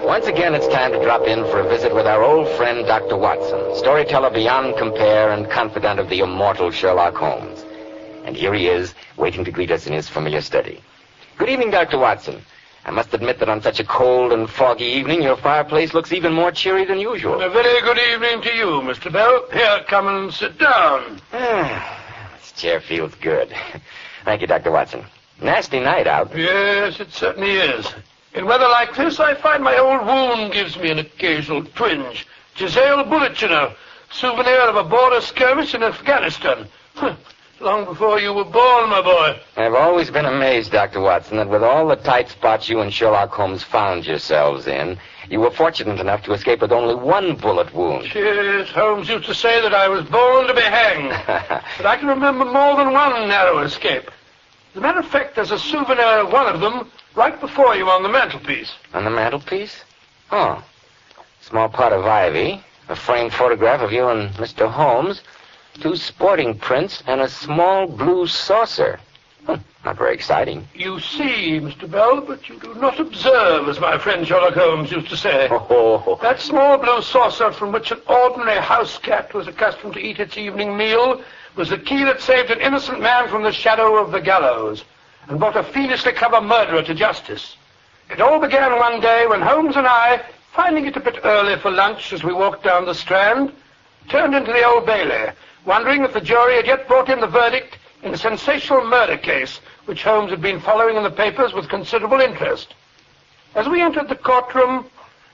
Once again, it's time to drop in for a visit with our old friend, Dr. Watson, storyteller beyond compare and confidant of the immortal Sherlock Holmes. And here he is, waiting to greet us in his familiar study. Good evening, Dr. Watson. I must admit that on such a cold and foggy evening, your fireplace looks even more cheery than usual. A very good evening to you, Mr. Bell. Here, come and sit down. This chair feels good. Thank you, Dr. Watson. Nasty night out. Yes, it certainly is. In weather like this, I find my old wound gives me an occasional twinge. Giselle bullet, you know. Souvenir of a border skirmish in Afghanistan. Long before you were born, my boy. I've always been amazed, Dr. Watson, that with all the tight spots you and Sherlock Holmes found yourselves in, you were fortunate enough to escape with only one bullet wound. Yes, Holmes used to say that I was born to be hanged. But I can remember more than one narrow escape. As a matter of fact, there's a souvenir of one of them right before you on the mantelpiece. On the mantelpiece? Oh. Small pot of ivy, a framed photograph of you and Mr. Holmes, 2 sporting prints, and a small blue saucer. Not very exciting. You see, Mr. Bell, but you do not observe, as my friend Sherlock Holmes used to say. Oh. That small blue saucer from which an ordinary house cat was accustomed to eat its evening meal was the key that saved an innocent man from the shadow of the gallows and brought a fiendishly clever murderer to justice. It all began one day when Holmes and I, finding it a bit early for lunch as we walked down the Strand, turned into the Old Bailey, wondering if the jury had yet brought in the verdict in a sensational murder case which Holmes had been following in the papers with considerable interest. As we entered the courtroom,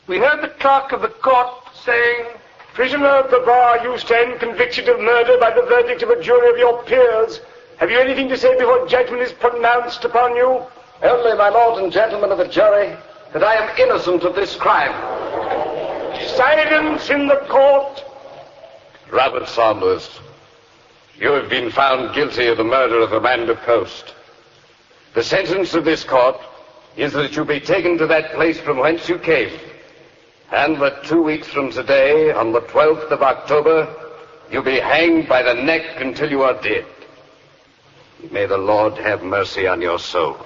we heard the clerk of the court saying, "Prisoner of the bar, you stand convicted of murder by the verdict of a jury of your peers. Have you anything to say before judgment is pronounced upon you?" "Only, my lord and gentlemen of the jury, that I am innocent of this crime." Silence in the court. Robert Saunders, you have been found guilty of the murder of Amanda Post. The sentence of this court is that you be taken to that place from whence you came, and that 2 weeks from today, on the 12th of October, you be hanged by the neck until you are dead. May the Lord have mercy on your soul.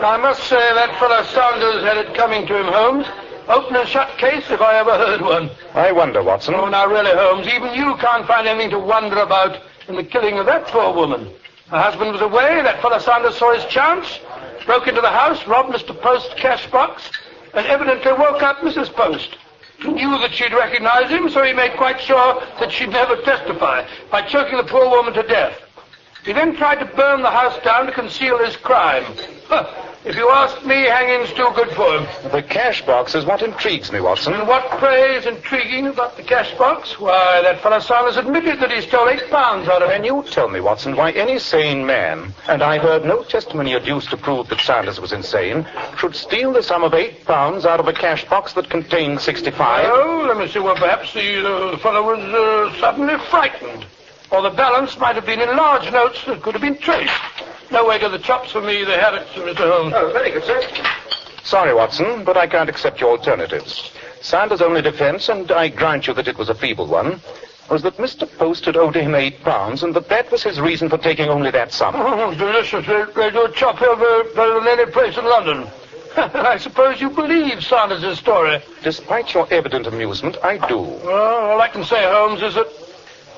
I must say that fellow Saunders had it coming to him, Holmes. Open and shut case if I ever heard one. I wonder, Watson. Oh, now really, Holmes, even you can't find anything to wonder about in the killing of that poor woman. Her husband was away, that fellow Saunders saw his chance, broke into the house, robbed Mr. Post's cash box, and evidently woke up Mrs. Post. He knew that she'd recognize him, so he made quite sure that she'd never testify by choking the poor woman to death. He then tried to burn the house down to conceal his crime. If you ask me, hanging's too good for him. The cash box is what intrigues me, Watson. And what, pray, is intriguing about the cash box? Why, that fellow Saunders admitted that he stole £8 out of it. Can you tell me, Watson, why any sane man, and I heard no testimony adduced to prove that Saunders was insane, should steal the sum of £8 out of a cash box that contained 65? Oh, let me see. Well, perhaps the fellow was suddenly frightened. Or the balance might have been in large notes that could have been traced. No way to the chops for me, the habits, Mr. Holmes. Oh, very good, sir. Sorry, Watson, but I can't accept your alternatives. Saunders' only defense, and I grant you that it was a feeble one, was that Mr. Post had owed him £8, and that was his reason for taking only that sum. Oh, delicious. They do chop here better than any place in London. I suppose you believe Saunders' story. Despite your evident amusement, I do. Well, all I can say, Holmes, is that...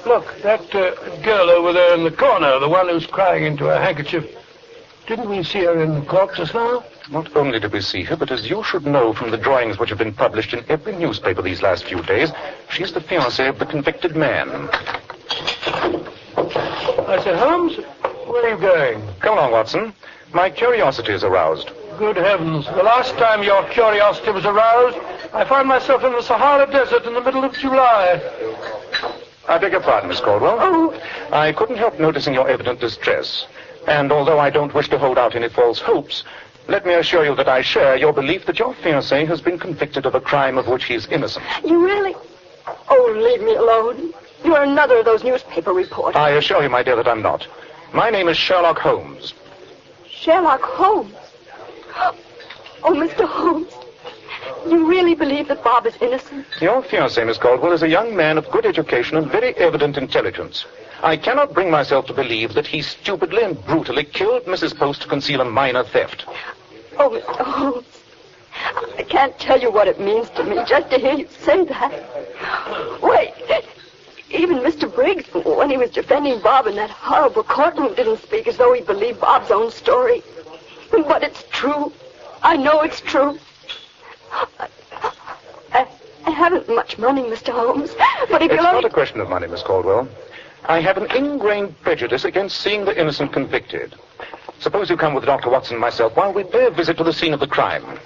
Look, that girl over there in the corner, the one who's crying into her handkerchief, didn't we see her in the court just now? Not only did we see her, but as you should know from the drawings which have been published in every newspaper these last few days, she's the fiancée of the convicted man. I said, Holmes, where are you going? Come along, Watson. My curiosity is aroused. Good heavens. The last time your curiosity was aroused, I found myself in the Sahara Desert in the middle of July. I beg your pardon, Miss Caldwell. Oh. I couldn't help noticing your evident distress. And although I don't wish to hold out any false hopes, let me assure you that I share your belief that your fiancé has been convicted of a crime of which he is innocent. You really... Oh, leave me alone. You're another of those newspaper reporters. I assure you, my dear, that I'm not. My name is Sherlock Holmes. Sherlock Holmes? Oh, Mr. Holmes, you really believe that Bob is innocent? Your fiancé, Miss Caldwell, is a young man of good education and very evident intelligence. I cannot bring myself to believe that he stupidly and brutally killed Mrs. Post to conceal a minor theft. Oh, Mr. Holmes, I can't tell you what it means to me just to hear you say that. Wait, even Mr. Briggs, when he was defending Bob in that horrible courtroom, didn't speak as though he believed Bob's own story. But it's true. I know it's true. I haven't much money, Mr. Holmes, but if It's you'll not only... a question of money, Miss Caldwell. I have an ingrained prejudice against seeing the innocent convicted. Suppose you come with Dr. Watson and myself while we pay a visit to the scene of the crime.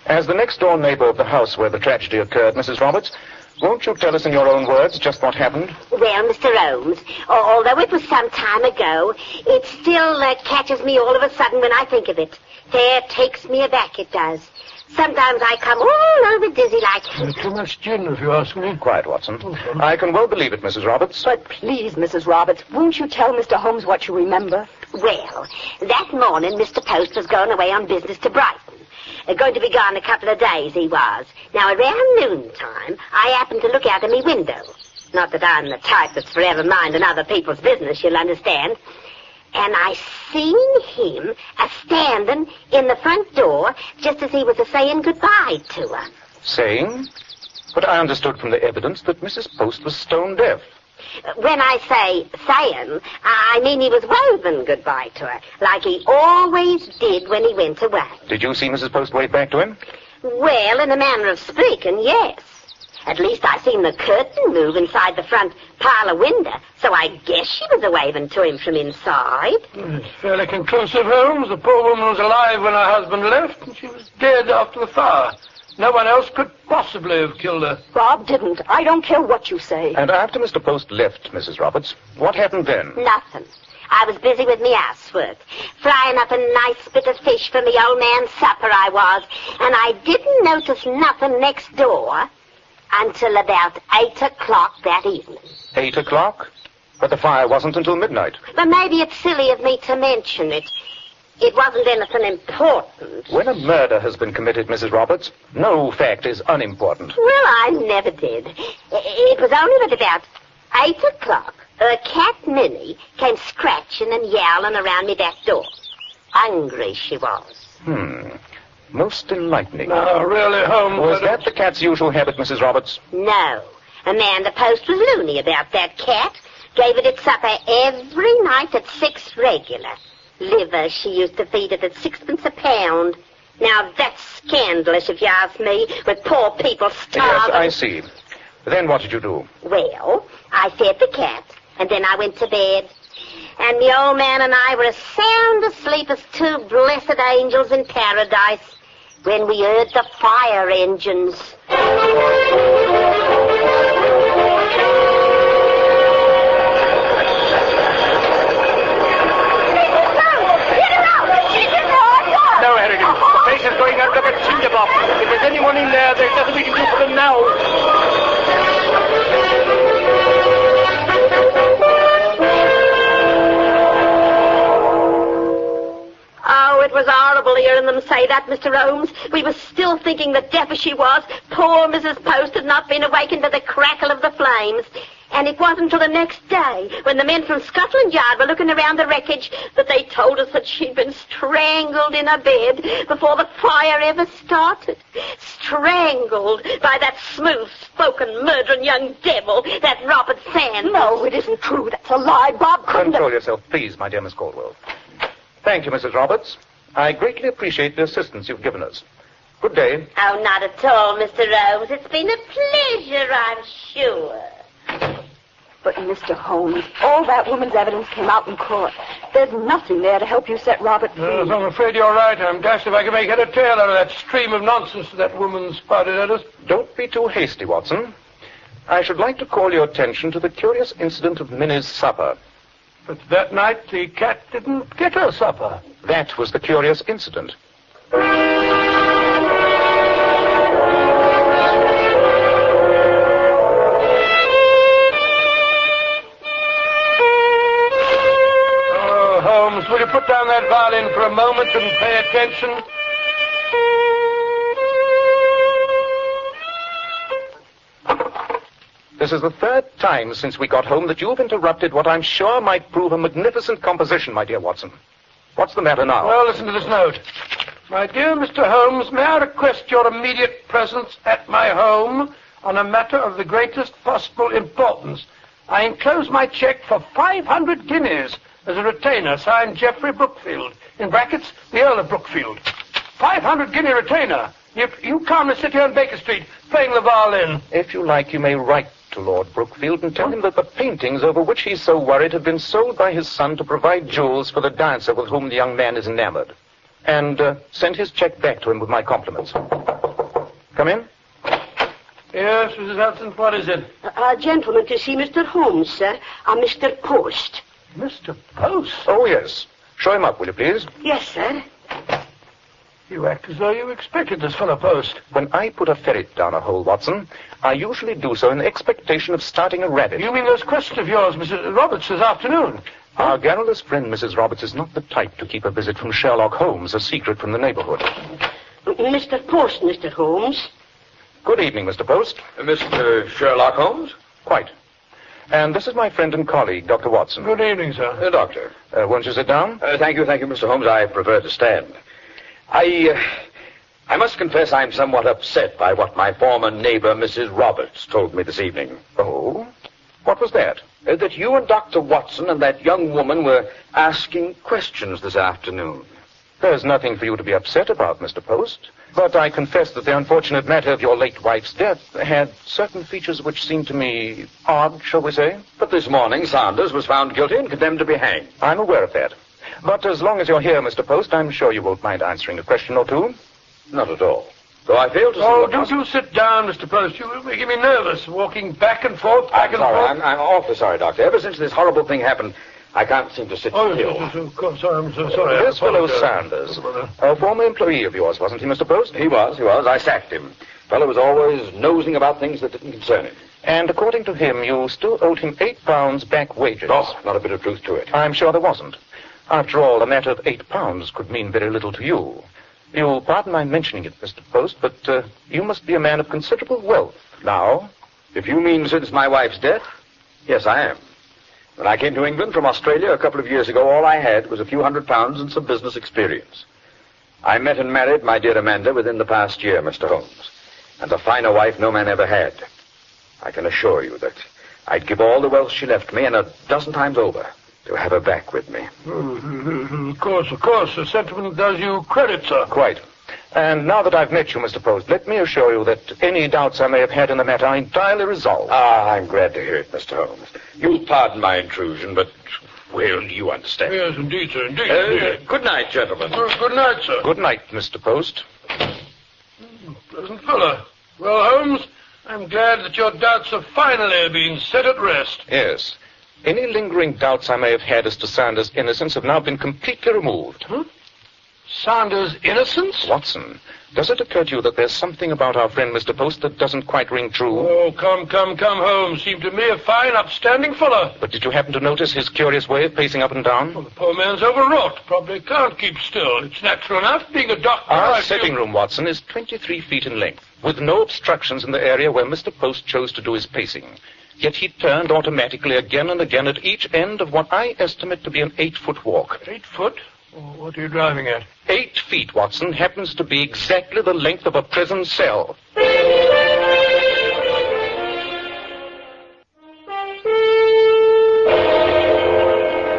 As the next-door neighbor of the house where the tragedy occurred, Mrs. Roberts, won't you tell us in your own words just what happened? Well, Mr. Holmes, although it was some time ago, it still catches me all of a sudden when I think of it. There takes me aback, it does. Sometimes I come all over dizzy like... Too much gin, if you ask me. Quiet, Watson. I can well believe it, Mrs. Roberts. But please, Mrs. Roberts, won't you tell Mr. Holmes what you remember? Well, that morning Mr. Post was going away on business to Brighton. Going to be gone a couple of days, he was. Now, around noontime, I happened to look out of my window. Not that I'm the type that's forever minding other people's business, you'll understand. And I seen him a-standing in the front door just as he was a-saying goodbye to her. Saying? But I understood from the evidence that Mrs. Post was stone deaf. When I say saying, I mean he was waving goodbye to her, like he always did when he went away. Did you see Mrs. Post wave back to him? Well, in a manner of speaking, yes. At least I seen the curtain move inside the front parlor window, so I guess she was a-waving to him from inside. It's fairly conclusive, Holmes. The poor woman was alive when her husband left, and she was dead after the fire. No one else could possibly have killed her. Bob didn't. I don't care what you say. And after Mr. Post left, Mrs. Roberts, what happened then? Nothing. I was busy with me housework, frying up a nice bit of fish for me old man's supper I was, and I didn't notice nothing next door until about 8 o'clock that evening. 8 o'clock? But the fire wasn't until midnight. But maybe it's silly of me to mention it. It wasn't anything important. When a murder has been committed, Mrs. Roberts, no fact is unimportant. Well, I never did. It was only at about 8 o'clock. A cat Minnie came scratching and yowling around me back door. Hungry she was. Most enlightening. No, really, Holmes. Was that the cat's usual habit, Mrs. Roberts? No. Amanda Post was loony about that cat. Gave it its supper every night at 6 regular. Liver she used to feed it at 6p a pound. Now, that's scandalous, if you ask me, with poor people starving. Yes, I see. Then what did you do? Well, I fed the cat, and then I went to bed. And the old man and I were as sound asleep as two blessed angels in paradise when we heard the fire engines. No, Harrigan. The place is going out like a tinderbox. If there's anyone in there, there's nothing we can do for them now. Oh, it was horrible hearing them say that, Mr. Holmes. We were still thinking that deaf as she was, poor Mrs. Post had not been awakened to the crackle of the flames. And it wasn't until the next day, when the men from Scotland Yard were looking around the wreckage, that they told us that she'd been strangled in her bed before the fire ever started. Strangled by that smooth-spoken, murdering young devil, that Robert Sands. No, it isn't true. That's a lie. Bob couldn't Control have... yourself, please, my dear Miss Caldwell. Thank you, Mrs. Roberts. I greatly appreciate the assistance you've given us. Good day. Oh, not at all, Mr. Holmes. It's been a pleasure, I'm sure. But, Mr. Holmes, all that woman's evidence came out in court. There's nothing there to help you set Robert free. Yes, I'm afraid you're right. I'm dashed if I can make head or tail out of that stream of nonsense that woman spouted at us. Don't be too hasty, Watson. I should like to call your attention to the curious incident of Minnie's supper. But that night the cat didn't get her supper. That was the curious incident. Oh, Holmes, will you put down that violin for a moment and pay attention? This is the third time since we got home that you've interrupted what I'm sure might prove a magnificent composition, my dear Watson. What's the matter now? Well, listen to this note. My dear Mr. Holmes, may I request your immediate presence at my home on a matter of the greatest possible importance. I enclose my cheque for 500 guineas as a retainer, signed Geoffrey Brookfield. In brackets, the Earl of Brookfield. 500 guinea retainer. You calmly sit here on Baker Street, playing the violin. If you like, you may write to Lord Brookfield and tell him that the paintings over which he's so worried have been sold by his son to provide jewels for the dancer with whom the young man is enamored. And send his cheque back to him with my compliments. Come in. Yes, Mrs. Hudson, what is it? A gentleman to see Mr. Holmes, sir. Mr. Post. Mr. Post? Oh, yes. Show him up, will you, please? Yes, sir. You act as though you expected this fellow Post. When I put a ferret down a hole, Watson, I usually do so in the expectation of starting a rabbit. You mean those questions of yours, Mrs. Roberts, this afternoon? Our garrulous friend, Mrs. Roberts, is not the type to keep a visit from Sherlock Holmes a secret from the neighborhood. Mr. Post, Mr. Holmes. Good evening, Mr. Post. Mr. Sherlock Holmes? Quite. And this is my friend and colleague, Dr. Watson. Good evening, sir. Doctor. Won't you sit down? Thank you, Mr. Holmes. I prefer to stand. I must confess I'm somewhat upset by what my former neighbor, Mrs. Roberts, told me this evening. Oh? What was that? That you and Dr. Watson and that young woman were asking questions this afternoon. There's nothing for you to be upset about, Mr. Post. But I confess that the unfortunate matter of your late wife's death had certain features which seemed to me odd, shall we say? But this morning, Saunders was found guilty and condemned to be hanged. I'm aware of that. But as long as you're here, Mr. Post, I'm sure you won't mind answering a question or two. Not at all. Though I fail to see... Oh, do sit down, Mr. Post. You're making me nervous, walking back and forth, back and forth. I'm awfully sorry, Doctor. Ever since this horrible thing happened, I can't seem to sit still. Yes, of course. I'm so sorry. This fellow Sanders, a former employee of yours, wasn't he, Mr. Post? He was. I sacked him. Fellow was always nosing about things that didn't concern him. And according to him, you still owed him £8 back wages. Oh, not a bit of truth to it. I'm sure there wasn't. After all, a matter of £8 could mean very little to you. You'll pardon my mentioning it, Mr. Post, but you must be a man of considerable wealth now. If you mean since my wife's death, yes, I am. When I came to England from Australia a couple of years ago, all I had was a few £100 and some business experience. I met and married my dear Amanda within the past year, Mr. Holmes, and a finer wife no man ever had. I can assure you that I'd give all the wealth she left me, and a dozen times over, to have her back with me. Of course. The sentiment does you credit, sir. Quite. And now that I've met you, Mr. Post, let me assure you that any doubts I may have had in the matter are entirely resolved. I'm glad to hear it, Mr. Holmes. You'll pardon my intrusion, but, well, you understand. Yes, indeed, sir, indeed. Good night, gentlemen. Good night, sir. Good night, Mr. Post. Pleasant fellow. Well, Holmes, I'm glad that your doubts have finally been set at rest. Yes. Any lingering doubts I may have had as to Sanders' innocence have now been completely removed. Huh? Sanders' innocence? Watson, does it occur to you that there's something about our friend Mr. Post that doesn't quite ring true? Oh, come, Holmes. Seemed to me a fine, upstanding fellow. But did you happen to notice his curious way of pacing up and down? Well, the poor man's overwrought. Probably can't keep still. It's natural enough, being a doctor. Our sitting room, Watson, is 23 feet in length, with no obstructions in the area where Mr. Post chose to do his pacing. Yet he turned automatically again and again at each end of what I estimate to be an 8-foot walk. 8 foot? What are you driving at? 8 feet, Watson, happens to be exactly the length of a prison cell.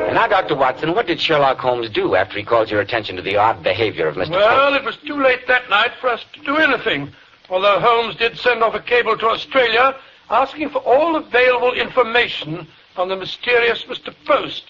And now, Dr. Watson, what did Sherlock Holmes do after he called your attention to the odd behavior of Mr. Well, Post? it was too late that night for us to do anything. Although Holmes did send off a cable to Australia asking for all available information on the mysterious Mr. Post.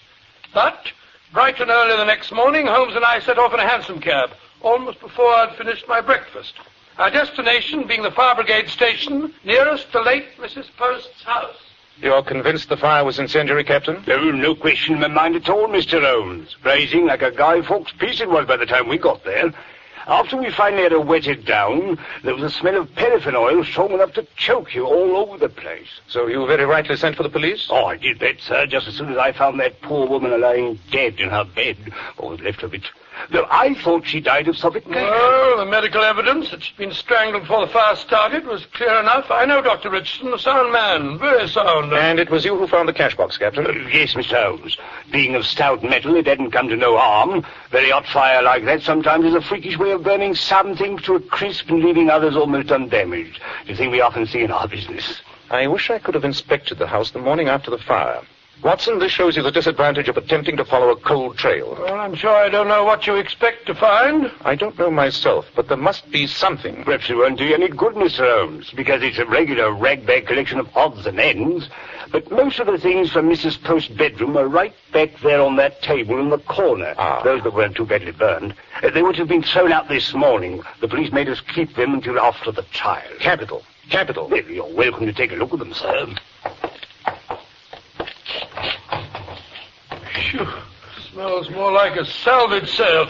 But bright and early the next morning, Holmes and I set off in a hansom cab, almost before I'd finished my breakfast. Our destination being the fire brigade station nearest the late Mrs. Post's house. You're convinced the fire was incendiary, Captain? Oh, no question in my mind at all, Mr. Holmes. Blazing like a Guy Fawkes piece it was by the time we got there. After we finally had to wet it down, there was a smell of paraffin oil strong enough to choke you all over the place. So you very rightly sent for the police? Oh, I did that, sir, just as soon as I found that poor woman lying dead in her bed, or was left of it. Though I thought she died of suffocation. Well, the medical evidence that she'd been strangled before the fire started was clear enough. I know Dr. Richardson, a sound man, very sound. And it was you who found the cash box, Captain? Yes, Mr. Holmes. Being of stout metal, it hadn't come to no harm. Very hot fire like that sometimes is a freakish way of burning some things to a crisp and leaving others almost undamaged. It's a thing we often see in our business. I wish I could have inspected the house the morning after the fire. Watson, this shows you the disadvantage of attempting to follow a cold trail. Well, I'm sure I don't know what you expect to find. I don't know myself, but there must be something. Perhaps it won't do you any good, Mr. Holmes, because it's a regular rag-bag collection of odds and ends. But most of the things from Mrs. Post's bedroom are right back there on that table in the corner. Those that weren't too badly burned. They would have been thrown out this morning. The police made us keep them until after the trial. Capital. Capital. Well, you're welcome to take a look at them, sir. Phew. Smells more like a salvage sale.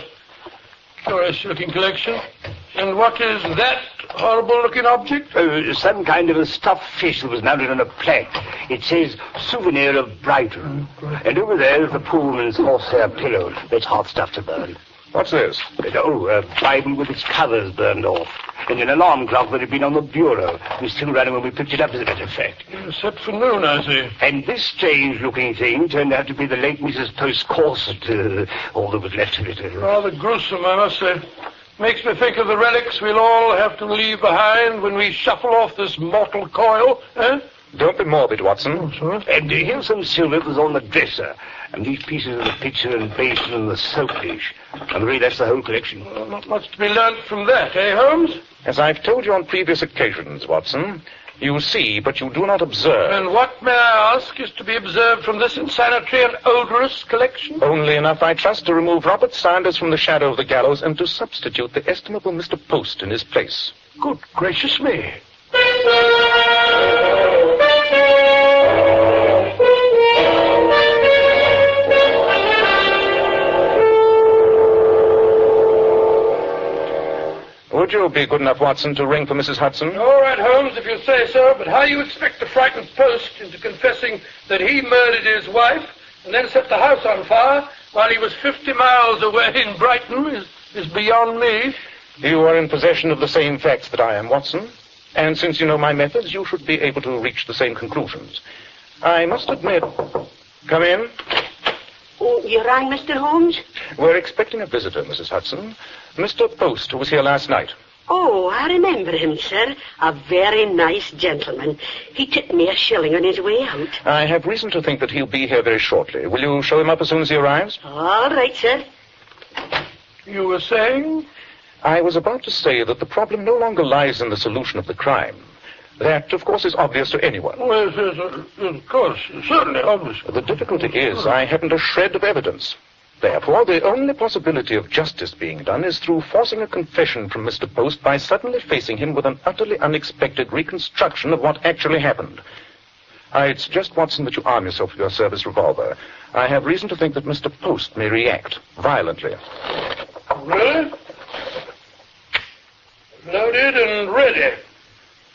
Curious-looking collection. And what is that horrible-looking object? Some kind of a stuffed fish that was mounted on a plaque. It says, souvenir of Brighton. And over there is the poor woman's horsehair pillow. That's hot stuff to burn. What's this? A Bible with its covers burned off. And an alarm clock that had been on the bureau. It was still running when we picked it up, as a matter of fact. Set for noon, I see. And this strange-looking thing turned out to be the late Mrs. Post's corset, all that was left of it. Rather gruesome, I must say. Makes me think of the relics we'll all have to leave behind when we shuffle off this mortal coil, eh? Don't be morbid, Watson. Oh, sorry. And here's some silver that was on the dresser. And these pieces of the pitcher and basin and the soap dish. I'm afraid that's the whole collection. Well, not much to be learnt from that, eh, Holmes? As I've told you on previous occasions, Watson, you see, but you do not observe. And what, may I ask, is to be observed from this insanitary and odorous collection? Only enough, I trust, to remove Robert Sanders from the shadow of the gallows and to substitute the estimable Mr. Post in his place. Good gracious me. Would you be good enough, Watson, to ring for Mrs. Hudson? All right, Holmes, if you say so, but how you expect to frighten Post into confessing that he murdered his wife and then set the house on fire while he was 50 miles away in Brighton is beyond me. You are in possession of the same facts that I am, Watson. And since you know my methods, you should be able to reach the same conclusions. I must admit... Come in. Oh, you rang, Mr. Holmes? We're expecting a visitor, Mrs. Hudson. Mr. Post, who was here last night. Oh, I remember him, sir. A very nice gentleman. He tipped me $1 on his way out. I have reason to think that he'll be here very shortly. Will you show him up as soon as he arrives? All right, sir. You were saying? I was about to say that the problem no longer lies in the solution of the crime. That, of course, is obvious to anyone. Well, yes, of course, certainly obvious. The difficulty is I haven't a shred of evidence. Therefore, the only possibility of justice being done is through forcing a confession from Mr. Post by suddenly facing him with an utterly unexpected reconstruction of what actually happened. I'd suggest, Watson, that you arm yourself with your service revolver. I have reason to think that Mr. Post may react violently. Really? Loaded and ready.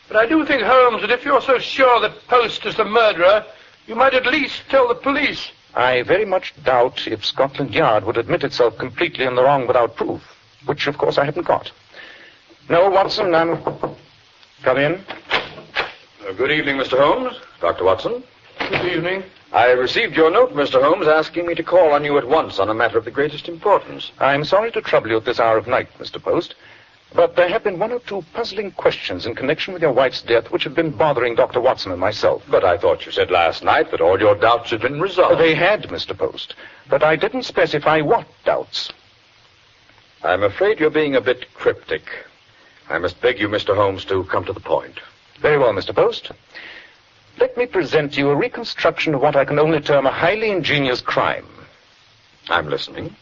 But I do think, Holmes, that if you're so sure that Post is the murderer, you might at least tell the police. I very much doubt if Scotland Yard would admit itself completely in the wrong without proof, which, of course, I haven't got. No, Watson, come in. Good evening, Mr. Holmes. Dr. Watson. Good evening. I received your note, Mr. Holmes, asking me to call on you at once on a matter of the greatest importance. I'm sorry to trouble you at this hour of night, Mr. Post, but there have been one or two puzzling questions in connection with your wife's death which have been bothering Dr. Watson and myself. But I thought you said last night that all your doubts had been resolved. They had, Mr. Post, but I didn't specify what doubts. I'm afraid you're being a bit cryptic. I must beg you, Mr. Holmes, to come to the point. Very well, Mr. Post. Let me present to you a reconstruction of what I can only term a highly ingenious crime. I'm listening.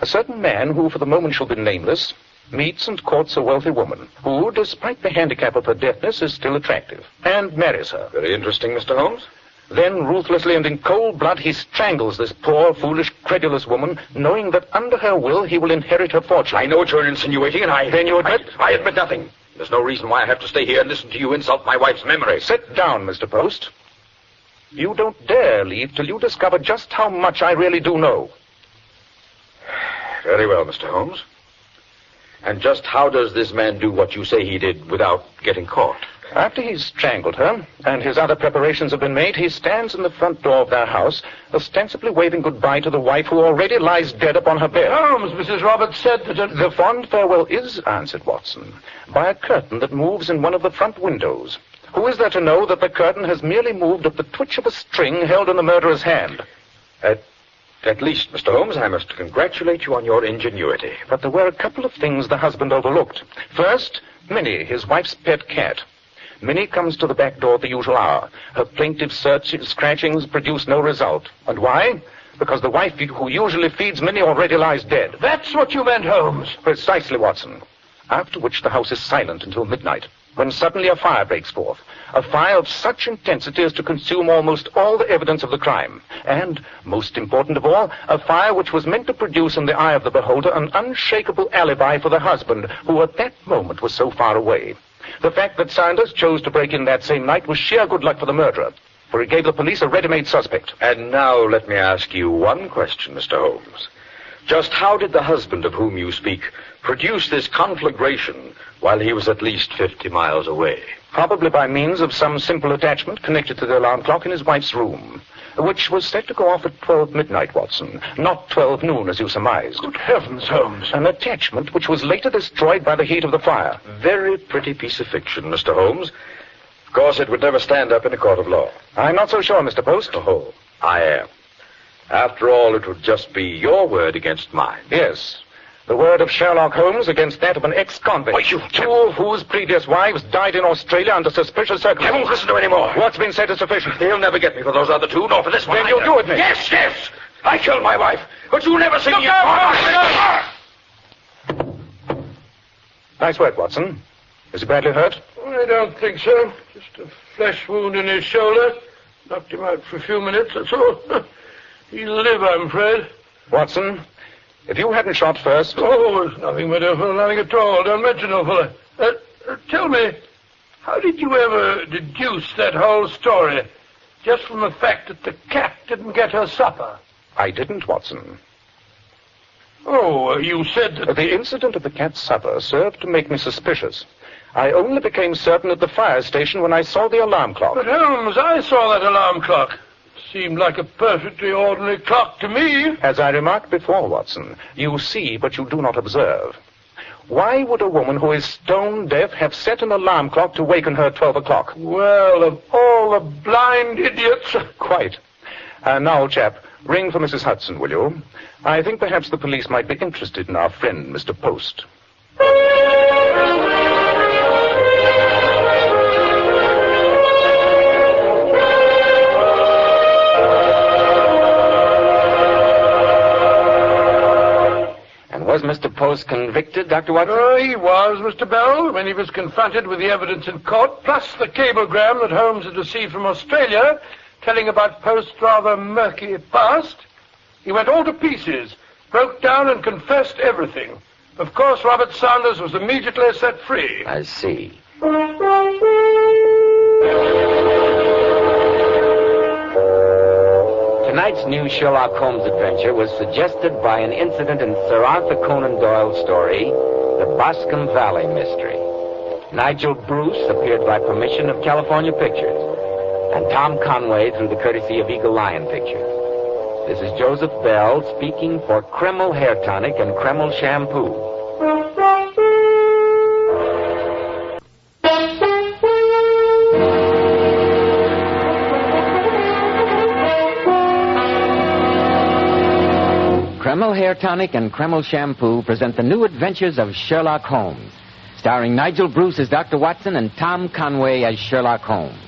A certain man who, for the moment, shall be nameless, meets and courts a wealthy woman who, despite the handicap of her deafness, is still attractive, and marries her. Very interesting, Mr. Holmes. Then, ruthlessly and in cold blood, he strangles this poor, foolish, credulous woman, knowing that under her will he will inherit her fortune. I know what you're insinuating, and I... Then you admit? I admit nothing. There's no reason why I have to stay here and listen to you insult my wife's memory. Sit down, Mr. Post. You don't dare leave till you discover just how much I really do know. Very well, Mr. Holmes. And just how does this man do what you say he did without getting caught? After he's strangled her, and his other preparations have been made, he stands in the front door of their house, ostensibly waving goodbye to the wife who already lies dead upon her bed. Holmes, Mrs. Roberts said that... The fond farewell is answered, Watson, by a curtain that moves in one of the front windows. Who is there to know that the curtain has merely moved at the twitch of a string held in the murderer's hand? At least, Mr. Holmes, I must congratulate you on your ingenuity. But there were a couple of things the husband overlooked. First, Minnie, his wife's pet cat. Minnie comes to the back door at the usual hour. Her plaintive scratchings produce no result. And why? Because the wife who usually feeds Minnie already lies dead. That's what you meant, Holmes. Precisely, Watson. After which the house is silent until midnight, when suddenly a fire breaks forth. A fire of such intensity as to consume almost all the evidence of the crime. And, most important of all, a fire which was meant to produce in the eye of the beholder an unshakable alibi for the husband, who at that moment was so far away. The fact that Sanders chose to break in that same night was sheer good luck for the murderer, for it gave the police a ready-made suspect. And now let me ask you one question, Mr. Holmes. Just how did the husband of whom you speak produce this conflagration while he was at least 50 miles away? Probably by means of some simple attachment connected to the alarm clock in his wife's room, which was set to go off at 12 midnight, Watson, not 12 noon, as you surmised. Good heavens, Holmes. An attachment which was later destroyed by the heat of the fire. Very pretty piece of fiction, Mr. Holmes. Of course, it would never stand up in a court of law. I'm not so sure, Mr. Post. Oh, I am. After all, it would just be your word against mine. Yes. The word of Sherlock Holmes against that of an ex-convict. Why, you... Two of whose previous wives died in Australia under suspicious circumstances. I won't listen to any more. What's been said is sufficient. He'll never get me for those other two, nor for this one. Then either. you'll do it, Nick. Yes, yes. I killed my wife, but you never see me... Nice work, Watson. Is he badly hurt? I don't think so. Just a flesh wound in his shoulder. Knocked him out for a few minutes, that's all. He'll live, I'm afraid. Watson, if you hadn't shot first... Oh, it's nothing, my dear fellow, nothing at all. Don't mention it, fellow. Tell me, how did you ever deduce that whole story just from the fact that the cat didn't get her supper? I didn't, Watson. Oh, you said that... The incident of the cat's supper served to make me suspicious. I only became certain at the fire station when I saw the alarm clock. But, Holmes, I saw that alarm clock. Seemed like a perfectly ordinary clock to me. As I remarked before, Watson, you see, but you do not observe. Why would a woman who is stone deaf have set an alarm clock to waken her at 12 o'clock? Well, of all the blind idiots... Quite. Now, chap, ring for Mrs. Hudson, will you? I think perhaps the police might be interested in our friend, Mr. Post. Was Mr. Post convicted, Dr. Watson? Oh, he was, Mr. Bell, when he was confronted with the evidence in court, plus the cablegram that Holmes had received from Australia, telling about Post's rather murky past. He went all to pieces, broke down and confessed everything. Of course, Robert Sanders was immediately set free. I see. Tonight's new Sherlock Holmes adventure was suggested by an incident in Sir Arthur Conan Doyle's story, The Boscombe Valley Mystery. Nigel Bruce appeared by permission of California Pictures, and Tom Conway through the courtesy of Eagle Lion Pictures. This is Joseph Bell speaking for Kreml Hair Tonic and Kreml Shampoo. Kreml Hair Tonic and Kreml Shampoo present the new adventures of Sherlock Holmes, starring Nigel Bruce as Dr. Watson and Tom Conway as Sherlock Holmes.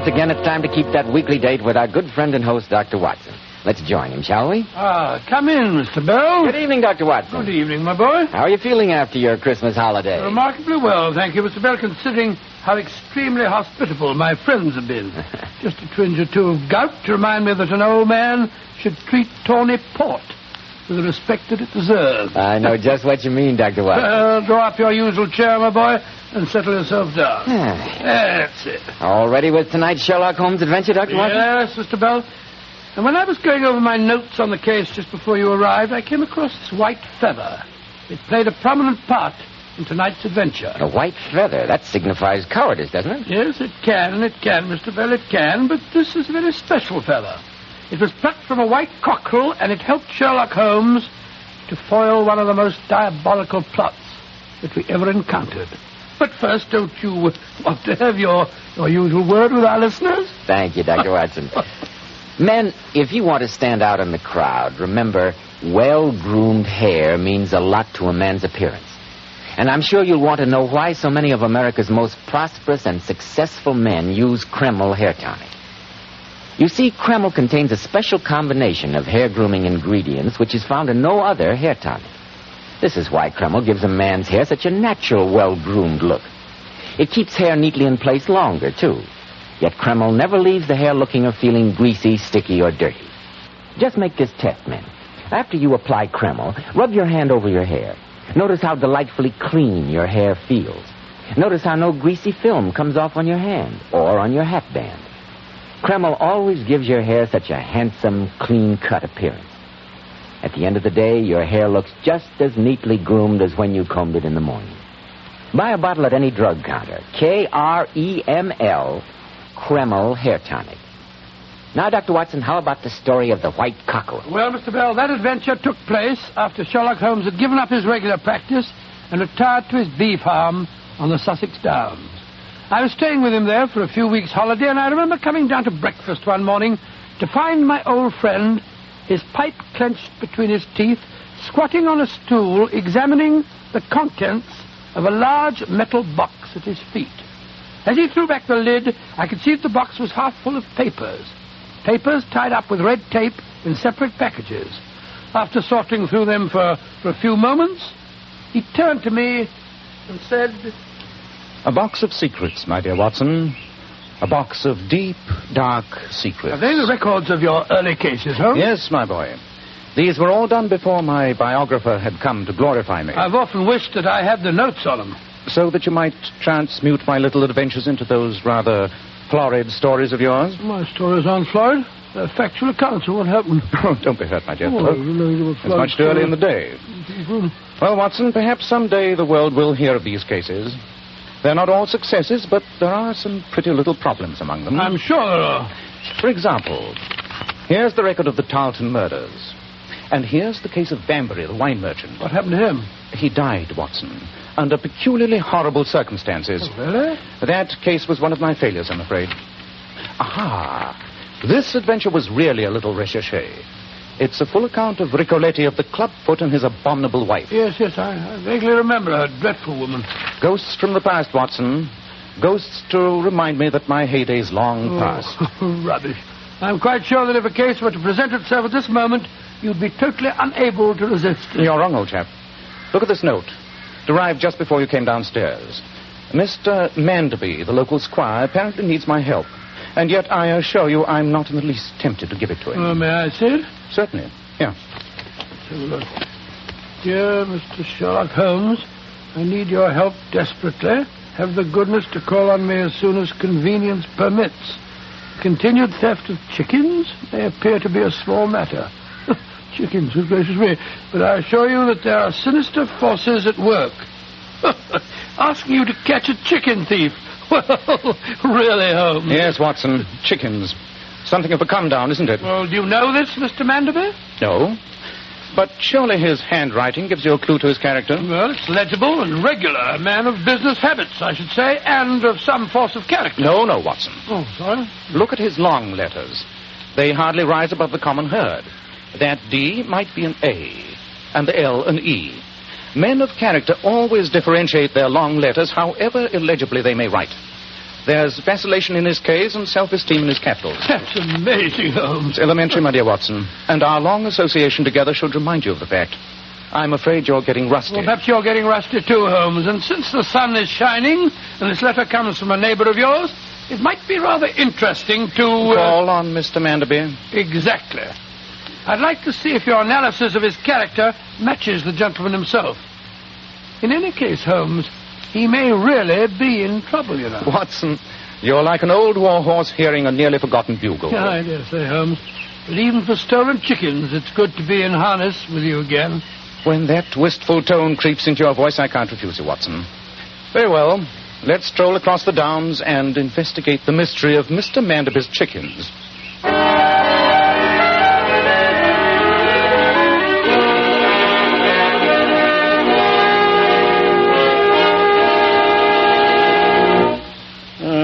once again it's time to keep that weekly date with our good friend and host, Dr. Watson. Let's join him, shall we? Come in, Mr. Bell. Good evening, Dr. Watson. Good evening, my boy. How are you feeling after your Christmas holiday? Remarkably well, thank you, Mr. Bell, considering how extremely hospitable my friends have been. Just a twinge or two of gout to remind me that an old man should treat tawny port with the respect that it deserves. I know just what you mean, Dr. Watson. Draw up your usual chair, my boy, and settle yourself down. That's it. All ready with tonight's Sherlock Holmes adventure, Dr. Watson? Yes, Mr. Bell. And when I was going over my notes on the case just before you arrived, I came across this white feather. It played a prominent part in tonight's adventure. A white feather? That signifies cowardice, doesn't it? Yes, it can, Mr. Bell, it can. But this is a very special feather. It was plucked from a white cockerel, and it helped Sherlock Holmes to foil one of the most diabolical plots that we ever encountered. But first, don't you want to have your usual word with our listeners? Thank you, Dr. Watson. Men, if you want to stand out in the crowd, remember, well-groomed hair means a lot to a man's appearance. And I'm sure you'll want to know why so many of America's most prosperous and successful men use Kreml hair tonic. You see, Kreml contains a special combination of hair-grooming ingredients which is found in no other hair tonic. This is why Kreml gives a man's hair such a natural, well-groomed look. It keeps hair neatly in place longer, too. Yet Kreml never leaves the hair looking or feeling greasy, sticky, or dirty. Just make this test, men. After you apply Kreml, rub your hand over your hair. Notice how delightfully clean your hair feels. Notice how no greasy film comes off on your hand or on your hat band. Kreml always gives your hair such a handsome, clean-cut appearance. At the end of the day, your hair looks just as neatly groomed as when you combed it in the morning. Buy a bottle at any drug counter. Kreml, Kreml hair tonic. Now, Dr. Watson, how about the story of the white cockerel? Well, Mr. Bell, that adventure took place after Sherlock Holmes had given up his regular practice and retired to his bee farm on the Sussex Downs. I was staying with him there for a few weeks' holiday, and I remember coming down to breakfast one morning to find my old friend, his pipe clenched between his teeth, squatting on a stool, examining the contents of a large metal box at his feet. As he threw back the lid, I could see that the box was half full of papers. Papers tied up with red tape in separate packages. After sorting through them for a few moments, he turned to me and said, "A box of secrets, my dear Watson. A box of deep, dark secrets." Are they the records of your early cases, Holmes? Yes, my boy. These were all done before my biographer had come to glorify me. I've often wished that I had the notes on them. So that you might transmute my little adventures into those rather florid stories of yours? My stories aren't florid. They're factual accounts of what happened. Oh, don't be hurt, my dear fellow. It's much too early in the day. Well, Watson, perhaps someday the world will hear of these cases. They're not all successes, but there are some pretty little problems among them. I'm sure there are. For example, here's the record of the Tarleton murders. And here's the case of Banbury, the wine merchant. What happened to him? He died, Watson, under peculiarly horrible circumstances. Oh, really? That case was one of my failures, I'm afraid. Aha! This adventure was really a little recherche. It's a full account of Ricoletti of the clubfoot and his abominable wife. Yes, I vaguely remember her dreadful woman. Ghosts from the past, Watson. Ghosts to remind me that my heyday's long past. Rubbish. I'm quite sure that if a case were to present itself at this moment, you'd be totally unable to resist it. You're wrong, old chap. Look at this note. Arrived just before you came downstairs. Mr. Manderby, the local squire, apparently needs my help. And yet I assure you I'm not in the least tempted to give it to him. May I see it? Certainly. Yeah. Let's have a look. Dear Mr. Sherlock Holmes, I need your help desperately. Have the goodness to call on me as soon as convenience permits. Continued theft of chickens may appear to be a small matter. Chickens, good gracious me. But I assure you that there are sinister forces at work. Asking you to catch a chicken thief. Well, really, Holmes. Yes, Watson. Chickens. Something of a come-down, isn't it? Well, do you know this, Mr. Manderby? No. But surely his handwriting gives you a clue to his character. Well, it's legible and regular. A man of business habits, I should say, and of some force of character. No, Watson. Oh, sorry? Look at his long letters. They hardly rise above the common herd. That D might be an A, and the L an E. Men of character always differentiate their long letters, however illegibly they may write. There's vacillation in his K's and self-esteem in his capitals. That's amazing, Holmes. It's elementary, my dear Watson. And our long association together should remind you of the fact. I'm afraid you're getting rusty. Well, perhaps you're getting rusty too, Holmes. And since the sun is shining, and this letter comes from a neighbor of yours, it might be rather interesting to... Call on Mr. Manderby. Exactly. I'd like to see if your analysis of his character matches the gentleman himself. In any case, Holmes, he may really be in trouble, you know. Watson, you're like an old war horse hearing a nearly forgotten bugle. Yeah, I dare say, Holmes. But even for stolen chickens, it's good to be in harness with you again. When that wistful tone creeps into your voice, I can't refuse you, Watson. Very well. Let's stroll across the downs and investigate the mystery of Mr. Manderby's chickens.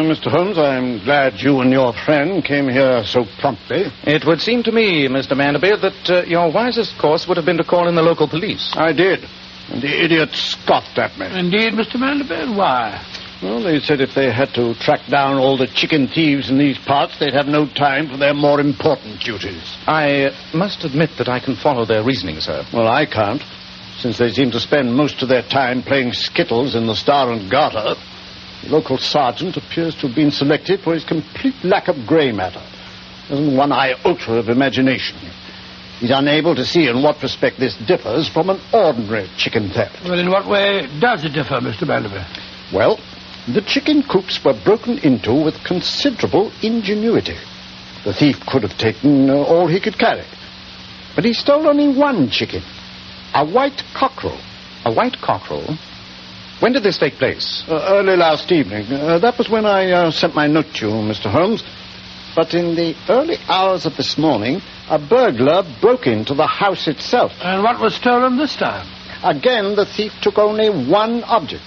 Mr. Holmes, I'm glad you and your friend came here so promptly. It would seem to me, Mr. Manderby, that your wisest course would have been to call in the local police. I did. And the idiot scoffed at me. Indeed, Mr. Manderby? Why? Well, they said if they had to track down all the chicken thieves in these parts, they'd have no time for their more important duties. I must admit that I can follow their reasoning, sir. Well, I can't, since they seem to spend most of their time playing skittles in the Star and Garter. The local sergeant appears to have been selected for his complete lack of grey matter. Hasn't one iota of imagination. He's unable to see in what respect this differs from an ordinary chicken theft. Well, in what way does it differ, Mr. Manderby? Well, the chicken coops were broken into with considerable ingenuity. The thief could have taken all he could carry. But he stole only one chicken, a white cockerel. A white cockerel? When did this take place? Early last evening. That was when I sent my note to you, Mr. Holmes. But in the early hours of this morning, a burglar broke into the house itself. And what was stolen this time? Again, the thief took only one object.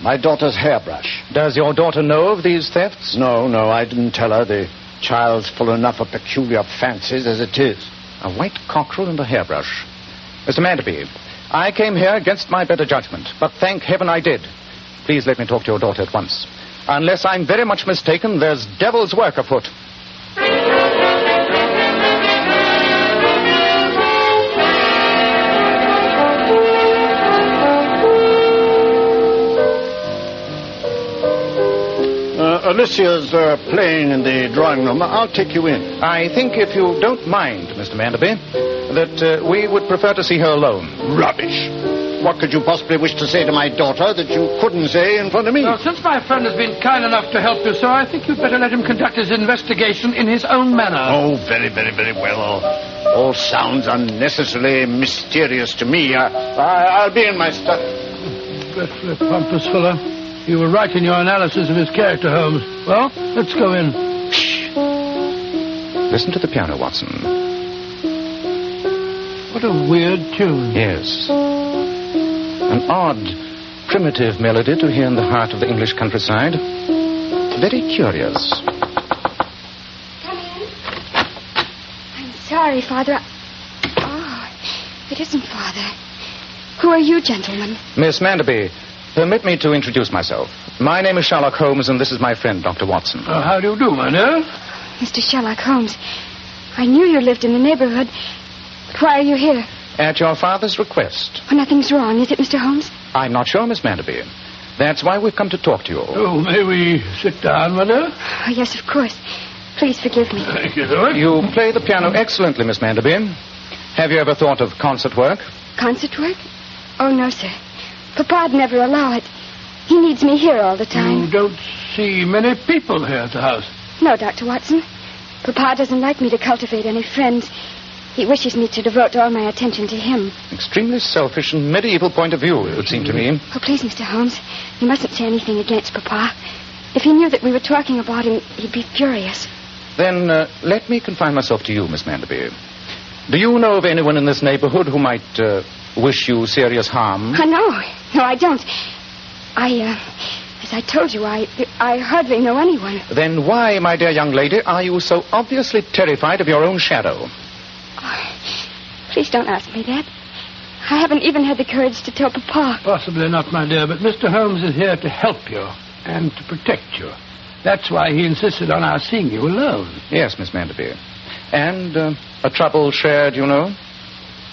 My daughter's hairbrush. Does your daughter know of these thefts? No, I didn't tell her. The child's full enough of peculiar fancies as it is. A white cockerel and a hairbrush. Mr. Manderby, I came here against my better judgment, but thank heaven I did. Please let me talk to your daughter at once. Unless I'm very much mistaken, there's devil's work afoot. Alicia's playing in the drawing room. I'll take you in. I think, if you don't mind, Mr. Manderby, that we would prefer to see her alone. Rubbish. What could you possibly wish to say to my daughter that you couldn't say in front of me? Well, since my friend has been kind enough to help you, sir, I think you'd better let him conduct his investigation in his own manner. Oh, very, very, very well. All sounds unnecessarily mysterious to me. I'll be in my study. Dreadfully pompous fellow. You were right in your analysis of his character, Holmes. Well, let's go in. Shh. Listen to the piano, Watson. What a weird tune. Yes. An odd, primitive melody to hear in the heart of the English countryside. Very curious. Come in. I'm sorry, Father. Oh, it isn't Father. Who are you, gentlemen? Miss Manderby, permit me to introduce myself. My name is Sherlock Holmes, and this is my friend, Dr. Watson. How do you do, my dear? Mr. Sherlock Holmes, I knew you lived in the neighborhood. But why are you here? At your father's request. Oh, nothing's wrong, is it, Mr. Holmes? I'm not sure, Miss Manderby. That's why we've come to talk to you. Oh, may we sit down, my dear? Oh, yes, of course. Please forgive me. Thank you, sir. You play the piano excellently, Miss Manderby. Have you ever thought of concert work? Concert work? Oh, no, sir. Papa'd never allow it. He needs me here all the time. You don't see many people here at the house. No, Dr. Watson. Papa doesn't like me to cultivate any friends. He wishes me to devote all my attention to him. Extremely selfish and medieval point of view, it would seem to me. Oh, please, Mr. Holmes, you mustn't say anything against Papa. If he knew that we were talking about him, he'd be furious. Then let me confine myself to you, Miss Manderby. Do you know of anyone in this neighborhood who might wish you serious harm? No, I don't. As I told you, I hardly know anyone. Then why, my dear young lady, are you so obviously terrified of your own shadow? Oh, please don't ask me that. I haven't even had the courage to tell Papa. Possibly not, my dear, but Mr. Holmes is here to help you and to protect you. That's why he insisted on our seeing you alone. Yes, Miss Manderby. And a trouble shared, you know?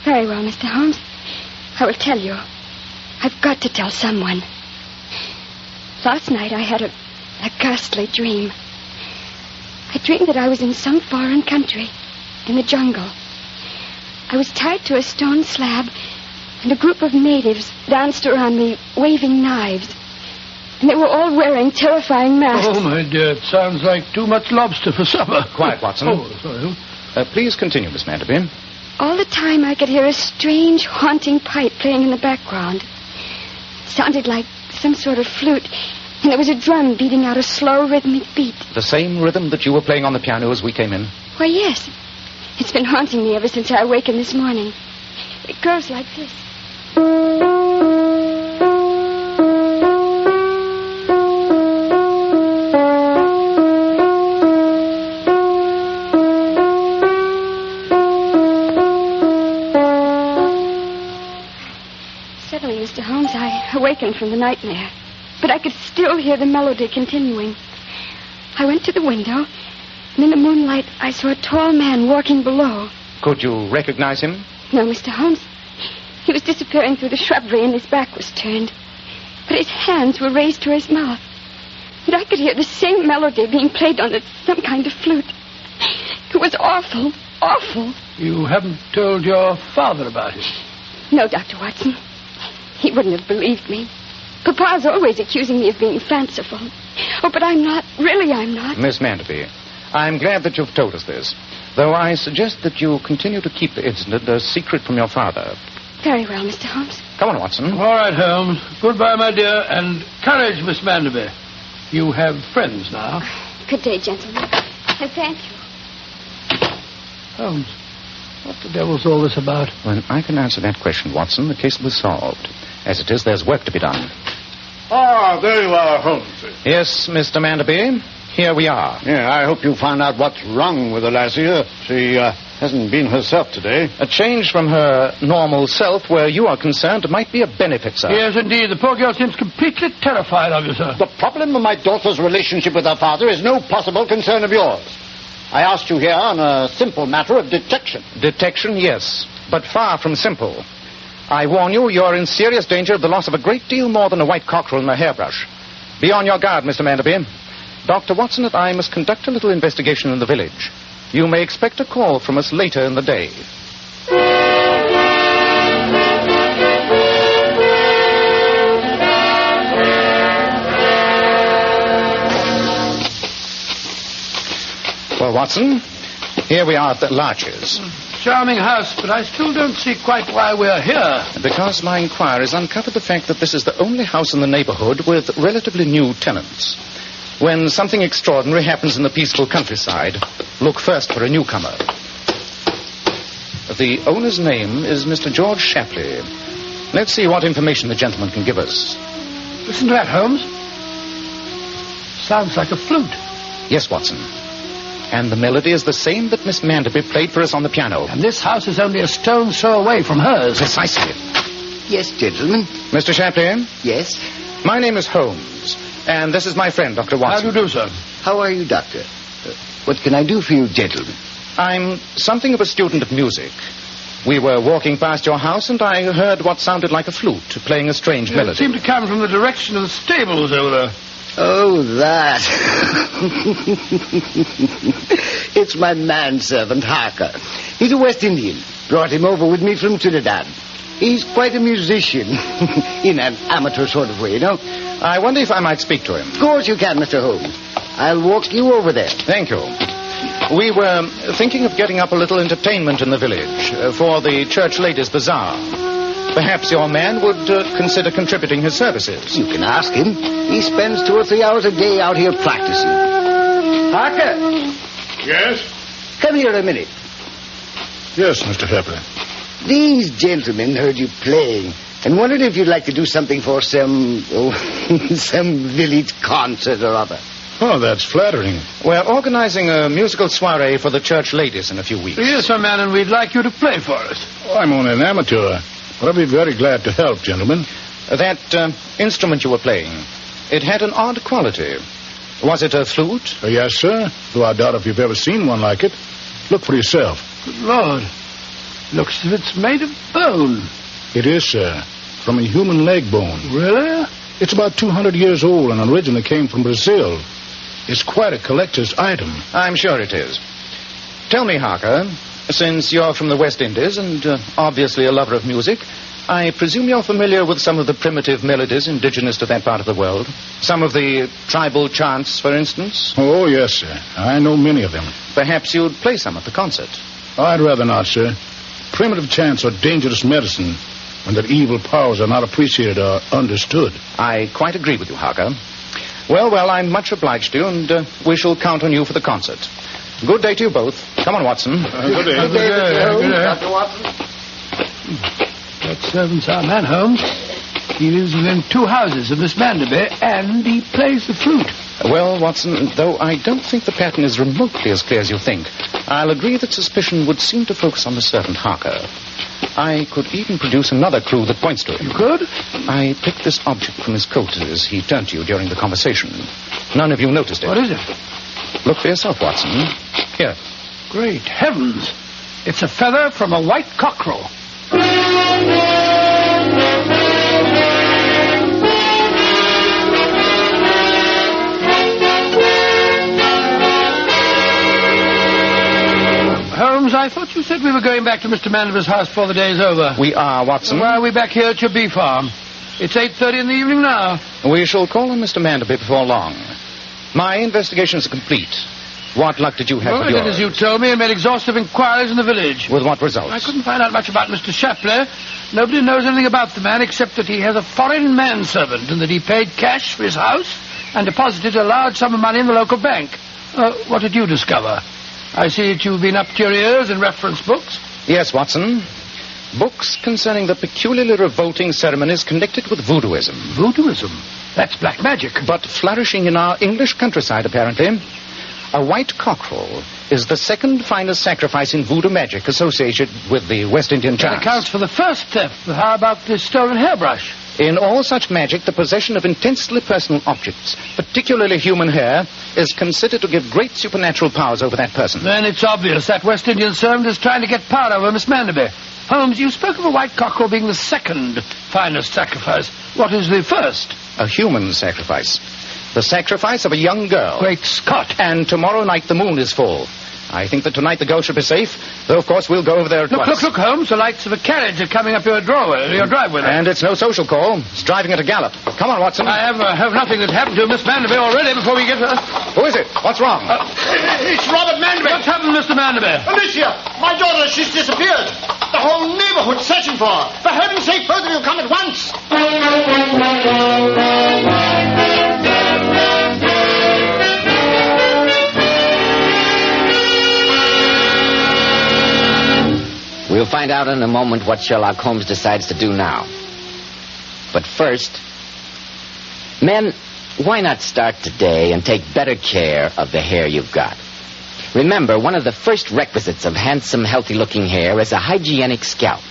Very well, Mr. Holmes. I will tell you. I've got to tell someone. Last night I had a ghastly dream. I dreamed that I was in some foreign country, in the jungle. I was tied to a stone slab, and a group of natives danced around me, waving knives. And they were all wearing terrifying masks. Oh, my dear, it sounds like too much lobster for supper. Quiet, Watson. Oh, sorry. Please continue, Miss Manderby. All the time I could hear a strange, haunting pipe playing in the background. It sounded like some sort of flute, and there was a drum beating out a slow, rhythmic beat. The same rhythm that you were playing on the piano as we came in? Why, yes. It's been haunting me ever since I awakened this morning. It goes like this. Suddenly, Mr. Holmes, I awakened from the nightmare, but I could still hear the melody continuing. I went to the window, and in the moonlight, I saw a tall man walking below. Could you recognize him? No, Mr. Holmes. He was disappearing through the shrubbery, and his back was turned. But his hands were raised to his mouth. And I could hear the same melody being played on some kind of flute. It was awful, awful. You haven't told your father about it? No, Dr. Watson. He wouldn't have believed me. Papa's always accusing me of being fanciful. Oh, but I'm not. Really, I'm not. Miss Manderby, I'm glad that you've told us this, though I suggest that you continue to keep the incident a secret from your father. Very well, Mr. Holmes. Come on, Watson. All right, Holmes. Goodbye, my dear, and courage, Miss Manderby. You have friends now. Good day, gentlemen. And thank you. Holmes, what the devil's all this about? When I can answer that question, Watson, the case was solved. As it is, there's work to be done. Ah, there you are, Holmes. Yes, Mr. Manderby. Here we are. Yeah, I hope you found out what's wrong with the lassie. She hasn't been herself today. A change from her normal self, where you are concerned, might be a benefit, sir. Yes, indeed. The poor girl seems completely terrified of you, sir. The problem of my daughter's relationship with her father is no possible concern of yours. I asked you here on a simple matter of detection. Detection, yes, but far from simple. I warn you, you're in serious danger of the loss of a great deal more than a white cockerel and a hairbrush. Be on your guard, Mr. Manderby. Dr. Watson and I must conduct a little investigation in the village. You may expect a call from us later in the day. Well, Watson, here we are at the Larches. Charming house, but I still don't see quite why we're here. Because my inquiries uncovered the fact that this is the only house in the neighborhood with relatively new tenants. When something extraordinary happens in the peaceful countryside, look first for a newcomer. The owner's name is Mr. George Shapley. Let's see what information the gentleman can give us. Listen to that, Holmes. Sounds like a flute. Yes, Watson. And the melody is the same that Miss Manderby played for us on the piano. And this house is only a stone's throw away from hers. Precisely. Yes, gentlemen. Mr. Shapley? Yes? My name is Holmes, and this is my friend, Dr. Watson. How do you do, sir? How are you, Doctor? What can I do for you, gentlemen? I'm something of a student of music. We were walking past your house, and I heard what sounded like a flute playing a strange melody. It seemed to come from the direction of the stables over there. Oh, that. It's my manservant, Harker. He's a West Indian. Brought him over with me from Trinidad. He's quite a musician. In an amateur sort of way, you know. I wonder if I might speak to him. Of course you can, Mr. Holmes. I'll walk you over there. Thank you. We were thinking of getting up a little entertainment in the village for the church ladies' bazaar. Perhaps your man would consider contributing his services. You can ask him. He spends 2 or 3 hours a day out here practicing. Harker! Yes? Come here a minute. Yes, Mr. Shapley. These gentlemen heard you playing and wondered if you'd like to do something for some village concert or other. Oh, that's flattering. We're organizing a musical soiree for the church ladies in a few weeks. Yes, sir, man, and we'd like you to play for us. Oh, I'm only an amateur, but I'll be very glad to help, gentlemen. That instrument you were playing, it had an odd quality. Was it a flute? Yes, sir. Though I doubt if you've ever seen one like it. Look for yourself. Good Lord. Looks as if it's made of bone. It is, sir. From a human leg bone. Really? It's about 200 years old and originally came from Brazil. It's quite a collector's item. I'm sure it is. Tell me, Harker, since you're from the West Indies and obviously a lover of music, I presume you're familiar with some of the primitive melodies indigenous to that part of the world. Some of the tribal chants, for instance. Oh, yes, sir. I know many of them. Perhaps you'd play some at the concert. I'd rather not, sir. Primitive chants are dangerous medicine when their evil powers are not appreciated or understood. I quite agree with you, Harker. Well, I'm much obliged to you, and we shall count on you for the concert. Good day to you both. Come on, Watson. Good day. Good day, Dr. Watson. That servant's our man, Holmes. He lives within 2 houses of Miss Manderby, and he plays the flute. Well, Watson, though I don't think the pattern is remotely as clear as you think, I'll agree that suspicion would seem to focus on the servant Harker. I could even produce another clue that points to him. You could? I picked this object from his coat as he turned to you during the conversation. None of you noticed it. What is it? Look for yourself, Watson. Here. Great heavens. It's a feather from a white cockerel. Holmes, I thought you said we were going back to Mr. Manderby's house before the day's over. We are, Watson. Why are we back here at your bee farm? It's 8:30 in the evening now. We shall call on Mr. Manderby before long. My investigations are complete. What luck did you have with I yours? did as you told me and made exhaustive inquiries in the village. With what results? I couldn't find out much about Mr. Shapley. Nobody knows anything about the man except that he has a foreign manservant and that he paid cash for his house and deposited a large sum of money in the local bank. What did you discover? I see that you've been up to your ears in reference books. Yes, Watson. Books concerning the peculiarly revolting ceremonies connected with voodooism. Voodooism? That's black magic. But flourishing in our English countryside, apparently. A white cockerel is the second finest sacrifice in voodoo magic associated with the West Indian chants. That accounts for the first theft. But how about the stolen hairbrush? In all such magic, the possession of intensely personal objects, particularly human hair, is considered to give great supernatural powers over that person. Then it's obvious that West Indian servant is trying to get power over Miss Manderby. Holmes, you spoke of a white cockerel being the second finest sacrifice. What is the first? A human sacrifice. The sacrifice of a young girl. Great Scott. And tomorrow night the moon is full. I think that tonight the girl should be safe, though of course we'll go over there at once. Look, Holmes, the lights of a carriage are coming up your driveway. And it's no social call. It's driving at a gallop. Come on, Watson. I have nothing that happened to Miss Manderby already before we get to her. Who is it? What's wrong? It's Robert Manderby. What's happened, Mr. Manderby? Alicia, my daughter, she's disappeared. The whole neighborhood's searching for her. For heaven's sake, both of you come at once. We'll find out in a moment what Sherlock Holmes decides to do now. But first, men, why not start today and take better care of the hair you've got? Remember, one of the first requisites of handsome, healthy-looking hair is a hygienic scalp.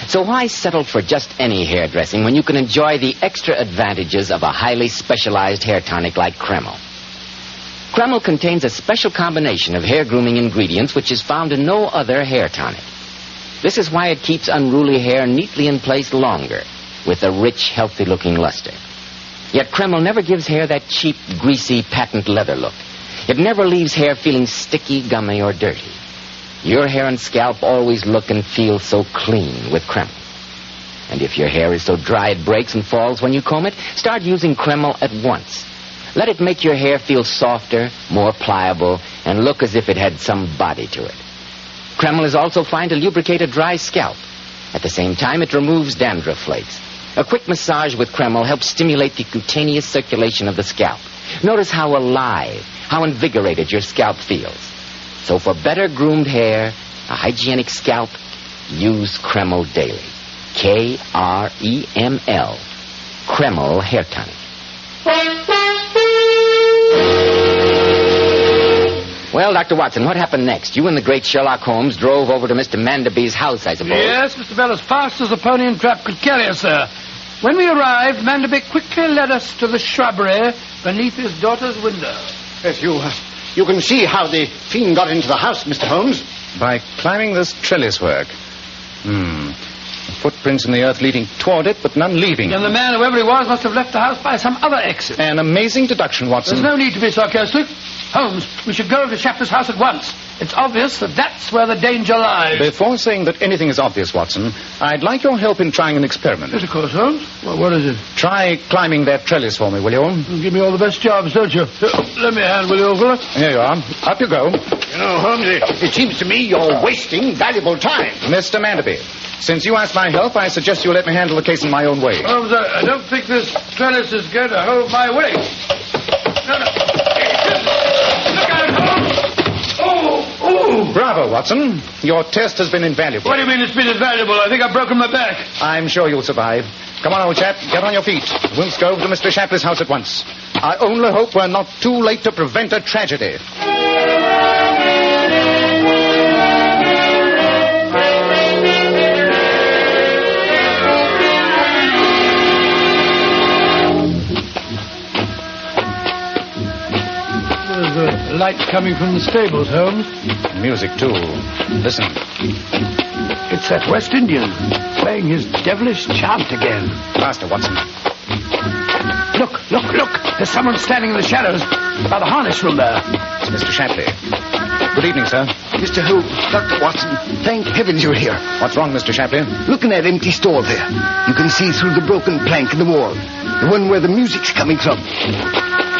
So why settle for just any hairdressing when you can enjoy the extra advantages of a highly specialized hair tonic like Kreml? Kreml contains a special combination of hair grooming ingredients which is found in no other hair tonic. This is why it keeps unruly hair neatly in place longer, with a rich, healthy-looking luster. Yet Kreml never gives hair that cheap, greasy, patent leather look. It never leaves hair feeling sticky, gummy, or dirty. Your hair and scalp always look and feel so clean with Kreml. And if your hair is so dry it breaks and falls when you comb it, start using Kreml at once. Let it make your hair feel softer, more pliable, and look as if it had some body to it. Kreml is also fine to lubricate a dry scalp. At the same time, it removes dandruff flakes. A quick massage with Kreml helps stimulate the cutaneous circulation of the scalp. Notice how alive, how invigorated your scalp feels. So for better groomed hair, a hygienic scalp, use Kreml daily. Kreml. Kreml Hair Tonic. Well, Dr. Watson, what happened next? You and the great Sherlock Holmes drove over to Mr. Manderby's house, I suppose. Yes, Mr. Bell, as fast as the pony and trap could carry us, sir. When we arrived, Manderby quickly led us to the shrubbery beneath his daughter's window. Yes, you can see how the fiend got into the house, Mr. Holmes. By climbing this trellis work. Footprints in the earth leading toward it, but none leaving. And the man, whoever he was, must have left the house by some other exit. An amazing deduction, Watson. There's no need to be sarcastic. Holmes, we should go to Shapler's house at once. It's obvious that that's where the danger lies. Before saying that anything is obvious, Watson, I'd like your help in trying an experiment. Yes, of course, Holmes. Well, what is it? Try climbing that trellis for me, will you? You give me all the best jobs, don't you? Let me hand, will you, old fella? Here you are. Up you go. You know, Holmes, it seems to me you're wasting valuable time. Mr. Manderby, since you asked my help, I suggest you let me handle the case in my own way. Holmes, I don't think this trellis is going to hold my weight. No. Look out, Holmes! Oh! Bravo, Watson. Your test has been invaluable. What do you mean it's been invaluable? I think I've broken my back. I'm sure you'll survive. Come on, old chap. Get on your feet. We'll go over to Mr. Shapley's house at once. I only hope we're not too late to prevent a tragedy. There's a light coming from the stables, Holmes. Music, too. Listen. It's that West Indian playing his devilish chant again. Faster, Watson. Look. There's someone standing in the shadows by the harness room there. It's Mr. Shapley. Good evening, sir. Mr. Holmes, Dr. Watson, thank heavens you're here. What's wrong, Mr. Shapley? Look in that empty stall there. You can see through the broken plank in the wall. The one where the music's coming from.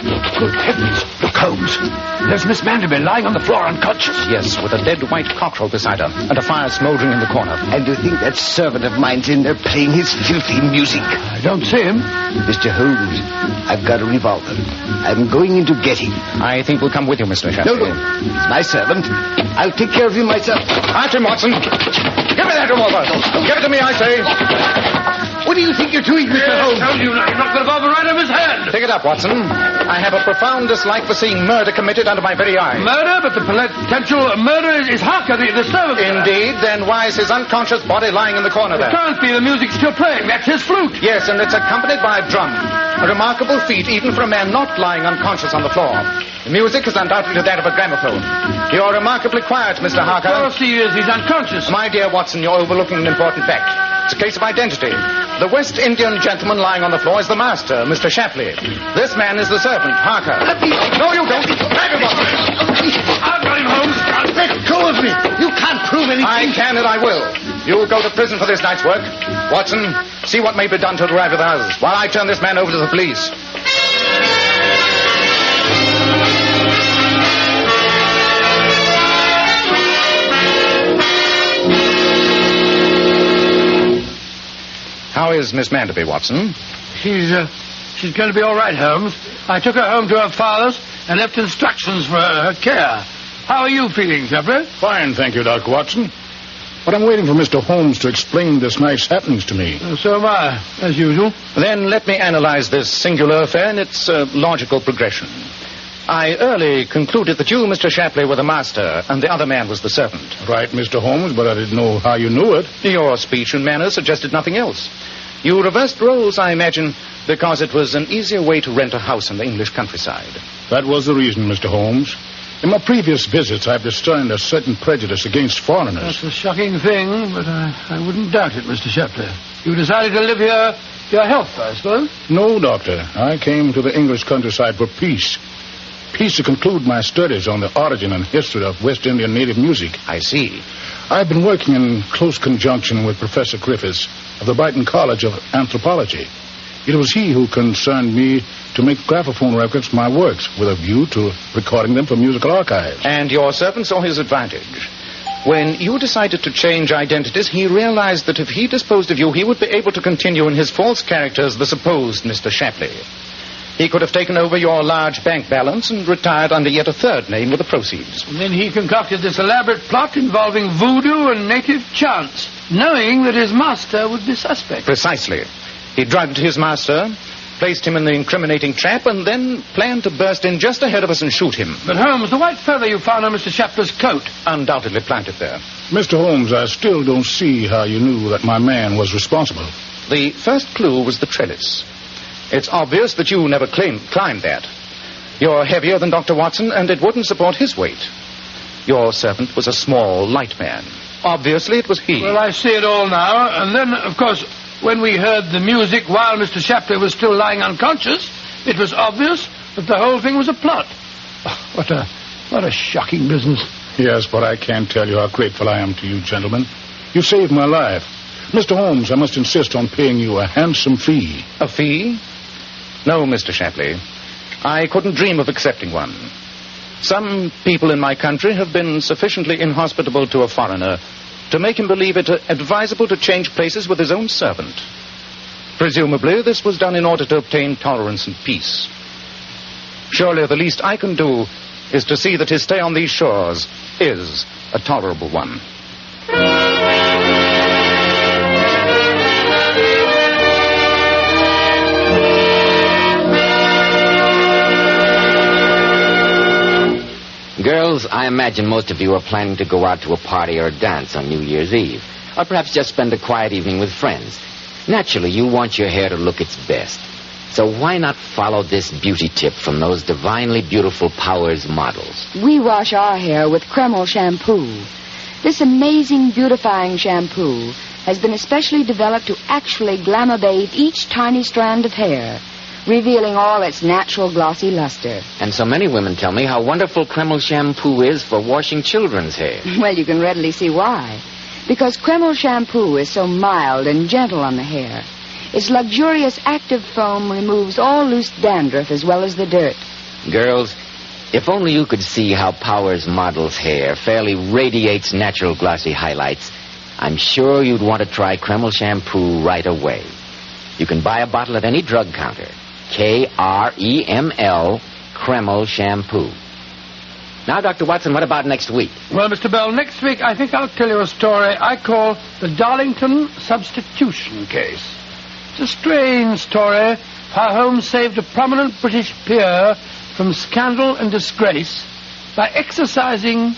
Good heavens. Look, Holmes. There's Miss Manderby lying on the floor unconscious. Yes, with a dead white cockerel beside her and a fire smoldering in the corner. And to think that servant of mine's in there playing his filthy music. I don't see him. Mr. Holmes, I've got a revolver. I'm going in to get him. I think we'll come with you, Mr. Shapley. No. He's my servant. I'll take care of him myself. Arch him, Watson. Give me that revolver. Give it to me, I say. What do you think you're doing, Mr. Holmes? I told you not. He knocked the revolver right out of his hand. Pick it up, Watson. I have a profound dislike for seeing murder committed under my very eyes. Murder? But the potential murder is Harker, the servant. Indeed. Then why is his unconscious body lying in the corner there? It can't be. The music's still playing. That's his flute. Yes, and it's accompanied by a drum. A remarkable feat even for a man not lying unconscious on the floor. The music is undoubtedly that of a gramophone. You're remarkably quiet, Mr. Harker. Of course he is. He's unconscious. My dear Watson, you're overlooking an important fact. It's a case of identity. The West Indian gentleman lying on the floor is the master, Mr. Shapley. This man is the servant, Harker. No, you don't. Grab him, Watson. I've got him, Holmes. Let go of me. You can't prove anything. I can and I will. You'll go to prison for this night's work. Watson, see what may be done to arrive at the house while I turn this man over to the police. How is Miss Manderby, Watson? She's going to be all right, Holmes. I took her home to her father's and left instructions for her care. How are you feeling, Shapley? Fine, thank you, Dr. Watson. But I'm waiting for Mr. Holmes to explain this night's happenings to me. So am I, as usual. Then let me analyze this singular affair in its logical progression. I early concluded that you, Mr. Shapley, were the master, and the other man was the servant. Right, Mr. Holmes, but I didn't know how you knew it. Your speech and manner suggested nothing else. You reversed roles, I imagine, because it was an easier way to rent a house in the English countryside. That was the reason, Mr. Holmes. In my previous visits, I've discerned a certain prejudice against foreigners. That's a shocking thing, but I wouldn't doubt it, Mr. Shapley. You decided to live here for your health, I suppose? No, Doctor. I came to the English countryside for peace. Peace to conclude my studies on the origin and history of West Indian native music. I see. I've been working in close conjunction with Professor Griffiths of the Brighton College of Anthropology. It was he who concerned me to make graphophone records of my works with a view to recording them for musical archives. And your servant saw his advantage. When you decided to change identities, he realized that if he disposed of you, he would be able to continue in his false character as the supposed Mr. Shapley. He could have taken over your large bank balance and retired under yet a third name with the proceeds. And then he concocted this elaborate plot involving voodoo and native chants, knowing that his master would be suspect. Precisely. He drugged his master, placed him in the incriminating trap, and then planned to burst in just ahead of us and shoot him. But Holmes, the white feather you found on Mr. Shapley's coat. Undoubtedly planted there. Mr. Holmes, I still don't see how you knew that my man was responsible. The first clue was the trellis. It's obvious that you never climbed that. You're heavier than Dr. Watson, and it wouldn't support his weight. Your servant was a small, light man. Obviously, it was he. Well, I see it all now. And then, of course, when we heard the music while Mr. Shapley was still lying unconscious, it was obvious that the whole thing was a plot. Oh, what a shocking business. Yes, but I can't tell you how grateful I am to you, gentlemen. You saved my life. Mr. Holmes, I must insist on paying you a handsome fee. A fee? No, Mr. Shapley. I couldn't dream of accepting one. Some people in my country have been sufficiently inhospitable to a foreigner to make him believe it advisable to change places with his own servant. Presumably, this was done in order to obtain tolerance and peace. Surely the least I can do is to see that his stay on these shores is a tolerable one. Girls, I imagine most of you are planning to go out to a party or a dance on New Year's Eve, or perhaps just spend a quiet evening with friends. Naturally, you want your hair to look its best. So why not follow this beauty tip from those divinely beautiful Powers models? We wash our hair with Kreml shampoo. This amazing beautifying shampoo has been especially developed to actually glamour bathe each tiny strand of hair, revealing all its natural glossy luster. And so many women tell me how wonderful Kreml shampoo is for washing children's hair. Well, you can readily see why. Because Kreml shampoo is so mild and gentle on the hair. Its luxurious active foam removes all loose dandruff as well as the dirt. Girls, if only you could see how Powers model's hair fairly radiates natural glossy highlights, I'm sure you'd want to try Kreml shampoo right away. You can buy a bottle at any drug counter. Kreml, Kreml shampoo. Now, Dr. Watson, what about next week? Well, Mr. Bell, next week I think I'll tell you a story I call the Darlington Substitution Case. It's a strange story how Holmes saved a prominent British peer from scandal and disgrace by exercising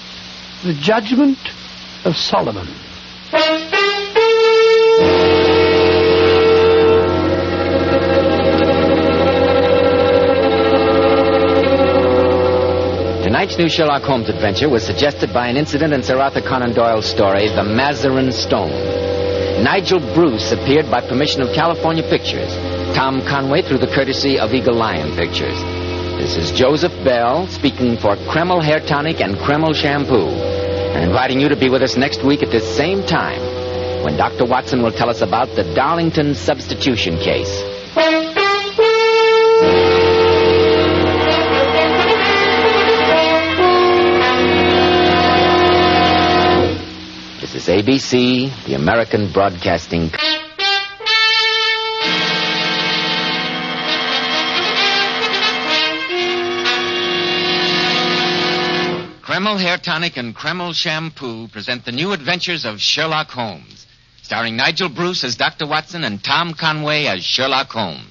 the judgment of Solomon. Tonight's new Sherlock Holmes adventure was suggested by an incident in Sir Arthur Conan Doyle's story, The Mazarin Stone. Nigel Bruce appeared by permission of California Pictures. Tom Conway through the courtesy of Eagle Lion Pictures. This is Joseph Bell speaking for Kreml Hair Tonic and Kreml Shampoo, and inviting you to be with us next week at this same time when Dr. Watson will tell us about the Darlington Substitution Case. This is ABC, the American Broadcasting. Kreml Hair Tonic and Kreml Shampoo present the new adventures of Sherlock Holmes, starring Nigel Bruce as Dr. Watson and Tom Conway as Sherlock Holmes.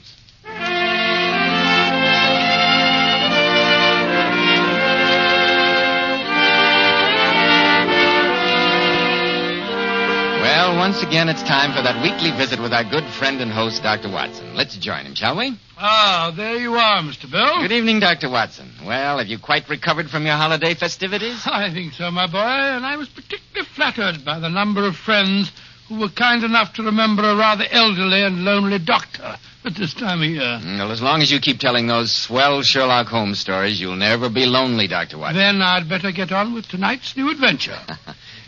Well, once again, it's time for that weekly visit with our good friend and host, Dr. Watson. Let's join him, shall we? Ah, there you are, Mr. Bell. Good evening, Dr. Watson. Well, have you quite recovered from your holiday festivities? I think so, my boy, and I was particularly flattered by the number of friends who were kind enough to remember a rather elderly and lonely doctor at this time of year. Well, as long as you keep telling those swell Sherlock Holmes stories, you'll never be lonely, Dr. Watson. Then I'd better get on with tonight's new adventure.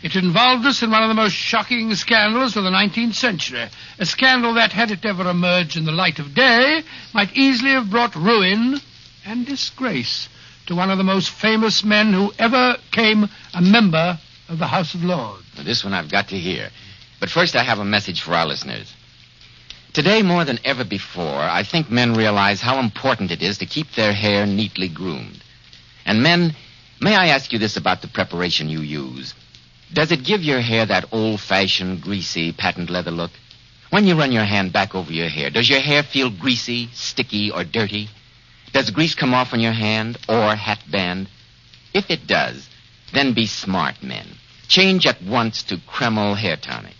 It involved us in one of the most shocking scandals of the 19th century. A scandal that, had it ever emerged in the light of day, might easily have brought ruin and disgrace to one of the most famous men who ever came a member of the House of Lords. Well, this one I've got to hear. But first I have a message for our listeners. Today, more than ever before, I think men realize how important it is to keep their hair neatly groomed. And men, may I ask you this about the preparation you use? Does it give your hair that old-fashioned, greasy, patent leather look? When you run your hand back over your hair, does your hair feel greasy, sticky, or dirty? Does grease come off on your hand or hat band? If it does, then be smart, men. Change at once to Kreml Hair Tonic.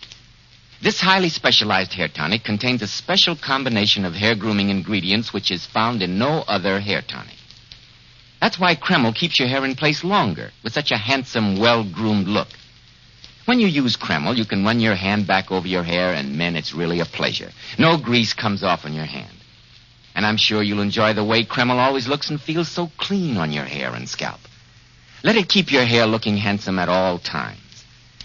This highly specialized hair tonic contains a special combination of hair grooming ingredients which is found in no other hair tonic. That's why Kreml keeps your hair in place longer with such a handsome, well-groomed look. When you use Kreml, you can run your hand back over your hair, and, men, it's really a pleasure. No grease comes off on your hand. And I'm sure you'll enjoy the way Kreml always looks and feels so clean on your hair and scalp. Let it keep your hair looking handsome at all times.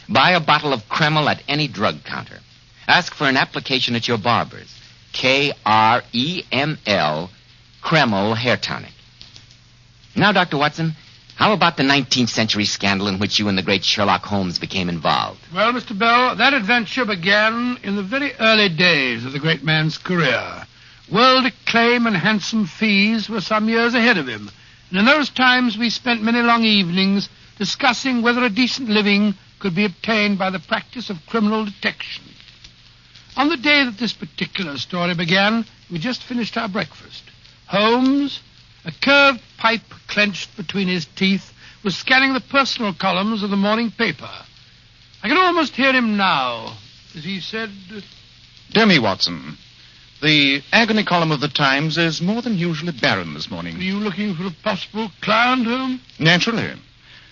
Buy a bottle of Kreml at any drug counter. Ask for an application at your barber's. Kreml, Kreml Hair Tonic. Now, Dr. Watson, how about the 19th century scandal in which you and the great Sherlock Holmes became involved? Well, Mr. Bell, that adventure began in the very early days of the great man's career. World acclaim and handsome fees were some years ahead of him. And in those times we spent many long evenings discussing whether a decent living could be obtained by the practice of criminal detection. On the day that this particular story began, we just finished our breakfast. Holmes, a curved pipe clenched between his teeth, was scanning the personal columns of the morning paper. I can almost hear him now, as he said... Dear me, Watson, the agony column of the Times is more than usually barren this morning. Are you looking for a possible client, Holmes? Naturally.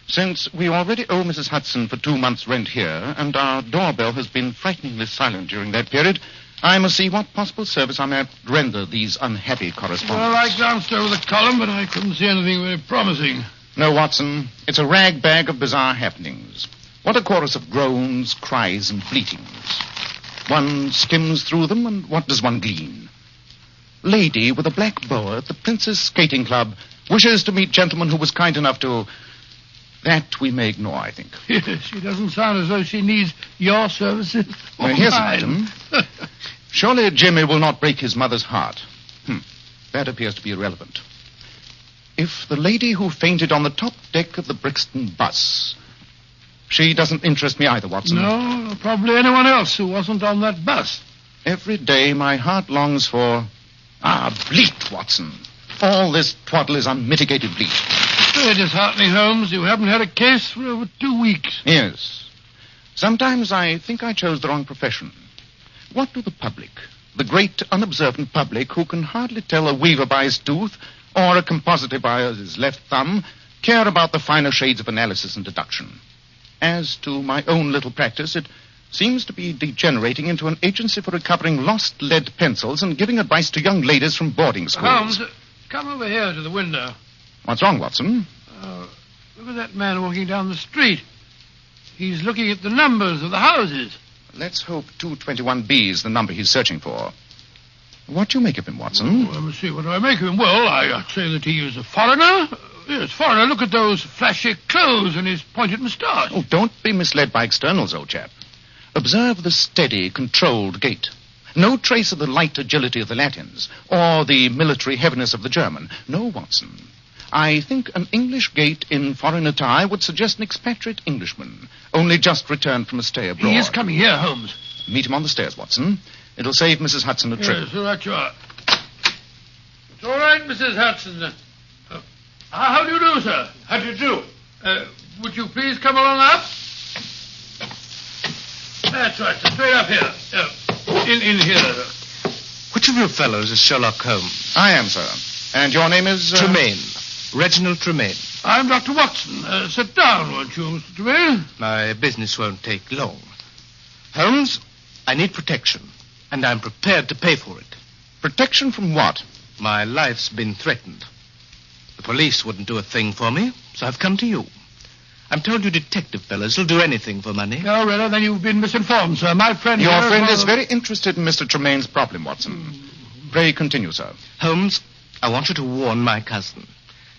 Since we already owe Mrs. Hudson for 2 months' rent here, and our doorbell has been frighteningly silent during that period, I must see what possible service I may render these unhappy correspondents. Well, I glanced over the column, but I couldn't see anything very promising. No, Watson, it's a rag bag of bizarre happenings. What a chorus of groans, cries, and bleatings. One skims through them, and what does one glean? Lady with a black boa at the Prince's Skating Club wishes to meet gentleman who was kind enough to... That we may ignore, I think. Yes, she doesn't sound as though she needs your services or here's mine. Madam. Surely Jimmy will not break his mother's heart. That appears to be irrelevant. If the lady who fainted on the top deck of the Brixton bus... She doesn't interest me either, Watson. No, probably anyone else who wasn't on that bus. Every day my heart longs for... bleat, Watson. All this twaddle is unmitigated bleat. Very disheartening, Holmes. You haven't had a case for over 2 weeks. Yes. Sometimes I think I chose the wrong profession. What do the public, the great unobservant public who can hardly tell a weaver by his tooth or a compositor by his left thumb, care about the finer shades of analysis and deduction? As to my own little practice, it seems to be degenerating into an agency for recovering lost lead pencils and giving advice to young ladies from boarding schools. Holmes, come over here to the window. What's wrong, Watson? Look at that man walking down the street. He's looking at the numbers of the houses. Let's hope 221B is the number he's searching for. What do you make of him, Watson? Let me see. What do I make of him? Well, I'd say that he is a foreigner. Yes, foreigner. Look at those flashy clothes and his pointed moustache. Oh, don't be misled by externals, old chap. Observe the steady, controlled gait. No trace of the light agility of the Latins or the military heaviness of the German. No, Watson. I think an English gait in foreign attire would suggest an expatriate Englishman, only just returned from a stay abroad. He is coming here, Holmes. Meet him on the stairs, Watson. It'll save Mrs. Hudson a trip. Yes, all right you are. It's all right, Mrs. Hudson. How do you do, sir? How do you do? Would you please come along up? That's right, sir. Straight up here. In here. Which of you fellows is Sherlock Holmes? I am, sir. And your name is... Tremaine. Reginald Tremaine. I'm Dr. Watson. Sit down, won't you, Mr. Tremaine? My business won't take long. Holmes, I need protection, and I'm prepared to pay for it. Protection from what? My life's been threatened. The police wouldn't do a thing for me, so I've come to you. I'm told you detective fellows will do anything for money. Oh, really? Then you've been misinformed, sir. My friend... Your friend is very interested in Mr. Tremaine's problem, Watson. Pray continue, sir. Holmes, I want you to warn my cousin.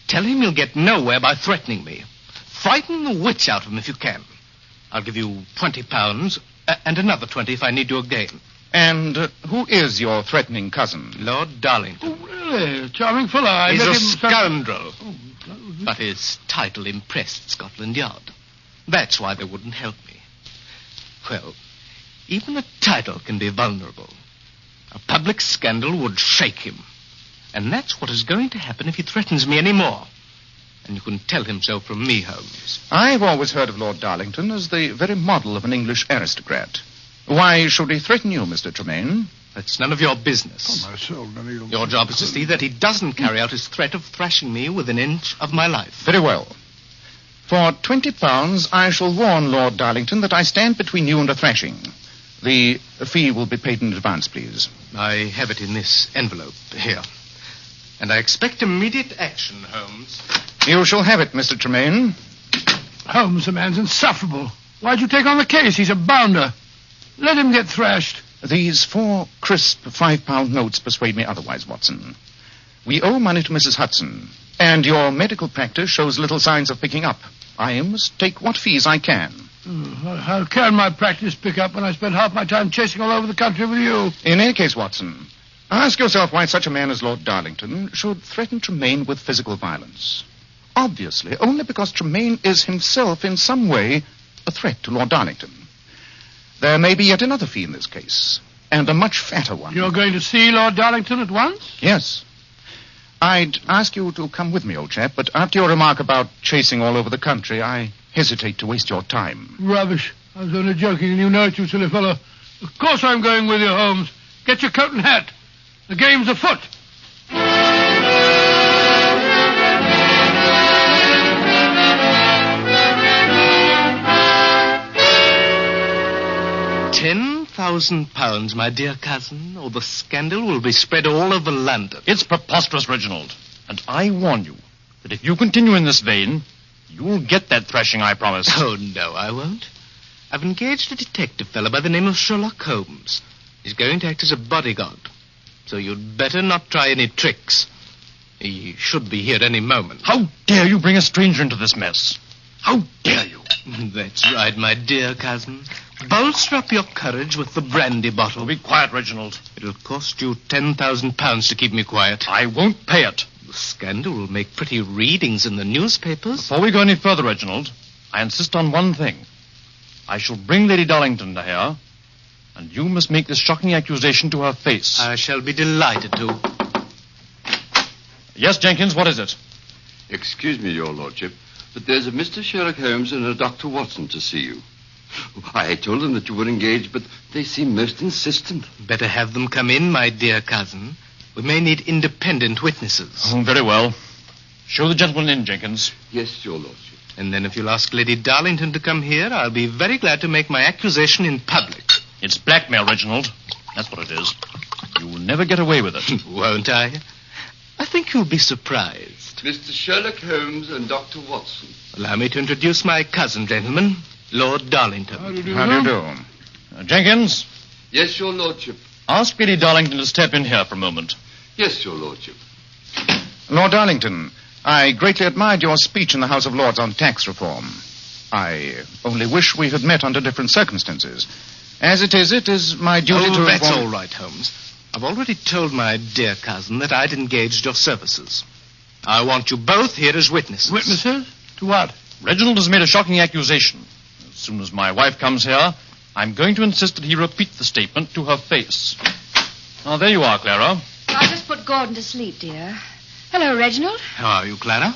Tell him you'll get nowhere by threatening me. Frighten the wits out of him if you can. I'll give you £20, and another 20 if I need you again. And who is your threatening cousin? Lord Darlington. Oh, really? Charming fellow. He's a scoundrel. But his title impressed Scotland Yard. That's why they wouldn't help me. Well, even a title can be vulnerable. A public scandal would shake him. And that's what is going to happen if he threatens me any more. And you can tell him so from me, Holmes. I've always heard of Lord Darlington as the very model of an English aristocrat. Why should he threaten you, Mr. Tremaine? That's none of your business. Oh, my soul, Daniel. Your job is to see that he doesn't carry out his threat of thrashing me within an inch of my life. Very well. For £20, I shall warn Lord Darlington that I stand between you and a thrashing. The fee will be paid in advance, please. I have it in this envelope here. And I expect immediate action, Holmes. You shall have it, Mr. Tremaine. Holmes, the man's insufferable. Why'd you take on the case? He's a bounder. Let him get thrashed. These 4 crisp £5 notes persuade me otherwise, Watson. We owe money to Mrs. Hudson, and your medical practice shows little signs of picking up. I must take what fees I can. How can my practice pick up when I spend half my time chasing all over the country with you? In any case, Watson, ask yourself why such a man as Lord Darlington should threaten Tremaine with physical violence. Obviously, only because Tremaine is himself in some way a threat to Lord Darlington. There may be yet another fee in this case, and a much fatter one. You're going to see Lord Darlington at once? Yes. I'd ask you to come with me, old chap, but after your remark about chasing all over the country, I hesitate to waste your time. Rubbish. I was only joking, and you know it, you silly fellow. Of course I'm going with you, Holmes. Get your coat and hat. The game's afoot. £10,000, my dear cousin, or the scandal will be spread all over London. It's preposterous, Reginald. And I warn you that if you continue in this vein, you'll get that thrashing, I promise. Oh, no, I won't. I've engaged a detective fellow by the name of Sherlock Holmes. He's going to act as a bodyguard. So you'd better not try any tricks. He should be here any moment. How dare you bring a stranger into this mess? How dare you? That's right, my dear cousin. Bolster up your courage with the brandy bottle. Be quiet, Reginald. It'll cost you £10,000 to keep me quiet. I won't pay it. The scandal will make pretty readings in the newspapers. Before we go any further, Reginald, I insist on one thing. I shall bring Lady Darlington to here, and you must make this shocking accusation to her face. I shall be delighted to. Yes, Jenkins, what is it? Excuse me, Your Lordship, but there's a Mr. Sherlock Holmes and a Dr. Watson to see you. I told them that you were engaged, but they seem most insistent. Better have them come in, my dear cousin. We may need independent witnesses. Oh, very well. Show the gentleman in, Jenkins. Yes, Your Lordship. And then if you'll ask Lady Darlington to come here, I'll be very glad to make my accusation in public. It's blackmail, Reginald. That's what it is. You'll never get away with it. Won't I? I think you'll be surprised. Mr. Sherlock Holmes and Dr. Watson. Allow me to introduce my cousin, gentlemen, Lord Darlington. How do you do? Jenkins? Yes, Your Lordship. Ask Lady Darlington to step in here for a moment. Yes, Your Lordship. Lord Darlington, I greatly admired your speech in the House of Lords on tax reform. I only wish we had met under different circumstances. As it is my duty to... Oh, that's all right, Holmes. I've already told my dear cousin that I'd engaged your services. I want you both here as witnesses. Witnesses? To what? Reginald has made a shocking accusation. As soon as my wife comes here, I'm going to insist that he repeat the statement to her face. Now, there you are, Clara. I just put Gordon to sleep, dear. Hello, Reginald. How are you, Clara?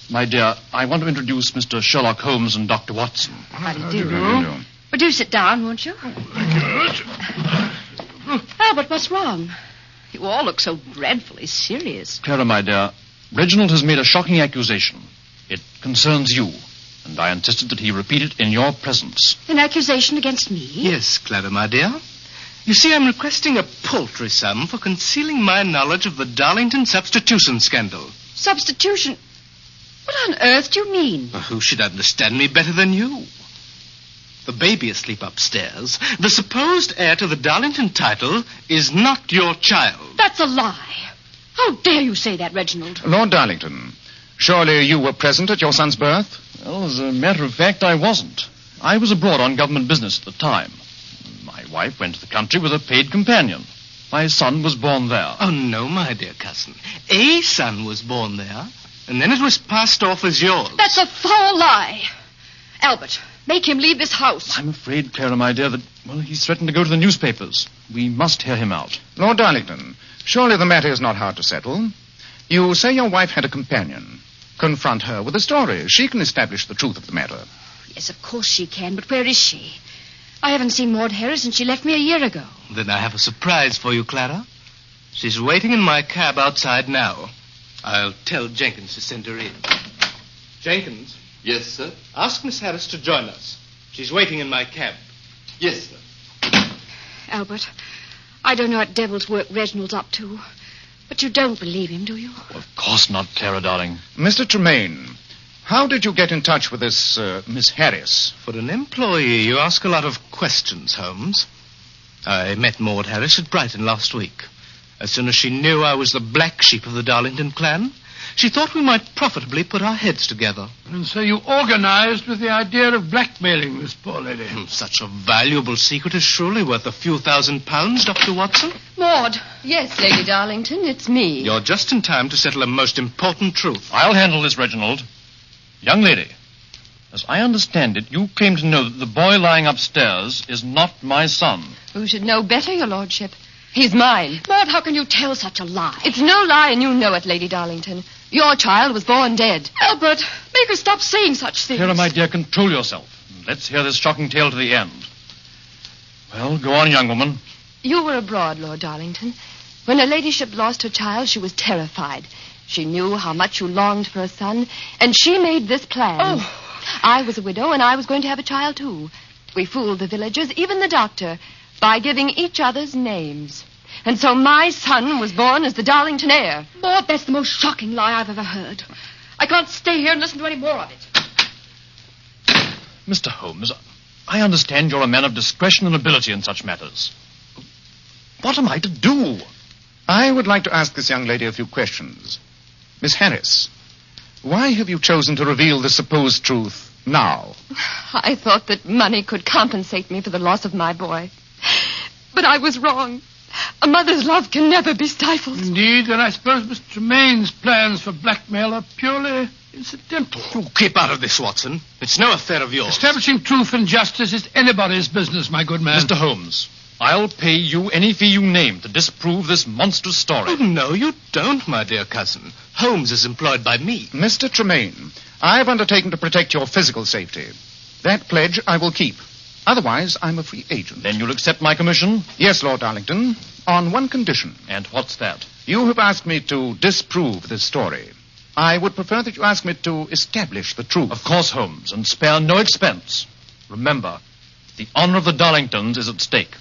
My dear, I want to introduce Mr. Sherlock Holmes and Dr. Watson. How do you do? Well, do sit down, won't you? Albert, what's wrong? You all look so dreadfully serious. Clara, my dear, Reginald has made a shocking accusation. It concerns you, and I insisted that he repeat it in your presence. An accusation against me? Yes, Clara, my dear. You see, I'm requesting a paltry sum for concealing my knowledge of the Darlington substitution scandal. Substitution? What on earth do you mean? Well, who should understand me better than you? The baby asleep upstairs, the supposed heir to the Darlington title, is not your child. That's a lie. How dare you say that, Reginald? Lord Darlington, surely you were present at your son's birth? Well, as a matter of fact, I wasn't. I was abroad on government business at the time. My wife went to the country with a paid companion. My son was born there. Oh, no, my dear cousin. A son was born there, and then it was passed off as yours. That's a foul lie. Albert, make him leave this house. I'm afraid, Clara, my dear, that, well, he's threatened to go to the newspapers. We must hear him out. Lord Darlington, surely the matter is not hard to settle. You say your wife had a companion. Confront her with a story. She can establish the truth of the matter. Yes, of course she can, but where is she? I haven't seen Maud Harris since she left me a year ago. Then I have a surprise for you, Clara. She's waiting in my cab outside now. I'll tell Jenkins to send her in. Jenkins? Yes, sir? Ask Miss Harris to join us. She's waiting in my cab. Yes, sir. Albert, I don't know what devil's work Reginald's up to. But you don't believe him, do you? Of course not, Clara, darling. Mr. Tremaine, how did you get in touch with this Miss Harris? For an employee, you ask a lot of questions, Holmes. I met Maud Harris at Brighton last week. As soon as she knew I was the black sheep of the Darlington clan, she thought we might profitably put our heads together. And so you organized with the idea of blackmailing this poor lady. Such a valuable secret is surely worth a few £1,000s, Dr. Watson. Maud. Yes, Lady Darlington, it's me. You're just in time to settle a most important truth. I'll handle this, Reginald. Young lady, as I understand it, you claim to know that the boy lying upstairs is not my son. Who should know better, your lordship? He's mine. Maud, how can you tell such a lie? It's no lie, and you know it, Lady Darlington. Your child was born dead. Albert, make her stop saying such things. Clara, my dear, control yourself. Let's hear this shocking tale to the end. Well, go on, young woman. You were abroad, Lord Darlington. When her ladyship lost her child, she was terrified. She knew how much you longed for a son, and she made this plan. Oh. I was a widow, and I was going to have a child, too. We fooled the villagers, even the doctor, by giving each other's names. And so my son was born as the Darlington heir. Maud, that's the most shocking lie I've ever heard. I can't stay here and listen to any more of it. Mr. Holmes, I understand you're a man of discretion and ability in such matters. What am I to do? I would like to ask this young lady a few questions. Miss Harris, why have you chosen to reveal the supposed truth now? I thought that money could compensate me for the loss of my boy. But I was wrong. A mother's love can never be stifled. Indeed, then I suppose Mr. Tremaine's plans for blackmail are purely incidental. Oh, keep out of this, Watson. It's no affair of yours. Establishing truth and justice is anybody's business, my good man. Mr. Holmes, I'll pay you any fee you name to disprove this monstrous story. Oh, no, you don't, my dear cousin. Holmes is employed by me. Mr. Tremaine, I've undertaken to protect your physical safety. That pledge I will keep. Otherwise, I'm a free agent. Then you'll accept my commission? Yes, Lord Darlington, on one condition. And what's that? You have asked me to disprove this story. I would prefer that you ask me to establish the truth. Of course, Holmes, and spare no expense. Remember, the honor of the Darlingtons is at stake.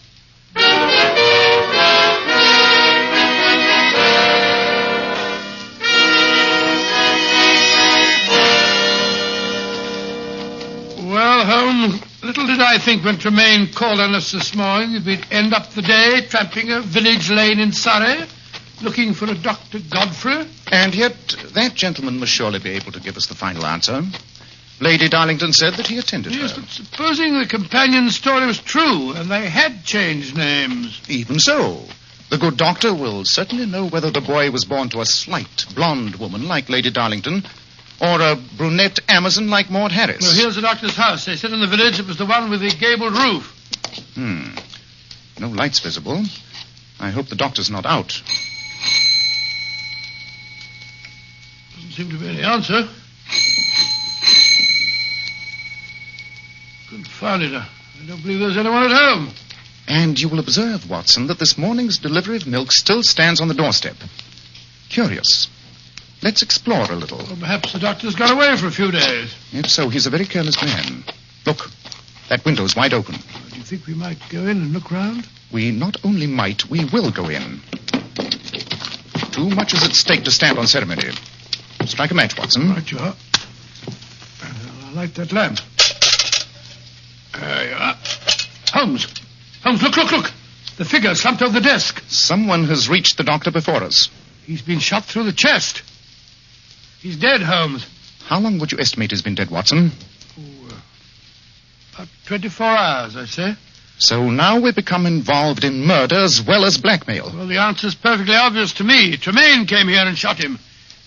Well, Holmes, little did I think when Tremaine called on us this morning that we'd end up the day tramping a village lane in Surrey, looking for a Dr. Godfrey. And yet, that gentleman must surely be able to give us the final answer. Lady Darlington said that he attended Yes, her. but supposing the companion's story was true, and they had changed names. Even so, the good doctor will certainly know whether the boy was born to a slight, blonde woman like Lady Darlington, or a brunette Amazon like Maud Harris. Well, here's the doctor's house. They said in the village it was the one with the gabled roof. No lights visible. I hope the doctor's not out. Doesn't seem to be any answer. Confound it. I don't believe there's anyone at home. And you will observe, Watson, that this morning's delivery of milk still stands on the doorstep. Curious. Let's explore a little. Well, perhaps the doctor's gone away for a few days. If so, he's a very careless man. Look, that window's wide open. Do you think we might go in and look round? We not only might, we will go in. Too much is at stake to stand on ceremony. Strike a match, Watson. Right you are. I'll light that lamp. There you are. Holmes! Holmes, look! The figure slumped over the desk. Someone has reached the doctor before us. He's been shot through the chest. He's dead, Holmes. How long would you estimate he's been dead, Watson? About 24 hours, I'd say. So now we become involved in murder as well as blackmail. Well, the answer's perfectly obvious to me. Tremaine came here and shot him.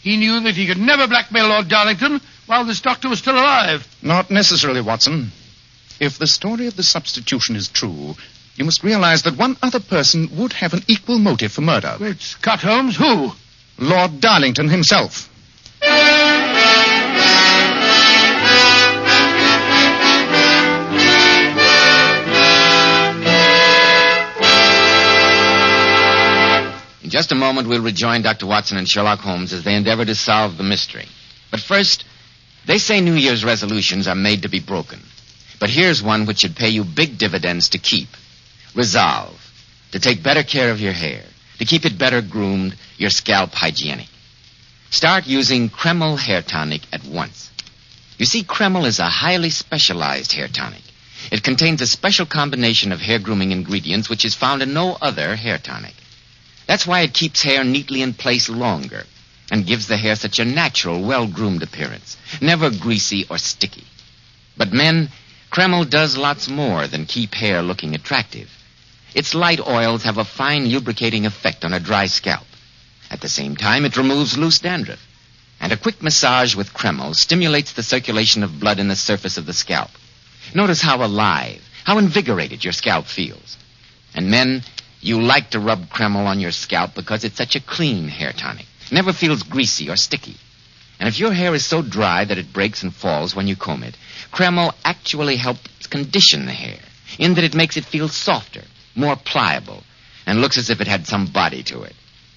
He knew that he could never blackmail Lord Darlington while this doctor was still alive. Not necessarily, Watson. If the story of the substitution is true, you must realize that one other person would have an equal motive for murder. Great Scott, Holmes, who? Lord Darlington himself. just a moment, we'll rejoin Dr. Watson and Sherlock Holmes as they endeavor to solve the mystery. But first, they say New Year's resolutions are made to be broken. But here's one which should pay you big dividends to keep. Resolve to take better care of your hair, to keep it better groomed, your scalp hygienic. Start using Kreml Hair Tonic at once. You see, Kreml is a highly specialized hair tonic. It contains a special combination of hair grooming ingredients which is found in no other hair tonic. That's why it keeps hair neatly in place longer and gives the hair such a natural, well-groomed appearance, never greasy or sticky. But men, Kreml does lots more than keep hair looking attractive. Its light oils have a fine lubricating effect on a dry scalp. At the same time, it removes loose dandruff. And a quick massage with Kreml stimulates the circulation of blood in the surface of the scalp. Notice how alive, how invigorated your scalp feels. And men, you like to rub Kreml on your scalp because it's such a clean hair tonic. Never feels greasy or sticky. And if your hair is so dry that it breaks and falls when you comb it, Kreml actually helps condition the hair, in that it makes it feel softer, more pliable, and looks as if it had some body to it.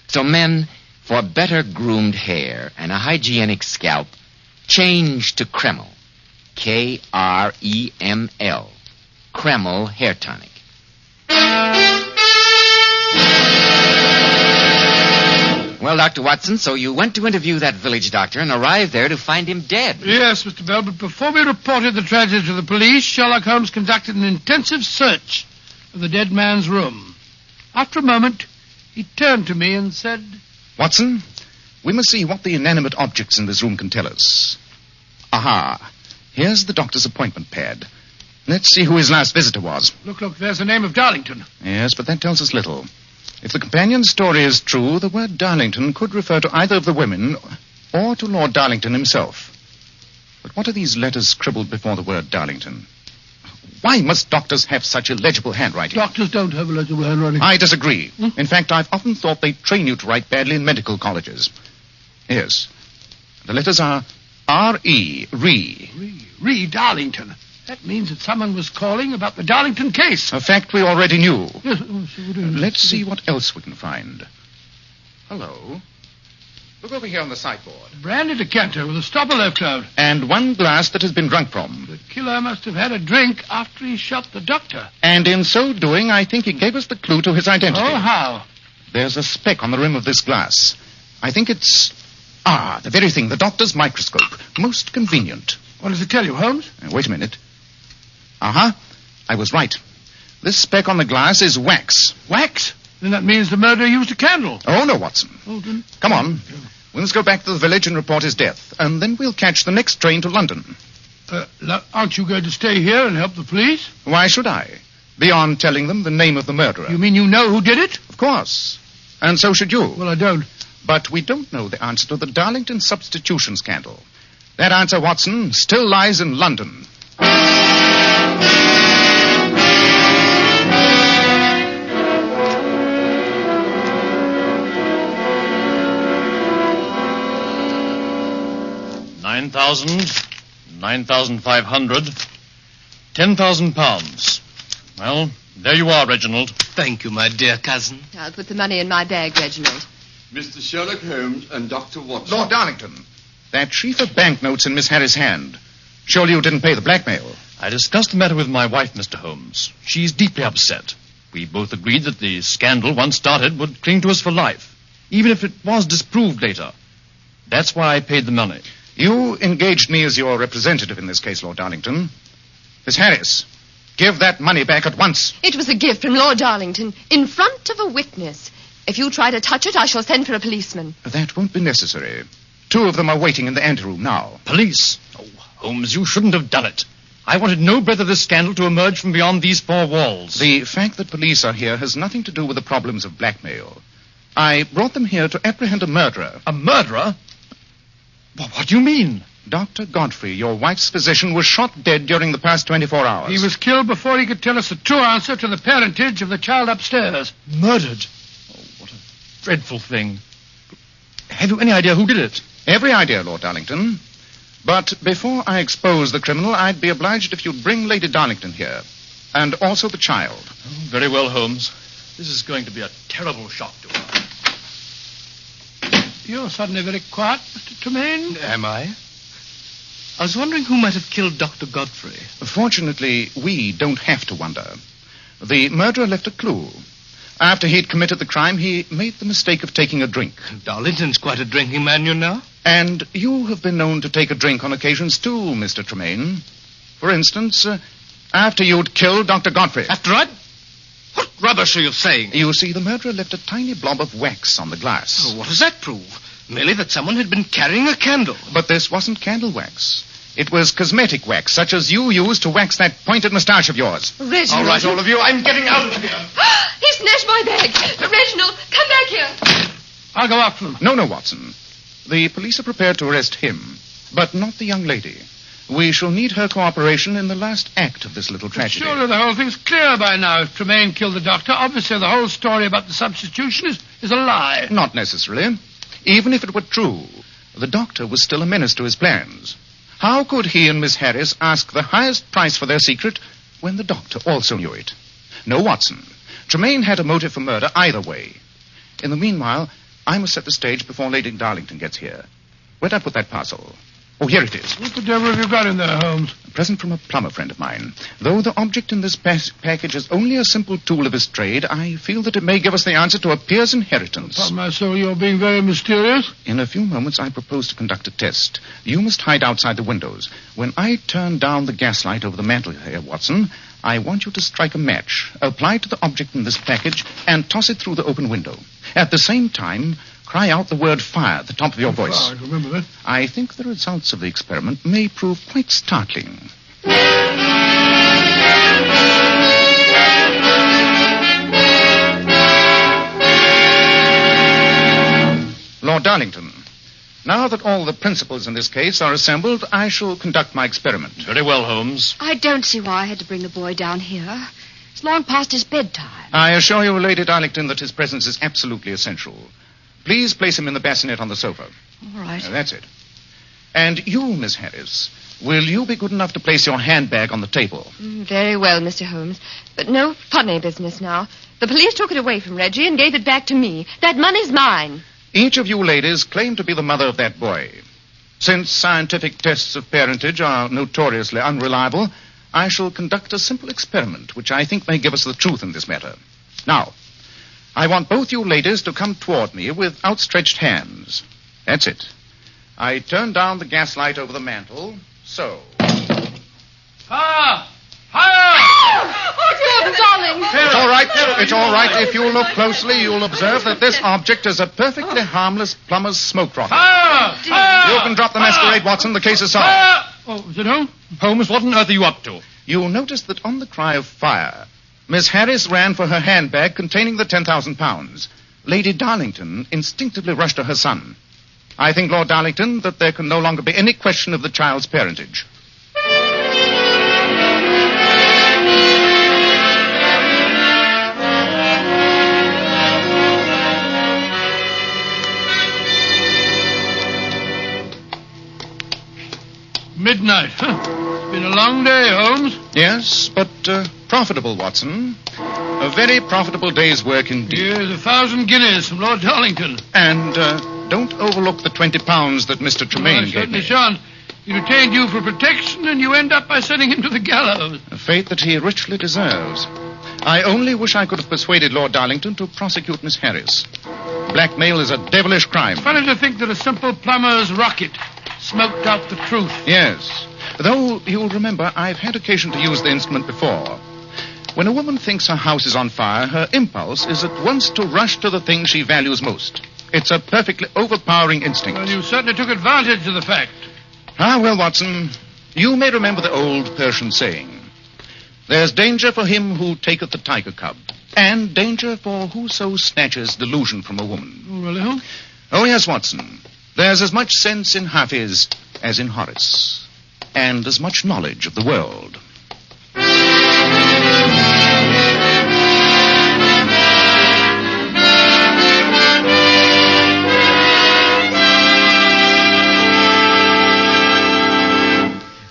So men, for better groomed hair and a hygienic scalp, change to Kreml. Kreml. Kreml Hair Tonic. Well, Dr. Watson, so you went to interview that village doctor and arrived there to find him dead. Yes, Mr. Bell, but before we reported the tragedy to the police, Sherlock Holmes conducted an intensive search of the dead man's room. After a moment, he turned to me and said, Watson, we must see what the inanimate objects in this room can tell us. Aha. Here's the doctor's appointment pad. Let's see who his last visitor was. Look, there's the name of Darlington. Yes, but that tells us little. If the companion's story is true, the word Darlington could refer to either of the women or to Lord Darlington himself. But what are these letters scribbled before the word Darlington? Why must doctors have such illegible handwriting? Doctors don't have illegible handwriting. I disagree. In fact, I've often thought they train you to write badly in medical colleges. Yes. The letters are R-E, Re, Darlington. That means that someone was calling about the Darlington case. A fact we already knew. Yes, Let's see what else we can find. Hello. Look over here on the sideboard. Brandy decanter with a stopper left out. And one glass that has been drunk from. The killer must have had a drink after he shot the doctor. And in so doing, I think he gave us the clue to his identity. Oh, how? There's a speck on the rim of this glass. I think it's... the very thing, the doctor's microscope. Most convenient. What does it tell you, Holmes? Wait a minute. I was right. This speck on the glass is wax. Wax? Then that means the murderer used a candle. Oh, no, Watson. Oh, then... Come on. We must go back to the village and report his death, and then we'll catch the next train to London. Aren't you going to stay here and help the police? Why should I? Beyond telling them the name of the murderer. You mean you know who did it? Of course. And so should you. Well, I don't. But we don't know the answer to the Darlington substitution scandal. That answer, Watson, still lies in London. £9,500, £10,000. Well, there you are, Reginald. Thank you, my dear cousin. I'll put the money in my bag, Reginald. Mr. Sherlock Holmes and Dr. Watson. Lord Darlington, that sheaf of banknotes in Miss Harris' hand. Surely you didn't pay the blackmail. I discussed the matter with my wife, Mr. Holmes. She's deeply upset. We both agreed that the scandal, once started, would cling to us for life, even if it was disproved later. That's why I paid the money. You engaged me as your representative in this case, Lord Darlington. Miss Harris, give that money back at once. It was a gift from Lord Darlington, in front of a witness. If you try to touch it, I shall send for a policeman. That won't be necessary. 2 of them are waiting in the anteroom now. Police? Oh, Holmes, you shouldn't have done it. I wanted no breath of this scandal to emerge from beyond these 4 walls. The fact that police are here has nothing to do with the problems of blackmail. I brought them here to apprehend a murderer. A murderer? What do you mean? Dr. Godfrey, your wife's physician, was shot dead during the past 24 hours. He was killed before he could tell us the true answer to the parentage of the child upstairs. Murdered? Oh, what a dreadful thing. Have you any idea who did it? Every idea, Lord Darlington. But before I expose the criminal, I'd be obliged if you'd bring Lady Darlington here. And also the child. Oh, very well, Holmes. This is going to be a terrible shock to her. You're suddenly very quiet, Mr. Tremaine. Am I? I was wondering who might have killed Dr. Godfrey. Fortunately, we don't have to wonder. The murderer left a clue. After he'd committed the crime, he made the mistake of taking a drink. Darlington's quite a drinking man, you know. And you have been known to take a drink on occasions, too, Mr. Tremaine. For instance, after you'd killed Dr. Godfrey. After I'd... What rubbish are you saying? You see, the murderer left a tiny blob of wax on the glass. Oh, what does that prove? Merely that someone had been carrying a candle. But this wasn't candle wax. It was cosmetic wax, such as you use to wax that pointed moustache of yours. Reginald. All right, all of you, I'm getting out of here. He snatched my bag. Reginald, come back here. I'll go after them. No, Watson. The police are prepared to arrest him, but not the young lady. We shall need her cooperation in the last act of this little tragedy. Surely the whole thing's clear by now. If Tremaine killed the doctor, obviously the whole story about the substitution is a lie. Not necessarily. Even if it were true, the doctor was still a menace to his plans. How could he and Miss Harris ask the highest price for their secret when the doctor also knew it? No, Watson. Tremaine had a motive for murder either way. In the meanwhile, I must set the stage before Lady Darlington gets here. Where'd I put that parcel? Oh, here it is. What the devil have you got in there, Holmes? A present from a plumber friend of mine. Though the object in this package is only a simple tool of his trade, I feel that it may give us the answer to a peer's inheritance. Upon my soul, you're being very mysterious. In a few moments, I propose to conduct a test. You must hide outside the windows. When I turn down the gaslight over the mantel here, Watson, I want you to strike a match, apply it to the object in this package, and toss it through the open window. At the same time, cry out the word fire at the top of your voice. I remember that. I think the results of the experiment may prove quite startling. Lord Darlington, now that all the principals in this case are assembled, I shall conduct my experiment. Very well, Holmes. I don't see why I had to bring the boy down here. It's long past his bedtime. I assure you, Lady Darlington, that his presence is absolutely essential. Please place him in the bassinet on the sofa. All right. That's it. And you, Miss Harris, will you be good enough to place your handbag on the table? Very well, Mr. Holmes. But no funny business now. The police took it away from Reggie and gave it back to me. That money's mine. Each of you ladies claim to be the mother of that boy. Since scientific tests of parentage are notoriously unreliable, I shall conduct a simple experiment which I think may give us the truth in this matter. Now, I want both you ladies to come toward me with outstretched hands. That's it. I turn down the gaslight over the mantel. So. Fire! Fire! Oh, Jordan, darling! It's all right. It's all right. If you look closely, you'll observe that this object is a perfectly harmless plumber's smoke rocket. Fire! Fire! You can drop the masquerade, Watson. The case is solved. Fire! Oh, is it home? Holmes, what on earth are you up to? You'll notice that on the cry of fire, Miss Harris ran for her handbag containing the 10,000 pounds. Lady Darlington instinctively rushed to her son. I think, Lord Darlington, that there can no longer be any question of the child's parentage. Midnight. It's been a long day, Holmes. Yes, but profitable, Watson. A very profitable day's work indeed. Here's 1,000 guineas from Lord Darlington. And don't overlook the 20 pounds that Mr. Tremaine I gave me. certainly shan't. He retained you for protection, and you end up by sending him to the gallows. A fate that he richly deserves. I only wish I could have persuaded Lord Darlington to prosecute Miss Harris. Blackmail is a devilish crime. It's funny to think that a simple plumber's rocket smoked out the truth. Yes. Though, you'll remember, I've had occasion to use the instrument before. When a woman thinks her house is on fire, her impulse is at once to rush to the thing she values most. It's a perfectly overpowering instinct. Well, you certainly took advantage of the fact. Ah, well, Watson, you may remember the old Persian saying, "There's danger for him who taketh the tiger cub, and danger for whoso snatches delusion from a woman." Oh, really, Holmes? Oh, yes, Watson. There's as much sense in Hafiz as in Horace, and as much knowledge of the world.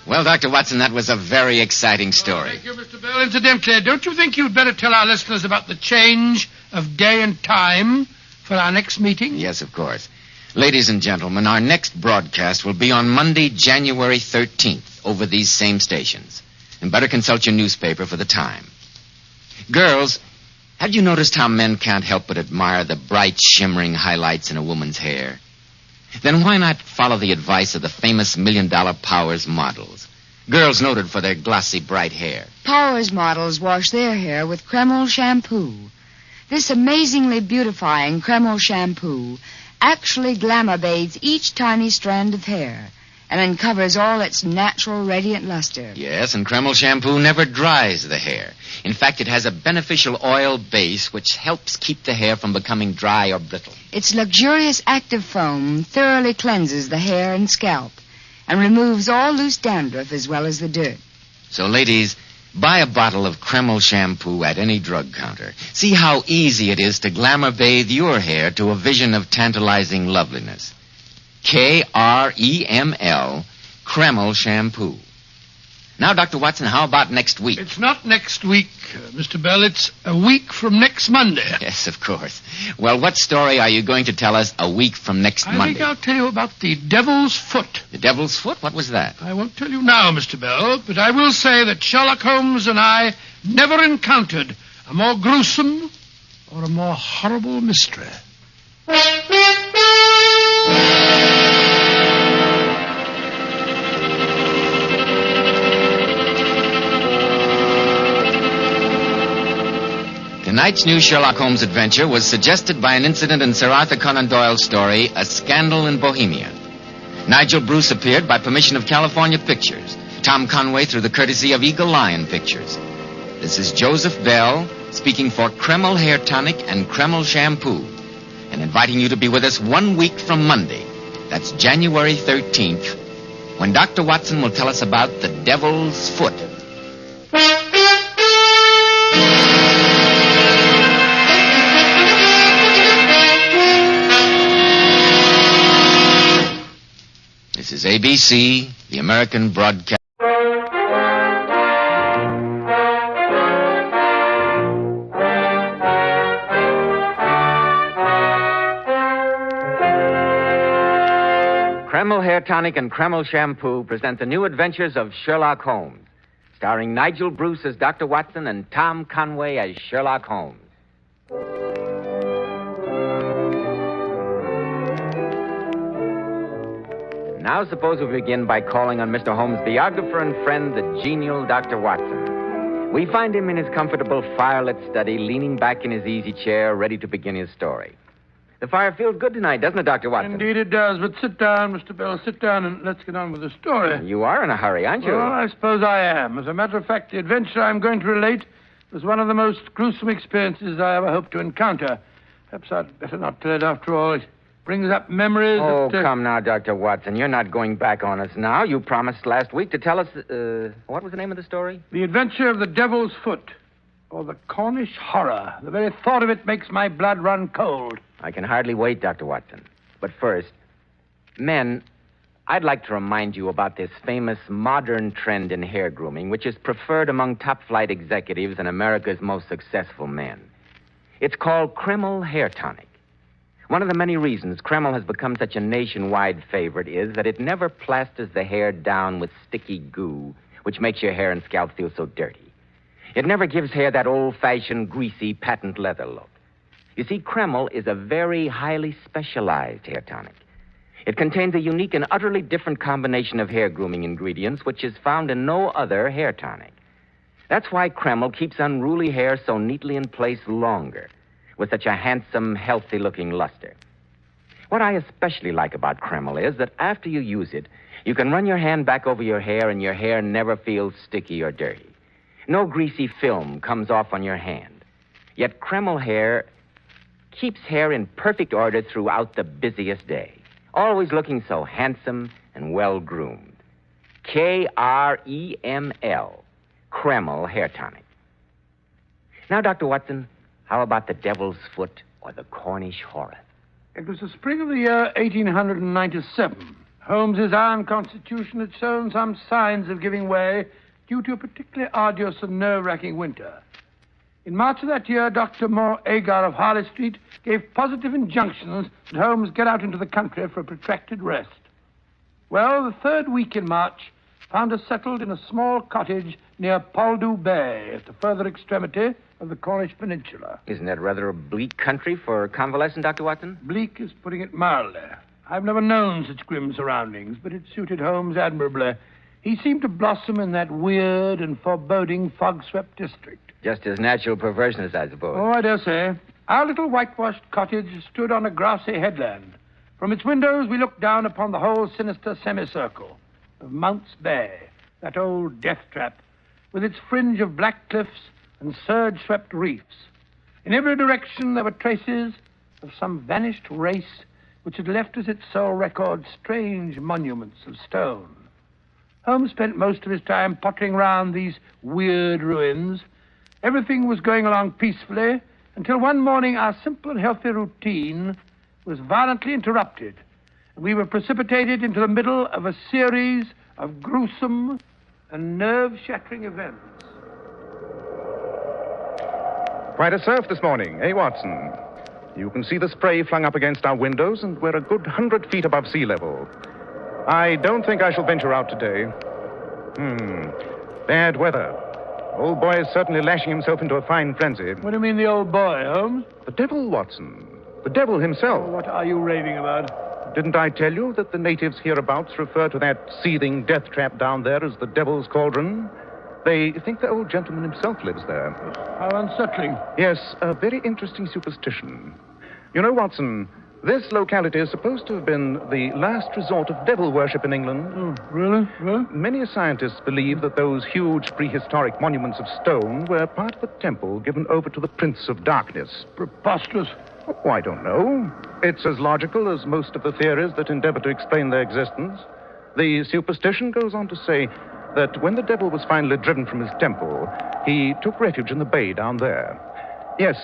Well, Dr. Watson, that was a very exciting story. Thank you, Mr. Bell. Incidentally, don't you think you'd better tell our listeners about the change of day and time for our next meeting? Yes, of course. Ladies and gentlemen, our next broadcast will be on Monday, January 13th, over these same stations. And better consult your newspaper for the time. Girls, have you noticed how men can't help but admire the bright, shimmering highlights in a woman's hair? Then why not follow the advice of the famous $1 Million Powers models? Girls noted for their glossy, bright hair. Powers models wash their hair with Kreml shampoo. This amazingly beautifying Kreml shampoo actually glamour bathes each tiny strand of hair and uncovers all its natural radiant luster. Yes, and Kreml shampoo never dries the hair. In fact, it has a beneficial oil base which helps keep the hair from becoming dry or brittle. Its luxurious active foam thoroughly cleanses the hair and scalp and removes all loose dandruff as well as the dirt. So, ladies, buy a bottle of Kreml shampoo at any drug counter. See how easy it is to glamour bathe your hair to a vision of tantalizing loveliness. Kreml, Kreml shampoo. Now, Dr. Watson, how about next week? It's not next week, Mr. Bell. It's a week from next Monday. Yes, of course. Well, what story are you going to tell us a week from next Monday? I think I'll tell you about the Devil's Foot. The Devil's Foot? What was that? I won't tell you now, Mr. Bell, but I will say that Sherlock Holmes and I never encountered a more gruesome or a more horrible mystery. Tonight's new Sherlock Holmes adventure was suggested by an incident in Sir Arthur Conan Doyle's story, A Scandal in Bohemia. Nigel Bruce appeared by permission of California Pictures. Tom Conway through the courtesy of Eagle Lion Pictures. This is Joseph Bell speaking for Kreml Hair Tonic and Kreml Shampoo and inviting you to be with us 1 week from Monday. That's January 13th, when Dr. Watson will tell us about the Devil's Foot. This is ABC, the American Broadcast. Kreml Hair Tonic and Kreml Shampoo present the new adventures of Sherlock Holmes, starring Nigel Bruce as Dr. Watson and Tom Conway as Sherlock Holmes. Now suppose we begin by calling on Mr. Holmes' biographer and friend, the genial Dr. Watson. We find him in his comfortable firelit study, leaning back in his easy chair, ready to begin his story. The fire feels good tonight, doesn't it, Dr. Watson? Indeed it does, but sit down, Mr. Bell, sit down and let's get on with the story. You are in a hurry, aren't you? Well, I suppose I am. As a matter of fact, the adventure I'm going to relate was one of the most gruesome experiences I ever hoped to encounter. Perhaps I'd better not tell it after all. It brings up memories Oh, that... come now, Dr. Watson. You're not going back on us now. You promised last week to tell us, what was the name of the story? The Adventure of the Devil's Foot, or the Cornish Horror. The very thought of it makes my blood run cold. I can hardly wait, Dr. Watson. But first, men, I'd like to remind you about this famous modern trend in hair grooming, which is preferred among top-flight executives and America's most successful men. It's called Kreml Hair Tonic. One of the many reasons Kreml has become such a nationwide favorite is that it never plasters the hair down with sticky goo, which makes your hair and scalp feel so dirty. It never gives hair that old-fashioned, greasy, patent leather look. You see, Kreml is a very highly specialized hair tonic. It contains a unique and utterly different combination of hair grooming ingredients, which is found in no other hair tonic. That's why Kreml keeps unruly hair so neatly in place longer, with such a handsome, healthy-looking luster. What I especially like about Kreml is that after you use it, you can run your hand back over your hair and your hair never feels sticky or dirty. No greasy film comes off on your hand. Yet Kreml hair keeps hair in perfect order throughout the busiest day, always looking so handsome and well-groomed. Kreml, Kreml Hair Tonic. Now, Dr. Watson, how about the Devil's Foot or the Cornish Horror? It was the spring of the year 1897. Holmes's iron constitution had shown some signs of giving way due to a particularly arduous and nerve-wracking winter. In March of that year, Dr. Moore Agar of Harley Street gave positive injunctions that Holmes get out into the country for a protracted rest. Well, the third week in March found us settled in a small cottage near Poldhu Bay at the further extremity of the Cornish Peninsula. Isn't that rather a bleak country for convalescent, Dr. Watson? Bleak is putting it mildly. I've never known such grim surroundings, but it suited Holmes admirably. He seemed to blossom in that weird and foreboding fog-swept district. Just his natural perverseness, I suppose. Oh, I dare say. Our little whitewashed cottage stood on a grassy headland. From its windows, we looked down upon the whole sinister semicircle of Mounts Bay, that old death trap, with its fringe of black cliffs and surge-swept reefs. In every direction there were traces of some vanished race which had left as its sole record strange monuments of stone. Holmes spent most of his time pottering round these weird ruins. Everything was going along peacefully until one morning our simple and healthy routine was violently interrupted, and we were precipitated into the middle of a series of gruesome and nerve-shattering events. Quite a surf this morning, eh, Watson? You can see the spray flung up against our windows, and we're a good 100 feet above sea level. I don't think I shall venture out today. Bad weather. Old boy is certainly lashing himself into a fine frenzy. What do you mean, the old boy, Holmes? The devil, Watson. The devil himself. Oh, what are you raving about? Didn't I tell you that the natives hereabouts refer to that seething death trap down there as the Devil's Cauldron? They think the old gentleman himself lives there. How unsettling. Yes, a very interesting superstition. You know, Watson, this locality is supposed to have been the last resort of devil worship in England. Oh, really? Well? Many scientists believe that those huge prehistoric monuments of stone were part of a temple given over to the Prince of Darkness. Preposterous. Oh, I don't know. It's as logical as most of the theories that endeavor to explain their existence. The superstition goes on to say that when the devil was finally driven from his temple, he took refuge in the bay down there. Yes,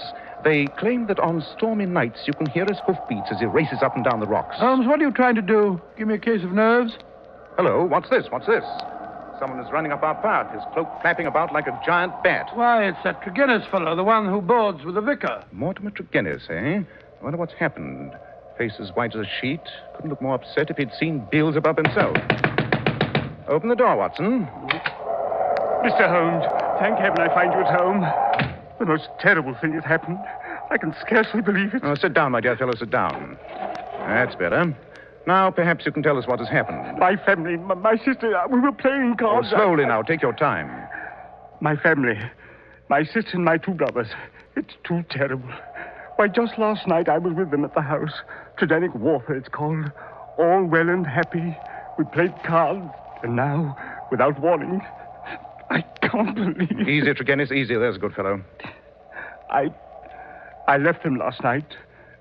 they claim that on stormy nights you can hear his hoofbeats as he races up and down the rocks. Holmes, what are you trying to do? Give me a case of nerves? Hello, what's this? What's this? Someone is running up our path, his cloak flapping about like a giant bat. Why, it's that Tregennis fellow, the one who boards with the vicar. Mortimer Tregennis, eh? I wonder what's happened. Face as white as a sheet. Couldn't look more upset if he'd seen Beelzebub himself. Open the door, Watson. Mr. Holmes, thank heaven I find you at home. The most terrible thing has happened. I can scarcely believe it. Oh, sit down, my dear fellow, sit down. That's better. Now, perhaps you can tell us what has happened. My family, my sister, we were playing cards. Oh, slowly now, take your time. My family, my sister and my two brothers. It's too terrible. Why, just last night I was with them at the house. Tridanic warfare, it's called. All well and happy. We played cards, and now, without warning, I can't believe... Easy, Tregennis, easy. There's a good fellow. I left them last night.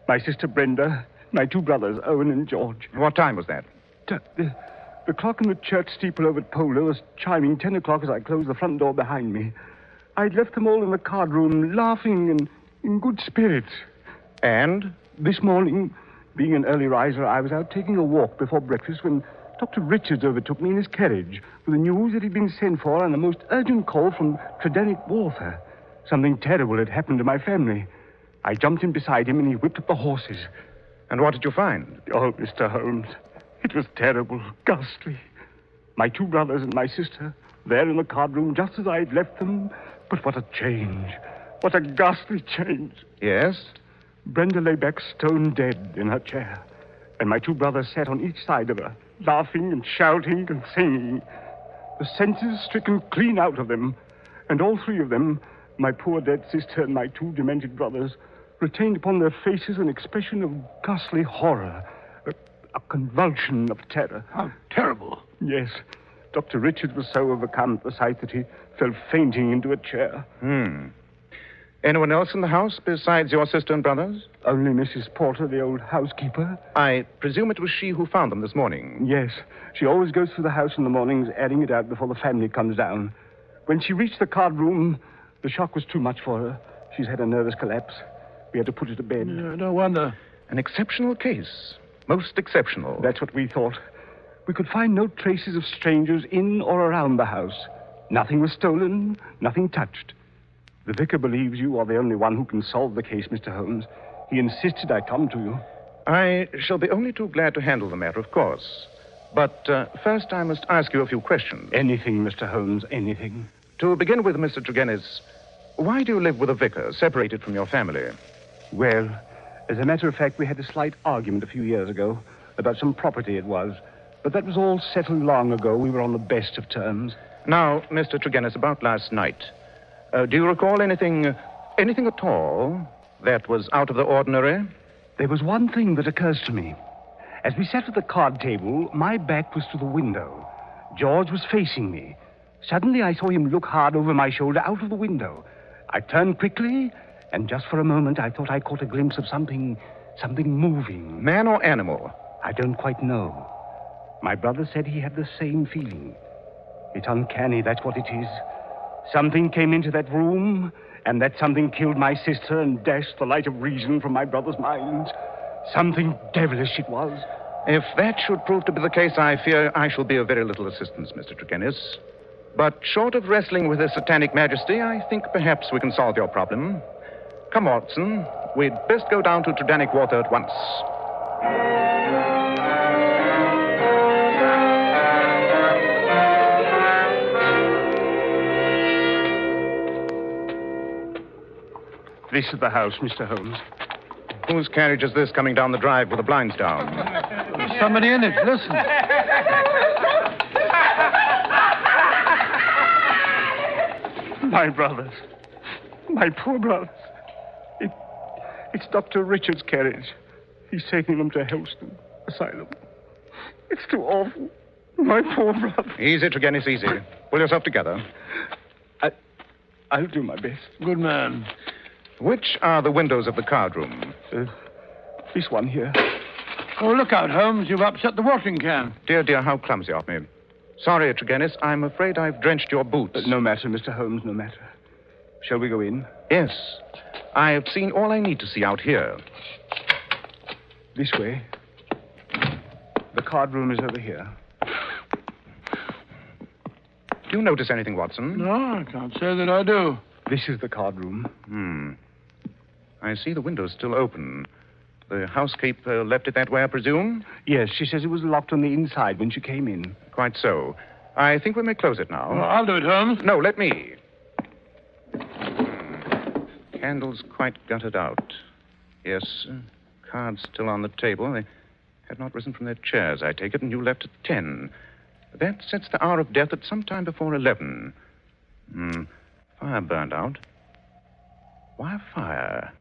My sister Brenda, my two brothers, Owen and George. What time was that? The clock in the church steeple over at Polo was chiming 10 o'clock as I closed the front door behind me. I'd left them all in the card room, laughing and in good spirits. And? This morning, being an early riser, I was out taking a walk before breakfast when Dr. Richards overtook me in his carriage with the news that he'd been sent for on a most urgent call from Tridanic warfare. Something terrible had happened to my family. I jumped in beside him and he whipped up the horses. And what did you find? Oh, Mr. Holmes, it was terrible, ghastly. My two brothers and my sister, there in the card room just as I'd left them. But what a change. What a ghastly change. Yes? Brenda lay back stone dead in her chair. And my two brothers sat on each side of her, laughing and shouting and singing. The senses stricken clean out of them. And all three of them, my poor dead sister and my two demented brothers, retained upon their faces an expression of ghastly horror, a convulsion of terror. How terrible. Yes. Dr. Richard was so overcome at the sight that he fell fainting into a chair. Anyone else in the house besides your sister and brothers? Only Mrs. Porter, the old housekeeper. I presume it was she who found them this morning. Yes. She always goes through the house in the mornings, airing it out before the family comes down. When she reached the card room, the shock was too much for her. She's had a nervous collapse. We had to put her to bed. Yeah, no wonder. An exceptional case. Most exceptional. That's what we thought. We could find no traces of strangers in or around the house. Nothing was stolen, nothing touched. The vicar believes you are the only one who can solve the case, Mr. Holmes. He insisted I come to you. I shall be only too glad to handle the matter, of course. But first I must ask you a few questions. Anything, Mr. Holmes, anything. To begin with, Mr. Tregennis, why do you live with a vicar, separated from your family? Well, as a matter of fact, we had a slight argument a few years ago about some property it was. But that was all settled long ago. We were on the best of terms. Now, Mr. Tregennis, about last night. Do you recall anything at all that was out of the ordinary? There was one thing that occurs to me. As we sat at the card table, my back was to the window. George was facing me. Suddenly, I saw him look hard over my shoulder out of the window. I turned quickly, and just for a moment, I thought I caught a glimpse of something moving. Man or animal? I don't quite know. My brother said he had the same feeling. It's uncanny, that's what it is. Something came into that room, and that something killed my sister and dashed the light of reason from my brother's mind. Something devilish it was. If that should prove to be the case, I fear I shall be of very little assistance, Mr. Tregennis. But short of wrestling with his satanic majesty, I think perhaps we can solve your problem. Come, Watson. We'd best go down to Tridanic Water at once. This is the house, Mr. Holmes. Whose carriage is this coming down the drive with the blinds down? There's somebody in it. Listen. My brothers. My poor brothers. It's Dr. Richard's carriage. He's taking them to Helston Asylum. It's too awful. My poor brother. Easy, Tregennis, easy. Pull yourself together. I'll do my best. Good man. Which are the windows of the card room? This one here. Oh, look out, Holmes. You've upset the watering can. Dear, how clumsy of me. Sorry, Tregennis. I'm afraid I've drenched your boots. No matter, Mr. Holmes, no matter. Shall we go in? Yes. I have seen all I need to see out here. This way. The card room is over here. Do you notice anything, Watson? No, I can't say that I do. This is the card room. I see the window's still open. The housekeeper left it that way, I presume? Yes, she says it was locked on the inside when she came in. Quite so. I think we may close it now. Well, I'll do it, Holmes. No, let me. Candles quite gutted out. Yes, cards still on the table. They had not risen from their chairs, I take it, and you left at 10. That sets the hour of death at some time before 11. Fire burned out. Why a fire?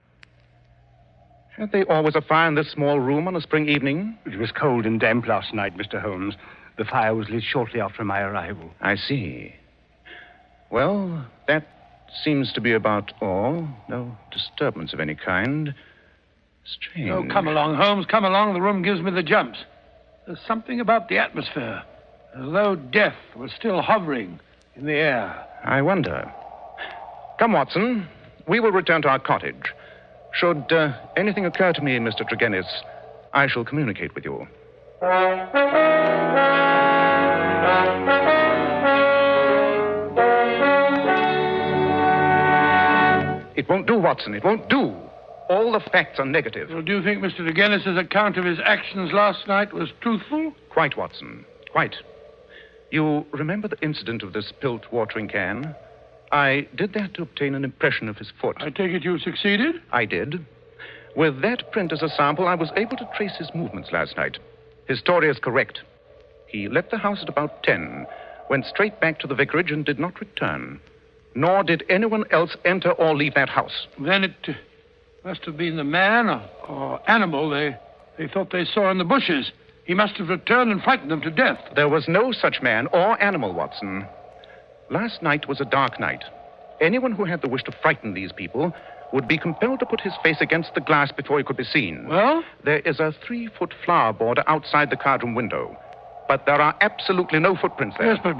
Had they always a fire in this small room on a spring evening? It was cold and damp last night, Mr. Holmes. The fire was lit shortly after my arrival. I see. Well, that seems to be about all. No disturbance of any kind. Strange. Oh, come along, Holmes. Come along. The room gives me the jumps. There's something about the atmosphere, as though death was still hovering in the air. I wonder. Come, Watson. We will return to our cottage. Should anything occur to me, Mr. Tregennis, I shall communicate with you. It won't do, Watson. It won't do. All the facts are negative. Well, do you think Mr. Tregennis's account of his actions last night was truthful? Quite, Watson. Quite. You remember the incident of the spilt watering can? I did that to obtain an impression of his foot. I take it you succeeded? I did. With that print as a sample, I was able to trace his movements last night. His story is correct. He left the house at about 10, went straight back to the vicarage and did not return. Nor did anyone else enter or leave that house. Then it must have been the man or animal they thought they saw in the bushes. He must have returned and frightened them to death. There was no such man or animal, Watson. Last night was a dark night. Anyone who had the wish to frighten these people would be compelled to put his face against the glass before he could be seen. Well? There is a 3-foot flower border outside the cardroom window. But there are absolutely no footprints there. Yes, but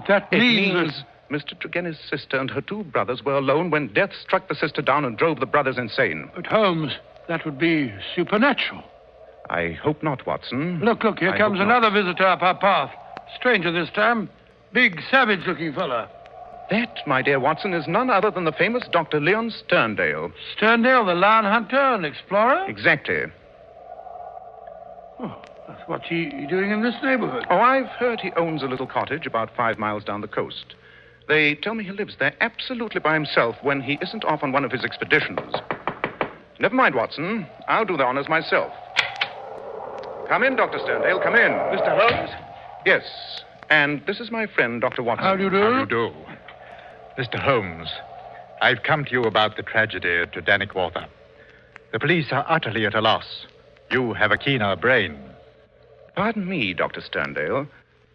that means... Mr. Tregennis' sister and her 2 brothers were alone when death struck the sister down and drove the brothers insane. But, Holmes, that would be supernatural. I hope not, Watson. Look, here comes another visitor up our path. Stranger this time. Big, savage-looking fella. That, my dear Watson, is none other than the famous Dr. Leon Sterndale. Sterndale, the lion hunter and explorer? Exactly. Oh, what's he doing in this neighborhood? Oh, I've heard he owns a little cottage about 5 miles down the coast. They tell me he lives there absolutely by himself when he isn't off on one of his expeditions. Never mind, Watson. I'll do the honors myself. Come in, Dr. Sterndale, come in. Mr. Holmes? Yes, and this is my friend, Dr. Watson. How do you do? How do you do? Mr. Holmes, I've come to you about the tragedy at Dannywater. The police are utterly at a loss. You have a keener brain. Pardon me, Dr. Sterndale,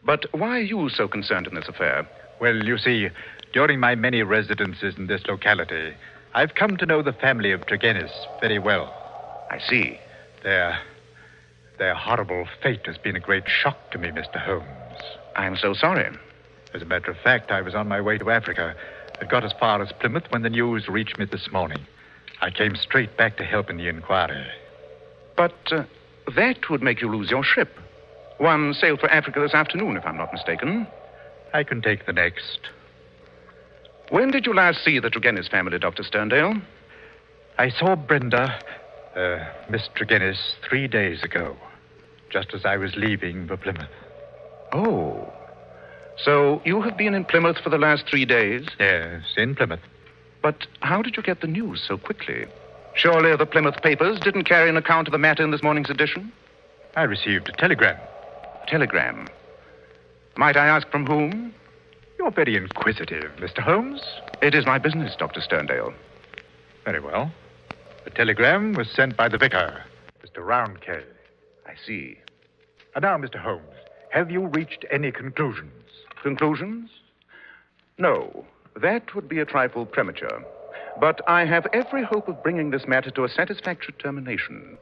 but why are you so concerned in this affair? Well, you see, during my many residences in this locality, I've come to know the family of Tregennis very well. I see. Their horrible fate has been a great shock to me, Mr. Holmes. I'm so sorry. As a matter of fact, I was on my way to Africa. I'd got as far as Plymouth when the news reached me this morning. I came straight back to help in the inquiry. But that would make you lose your ship. One sailed for Africa this afternoon, if I'm not mistaken. I can take the next. When did you last see the Tregennis family, Dr. Sterndale? I saw Brenda, Miss Tregennis, 3 days ago, just as I was leaving for Plymouth. Oh. So you have been in Plymouth for the last 3 days? Yes, in Plymouth. But how did you get the news so quickly? Surely the Plymouth papers didn't carry an account of the matter in this morning's edition? I received a telegram. Telegram? Might I ask from whom? You're very inquisitive, Mr. Holmes. It is my business, Dr. Sterndale. Very well. The telegram was sent by the vicar, Mr. Roundcay. I see. And now, Mr. Holmes, have you reached any conclusions? Conclusions? No. That would be a trifle premature. But I have every hope of bringing this matter to a satisfactory termination.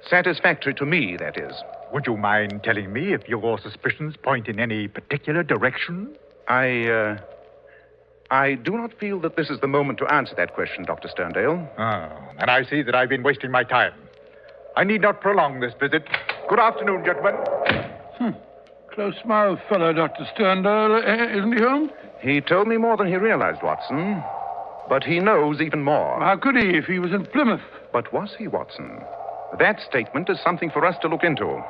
Satisfactory to me, that is. Would you mind telling me if your suspicions point in any particular direction? I do not feel that this is the moment to answer that question, Dr. Sterndale. Oh, and I see that I've been wasting my time. I need not prolong this visit. Good afternoon, gentlemen. Close-mouthed fellow, Dr. Sterndale, isn't he, Holmes? He told me more than he realized, Watson. But he knows even more. How could he if he was in Plymouth? But was he, Watson? That statement is something for us to look into.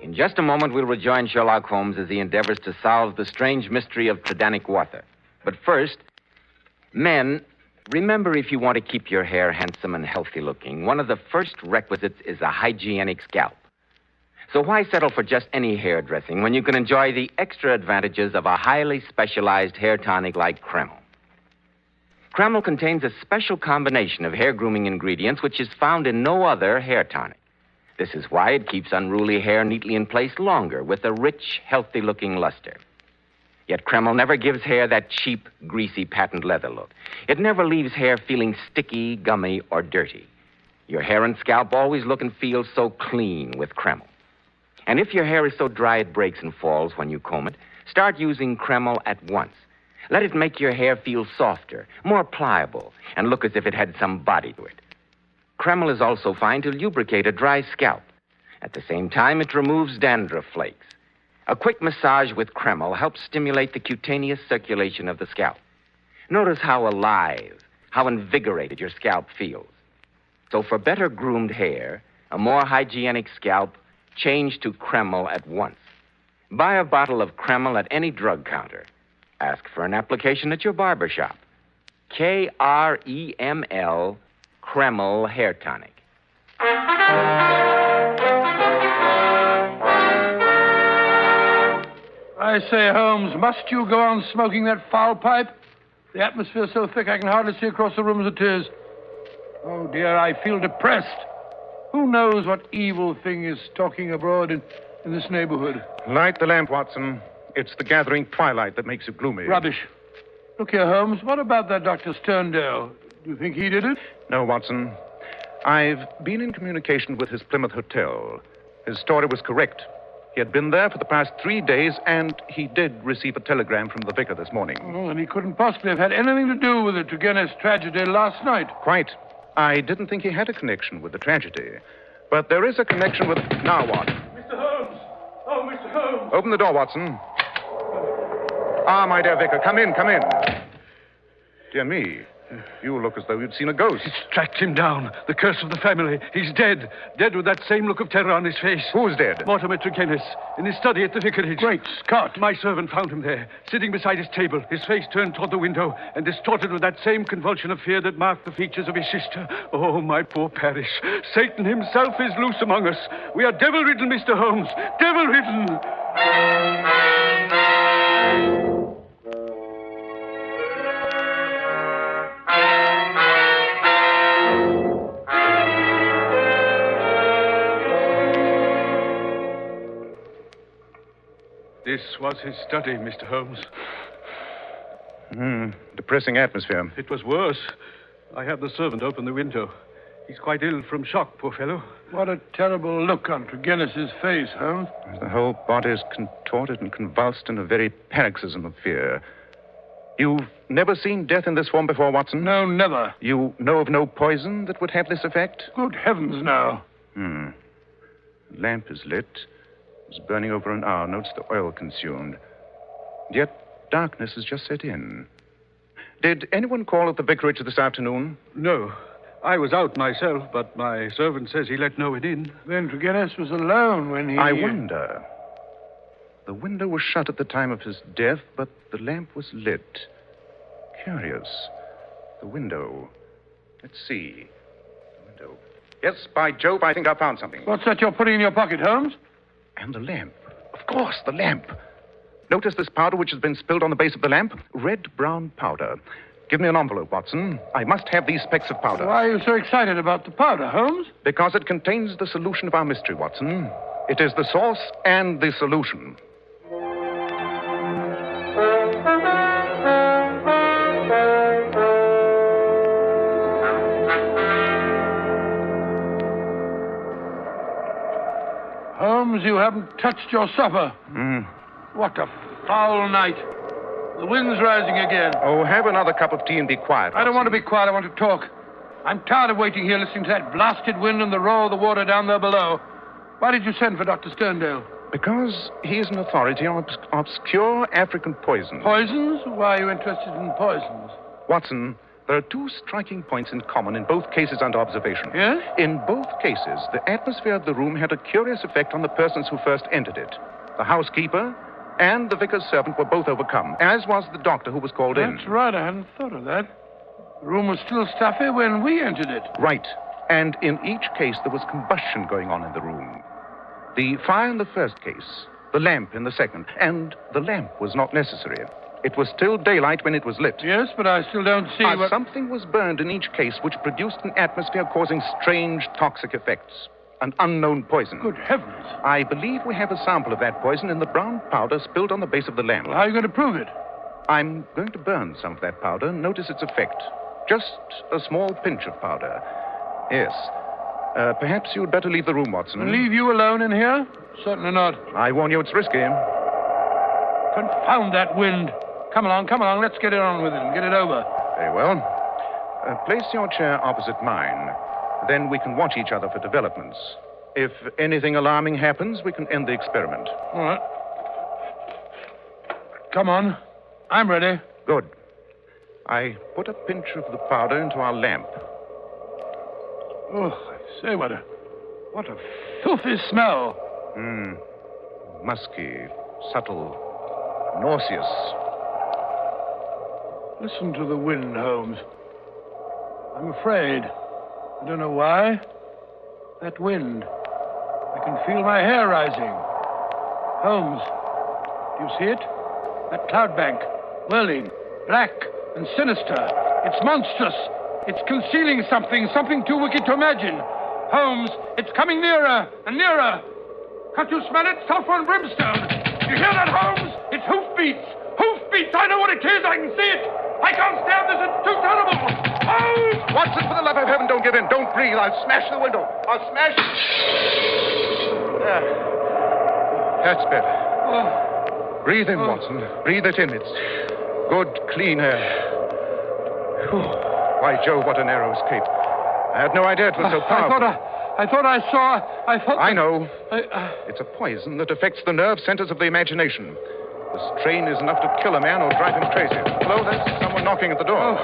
In just a moment, we'll rejoin Sherlock Holmes as he endeavors to solve the strange mystery of Dannywater. But first, men, remember, if you want to keep your hair handsome and healthy looking, one of the first requisites is a hygienic scalp. So why settle for just any hairdressing when you can enjoy the extra advantages of a highly specialized hair tonic like Kreml? Kreml contains a special combination of hair grooming ingredients which is found in no other hair tonic. This is why it keeps unruly hair neatly in place longer with a rich, healthy-looking luster. Yet Kreml never gives hair that cheap, greasy patent leather look. It never leaves hair feeling sticky, gummy, or dirty. Your hair and scalp always look and feel so clean with Kreml. And if your hair is so dry it breaks and falls when you comb it, start using Kreml at once. Let it make your hair feel softer, more pliable, and look as if it had some body to it. Kreml is also fine to lubricate a dry scalp. At the same time, it removes dandruff flakes. A quick massage with Kreml helps stimulate the cutaneous circulation of the scalp. Notice how alive, how invigorated your scalp feels. So for better groomed hair, a more hygienic scalp, change to Kreml at once. Buy a bottle of Kreml at any drug counter. Ask for an application at your barber shop. Kreml, Kreml Hair Tonic. I say, Holmes, must you go on smoking that foul pipe? The atmosphere's so thick I can hardly see across the room as it is. Oh, dear, I feel depressed. Who knows what evil thing is talking abroad in this neighborhood? Light the lamp, Watson. It's the gathering twilight that makes it gloomy. Rubbish. Look here, Holmes, what about that Dr. Sterndale? Do you think he did it? No, Watson. I've been in communication with his Plymouth hotel. His story was correct. He had been there for the past 3 days, and he did receive a telegram from the vicar this morning. Oh, and he couldn't possibly have had anything to do with the Turgenev's tragedy last night. Quite. I didn't think he had a connection with the tragedy. But there is a connection with... Now what? Mr. Holmes! Oh, Mr. Holmes! Open the door, Watson. Ah, my dear vicar, come in, come in. Dear me, you look as though you'd seen a ghost. It's tracked him down. The curse of the family. He's dead. Dead with that same look of terror on his face. Who's dead? Mortimer Turgenev, in his study at the vicarage. Great Scott! My servant found him there, sitting beside his table, his face turned toward the window, and distorted with that same convulsion of fear that marked the features of his sister. Oh, my poor parish. Satan himself is loose among us. We are devil-ridden, Mr. Holmes. Devil-ridden. This was his study, Mr. Holmes. Depressing atmosphere. It was worse. I had the servant open the window. He's quite ill from shock, poor fellow. What a terrible look on Turgenev's face, Holmes. The whole body is contorted and convulsed in a very paroxysm of fear. You've never seen death in this form before, Watson? No, never. You know of no poison that would have this effect? Good heavens, no. The lamp is lit. It was burning over an hour. Notes the oil consumed. Yet darkness has just set in. Did anyone call at the vicarage this afternoon? No. I was out myself, but my servant says he let no one in. Then Turgenev was alone when he... I wonder. The window was shut at the time of his death, but the lamp was lit. Curious. The window. Let's see. The window. Yes, by Jove, I think I found something. What's that you're putting in your pocket, Holmes? And the lamp. Of course, the lamp. Notice this powder which has been spilled on the base of the lamp? Red-brown powder. Give me an envelope, Watson. I must have these specks of powder. Why are you so excited about the powder, Holmes? Because it contains the solution of our mystery, Watson. It is the source and the solution. Holmes, you haven't touched your supper. What a foul night. The wind's rising again. Oh, have another cup of tea and be quiet, Watson. I don't want to be quiet. I want to talk. I'm tired of waiting here listening to that blasted wind and the roar of the water down there below. Why did you send for Dr. Sterndale? Because he is an authority on obscure African poisons. Poisons? Why are you interested in poisons? Watson, there are two striking points in common in both cases under observation. Yes? In both cases, the atmosphere of the room had a curious effect on the persons who first entered it. The housekeeper and the vicar's servant were both overcome, as was the doctor who was called in. That's right. I hadn't thought of that. The room was still stuffy when we entered it. Right. And in each case, there was combustion going on in the room. The fire in the first case, the lamp in the second, and the lamp was not necessary. It was still daylight when it was lit. Yes, but I still don't see what... Something was burned in each case which produced an atmosphere causing strange toxic effects. An unknown poison. Good heavens. I believe we have a sample of that poison in the brown powder spilled on the base of the lamp. Well, how are you going to prove it? I'm going to burn some of that powder and notice its effect. Just a small pinch of powder. Yes. Perhaps you'd better leave the room, Watson. And leave you alone in here? Certainly not. I warn you, it's risky. Confound that wind. Come along. Let's get it on with it and get it over. Very well. Place your chair opposite mine. Then we can watch each other for developments. If anything alarming happens, we can end the experiment. All right. Come on. I'm ready. Good. I put a pinch of the powder into our lamp. Oh, I say, what a filthy smell. Musky, subtle, nauseous. Listen to the wind, Holmes. I'm afraid. I don't know why. That wind. I can feel my hair rising. Holmes, do you see it? That cloud bank, whirling, black and sinister. It's monstrous. It's concealing something too wicked to imagine. Holmes, it's coming nearer and nearer. Can't you smell it? Sulfur and brimstone. You hear that, Holmes? It's hoofbeats. Hoofbeats. I know what it is. I can see it. I can't stand this. It's too terrible. Holmes! Watson, for the love of heaven, don't give in. Don't breathe. I'll smash the window. I'll smash... That's better. Breathe in, Watson. Breathe it in. It's good, clean air. Whew. By Jove, what a narrow escape. I had no idea it was so powerful. I know. It's a poison that affects the nerve centers of the imagination. The strain is enough to kill a man or drive him crazy. Hello, there's someone knocking at the door.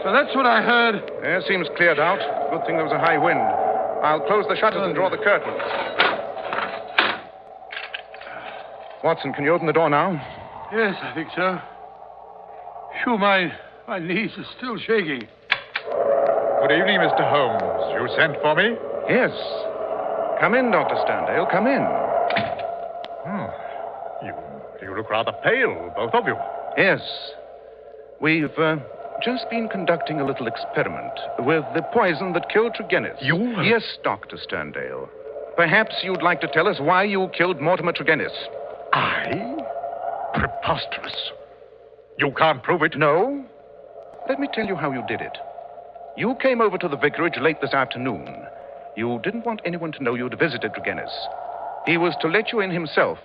So that's what I heard. Yeah, seems cleared out. Good thing there was a high wind. I'll close the shutters and draw the curtains. Watson, can you open the door now? Yes, I think so. Phew, my knees are still shaking. Good evening, Mr. Holmes. You sent for me? Yes. Come in, Dr. Sterndale. Come in. You look rather pale, both of you. Yes. We've just been conducting a little experiment with the poison that killed Tregennis. You? Yes, Dr. Sterndale. Perhaps you'd like to tell us why you killed Mortimer Tregennis. I? Preposterous. You can't prove it? No. Let me tell you how you did it. You came over to the vicarage late this afternoon. You didn't want anyone to know you'd visited Tregennis. He was to let you in himself.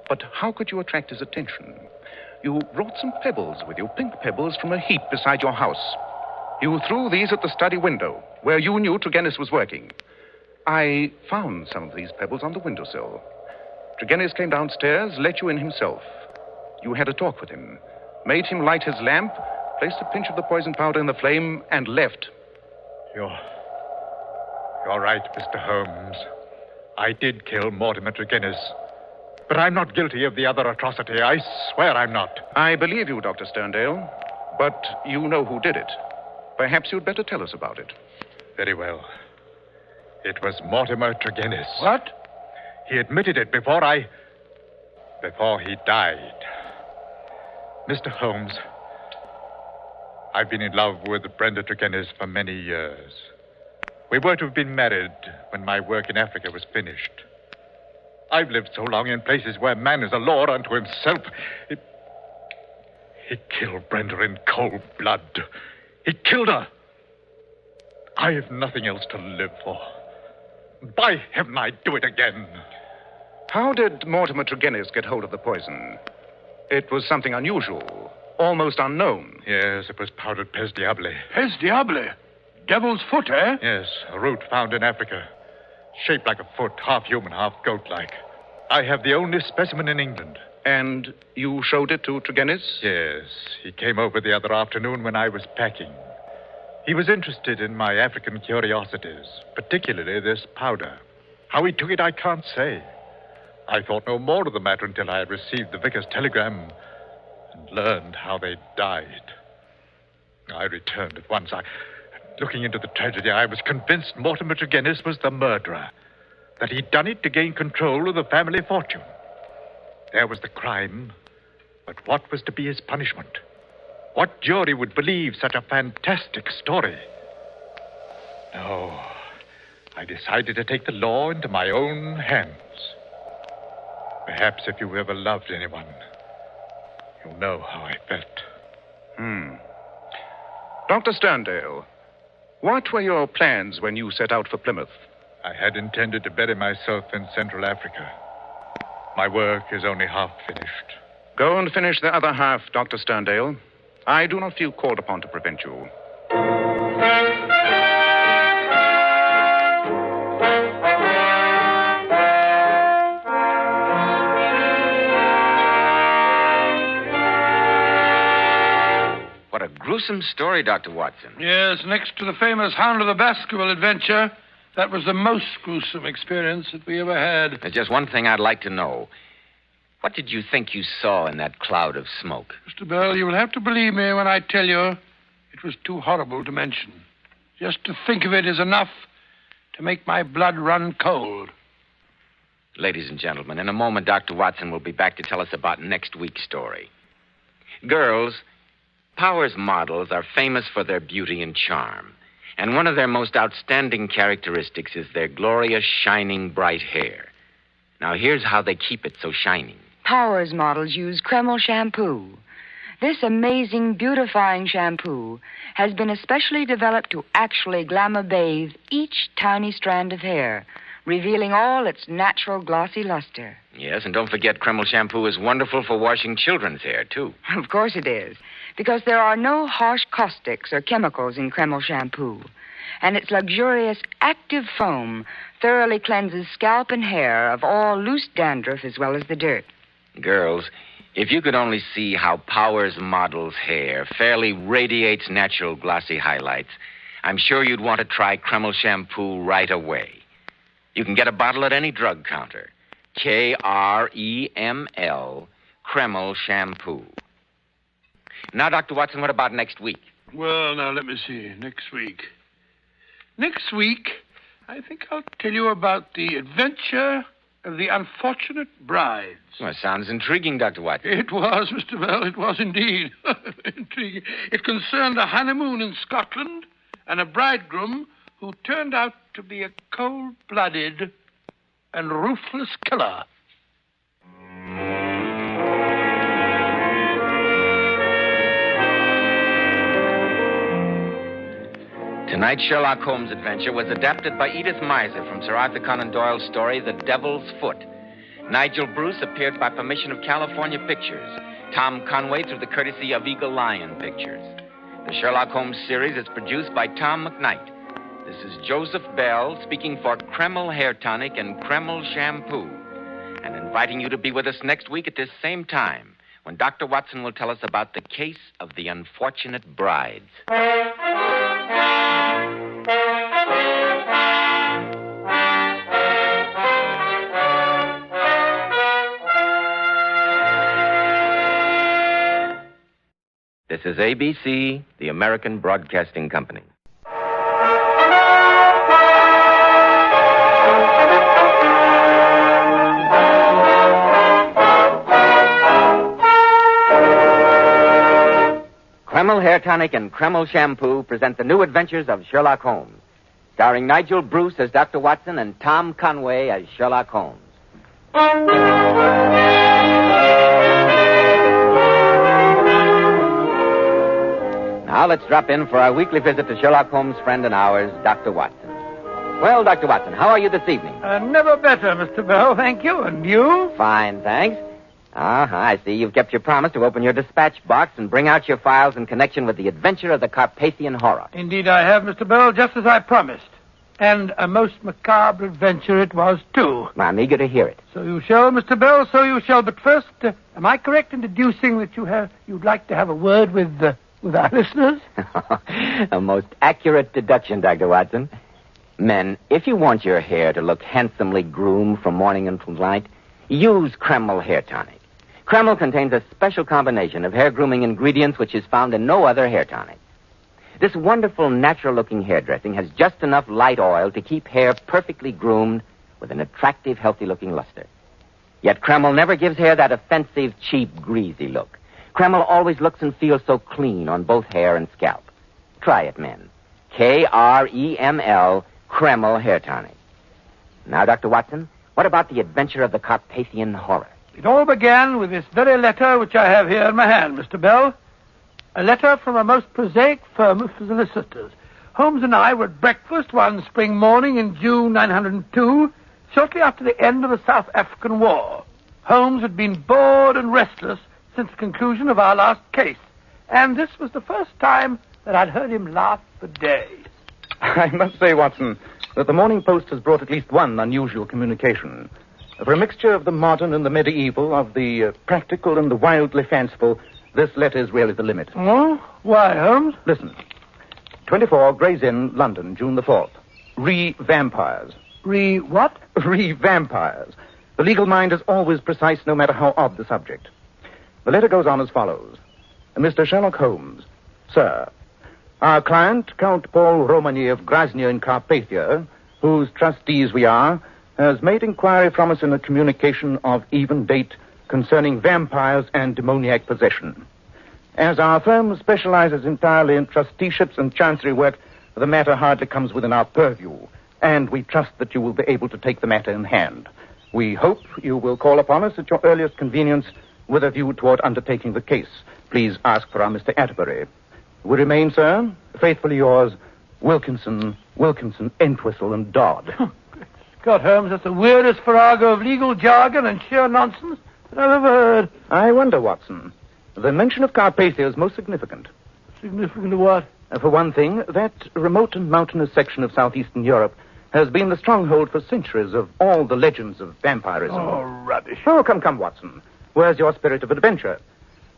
But how could you attract his attention? You brought some pebbles with you, pink pebbles from a heap beside your house. You threw these at the study window, where you knew Tregennis was working. I found some of these pebbles on the windowsill. Tregennis came downstairs, let you in himself. You had a talk with him, made him light his lamp, placed a pinch of the poison powder in the flame, and left. You're right, Mr. Holmes. I did kill Mortimer Tregennis. But I'm not guilty of the other atrocity. I swear I'm not. I believe you, Dr. Sterndale. But you know who did it. Perhaps you'd better tell us about it. Very well. It was Mortimer Tregennis. What? He admitted it before he died. Mr. Holmes, I've been in love with Brenda Tregennis for many years. We were to have been married when my work in Africa was finished. I've lived so long in places where man is a law unto himself. He killed Brenda in cold blood. He killed her. I have nothing else to live for. By heaven, I'd do it again. How did Mortimer Tregennis get hold of the poison? It was something unusual, almost unknown. Yes, it was powdered pes diable. Pes diable? Devil's foot, eh? Yes, a root found in Africa. Shaped like a foot, half human, half goat-like. I have the only specimen in England. And you showed it to Tregennis? Yes. He came over the other afternoon when I was packing. He was interested in my African curiosities, particularly this powder. How he took it, I can't say. I thought no more of the matter until I had received the vicar's telegram and learned how they died. I returned at once. Looking into the tragedy, I was convinced Mortimer Tregennis was the murderer, that he'd done it to gain control of the family fortune. There was the crime, but what was to be his punishment? What jury would believe such a fantastic story? No, I decided to take the law into my own hands. Perhaps if you ever loved anyone, you'll know how I felt. Dr. Sterndale, what were your plans when you set out for Plymouth? I had intended to bury myself in Central Africa. My work is only half finished. Go and finish the other half, Dr. Sterndale. I do not feel called upon to prevent you. What a gruesome story, Dr. Watson. Yes, next to the famous Hound of the Baskerville adventure, that was the most gruesome experience that we ever had. There's just one thing I'd like to know. What did you think you saw in that cloud of smoke? Mr. Bell, you will have to believe me when I tell you it was too horrible to mention. Just to think of it is enough to make my blood run cold. Ladies and gentlemen, in a moment, Dr. Watson will be back to tell us about next week's story. Girls, Powers models are famous for their beauty and charm. And one of their most outstanding characteristics is their glorious, shining, bright hair. Now, here's how they keep it so shining. Powers models use Kreml shampoo. This amazing, beautifying shampoo has been especially developed to actually glamour bathe each tiny strand of hair, revealing all its natural glossy luster. Yes, and don't forget Kreml shampoo is wonderful for washing children's hair, too. Of course it is, because there are no harsh caustics or chemicals in Kreml shampoo. And its luxurious active foam thoroughly cleanses scalp and hair of all loose dandruff as well as the dirt. Girls, if you could only see how Powers Model's hair fairly radiates natural glossy highlights, I'm sure you'd want to try Kreml shampoo right away. You can get a bottle at any drug counter. Kreml, Kreml shampoo. Now, Dr. Watson, what about next week? Well, now, let me see. Next week, I think I'll tell you about the adventure of the unfortunate brides. Well, sounds intriguing, Dr. Watson. It was, Mr. Bell. It was indeed. Intriguing. It concerned a honeymoon in Scotland and a bridegroom who turned out to be a cold-blooded and ruthless killer. Tonight's Sherlock Holmes adventure was adapted by Edith Miser from Sir Arthur Conan Doyle's story, The Devil's Foot. Nigel Bruce appeared by permission of California Pictures. Tom Conway through the courtesy of Eagle Lion Pictures. The Sherlock Holmes series is produced by Tom McKnight. This is Joseph Bell speaking for Kreml Hair Tonic and Kreml Shampoo, and inviting you to be with us next week at this same time, when Dr. Watson will tell us about the case of the unfortunate brides. This is ABC, the American Broadcasting Company. Kreml Hair Tonic and Kreml Shampoo present the new adventures of Sherlock Holmes, starring Nigel Bruce as Dr. Watson and Tom Conway as Sherlock Holmes. Now let's drop in for our weekly visit to Sherlock Holmes' friend and ours, Dr. Watson. Well, Dr. Watson, how are you this evening? Never better, Mr. Bell, thank you. And you? Fine, thanks. I see you've kept your promise to open your dispatch box and bring out your files in connection with the adventure of the Carpathian Horror. Indeed I have, Mr. Bell, just as I promised. And a most macabre adventure it was, too. I'm eager to hear it. So you shall, Mr. Bell, so you shall. But first, am I correct in deducing that you'd like to have a word with our listeners? A most accurate deduction, Dr. Watson. Men, if you want your hair to look handsomely groomed from morning until night, use Kreml Hair Tonic. Kreml contains a special combination of hair grooming ingredients which is found in no other hair tonic. This wonderful, natural-looking hairdressing has just enough light oil to keep hair perfectly groomed with an attractive, healthy-looking luster. Yet Kreml never gives hair that offensive, cheap, greasy look. Kreml always looks and feels so clean on both hair and scalp. Try it, men. Kreml, Kreml Hair Tonic. Now, Dr. Watson, what about the adventure of the Carpathian Horror? It all began with this very letter which I have here in my hand, Mr. Bell. A letter from a most prosaic firm of solicitors. Holmes and I were at breakfast one spring morning in June 902, shortly after the end of the South African War. Holmes had been bored and restless since the conclusion of our last case, and this was the first time that I'd heard him laugh for days. I must say, Watson, that the Morning Post has brought at least one unusual communication. For a mixture of the modern and the medieval, of the practical and the wildly fanciful, this letter is really the limit. Oh? Why, Holmes? Listen. 24 Gray's Inn, London, June the 4th. Re-vampires. Re-what? Re-vampires. The legal mind is always precise, no matter how odd the subject. The letter goes on as follows. Mr. Sherlock Holmes, sir, our client, Count Paul Romany of Grozny in Carpathia, whose trustees we are, has made inquiry from us in a communication of even date concerning vampires and demoniac possession. As our firm specializes entirely in trusteeships and chancery work, the matter hardly comes within our purview, and we trust that you will be able to take the matter in hand. We hope you will call upon us at your earliest convenience with a view toward undertaking the case. Please ask for our Mr. Atterbury. We remain, sir, faithfully yours, Wilkinson, Entwistle, and Dodd. God, Holmes, that's the weirdest farrago of legal jargon and sheer nonsense that I've ever heard. I wonder, Watson. The mention of Carpathia is most significant. Significant of what? For one thing, that remote and mountainous section of southeastern Europe has been the stronghold for centuries of all the legends of vampirism. Oh, rubbish. Oh, come, Watson. Where's your spirit of adventure?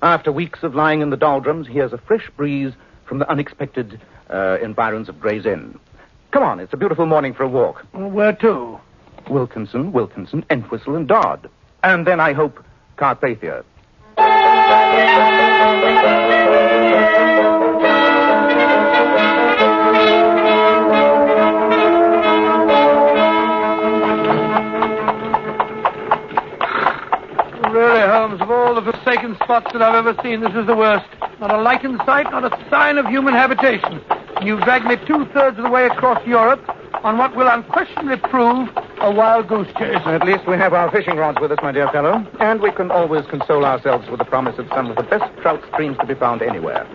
After weeks of lying in the doldrums, here's a fresh breeze from the unexpected environs of Gray's Inn. Come on, it's a beautiful morning for a walk. Well, where to? Wilkinson, Entwistle, and Dodd. And then, I hope, Carpathia. Really, Holmes, of all the forsaken spots that I've ever seen, this is the worst. Not a light in sight, not a sign of human habitation. And you've dragged me 2/3 of the way across Europe on what will unquestionably prove a wild goose chase. At least we have our fishing rods with us, my dear fellow. And we can always console ourselves with the promise of some of the best trout streams to be found anywhere.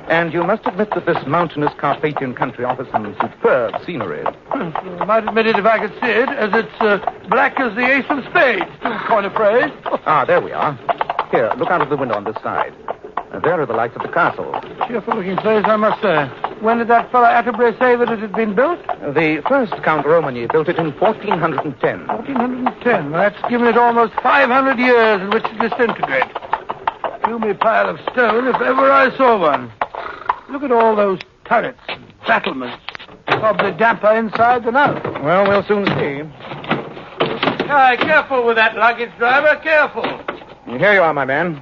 And you must admit that this mountainous Carpathian country offers some superb scenery. I might admit it if I could see it, as it's black as the ace of spades, to coin a phrase. There we are. Here, look out of the window on this side. There are the lights of the castle. Cheerful-looking place, I must say. When did that fellow Atterbury say that it had been built? The first Count Romagny built it in 1410. 1410. That's given it almost 500 years in which to disintegrate. Gloomy pile of stone, if ever I saw one. Look at all those turrets and battlements. Probably damper inside than out. Well, we'll soon see. Aye, careful with that luggage, driver, careful. Here you are, my man.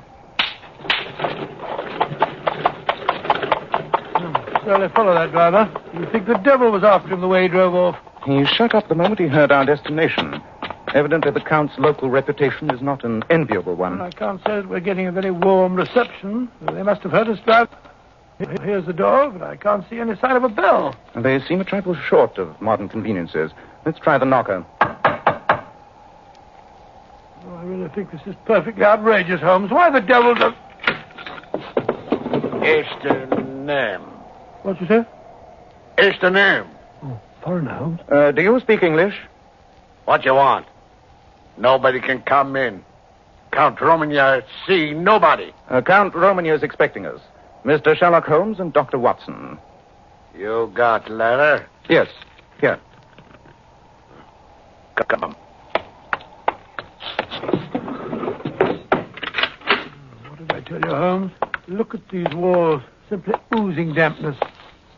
Surely follow that driver. You'd think the devil was after him the way he drove off. He shut up the moment he heard our destination. Evidently, the Count's local reputation is not an enviable one. Well, I can't say that we're getting a very warm reception. They must have heard us drive. Here's the door, but I can't see any sign of a bell. They seem a trifle short of modern conveniences. Let's try the knocker. Oh, I really think this is perfectly outrageous, Holmes. Why the devil does... It's the name. What'd you say? It's the name. Oh, foreigner, Holmes. Do you speak English? What you want? Nobody can come in. Count Romagny see nobody. Count Romagny is expecting us. Mr. Sherlock Holmes and Dr. Watson. You got letter? Yes. Here. Come. What did I tell you, Holmes? Look at these walls. Simply oozing dampness.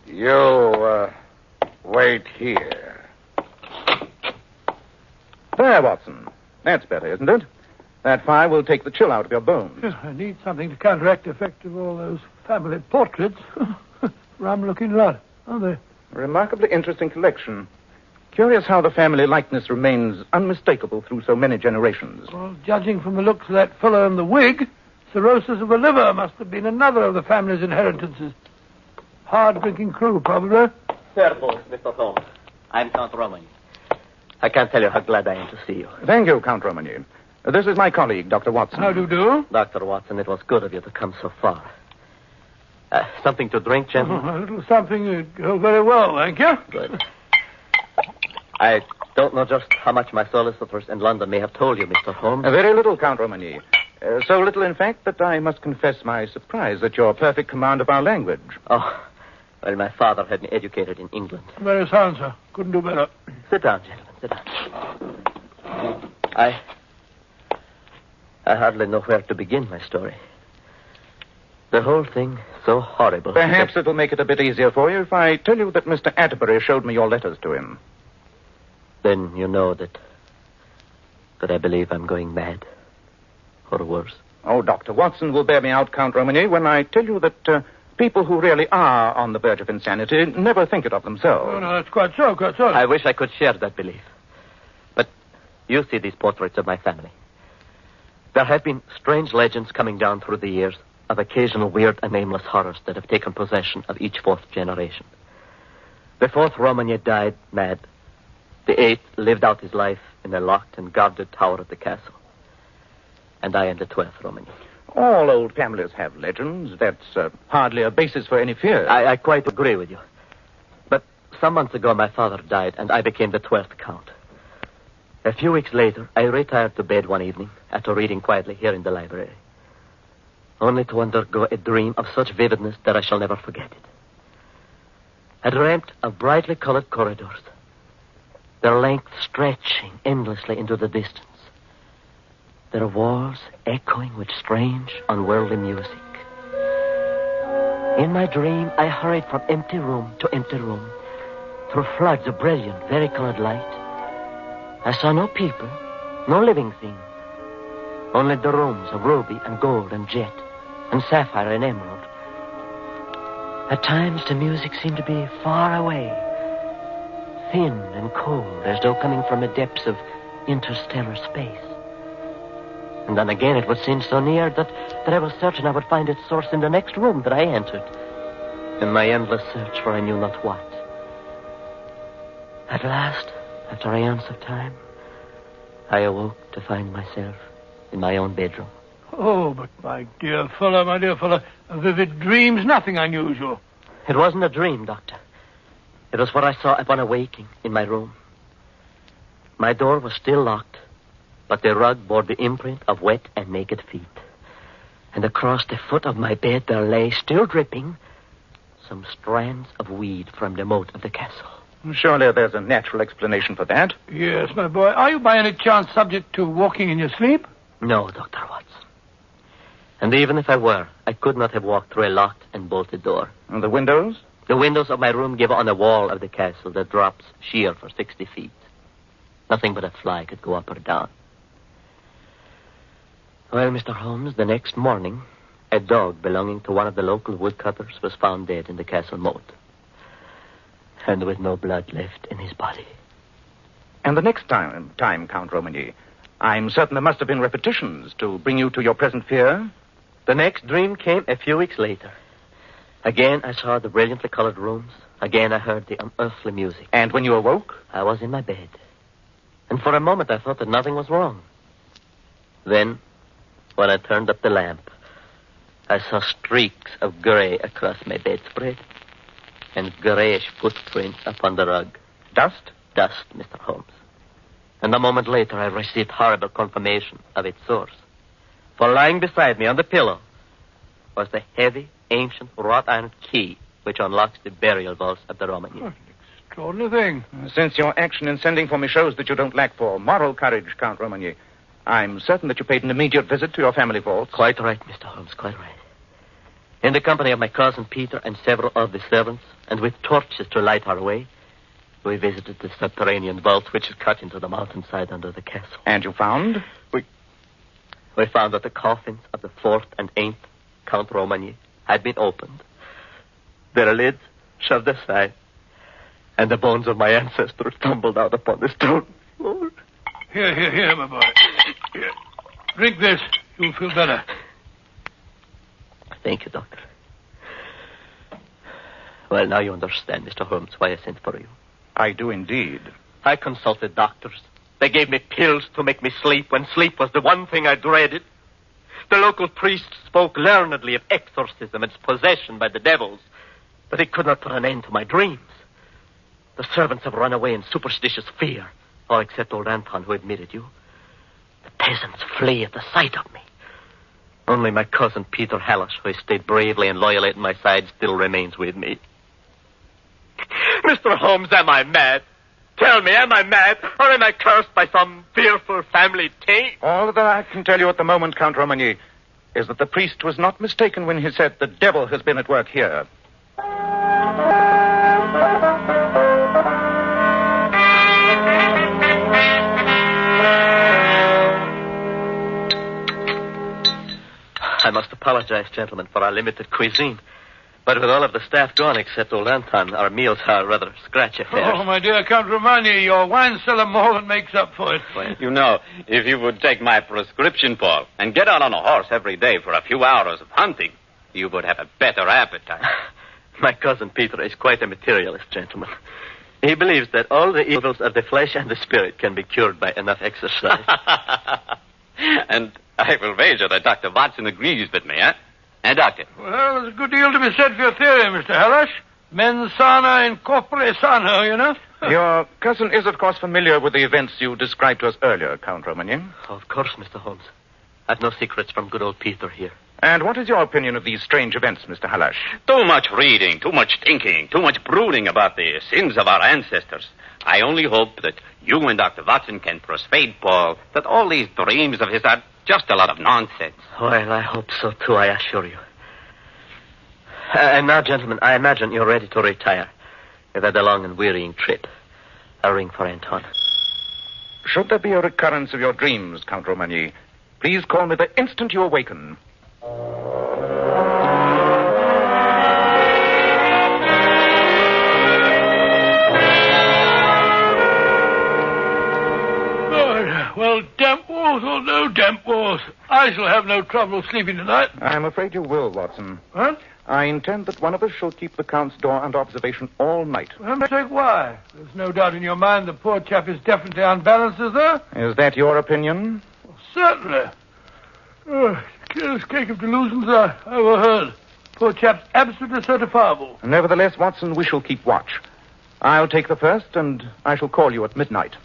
You, wait here. There, Watson. That's better, isn't it? That fire will take the chill out of your bones. I need something to counteract the effect of all those family portraits. Rum-looking lot, aren't they? A remarkably interesting collection. Curious how the family likeness remains unmistakable through so many generations. Well, judging from the looks of that fellow in the wig, cirrhosis of the liver must have been another of the family's inheritances. Hard-drinking crew, probably. Servus, Mr. Holmes. I'm Count Romagny. I can't tell you how glad I am to see you. Thank you, Count Romagny. This is my colleague, Dr. Watson. How do you do? Dr. Watson, it was good of you to come so far. Something to drink, gentlemen? A little something would go very well, thank you. Good. I don't know just how much my solicitors in London may have told you, Mr. Holmes. Very little, Count Romagny. So little, in fact, that I must confess my surprise at your perfect command of our language. Oh, well, my father had me educated in England. Very sound, sir. Couldn't do better. Sit down, gentlemen, sit down. I hardly know where to begin my story. The whole thing so horrible. Perhaps it'll make it a bit easier for you if I tell you that Mr. Atterbury showed me your letters to him. Then you know that I believe I'm going mad. Or worse. Oh, Dr. Watson will bear me out, Count Romagny, when I tell you that people who really are on the verge of insanity never think it of themselves. Oh, no, that's quite so, quite so. I wish I could share that belief. But you see these portraits of my family. There have been strange legends coming down through the years of occasional weird and nameless horrors that have taken possession of each fourth generation. The fourth Romagny died mad. The eighth lived out his life in a locked and guarded tower of the castle. And I am the 12th Romagny. All old families have legends. That's hardly a basis for any fear. I quite agree with you. But some months ago, my father died, and I became the 12th Count. A few weeks later, I retired to bed one evening after reading quietly here in the library, only to undergo a dream of such vividness that I shall never forget it. I dreamt of brightly colored corridors, their length stretching endlessly into the distance, their walls echoing with strange, unworldly music. In my dream, I hurried from empty room to empty room, through floods of brilliant, varicolored light. I saw no people, no living thing, only the rooms of ruby and gold and jet and sapphire and emerald. At times, the music seemed to be far away, thin and cold, as though coming from the depths of interstellar space. And then again, it would seem so near that I was certain I would find its source in the next room that I entered, in my endless search for I knew not what. At last, after aeons of time, I awoke to find myself in my own bedroom. Oh, but my dear fellow, a vivid dream's nothing unusual. It wasn't a dream, Doctor. It was what I saw upon awaking in my room. My door was still locked, but the rug bore the imprint of wet and naked feet. And across the foot of my bed there lay, still dripping, some strands of weed from the moat of the castle. Surely there's a natural explanation for that. Yes, my boy. Are you by any chance subject to walking in your sleep? No, Dr. Watson. And even if I were, I could not have walked through a locked and bolted door. And the windows? The windows of my room give on a wall of the castle that drops sheer for 60 feet. Nothing but a fly could go up or down. Well, Mr. Holmes, the next morning, a dog belonging to one of the local woodcutters was found dead in the castle moat, and with no blood left in his body. And the next time, Count Romany, I'm certain there must have been repetitions to bring you to your present fear. The next dream came a few weeks later. Again, I saw the brilliantly colored rooms. Again, I heard the unearthly music. And when you awoke? I was in my bed. And for a moment, I thought that nothing was wrong. Then, when I turned up the lamp, I saw streaks of gray across my bedspread and grayish footprints upon the rug. Dust? Dust, Mr. Holmes. And a moment later, I received horrible confirmation of its source. For lying beside me on the pillow was the heavy, ancient wrought iron key which unlocks the burial vaults of the Romany. Oh, extraordinary thing. Since your action in sending for me shows that you don't lack for moral courage, Count Romany, I'm certain that you paid an immediate visit to your family vaults. Quite right, Mr. Holmes, quite right. In the company of my cousin Peter and several of the servants, and with torches to light our way, we visited the subterranean vault which is cut into the mountainside under the castle. And you found? We found that the coffins of the 4th and 8th Count Romany had been opened, their lids shoved aside, and the bones of my ancestors tumbled out upon the stone floor. Here, my boy. Here. Drink this. You'll feel better. Thank you, Doctor. Well, now you understand, Mr. Holmes, why I sent for you. I do indeed. I consulted doctors. They gave me pills to make me sleep when sleep was the one thing I dreaded. The local priest spoke learnedly of exorcism and possession by the devils, but he could not put an end to my dreams. The servants have run away in superstitious fear, all except old Anton, who admitted you. The peasants flee at the sight of me. Only my cousin Peter Hallish, who has stayed bravely and loyally at my side, still remains with me. Mr. Holmes, am I mad? Tell me, am I mad, or am I cursed by some fearful family taint? All that I can tell you at the moment, Count Romany, is that the priest was not mistaken when he said the devil has been at work here. I must apologize, gentlemen, for our limited cuisine. But with all of the staff gone except old Anton, our meals are rather scratch affairs. Oh, my dear Count Romani, your wine cellar more than makes up for it. You know, if you would take my prescription, Paul, and get out on a horse every day for a few hours of hunting, you would have a better appetite. My cousin Peter is quite a materialist, gentleman. He believes that all the evils of the flesh and the spirit can be cured by enough exercise. And I will wager that Dr. Watson agrees with me, eh? Doctor? Well, there's a good deal to be said for your theory, Mr. Hallish. Mens sana in corpore sano, you know? Your cousin is, of course, familiar with the events you described to us earlier, Count Romagny. Of course, Mr. Holmes. I've no secrets from good old Peter here. And what is your opinion of these strange events, Mr. Halash? Too much reading, too much thinking, too much brooding about the sins of our ancestors. I only hope that you and Dr. Watson can persuade Paul that all these dreams of his are just a lot of nonsense. Well, I hope so, too, I assure you. And now, gentlemen, I imagine you're ready to retire. You've had a long and wearying trip. A ring for Anton. Should there be a recurrence of your dreams, Count Romagny, please call me the instant you awaken. Well, damp walls or no damp walls, I shall have no trouble sleeping tonight. I'm afraid you will, Watson. Huh? I intend that one of us shall keep the Count's door under observation all night. Well, mistake why? There's no doubt in your mind the poor chap is definitely unbalanced, is there? Is that your opinion? Well, certainly. Careless cake of delusions I overheard. Poor chap's absolutely certifiable. Nevertheless, Watson, we shall keep watch. I'll take the first, and I shall call you at midnight.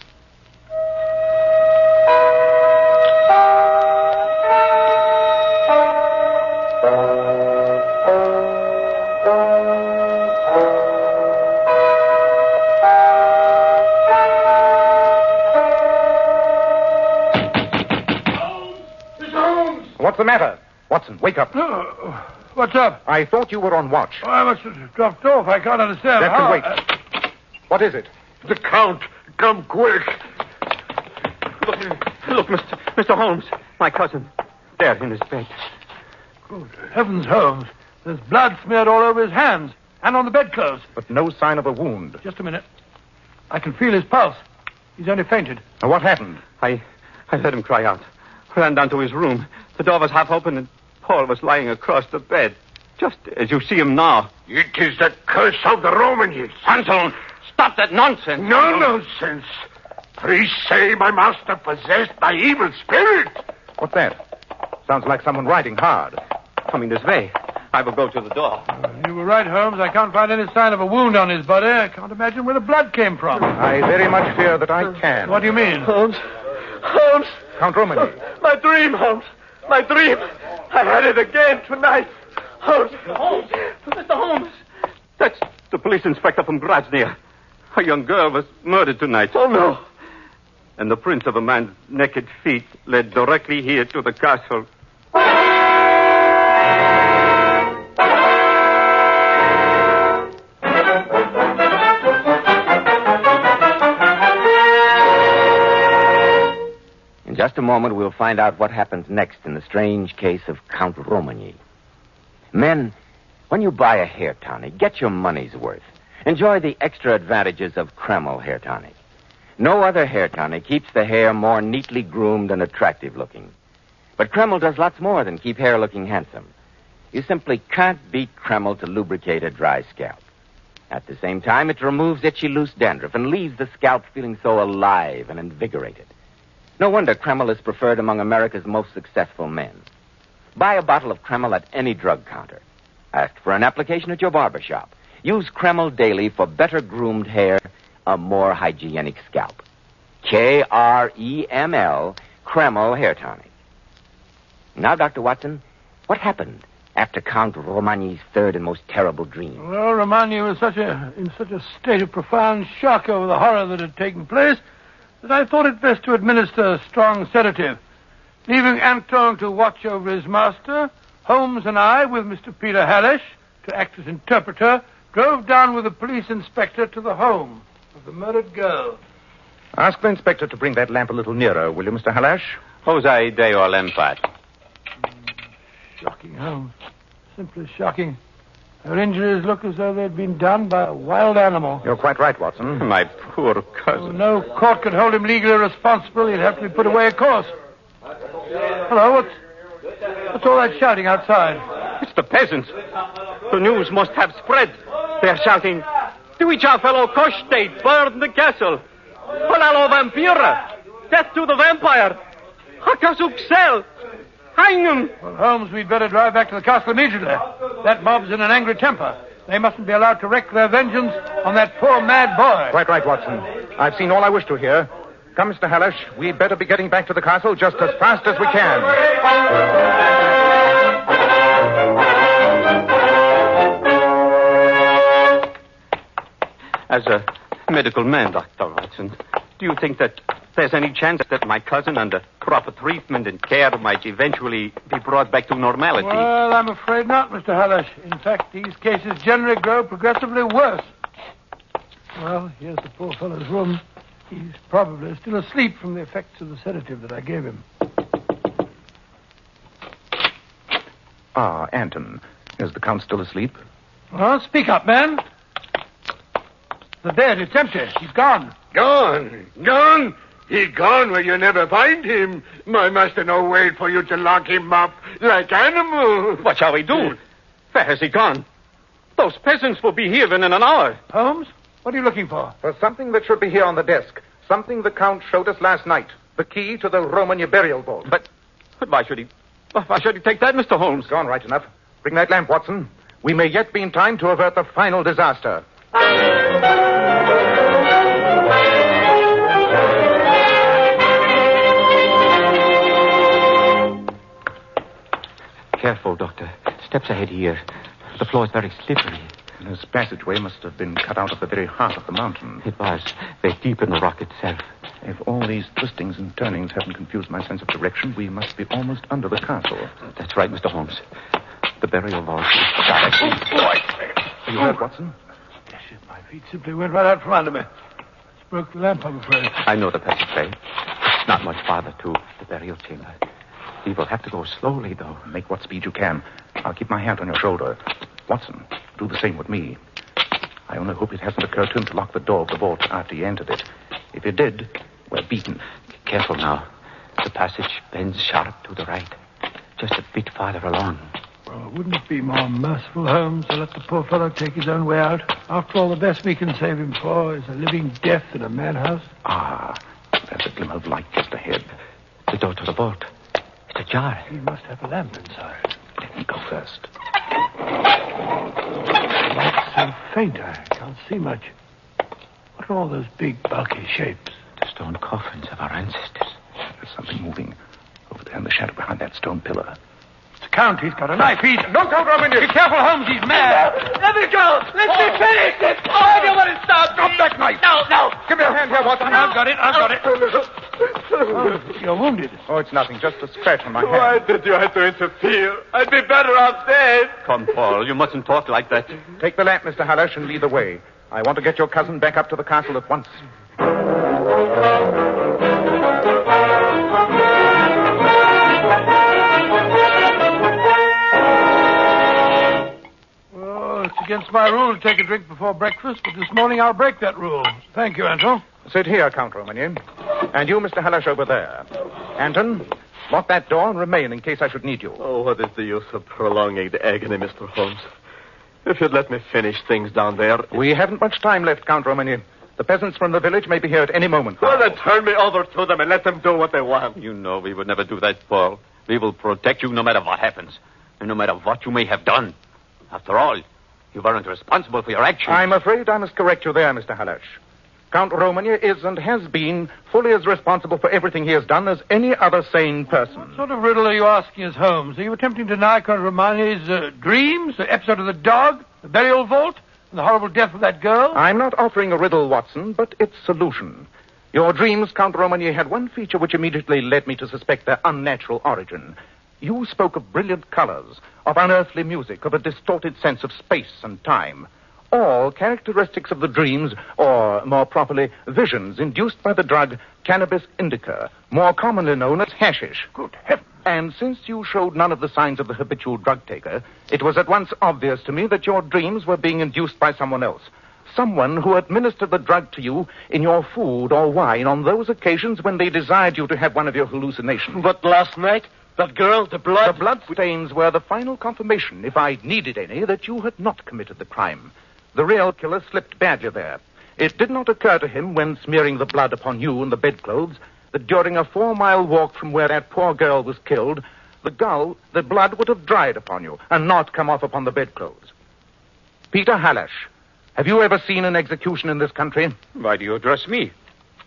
What's the matter? Watson, wake up. What's up? I thought you were on watch. Oh, I must have dropped off. I can't understand. That can wait. What is it? The Count. Come quick. Look, Mr. Holmes, my cousin. There in his bed. Good heavens, Holmes. There's blood smeared all over his hands and on the bedclothes. But no sign of a wound. Just a minute. I can feel his pulse. He's only fainted. Now, what happened? I heard him cry out. Ran down to his room. The door was half open and Paul was lying across the bed. Just as you see him now. It is the curse of the Romans. Anton, stop that nonsense. No nonsense. Priests say my master possessed by evil spirit. What's that? Sounds like someone riding hard. Coming this way. I will go to the door. You were right, Holmes. I can't find any sign of a wound on his body. I can't imagine where the blood came from. I very much fear that I can. What do you mean? Holmes. Count Romagny. My dream, Holmes. My dream. I had it again tonight. Holmes. Mr. Holmes. That's the police inspector from Grozny. A young girl was murdered tonight. Oh, no. And the prints of a man's naked feet led directly here to the castle. In just a moment, we'll find out what happens next in the strange case of Count Romagny. Men, when you buy a hair tonic, get your money's worth. Enjoy the extra advantages of Kreml hair tonic. No other hair tonic keeps the hair more neatly groomed and attractive looking. But Kreml does lots more than keep hair looking handsome. You simply can't beat Kreml to lubricate a dry scalp. At the same time, it removes itchy, loose dandruff and leaves the scalp feeling so alive and invigorated. No wonder Kreml is preferred among America's most successful men. Buy a bottle of Kreml at any drug counter. Ask for an application at your barber shop. Use Kreml daily for better groomed hair, a more hygienic scalp. Kreml, Kreml Hair Tonic. Now, Dr. Watson, what happened after Count Romagny's third and most terrible dream? Well, Romagny was in such a state of profound shock over the horror that had taken place that I thought it best to administer a strong sedative. Leaving Anton to watch over his master, Holmes and I, with Mr. Peter Halash to act as interpreter, drove down with the police inspector to the home of the murdered girl. Ask the inspector to bring that lamp a little nearer, will you, Mr. Halash? Jose de Olempat. Shocking, Holmes. Simply shocking. Her injuries look as though they'd been done by a wild animal. You're quite right, Watson. My poor cousin. No court could hold him legally responsible. He'd have to be put away, of course. Hello, what's all that shouting outside? It's the peasants. The news must have spread. They're shouting, "To each our fellow Koshtate, burn the castle. Palalo Vampira, death to the vampire. Hakasuksel, hang him." Well, Holmes, we'd better drive back to the castle immediately. That mob's in an angry temper. They mustn't be allowed to wreak their vengeance on that poor mad boy. Quite right, Watson. I've seen all I wish to hear. Come, Mr. Hallish, we'd better be getting back to the castle just as fast as we can. As a medical man, Dr. Watson, do you think that there's any chance that my cousin, under proper treatment and care, might eventually be brought back to normality? Well, I'm afraid not, Mr. Hallish. In fact, these cases generally grow progressively worse. Well, here's the poor fellow's room. He's probably still asleep from the effects of the sedative that I gave him. Ah, Anton. Is the Count still asleep? Well, speak up, man. The bed, it's empty. He's gone. Gone? Gone? He gone where you never find him. My master no wait for you to lock him up like animal. What shall we do? Where has he gone? Those peasants will be here in an hour. Holmes, what are you looking for? For something that should be here on the desk. Something the Count showed us last night. The key to the Romany burial vault. But why should he take that, Mr. Holmes? Gone right enough. Bring that lamp, Watson. We may yet be in time to avert the final disaster. Careful, Doctor. Steps ahead here. The floor is very slippery. This passageway must have been cut out of the very heart of the mountain. It was. Very deep in the rock itself. If all these twistings and turnings haven't confused my sense of direction, we must be almost under the castle. That's right, Mr. Holmes. The burial vault is directly... Oh, boy! You heard, Watson? Yes, my feet simply went right out from under me. Just broke the lamp, I'm afraid. I know the passageway. It's not much farther to the burial chamber. We will have to go slowly, though. Make what speed you can. I'll keep my hand on your shoulder. Watson, do the same with me. I only hope it hasn't occurred to him to lock the door of the vault after he entered it. If it did, we're beaten. Careful now. The passage bends sharp to the right. Just a bit farther along. Well, wouldn't it be more merciful, Holmes, to let the poor fellow take his own way out? After all, the best we can save him for is a living death in a madhouse. Ah, there's a glimmer of light just ahead. The door to the vault. It's ajar. He must have a lamp inside. Let me go first. The light's so faint, I can't see much. What are all those big, bulky shapes? The stone coffins of our ancestors. There's something moving over there in the shadow behind that stone pillar. It's the Count. He's got a knife. Don't go, Robin! Be careful, Holmes. He's mad. Let me go. Let me finish it. I don't want to stop. Drop that knife. No. Give me a hand here, Watson. I've got it. Oh, you're wounded. Oh, it's nothing. Just a scratch on my hand. Why did you have to interfere? I'd be better off dead. Come, Paul. You mustn't talk like that. Take the lamp, Mr. Hallish, and lead the way. I want to get your cousin back up to the castle at once. Oh, it's against my rule to take a drink before breakfast, but this morning I'll break that rule. Thank you, Anton. Sit here, Count Romany. And you, Mr. Hallish, over there. Anton, lock that door and remain in case I should need you. Oh, what is the use of prolonging the agony, Mr. Holmes? If you'd let me finish things down there... We haven't much time left, Count Romany. The peasants from the village may be here at any moment. Well, then turn me over to them and let them do what they want. You know we would never do that, Paul. We will protect you no matter what happens, and no matter what you may have done. After all, you weren't responsible for your actions. I'm afraid I must correct you there, Mr. Hallish. Count Romany is and has been fully as responsible for everything he has done as any other sane person. What sort of riddle are you asking us, Holmes? Are you attempting to deny Count Romany's dreams, the episode of the dog, the burial vault, and the horrible death of that girl? I'm not offering a riddle, Watson, but its solution. Your dreams, Count Romany, had one feature which immediately led me to suspect their unnatural origin. You spoke of brilliant colors, of unearthly music, of a distorted sense of space and time. All characteristics of the dreams, or more properly, visions induced by the drug cannabis indica, more commonly known as hashish. Good heavens. And since you showed none of the signs of the habitual drug taker, it was at once obvious to me that your dreams were being induced by someone else. Someone who administered the drug to you in your food or wine on those occasions when they desired you to have one of your hallucinations. But last night, that girl, the blood... The blood stains were the final confirmation, if I needed any, that you had not committed the crime. The real killer slipped badly there. It did not occur to him when smearing the blood upon you and the bedclothes that during a 4-mile walk from where that poor girl was killed, the blood would have dried upon you and not come off upon the bedclothes. Peter Halash, have you ever seen an execution in this country? Why do you address me?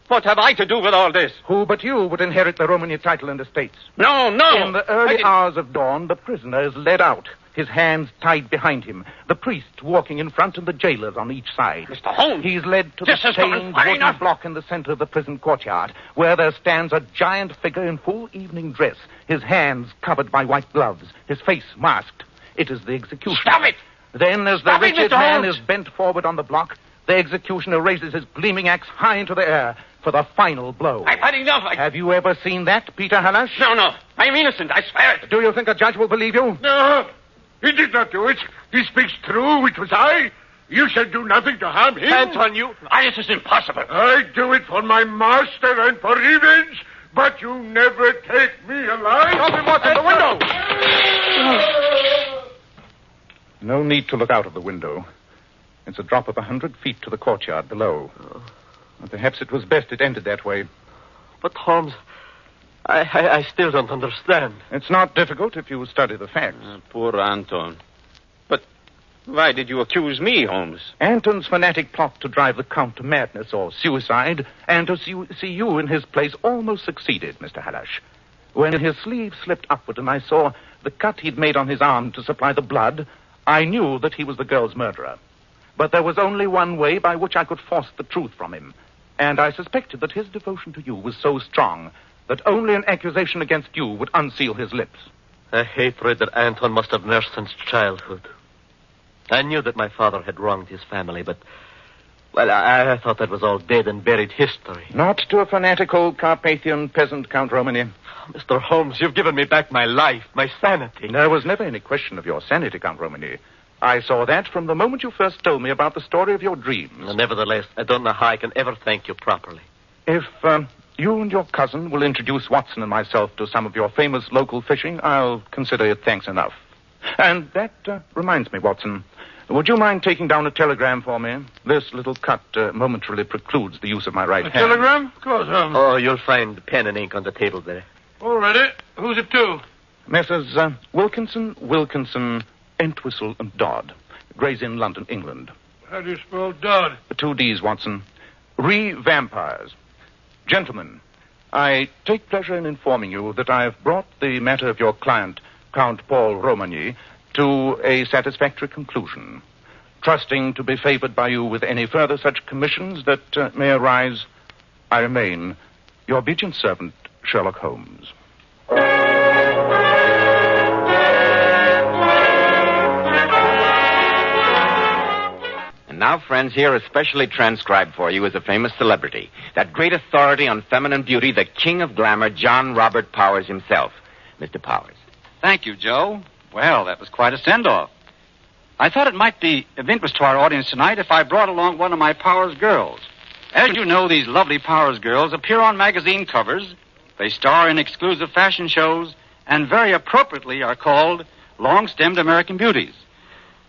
What have I to do with all this? Who but you would inherit the Romany title and estates? No, no! In the early hours of dawn, the prisoner is led out, his hands tied behind him, the priest walking in front and the jailers on each side. Mr. Holmes! He's led to the stained wooden block in the center of the prison courtyard, where there stands a giant figure in full evening dress, his hands covered by white gloves, his face masked. It is the executioner. Stop it! Then, as the wretched man is bent forward on the block, the executioner raises his gleaming axe high into the air for the final blow. I've had enough. Have you ever seen that, Peter Halash? No. I am innocent. I swear it. Do you think a judge will believe you? No, he did not do it. He speaks true. It was I. You shall do nothing to harm him. Anton, you... This is impossible. I do it for my master and for revenge, but you never take me alive. Open what's in the window. No need to look out of the window. It's a drop of 100 feet to the courtyard below. Perhaps it was best it ended that way. But, Holmes, I still don't understand. It's not difficult if you study the facts. Poor Anton. But why did you accuse me, Holmes? Anton's fanatic plot to drive the Count to madness or suicide and to see you in his place almost succeeded, Mr. Halash. When his sleeve slipped upward and I saw the cut he'd made on his arm to supply the blood, I knew that he was the girl's murderer. But there was only one way by which I could force the truth from him. And I suspected that his devotion to you was so strong that only an accusation against you would unseal his lips. A hatred that Anton must have nursed since childhood. I knew that my father had wronged his family, but, well, I thought that was all dead and buried history. Not to a fanatical Carpathian peasant, Count Romany. Mr. Holmes, you've given me back my life, my sanity. There was never any question of your sanity, Count Romany. I saw that from the moment you first told me about the story of your dreams. Nevertheless, I don't know how I can ever thank you properly. If you and your cousin will introduce Watson and myself to some of your famous local fishing, I'll consider it thanks enough. And that reminds me, Watson, would you mind taking down a telegram for me? This little cut momentarily precludes the use of my right hand. Telegram? Of course, Oh, you'll find pen and ink on the table there. All ready. Who's it to? Messrs. Wilkinson, Entwistle and Dodd, Gray's Inn, London, England. How do you spell Dodd? 2 Ds, Watson. Re-vampires. Gentlemen, I take pleasure in informing you that I have brought the matter of your client, Count Paul Romany, to a satisfactory conclusion. Trusting to be favored by you with any further such commissions that may arise, I remain your obedient servant, Sherlock Holmes. And now, friends, here is specially transcribed for you as a famous celebrity, that great authority on feminine beauty, the king of glamour, John Robert Powers himself. Mr. Powers. Thank you, Joe. Well, that was quite a send-off. I thought it might be of interest to our audience tonight if I brought along one of my Powers girls. As you know, these lovely Powers girls appear on magazine covers. They star in exclusive fashion shows and very appropriately are called long-stemmed American beauties.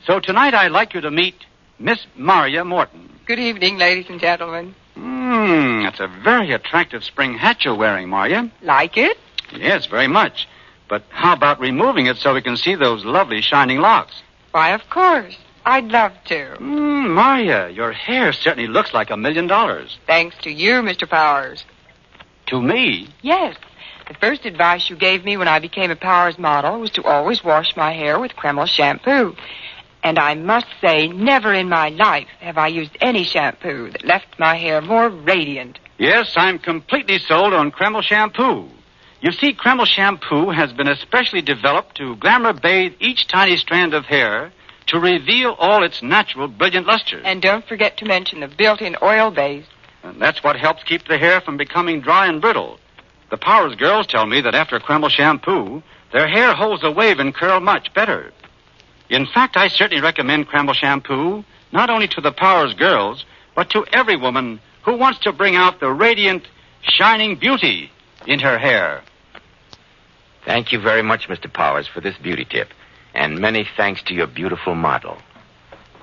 So tonight I'd like you to meet Miss Maria Morton. Good evening, ladies and gentlemen. That's a very attractive spring hat you're wearing, Maria. Like it? Yes, very much. But how about removing it so we can see those lovely shining locks? Why, of course. I'd love to. Maria, your hair certainly looks like $1 million. Thanks to you, Mr. Powers. To me? Yes. The first advice you gave me when I became a Powers model was to always wash my hair with Kreml shampoo. And I must say, never in my life have I used any shampoo that left my hair more radiant. Yes, I'm completely sold on Kreml shampoo. You see, Kreml shampoo has been especially developed to glamour bathe each tiny strand of hair to reveal all its natural brilliant luster. And don't forget to mention the built-in oil base. And that's what helps keep the hair from becoming dry and brittle. The Powers girls tell me that after Kreml shampoo, their hair holds a wave and curl much better. In fact, I certainly recommend Kreml shampoo, not only to the Powers girls, but to every woman who wants to bring out the radiant, shining beauty in her hair. Thank you very much, Mr. Powers, for this beauty tip. And many thanks to your beautiful model.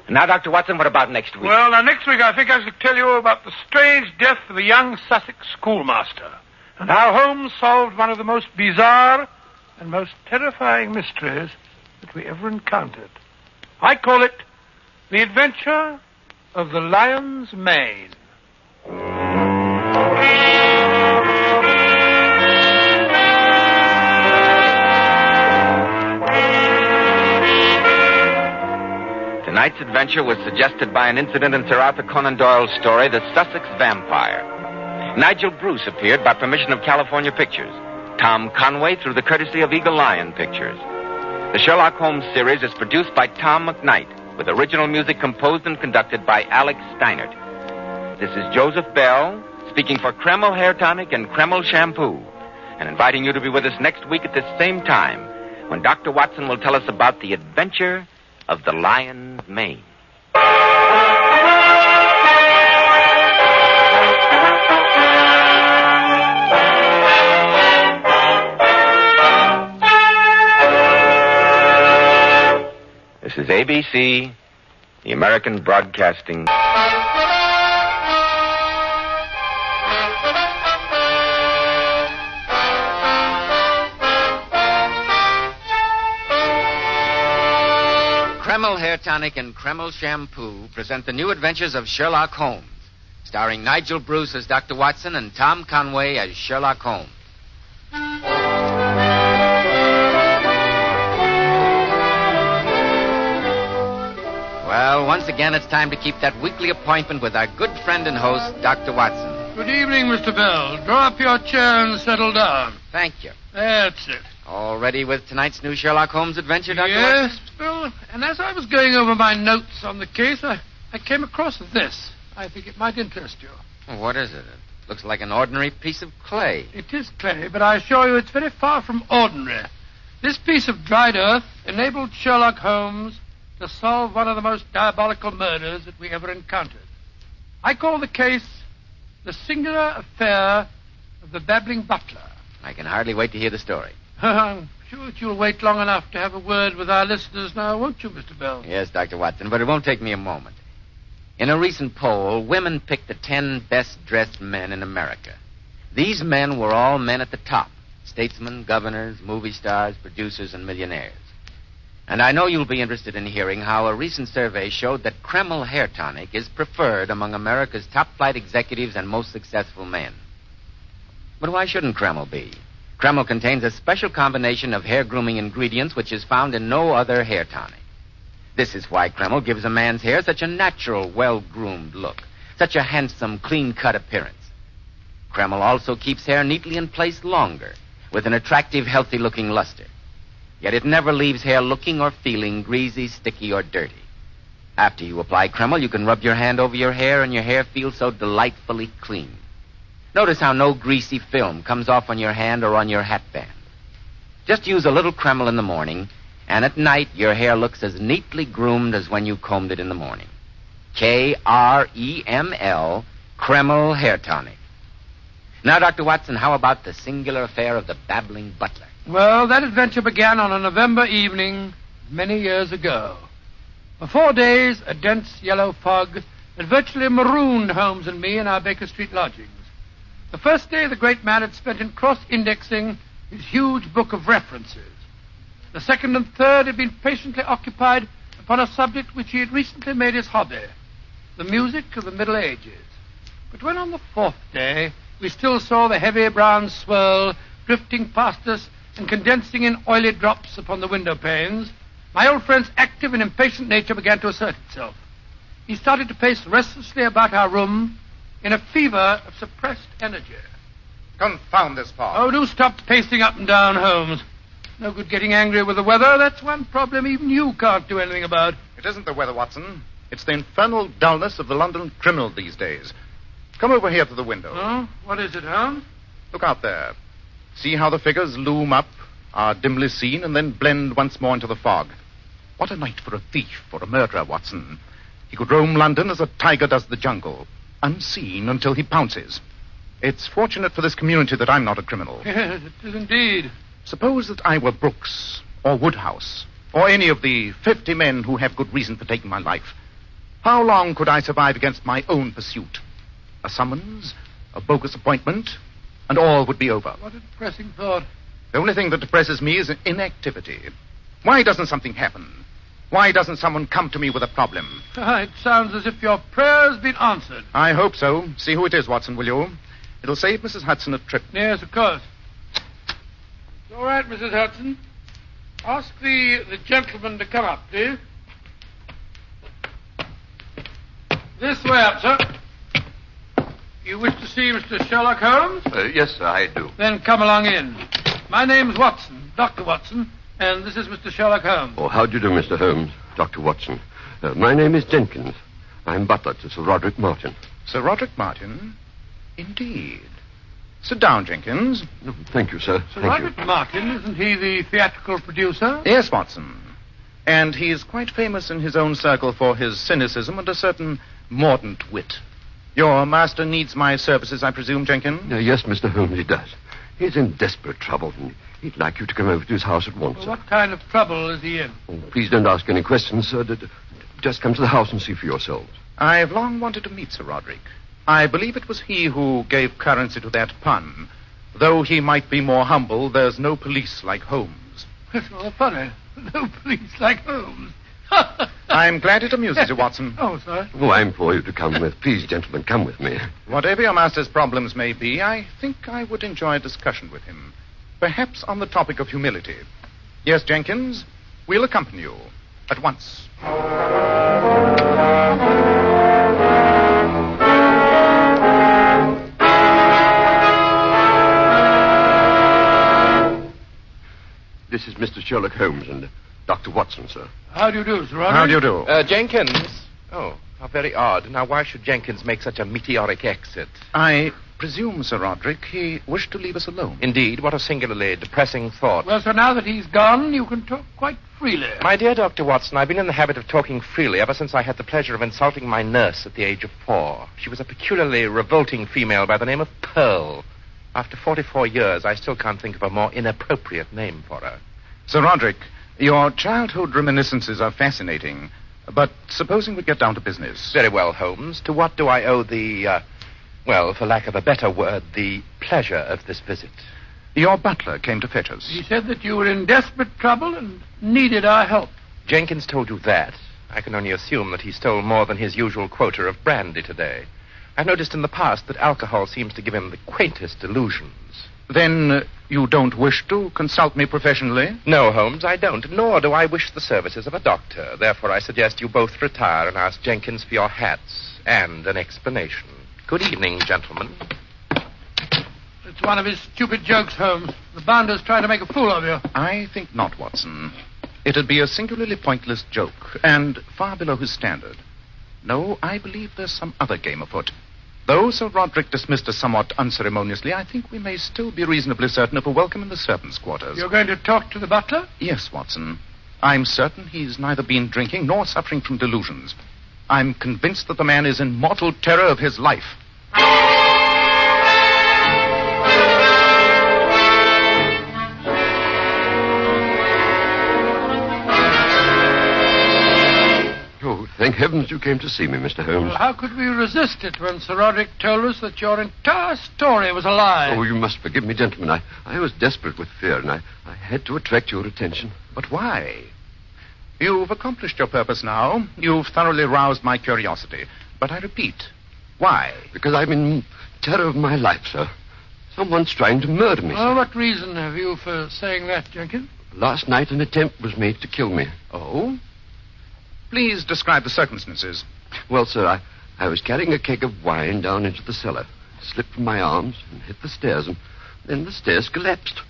Now, Dr. Watson, what about next week? Well, now, next week I think I shall tell you about the strange death of a young Sussex schoolmaster, and how Holmes solved one of the most bizarre and most terrifying mysteries that we ever encountered. I call it The Adventure of the Lion's Mane. Tonight's adventure was suggested by an incident in Sir Arthur Conan Doyle's story, The Sussex Vampire. Nigel Bruce appeared by permission of California Pictures. Tom Conway through the courtesy of Eagle Lion Pictures. The Sherlock Holmes series is produced by Tom McKnight, with original music composed and conducted by Alex Steinert. This is Joseph Bell, speaking for Kreml Hair Tonic and Kreml Shampoo, and inviting you to be with us next week at this same time, when Dr. Watson will tell us about the adventure of the lion's mane. This is ABC, the American Broadcasting. Kreml Hair Tonic and Kreml Shampoo present the new adventures of Sherlock Holmes, starring Nigel Bruce as Dr. Watson and Tom Conway as Sherlock Holmes. Well, once again, it's time to keep that weekly appointment with our good friend and host, Dr. Watson. Good evening, Mr. Bell. Draw up your chair and settle down. Thank you. That's it. All ready with tonight's new Sherlock Holmes adventure, Dr. Yes, Watson? Bill. And as I was going over my notes on the case, I came across this. I think it might interest you. Well, what is it? It looks like an ordinary piece of clay. It is clay, but I assure you it's very far from ordinary. This piece of dried earth enabled Sherlock Holmes to solve one of the most diabolical murders that we ever encountered. I call the case The Singular Affair of the Babbling Butler. I can hardly wait to hear the story. I'm sure that you'll wait long enough to have a word with our listeners now, won't you, Mr. Bell? Yes, Dr. Watson, but it won't take me a moment. In a recent poll, women picked the 10 best-dressed men in America. These men were all men at the top: statesmen, governors, movie stars, producers, and millionaires. And I know you'll be interested in hearing how a recent survey showed that Kreml Hair Tonic is preferred among America's top-flight executives and most successful men. But why shouldn't Kreml be? Kreml contains a special combination of hair grooming ingredients which is found in no other hair tonic. This is why Kreml gives a man's hair such a natural, well-groomed look, such a handsome, clean-cut appearance. Kreml also keeps hair neatly in place longer, with an attractive, healthy-looking luster. Yet it never leaves hair looking or feeling greasy, sticky, or dirty. After you apply Kreml, you can rub your hand over your hair, and your hair feels so delightfully clean. Notice how no greasy film comes off on your hand or on your hatband. Just use a little Kreml in the morning, and at night your hair looks as neatly groomed as when you combed it in the morning. Kreml, Kreml Hair Tonic. Now, Dr. Watson, how about the singular affair of the Babbling Butler? Well, that adventure began on a November evening many years ago. For 4 days, a dense yellow fog had virtually marooned Holmes and me in our Baker Street lodgings. The first day, the great man had spent in cross-indexing his huge book of references. The second and third had been patiently occupied upon a subject which he had recently made his hobby, the music of the Middle Ages. But when on the fourth day we still saw the heavy brown swirl drifting past us and condensing in oily drops upon the window panes, my old friend's active and impatient nature began to assert itself. He started to pace restlessly about our room in a fever of suppressed energy. Confound this fog. Oh, do stop pacing up and down, Holmes. No good getting angry with the weather. That's one problem even you can't do anything about. It isn't the weather, Watson. It's the infernal dullness of the London criminal these days. Come over here to the window. Oh? What is it, Holmes? Look out there. See how the figures loom up, are dimly seen, and then blend once more into the fog. What a night for a thief or a murderer, Watson. He could roam London as a tiger does the jungle, unseen until he pounces. It's fortunate for this community that I'm not a criminal. Yes, it is indeed. Suppose that I were Brooks, or Woodhouse, or any of the 50 men who have good reason for taking my life. How long could I survive against my own pursuit? A summons, a bogus appointment, and all would be over. What a depressing thought. The only thing that depresses me is inactivity. Why doesn't something happen? Why doesn't someone come to me with a problem? It sounds as if your prayer's been answered. I hope so. See who it is, Watson, will you? It'll save Mrs. Hudson a trip. Yes, of course. All right, Mrs. Hudson. Ask the gentleman to come up, please. This way up, sir. You wish to see Mr. Sherlock Holmes? Yes, sir, I do. Then come along in. My name's Watson, Dr. Watson, and this is Mr. Sherlock Holmes. Oh, how do you do, Mr. Holmes? Dr. Watson. My name is Jenkins. I'm butler to Sir Roderick Martin. Sir Roderick Martin? Indeed. Sit down, Jenkins. Oh, thank you, sir. Sir Thank Roderick Martin, isn't he the theatrical producer? Yes, Watson. And he's quite famous in his own circle for his cynicism and a certain mordant wit. Your master needs my services, I presume, Jenkins? Yes, Mr. Holmes, he does. He's in desperate trouble, and he'd like you to come over to his house at once. Well, what kind of trouble is he in? Oh, please don't ask any questions, sir. Just come to the house and see for yourselves. I've long wanted to meet Sir Roderick. I believe it was he who gave currency to that pun. Though he might be more humble, there's no police like Holmes. That's rather funny. No police like Holmes. I'm glad it amuses you, Watson. Oh, sorry. Oh, I implore you to come with. Please, gentlemen, come with me. Whatever your master's problems may be, I think I would enjoy a discussion with him. Perhaps on the topic of humility. Yes, Jenkins, we'll accompany you at once. This is Mr. Sherlock Holmes and Dr. Watson, sir. How do you do, Sir Roderick? How do you do? Jenkins. Oh, how very odd. Now, why should Jenkins make such a meteoric exit? I presume, Sir Roderick, he wished to leave us alone. Indeed, what a singularly depressing thought. Well, sir, now that he's gone, you can talk quite freely. My dear Dr. Watson, I've been in the habit of talking freely ever since I had the pleasure of insulting my nurse at the age of 4. She was a peculiarly revolting female by the name of Pearl. After 44 years, I still can't think of a more inappropriate name for her. Sir Roderick, your childhood reminiscences are fascinating. But supposing we get down to business. Very well, Holmes. To what do I owe the, well, for lack of a better word, the pleasure of this visit? Your butler came to fetch us. He said that you were in desperate trouble and needed our help. Jenkins told you that. I can only assume that he stole more than his usual quota of brandy today. I've noticed in the past that alcohol seems to give him the quaintest illusions. Then you don't wish to consult me professionally? No, Holmes, I don't, nor do I wish the services of a doctor. Therefore, I suggest you both retire and ask Jenkins for your hats and an explanation. Good evening, gentlemen. It's one of his stupid jokes, Holmes. The bounder's trying to make a fool of you. I think not, Watson. It'd be a singularly pointless joke, and far below his standard. No, I believe there's some other game afoot. Though Sir Roderick dismissed us somewhat unceremoniously, I think we may still be reasonably certain of a welcome in the servants' quarters. You're going to talk to the butler? Yes, Watson. I'm certain he's neither been drinking nor suffering from delusions. I'm convinced that the man is in mortal terror of his life. Oh, thank heavens you came to see me, Mr. Holmes. Well, how could we resist it when Sir Roderick told us that your entire story was a lie? Oh, you must forgive me, gentlemen. I was desperate with fear, and I had to attract your attention. But why? You've accomplished your purpose now. You've thoroughly roused my curiosity. But I repeat, why? Because I'm in terror of my life, sir. Someone's trying to murder me, Well, what reason have you for saying that, Jenkins? Last night an attempt was made to kill me. Oh? Please describe the circumstances. Well, sir, I was carrying a keg of wine down into the cellar. It slipped from my arms and hit the stairs, and then the stairs collapsed.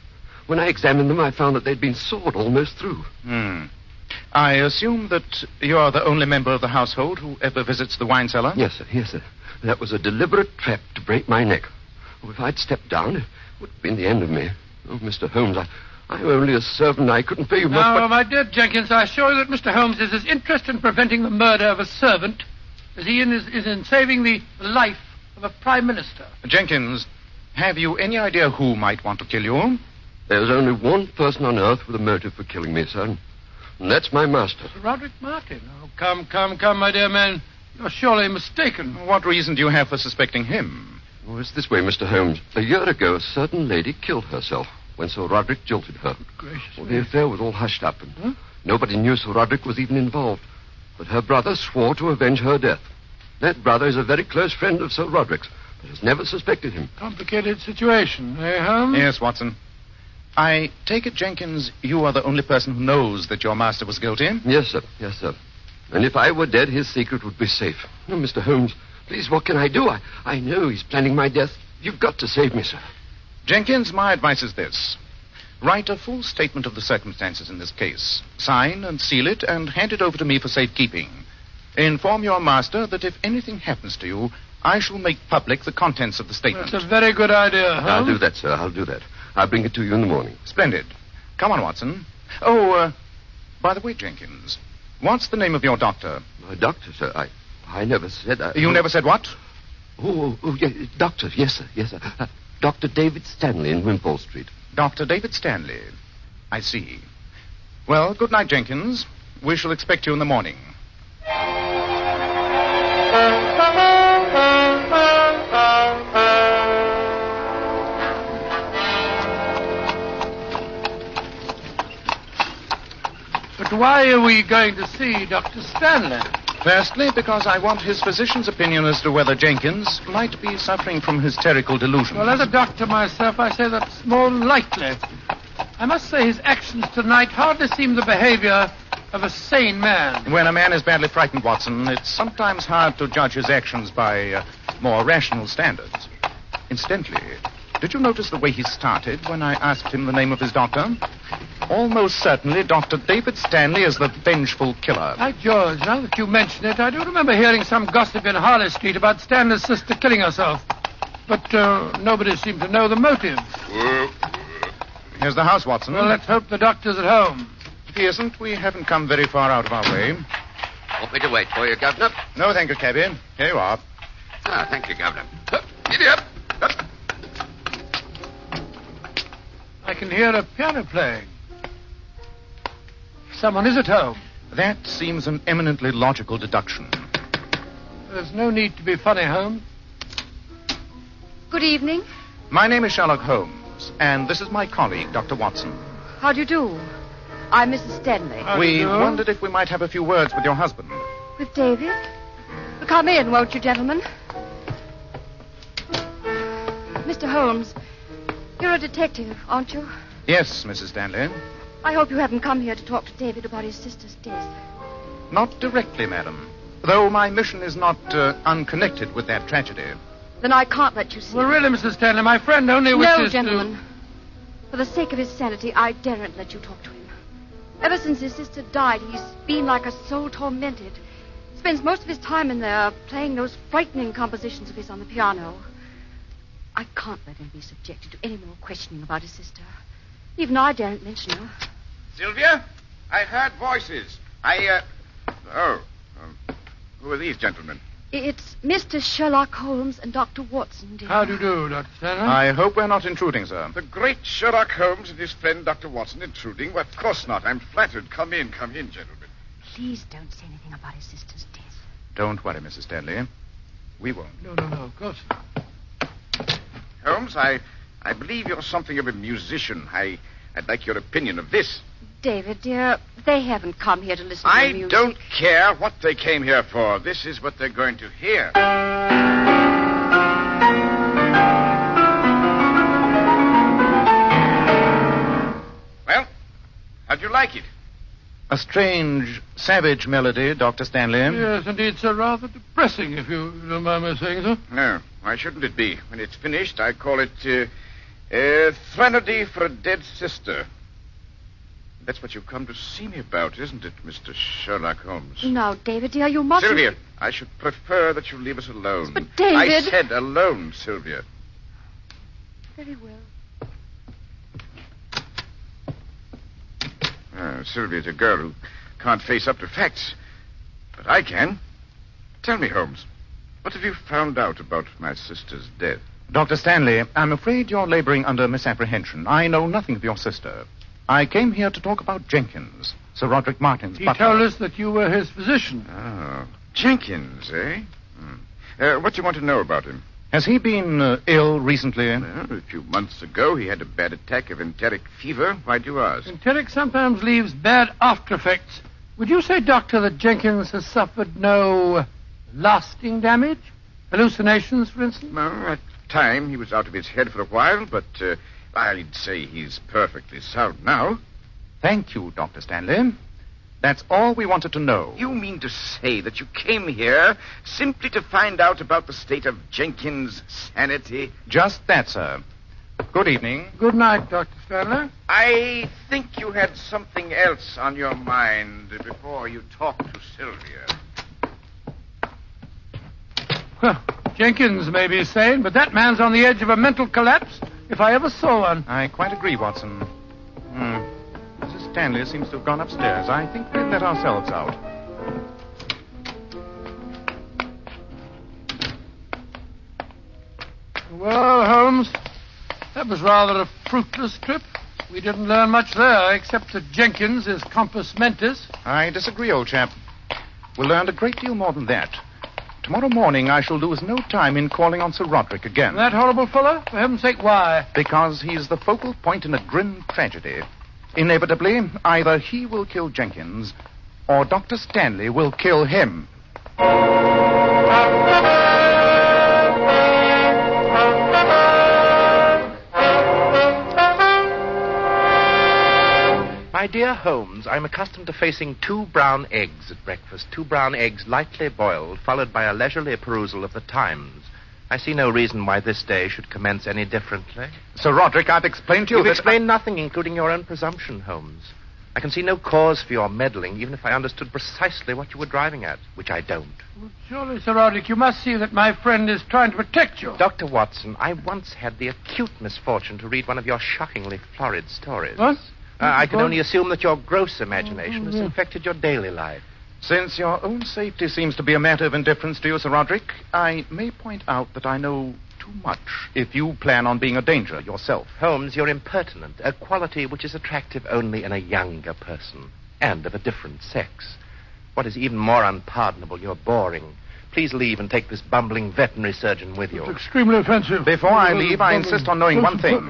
When I examined them, I found that they'd been sawed almost through. I assume that you're the only member of the household who ever visits the wine cellar? Yes, sir. That was a deliberate trap to break my neck. Oh, if I'd stepped down, it would have been the end of me. Oh, Mr. Holmes, I'm only a servant. I couldn't pay you much, Now, but... my dear Jenkins, I assure you that Mr. Holmes is as interested in preventing the murder of a servant as he is in saving the life of a prime minister. Jenkins, have you any idea who might want to kill you? There's only one person on earth with a motive for killing me, sir, and that's my master. Sir Roderick Martin. Oh, come, my dear man. You're surely mistaken. What reason do you have for suspecting him? Oh, it's this way, Mr. Holmes. A year ago, a certain lady killed herself when Sir Roderick jilted her. Gracious The affair was all hushed up, and Nobody knew Sir Roderick was even involved. But her brother swore to avenge her death. That brother is a very close friend of Sir Roderick's, but has never suspected him. Complicated situation, eh, Holmes? Yes, Watson. I take it, Jenkins, you are the only person who knows that your master was guilty? Yes, sir. Yes, sir. And if I were dead, his secret would be safe. Oh, Mr. Holmes, please, what can I do? I know he's planning my death. You've got to save me, sir. Jenkins, my advice is this. Write a full statement of the circumstances in this case. Sign and seal it and hand it over to me for safekeeping. Inform your master that if anything happens to you, I shall make public the contents of the statement. That's a very good idea, Holmes. I'll do that, sir. I'll do that. I'll bring it to you in the morning. Splendid. Come on, Watson. Oh, by the way, Jenkins, what's the name of your doctor? My doctor, sir? I never said... You never said what? Oh, yeah, doctor. Yes, sir. Yes, sir. Dr. David Stanley in Wimpole Street. Dr. David Stanley. I see. Well, good night, Jenkins. We shall expect you in the morning. But why are we going to see Dr. Stanley? Firstly, because I want his physician's opinion as to whether Jenkins might be suffering from hysterical delusions. Well, as a doctor myself, I say that's more likely. I must say his actions tonight hardly seem the behavior of a sane man. When a man is badly frightened, Watson, it's sometimes hard to judge his actions by more rational standards. Incidentally, did you notice the way he started when I asked him the name of his doctor? Almost certainly Dr. David Stanley is the vengeful killer. By George, now that you mention it, I do remember hearing some gossip in Harley Street about Stanley's sister killing herself. But nobody seemed to know the motive. Here's the house, Watson. Well, let's hope the doctor's at home. If he isn't, we haven't come very far out of our way. Want me to wait for you, Governor? No, thank you, cabby. Here you are. Ah, thank you, Governor. Giddy up. I can hear a piano playing. Someone is at home. That seems an eminently logical deduction. There's no need to be funny, Holmes. Good evening. My name is Sherlock Holmes, and this is my colleague, Dr. Watson. How do you do? I'm Mrs. Stanley. We wondered if we might have a few words with your husband. With David? Well, come in, won't you, gentlemen? Mr. Holmes, you're a detective, aren't you? Yes, Mrs. Stanley. I hope you haven't come here to talk to David about his sister's death. Not directly, madam. Though my mission is not unconnected with that tragedy. Then I can't let you see. Well, really, Mrs. Stanley, my friend only wishes No, gentlemen. For the sake of his sanity, I daren't let you talk to him. Ever since his sister died, he's been like a soul tormented. Spends most of his time in there playing those frightening compositions of his on the piano. I can't let him be subjected to any more questioning about his sister. Even I daren't mention her. Sylvia, I heard voices. Who are these gentlemen? It's Mr. Sherlock Holmes and Dr. Watson, dear. How do you do, Dr. Stanley? I hope we're not intruding, sir. The great Sherlock Holmes and his friend Dr. Watson intruding? Well, of course not. I'm flattered. Come in, gentlemen. Please don't say anything about his sister's death. Don't worry, Mrs. Stanley. We won't. No, of course not. Holmes, I believe you're something of a musician. I'd like your opinion of this. David, dear, they haven't come here to listen to I music. don't care what they came here for. This is what they're going to hear. Well, how'd you like it? A strange, savage melody, Dr. Stanley. Yes, indeed, sir. Rather depressing, if you don't mind me saying so. No, why shouldn't it be? When it's finished, I call it Threnody for a Dead Sister. That's what you've come to see me about, isn't it, Mr. Sherlock Holmes? No, David, dear, you mustn't... Sylvia, I should prefer that you leave us alone. But, David... I said alone, Sylvia. Very well. Sylvia's a girl who can't face up to facts. But I can. Tell me, Holmes, what have you found out about my sister's death? Dr. Stanley, I'm afraid you're laboring under misapprehension. I know nothing of your sister. I came here to talk about Jenkins, Sir Roderick Martin's He butler. told us that you were his physician. Oh, Jenkins, eh? What do you want to know about him? Has he been ill recently? Well, a few months ago, he had a bad attack of enteric fever. Why'd you ask? Enteric sometimes leaves bad after effects. Would you say, Doctor, that Jenkins has suffered no lasting damage? Hallucinations, for instance? No, at the time, he was out of his head for a while, but I'd say he's perfectly sound now. Thank you, Dr. Stanley. That's all we wanted to know. You mean to say that you came here simply to find out about the state of Jenkins' sanity? Just that, sir. Good evening. Good night, Dr. Stanley. I think you had something else on your mind before you talked to Sylvia. Well, Jenkins may be sane, but that man's on the edge of a mental collapse, if I ever saw one. I quite agree, Watson. Mrs. Stanley seems to have gone upstairs. I think we've let ourselves out. Well, Holmes, that was rather a fruitless trip. We didn't learn much there, except that Jenkins is compos mentis. I disagree, old chap. We learned a great deal more than that. Tomorrow morning I shall lose no time in calling on Sir Roderick again. That horrible fellow? For heaven's sake, why? Because he's the focal point in a grim tragedy. Inevitably, either he will kill Jenkins, or Dr. Stanley will kill him. My dear Holmes, I'm accustomed to facing 2 brown eggs at breakfast. 2 brown eggs lightly boiled, followed by a leisurely perusal of the Times. I see no reason why this day should commence any differently. Sir Roderick, I've explained to you You've that... explained nothing, including your own presumption, Holmes. I can see no cause for your meddling, even if I understood precisely what you were driving at, which I don't. Well, surely, Sir Roderick, you must see that my friend is trying to protect you. Dr. Watson, I once had the acute misfortune to read one of your shockingly florid stories. What? I can only assume that your gross imagination has infected your daily life. Since your own safety seems to be a matter of indifference to you, Sir Roderick, I may point out that I know too much if you plan on being a danger yourself. Holmes, you're impertinent, a quality which is attractive only in a younger person, and of a different sex. What is even more unpardonable, you're boring. Please leave and take this bumbling veterinary surgeon with you. It's extremely offensive. Before I leave, I insist on knowing one thing.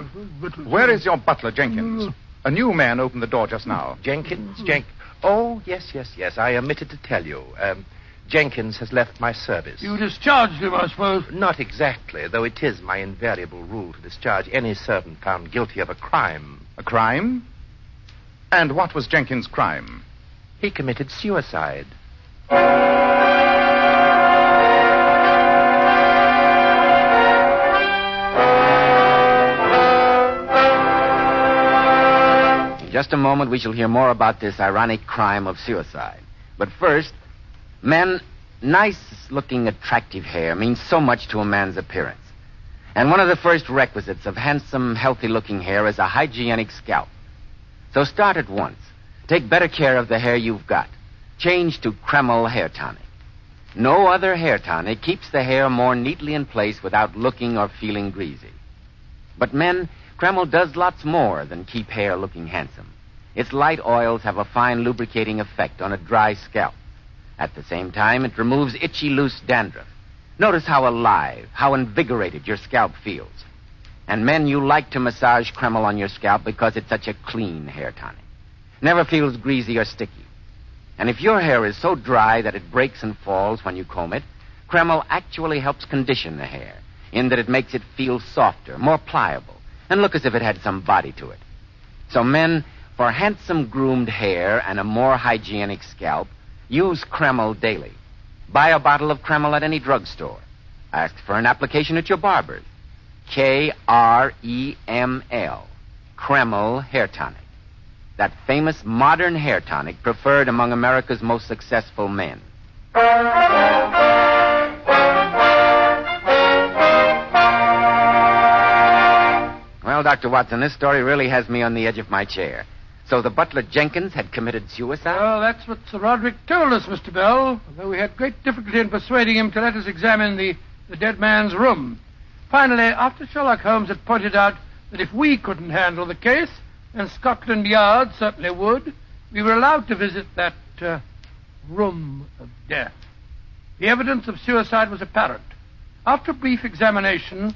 Where is your butler, Jenkins? A new man opened the door just now. Jenkins? Oh, yes. I omitted to tell you. Jenkins has left my service. You discharged him, I suppose. Not exactly, though it is my invariable rule to discharge any servant found guilty of a crime. A crime? And what was Jenkins' crime? He committed suicide. In just a moment, we shall hear more about this ironic crime of suicide. But first, men, nice-looking, attractive hair means so much to a man's appearance. And one of the first requisites of handsome, healthy-looking hair is a hygienic scalp. So start at once. Take better care of the hair you've got. Change to Kreml Hair Tonic. No other hair tonic keeps the hair more neatly in place without looking or feeling greasy. But men, Kreml does lots more than keep hair looking handsome. Its light oils have a fine lubricating effect on a dry scalp. At the same time, it removes itchy, loose dandruff. Notice how alive, how invigorated your scalp feels. And men, you like to massage Kreml on your scalp because it's such a clean hair tonic. Never feels greasy or sticky. And if your hair is so dry that it breaks and falls when you comb it, Kreml actually helps condition the hair, in that it makes it feel softer, more pliable, and look as if it had some body to it. So men, for handsome groomed hair and a more hygienic scalp, use Kreml daily. Buy a bottle of Kreml at any drugstore. Ask for an application at your barber's. Kreml, Kreml Hair Tonic. That famous modern hair tonic preferred among America's most successful men. Well, Dr. Watson, this story really has me on the edge of my chair. So the butler Jenkins had committed suicide? Well, that's what Sir Roderick told us, Mr. Bell, although we had great difficulty in persuading him to let us examine the dead man's room. Finally, after Sherlock Holmes had pointed out that if we couldn't handle the case, then Scotland Yard certainly would, we were allowed to visit that room of death. The evidence of suicide was apparent. After a brief examination,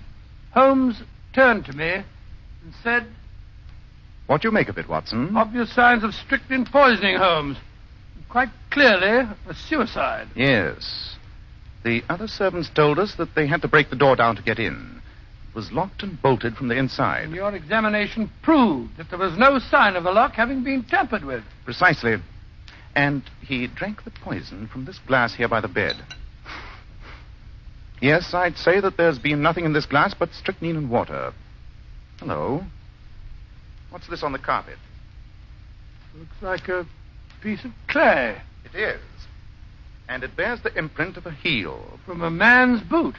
Holmes turned to me and said, What do you make of it, Watson? obvious signs of strychnine poisoning, Holmes. Quite clearly, a suicide. Yes. The other servants told us that they had to break the door down to get in. It was locked and bolted from the inside. And your examination proved that there was no sign of the lock having been tampered with. Precisely. And he drank the poison from this glass here by the bed. Yes, I'd say that there's been nothing in this glass but strychnine and water. Hello. What's this on the carpet? Looks like a piece of clay. It is. And it bears the imprint of a heel. From a man's boot.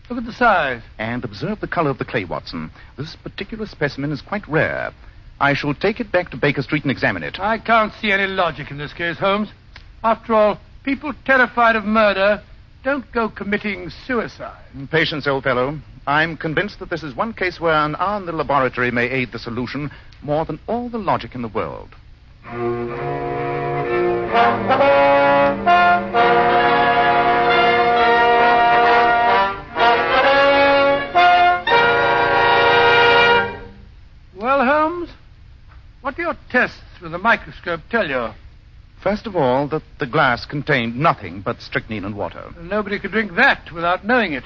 Look at the size. And observe the color of the clay, Watson. This particular specimen is quite rare. I shall take it back to Baker Street and examine it. I can't see any logic in this case, Holmes. After all, people terrified of murder don't go committing suicide. Patience, old fellow. I'm convinced that this is one case where an hour in the laboratory may aid the solution more than all the logic in the world. Well, Holmes, what do your tests with the microscope tell you? First of all, that the glass contained nothing but strychnine and water. Nobody could drink that without knowing it.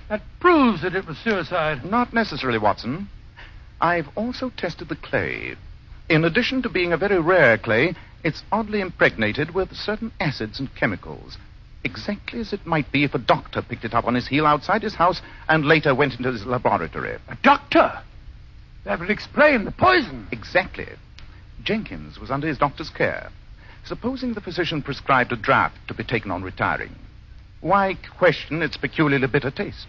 That proves that it was suicide. Not necessarily, Watson. I've also tested the clay. In addition to being a very rare clay, it's oddly impregnated with certain acids and chemicals. Exactly as it might be if a doctor picked it up on his heel outside his house and later went into his laboratory. A doctor? That would explain the poison. Exactly. Jenkins was under his doctor's care. Supposing the physician prescribed a draught to be taken on retiring, why question its peculiarly bitter taste?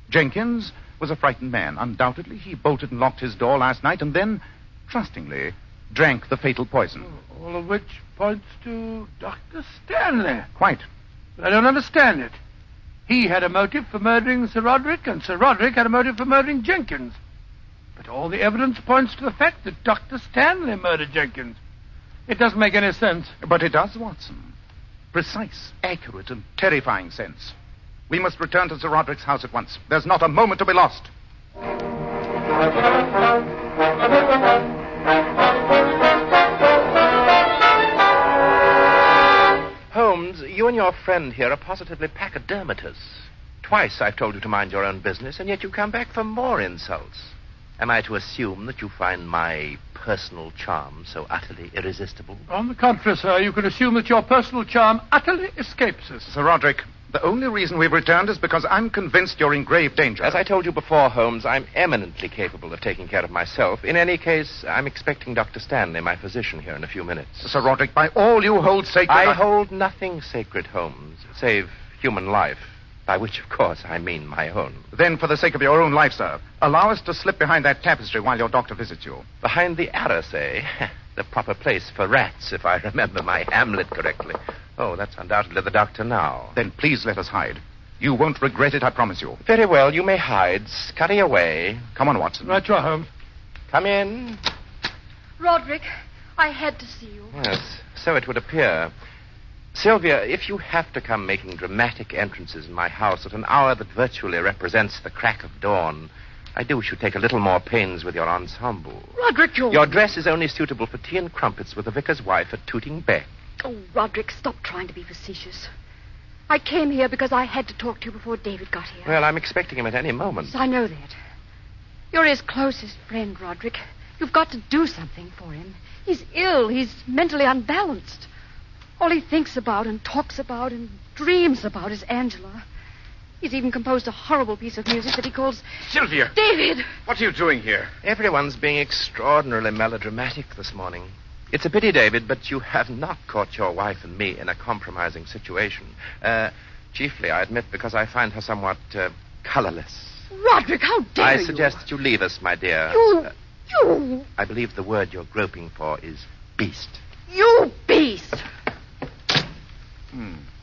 Jenkins was a frightened man. Undoubtedly, he bolted and locked his door last night and then, trustingly, drank the fatal poison. All of which points to Dr. Stanley. Quite. But I don't understand it. He had a motive for murdering Sir Roderick, and Sir Roderick had a motive for murdering Jenkins. But all the evidence points to the fact that Dr. Stanley murdered Jenkins. It doesn't make any sense. But it does, Watson. Precise, accurate, and terrifying sense. We must return to Sir Roderick's house at once. There's not a moment to be lost. Holmes, you and your friend here are positively pachydermatous. Twice I've told you to mind your own business, and yet you come back for more insults. Am I to assume that you find my personal charm so utterly irresistible? On the contrary, sir, you can assume that your personal charm utterly escapes us. Sir Roderick, the only reason we've returned is because I'm convinced you're in grave danger. As I told you before, Holmes, I'm eminently capable of taking care of myself. In any case, I'm expecting Dr. Stanley, my physician, here in a few minutes. Sir Roderick, by all you hold sacred... I hold nothing sacred, Holmes, save human life. By which, of course, I mean my own. Then, for the sake of your own life, sir, allow us to slip behind that tapestry while your doctor visits you. Behind the arras, eh? The proper place for rats, if I remember my Hamlet correctly. Oh, that's undoubtedly the doctor now. Then please let us hide. You won't regret it, I promise you. Very well, you may hide. Scurry away. Come on, Watson. Right, you are, Holmes. Come in. Roderick, I had to see you. Yes, so it would appear. Sylvia, if you have to come making dramatic entrances in my house at an hour that virtually represents the crack of dawn, I do wish you'd take a little more pains with your ensemble. Roderick, Your dress is only suitable for tea and crumpets with the vicar's wife at Tooting Bec. Oh, Roderick, stop trying to be facetious. I came here because I had to talk to you before David got here. Well, I'm expecting him at any moment. Yes, I know that. You're his closest friend, Roderick. You've got to do something for him. He's ill. He's mentally unbalanced. All he thinks about and talks about and dreams about is Angela. He's even composed a horrible piece of music that he calls... Sylvia! David! What are you doing here? Everyone's being extraordinarily melodramatic this morning. It's a pity, David, but you have not caught your wife and me in a compromising situation. Chiefly, I admit, because I find her somewhat colorless. Roderick, how dare you? I suggest that you leave us, my dear. You... I believe the word you're groping for is beast. You beast!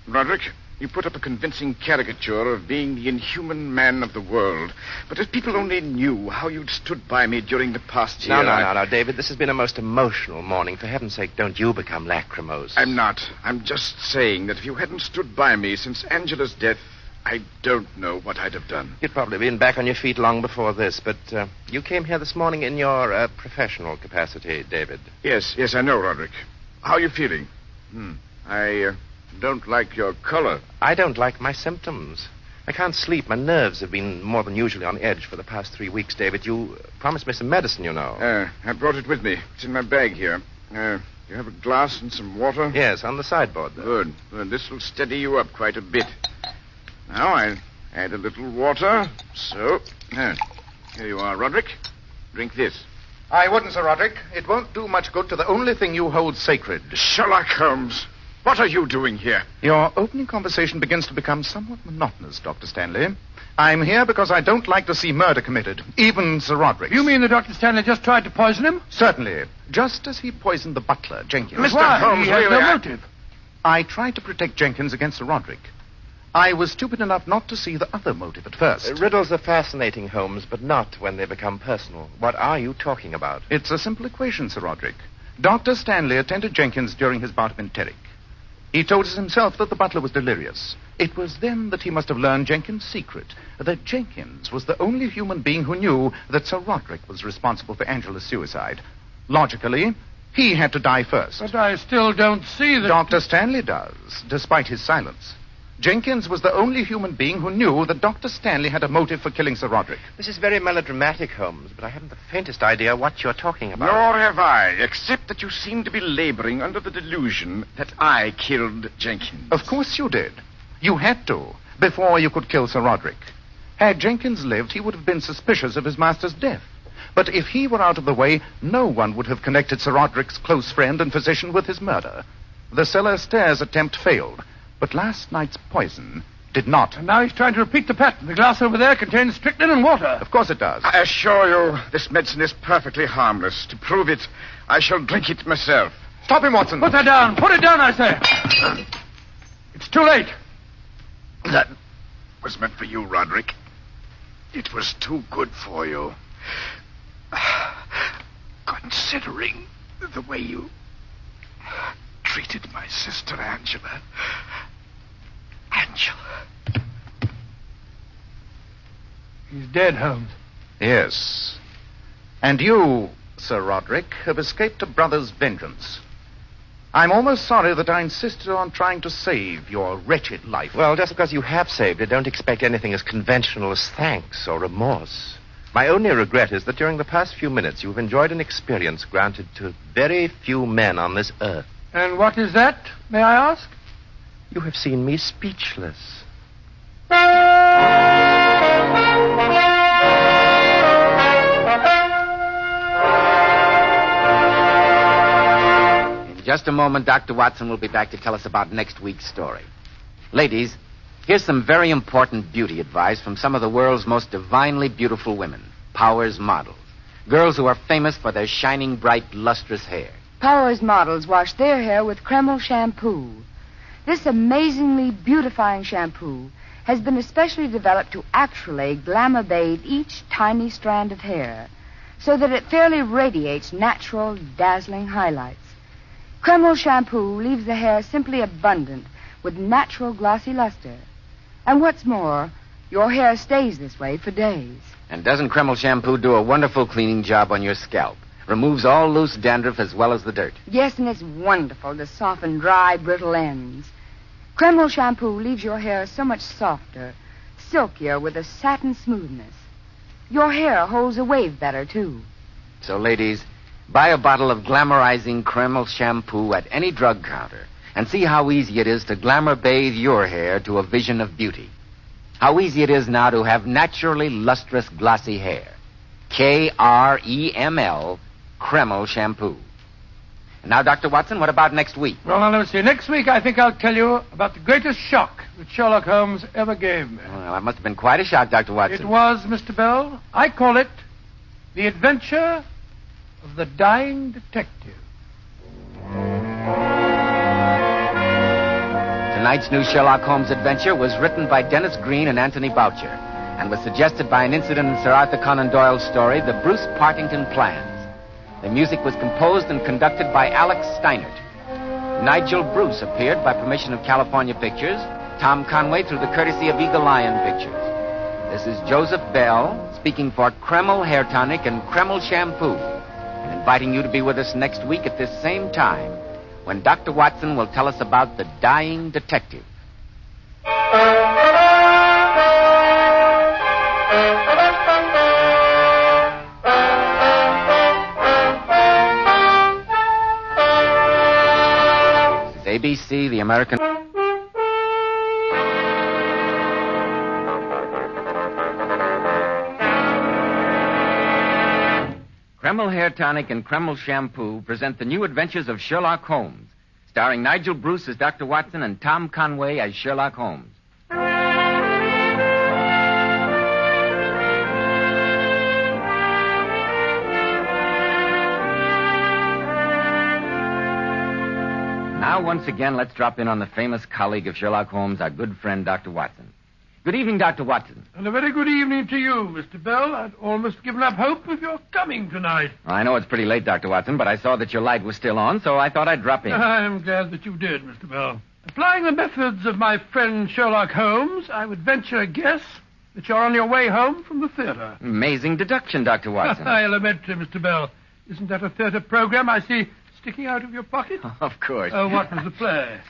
Roderick, you put up a convincing caricature of being the inhuman man of the world. But if people only knew how you'd stood by me during the past year... No, David. This has been a most emotional morning. For heaven's sake, don't you become lachrymose. I'm not. I'm just saying that if you hadn't stood by me since Angela's death, I don't know what I'd have done. You'd probably been back on your feet long before this, but you came here this morning in your professional capacity, David. Yes, I know, Roderick. How are you feeling? I don't like your color. I don't like my symptoms. I can't sleep. My nerves have been more than usually on edge for the past 3 weeks, David. You promised me some medicine, you know. I brought it with me. It's in my bag here. You have a glass and some water? Yes, on the sideboard there. Good. This will steady you up quite a bit. Now I'll add a little water. So, here you are, Roderick. Drink this. I wouldn't, Sir Roderick. It won't do much good to the only thing you hold sacred. Sherlock Holmes, what are you doing here? Your opening conversation begins to become somewhat monotonous, Dr. Stanley. I'm here because I don't like to see murder committed, even Sir Roderick. You mean that Dr. Stanley just tried to poison him? Certainly. Just as he poisoned the butler, Jenkins. Mr. Holmes, he has no motive. I tried to protect Jenkins against Sir Roderick. I was stupid enough not to see the other motive at first. Riddles are fascinating, Holmes, but not when they become personal. What are you talking about? It's a simple equation, Sir Roderick. Dr. Stanley attended Jenkins during his bout of enteric. He told us himself that the butler was delirious. It was then that he must have learned Jenkins' secret, that Jenkins was the only human being who knew that Sir Roderick was responsible for Angela's suicide. Logically, he had to die first. But I still don't see that... Dr. Stanley does, despite his silence. Jenkins was the only human being who knew that Dr. Stanley had a motive for killing Sir Roderick. This is very melodramatic, Holmes, but I haven't the faintest idea what you're talking about. Nor have I, except that you seem to be laboring under the delusion that I killed Jenkins. Of course you did. You had to, before you could kill Sir Roderick. Had Jenkins lived, he would have been suspicious of his master's death. But if he were out of the way, no one would have connected Sir Roderick's close friend and physician with his murder. The cellar stairs attempt failed. But last night's poison did not. And now he's trying to repeat the pattern. The glass over there contains strychnine and water. Of course it does. I assure you, this medicine is perfectly harmless. To prove it, I shall drink it myself. Stop him, Watson. Put that down. Put it down, I say. It's too late. That was meant for you, Roderick. It was too good for you. Considering the way you treated my sister Angela. He's dead, Holmes. Yes. And you, Sir Roderick, have escaped a brother's vengeance. I'm almost sorry that I insisted on trying to save your wretched life. Well, just because you have saved it, don't expect anything as conventional as thanks or remorse. My only regret is that during the past few minutes you've enjoyed an experience granted to very few men on this earth. And what is that, may I ask? You have seen me speechless. In just a moment, Dr. Watson will be back to tell us about next week's story. Ladies, here's some very important beauty advice from some of the world's most divinely beautiful women, Powers models. Girls who are famous for their shining, bright, lustrous hair. Powers models wash their hair with Kreml shampoo. This amazingly beautifying shampoo has been especially developed to actually glamour bathe each tiny strand of hair so that it fairly radiates natural, dazzling highlights. Kreml shampoo leaves the hair simply abundant with natural glossy luster. And what's more, your hair stays this way for days. And doesn't Kreml shampoo do a wonderful cleaning job on your scalp? Removes all loose dandruff as well as the dirt. Yes, and it's wonderful to soften dry, brittle ends. Kreml shampoo leaves your hair so much softer, silkier, with a satin smoothness. Your hair holds a wave better, too. So, ladies, buy a bottle of glamorizing Kreml shampoo at any drug counter and see how easy it is to glamour bathe your hair to a vision of beauty. How easy it is now to have naturally lustrous, glossy hair. Kreml, Kreml shampoo. And now, Dr. Watson, what about next week? Well, now, let me see. Next week, I think I'll tell you about the greatest shock that Sherlock Holmes ever gave me. Well, that must have been quite a shock, Dr. Watson. It was, Mr. Bell. I call it The Adventure of the Dying Detective. Tonight's new Sherlock Holmes adventure was written by Dennis Green and Anthony Boucher and was suggested by an incident in Sir Arthur Conan Doyle's story, The Bruce Partington Plans. The music was composed and conducted by Alex Steinert. Nigel Bruce appeared by permission of California Pictures. Tom Conway through the courtesy of Eagle Lion Pictures. This is Joseph Bell speaking for Kreml Hair Tonic and Kreml Shampoo, and inviting you to be with us next week at this same time when Dr. Watson will tell us about the dying detective. This is ABC, the American... Kreml Hair Tonic and Kreml Shampoo present the new adventures of Sherlock Holmes, starring Nigel Bruce as Dr. Watson and Tom Conway as Sherlock Holmes. Now, once again, let's drop in on the famous colleague of Sherlock Holmes, our good friend, Dr. Watson. Good evening, Dr. Watson. And a very good evening to you, Mr. Bell. I'd almost given up hope of your coming tonight. Well, I know it's pretty late, Dr. Watson, but I saw that your light was still on, so I thought I'd drop in. I'm glad that you did, Mr. Bell. Applying the methods of my friend Sherlock Holmes, I would venture a guess that you're on your way home from the theater. Amazing deduction, Dr. Watson. Elementary, Mr. Bell. Isn't that a theater program I see sticking out of your pocket? Of course. Oh, what was the play?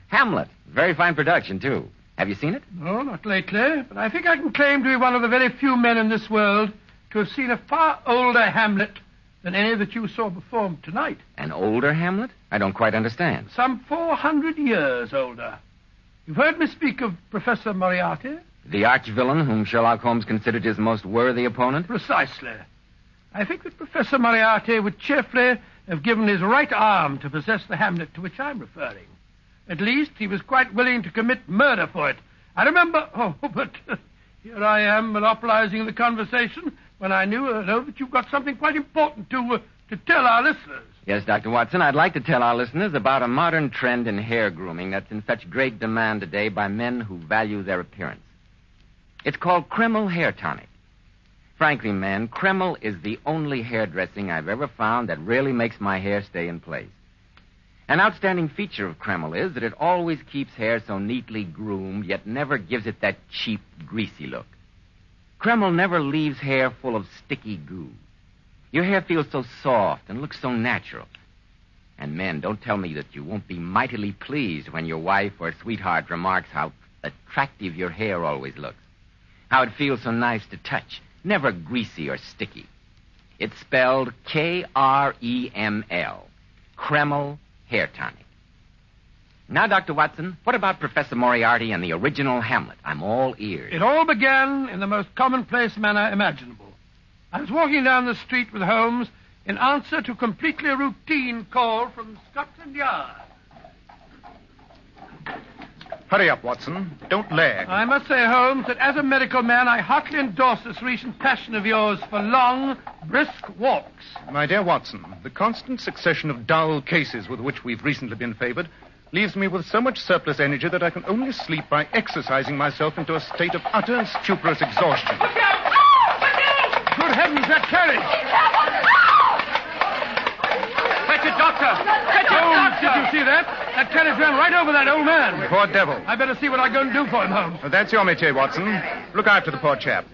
Hamlet. Very fine production, too. Have you seen it? No, not lately, but I think I can claim to be one of the very few men in this world to have seen a far older Hamlet than any that you saw performed tonight. An older Hamlet? I don't quite understand. Some 400 years older. You've heard me speak of Professor Moriarty? The arch-villain whom Sherlock Holmes considered his most worthy opponent? Precisely. I think that Professor Moriarty would cheerfully have given his right arm to possess the Hamlet to which I'm referring. At least, he was quite willing to commit murder for it. I remember... Oh, but here I am monopolizing the conversation when I know that you've got something quite important to tell our listeners. Yes, Dr. Watson, I'd like to tell our listeners about a modern trend in hair grooming that's in such great demand today by men who value their appearance. It's called Kreml Hair Tonic. Frankly, men, Kreml is the only hairdressing I've ever found that really makes my hair stay in place. An outstanding feature of Kreml is that it always keeps hair so neatly groomed, yet never gives it that cheap, greasy look. Kreml never leaves hair full of sticky goo. Your hair feels so soft and looks so natural. And men, don't tell me that you won't be mightily pleased when your wife or sweetheart remarks how attractive your hair always looks. How it feels so nice to touch, never greasy or sticky. It's spelled Kreml. Kreml Hair Tonic. Now, Dr. Watson, what about Professor Moriarty and the original Hamlet? I'm all ears. It all began in the most commonplace manner imaginable. I was walking down the street with Holmes in answer to a completely routine call from Scotland Yard. Hurry up, Watson. Don't lag. I must say, Holmes, that as a medical man, I heartily endorse this recent passion of yours for long, brisk walks. My dear Watson, the constant succession of dull cases with which we've recently been favored leaves me with so much surplus energy that I can only sleep by exercising myself into a state of utter and stuporous exhaustion. Look out! Good heavens, that carriage! Fetch it, doctor! Fetch it, doctor! Did you see that? That carriage ran right over that old man. Poor devil. I better see what I'm going to do for him, Holmes. Well, that's your métier, Watson. Look after the poor chap.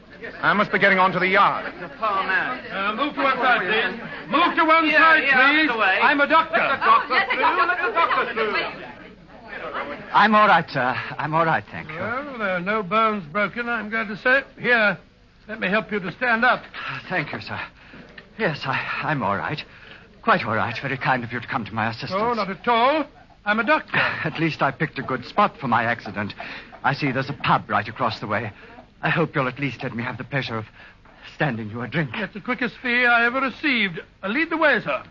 I must be getting on to the yard. The poor man. Move to one side, please. Move to one side, please. I'm a doctor. Let the doctor through. I'm all right, sir. I'm all right, thank you. Well, there are no bones broken, I'm glad to say. Here, let me help you to stand up. Thank you, sir. Yes, I'm all right. Quite all right. Very kind of you to come to my assistance. Oh, not at all. I'm a doctor. At least I picked a good spot for my accident. I see there's a pub right across the way. I hope you'll at least let me have the pleasure of standing you a drink. That's the quickest fee I ever received. Lead the way, sir.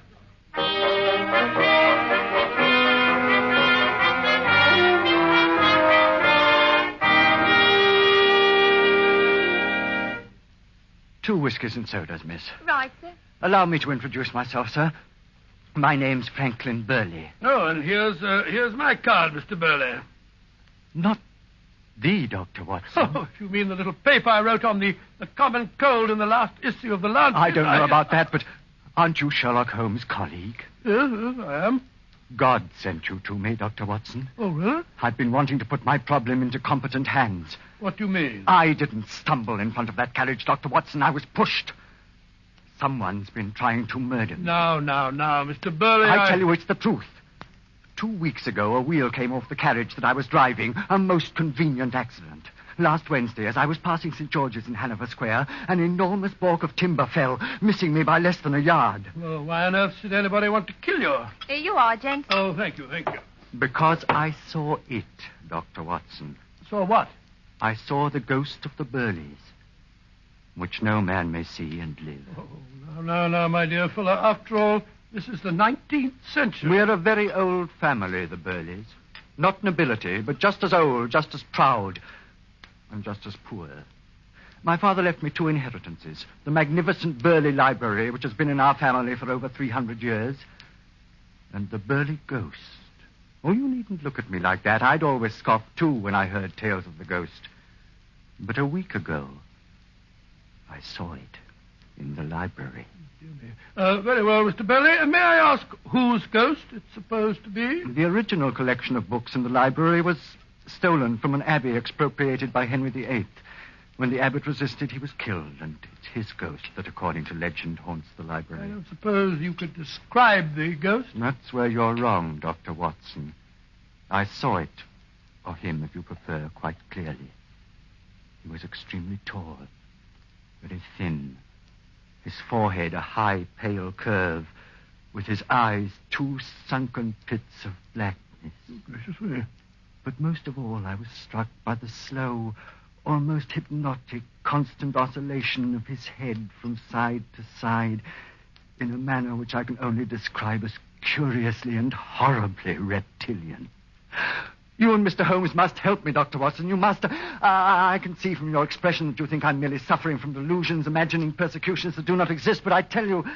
Two whiskies and sodas, miss. Right, sir. Allow me to introduce myself, sir. My name's Franklin Burley. Oh, and here's my card, Mr. Burley. Not the Dr. Watson. Oh, you mean the little paper I wrote on the common cold in the last issue of the Lancet? I don't know about that, but aren't you Sherlock Holmes' colleague? Yes, I am. God sent you to me, Dr. Watson. Oh, really? I've been wanting to put my problem into competent hands. What do you mean? I didn't stumble in front of that carriage, Dr. Watson. I was pushed. Someone's been trying to murder me. Now, Mr. Burley, I tell you, it's the truth. 2 weeks ago, a wheel came off the carriage that I was driving. A most convenient accident. Last Wednesday, as I was passing St. George's in Hanover Square, an enormous balk of timber fell, missing me by less than a yard. Well, why on earth should anybody want to kill you? Here you are, Jenkins. Oh, thank you. Because I saw it, Dr. Watson. Saw what? I saw the ghost of the Burleys, which no man may see and live. Oh, now, my dear fellow. After all, this is the 19th century. We're a very old family, the Burleys. Not nobility, but just as old, just as proud, and just as poor. My father left me 2 inheritances. The magnificent Burley Library, which has been in our family for over 300 years, and the Burley ghost. Oh, you needn't look at me like that. I'd always scoffed, too, when I heard tales of the ghost. But a week ago, I saw it in the library. Very well, Mr. Burley. May I ask whose ghost it's supposed to be? The original collection of books in the library was stolen from an abbey expropriated by Henry VIII. When the abbot resisted, he was killed, and it's his ghost that, according to legend, haunts the library. I don't suppose you could describe the ghost? That's where you're wrong, Dr. Watson. I saw it, or him, if you prefer, quite clearly. He was extremely tall, very thin. His forehead a high, pale curve, with his eyes 2 sunken pits of blackness. Gracious me. But most of all, I was struck by the slow, almost hypnotic, constant oscillation of his head from side to side in a manner which I can only describe as curiously and horribly reptilian. You and Mr. Holmes must help me, Dr. Watson. You must. I can see from your expression that you think I'm merely suffering from delusions, imagining persecutions that do not exist, but I tell you,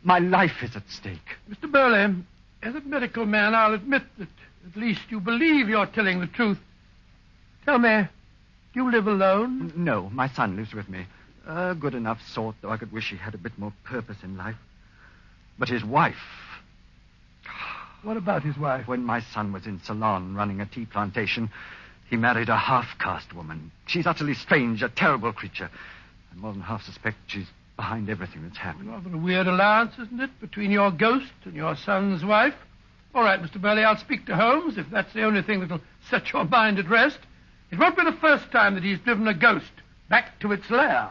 my life is at stake. Mr. Burley, as a medical man, I'll admit that at least you believe you're telling the truth. Tell me, do you live alone? No, my son lives with me. A good enough sort, though I could wish he had a bit more purpose in life. But his wife... What about his wife? When my son was in Ceylon running a tea plantation, he married a half-caste woman. She's utterly strange, a terrible creature. I more than half suspect she's behind everything that's happened. Rather a weird alliance, isn't it, between your ghost and your son's wife? All right, Mr. Burley, I'll speak to Holmes, if that's the only thing that'll set your mind at rest. It won't be the first time that he's driven a ghost back to its lair.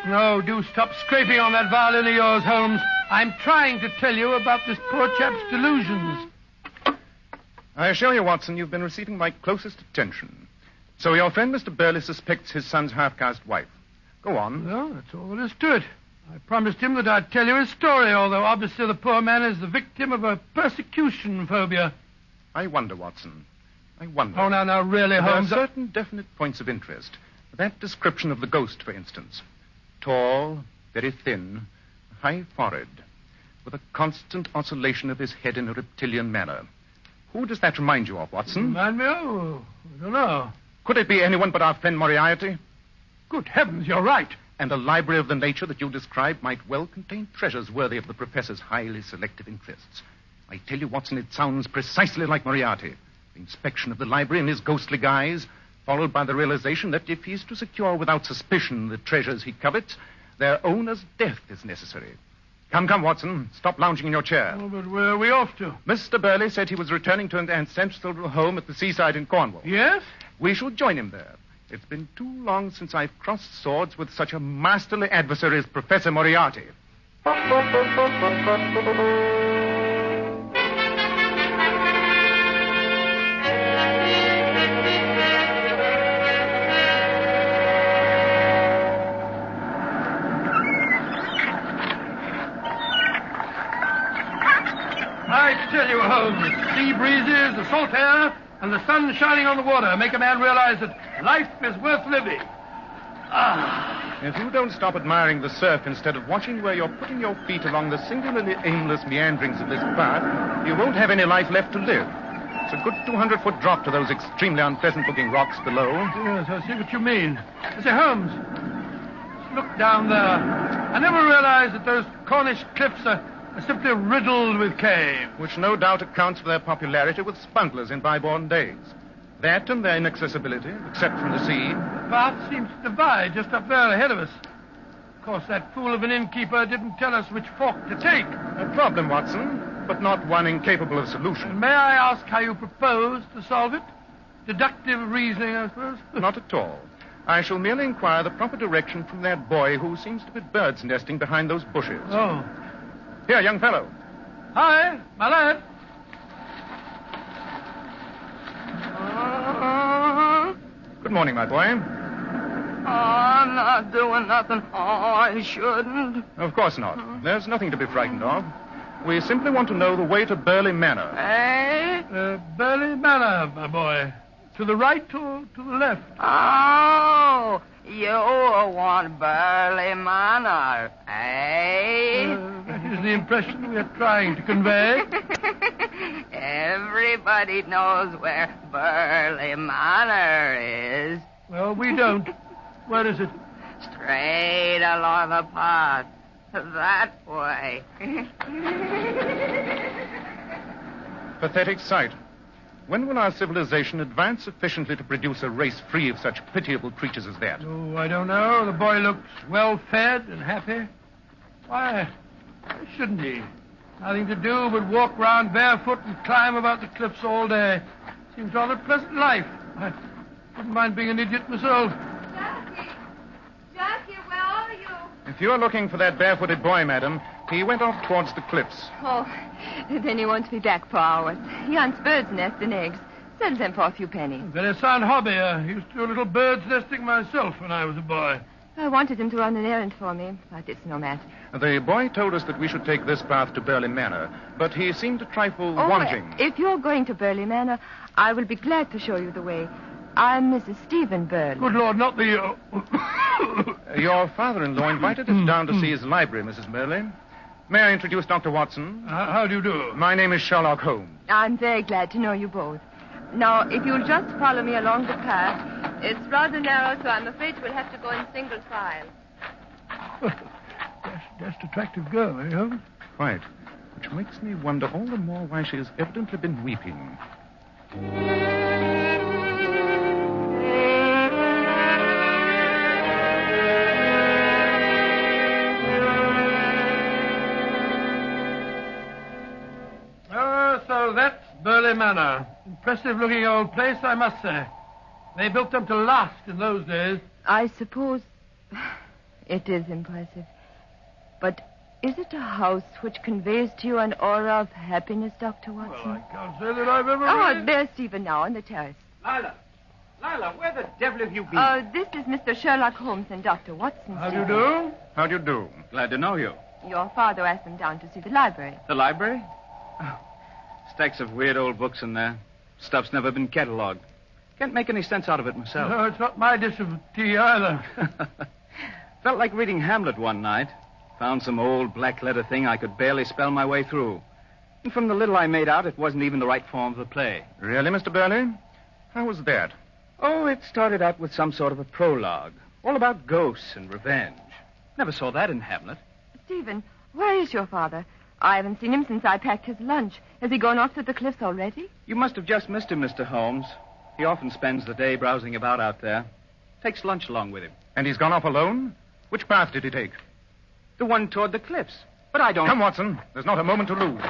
No, do stop scraping on that violin of yours, Holmes. I'm trying to tell you about this poor chap's delusions. I assure you, Watson, you've been receiving my closest attention. So your friend Mr. Burley suspects his son's half-caste wife. Go on. Well, that's all there is to it. I promised him that I'd tell you his story, although obviously the poor man is the victim of a persecution phobia. I wonder, Watson. I wonder. Oh, now, really, Holmes. There are certain definite points of interest. That description of the ghost, for instance. Tall, very thin, high forehead, with a constant oscillation of his head in a reptilian manner. Who does that remind you of, Watson? Remind me of? I don't know. Could it be anyone but our friend Moriarty? Good heavens, you're right. And a library of the nature that you describe might well contain treasures worthy of the professor's highly selective interests. I tell you, Watson, it sounds precisely like Moriarty. The inspection of the library in his ghostly guise, followed by the realization that if he's to secure without suspicion the treasures he covets, their owner's death is necessary. Come, Watson. Stop lounging in your chair. Oh, but where are we off to? Mr. Burley said he was returning to an ancestral home at the seaside in Cornwall. Yes? We shall join him there. It's been too long since I've crossed swords with such a masterly adversary as Professor Moriarty. I tell you, Holmes, sea breezes, the salt air, and the sun shining on the water make a man realize that life is worth living. If you don't stop admiring the surf instead of watching where you're putting your feet along the singularly aimless meanderings of this path, you won't have any life left to live. It's a good 200-foot drop to those extremely unpleasant-looking rocks below. Yes, I see what you mean. Say, Holmes, look down there. I never realized that those Cornish cliffs are simply riddled with caves. Which no doubt accounts for their popularity with spuntlers in bygone days. That and their inaccessibility, except from the sea. The path seems to divide just up there ahead of us. Of course, that fool of an innkeeper didn't tell us which fork to take. A problem, Watson, but not one incapable of solution. May I ask how you propose to solve it? Deductive reasoning, I suppose? Not at all. I shall merely inquire the proper direction from that boy who seems to be bird's nesting behind those bushes. Oh. Here, young fellow. Hi, my lad. Good morning, my boy. I'm not doing nothing I shouldn't. Of course not. There's nothing to be frightened of. We simply want to know the way to Burley Manor. Eh? Burley Manor, my boy. To the right or to the left? Oh, you want Burley Manor, eh? That is the impression we are trying to convey. Everybody knows where Burley Manor is. Well, we don't. Where is it? Straight along the path. That way. Pathetic sight. When will our civilization advance sufficiently to produce a race free of such pitiable creatures as that? Oh, I don't know. The boy looks well fed and happy. Why shouldn't he? Nothing to do but walk round barefoot and climb about the cliffs all day. Seems rather a pleasant life. I wouldn't mind being an idiot myself. Jackie, where are you? If you're looking for that barefooted boy, madam, he went off towards the cliffs. Oh, then he won't be back for hours. He hunts birds' nests and eggs. Sells them for a few pennies. Very sound hobby. I used to do a little bird's nesting myself when I was a boy. I wanted him to run an errand for me, but it's no match. The boy told us that we should take this path to Burley Manor, but he seemed a trifle wanting. If you're going to Burley Manor, I will be glad to show you the way. I'm Mrs. Stephen Burley. Good Lord, not the... Your father-in-law invited us down to see his library, Mrs. Burley. May I introduce Dr. Watson? How do you do? My name is Sherlock Holmes. I'm very glad to know you both. Now, if you'll just follow me along the path, it's rather narrow, so I'm afraid we'll have to go in single file. Just attractive girl, eh, Holmes? Quite. Which makes me wonder all the more why she has evidently been weeping. So that's Burley Manor. Impressive-looking old place, I must say. They built them to last in those days. I suppose it is impressive. But is it a house which conveys to you an aura of happiness, Dr. Watson? Well, I can't say that I've ever... Oh, there's Stephen now on the terrace. Lila, where the devil have you been? This is Mr. Sherlock Holmes and Dr. Watson. How do you do? How do you do? Glad to know you. Your father asked them down to see the library. The library? Oh, stacks of weird old books in there. Stuff's never been catalogued. Can't make any sense out of it myself. No, it's not my dish of tea either. Felt like reading Hamlet one night. Found some old black letter thing I could barely spell my way through. And from the little I made out, it wasn't even the right form of the play. Really, Mr. Burley? How was that? Oh, it started out with some sort of a prologue. All about ghosts and revenge. Never saw that in Hamlet. Stephen, where is your father? I haven't seen him since I packed his lunch. Has he gone off to the cliffs already? You must have just missed him, Mr. Holmes. He often spends the day browsing about out there. Takes lunch along with him. And he's gone off alone? Which path did he take? The one toward the cliffs. But I don't... Come, Watson. There's not a moment to lose.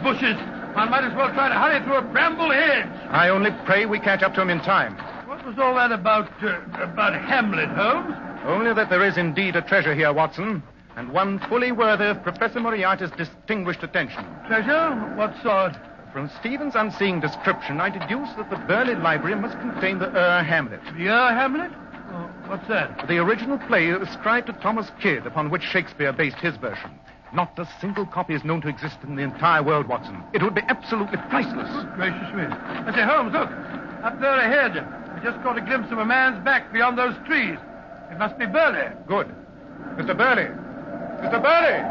Bushes. I might as well try to hurry through a bramble hedge. I only pray we catch up to him in time. What was all that about Hamlet, Holmes? Only that there is indeed a treasure here, Watson, and one fully worthy of Professor Moriarty's distinguished attention. Treasure? What sort? From Stephen's unseeing description, I deduce that the Burley Library must contain the Hamlet. The Hamlet? Oh, what's that? The original play ascribed to Thomas Kidd, upon which Shakespeare based his version. Not a single copy is known to exist in the entire world, Watson. It would be absolutely priceless. Gracious me. I say, Holmes, look. Up there ahead. We just caught a glimpse of a man's back beyond those trees. It must be Burley. Good. Mr. Burley! Mr. Burley!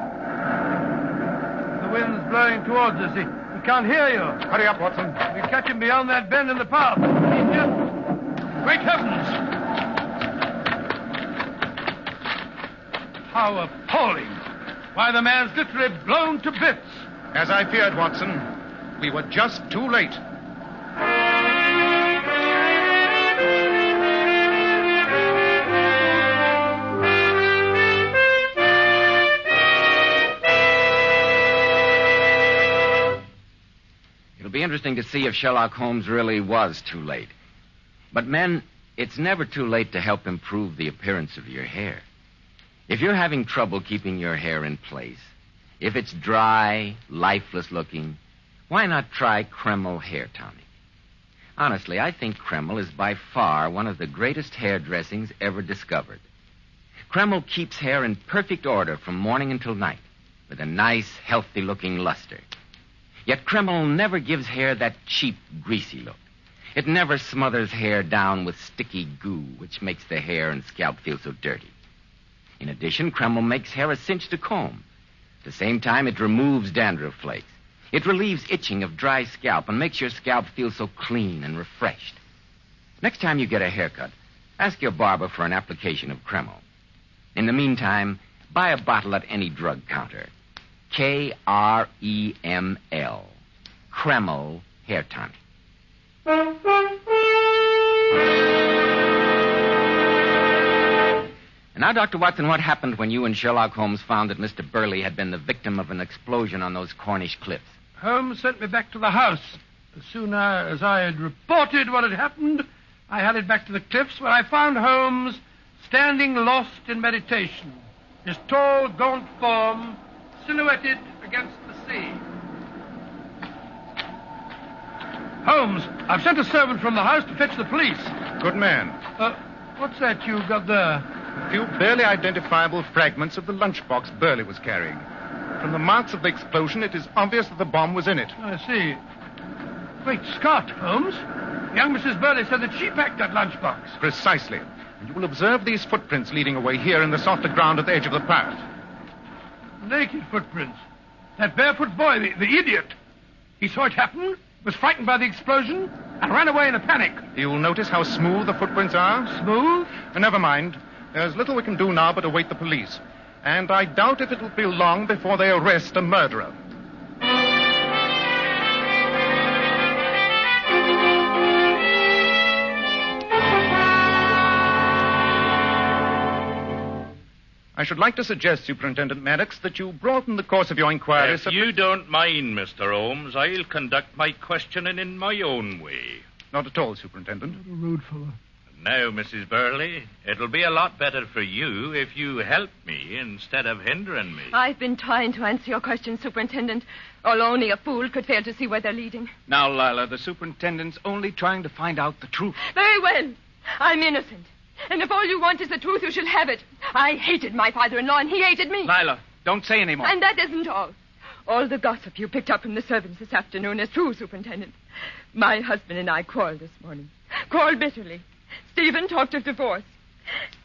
The wind's blowing towards us. He can't hear you. Hurry up, Watson. We catch him beyond that bend in the path. He's just... Great heavens! How appalling. Why, the man's literally blown to bits. As I feared, Watson, we were just too late. It'll be interesting to see if Sherlock Holmes really was too late. But, men, it's never too late to help improve the appearance of your hair. If you're having trouble keeping your hair in place, if it's dry, lifeless looking, why not try Kreml hair tonic? Honestly, I think Kreml is by far one of the greatest hair dressings ever discovered. Kreml keeps hair in perfect order from morning until night, with a nice, healthy-looking luster. Yet Kreml never gives hair that cheap, greasy look. It never smothers hair down with sticky goo, which makes the hair and scalp feel so dirty. In addition, Kreml makes hair a cinch to comb. At the same time, it removes dandruff flakes. It relieves itching of dry scalp and makes your scalp feel so clean and refreshed. Next time you get a haircut, ask your barber for an application of Kreml. In the meantime, buy a bottle at any drug counter. Kreml. Kreml hair tonic. And now, Dr. Watson, what happened when you and Sherlock Holmes found that Mr. Burley had been the victim of an explosion on those Cornish cliffs? Holmes sent me back to the house. As soon as I had reported what had happened, I hurried back to the cliffs where I found Holmes standing lost in meditation, his tall, gaunt form silhouetted against the sea. Holmes, I've sent a servant from the house to fetch the police. Good man. What's that you've got there? A few barely identifiable fragments of the lunchbox Burley was carrying. From the marks of the explosion, it is obvious that the bomb was in it. I see. Great Scott, Holmes. Young Mrs. Burley said that she packed that lunchbox. Precisely. And you will observe these footprints leading away here in the softer ground at the edge of the path. Naked footprints. That barefoot boy, the idiot. He saw it happen, was frightened by the explosion, and ran away in a panic. You'll notice how smooth the footprints are? Smooth? Never mind. There's little we can do now but await the police. And I doubt if it'll be long before they arrest a murderer. I should like to suggest, Superintendent Maddox, that you broaden the course of your inquiry. If you don't mind, Mr. Holmes, I'll conduct my questioning in my own way. Not at all, Superintendent. A rude fellow. Now, Mrs. Burley, it'll be a lot better for you if you help me instead of hindering me. I've been trying to answer your question, Superintendent. Although only a fool could fail to see where they're leading. Now, Lila, the superintendent's only trying to find out the truth. Very well. I'm innocent. And if all you want is the truth, you shall have it. I hated my father-in-law, and he hated me. Lila, don't say any more. And that isn't all. All the gossip you picked up from the servants this afternoon is true, Superintendent. My husband and I quarreled this morning. Quarreled bitterly. Stephen talked of divorce.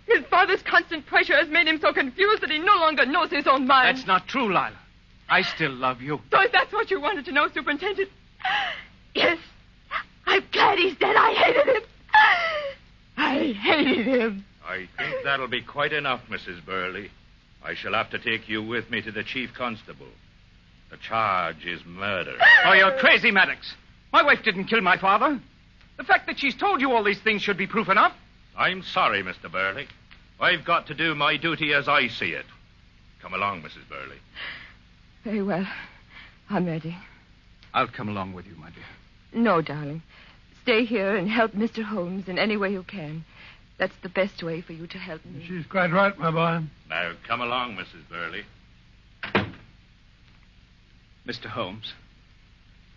His father's constant pressure has made him so confused that he no longer knows his own mind. That's not true, Lila. I still love you. So if that's what you wanted to know, Superintendent. Yes. I'm glad he's dead. I hated him. I hated him. I think that'll be quite enough, Mrs. Burley. I shall have to take you with me to the chief constable. The charge is murder. Oh, you're crazy, Maddox. My wife didn't kill my father. The fact that she's told you all these things should be proof enough. I'm sorry, Mr. Burley. I've got to do my duty as I see it. Come along, Mrs. Burley. Very well. I'm ready. I'll come along with you, my dear. No, darling. Stay here and help Mr. Holmes in any way you can. That's the best way for you to help me. She's quite right, my boy. Now, come along, Mrs. Burley. Mr. Holmes,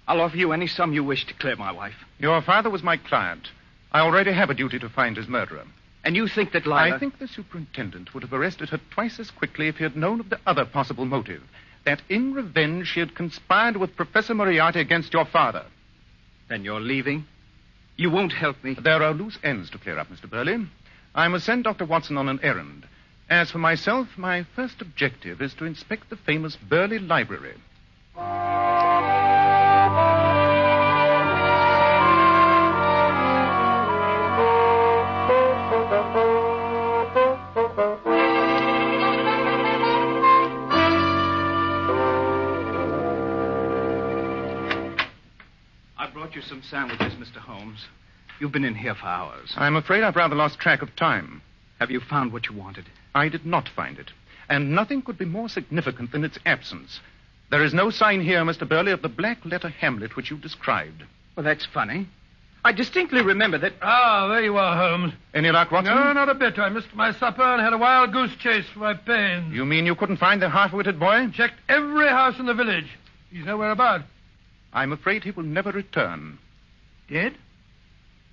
I'll offer you any sum you wish to clear my wife. Your father was my client. I already have a duty to find his murderer. And you think that Lila... I think the superintendent would have arrested her twice as quickly if he had known of the other possible motive. that in revenge she had conspired with Professor Moriarty against your father. Then you're leaving? You won't help me? There are loose ends to clear up, Mr. Burley. I must send Dr. Watson on an errand. As for myself, my first objective is to inspect the famous Burley Library. I brought you some sandwiches, Mr. Holmes. You've been in here for hours. I'm afraid I've rather lost track of time. Have you found what you wanted? I did not find it. And nothing could be more significant than its absence. There is no sign here, Mr. Burley, of the black-letter Hamlet which you described. Well, that's funny. I distinctly remember that... Ah, there you are, Holmes. Any luck, Watson? No, not a bit. I missed my supper and had a wild goose chase for my pains. You mean you couldn't find the half-witted boy? Checked every house in the village. He's nowhere about. I'm afraid he will never return. Dead?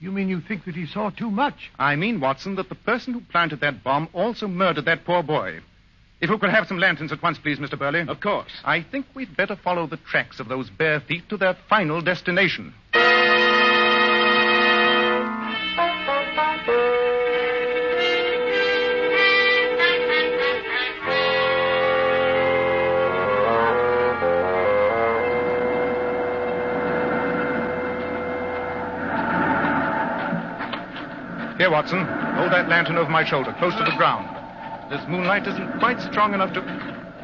You mean you think that he saw too much? I mean, Watson, that the person who planted that bomb also murdered that poor boy. If we could have some lanterns at once, please, Mr. Burley. Of course. I think we'd better follow the tracks of those bare feet to their final destination. Here, Watson. Hold that lantern over my shoulder, close to the ground. This moonlight isn't quite strong enough to...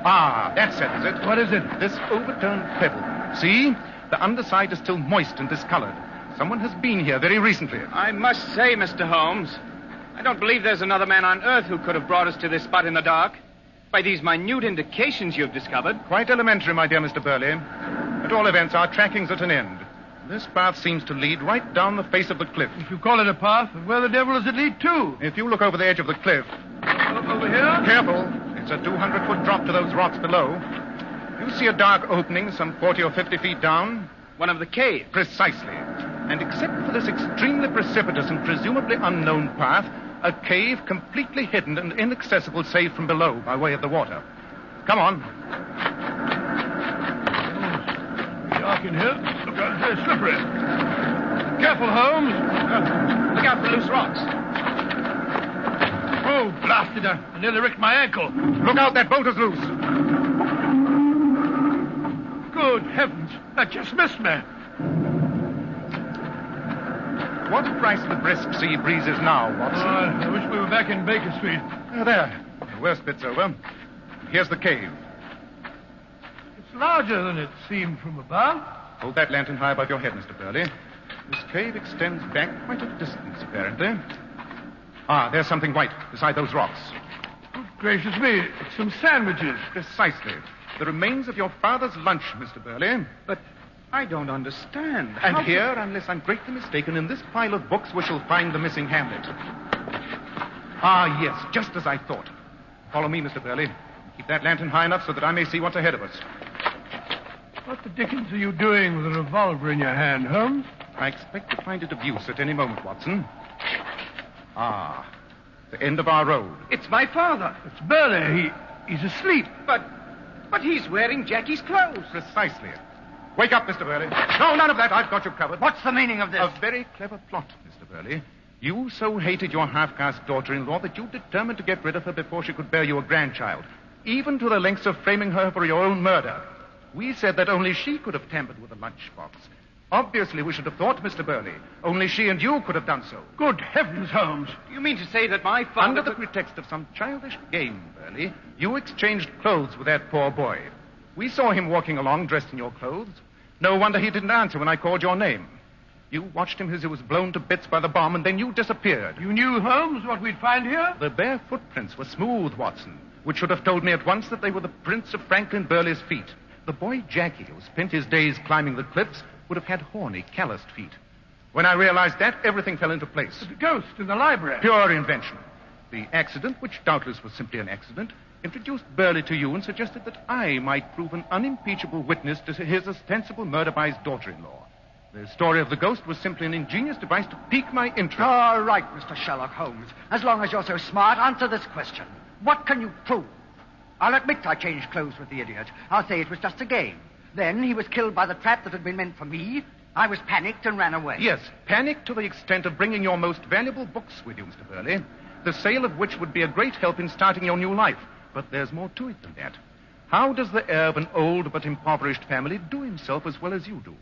Ah, that's it, is it? What is it? This overturned pebble. See? The underside is still moist and discolored. Someone has been here very recently. I must say, Mr. Holmes, I don't believe there's another man on Earth who could have brought us to this spot in the dark. By these minute indications you've discovered. Quite elementary, my dear Mr. Burley. At all events, our tracking's at an end. This path seems to lead right down the face of the cliff. If you call it a path, where the devil does it lead to? If you look over the edge of the cliff... Over here? Careful. It's a 200-foot drop to those rocks below. You see a dark opening some 40 or 50 feet down? One of the caves. Precisely. And except for this extremely precipitous and presumably unknown path, a cave completely hidden and inaccessible save from below by way of the water. Come on. Dark in here. Look out, it's very slippery. Careful, Holmes. Look out for loose rocks. Oh, blasted. I nearly ripped my ankle. Look out, that boat is loose. Good heavens. That just missed me. What price the brisk sea breezes now, Watson? I wish we were back in Baker Street. There. The worst bit's over. Here's the cave. It's larger than it seemed from above. Hold that lantern high above your head, Mr. Burley. This cave extends back quite a distance, apparently. Ah, there's something white beside those rocks. Good gracious me, it's some sandwiches. Precisely. The remains of your father's lunch, Mr. Burley. But I don't understand. And here, unless I'm greatly mistaken, in this pile of books we shall find the missing Hamlet. Ah, yes, just as I thought. Follow me, Mr. Burley. Keep that lantern high enough so that I may see what's ahead of us. What the dickens are you doing with a revolver in your hand, Holmes? I expect to find it of use at any moment, Watson. Ah, the end of our road. It's my father. It's Burley. He's asleep. But he's wearing Jackie's clothes. Precisely. Wake up, Mr. Burley. No, none of that. I've got you covered. What's the meaning of this? A very clever plot, Mr. Burley. You so hated your half-caste daughter-in-law that you determined to get rid of her before she could bear you a grandchild, even to the lengths of framing her for your own murder. We said that only she could have tampered with the lunchbox. Obviously, we should have thought, Mr. Burley, only she and you could have done so. Good heavens, Holmes. Do you mean to say that my father... Under the pretext of some childish game, Burley, you exchanged clothes with that poor boy. We saw him walking along dressed in your clothes. No wonder he didn't answer when I called your name. You watched him as he was blown to bits by the bomb, and then you disappeared. You knew, Holmes, what we'd find here? The bare footprints were smooth, Watson, which should have told me at once that they were the prints of Franklin Burley's feet. The boy Jackie, who spent his days climbing the cliffs, would have had horny, calloused feet. When I realized that, everything fell into place. The ghost in the library. Pure invention. The accident, which doubtless was simply an accident, introduced Burley to you and suggested that I might prove an unimpeachable witness to his ostensible murder by his daughter-in-law. The story of the ghost was simply an ingenious device to pique my interest. All right, Mr. Sherlock Holmes. As long as you're so smart, answer this question. What can you prove? I'll admit I changed clothes with the idiot. I'll say it was just a game. Then he was killed by the trap that had been meant for me. I was panicked and ran away. Yes, panic to the extent of bringing your most valuable books with you, Mr. Burley, the sale of which would be a great help in starting your new life. But there's more to it than that. How does the heir of an old but impoverished family do himself as well as you do?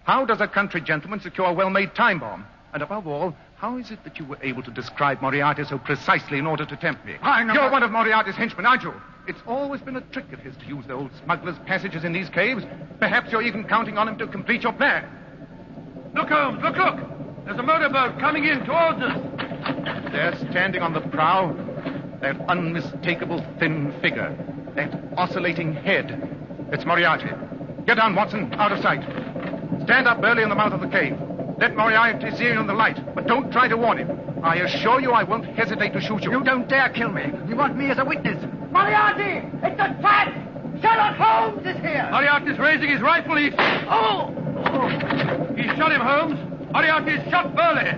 How does a country gentleman secure a well-made time bomb? And above all, how is it that you were able to describe Moriarty so precisely in order to tempt me? I know. You're one of Moriarty's henchmen, aren't you? It's always been a trick of his to use the old smuggler's passages in these caves. Perhaps you're even counting on him to complete your plan. Look, Holmes, look! There's a motorboat coming in towards us. There, standing on the prow, that unmistakable thin figure, that oscillating head. It's Moriarty. Get down, Watson, out of sight. Stand up early in the mouth of the cave. Let Moriarty see you in the light, but don't try to warn him. I assure you I won't hesitate to shoot you. You don't dare kill me. You want me as a witness. Moriarty! It's a trap! Sherlock Holmes is here! Moriarty's raising his rifle. He shot him, Holmes. Moriarty's shot Burley.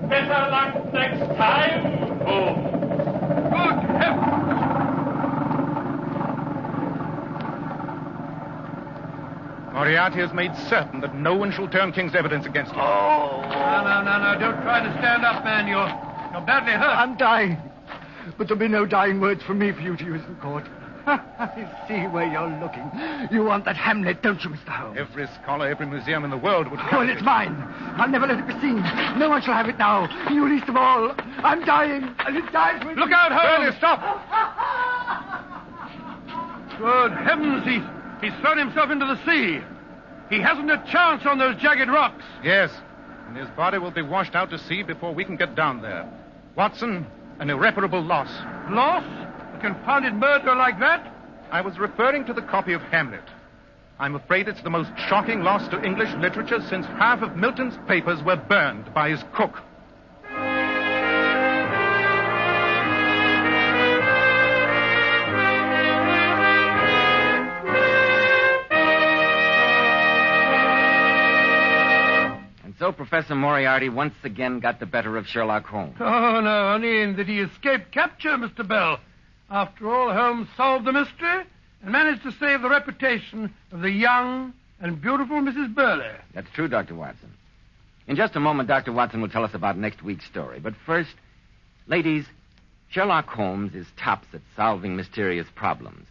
Better luck next time, Holmes. Good heavens! Moriarty has made certain that no one shall turn King's evidence against him. No. Don't try to stand up, man. You're badly hurt. I'm dying. But there'll be no dying words from me for you to use in court. I see where you're looking. You want that Hamlet, don't you, Mr. Holmes? Every scholar, every museum in the world would... Well, it's mine. I'll never let it be seen. No one shall have it now. You least of all. I'm dying, and it dies with Look me. out, Holmes! Burley, stop! Good heavens, he's thrown himself into the sea. He hasn't a chance on those jagged rocks. Yes, and his body will be washed out to sea before we can get down there. Watson, an irreparable loss. Loss? A confounded murderer like that? I was referring to the copy of Hamlet. I'm afraid it's the most shocking loss to English literature since half of Milton's papers were burned by his cook. So Professor Moriarty once again got the better of Sherlock Holmes. Oh, no, only that he escaped capture, Mr. Bell. After all, Holmes solved the mystery and managed to save the reputation of the young and beautiful Mrs. Burley. That's true, Dr. Watson. In just a moment, Dr. Watson will tell us about next week's story. But first, ladies, Sherlock Holmes is tops at solving mysterious problems.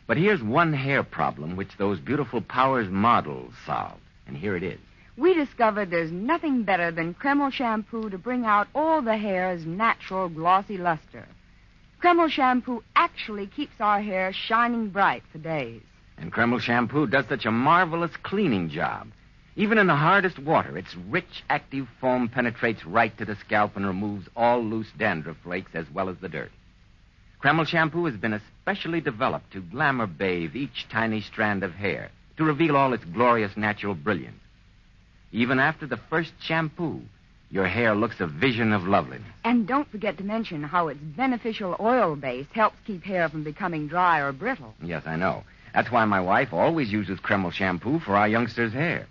But here's one hair problem which those beautiful Powers models solved. And here it is. We discovered there's nothing better than Kreml shampoo to bring out all the hair's natural glossy luster. Kreml shampoo actually keeps our hair shining bright for days. And Kreml shampoo does such a marvelous cleaning job. Even in the hardest water, its rich, active foam penetrates right to the scalp and removes all loose dandruff flakes as well as the dirt. Kreml shampoo has been especially developed to glamour bathe each tiny strand of hair, to reveal all its glorious natural brilliance. Even after the first shampoo, your hair looks a vision of loveliness. And don't forget to mention how its beneficial oil base helps keep hair from becoming dry or brittle. Yes, I know. That's why my wife always uses Kreml shampoo for our youngsters' hair.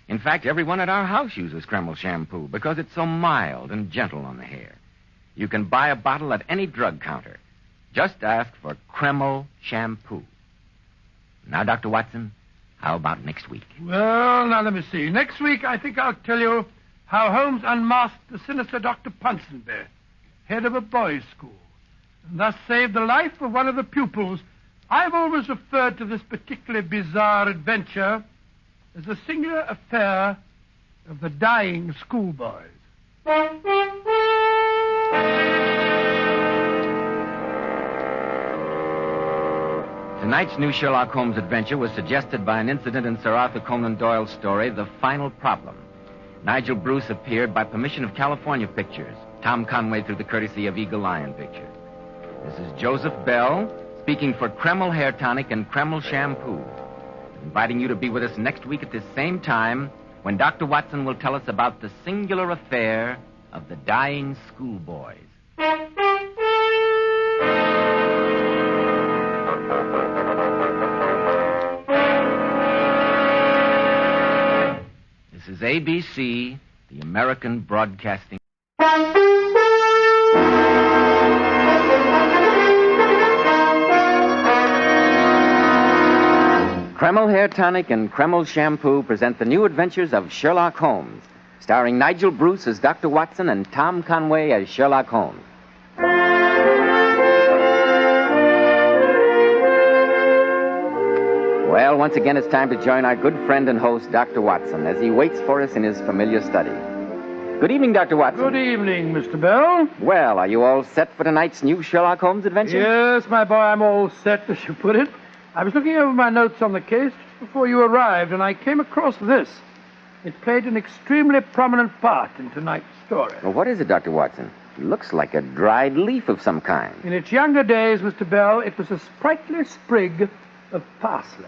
In fact, everyone at our house uses Kreml shampoo because it's so mild and gentle on the hair. You can buy a bottle at any drug counter. Just ask for Kreml shampoo. Now, Dr. Watson, how about next week? Well, now let me see. Next week, I think I'll tell you how Holmes unmasked the sinister Dr. Ponsonby, head of a boys' school, and thus saved the life of one of the pupils. I've always referred to this particularly bizarre adventure as the singular affair of the dying schoolboys. Tonight's new Sherlock Holmes adventure was suggested by an incident in Sir Arthur Conan Doyle's story, The Final Problem. Nigel Bruce appeared by permission of California Pictures. Tom Conway through the courtesy of Eagle Lion Pictures. This is Joseph Bell speaking for Kreml Hair Tonic and Kreml Shampoo. Inviting you to be with us next week at this same time when Dr. Watson will tell us about the singular affair of the dying schoolboys. This is ABC, the American Broadcasting. Kreml Hair Tonic and Kreml Shampoo present the new adventures of Sherlock Holmes, starring Nigel Bruce as Dr. Watson and Tom Conway as Sherlock Holmes. Well, once again, it's time to join our good friend and host, Dr. Watson, as he waits for us in his familiar study. Good evening, Dr. Watson. Good evening, Mr. Bell. Well, are you all set for tonight's new Sherlock Holmes adventure? Yes, my boy, I'm all set, as you put it. I was looking over my notes on the case before you arrived, and I came across this. It played an extremely prominent part in tonight's story. Well, what is it, Dr. Watson? It looks like a dried leaf of some kind. In its younger days, Mr. Bell, it was a sprightly sprig of parsley.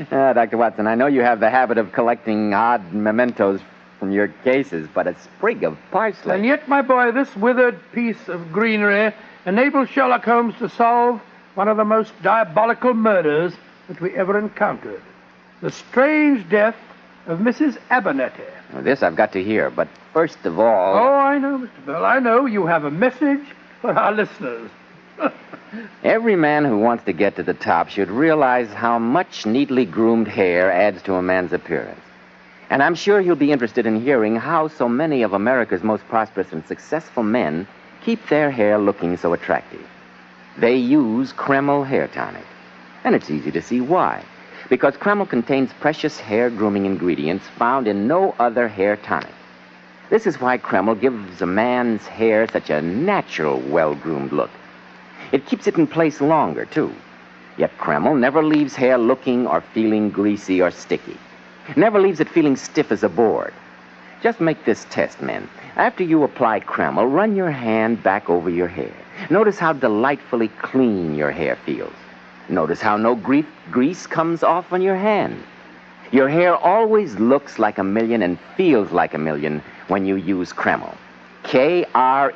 Dr. Watson, I know you have the habit of collecting odd mementos from your cases, but a sprig of parsley. And yet, my boy, this withered piece of greenery enabled Sherlock Holmes to solve one of the most diabolical murders that we ever encountered. The strange death of Mrs. Abernethy. Well, this I've got to hear, but first of all... Oh, I know, Mr. Bell, I know. You have a message for our listeners. Every man who wants to get to the top should realize how much neatly groomed hair adds to a man's appearance. And I'm sure you'll be interested in hearing how so many of America's most prosperous and successful men keep their hair looking so attractive. They use Kreml Hair Tonic. And it's easy to see why. Because Kreml contains precious hair grooming ingredients found in no other hair tonic. This is why Kreml gives a man's hair such a natural, well-groomed look. It keeps it in place longer, too. Yet Kreml never leaves hair looking or feeling greasy or sticky. Never leaves it feeling stiff as a board. Just make this test, men. After you apply Kreml, run your hand back over your hair. Notice how delightfully clean your hair feels. Notice how no grease comes off on your hand. Your hair always looks like a million and feels like a million when you use Kreml. Kreml.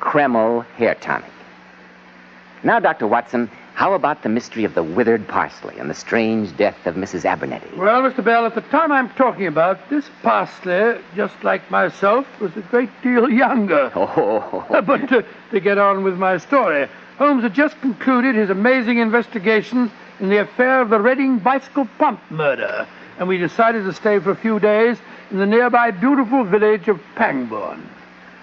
Kreml Hair Tonic. Now, Dr. Watson, how about the mystery of the withered parsley and the strange death of Mrs. Abernethy? Well, Mr. Bell, at the time I'm talking about, this parsley, just like myself, was a great deal younger. Oh. But to get on with my story, Holmes had just concluded his amazing investigation in the affair of the Reading bicycle pump murder, and we decided to stay for a few days in the nearby beautiful village of Pangbourne.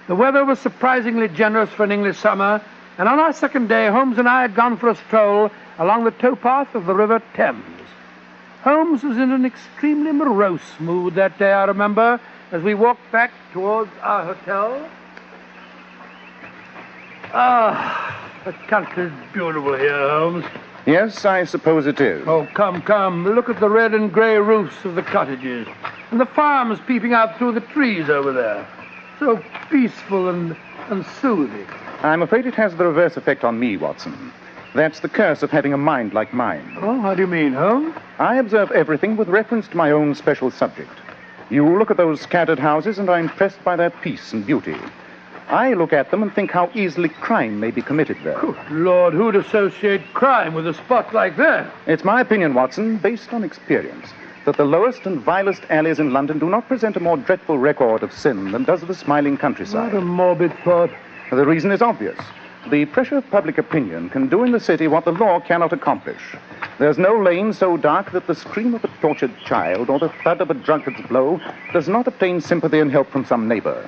The weather was surprisingly generous for an English summer, and on our second day, Holmes and I had gone for a stroll along the towpath of the River Thames. Holmes was in an extremely morose mood that day, I remember, as we walked back towards our hotel. The country's beautiful here, Holmes. Yes, I suppose it is. Oh, come. Look at the red and grey roofs of the cottages, and the farms peeping out through the trees over there. So peaceful and soothing. I'm afraid it has the reverse effect on me, Watson. That's the curse of having a mind like mine. Oh, how do you mean, Holmes? I observe everything with reference to my own special subject. You look at those scattered houses and are impressed by their peace and beauty. I look at them and think how easily crime may be committed there. Good Lord, who'd associate crime with a spot like that? It's my opinion, Watson, based on experience, that the lowest and vilest alleys in London do not present a more dreadful record of sin than does the smiling countryside. What a morbid thought. The reason is obvious. The pressure of public opinion can do in the city what the law cannot accomplish. There's no lane so dark that the scream of a tortured child or the thud of a drunkard's blow does not obtain sympathy and help from some neighbor.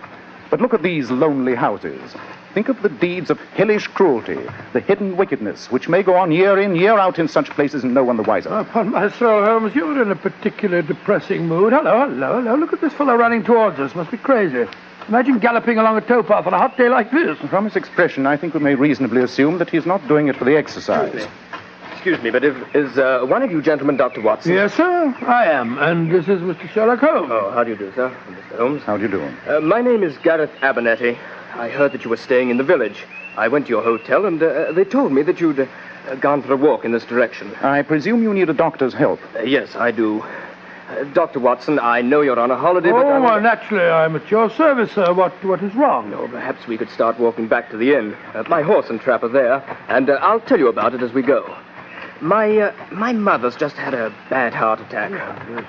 But look at these lonely houses. Think of the deeds of hellish cruelty, the hidden wickedness, which may go on year in, year out in such places and no one the wiser. Upon my soul, Holmes, you're in a particularly depressing mood. Hello. Look at this fellow running towards us. Must be crazy. Imagine galloping along a towpath on a hot day like this. From his expression, I think we may reasonably assume that he's not doing it for the exercise. Excuse me, but is one of you gentlemen Dr. Watson? Yes, sir, I am. And this is Mr. Sherlock Holmes. Oh, how do you do, sir? Mr. Holmes. How do you do? My name is Gareth Abernethy. I heard that you were staying in the village. I went to your hotel, and they told me that you'd gone for a walk in this direction. I presume you need a doctor's help. Yes, I do. Dr. Watson, I know you're on a holiday, but... Oh, naturally, I'm at your service, sir. What is wrong? Oh, perhaps we could start walking back to the inn. My horse and trap are there, and I'll tell you about it as we go. My mother's just had a bad heart attack.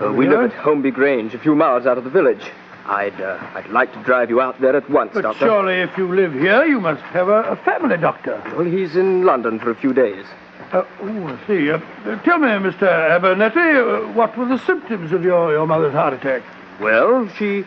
We live at Holmby Grange, a few miles out of the village. I'd like to drive you out there at once, but Doctor. Surely if you live here, you must have a family doctor. Well, he's in London for a few days. I see. Tell me, Mr. Abernethy, what were the symptoms of your mother's heart attack? Well, she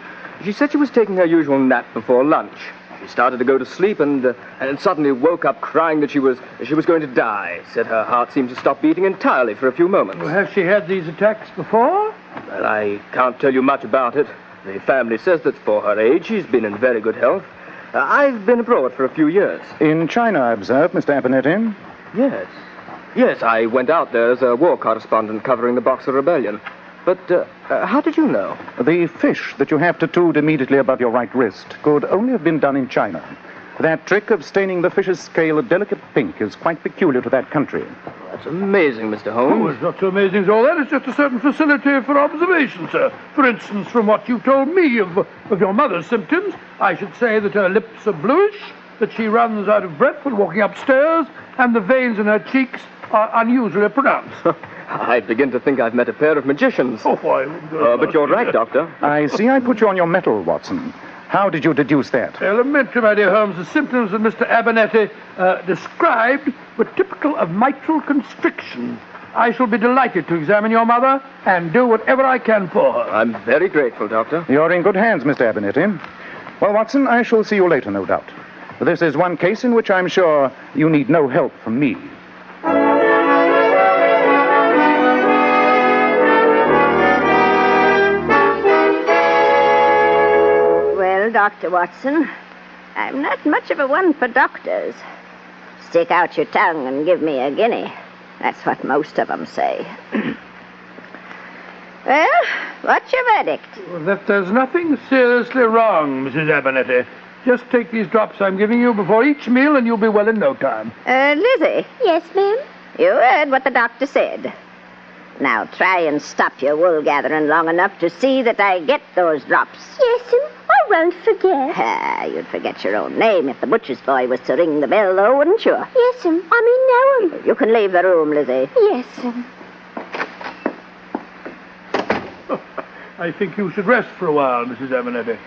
said she was taking her usual nap before lunch. She started to go to sleep and suddenly woke up crying that she was going to die. Said her heart seemed to stop beating entirely for a few moments. Well, has she had these attacks before? Well, I can't tell you much about it. The family says that for her age, she's been in very good health. I've been abroad for a few years. In China, I observe, Mr. Abernethy. Yes. Yes, I went out there as a war correspondent covering the Boxer Rebellion. But how did you know? The fish that you have tattooed immediately above your right wrist could only have been done in China. That trick of staining the fish's scale a delicate pink is quite peculiar to that country. That's amazing, Mr. Holmes. Oh, it's not so amazing as all that. It's just a certain facility for observation, sir. For instance, from what you told me of your mother's symptoms, I should say that her lips are bluish, that she runs out of breath when walking upstairs, and the veins in her cheeks are unusually pronounced. I begin to think I've met a pair of magicians. Oh, why? But you're right, Doctor. I see I put you on your mettle, Watson. How did you deduce that? Elementary, my dear Holmes. The symptoms that Mr. Abernethy described were typical of mitral constriction. I shall be delighted to examine your mother and do whatever I can for her. I'm very grateful, Doctor. You're in good hands, Mr. Abernethy. Well, Watson, I shall see you later, no doubt. This is one case in which I'm sure you need no help from me. Well, Dr. Watson, I'm not much of a one for doctors. Stick out your tongue and give me a guinea. That's what most of them say. Well, what's your verdict? Well, that there's nothing seriously wrong, Mrs. Abernethy. Just take these drops I'm giving you before each meal and you'll be well in no time. Lizzie. Yes, ma'am? You heard what the doctor said. Now try and stop your wool gathering long enough to see that I get those drops. Yes, ma'am. I won't forget. You'd forget your own name if the butcher's boy was to ring the bell, though, wouldn't you? Yes, ma'am. I mean, no, You can leave the room, Lizzie. Yes, ma'am. I think you should rest for a while, Mrs. Abernethy.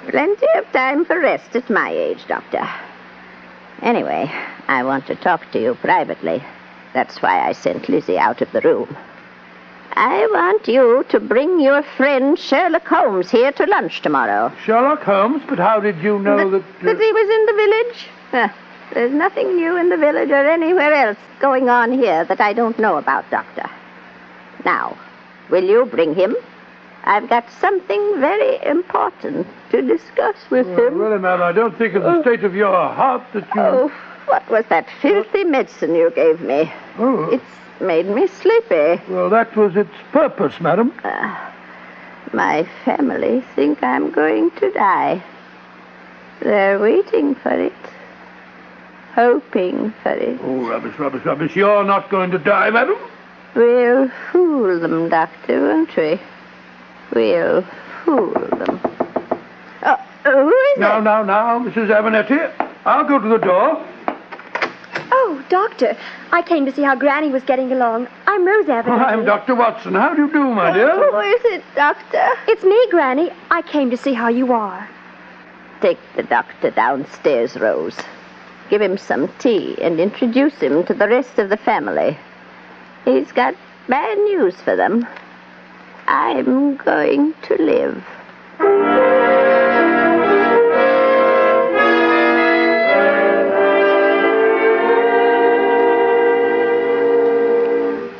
Plenty of time for rest at my age, Doctor. Anyway, I want to talk to you privately. That's why I sent Lizzie out of the room. I want you to bring your friend Sherlock Holmes here to lunch tomorrow. Sherlock Holmes? But how did you know that he was in the village? There's nothing new in the village or anywhere else going on here that I don't know about, Doctor. Now, will you bring him? I've got something very important to discuss with him. Really, ma'am, I don't think it's the state of your heart that you... Oh, what was that filthy medicine you gave me? Oh. It's made me sleepy. Well, that was its purpose, madam. My family think I'm going to die. They're waiting for it. Hoping for it. Oh, rubbish, rubbish, rubbish. You're not going to die, madam. We'll fool them, Doctor, won't we? We'll fool them. Who is it? Now, Mrs. Abernethy. I'll go to the door. Oh, Doctor, I came to see how Granny was getting along. I'm Rose Abernethy. I'm Dr. Watson. How do you do, my dear? Who is it, Doctor? It's me, Granny. I came to see how you are. Take the doctor downstairs, Rose. Give him some tea and introduce him to the rest of the family. He's got bad news for them. I'm going to live.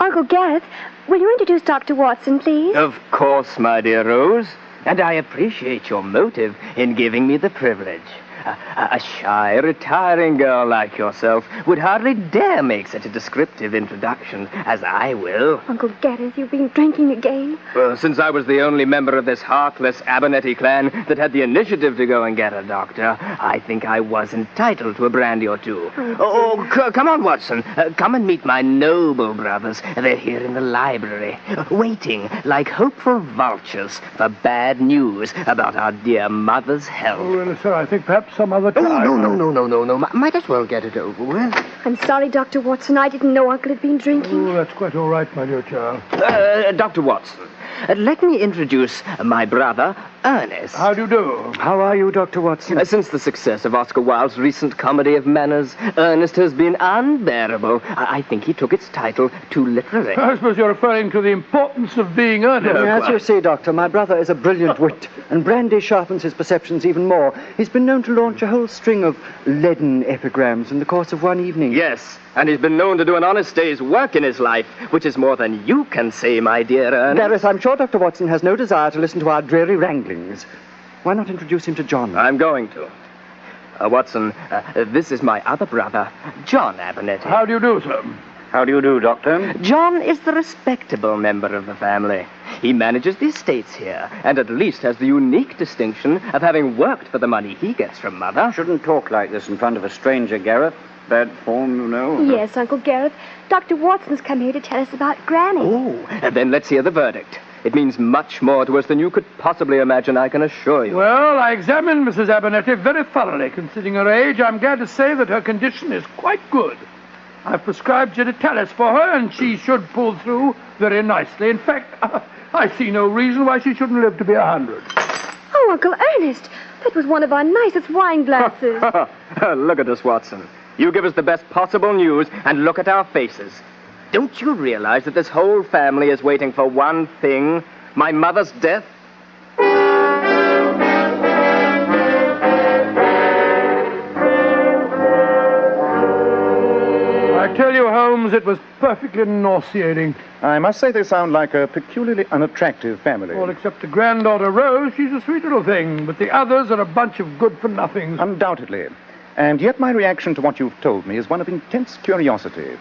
Uncle Gareth, will you introduce Dr. Watson, please? Of course, my dear Rose. And I appreciate your motive in giving me the privilege. A shy, retiring girl like yourself would hardly dare make such a descriptive introduction as I will. Uncle Gareth, you've been drinking again. Well, since I was the only member of this heartless Abernethy clan that had the initiative to go and get a doctor, I think I was entitled to a brandy or two. Come on, Watson. Come and meet my noble brothers. They're here in the library, waiting like hopeful vultures for bad news about our dear mother's health. Oh, well, sir, I think perhaps some other time. No. Might as well get it over with. I'm sorry, Dr. Watson. I didn't know Uncle had been drinking. Oh, that's quite all right, my dear child. Dr. Watson, Let me introduce my brother, Ernest. How do you do? How are you, Dr. Watson? Since the success of Oscar Wilde's recent comedy of manners, Ernest has been unbearable. I think he took its title too literally. I suppose you're referring to the importance of being earnest. As you see, Doctor, my brother is a brilliant wit, and brandy sharpens his perceptions even more. He's been known to launch a whole string of leaden epigrams in the course of one evening. Yes, and he's been known to do an honest day's work in his life, which is more than you can say, my dear Ernest. Gareth, I'm sure Dr. Watson has no desire to listen to our dreary wranglings. Why not introduce him to John? I'm going to. Watson, this is my other brother, John Abernethy. How do you do, sir? How do you do, Doctor? John is the respectable member of the family. He manages the estates here, and at least has the unique distinction of having worked for the money he gets from Mother. Shouldn't talk like this in front of a stranger, Gareth. Bad form, you know. Yes, Uncle Gareth. Dr. Watson's come here to tell us about Granny. Oh, and then let's hear the verdict. It means much more to us than you could possibly imagine, I can assure you. Well, I examined Mrs. Abernethy very thoroughly. Considering her age, I'm glad to say that her condition is quite good. I've prescribed digitalis for her, and she should pull through very nicely. In fact, I see no reason why she shouldn't live to be 100. Oh, Uncle Ernest, that was one of our nicest wine glasses. Look at us, Watson. You give us the best possible news, and look at our faces. Don't you realize that this whole family is waiting for one thing? My mother's death? I tell you, Holmes, it was perfectly nauseating. I must say they sound like a peculiarly unattractive family. All except the granddaughter Rose. She's a sweet little thing, but the others are a bunch of good-for-nothings. Undoubtedly. And yet my reaction to what you've told me is one of intense curiosity.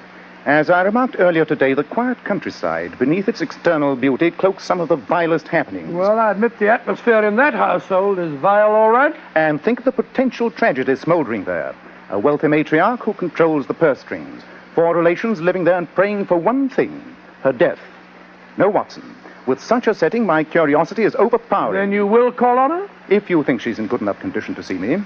As I remarked earlier today, the quiet countryside, beneath its external beauty, cloaks some of the vilest happenings. Well, I admit the atmosphere in that household is vile, all right. And think of the potential tragedy smoldering there. A wealthy matriarch who controls the purse strings. 4 relations living there and praying for one thing, her death. No, Watson. With such a setting, my curiosity is overpowering. Then you will call on her? If you think she's in good enough condition to see me.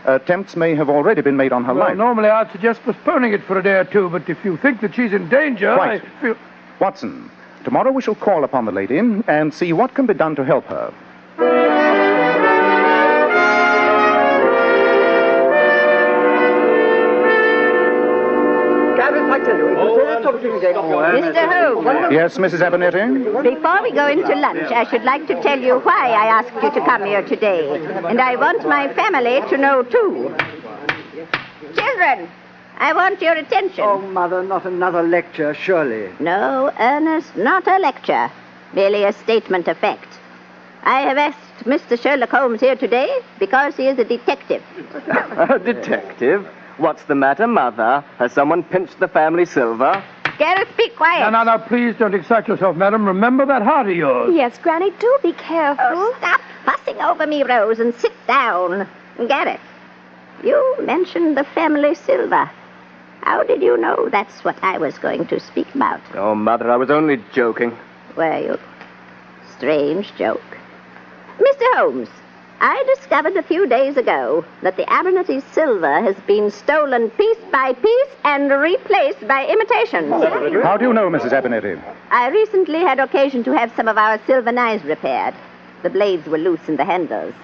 Attempts may have already been made on her life. Normally I'd suggest postponing it for a day or two, but if you think that she's in danger, Right. I feel... Watson, tomorrow we shall call upon the lady and see what can be done to help her. Mr. Holmes. Yes, Mrs. Abernethy? Before we go into lunch, I should like to tell you why I asked you to come here today. And I want my family to know, too. Children, I want your attention. Oh, Mother, not another lecture, surely. No, Ernest, not a lecture. Merely a statement of fact. I have asked Mr. Sherlock Holmes here today because he is a detective. A detective? What's the matter, Mother? Has someone pinched the family silver? Gareth, be quiet. No, please don't excite yourself, madam. Remember that heart of yours. Yes, Granny, do be careful. Oh, stop fussing over me, Rose, and sit down. Gareth, you mentioned the family silver. How did you know that's what I was going to speak about? Oh, Mother, I was only joking. Were you? Strange joke. Mr. Holmes, I discovered a few days ago that the Abernethy silver has been stolen piece by piece and replaced by imitations. How do you know, Mrs. Abernethy? I recently had occasion to have some of our silver knives repaired. The blades were loose in the handles.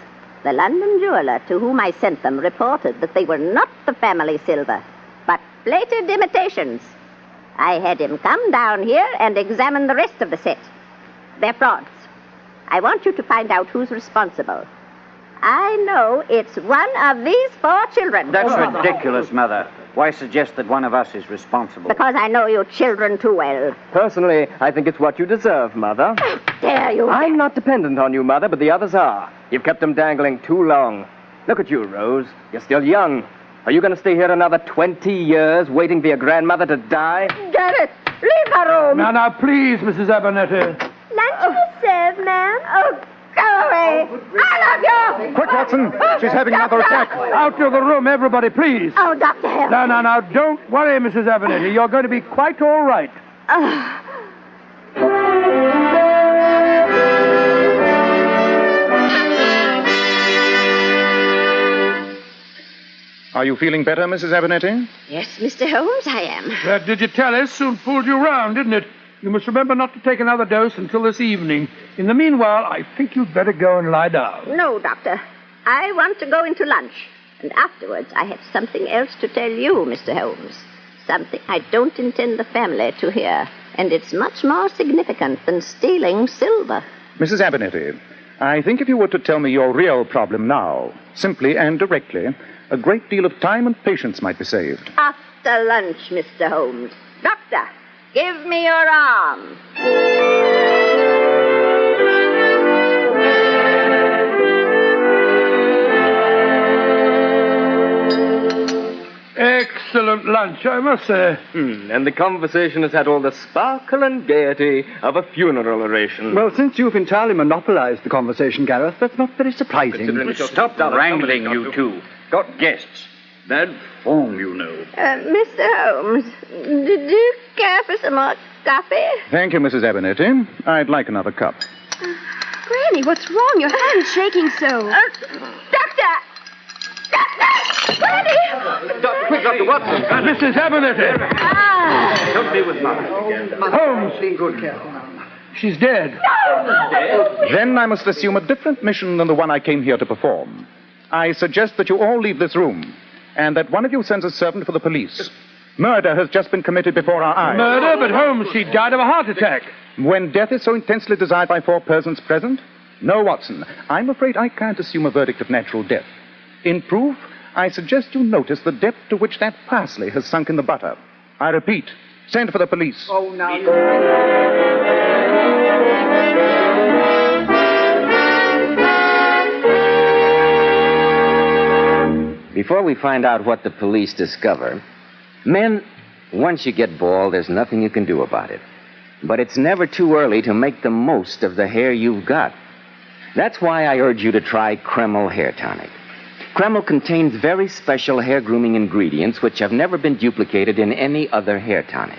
The London jeweler to whom I sent them reported that they were not the family silver, but plated imitations. I had him come down here and examine the rest of the set. They're frauds. I want you to find out who's responsible. I know it's one of these 4 children. That's ridiculous, Mother. Why suggest that one of us is responsible? Because I know you children too well. Personally, I think it's what you deserve, Mother. How dare you? I'm not dependent on you, Mother, but the others are. You've kept them dangling too long. Look at you, Rose. You're still young. Are you going to stay here another 20 years waiting for your grandmother to die? Gareth, leave the room. Now, please, Mrs. Abernethy. Lunch is served, ma'am. Oh, go away. I love you. Quick, Watson. She's having another attack. Out of the room, everybody, please. Oh, Doctor, help. No, don't worry, Mrs. Abernethy. You're going to be quite all right. Are you feeling better, Mrs. Abernethy? Yes, Mr. Holmes, I am. That digitalis soon fooled you round, didn't it? You must remember not to take another dose until this evening. In the meanwhile, I think you'd better go and lie down. No, Doctor. I want to go into lunch. And afterwards, I have something else to tell you, Mr. Holmes. Something I don't intend the family to hear. And it's much more significant than stealing silver. Mrs. Abernethy, I think if you were to tell me your real problem now, simply and directly, a great deal of time and patience might be saved. After lunch, Mr. Holmes. Doctor, give me your arm. Excellent lunch, I must say. And the conversation has had all the sparkle and gaiety of a funeral oration. Well, since you've entirely monopolized the conversation, Gareth, that's not very surprising. Stop wrangling, you two. Got guests. Bad form, you know. Mr. Holmes, did you care for some more coffee? Thank you, Mrs. Abernethy. I'd like another cup. Granny, what's wrong? Your hand's shaking so. Doctor! Granny! Quick, Dr. Watson. Mrs. Abernethy! Don't be with Mother. Holmes! She's dead. Then I must assume a different mission than the one I came here to perform. I suggest that you all leave this room, and that one of you sends a servant for the police. Murder has just been committed before our eyes. Murder? But Holmes, she died of a heart attack. When death is so intensely desired by 4 persons present? No, Watson. I'm afraid I can't assume a verdict of natural death. In proof, I suggest you notice the depth to which that parsley has sunk in the butter. I repeat, send for the police. Oh, now... Before we find out what the police discover, men, once you get bald, there's nothing you can do about it. But it's never too early to make the most of the hair you've got. That's why I urge you to try Kreml Hair Tonic. Kreml contains very special hair grooming ingredients which have never been duplicated in any other hair tonic.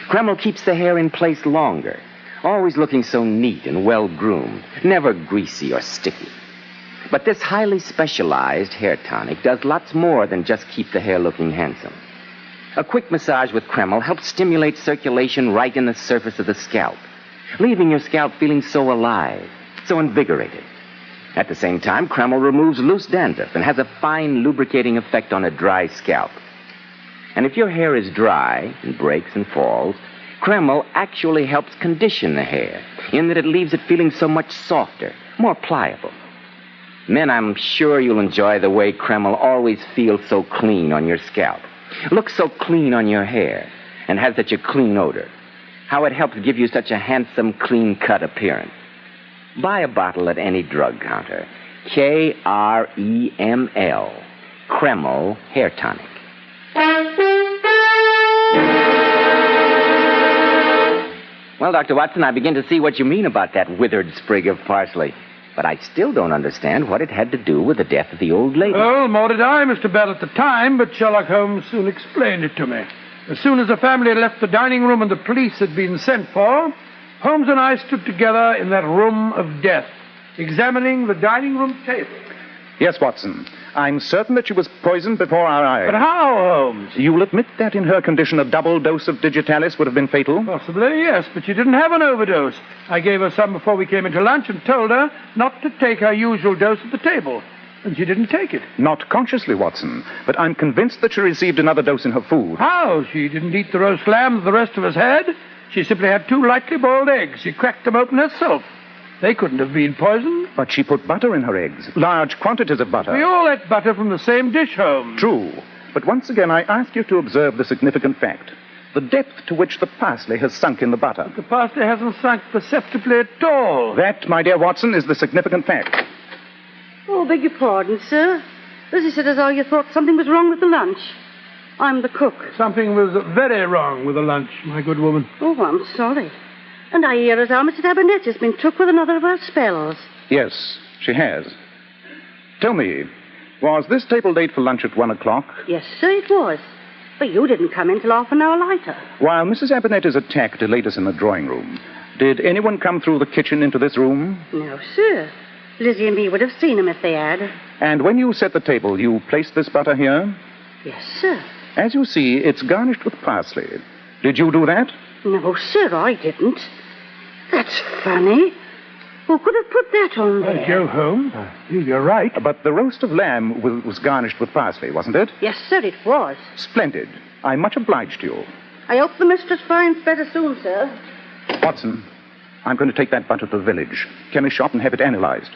Kreml keeps the hair in place longer, always looking so neat and well-groomed, never greasy or sticky. But this highly specialized hair tonic does lots more than just keep the hair looking handsome. A quick massage with Kreml helps stimulate circulation right in the surface of the scalp, leaving your scalp feeling so alive, so invigorated. At the same time, Kreml removes loose dandruff and has a fine lubricating effect on a dry scalp. And if your hair is dry and breaks and falls, Kreml actually helps condition the hair in that it leaves it feeling so much softer, more pliable. Men, I'm sure you'll enjoy the way Kreml always feels so clean on your scalp, looks so clean on your hair, and has such a clean odor. How it helps give you such a handsome, clean-cut appearance. Buy a bottle at any drug counter. Kreml, Kreml Hair Tonic. Well, Dr. Watson, I begin to see what you mean about that withered sprig of parsley. But I still don't understand what it had to do with the death of the old lady. Well, more did I, Mr. Bell, at the time, but Sherlock Holmes soon explained it to me. As soon as the family had left the dining room and the police had been sent for, Holmes and I stood together in that room of death, examining the dining room table. Yes, Watson. I'm certain that she was poisoned before our eyes. But how, Holmes? You'll admit that in her condition a double dose of digitalis would have been fatal? Possibly, yes, but she didn't have an overdose. I gave her some before we came into lunch and told her not to take her usual dose at the table. And she didn't take it. Not consciously, Watson, but I'm convinced that she received another dose in her food. How? She didn't eat the roast lamb that the rest of us had. She simply had 2 lightly boiled eggs. She cracked them open herself. They couldn't have been poisoned. But she put butter in her eggs, large quantities of butter. We all ate butter from the same dish, Holmes. True. But once again, I ask you to observe the significant fact. The depth to which the parsley has sunk in the butter. But the parsley hasn't sunk perceptibly at all. That, my dear Watson, is the significant fact. Oh, beg your pardon, sir. Lizzie said as how you thought something was wrong with the lunch. I'm the cook. Something was very wrong with the lunch, my good woman. Oh, I'm sorry. And I hear as how Mrs. Abernethy has been took with another of her spells. Yes, she has. Tell me, was this table laid for lunch at 1 o'clock? Yes, sir, it was. But you didn't come in till half an hour later. While Mrs. Abernethy's attack delayed us in the drawing room, did anyone come through the kitchen into this room? No, sir. Lizzie and me would have seen him if they had. And when you set the table, you placed this butter here? Yes, sir. As you see, it's garnished with parsley. Did you do that? No, sir, I didn't. That's funny. Who could have put that on there? Joe Holmes, you're right. But the roast of lamb was garnished with parsley, wasn't it? Yes, sir, it was. Splendid. I'm much obliged to you. I hope the mistress finds better soon, sir. Watson, I'm going to take that butter to the village, chemist shop, and have it analyzed.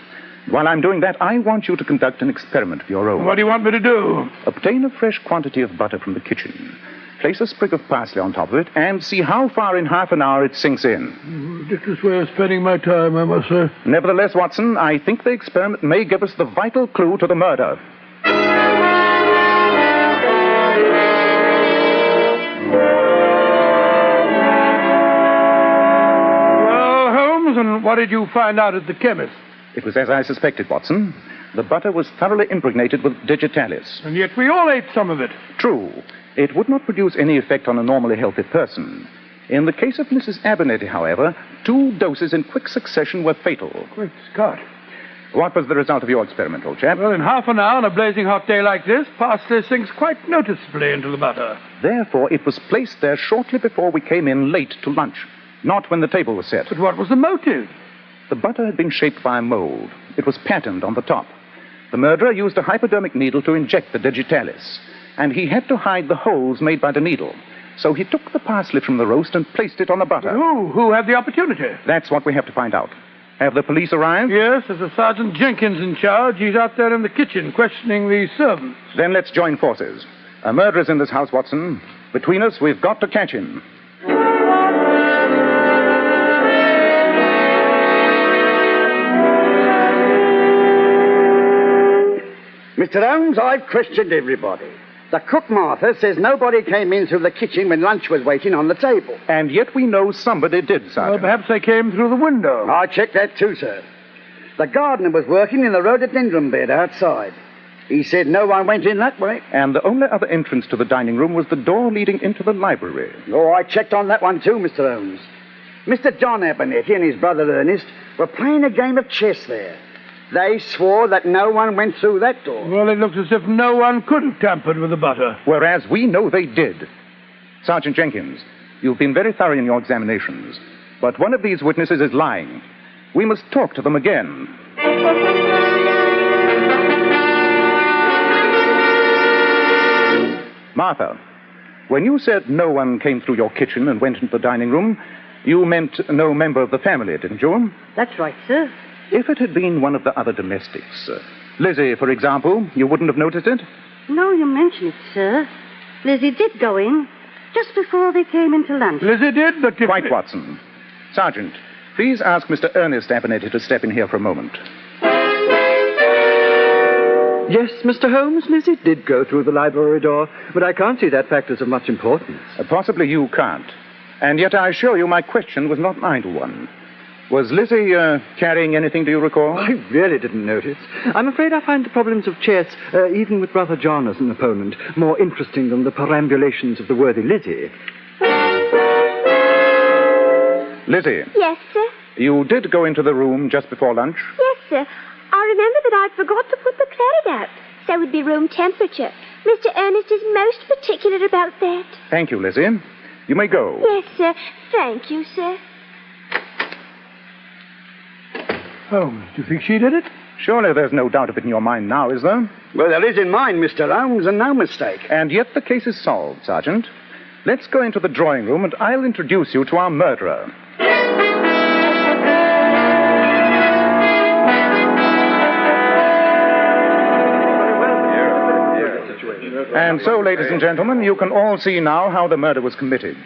While I'm doing that, I want you to conduct an experiment of your own. What do you want me to do? Obtain a fresh quantity of butter from the kitchen. Place a sprig of parsley on top of it, and see how far in half an hour it sinks in. Ridiculous way of spending my time, I must say. Nevertheless, Watson, I think the experiment may give us the vital clue to the murder. Well, Holmes, and what did you find out at the chemist? It was as I suspected, Watson. The butter was thoroughly impregnated with digitalis. And yet we all ate some of it. True. It would not produce any effect on a normally healthy person. In the case of Mrs. Abernethy, however, 2 doses in quick succession were fatal. Great Scott. What was the result of your experiment, old chap? Well, in half an hour on a blazing hot day like this, parsley sinks quite noticeably into the butter. Therefore, it was placed there shortly before we came in late to lunch, not when the table was set. But what was the motive? The butter had been shaped by a mold. It was patterned on the top. The murderer used a hypodermic needle to inject the digitalis, and he had to hide the holes made by the needle. So he took the parsley from the roast and placed it on the butter. Who had the opportunity? That's what we have to find out. Have the police arrived? Yes, there's a Sergeant Jenkins in charge. He's out there in the kitchen questioning the servants. Then let's join forces. A murderer's in this house, Watson. Between us, we've got to catch him. Mr. Holmes, I've questioned everybody. The cook, Martha, says nobody came in through the kitchen when lunch was waiting on the table. And yet we know somebody did, Sergeant. Well, perhaps they came through the window. I checked that too, sir. The gardener was working in the rhododendron bed outside. He said no one went in that way. And the only other entrance to the dining room was the door leading into the library. Oh, I checked on that one too, Mr. Holmes. Mr. John Abernethy and his brother Ernest were playing a game of chess there. They swore that no one went through that door. Well, it looks as if no one could have tampered with the butter. Whereas we know they did. Sergeant Jenkins, you've been very thorough in your examinations. But one of these witnesses is lying. We must talk to them again. Martha, when you said no one came through your kitchen and went into the dining room, you meant no member of the family, didn't you? That's right, sir. If it had been one of the other domestics, Lizzie, for example, you wouldn't have noticed it? No, you mention it, sir. Lizzie did go in just before they came into lunch. Lizzie did, but... Quite, Watson. Sergeant, please ask Mr. Ernest Abernethy to step in here for a moment. Yes, Mr. Holmes, Lizzie did go through the library door, but I can't see that fact as of much importance. Possibly you can't. And yet I assure you my question was not an idle one. Was Lizzie carrying anything, do you recall? I really didn't notice. I'm afraid I find the problems of chess, even with Brother John as an opponent, more interesting than the perambulations of the worthy Lizzie. Lizzie. Yes, sir? You did go into the room just before lunch? Yes, sir. I remember that I'd forgot to put the claret out, so it would be room temperature. Mr. Ernest is most particular about that. Thank you, Lizzie. You may go. Yes, sir. Thank you, sir. Holmes, do you think she did it? Surely there's no doubt of it in your mind now, is there? Well, there is in mine, Mr. Holmes, and no mistake. And yet the case is solved, Sergeant. Let's go into the drawing room and I'll introduce you to our murderer. And so, ladies and gentlemen, you can all see now how the murder was committed.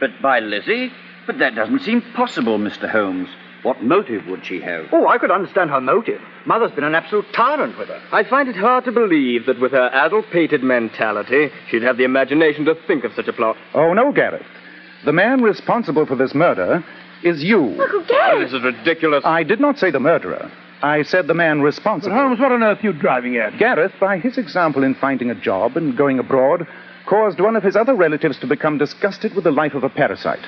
But by Lizzie? But that doesn't seem possible, Mr. Holmes. What motive would she have? Oh, I could understand her motive. Mother's been an absolute tyrant with her. I find it hard to believe that with her addle-pated mentality, she'd have the imagination to think of such a plot. Oh, no, Gareth. The man responsible for this murder is you. Uncle Gareth! Oh, this is ridiculous. I did not say the murderer. I said the man responsible. But Holmes, what on earth are you driving at? Gareth, by his example in finding a job and going abroad, caused one of his other relatives to become disgusted with the life of a parasite.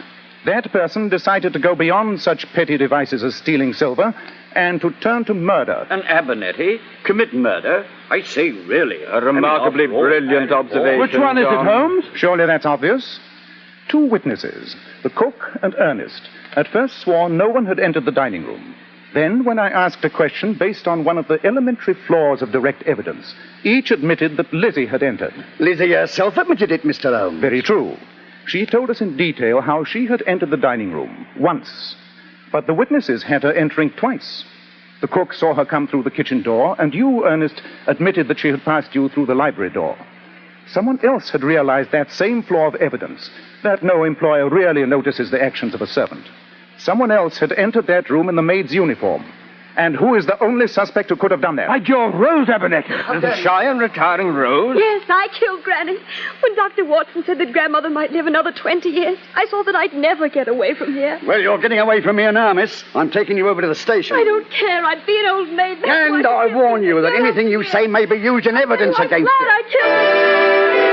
That person decided to go beyond such petty devices as stealing silver and to turn to murder. And Abernethy commit murder? I say, really. A remarkably brilliant observation. Which one is it, Holmes? Surely that's obvious. 2 witnesses, the cook and Ernest, at first swore no one had entered the dining room. Then, when I asked a question based on one of the elementary flaws of direct evidence, each admitted that Lizzie had entered. Lizzie herself admitted it, Mr. Holmes. Very true. She told us in detail how she had entered the dining room once, but the witnesses had her entering twice. The cook saw her come through the kitchen door, and you, Ernest, admitted that she had passed you through the library door. Someone else had realized that same flaw of evidence, that no employer really notices the actions of a servant. Someone else had entered that room in the maid's uniform. And who is the only suspect who could have done that? By Jove, Rose Abernethy. The shy and retiring Rose? Yes, I killed Granny. When Dr. Watson said that Grandmother might live another 20 years, I saw that I'd never get away from here. Well, you're getting away from here now, miss. I'm taking you over to the station. I don't care. I'd be an old maid. And I warn you that anything you say may be used in evidence against you. I killed...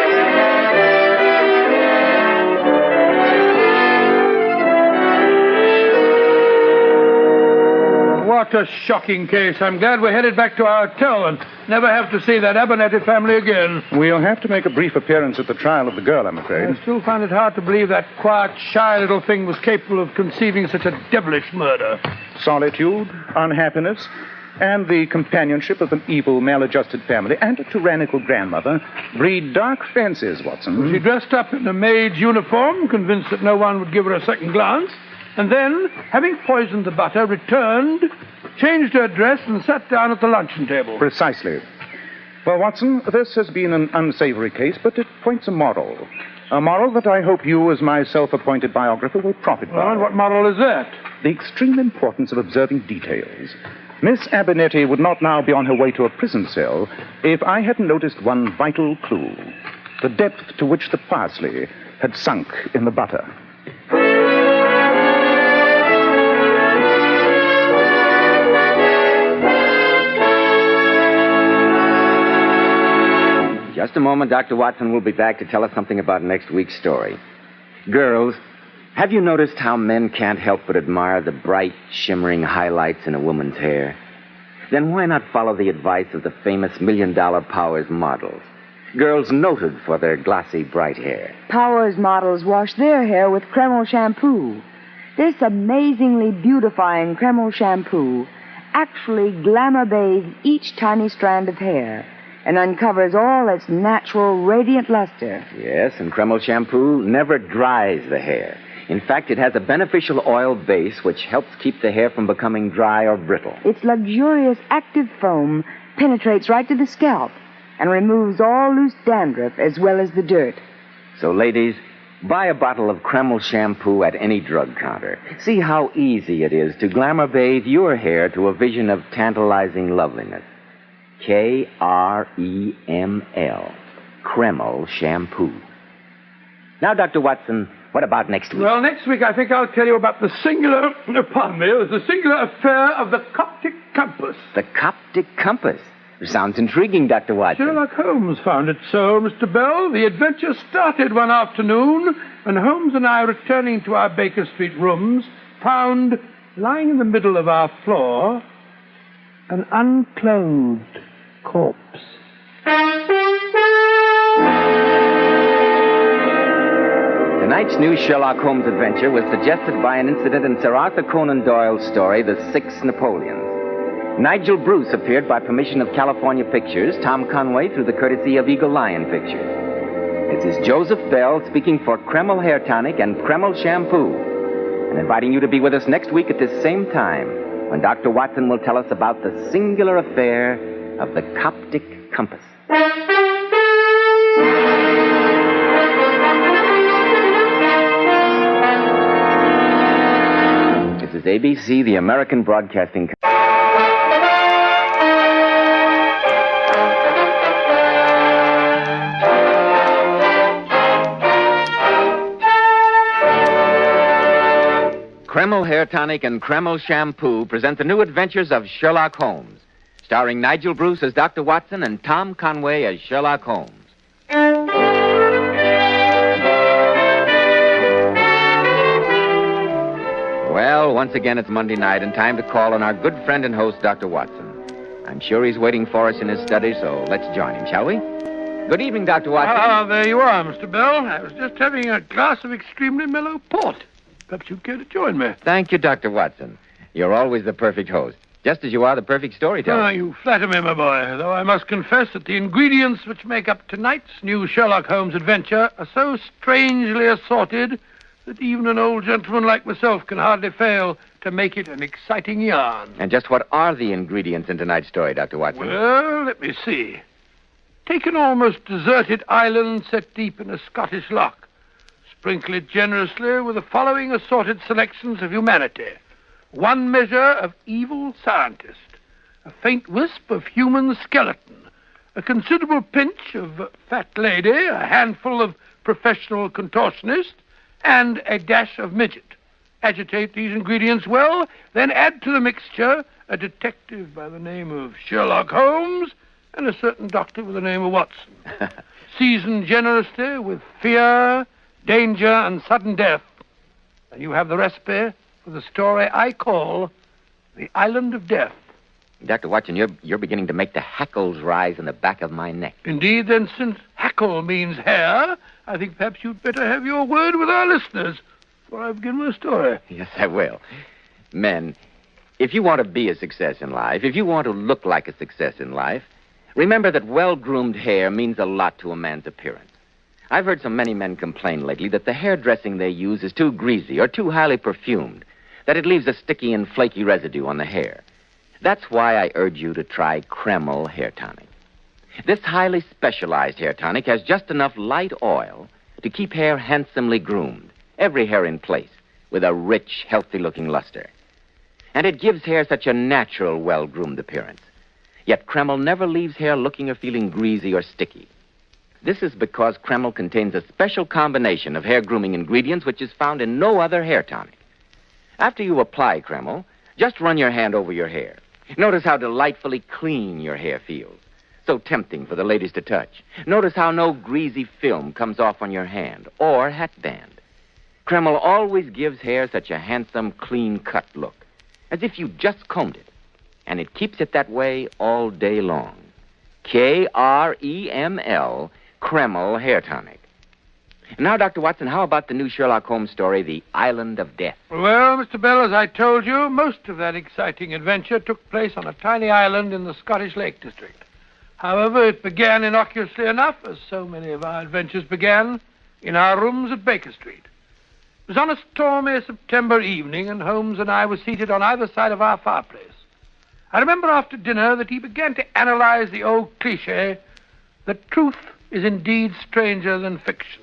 What a shocking case. I'm glad we're headed back to our hotel and never have to see that Abernethy family again. We'll have to make a brief appearance at the trial of the girl, I'm afraid. I still find it hard to believe that quiet, shy little thing was capable of conceiving such a devilish murder. Solitude, unhappiness, and the companionship of an evil, maladjusted family and a tyrannical grandmother breed dark fancies, Watson. She dressed up in a maid's uniform, convinced that no one would give her a second glance, and then, having poisoned the butter, returned, changed her dress, and sat down at the luncheon table. Precisely. Well, Watson, this has been an unsavory case, but it points a moral. A moral that I hope you, as my self-appointed biographer, will profit by. And what moral is that? The extreme importance of observing details. Miss Abernethy would not now be on her way to a prison cell if I hadn't noticed one vital clue. The depth to which the parsley had sunk in the butter. Just a moment, Dr. Watson will be back to tell us something about next week's story. Girls, have you noticed how men can't help but admire the bright, shimmering highlights in a woman's hair? Then why not follow the advice of the famous $1 Million Powers models? Girls noted for their glossy, bright hair. Powers models wash their hair with Kreml shampoo. This amazingly beautifying Kreml shampoo actually glamour bathes each tiny strand of hair and uncovers all its natural, radiant luster. Yes, and Kreml shampoo never dries the hair. In fact, it has a beneficial oil base which helps keep the hair from becoming dry or brittle. Its luxurious active foam penetrates right to the scalp and removes all loose dandruff as well as the dirt. So, ladies, buy a bottle of Kreml shampoo at any drug counter. See how easy it is to glamour bathe your hair to a vision of tantalizing loveliness. Kreml. Kreml shampoo. Now, Dr. Watson, what about next week? Well, next week I think I'll tell you about the singular affair of the Coptic compass. The Coptic compass? Sounds intriguing, Dr. Watson. Sherlock Holmes found it so, Mr. Bell. The adventure started one afternoon when Holmes and I, returning to our Baker Street rooms, found, lying in the middle of our floor, an unclothed corpse. Tonight's new Sherlock Holmes adventure was suggested by an incident in Sir Arthur Conan Doyle's story, The Six Napoleons. Nigel Bruce appeared by permission of California Pictures, Tom Conway through the courtesy of Eagle Lion Pictures. This is Joseph Bell speaking for Kreml Hair Tonic and Kreml Shampoo, and inviting you to be with us next week at this same time when Dr. Watson will tell us about the singular affair of the Coptic compass. This is ABC, the American Broadcasting Company. Kreml Hair Tonic and Kreml Shampoo present the new adventures of Sherlock Holmes, starring Nigel Bruce as Dr. Watson and Tom Conway as Sherlock Holmes. Well, once again, it's Monday night and time to call on our good friend and host, Dr. Watson. I'm sure he's waiting for us in his study, so let's join him, shall we? Good evening, Dr. Watson. Ah, there you are, Mr. Bell. I was just having a glass of extremely mellow port. Perhaps you'd care to join me. Thank you, Dr. Watson. You're always the perfect host, just as you are the perfect storyteller. Ah, you flatter me, my boy, though I must confess that the ingredients which make up tonight's new Sherlock Holmes adventure are so strangely assorted that even an old gentleman like myself can hardly fail to make it an exciting yarn. And just what are the ingredients in tonight's story, Dr. Watson? Well, let me see. Take an almost deserted island set deep in a Scottish loch. Sprinkle it generously with the following assorted selections of humanity. 1 measure of evil scientist, a faint wisp of human skeleton, a considerable pinch of fat lady, a handful of professional contortionist, and a dash of midget. Agitate these ingredients well, then add to the mixture a detective by the name of Sherlock Holmes and a certain doctor with the name of Watson. Season generously with fear, danger, and sudden death. And you have the recipe for the story I call The Island of Death. Dr. Watson, you're beginning to make the hackles rise in the back of my neck. Indeed, then, since hackle means hair, I think perhaps you'd better have your word with our listeners before I begin my story. Yes, I will. Men, if you want to be a success in life, if you want to look like a success in life, remember that well-groomed hair means a lot to a man's appearance. I've heard so many men complain lately that the hairdressing they use is too greasy or too highly perfumed, that it leaves a sticky and flaky residue on the hair. That's why I urge you to try Kreml hair tonic. This highly specialized hair tonic has just enough light oil to keep hair handsomely groomed, every hair in place, with a rich, healthy-looking luster. And it gives hair such a natural, well-groomed appearance. Yet Kreml never leaves hair looking or feeling greasy or sticky. This is because Kreml contains a special combination of hair grooming ingredients which is found in no other hair tonic. After you apply Kreml, just run your hand over your hair. Notice how delightfully clean your hair feels. So tempting for the ladies to touch. Notice how no greasy film comes off on your hand or hat band. Kreml always gives hair such a handsome, clean-cut look, as if you just combed it. And it keeps it that way all day long. Kreml, Kreml hair tonic. Now, Dr. Watson, how about the new Sherlock Holmes story, The Island of Death? Well, Mr. Bell, as I told you, most of that exciting adventure took place on a tiny island in the Scottish Lake District. However, it began innocuously enough, as so many of our adventures began, in our rooms at Baker Street. It was on a stormy September evening, and Holmes and I were seated on either side of our fireplace. I remember after dinner that he began to analyze the old cliché that truth is indeed stranger than fiction.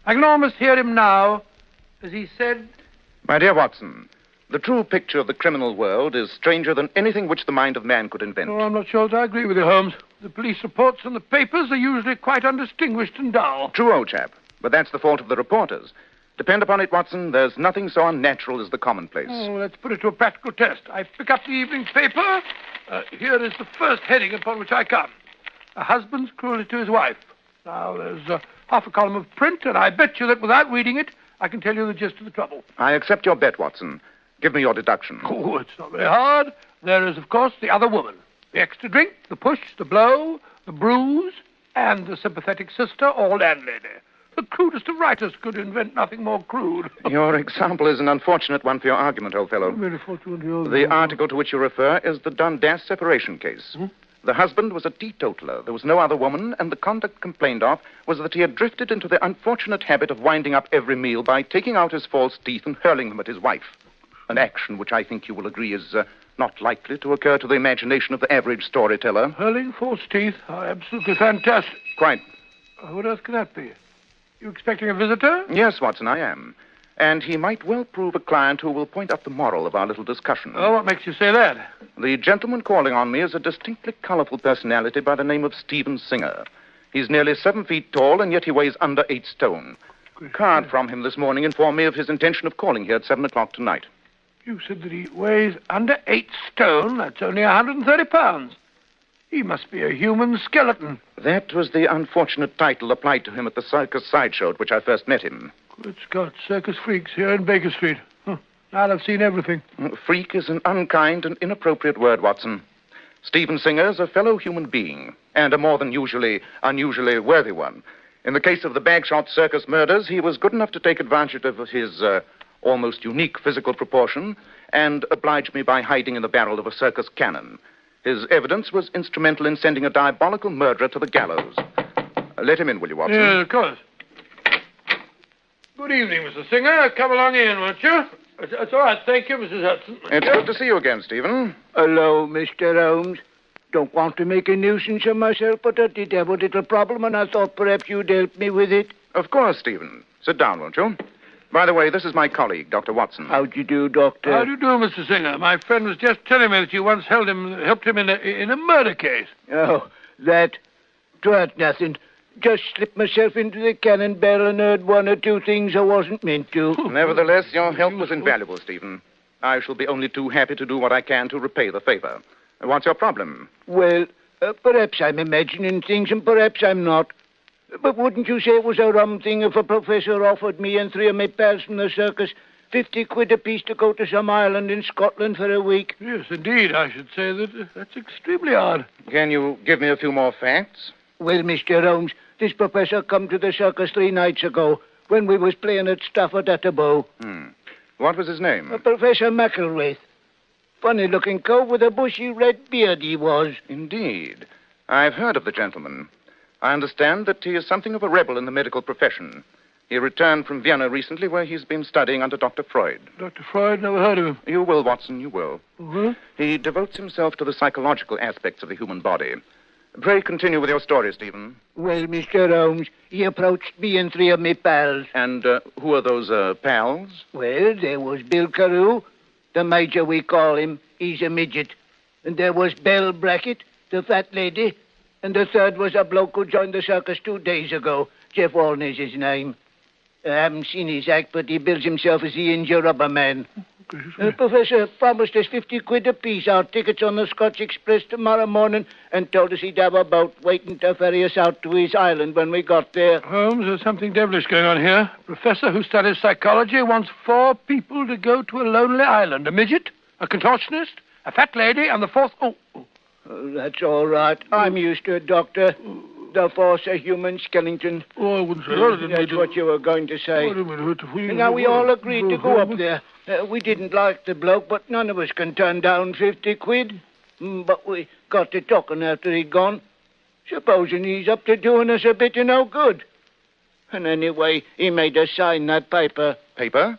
I can almost hear him now as he said, My dear Watson, the true picture of the criminal world is stranger than anything which the mind of man could invent. Oh, I'm not sure that I agree with you, Holmes. The police reports and the papers are usually quite undistinguished and dull. True, old chap, but that's the fault of the reporters. Depend upon it, Watson, there's nothing so unnatural as the commonplace. Oh, let's put it to a practical test. I pick up the evening paper. Here is the first heading upon which I come. A husband's cruelty to his wife. Now, there's half a column of print, and I bet you that without reading it, I can tell you the gist of the trouble. I accept your bet, Watson. Give me your deduction. Oh, it's not very hard. There is, of course, the other woman. The extra drink, the push, the blow, the bruise, and the sympathetic sister or landlady. The crudest of writers could invent nothing more crude. Your example is an unfortunate one for your argument, old fellow. Very fortunate. The article to which you refer is the Dundas separation case. The husband was a teetotaler. There was no other woman, and the conduct complained of was that he had drifted into the unfortunate habit of winding up every meal by taking out his false teeth and hurling them at his wife. An action which I think you will agree is not likely to occur to the imagination of the average storyteller. Hurling false teeth? Oh, absolutely fantastic. Quite. What else can that be? You expecting a visitor? Yes, Watson, I am. And he might well prove a client who will point out the moral of our little discussion. Oh, what makes you say that? The gentleman calling on me is a distinctly colorful personality by the name of Stephen Singer. He's nearly 7 feet tall, and yet he weighs under 8 stone. A card from him this morning informed me of his intention of calling here at 7 o'clock tonight. You said that he weighs under 8 stone. That's only 130 pounds. He must be a human skeleton. That was the unfortunate title applied to him at the circus sideshow at which I first met him. Good Scott, circus freaks here in Baker Street. Now I've seen everything. Freak is an unkind and inappropriate word, Watson. Stephen Singer's a fellow human being, and a more than unusually worthy one. In the case of the Bagshot Circus murders, he was good enough to take advantage of his almost unique physical proportion and obliged me by hiding in the barrel of a circus cannon. His evidence was instrumental in sending a diabolical murderer to the gallows. Let him in, will you, Watson? Yeah, of course. Good evening, Mr. Singer. Come along in, won't you? It's all right, thank you, Mrs. Hudson. It's good to see you again, Stephen. Hello, Mr. Holmes. Don't want to make a nuisance of myself, but I did have a little problem, and I thought perhaps you'd help me with it. Of course, Stephen. Sit down, won't you? By the way, this is my colleague, Dr. Watson. How do you do, Doctor? How do you do, Mr. Singer? My friend was just telling me that you once helped him in a murder case. Oh, that? 'Twas nothing. Just slipped myself into the cannon barrel and heard one or two things I wasn't meant to. Nevertheless, your help was invaluable, Stephen. I shall be only too happy to do what I can to repay the favor. What's your problem? Well, perhaps I'm imagining things and perhaps I'm not. But wouldn't you say it was a rum thing if a professor offered me and three of my pals from the circus 50 quid apiece to go to some island in Scotland for a week? Yes, indeed. I should say that's extremely odd. Can you give me a few more facts? Well, Mr. Holmes, this professor come to the circus 3 nights ago when we was playing at Stafford at the Bow. What was his name? Professor McElwraith. Funny-looking cove with a bushy red beard he was. Indeed. I've heard of the gentleman. I understand that he is something of a rebel in the medical profession. He returned from Vienna recently, where he's been studying under Dr. Freud. Dr. Freud? Never heard of him. You will, Watson, you will. Mm-hmm. He devotes himself to the psychological aspects of the human body. Pray continue with your story, Stephen. Well, Mr. Holmes, he approached me and three of my pals. And who are those pals? Well, there was Bill Carew, the major we call him. He's a midget. And there was Belle Brackett, the fat lady. And the third was a bloke who joined the circus 2 days ago. Jeff Walner's his name. I haven't seen his act, but he bills himself as the India Rubber Man. Professor promised us 50 quid apiece, our tickets on the Scotch Express tomorrow morning, and told us he'd have a boat waiting to ferry us out to his island when we got there. Holmes, there's something devilish going on here. A professor who studies psychology wants 4 people to go to a lonely island. A midget, a contortionist, a fat lady, and the fourth... Oh, that's all right. I'm used to it, Doctor. The force of human skeleton. Oh, I wouldn't say that. That's what you were going to say. Now, we all agreed to go up there. We didn't like the bloke, but none of us can turn down 50 quid. But we got to talking after he'd gone. Supposing he's up to doing us a bit of no good. And anyway, he made us sign that paper. Paper?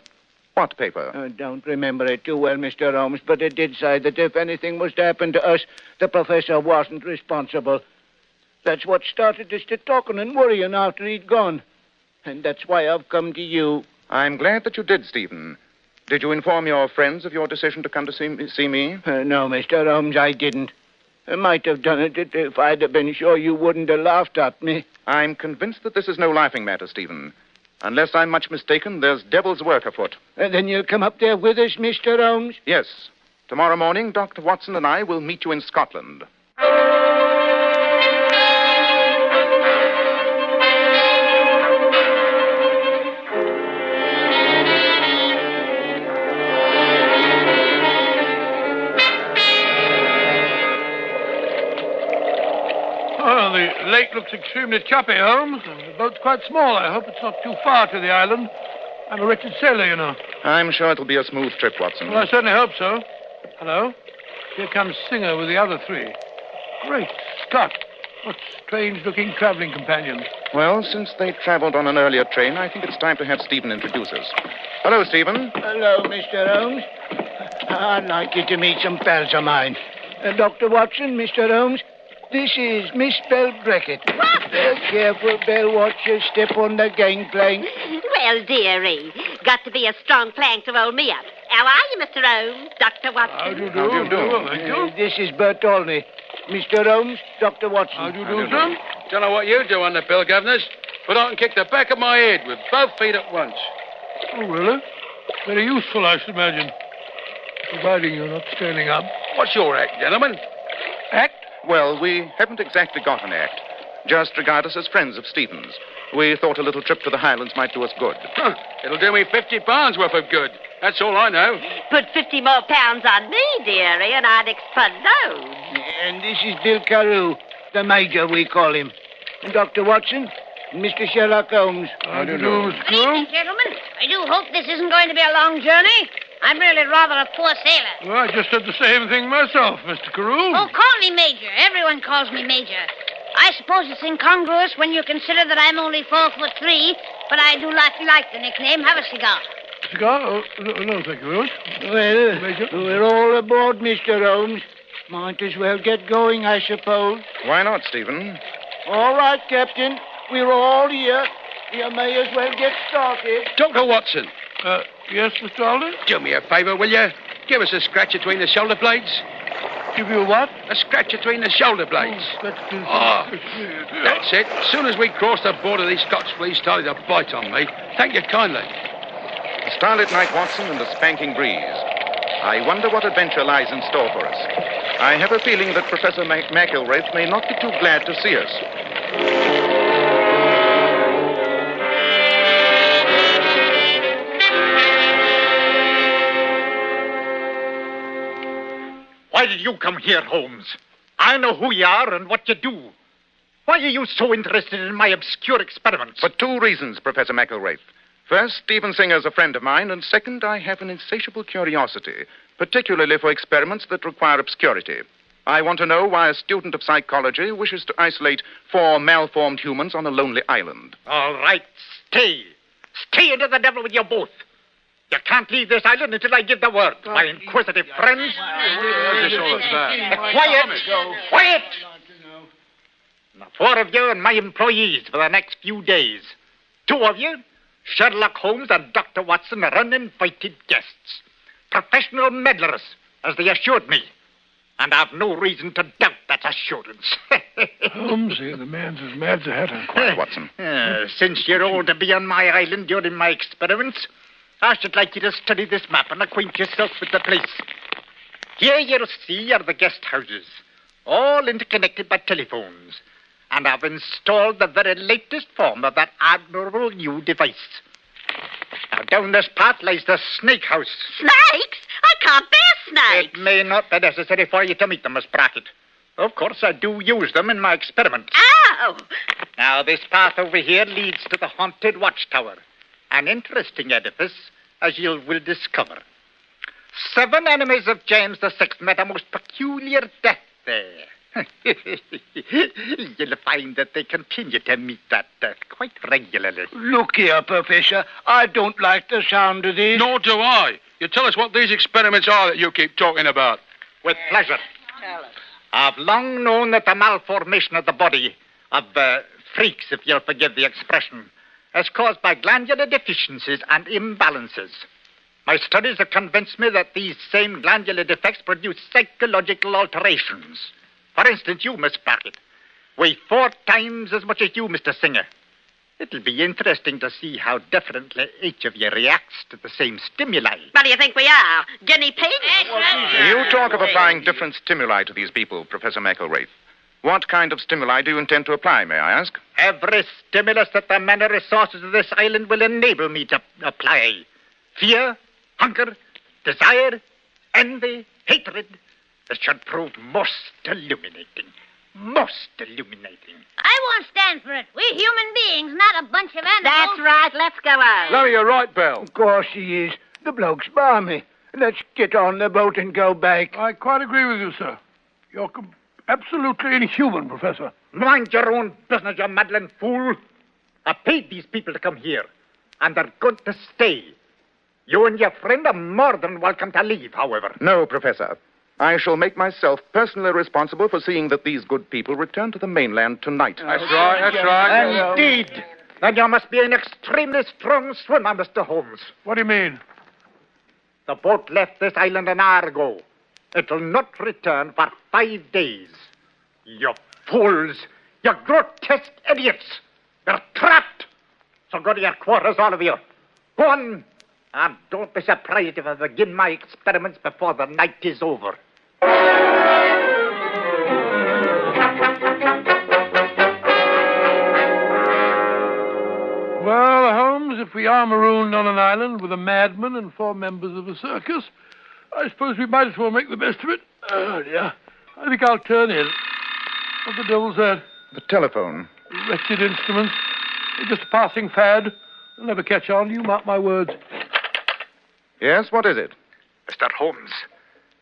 What paper? I don't remember it too well, Mr. Holmes, but it did say that if anything was to happen to us, the professor wasn't responsible. That's what started us to talking and worrying after he'd gone. And that's why I've come to you. I'm glad that you did, Stephen. Did you inform your friends of your decision to come to see me? No, Mr. Holmes, I didn't. I might have done it if I'd have been sure you wouldn't have laughed at me. I'm convinced that this is no laughing matter, Stephen. Unless I'm much mistaken, there's devil's work afoot. Then you'll come up there with us, Mr. Holmes? Yes. Tomorrow morning, Dr. Watson and I will meet you in Scotland. Oh, the lake looks extremely choppy, Holmes. The boat's quite small. I hope it's not too far to the island. I'm a wretched sailor, you know. I'm sure it'll be a smooth trip, Watson. Well, I certainly hope so. Hello? Here comes Singer with the other 3. Great Scott. What strange-looking traveling companions. Well, since they traveled on an earlier train, I think it's time to have Stephen introduce us. Hello, Stephen. Hello, Mr. Holmes. I'd like you to meet some pals of mine. Dr. Watson, Mr. Holmes, this is Miss Belle Brackett. Careful, Belle. Watch your step on the gangplank. Well, dearie, got to be a strong plank to hold me up. How are you, Mr. Holmes? Dr. Watson? How do you do? Thank you. This is Bert Olney. Mr. Holmes, Dr. Watson. How do you do, son? Don't know what you do on the bill, governors, but I can kick the back of my head with both feet at once. Oh, really? Very useful, I should imagine. Providing you're not standing up. What's your act, gentlemen? Act? Well, we haven't exactly got an act. Just regard us as friends of Stephen's. We thought a little trip to the Highlands might do us good. Huh. It'll do me 50 pounds worth of good. That's all I know. Put 50 more pounds on me, dearie, and I'd explode. And this is Bill Carew, the Major, we call him. And Dr. Watson, and Mr. Sherlock Holmes. How do you do, Mr. Good evening, gentlemen. I do hope this isn't going to be a long journey. I'm really rather a poor sailor. Well, I just said the same thing myself, Mr. Carew. Oh, call me Major. Everyone calls me Major. I suppose it's incongruous when you consider that I'm only 4'3", but I do like the nickname. Have a cigar. Cigar? Oh, no, thank you very much. Well, Major? we're all aboard, Mr. Holmes. Might as well get going, I suppose. Why not, Stephen? All right, Captain. We're all here. You may as well get started. Dr. Watson. Yes, Mr. Alden? Do me a favour, will you? Give us a scratch between the shoulder blades. Give you a what? A scratch between the shoulder blades. That's it. As soon as we crossed the border, these Scots fleas started to bite on me. Thank you kindly. A starlit night, Watson, and a spanking breeze. I wonder what adventure lies in store for us. I have a feeling that Professor McElwraith may not be too glad to see us. Why did you come here, Holmes? I know who you are and what you do. Why are you so interested in my obscure experiments? For two reasons, Professor McElwraith. First, Stephen Singer's a friend of mine, and second, I have an insatiable curiosity, particularly for experiments that require obscurity. I want to know why a student of psychology wishes to isolate 4 malformed humans on a lonely island. All right, stay. Stay into the devil with you both. You can't leave this island until I give the word. My inquisitive friends. Quiet! Quiet! The 4 of you and my employees for the next few days. 2 of you, Sherlock Holmes and Dr. Watson, are uninvited guests. Professional meddlers, as they assured me. And I've no reason to doubt that assurance. Holmes, the man's as mad as a hatter. Quiet, Watson. Since you're all to be on my island during my experiments, I should like you to study this map and acquaint yourself with the place. Here you'll see are the guest houses, all interconnected by telephones. And I've installed the very latest form of that admirable new device. Now, down this path lies the snake house. Snakes? I can't bear snakes. It may not be necessary for you to meet them, Miss Brackett. Of course, I do use them in my experiments. Ow! Now, this path over here leads to the haunted watchtower. An interesting edifice, as you will discover. 7 enemies of James VI met a most peculiar death there. You'll find that they continue to meet that death quite regularly. Look here, Professor. I don't like the sound of this. Nor do I. You tell us what these experiments are that you keep talking about. With pleasure. I've long known that the malformation of the body of freaks, if you'll forgive the expression, is caused by glandular deficiencies and imbalances. My studies have convinced me that these same glandular defects produce psychological alterations. For instance, you, Miss Brackett, weigh 4 times as much as you, Mr. Singer. It'll be interesting to see how differently each of you reacts to the same stimuli. What do you think we are? Guinea pigs? You talk of applying different stimuli to these people, Professor McElwraith. What kind of stimuli do you intend to apply, may I ask? Every stimulus that the men and resources of this island will enable me to apply. Fear, hunger, desire, envy, hatred. This should prove most illuminating. Most illuminating. I won't stand for it. We're human beings, not a bunch of animals. That's right. Let's go out. No, you're right, Belle. Of course he is. The bloke's balmy. Let's get on the boat and go back. I quite agree with you, sir. You're absolutely inhuman, Professor. Mind your own business, you meddling fool. I paid these people to come here, and they're going to stay. You and your friend are more than welcome to leave, however. No, Professor. I shall make myself personally responsible for seeing that these good people return to the mainland tonight. That's right. Indeed. Then you must be an extremely strong swimmer, Mr. Holmes. What do you mean? The boat left this island an hour ago. It will not return for 5 days. You fools! You grotesque idiots! You're trapped! So go to your quarters, all of you. Go on! And don't be surprised if I begin my experiments before the night is over. Well, Holmes, if we are marooned on an island with a madman and 4 members of a circus, I suppose we might as well make the best of it. Oh, dear. I think I'll turn in. What the devil's that? The telephone. Wretched instruments. They're just a passing fad. They'll never catch on. You mark my words. Yes, what is it? Mr. Holmes,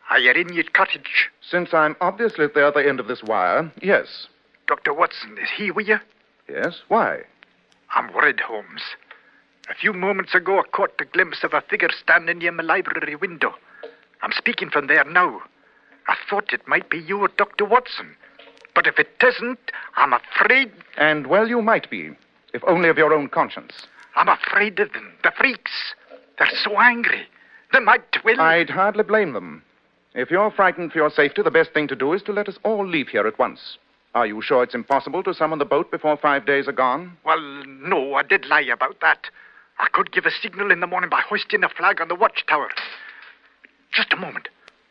are you in your cottage? Since I'm obviously at the other end of this wire, yes. Dr. Watson, is he with you? Yes, why? I'm worried, Holmes. A few moments ago, I caught a glimpse of a figure standing near my library window. I'm speaking from there now. I thought it might be you or Dr. Watson. But if it isn't, I'm afraid... And, well, you might be, if only of your own conscience. I'm afraid of them, the freaks. They're so angry. They might will... I'd hardly blame them. If you're frightened for your safety, the best thing to do is to let us all leave here at once. Are you sure it's impossible to summon the boat before 5 days are gone? Well, no, I did lie about that. I could give a signal in the morning by hoisting a flag on the watchtower. Just a moment.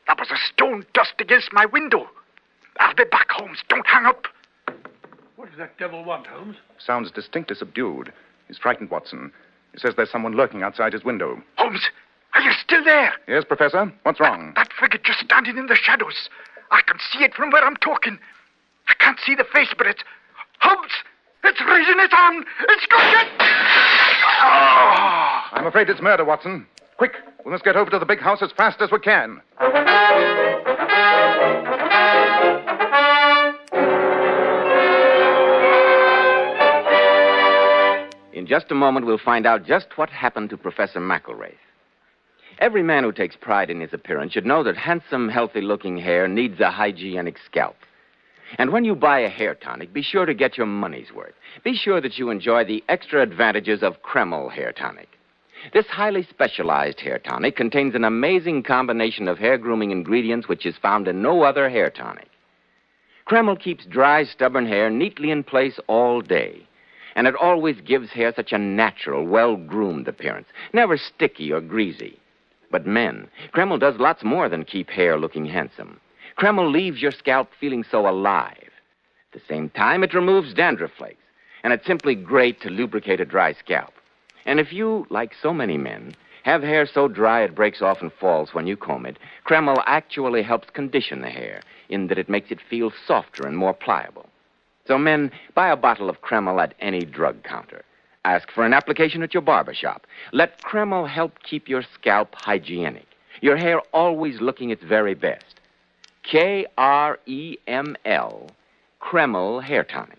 That was a stone dust against my window. I'll be back, Holmes. Don't hang up. What does that devil want, Holmes? Sounds distinctly subdued. He's frightened, Watson. He says there's someone lurking outside his window. Holmes, are you still there? Yes, Professor. What's wrong? That figure just standing in the shadows. I can see it from where I'm talking. I can't see the face, but it's... Holmes! It's raising its arm! It's going to... Oh! I'm afraid it's murder, Watson. Quick, we must get over to the big house as fast as we can. In just a moment, we'll find out just what happened to Professor McElwraith. Every man who takes pride in his appearance should know that handsome, healthy-looking hair needs a hygienic scalp. And when you buy a hair tonic, be sure to get your money's worth. Be sure that you enjoy the extra advantages of Kreml Hair Tonic. This highly specialized hair tonic contains an amazing combination of hair grooming ingredients which is found in no other hair tonic. Kreml keeps dry, stubborn hair neatly in place all day. And it always gives hair such a natural, well-groomed appearance, never sticky or greasy. But men, Kreml does lots more than keep hair looking handsome. Kreml leaves your scalp feeling so alive. At the same time, it removes dandruff flakes, and it's simply great to lubricate a dry scalp. And if you, like so many men, have hair so dry it breaks off and falls when you comb it, Kreml actually helps condition the hair in that it makes it feel softer and more pliable. So men, buy a bottle of Kreml at any drug counter. Ask for an application at your barber shop. Let Kreml help keep your scalp hygienic, your hair always looking its very best. Kreml, Kreml Hair Tonic.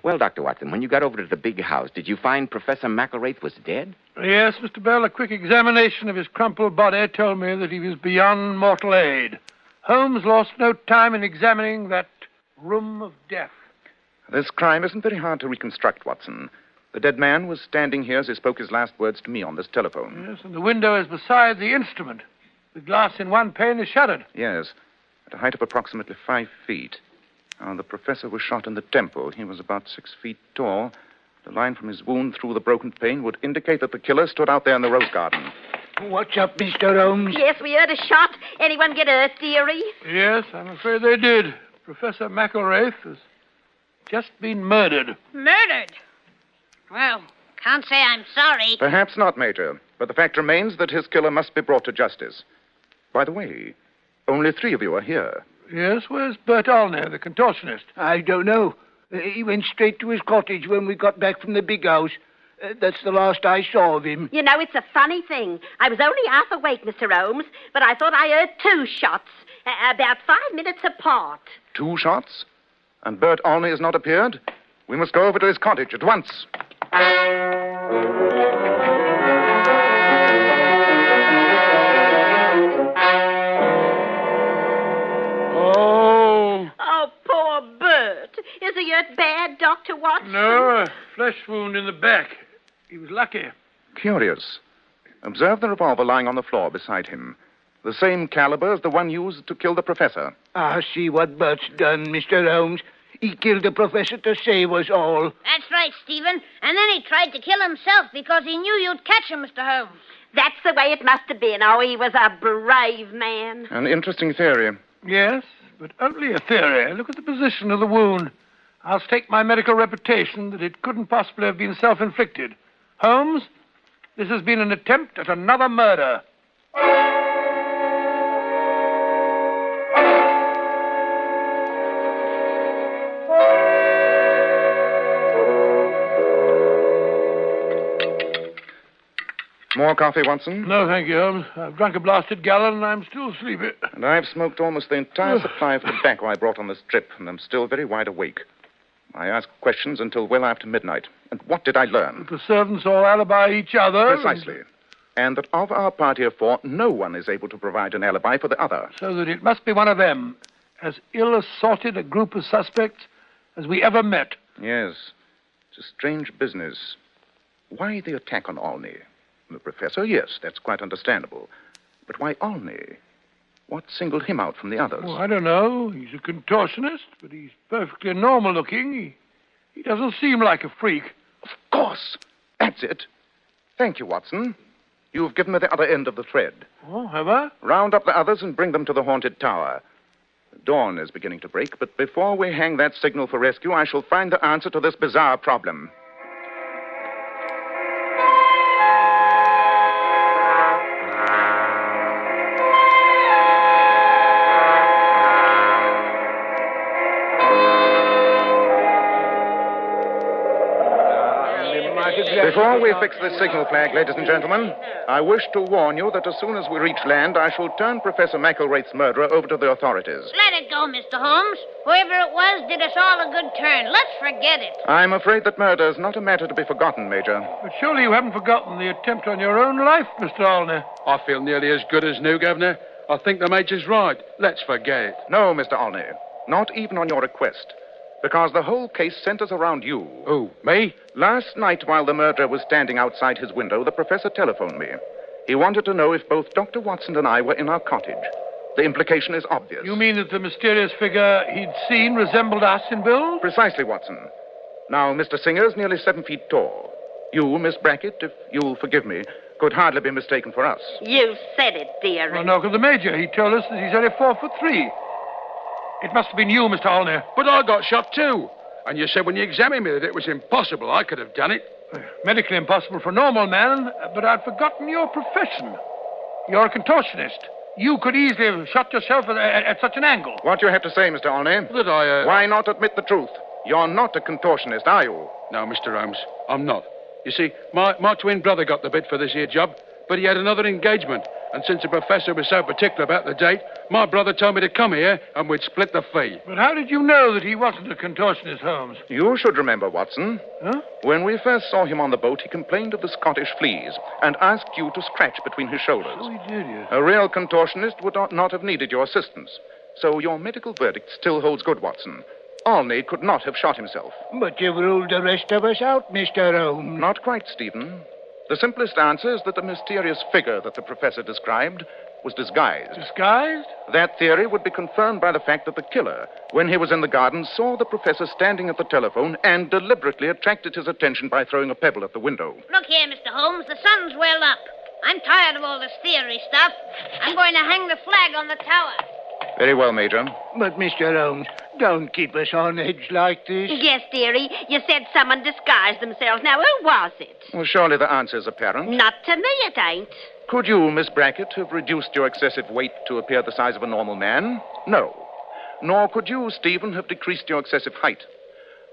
Well, Dr. Watson, when you got over to the big house, did you find Professor McElwraith was dead? Yes, Mr. Bell. A quick examination of his crumpled body told me that he was beyond mortal aid. Holmes lost no time in examining that room of death. This crime isn't very hard to reconstruct, Watson. The dead man was standing here as he spoke his last words to me on this telephone. Yes, and the window is beside the instrument. The glass in one pane is shattered. Yes, at a height of approximately 5 feet. The professor was shot in the temple. He was about 6 feet tall. The line from his wound through the broken pane would indicate that the killer stood out there in the rose garden. What's up, Mr. Holmes? Yes, we heard a shot. Anyone get hurt, dearie? Yes, I'm afraid they did. Professor McElwraith has just been murdered. Murdered? Well, can't say I'm sorry. Perhaps not, Major, but the fact remains that his killer must be brought to justice. By the way, only 3 of you are here. Yes, where's Bert Olney, the contortionist? I don't know. He went straight to his cottage when we got back from the big house. That's the last I saw of him. You know, it's a funny thing. I was only half awake, Mr. Holmes, but I thought I heard 2 shots, about 5 minutes apart. 2 shots? And Bert Olney has not appeared? We must go over to his cottage at once. Oh, poor Bert. Is he hurt bad, Dr. Watson? No, a flesh wound in the back. He was lucky. Curious. Observe the revolver lying on the floor beside him. The same caliber as the one used to kill the professor. See what Bert's done, Mr. Holmes. He killed the professor to save us all. That's right, Stephen. And then he tried to kill himself because he knew you'd catch him, Mr. Holmes. That's the way it must have been. Oh, he was a brave man. An interesting theory. Yes, but only a theory. Look at the position of the wound. I'll stake my medical reputation that it couldn't possibly have been self-inflicted. Holmes, this has been an attempt at another murder. More coffee, Watson? No, thank you, Holmes. I've drunk a blasted gallon and I'm still sleepy. And I've smoked almost the entire supply of tobacco I brought on this trip, and I'm still very wide awake. I asked questions until well after midnight. And what did I learn? The servants all alibi each other. Precisely. And that of our party of 4, no one is able to provide an alibi for the other. So that it must be one of them. As ill-assorted a group of suspects as we ever met. Yes. It's a strange business. Why the attack on Olney? The professor, yes, that's quite understandable. But why Olney? What singled him out from the others? Well, I don't know. He's a contortionist, but he's perfectly normal-looking. He doesn't seem like a freak. Of course. That's it. Thank you, Watson. You've given me the other end of the thread. Oh, have I? Round up the others and bring them to the haunted tower. Dawn is beginning to break, but before we hang that signal for rescue, I shall find the answer to this bizarre problem. Before we fix this signal flag, ladies and gentlemen, I wish to warn you that as soon as we reach land, I shall turn Professor McElwraith's murderer over to the authorities. Let it go, Mr. Holmes. Whoever it was did us all a good turn. Let's forget it. I'm afraid that murder is not a matter to be forgotten, Major. But surely you haven't forgotten the attempt on your own life, Mr. Olney. I feel nearly as good as new, Governor. I think the Major's right. Let's forget it. No, Mr. Olney. Not even on your request. Because the whole case centers around you. Who, me? Last night, while the murderer was standing outside his window, the professor telephoned me. He wanted to know if both Dr. Watson and I were in our cottage. The implication is obvious. You mean that the mysterious figure he'd seen resembled us in build? Precisely, Watson. Now, Mr. Singer's nearly 7 feet tall. You, Miss Brackett, if you'll forgive me, could hardly be mistaken for us. You said it, dearie. Well, no, 'cause the Major, he told us that he's only 4'3". It must have been you, Mr. Olney. But I got shot too. And you said when you examined me that it was impossible. I could have done it. Medically impossible for a normal man, but I'd forgotten your profession. You're a contortionist. You could easily have shot yourself at such an angle. What do you have to say, Mr. Olney? That I, Why not admit the truth? You're not a contortionist, are you? No, Mr. Holmes, I'm not. You see, my twin brother got the bit for this here job, but he had another engagement. And since the professor was so particular about the date, my brother told me to come here and we'd split the fee. But how did you know that he wasn't a contortionist, Holmes? You should remember, Watson. Huh? When we first saw him on the boat, he complained of the Scottish fleas and asked you to scratch between his shoulders. So he did, yes. A real contortionist would not have needed your assistance. So your medical verdict still holds good, Watson. Olney could not have shot himself. But you've ruled the rest of us out, Mr. Holmes. Not quite, Stephen. The simplest answer is that the mysterious figure that the professor described was disguised. Disguised? That theory would be confirmed by the fact that the killer, when he was in the garden, saw the professor standing at the telephone and deliberately attracted his attention by throwing a pebble at the window. Look here, Mr. Holmes. The sun's well up. I'm tired of all this theory stuff. I'm going to hang the flag on the tower. Very well, Major. But, Mr. Holmes, don't keep us on edge like this. Yes, dearie. You said someone disguised themselves. Now, who was it? Well, surely the answer's apparent. Not to me, it ain't. Could you, Miss Brackett, have reduced your excessive weight to appear the size of a normal man? No. Nor could you, Stephen, have decreased your excessive height.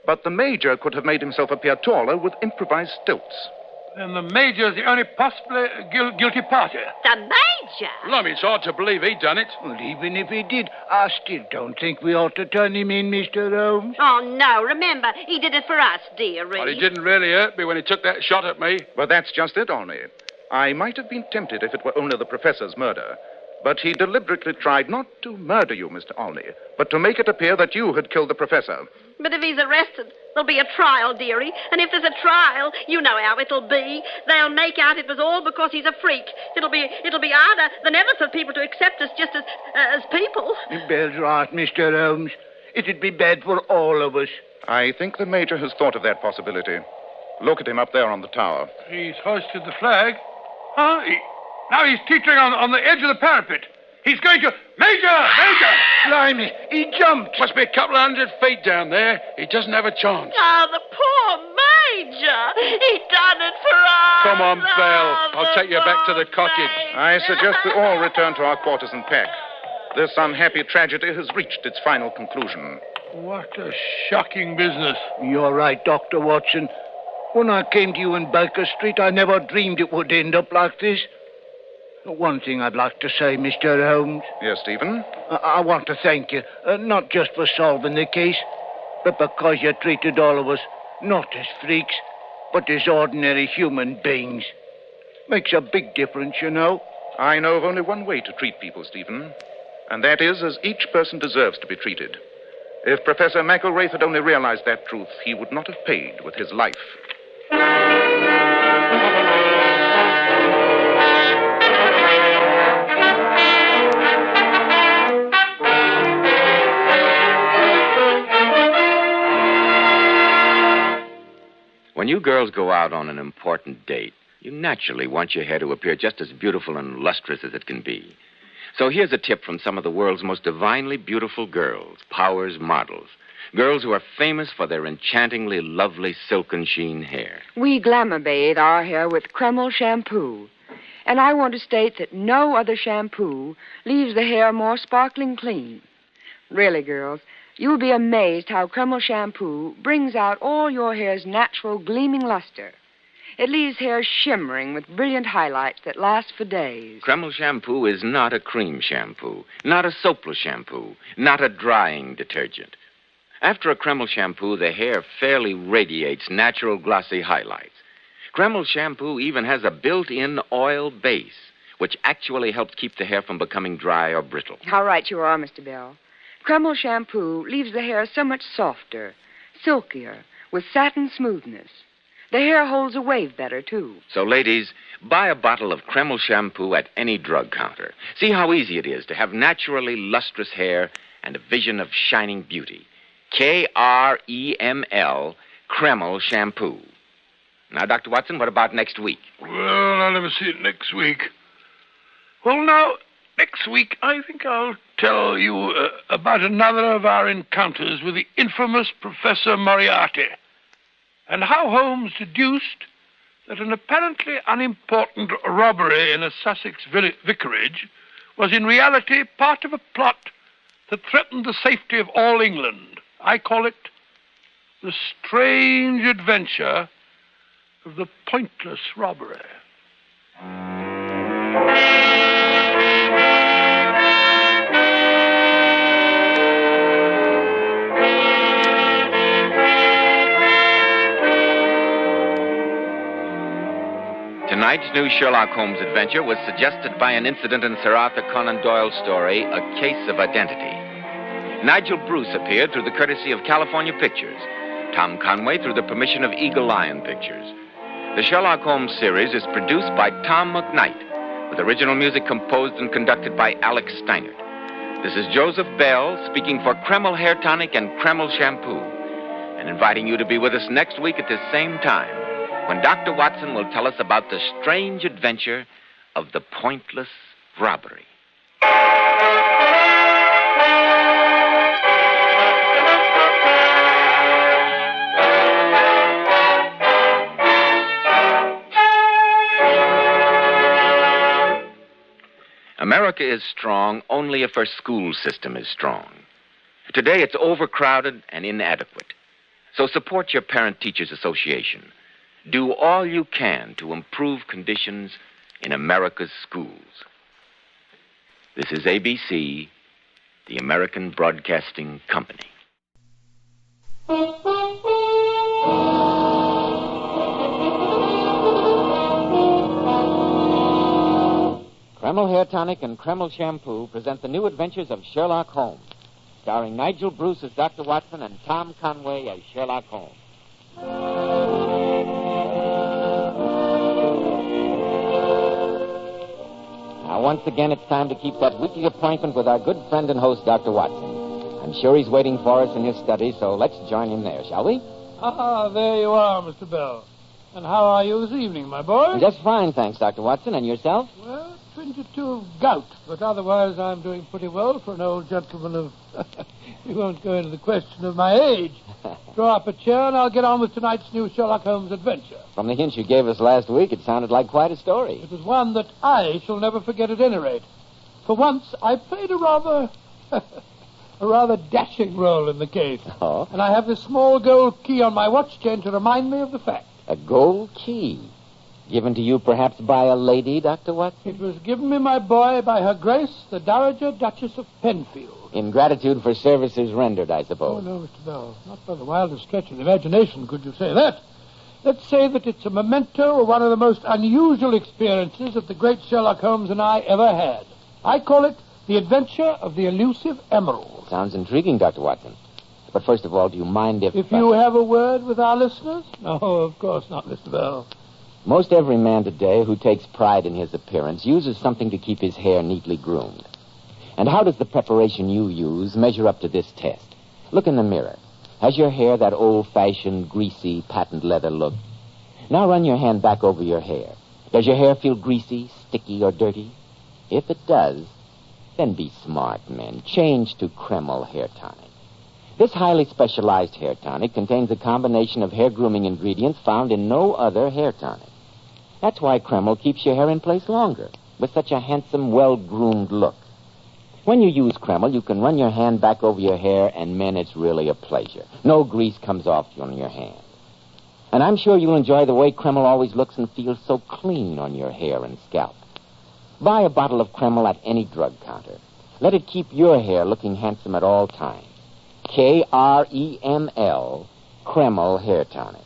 But the Major could have made himself appear taller with improvised stilts. Then the Major's the only possibly guilty party. The Major? Well, I mean, it's hard to believe he'd done it. Well, even if he did, I still don't think we ought to turn him in, Mr. Holmes. Oh, no. Remember, he did it for us, dearie. Well, he didn't really hurt me when he took that shot at me. But that's just it, Olney. I might have been tempted if it were only the professor's murder. But he deliberately tried not to murder you, Mr. Olney, but to make it appear that you had killed the professor. But if he's arrested, there'll be a trial, dearie. And if there's a trial, you know how it'll be. They'll make out it was all because he's a freak. It'll be harder than ever for people to accept us just as people. Bell's right, Mr. Holmes. It'd be bad for all of us. I think the Major has thought of that possibility. Look at him up there on the tower. He's hoisted the flag. Huh? Now he's teetering on the edge of the parapet. He's going to... Major! Blimey, he jumped. Must be a couple of 100 feet down there. He doesn't have a chance. Oh, the poor Major. He done it for us. Come on, Belle. I'll take you back to the cottage. I suggest we all return to our quarters and pack. This unhappy tragedy has reached its final conclusion. What a shocking business. You're right, Dr. Watson. When I came to you in Baker Street, I never dreamed it would end up like this. One thing I'd like to say, Mr. Holmes. Yes, Stephen? I want to thank you, not just for solving the case, but because you treated all of us not as freaks, but as ordinary human beings. Makes a big difference, you know. I know of only one way to treat people, Stephen, and that is as each person deserves to be treated. If Professor McElwraith had only realized that truth, he would not have paid with his life. When you girls go out on an important date, you naturally want your hair to appear just as beautiful and lustrous as it can be. So here's a tip from some of the world's most divinely beautiful girls, Powers models. Girls who are famous for their enchantingly lovely silken sheen hair. We glamour bathe our hair with Kreml shampoo. And I want to state that no other shampoo leaves the hair more sparkling clean. Really, girls, you'll be amazed how Kreml shampoo brings out all your hair's natural gleaming luster. It leaves hair shimmering with brilliant highlights that last for days. Kreml shampoo is not a cream shampoo, not a soapless shampoo, not a drying detergent. After a Kreml shampoo, the hair fairly radiates natural glossy highlights. Kreml shampoo even has a built-in oil base, which actually helps keep the hair from becoming dry or brittle. How right you are, Mr. Bell. Kreml shampoo leaves the hair so much softer, silkier, with satin smoothness. The hair holds a wave better, too. So, ladies, buy a bottle of Kreml shampoo at any drug counter. See how easy it is to have naturally lustrous hair and a vision of shining beauty. Kreml, Kreml shampoo. Now, Dr. Watson, what about next week? Well, I'll never see it next week. Well, now, next week, I think I'll tell you about another of our encounters with the infamous Professor Moriarty, and how Holmes deduced that an apparently unimportant robbery in a Sussex vicarage was in reality part of a plot that threatened the safety of all England. I call it the strange adventure of the pointless robbery. Tonight's new Sherlock Holmes adventure was suggested by an incident in Sir Arthur Conan Doyle's story, A Case of Identity. Nigel Bruce appeared through the courtesy of California Pictures, Tom Conway through the permission of Eagle Lion Pictures. The Sherlock Holmes series is produced by Tom McKnight, with original music composed and conducted by Alex Steinert. This is Joseph Bell speaking for Kreml Hair Tonic and Kreml Shampoo, and inviting you to be with us next week at this same time, when Dr. Watson will tell us about the strange adventure of the pointless robbery. America is strong only if our school system is strong. Today, it's overcrowded and inadequate. So support your Parent-Teachers Association. Do all you can to improve conditions in America's schools. This is ABC, the American Broadcasting Company. Kreml Hair Tonic and Kreml Shampoo present the new adventures of Sherlock Holmes, starring Nigel Bruce as Dr. Watson and Tom Conway as Sherlock Holmes. Now, once again, it's time to keep that weekly appointment with our good friend and host, Dr. Watson. I'm sure he's waiting for us in his study, so let's join him there, shall we? Ah, there you are, Mr. Bell. And how are you this evening, my boy? Just fine, thanks, Dr. Watson. And yourself? Well, 22 of gout, but otherwise I'm doing pretty well for an old gentleman of... We won't go into the question of my age. Draw up a chair and I'll get on with tonight's new Sherlock Holmes adventure. From the hint you gave us last week, it sounded like quite a story. It was one that I shall never forget at any rate. For once, I played a rather dashing role in the case. Oh? And I have this small gold key on my watch chain to remind me of the fact. A gold key. Given to you perhaps by a lady, Dr. Watson? It was given me, my boy, by Her Grace, the Dowager Duchess of Penfield. In gratitude for services rendered, I suppose. Oh, no, Mr. Bell. Not by the wildest stretch of the imagination could you say that. Let's say that it's a memento of one of the most unusual experiences that the great Sherlock Holmes and I ever had. I call it The Adventure of the Elusive Emerald. Sounds intriguing, Dr. Watson. But first of all, do you mind if you have a word with our listeners? No, of course not, Mr. Bell. Most every man today who takes pride in his appearance uses something to keep his hair neatly groomed. And how does the preparation you use measure up to this test? Look in the mirror. Has your hair that old-fashioned, greasy, patent leather look? Now run your hand back over your hair. Does your hair feel greasy, sticky, or dirty? If it does, then be smart, men. Change to Kreml hair tonic. This highly specialized hair tonic contains a combination of hair grooming ingredients found in no other hair tonic. That's why Kreml keeps your hair in place longer, with such a handsome, well-groomed look. When you use Kreml, you can run your hand back over your hair, and, men, it's really a pleasure. No grease comes off on your hand. And I'm sure you'll enjoy the way Kreml always looks and feels so clean on your hair and scalp. Buy a bottle of Kreml at any drug counter. Let it keep your hair looking handsome at all times. Kreml, Kreml Hair Tonic.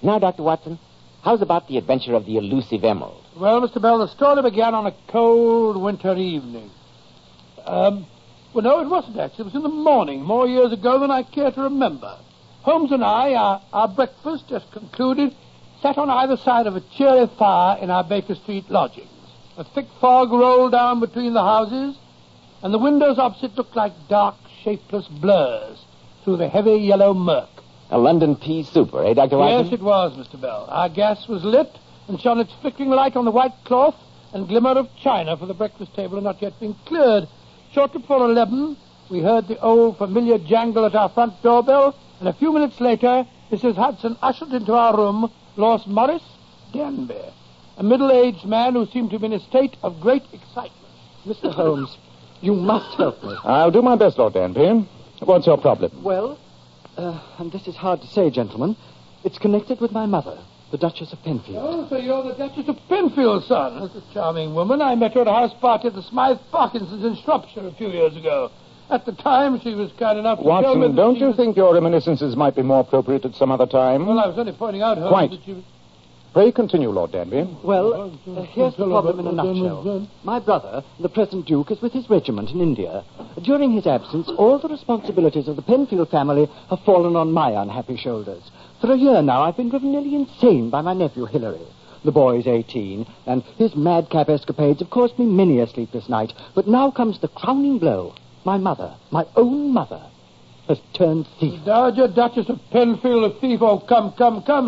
Now, Dr. Watson, how's about the adventure of the elusive emerald? Well, Mr. Bell, the story began on a cold winter evening. Well, no, it wasn't actually. It was in the morning, more years ago than I care to remember. Holmes and I, our breakfast just concluded, sat on either side of a cheery fire in our Baker Street lodgings. A thick fog rolled down between the houses, and the windows opposite looked like dark, shapeless blurs through the heavy yellow murk. A London pea super, eh, Dr. Watson? Yes, it was, Mr. Bell. Our gas was lit and shone its flickering light on the white cloth and glimmer of china, for the breakfast table had not yet been cleared. Shortly before 11, we heard the old familiar jangle at our front doorbell, and a few minutes later, Mrs. Hudson ushered into our room Lord Morris Danby, a middle-aged man who seemed to be in a state of great excitement. Mr. Holmes, you must help me. I'll do my best, Lord Danby. What's your problem? Well, and this is hard to say, gentlemen, it's connected with my mother, the Duchess of Penfield. Oh, so you're the Duchess of Penfield, son. That's a charming woman. I met her at a house party at the Smythe Parkinsons in Shropshire a few years ago. At the time, she was kind enough to tell me Watson, that don't you think your reminiscences might be more appropriate at some other time? Well, I was only pointing out, Holmes, Quite. that she was... Pray continue, Lord Danby. Well, here's the problem in a nutshell. My brother, the present Duke, is with his regiment in India. During his absence, all the responsibilities of the Penfield family have fallen on my unhappy shoulders. For a year now, I've been driven nearly insane by my nephew, Hilary. The boy's 18, and his madcap escapades have caused me many a sleepless night. But now comes the crowning blow. My mother, my own mother, has turned thief. The Dowager Duchess of Penfield, a thief? Oh, come,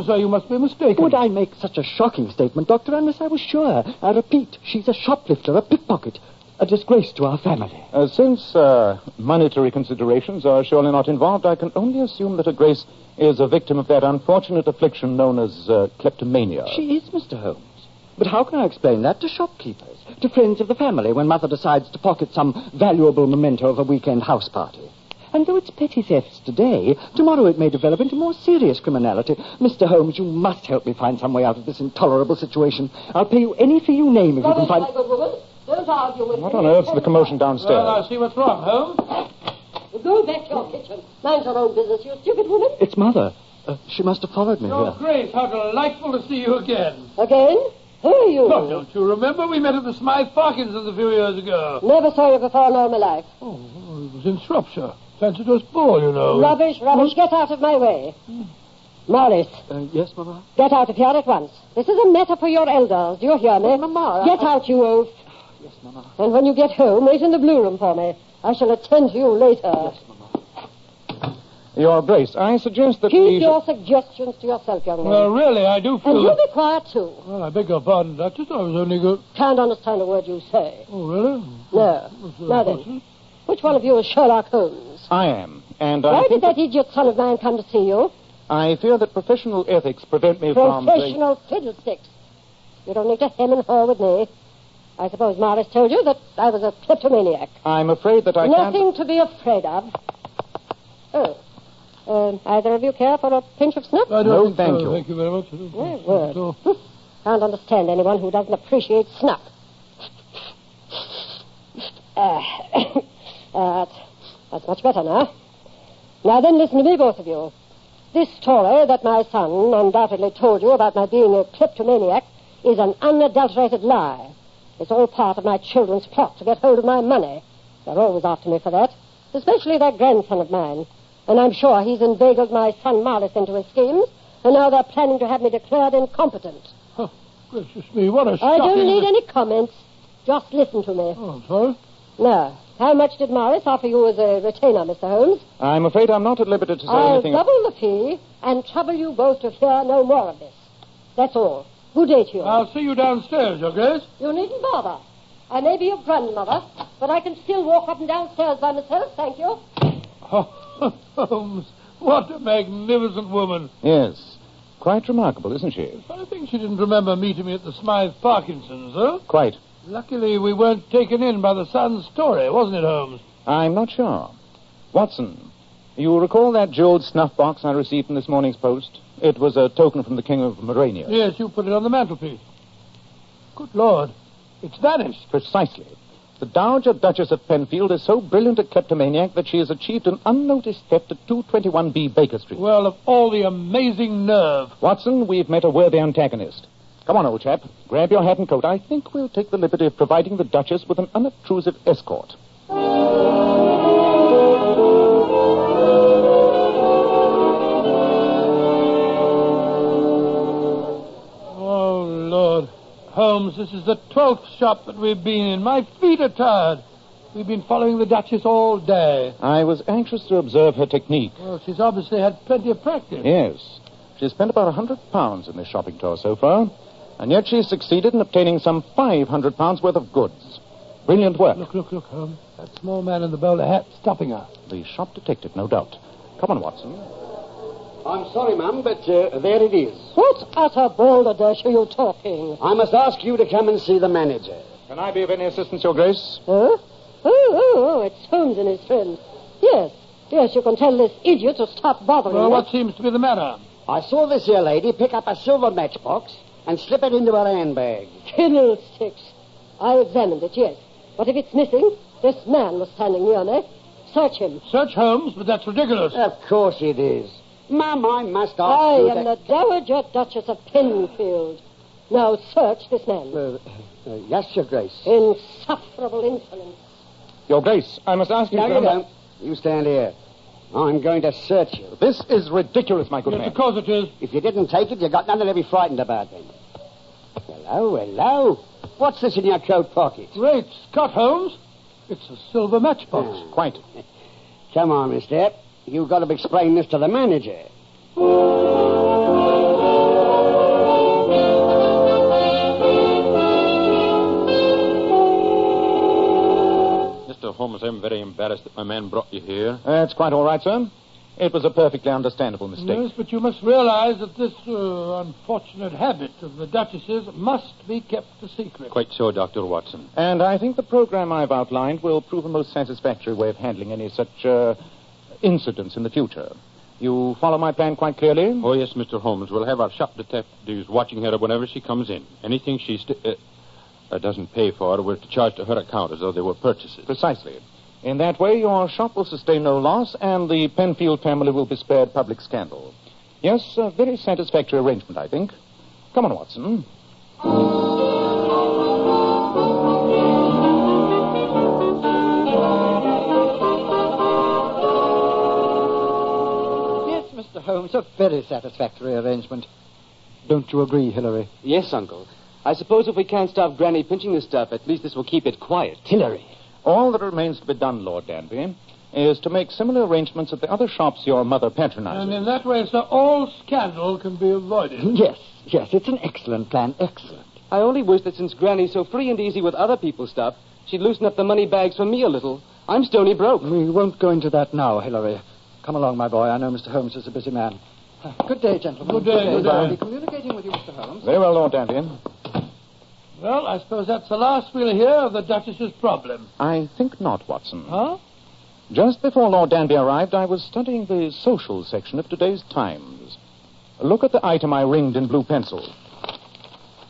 sir, you must be mistaken. Would I make such a shocking statement, Doctor, unless I was sure? I repeat, she's a shoplifter, a pickpocket, a disgrace to our family. Since monetary considerations are surely not involved, I can only assume that Her Grace is a victim of that unfortunate affliction known as kleptomania. She is, Mr. Holmes. But how can I explain that to shopkeepers, to friends of the family, when Mother decides to pocket some valuable memento of a weekend house party? And though it's petty thefts today, tomorrow it may develop into more serious criminality. Mr. Holmes, you must help me find some way out of this intolerable situation. I'll pay you any fee you name if you can find... My good woman, don't argue with me. What on earth's the commotion downstairs? Well, I see what's wrong, Holmes. Go back to your kitchen. Mind your own business, you stupid woman. It's Mother. She must have followed me Oh, here. Grace, how delightful to see you again. Again? Who are you? Oh, don't you remember? We met at the Smythe Parkinsons a few years ago. Never saw you before in all my life. Oh, it was in Shropshire. Fancied us ball, you know. Rubbish. Get out of my way. Morris. Yes, Mama? Get out of here at once. This is a matter for your elders. Do you hear me? Mama, Get out, you oaf. Yes, Mama. And when you get home, wait in the blue room for me. I shall attend to you later. Yes, Mama. Your Grace, I suggest that Keep your suggestions to yourself, young man. Well, really, I do feel... And you that... be quiet, too. Well, I beg your pardon, Duchess. I was only good... Can't understand a word you say. Oh, really? No. Now then, which one of you is Sherlock Holmes? I am, and Why I did that idiot son of mine come to see you? I fear that professional ethics prevent me from... Professional fiddlesticks. You don't need to hem and haw with me. I suppose Morris told you that I was a kleptomaniac. I'm afraid that I can't... Nothing to be afraid of. Oh. Either of you care for a pinch of snuff? I don't think thank so. you. Thank you very much. Word. Can't understand anyone who doesn't appreciate snuff. That's much better now. Now then, listen to me, both of you. This story that my son undoubtedly told you about my being a kleptomaniac is an unadulterated lie. It's all part of my children's plot to get hold of my money. They're always after me for that, especially that grandson of mine. And I'm sure he's inveigled my son Marlis into his schemes, and now they're planning to have me declared incompetent. Oh, gracious me, what a I shocking... don't need any comments. Just listen to me. Oh, sorry? Now, how much did Morris offer you as a retainer, Mr. Holmes? I'm afraid I'm not at liberty to say I'll anything... double the fee and trouble you both to hear no more of this. That's all. Good day to you. I'll see you downstairs, Your Grace. You needn't bother. I may be your grandmother, but I can still walk up and downstairs by myself, thank you. Oh, Holmes, what a magnificent woman. Yes. Quite remarkable, isn't she? I think she didn't remember meeting me at the Smythe Parkinson's, huh? Quite. Luckily, we weren't taken in by the Sun's story, wasn't it, Holmes? I'm not sure. Watson, you recall that jeweled snuff box I received from this morning's post? It was a token from the King of Morania. Yes, you put it on the mantelpiece. Good Lord, it's vanished. Precisely. The Dowager Duchess of Penfield is so brilliant a kleptomaniac that she has achieved an unnoticed theft at 221B Baker Street. Well, of all the amazing nerve. Watson, we've met a worthy antagonist. Come on, old chap. Grab your hat and coat. I think we'll take the liberty of providing the Duchess with an unobtrusive escort. Oh, Lord. Holmes, this is the 12th shop that we've been in. My feet are tired. We've been following the Duchess all day. I was anxious to observe her technique. Well, she's obviously had plenty of practice. Yes. She's spent about £100 in this shopping tour so far, and yet she's succeeded in obtaining some £500 worth of goods. Brilliant work. Look, Holmes. That small man in the bowler hat stopping her. The shop detective, no doubt. Come on, Watson. I'm sorry, ma'am, but there it is. What utter balderdash are you talking? I must ask you to come and see the manager. Can I be of any assistance, Your Grace? Huh? Oh, it's Holmes and his friend. Yes, you can tell this idiot to stop bothering Well, me. what seems to be the matter? I saw this here lady pick up a silver matchbox and slip it into her handbag. Fiddlesticks. I examined it, yes. But if it's missing, this man was standing near me. Search him. Search Holmes, but that's ridiculous. Of course it is. Ma'am, I must ask I you am the Dowager Duchess of Penfield. Now search this man. Yes, Your Grace. Insufferable insolence. Your Grace, I must ask you... No. You stand here. I'm going to search you. This is ridiculous, my good man. Because it is. If you didn't take it, you got nothing to be frightened about then. Hello. What's this in your coat pocket? Great Scott, Holmes. It's a silver matchbox. Quite. Come on, mister. You've got to explain this to the manager. Mr. Holmes, I'm very embarrassed that my man brought you here. That's quite all right, sir. It was a perfectly understandable mistake. Yes, but you must realize that this unfortunate habit of the Duchess's must be kept a secret. Quite so, Dr. Watson. And I think the program I've outlined will prove a most satisfactory way of handling any such incidents in the future. You follow my plan quite clearly? Oh, yes, Mr. Holmes. We'll have our shop detectives watching her whenever she comes in. Anything she doesn't pay for, we're to charge to her account as though they were purchases. Precisely. In that way, your shop will sustain no loss, and the Penfield family will be spared public scandal. Yes, a very satisfactory arrangement, I think. Come on, Watson. Yes, Mr. Holmes, a very satisfactory arrangement. Don't you agree, Hilary? Yes, Uncle. I suppose if we can't stop Granny pinching this stuff, at least this will keep it quiet. Hilary. All that remains to be done, Lord Danby, is to make similar arrangements at the other shops your mother patronizes. And in that way, sir, all scandal can be avoided. Yes, it's an excellent plan, excellent. I only wish that since Granny's so free and easy with other people's stuff, she'd loosen up the money bags for me a little. I'm stony broke. We won't go into that now, Hilary. Come along, my boy. I know Mr. Holmes is a busy man. Good day, gentlemen. Good day. I'll be communicating with you, Mr. Holmes. Very well, Lord Danby. Well, I suppose that's the last we'll hear of the Duchess's problem. I think not, Watson. Huh? Just before Lord Danby arrived, I was studying the social section of today's Times. Look at the item I ringed in blue pencil.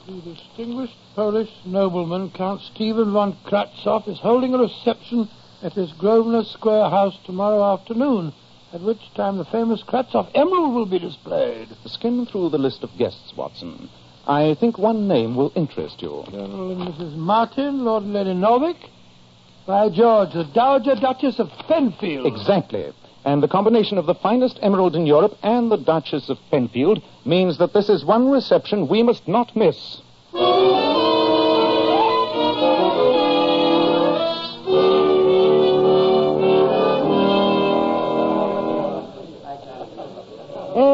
The distinguished Polish nobleman, Count Stephen von Kratzoff, is holding a reception at his Grosvenor Square house tomorrow afternoon, at which time the famous Kratzoff emerald will be displayed. Skim through the list of guests, Watson. I think one name will interest you. General and Mrs. Martin, Lord Leninovic. By George, the Dowager Duchess of Penfield. Exactly. And the combination of the finest emerald in Europe and the Duchess of Penfield means that this is one reception we must not miss.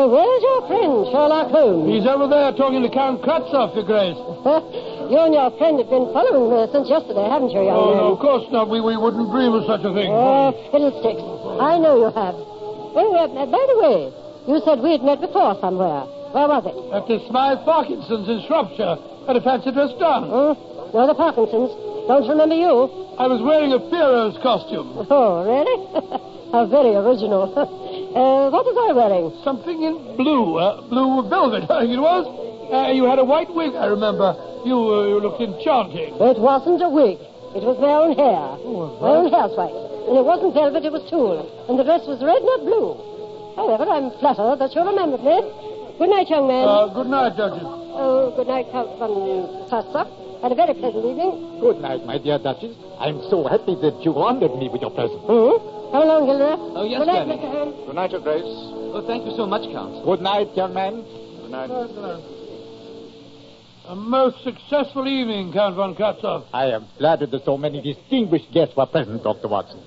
Where's your friend, Sherlock Holmes? He's over there talking to Count Kratzoff, Your Grace. You and your friend have been following me since yesterday, haven't you, young man? No, of course not. We wouldn't dream of such a thing. Oh, fiddlesticks. I know you have. By the way, you said we'd met before somewhere. Where was it? At the Smythe Parkinson's in Shropshire. At a fancy dress dance. No, the Parkinsons. Don't remember you. I was wearing a Pierrot's costume. Oh, really? How very original. What was I wearing? Something in blue. Blue velvet, I think it was. You had a white wig, I remember. You looked enchanting. It wasn't a wig. It was my own hair. My own hairspike. And it wasn't velvet, it was tulle. And the dress was red, not blue. However, I'm flattered that you remembered me. Good night, young man. Good night, Duchess. Oh, good night, Count von Kratzoff. Had a very pleasant evening. Good night, my dear Duchess. I'm so happy that you honored me with your presence. How long, Hilda? Oh, yes, Good night, Granny. Mr. Holmes. Good night, Your Grace. Oh, thank you so much, Count. Good night, young man. Good night. A most successful evening, Count von Kratzoff. I am flattered that so many distinguished guests were present, Dr. Watson.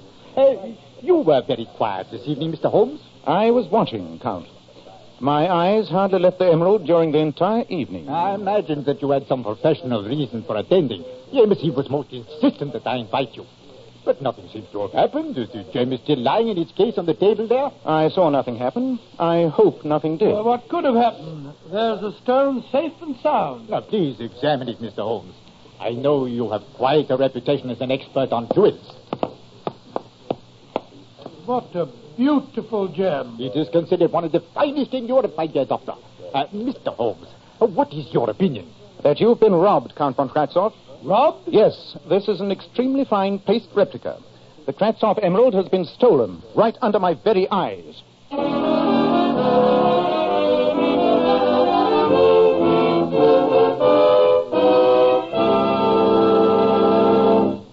You were very quiet this evening, Mr. Holmes. I was watching, Count. My eyes hardly left the emerald during the entire evening. I imagined that you had some professional reason for attending. James, he was most insistent that I invite you. But nothing seems to have happened. Is the gem still lying in its case on the table there? I saw nothing happen. I hope nothing did. Well, what could have happened? There's the stone safe and sound. Now, please examine it, Mr. Holmes. I know you have quite a reputation as an expert on jewels. What a beautiful gem. It is considered one of the finest in Europe, my dear doctor. Mr. Holmes, what is your opinion? That you've been robbed, Count von Kratzoff. Robbed? Yes, this is an extremely fine paste replica. The Kratzoff emerald has been stolen right under my very eyes.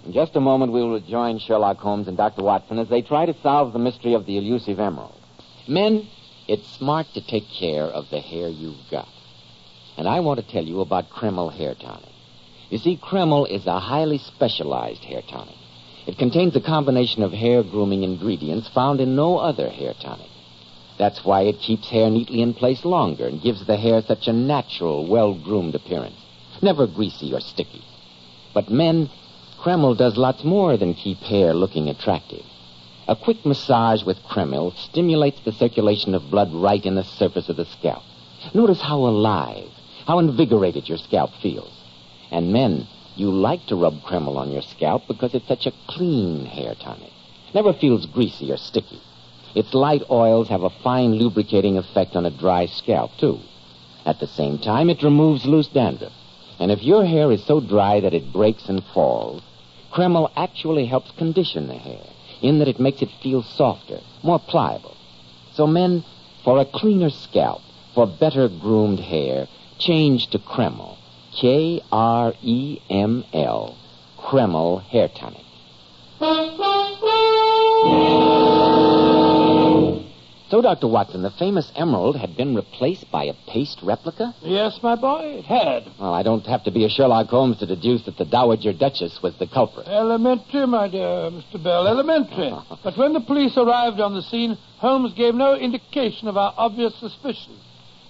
In just a moment, we will join Sherlock Holmes and Dr. Watson as they try to solve the mystery of the elusive emerald. Men, it's smart to take care of the hair you've got. And I want to tell you about Kreml Hair Tonic. You see, Kreml is a highly specialized hair tonic. It contains a combination of hair grooming ingredients found in no other hair tonic. That's why it keeps hair neatly in place longer and gives the hair such a natural, well-groomed appearance. Never greasy or sticky. But men, Kreml does lots more than keep hair looking attractive. A quick massage with Kreml stimulates the circulation of blood right in the surface of the scalp. Notice how alive, how invigorated your scalp feels. And men, you like to rub Kreml on your scalp because it's such a clean hair tonic. Never feels greasy or sticky. Its light oils have a fine lubricating effect on a dry scalp, too. At the same time, it removes loose dandruff. And if your hair is so dry that it breaks and falls, Kreml actually helps condition the hair, in that it makes it feel softer, more pliable. So men, for a cleaner scalp, for better groomed hair, change to Kreml. Kreml. Kreml Hair Tonic. So, Dr. Watson, the famous emerald had been replaced by a paste replica? Yes, my boy, it had. Well, I don't have to be a Sherlock Holmes to deduce that the Dowager Duchess was the culprit. Elementary, my dear Mr. Bell, elementary. But when the police arrived on the scene, Holmes gave no indication of our obvious suspicion.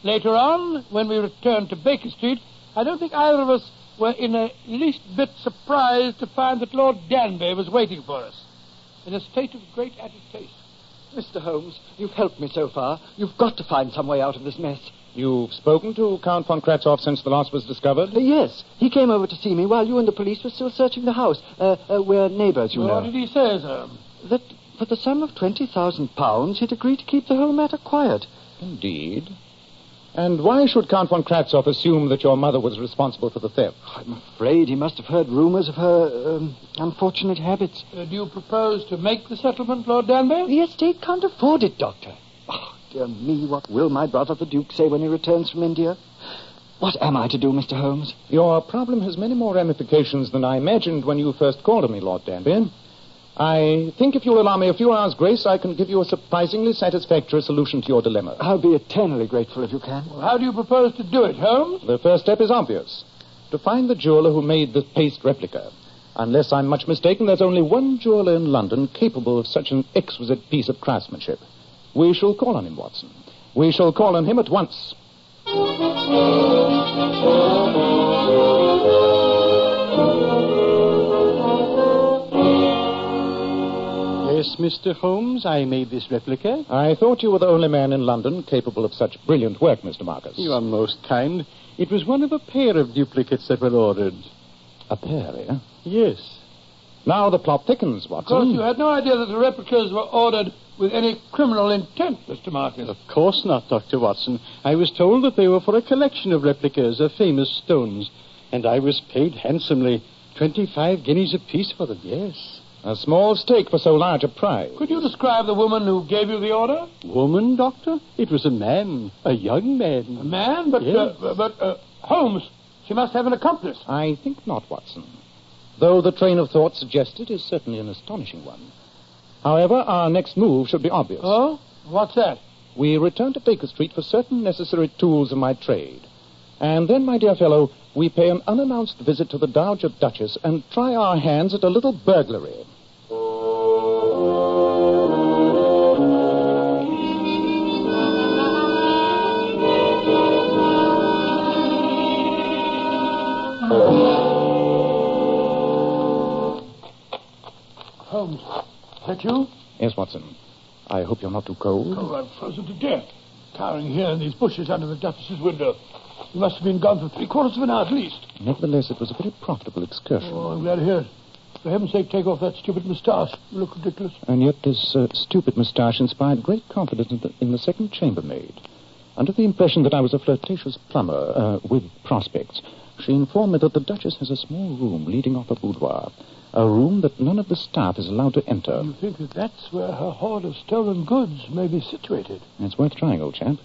Later on, when we returned to Baker Street, I don't think either of us were in the least bit surprised to find that Lord Danby was waiting for us, in a state of great agitation. Mr. Holmes, you've helped me so far. You've got to find some way out of this mess. You've spoken to Count von Kratzoff since the loss was discovered? Yes. He came over to see me while you and the police were still searching the house. We're neighbors, you know. What did he say, sir? That For the sum of £20,000, he'd agreed to keep the whole matter quiet. Indeed. And why should Count von Kratzoff assume that your mother was responsible for the theft? I'm afraid he must have heard rumors of her unfortunate habits. Do you propose to make the settlement, Lord Danby? The estate can't afford it, Doctor. Oh, dear me, what will my brother the Duke say when he returns from India? What am I to do, Mr. Holmes? Your problem has many more ramifications than I imagined when you first called on me, Lord Danby. I think if you'll allow me a few hours' grace, I can give you a surprisingly satisfactory solution to your dilemma. I'll be eternally grateful if you can. Well, how do you propose to do it, Holmes? The first step is obvious. To find the jeweler who made the paste replica. Unless I'm much mistaken, there's only one jeweler in London capable of such an exquisite piece of craftsmanship. We shall call on him, Watson. We shall call on him at once. Yes, Mr. Holmes, I made this replica. I thought you were the only man in London capable of such brilliant work, Mr. Marcus. You are most kind. It was one of a pair of duplicates that were ordered. A pair, eh? Yes. Now the plot thickens, Watson. Of course, you had no idea that the replicas were ordered with any criminal intent, Mr. Marcus. Of course not, Dr. Watson. I was told that they were for a collection of replicas of famous stones, and I was paid handsomely. 25 guineas apiece for them, yes. A small stake for so large a prize. Could you describe the woman who gave you the order? Woman, Doctor? It was a man. A young man. A man? But, yes. Holmes, she must have an accomplice. I think not, Watson. Though the train of thought suggested is certainly an astonishing one. However, our next move should be obvious. Oh? What's that? We return to Baker Street for certain necessary tools of my trade. And then, my dear fellow, we pay an unannounced visit to the Dowager Duchess and try our hands at a little burglary. Holmes, is that you? Yes, Watson. I hope you're not too cold. Oh, I'm frozen to death. Cowering here in these bushes under the Duchess's window. You must have been gone for 3/4 of an hour at least. Nevertheless, it was a very profitable excursion. Oh, I'm glad to hear it. For heaven's sake, take off that stupid moustache. You look ridiculous. And yet this stupid moustache inspired great confidence in the second chambermaid. Under the impression that I was a flirtatious plumber with prospects, she informed me that the Duchess has a small room leading off a boudoir. A room that none of the staff is allowed to enter. You think that that's where her hoard of stolen goods may be situated? It's worth trying, old chap.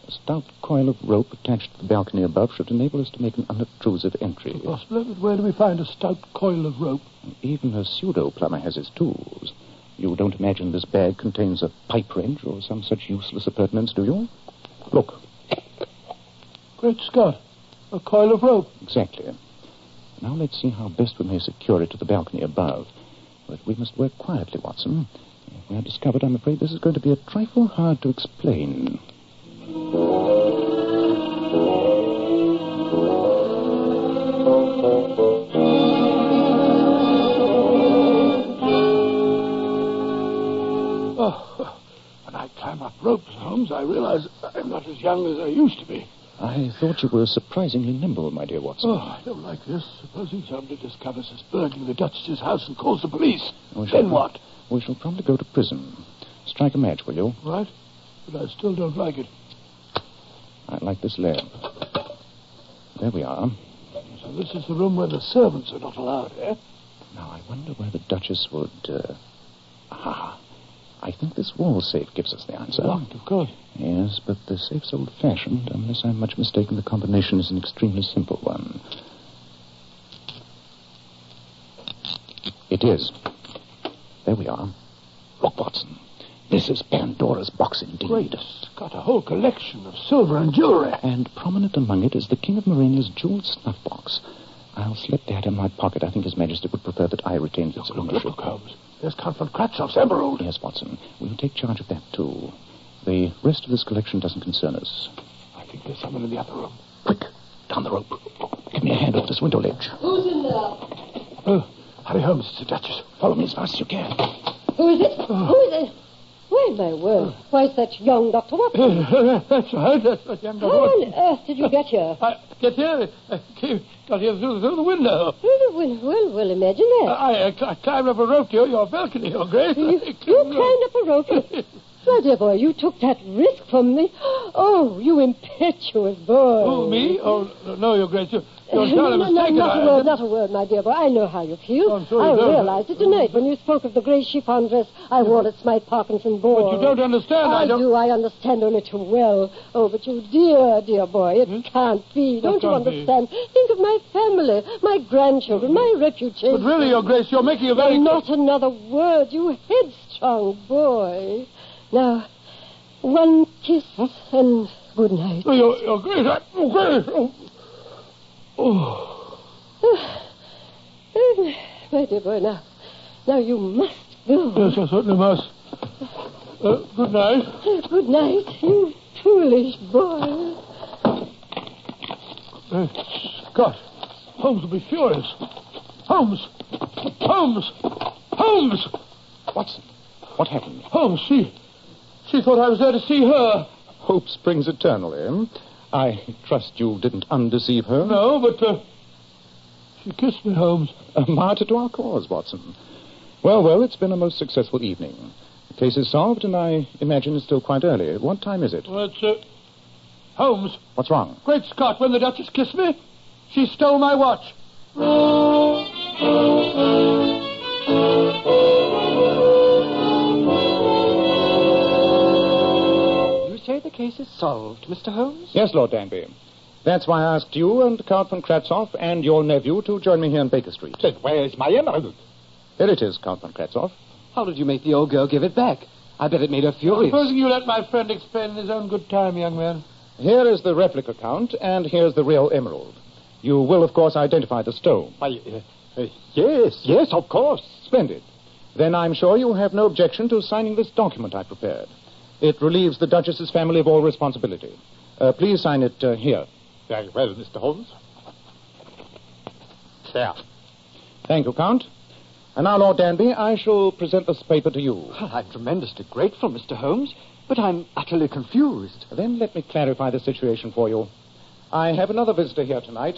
A stout coil of rope attached to the balcony above should enable us to make an unobtrusive entry. Possible, but where do we find a stout coil of rope? Even a pseudo-plumber has his tools. You don't imagine this bag contains a pipe wrench or some such useless appurtenance, do you? Look. Great Scott. A coil of rope. Exactly. Now let's see how best we may secure it to the balcony above. But we must work quietly, Watson. If we are discovered, I'm afraid this is going to be a trifle hard to explain. Oh, when I climb up ropes, Holmes, I realize I'm not as young as I used to be. I thought you were surprisingly nimble, my dear Watson. Oh, I don't like this. Supposing somebody discovers us burgling the Duchess's house and calls the police. Then what? We shall probably go to prison. Strike a match, will you? Right. But I still don't like it. I like this lamp. There we are. So this is the room where the servants are not allowed, eh? Now, I wonder where the Duchess would... Aha. I think this wall safe gives us the answer. Locked, of course. Yes, but the safe's old-fashioned. Unless I'm much mistaken, the combination is an extremely simple one. It is. There we are. Look, Watson. This is Pandora's box indeed. Great. It's got a whole collection of silver and jewelry. And prominent among it is the King of Morania's jeweled snuff box. I'll slip that in my pocket. I think His Majesty would prefer that I retain its ownership. Look, Holmes. There's Count von Kratzoff's emerald. Yes, Watson. We'll take charge of that, too. The rest of this collection doesn't concern us. I think there's someone in the other room. Quick, down the rope. Give me a hand over this window ledge. Who's in there? Oh, hurry, Holmes. It's the Duchess. Follow me as fast as you can. Who is it? Who is it? Where Why, my word. Why, it's that young Dr. Watson. That's right. That's what young Dr. How Watson. on earth did you get here? Get here? Got here through the window. Through the window? Well, imagine that. I climbed up a rope to your balcony, Your Grace. You climbed up a rope? Well, dear boy, you took that risk for me. Oh, you impetuous boy. Oh, me? Oh, no, Your Grace. You're entirely mistaken. Not a word, my dear boy. I know how you feel. I'm sure I you don't. realized it tonight when you spoke of the grey chiffon dress I wore at Smythe Parkinson ball. But you don't understand. I do. I understand only too well. Oh, but you dear boy, it can't be. Don't you understand? Think of my family, my grandchildren, my reputation. But really, Your Grace, you're making a very... Not another word, you headstrong boy. Now, one kiss and good night. Oh, Your Grace, Your Grace. My dear boy, now you must go. Yes, I certainly must. Good night. Good night, you foolish boy. Scott, Holmes will be furious. Holmes! Watson, what happened? Holmes, she thought I was there to see her. Hope springs eternal, eh? I trust you didn't undeceive her. No, but she kissed me, Holmes. A martyr to our cause, Watson. Well, it's been a most successful evening. The case is solved, and I imagine it's still quite early. What time is it? Well, it's, Holmes. What's wrong? Great Scott, when the Duchess kissed me, she stole my watch. You say the case is solved, Mr. Holmes? Yes, Lord Danby. That's why I asked you and Count von Kratzoff and your nephew to join me here in Baker Street. Then where's my emerald? Here it is, Count von Kratzoff. How did you make the old girl give it back? I bet it made her furious. Supposing you let my friend explain in his own good time, young man. Here is the replica, Count, and here's the real emerald. You will, of course, identify the stone. Why, yes, of course. Splendid. Then I'm sure you have no objection to signing this document I prepared. It relieves the Duchess's family of all responsibility. Please sign it here. Very well, Mr. Holmes. There. Thank you, Count. And now, Lord Danby, I shall present this paper to you. Well, I'm tremendously grateful, Mr. Holmes, but I'm utterly confused. Then let me clarify the situation for you. I have another visitor here tonight.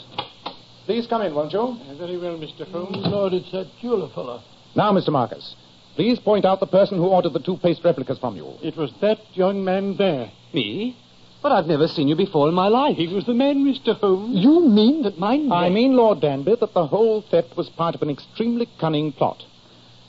Please come in, won't you? Very well, Mr. Holmes. Lord, it's that jeweler fellow. Now, Mr. Marcus, please point out the person who ordered the two paste replicas from you. It was that young man there. Me? But I've never seen you before in my life. He was the man, Mr. Holmes. You mean that I mean, Lord Danby, that the whole theft was part of an extremely cunning plot.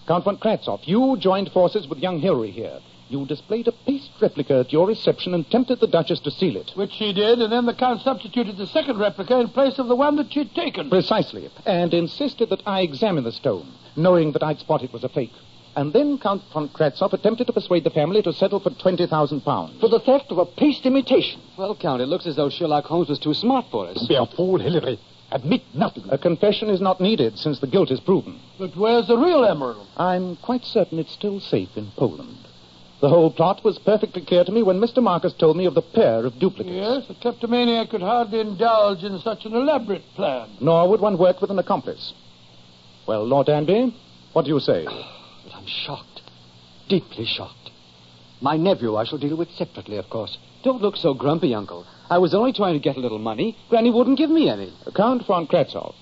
Count von Kratzoff, you joined forces with young Hilary here. You displayed a paste replica at your reception and tempted the Duchess to seal it. Which she did, and then the Count substituted the second replica in place of the one that she'd taken. Precisely, and insisted that I examine the stone, knowing that I'd spot it was a fake. And then Count von Kratzoff attempted to persuade the family to settle for £20,000. For the theft of a paste imitation. Well, Count, it looks as though Sherlock Holmes was too smart for us. Be a fool, Hilary. Admit nothing. A confession is not needed since the guilt is proven. But where's the real emerald? I'm quite certain it's still safe in Poland. The whole plot was perfectly clear to me when Mr. Marcus told me of the pair of duplicates. Yes, a kleptomaniac could hardly indulge in such an elaborate plan. Nor would one work with an accomplice. Well, Lord Danby, what do you say? But I'm shocked. Deeply shocked. My nephew I shall deal with separately, of course. Don't look so grumpy, Uncle. I was only trying to get a little money. Granny wouldn't give me any. Count von Kratzoff,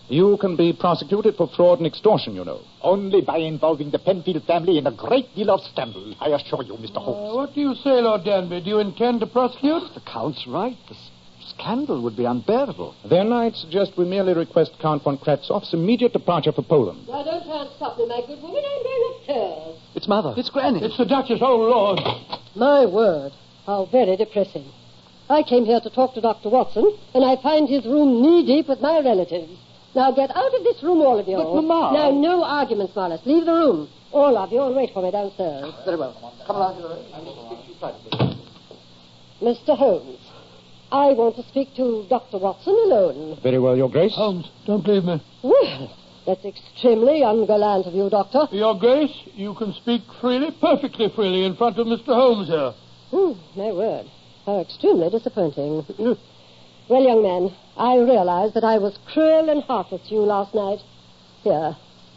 you can be prosecuted for fraud and extortion, you know. Only by involving the Penfield family in a great deal of scandal, I assure you, Mr. Holmes. What do you say, Lord Danby? Do you intend to prosecute? The Count's right. The scandal would be unbearable. Then I'd suggest we merely request Count von Kratzoff's immediate departure for Poland. Now, don't try and stop me, my good woman. I'm going upstairs. It's Mother. It's Granny. It's the Duchess, oh, Lord. My word. How very depressing. I came here to talk to Dr. Watson, and I find his room knee-deep with my relatives. Now, get out of this room, all of you. But, Mama... Now, no arguments, Morris. Leave the room. All of you, and wait for me downstairs. Very well. Come along, Hilary. I need to speak to you privately. Mr. Holmes, I want to speak to Dr. Watson alone. Very well, Your Grace. Holmes, don't leave me. Well, that's extremely ungallant of you, Doctor. Your Grace, you can speak freely, perfectly freely, in front of Mr. Holmes here. My word. How extremely disappointing. Well, young man, I realize that I was cruel and heartless to you last night.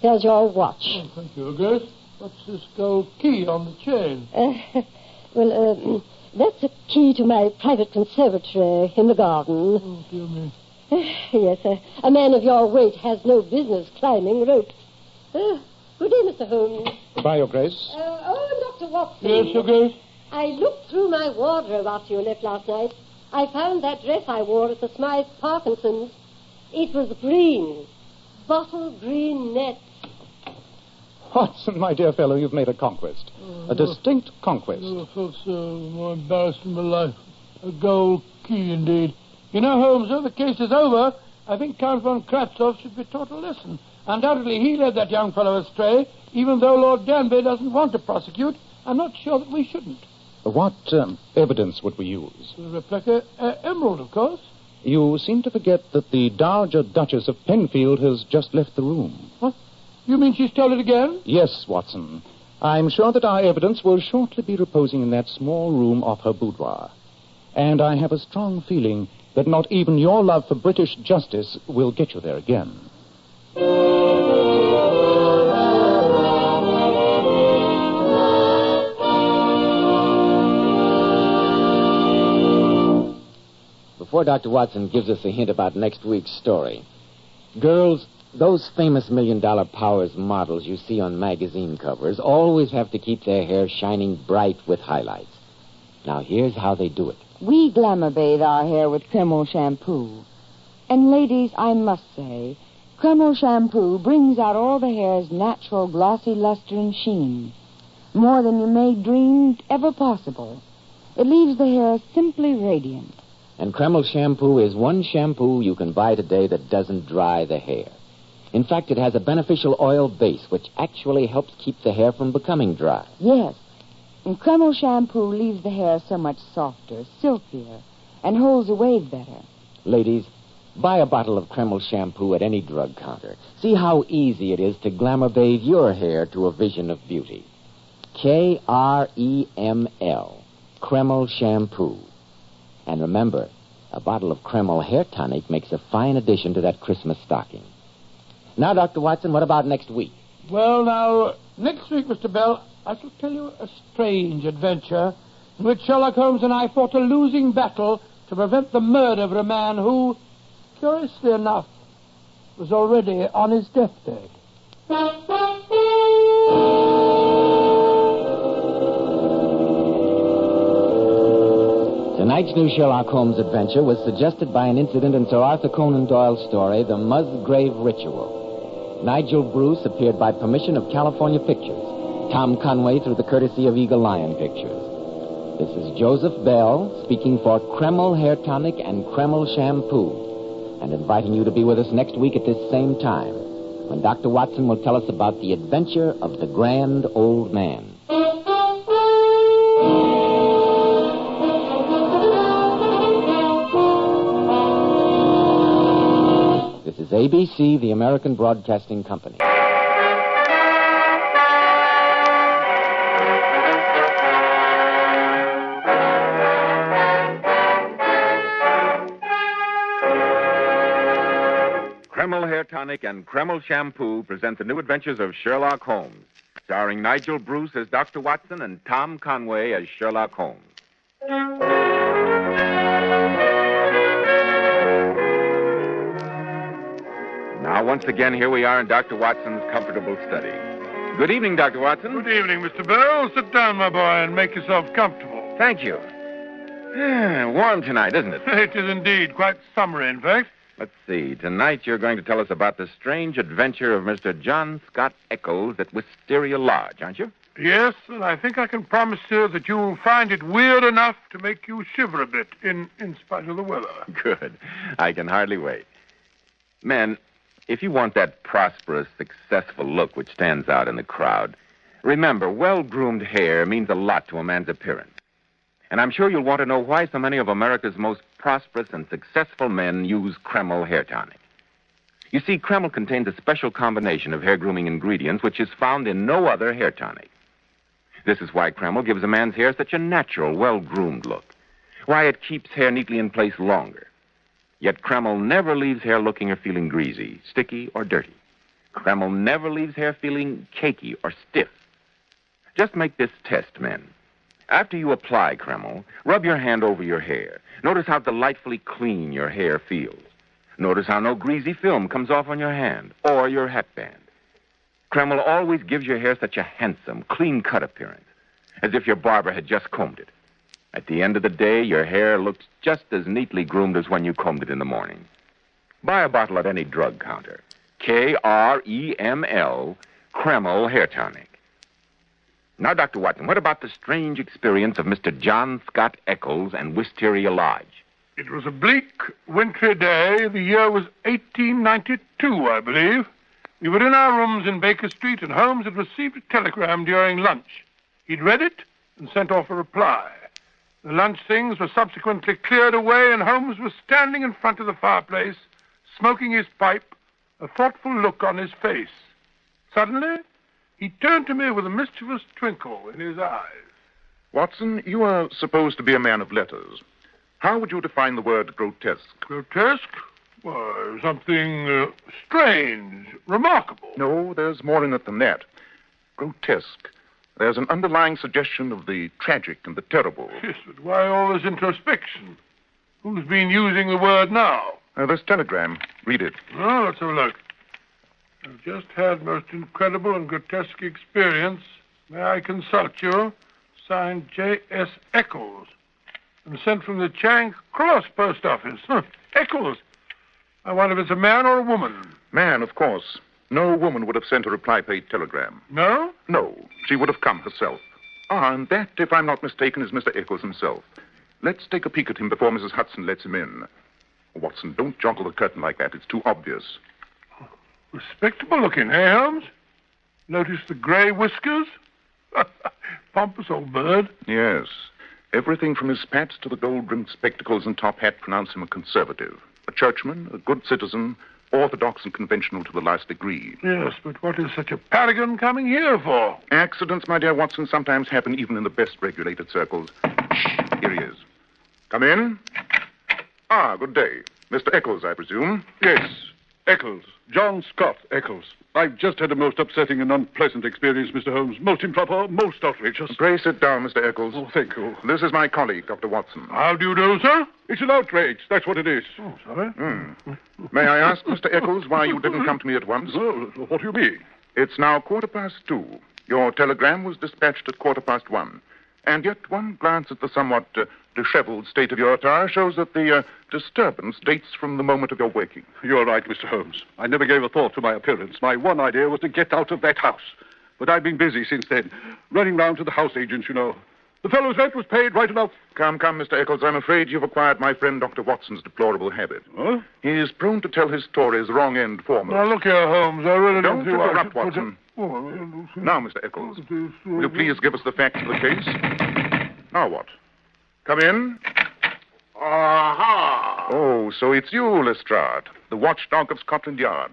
Here's your watch. Thank you, Your Grace. What's this gold key on the chain? That's a key to my private conservatory in the garden. Oh, dear me. Yes, a man of your weight has no business climbing ropes. Good day, Mr. Holmes. Goodbye, Your Grace. Dr. Watson. Yes, Your Grace? I looked through my wardrobe after you left last night. I found that dress I wore at the Smythe Parkinson's. It was green. Bottle green net. Watson, my dear fellow, you've made a conquest. A distinct conquest. I felt so more embarrassed in my life. A gold key, indeed. You know, Holmes, though the case is over, I think Count von Kratzov should be taught a lesson. Undoubtedly, he led that young fellow astray, even though Lord Danby doesn't want to prosecute. I'm not sure that we shouldn't. What evidence would we use? The replica emerald, of course. You seem to forget that the Dowager Duchess of Penfield has just left the room. What? You mean she stole it again? Yes, Watson. I'm sure that our evidence will shortly be reposing in that small room off her boudoir. And I have a strong feeling that not even your love for British justice will get you there again. Before Dr. Watson gives us a hint about next week's story, girls, those famous $1 Million Powers models you see on magazine covers always have to keep their hair shining bright with highlights. Now, here's how they do it. We glamour bathe our hair with Kreml shampoo. And ladies, I must say, Kreml shampoo brings out all the hair's natural glossy luster and sheen. More than you may dream ever possible. It leaves the hair simply radiant. And Kreml shampoo is one shampoo you can buy today that doesn't dry the hair. In fact, it has a beneficial oil base which actually helps keep the hair from becoming dry. Yes. And Kreml shampoo leaves the hair so much softer, silkier, and holds a wave better. Ladies, buy a bottle of Kreml shampoo at any drug counter. See how easy it is to glamour bathe your hair to a vision of beauty. Kreml, Kreml shampoo. And remember, a bottle of Kreml hair tonic makes a fine addition to that Christmas stocking. Now, Dr. Watson, what about next week? Well, now, next week, Mr. Bell, I shall tell you a strange adventure in which Sherlock Holmes and I fought a losing battle to prevent the murder of a man who, curiously enough, was already on his deathbed. Tonight's new Sherlock Holmes adventure was suggested by an incident in Sir Arthur Conan Doyle's story, The Musgrave Ritual. Nigel Bruce appeared by permission of California Pictures. Tom Conway through the courtesy of Eagle Lion Pictures. This is Joseph Bell speaking for Kreml Hair Tonic and Kreml Shampoo, and inviting you to be with us next week at this same time, when Dr. Watson will tell us about the adventure of the Grand Old Man. This is ABC, the American Broadcasting Company. Kreml Hair Tonic and Kreml Shampoo present the new adventures of Sherlock Holmes, starring Nigel Bruce as Dr. Watson and Tom Conway as Sherlock Holmes. Now, once again, here we are in Dr. Watson's comfortable study. Good evening, Dr. Watson. Good evening, Mr. Bell. Sit down, my boy, and make yourself comfortable. Thank you. Warm tonight, isn't it? It is indeed. Quite summery, in fact. Let's see. Tonight you're going to tell us about the strange adventure of Mr. John Scott Eccles at Wisteria Lodge, aren't you? Yes, and I think I can promise you that you'll find it weird enough to make you shiver a bit, in spite of the weather. Good. I can hardly wait. Men, if you want that prosperous, successful look which stands out in the crowd, remember, well-groomed hair means a lot to a man's appearance. And I'm sure you'll want to know why so many of America's most prosperous and successful men use Kreml Hair Tonic. You see, Kreml contains a special combination of hair grooming ingredients which is found in no other hair tonic. This is why Kreml gives a man's hair such a natural, well-groomed look. Why it keeps hair neatly in place longer. Yet Kreml never leaves hair looking or feeling greasy, sticky, or dirty. Kreml never leaves hair feeling cakey or stiff. Just make this test, men. After you apply Kreml, rub your hand over your hair. Notice how delightfully clean your hair feels. Notice how no greasy film comes off on your hand or your hatband. Kreml always gives your hair such a handsome, clean-cut appearance, as if your barber had just combed it. At the end of the day, your hair looks just as neatly groomed as when you combed it in the morning. Buy a bottle at any drug counter. Kreml, Kreml Hair Tonic. Now, Dr. Watson, what about the strange experience of Mr. John Scott Eccles and Wisteria Lodge? It was a bleak, wintry day. The year was 1892, I believe. We were in our rooms in Baker Street, and Holmes had received a telegram during lunch. He'd read it and sent off a reply. The lunch things were subsequently cleared away, and Holmes was standing in front of the fireplace, smoking his pipe, a thoughtful look on his face. Suddenly, he turned to me with a mischievous twinkle in his eyes. Watson, you are supposed to be a man of letters. How would you define the word grotesque? Grotesque? Why, something strange, remarkable. No, there's more in it than that. Grotesque. There's an underlying suggestion of the tragic and the terrible. Yes, but why all this introspection? Who's been using the word now? This telegram. Read it. Oh, let's have a look. I've just had most incredible and grotesque experience. May I consult you? Signed J.S. Eccles. And sent from the Charing Cross post office. Eccles. I wonder if it's a man or a woman. Man, of course. No woman would have sent a reply-paid telegram. No? No. She would have come herself. And that, if I'm not mistaken, is Mr. Eccles himself. Let's take a peek at him before Mrs. Hudson lets him in. Watson, don't joggle the curtain like that. It's too obvious. Respectable looking, eh, Holmes? Notice the grey whiskers? Pompous old bird. Yes. Everything from his spats to the gold-rimmed spectacles and top hat pronounce him a conservative. A churchman, a good citizen, orthodox and conventional to the last degree. Yes, but what is such a paragon coming here for? Accidents, my dear Watson, sometimes happen even in the best regulated circles. Here he is. Come in. Good day. Mr. Eccles, I presume? Yes, Eccles. John Scott Eccles. I've just had a most upsetting and unpleasant experience, Mr. Holmes. Most improper, most outrageous. Pray sit down, Mr. Eccles. Oh, thank you. This is my colleague, Dr. Watson. How do you do, sir? It's an outrage. That's what it is. Oh, sorry. May I ask, Mr. Eccles, why you didn't come to me at once? What do you mean? It's now 2:15. Your telegram was dispatched at 1:15. And yet one glance at the somewhat disheveled state of your attire shows that the disturbance dates from the moment of your waking. You're right, Mr. Holmes. I never gave a thought to my appearance. My one idea was to get out of that house. But I've been busy since then, running round to the house agents, you know. The fellow's rent was paid right enough. Come, Mr. Eccles, I'm afraid you've acquired my friend Dr. Watson's deplorable habit. Huh? He is prone to tell his stories wrong end foremost. Now, look here, Holmes, I really don't see why... interrupt, Watson. Now, Mr. Eccles, will you please give us the facts of the case? Now what? Come in. Aha! Oh, so it's you, Lestrade, the watchdog of Scotland Yard.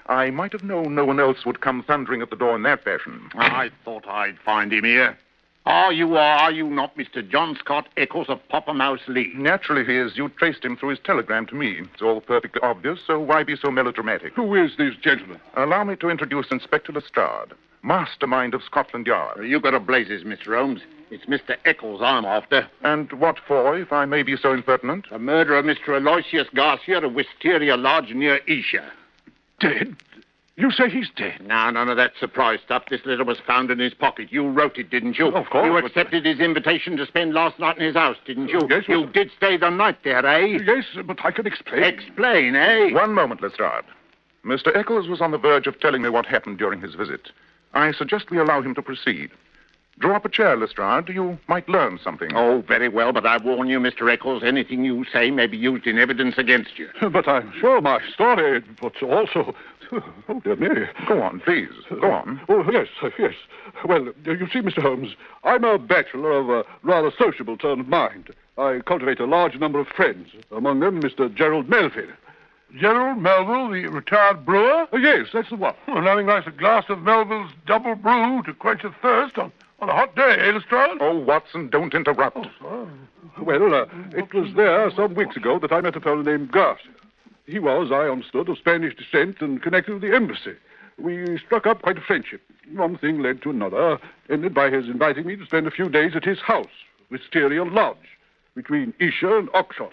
I might have known no one else would come thundering at the door in that fashion. I thought I'd find him here. Are you not Mr. John Scott Eccles of Poppermouse Lee? Naturally he is. You traced him through his telegram to me. It's all perfectly obvious, so why be so melodramatic? Who is this gentleman? Allow me to introduce Inspector Lestrade, mastermind of Scotland Yard. You got a blazes, Mr. Holmes. It's Mr. Eccles I'm after. And what for, if I may be so impertinent? The murder of Mr. Aloysius Garcia of Wisteria Lodge near Esher. Dead? You say he's dead? No, none of that surprise stuff. This letter was found in his pocket. You wrote it, didn't you? Of course. You accepted his invitation to spend last night in his house, didn't you? Yes. You did stay the night there, eh? Yes, but I can explain. Explain, eh? One moment, Lestrade. Mr. Eccles was on the verge of telling me what happened during his visit. I suggest we allow him to proceed. Draw up a chair, Lestrade. You might learn something. Oh, very well, but I warn you, Mr. Eccles, anything you say may be used in evidence against you. But I'm sure my story, but also... Oh, dear me. Go on, please. Go on. Oh, yes. Well, you see, Mr. Holmes, I'm a bachelor of a rather sociable turn of mind. I cultivate a large number of friends, among them Mr. Gerald Melville. Gerald Melville, the retired brewer? Yes, that's the one. Well, nothing like a glass of Melville's double brew to quench a thirst on a hot day, eh, Lestrade? Oh, Watson, don't interrupt. Oh, sorry. Well, it was there some weeks ago that I met a fellow named Garcia. He was, I understood, of Spanish descent and connected with the embassy. we struck up quite a friendship. One thing led to another, ended by his inviting me to spend a few days at his house, Wisteria Lodge, between Esher and Oxshott.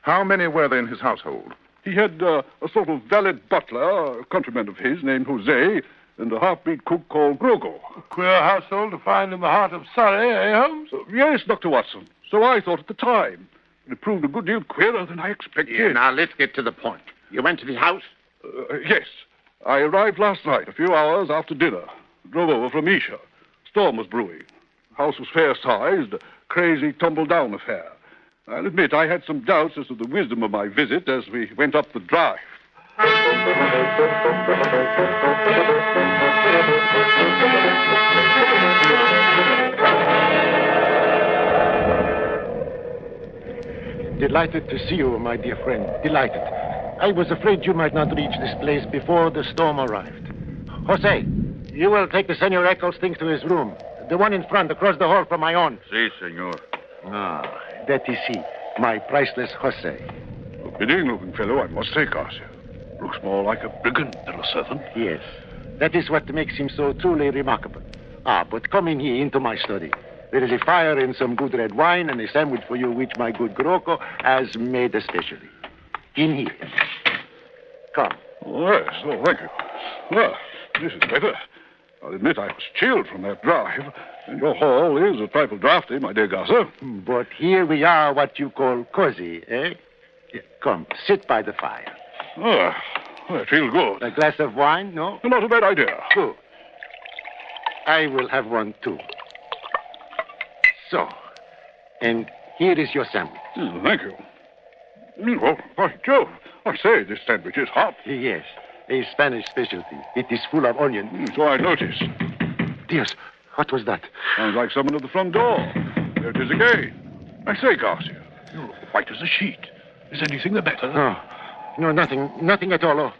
How many were there in his household? He had a sort of valet butler, a countryman of his named Jose, and a half-breed cook called Grogo. Queer household to find in the heart of Surrey, eh, Holmes? Yes, Dr. Watson. So I thought at the time. It proved a good deal queerer than I expected. Yeah, now, let's get to the point. You went to the house? Yes. I arrived last night, a few hours after dinner. Drove over from Esher. Storm was brewing. House was fair-sized, a crazy, tumble-down affair. I'll admit I had some doubts as to the wisdom of my visit as we went up the drive. Delighted to see you, my dear friend. Delighted. I was afraid you might not reach this place before the storm arrived. Jose, you will take the Senor Eccles' things to his room. The one in front, across the hall from my own. Si, senor. Ah, that is he, my priceless Jose. A bidding-looking fellow, I must say, Garcia. Looks more like a brigand than a servant. Yes, that is what makes him so truly remarkable. Ah, but come in here into my study. There is a fire and some good red wine and a sandwich for you which my good Groco has made especially. In here. Come. Oh, yes, oh, thank you. Well, this is better. I'll admit I was chilled from that drive, and your hall is a trifle draughty, my dear Garza. But here we are what you call cozy, eh? Here, come, sit by the fire. Oh, I feel good. A glass of wine, no? Not a bad idea. Good. I will have one, too. So, and here is your sandwich. Thank you. Well, by Jove, I say, this sandwich is hot. Yes, a Spanish specialty. It is full of onion. So I noticed. Dios, what was that? Sounds like someone at the front door. There it is again. I say, Garcia, you're white as a sheet. Is anything the better? No, nothing at all.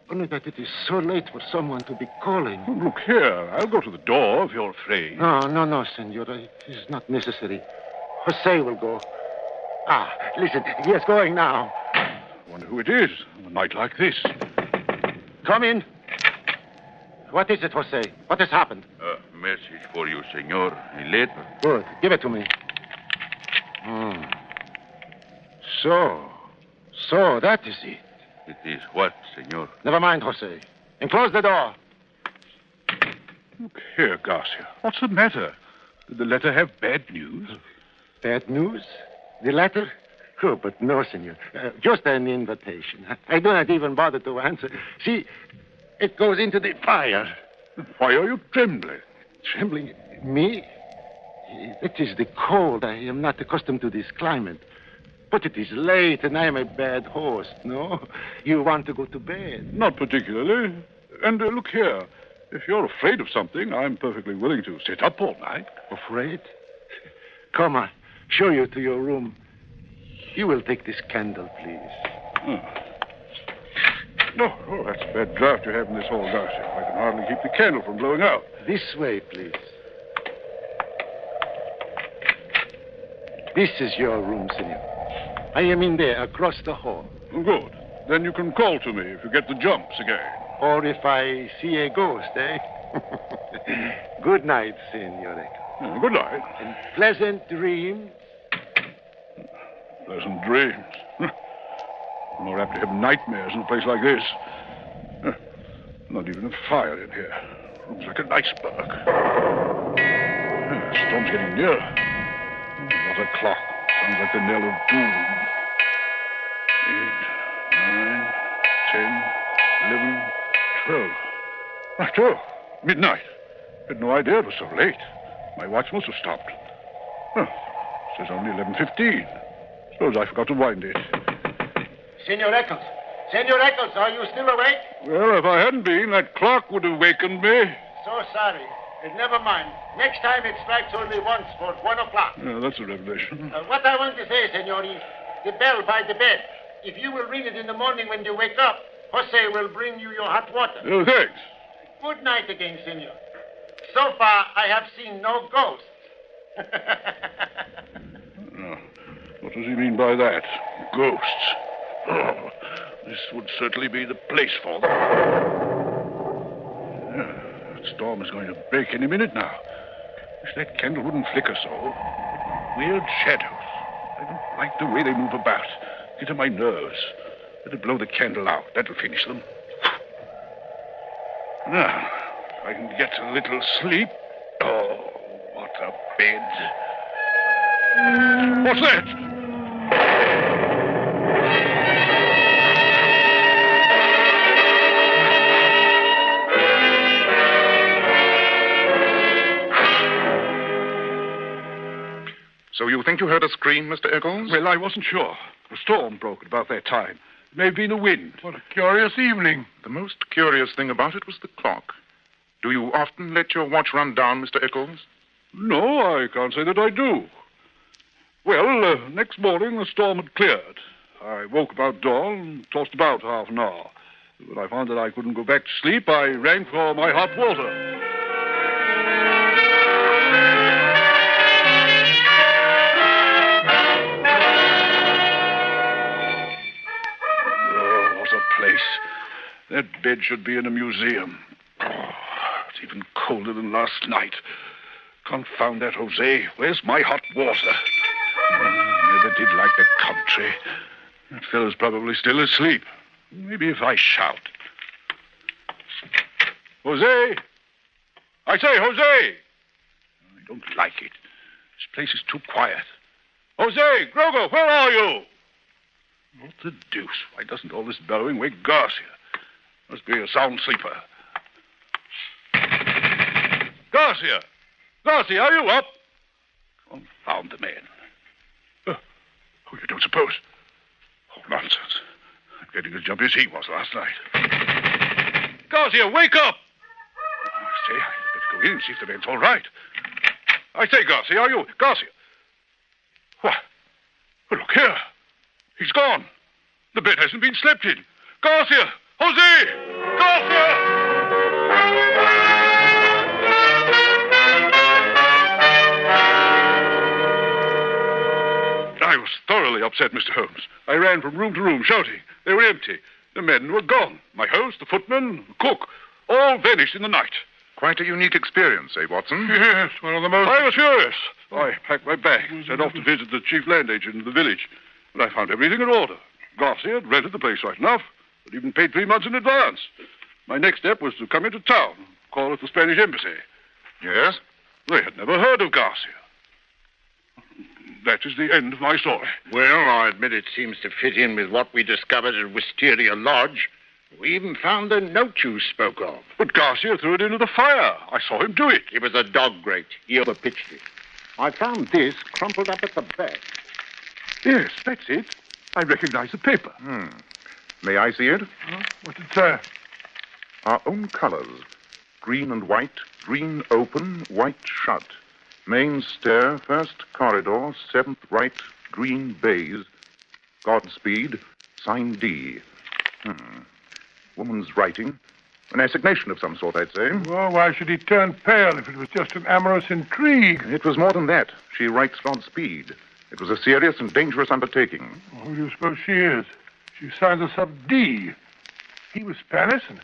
Only that it is so late for someone to be calling. Look here, I'll go to the door if you're afraid. No, senora. It is not necessary. Jose will go. Ah, listen, he is going now. I wonder who it is on a night like this. Come in. What is it, Jose? What has happened? Message for you, senor. A letter. Good. Give it to me. So, that is it. It is what, senor? Never mind, Jose. And close the door. Look here, Garcia. What's the matter? Did the letter have bad news? Bad news? The letter? Oh, but no, senor. Just an invitation. I do not even bother to answer. See, it goes into the fire. Why are you trembling? Trembling? Me? It is the cold. I am not accustomed to this climate. But it is late, and I am a bad host, no? You want to go to bed? Not particularly. And look here. If you're afraid of something, I'm perfectly willing to sit up all night. Afraid? Come on. Show you to your room. You will take this candle, please. Oh, that's a bad draft you have in this hall, Garcia. I can hardly keep the candle from blowing out. This way, please. This is your room, senor. I am in there, across the hall. Good. Then you can call to me if you get the jumps again. Or if I see a ghost, eh? Good night, senor. Good night. And pleasant dreams. Pleasant dreams. I'm more apt to have nightmares in a place like this. Not even a fire in here. Looks like an iceberg. The storm's getting nearer. What a clock. Sounds like the knell of doom. 8, 9, 10, 11, 12. Right, 12. Midnight. Had no idea it was so late. My watch must have stopped. Oh, says only 11:15. Suppose I forgot to wind it. Senor Eccles. Senor Eccles, are you still awake? Well, if I hadn't been, that clock would have wakened me. So sorry. Never mind. Next time it strikes only once for 1 o'clock. Yeah, that's a revelation. What I want to say, senor, is the bell by the bed. If you will ring it in the morning when you wake up, Jose will bring you your hot water. Oh, thanks. Good night again, senor. So far, I have seen no ghosts. What does he mean by that? Ghosts. Oh, this would certainly be the place for them. That storm is going to break any minute now. Wish that candle wouldn't flicker so. Weird shadows. I don't like the way they move about. Get on my nerves. Better blow the candle out. That'll finish them. Now, if I can get a little sleep. Oh, what a bed. What's that? So you think you heard a scream, Mr. Eccles? Well, I wasn't sure. The storm broke at about that time. It may have been the wind. What a curious evening. The most curious thing about it was the clock. Do you often let your watch run down, Mr. Eccles? No, I can't say that I do. Well, next morning the storm had cleared. I woke about dawn and tossed about half an hour. When I found that I couldn't go back to sleep, I rang for my hot water. That bed should be in a museum. Oh, it's even colder than last night. Confound that, Jose. Where's my hot water? Never did like the country. That fellow's probably still asleep. Maybe if I shout. Jose! I say, Jose! I don't like it. This place is too quiet. Jose! Grogo, where are you? What the deuce? Why doesn't all this bellowing wake Garcia? Must be a sound sleeper. Garcia! Garcia, are you up? Confound the man. Oh, you don't suppose? Oh, nonsense. I'm getting as jumpy as he was last night. Garcia, wake up! I say, I better go in and see if the man's all right. I say, Garcia, are you... Garcia! What? Oh, look here. He's gone. The bed hasn't been slept in. Garcia! Jose! Garcia! I was thoroughly upset, Mr. Holmes. I ran from room to room shouting. They were empty. The men were gone. My host, the footman, the cook, all vanished in the night. Quite a unique experience, eh, Watson? Yes, one of the most... I was furious. I packed my bag, set off to visit the chief land agent in the village. And I found everything in order. Garcia had rented the place right enough, but even paid 3 months in advance. My next step was to come into town, call at the Spanish embassy. Yes? They had never heard of Garcia. That is the end of my story. Well, I admit it seems to fit in with what we discovered at Wisteria Lodge. We even found the note you spoke of. But Garcia threw it into the fire. I saw him do it. It was a dog grate. He overpitched it. I found this crumpled up at the back. Yes, that's it. I recognize the paper. May I see it? What's it say? Our own colors. Green and white, green open, white shut. Main stair, first corridor, 7th right, green baize. Godspeed, sign D. Woman's writing. An assignation of some sort, I'd say. Well, why should he turn pale if it was just an amorous intrigue? It was more than that. She writes Godspeed. It was a serious and dangerous undertaking. Who do you suppose she is? She signs us up D. He was Spanish, and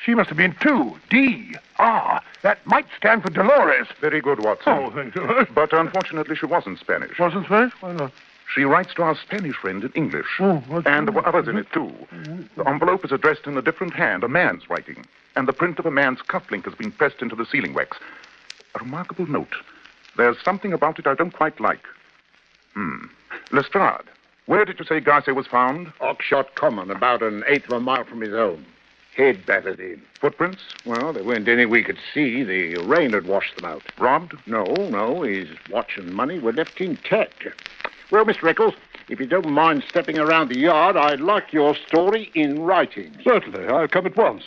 she must have been too. D. Ah, that might stand for Dolores. Very good, Watson. Oh, thank you. But unfortunately, she wasn't Spanish. Wasn't Spanish? Why not? She writes to our Spanish friend in English. Oh, and there were others in it, too. The envelope is addressed in a different hand, a man's writing. And the print of a man's cufflink has been pressed into the sealing wax. A remarkable note. There's something about it I don't quite like. Lestrade, where did you say Garcia was found? Oxshot Common, about an eighth of a mile from his home. Head battered in. Footprints? Well, there weren't any we could see. The rain had washed them out. Robbed? No. His watch and money were left intact. Well, Mr. Eccles, if you don't mind stepping around the yard, I'd like your story in writing. Certainly. I'll come at once.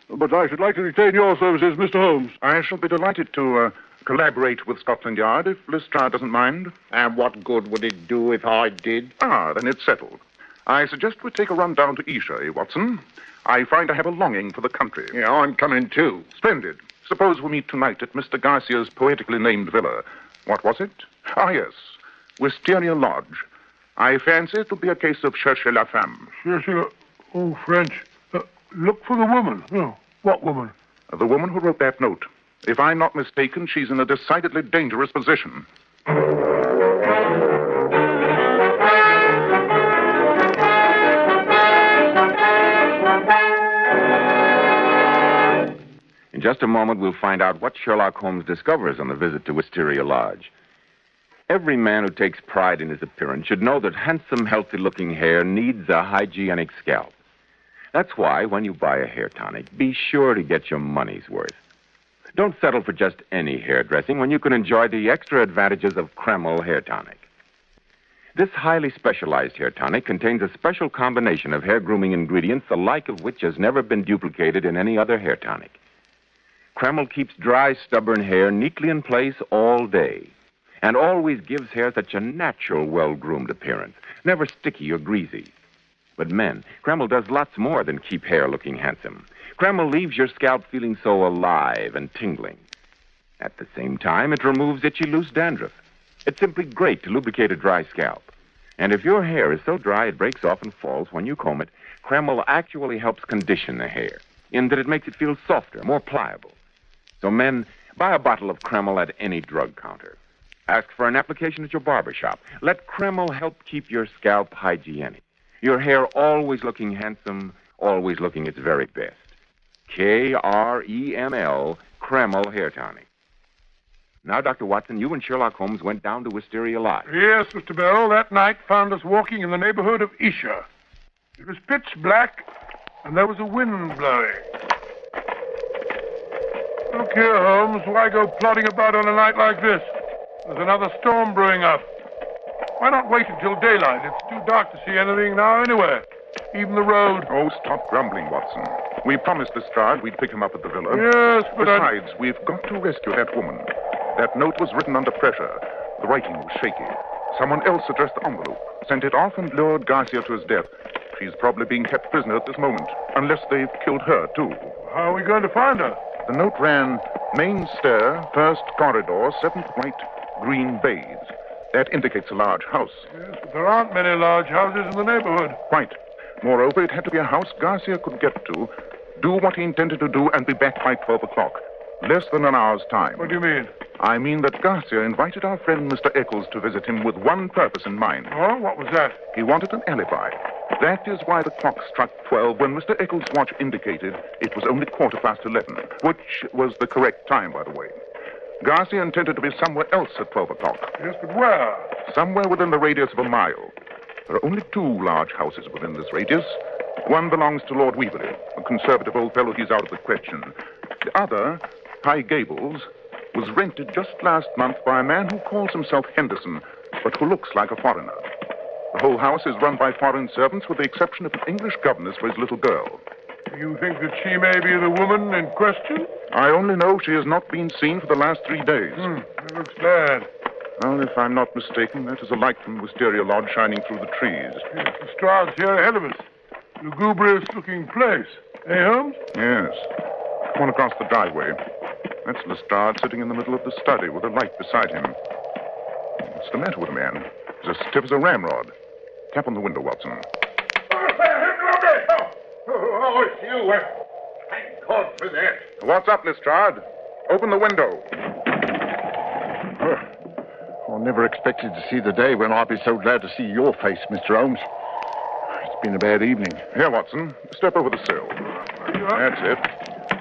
But I should like to retain your services, Mr. Holmes. I shall be delighted to collaborate with Scotland Yard if Lestrade doesn't mind. And what good would it do if I did? Then it's settled. I suggest we take a run down to Esher, Watson. I find I have a longing for the country. Yeah, I'm coming too. Splendid. Suppose we meet tonight at Mr. Garcia's poetically named villa. What was it? Yes. Wisteria Lodge. I fancy it'll be a case of cherchez la femme. Cherchez la... Oh, French. Look for the woman. Oh, what woman? The woman who wrote that note. If I'm not mistaken, she's in a decidedly dangerous position. In just a moment, we'll find out what Sherlock Holmes discovers on the visit to Wisteria Lodge. Every man who takes pride in his appearance should know that handsome, healthy-looking hair needs a hygienic scalp. That's why, when you buy a hair tonic, be sure to get your money's worth. Don't settle for just any hairdressing when you can enjoy the extra advantages of Kreml hair tonic. This highly specialized hair tonic contains a special combination of hair grooming ingredients, the like of which has never been duplicated in any other hair tonic. Kreml keeps dry, stubborn hair neatly in place all day and always gives hair such a natural, well-groomed appearance, never sticky or greasy. But men, Kreml does lots more than keep hair looking handsome. Kreml leaves your scalp feeling so alive and tingling. At the same time, it removes itchy, loose dandruff. It's simply great to lubricate a dry scalp. And if your hair is so dry it breaks off and falls when you comb it, Kreml actually helps condition the hair, in that it makes it feel softer, more pliable. So men, buy a bottle of Kreml at any drug counter. Ask for an application at your barber shop. Let Kreml help keep your scalp hygienic. Your hair always looking handsome, always looking its very best. Kreml, Kreml Hair Tonic. Now, Dr. Watson, you and Sherlock Holmes went down to Wisteria Lodge. Yes, Mr. Bell. That night found us walking in the neighborhood of Isha. It was pitch black, and there was a wind blowing. Look here, Holmes. Why go plodding about on a night like this? There's another storm brewing up. Why not wait until daylight? It's too dark to see anything now anywhere. Even the road. Oh, stop grumbling, Watson. We promised Lestrade we'd pick him up at the villa. Yes, but Besides, we've got to rescue that woman. That note was written under pressure. The writing was shaky. Someone else addressed the envelope, sent it off, and lured Garcia to his death. She's probably being kept prisoner at this moment, unless they've killed her, too. How are we going to find her? The note ran, main stair, first corridor, 7th right, green baize. That indicates a large house. Yes, but there aren't many large houses in the neighborhood. Quite. Moreover, it had to be a house Garcia could get to, do what he intended to do, and be back by 12 o'clock. Less than an hour's time. What do you mean? I mean that Garcia invited our friend Mr. Eccles to visit him with one purpose in mind. Oh, what was that? He wanted an alibi. That is why the clock struck 12 when Mr. Eccles' watch indicated it was only 11:15, which was the correct time, by the way. Garcia intended to be somewhere else at 12 o'clock. Yes, but where? Somewhere within the radius of a mile. There are only 2 large houses within this radius. One belongs to Lord Weaverly, a conservative old fellow. He's out of the question. The other, High Gables, was rented just last month by a man who calls himself Henderson, but who looks like a foreigner. The whole house is run by foreign servants, with the exception of an English governess for his little girl. You think that she may be the woman in question? I only know she has not been seen for the last 3 days. It looks bad. Well, if I'm not mistaken, that is a light from Wisteria Lodge shining through the trees. Yes, the Lestrade's here ahead of us. Lugubrious-looking place. Eh, Holmes? Yes. One across the driveway. That's Lestrade sitting in the middle of the study with a light beside him. What's the matter with the man? He's as stiff as a ramrod. Tap on the window, Watson. Oh, it's you. Thank God for that. What's up, Lestrade? Open the window. I never expected to see the day when I'd be so glad to see your face, Mr. Holmes. It's been a bad evening. Here, Watson. Step over the sill. That's it.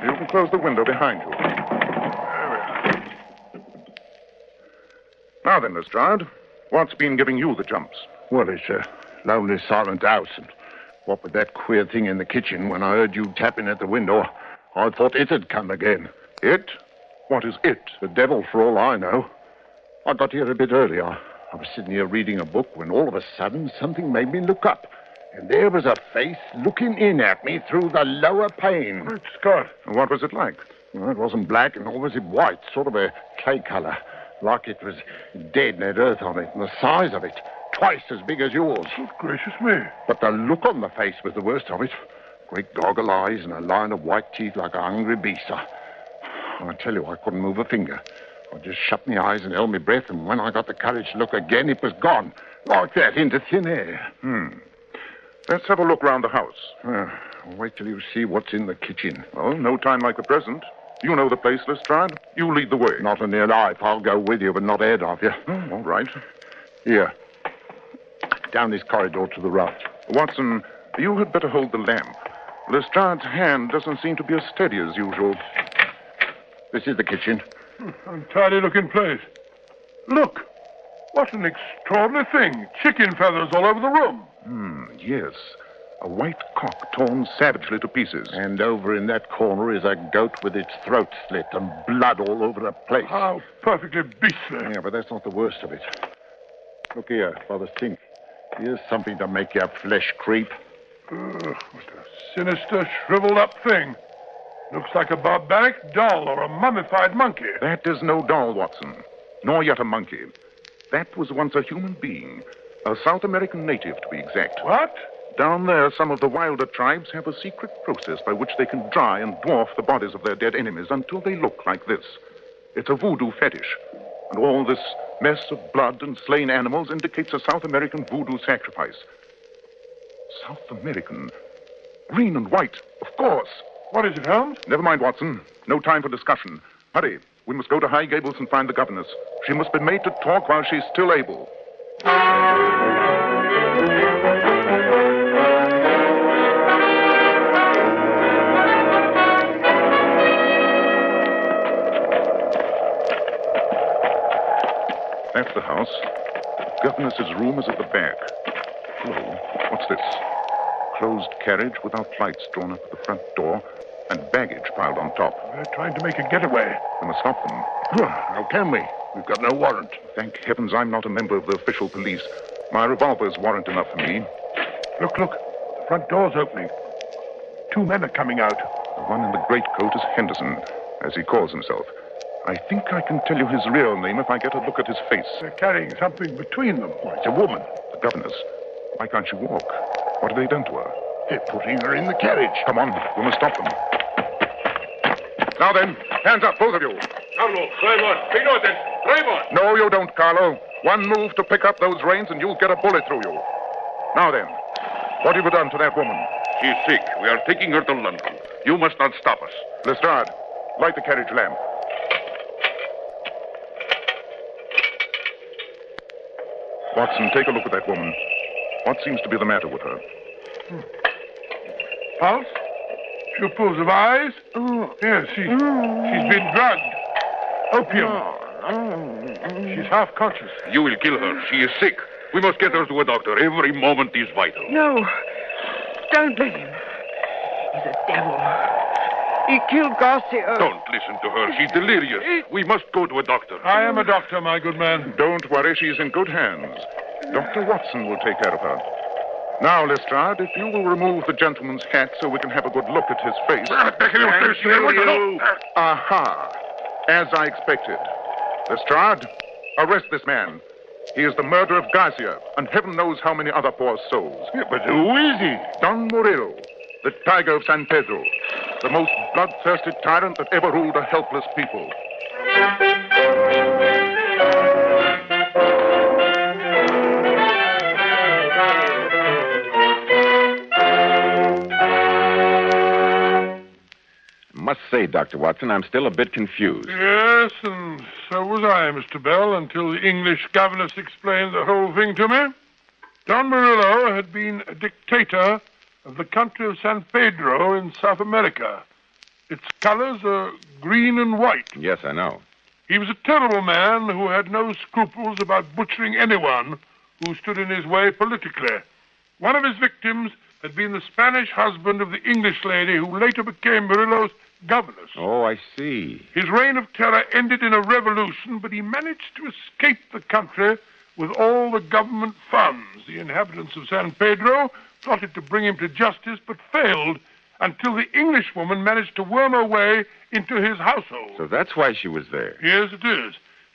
You can close the window behind you. Now then, Lestrade, what's been giving you the jumps? Well, it's a lonely, silent house, and what with that queer thing in the kitchen, when I heard you tapping at the window, I thought it had come again. It? What is it? The devil, for all I know. I got here a bit earlier. I was sitting here reading a book when all of a sudden something made me look up. And there was a face looking in at me through the lower pane. Great Scott. What was it like? Well, it wasn't black, nor was it white. Sort of a clay color. Like it was dead and had earth on it. And the size of it, twice as big as yours. Good gracious me. But the look on the face was the worst of it. Great goggle eyes and a line of white teeth like a hungry beast. I tell you, I couldn't move a finger. I just shut my eyes and held my breath, and when I got the courage to look again, it was gone. Like that, into thin air. Let's have a look round the house. Wait till you see what's in the kitchen. Oh, no time like the present. You know the place, Lestrade. You lead the way. Not in near life. I'll go with you, but not ahead of you. Oh, all right. Here. Down this corridor to the right. Watson, you had better hold the lamp. Lestrade's hand doesn't seem to be as steady as usual. This is the kitchen. Untidy-looking place. Look, what an extraordinary thing. Chicken feathers all over the room. Yes. A white cock torn savagely to pieces. And over in that corner is a goat with its throat slit and blood all over the place. How perfectly beastly. Yeah, but that's not the worst of it. Look here, by the sink. Here's something to make your flesh creep. What a sinister, shriveled-up thing. Looks like a barbaric doll or a mummified monkey. That is no doll, Watson. Nor yet a monkey. That was once a human being. A South American native, to be exact. What? Down there, some of the wilder tribes have a secret process by which they can dry and dwarf the bodies of their dead enemies until they look like this. It's a voodoo fetish. And all this mess of blood and slain animals indicates a South American voodoo sacrifice. South American. Green and white, of course. What is it, Holmes? Never mind, Watson. No time for discussion. Hurry. We must go to High Gables and find the governess. She must be made to talk while she's still able. That's the house. Governess's room is at the back. Hello. What's this? Closed carriage without lights drawn up at the front door and baggage piled on top. They're trying to make a getaway. We must stop them. How can we? We've got no warrant. Thank heavens I'm not a member of the official police. My revolver's warrant enough for me. Look. The front door's opening. 2 men are coming out. The one in the greatcoat is Henderson, as he calls himself. I think I can tell you his real name if I get a look at his face. They're carrying something between them. Why, it's a woman. The governess. Why can't she walk? What have they done to her? They're putting her in the carriage. Come on, we must stop them. Now then, hands up, both of you. Carlo, drive on. Take no attention. Drive on. No, you don't, Carlo. One move to pick up those reins and you'll get a bullet through you. Now then, what have you done to that woman? She's sick. We are taking her to London. You must not stop us. Lestrade, light the carriage lamp. Watson, take a look at that woman. What seems to be the matter with her? Pulse? Pupils of eyes? Yes, she's been drugged. Opium. She's half conscious. You will kill her. She is sick. We must get her to a doctor. Every moment is vital. No. Don't let him. He's a devil. He killed Garcia. Don't listen to her. She's delirious. We must go to a doctor. I am a doctor, my good man. Don't worry. She's in good hands. Dr. Watson will take care of her. Now, Lestrade, if you will remove the gentleman's hat so we can have a good look at his face. Aha! As I expected. Lestrade, arrest this man. He is the murderer of Garcia, and heaven knows how many other poor souls. Yeah, but who is he? Don Murillo, the tiger of San Pedro, the most bloodthirsty tyrant that ever ruled a helpless people. Must say, Dr. Watson, I'm still a bit confused. Yes, and so was I, Mr. Bell, until the English governess explained the whole thing to me. Don Murillo had been a dictator of the country of San Pedro in South America. Its colors are green and white. Yes, I know. He was a terrible man who had no scruples about butchering anyone who stood in his way politically. One of his victims had been the Spanish husband of the English lady who later became Murillo's governess. Oh, I see. His reign of terror ended in a revolution, but he managed to escape the country with all the government funds. The inhabitants of San Pedro plotted to bring him to justice, but failed until the Englishwoman managed to worm her way into his household. So that's why she was there. Yes, it is.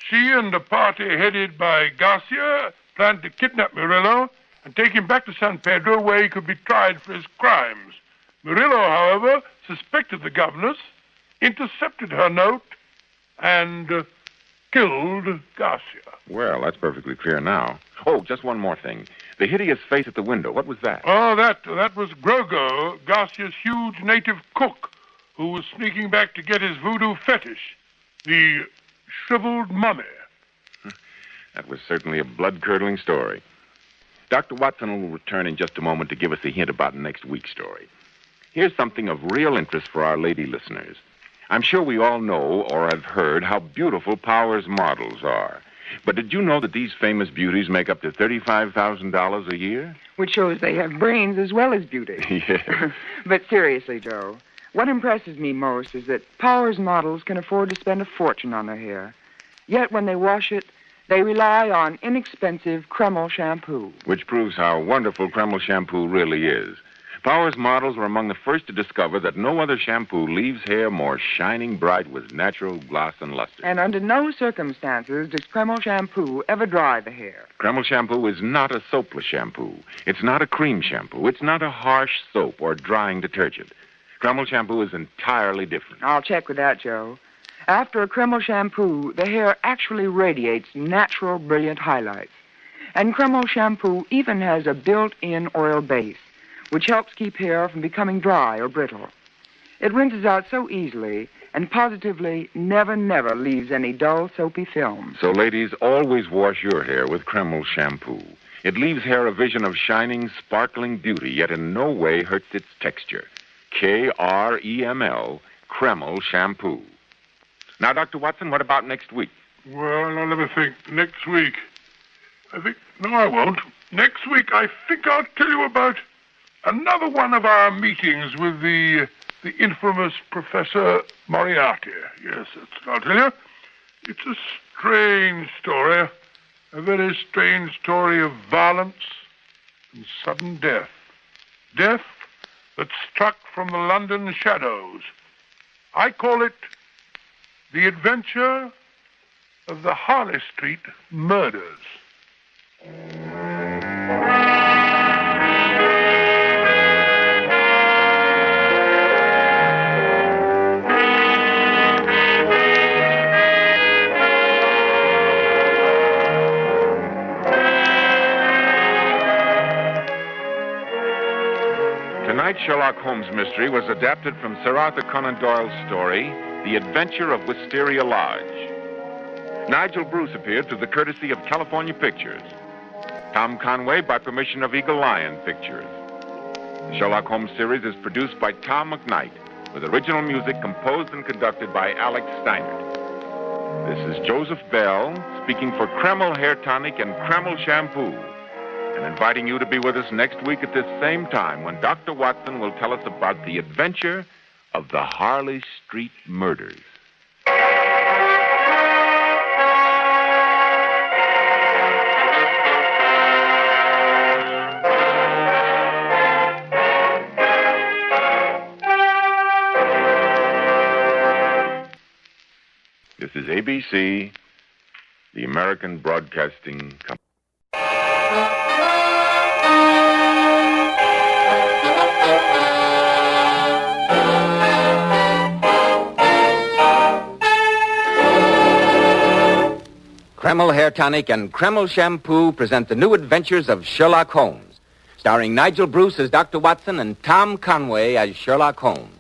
She and a party headed by Garcia planned to kidnap Murillo and take him back to San Pedro where he could be tried for his crimes. Murillo, however, suspected the governess, intercepted her note, and killed Garcia. Well, that's perfectly clear now. Oh, just one more thing. The hideous face at the window, what was that? Oh, that was Grogo, Garcia's huge native cook, who was sneaking back to get his voodoo fetish, the shriveled mummy. That was certainly a blood-curdling story. Dr. Watson will return in just a moment to give us a hint about next week's story. Here's something of real interest for our lady listeners. I'm sure we all know or have heard how beautiful Powers models are. But did you know that these famous beauties make up to $35,000 a year? Which shows they have brains as well as beauty. Yeah. But seriously, Joe, what impresses me most is that Powers models can afford to spend a fortune on their hair. Yet when they wash it, they rely on inexpensive Kreml shampoo. Which proves how wonderful Kreml shampoo really is. Powers models were among the first to discover that no other shampoo leaves hair more shining bright with natural gloss and luster. And under no circumstances does Kreml shampoo ever dry the hair. Kreml shampoo is not a soapless shampoo. It's not a cream shampoo. It's not a harsh soap or drying detergent. Kreml shampoo is entirely different. I'll check with that, Joe. After a Kreml shampoo, the hair actually radiates natural, brilliant highlights. And Kreml shampoo even has a built-in oil base, which helps keep hair from becoming dry or brittle. It rinses out so easily and positively never leaves any dull, soapy film. So, ladies, always wash your hair with Kreml shampoo. It leaves hair a vision of shining, sparkling beauty, yet in no way hurts its texture. Kreml, Kreml shampoo. Now, Dr. Watson, what about next week? Well, I'll never think. Next week. No, I won't. Next week, I think I'll tell you about another one of our meetings with the infamous Professor Moriarty. Yes, I'll tell you. It's a strange story. A very strange story of violence and sudden death. Death that struck from the London shadows. I call it The Adventure of the Harley Street Murders. Tonight's Sherlock Holmes mystery was adapted from Sir Arthur Conan Doyle's story, The Adventure of Wisteria Lodge. Nigel Bruce appeared through the courtesy of California Pictures. Tom Conway by permission of Eagle Lion Pictures. The Sherlock Holmes series is produced by Tom McKnight, with original music composed and conducted by Alex Steinert. This is Joseph Bell speaking for Kreml Hair Tonic and Kreml Shampoo, and inviting you to be with us next week at this same time when Dr. Watson will tell us about the adventure of the Harley Street Murders. This is ABC, the American Broadcasting Company. Kreml Hair Tonic and Kreml Shampoo present the new adventures of Sherlock Holmes, starring Nigel Bruce as Dr. Watson and Tom Conway as Sherlock Holmes.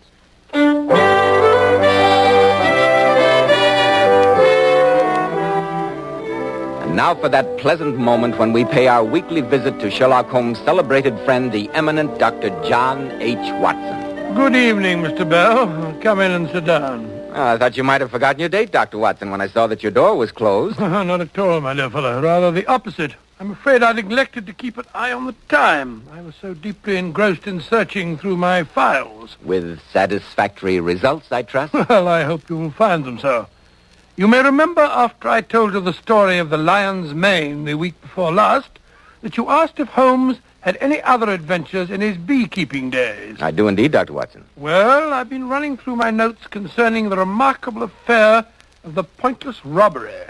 And now for that pleasant moment when we pay our weekly visit to Sherlock Holmes' celebrated friend, the eminent Dr. John H. Watson. Good evening, Mr. Bell. Come in and sit down. I thought you might have forgotten your date, Dr. Watson, when I saw that your door was closed. Not at all, my dear fellow. Rather the opposite. I'm afraid I neglected to keep an eye on the time. I was so deeply engrossed in searching through my files. With satisfactory results, I trust? Well, I hope you will find them so. You may remember after I told you the story of the lion's mane the week before last, that you asked if Holmes had any other adventures in his beekeeping days. I do indeed, Dr. Watson. Well, I've been running through my notes concerning the remarkable affair of the pointless robbery,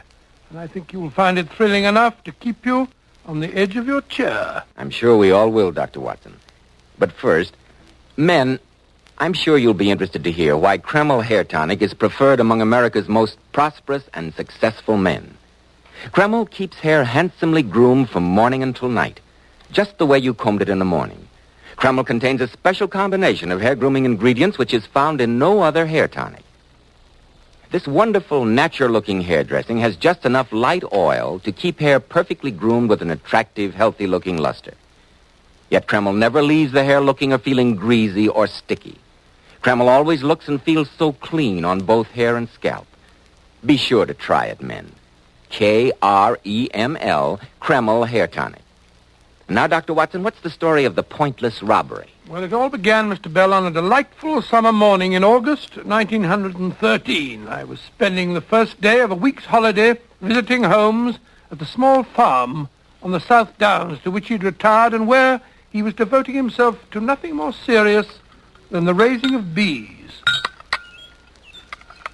and I think you will find it thrilling enough to keep you on the edge of your chair. I'm sure we all will, Dr. Watson. But first, men, I'm sure you'll be interested to hear why Kreml Hair Tonic is preferred among America's most prosperous and successful men. Kreml keeps hair handsomely groomed from morning until night, just the way you combed it in the morning. Kreml contains a special combination of hair grooming ingredients which is found in no other hair tonic. This wonderful, natural-looking hair dressing has just enough light oil to keep hair perfectly groomed with an attractive, healthy-looking luster. Yet Kreml never leaves the hair looking or feeling greasy or sticky. Kreml always looks and feels so clean on both hair and scalp. Be sure to try it, men. Kreml, Kreml Hair Tonic. Now, Dr. Watson, what's the story of the pointless robbery? Well, it all began, Mr. Bell, on a delightful summer morning in August 1913. I was spending the first day of a week's holiday visiting Holmes at the small farm on the South Downs to which he'd retired and where he was devoting himself to nothing more serious than the raising of bees.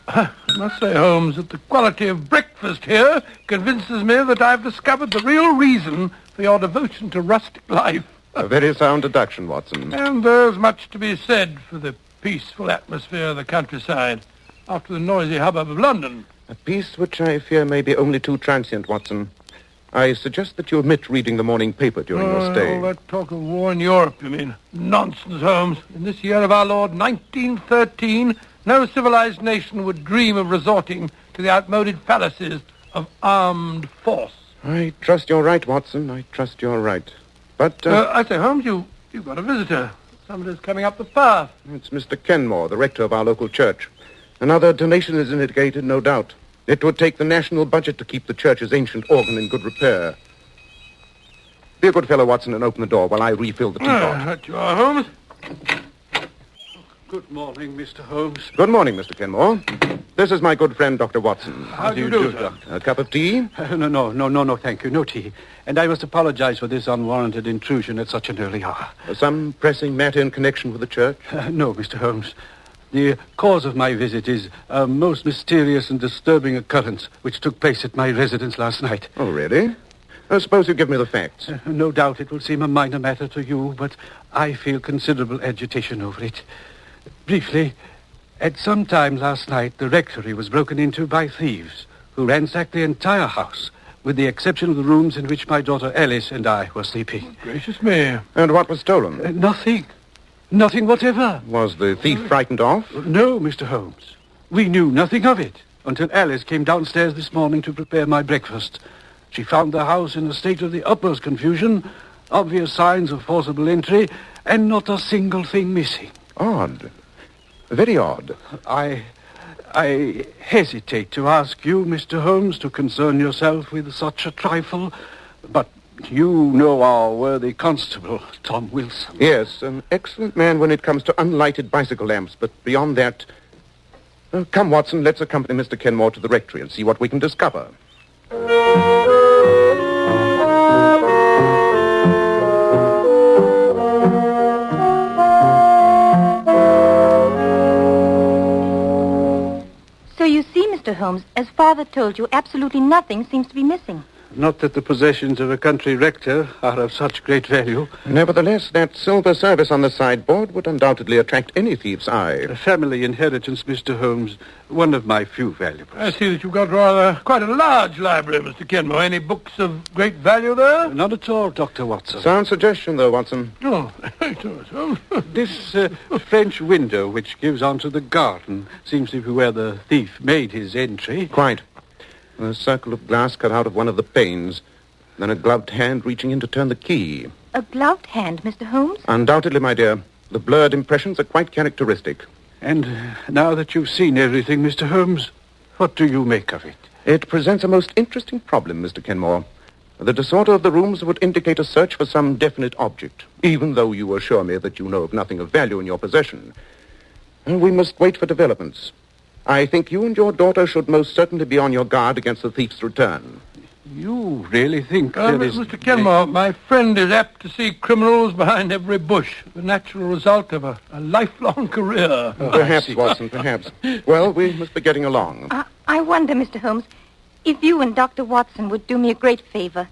I must say, Holmes, that the quality of breakfast here convinces me that I've discovered the real reason for your devotion to rustic life. A very sound deduction, Watson. And there's much to be said for the peaceful atmosphere of the countryside after the noisy hubbub of London. A peace which I fear may be only too transient, Watson. I suggest that you omit reading the morning paper during your stay. All that talk of war in Europe, you mean? Nonsense, Holmes. In this year of our Lord, 1913, no civilized nation would dream of resorting to the outmoded fallacies of armed force. I trust you're right, Watson. I trust you're right. But, I say, Holmes, you've got a visitor. Somebody's coming up the path. It's Mr. Kenmore, the rector of our local church. Another donation is indicated, no doubt. It would take the national budget to keep the church's ancient organ in good repair. Be a good fellow, Watson, and open the door while I refill the teapot. That you are, Holmes. Good morning, Mr. Holmes. Good morning, Mr. Kenmore. This is my good friend, Dr. Watson. How do you do, sir? A cup of tea? No, thank you. No tea. And I must apologize for this unwarranted intrusion at such an early hour. Some pressing matter in connection with the church? No, Mr. Holmes. The cause of my visit is a most mysterious and disturbing occurrence which took place at my residence last night. Oh, really? Suppose you give me the facts. No doubt it will seem a minor matter to you, but I feel considerable agitation over it. Briefly, at some time last night, the rectory was broken into by thieves who ransacked the entire house, with the exception of the rooms in which my daughter Alice and I were sleeping. Gracious me. And what was stolen? Nothing. Nothing whatever. Was the thief frightened off? No, Mr. Holmes. We knew nothing of it until Alice came downstairs this morning to prepare my breakfast. She found the house in a state of the utmost confusion, obvious signs of forcible entry, and not a single thing missing. Odd. Very odd. I hesitate to ask you, Mr. Holmes, to concern yourself with such a trifle, but you know our worthy constable, Tom Wilson. Yes, an excellent man when it comes to unlighted bicycle lamps, but beyond that... come, Watson, let's accompany Mr. Kenmore to the rectory and see what we can discover. So you see, Mr. Holmes, as Father told you, absolutely nothing seems to be missing. Not that the possessions of a country rector are of such great value. Nevertheless, that silver service on the sideboard would undoubtedly attract any thief's eye. A family inheritance, Mr. Holmes, one of my few valuables. I see that you've got quite a large library, Mr. Kenmore. Any books of great value there? Not at all, Dr. Watson. Sound suggestion, though, Watson. Oh, this French window, which gives onto the garden, seems to be where the thief made his entry. Quite. A circle of glass cut out of one of the panes, then a gloved hand reaching in to turn the key. A gloved hand, Mr. Holmes? Undoubtedly, my dear. The blurred impressions are quite characteristic. And now that you've seen everything, Mr. Holmes, what do you make of it? It presents a most interesting problem, Mr. Kenmore. The disorder of the rooms would indicate a search for some definite object, even though you assure me that you know of nothing of value in your possession. We must wait for developments. I think you and your daughter should most certainly be on your guard against the thief's return. You really think there is... Mr. Kenmore, my friend is apt to see criminals behind every bush, the natural result of a lifelong career. Perhaps, Watson, perhaps. Well, we must be getting along. I wonder, Mr. Holmes, if you and Dr. Watson would do me a great favor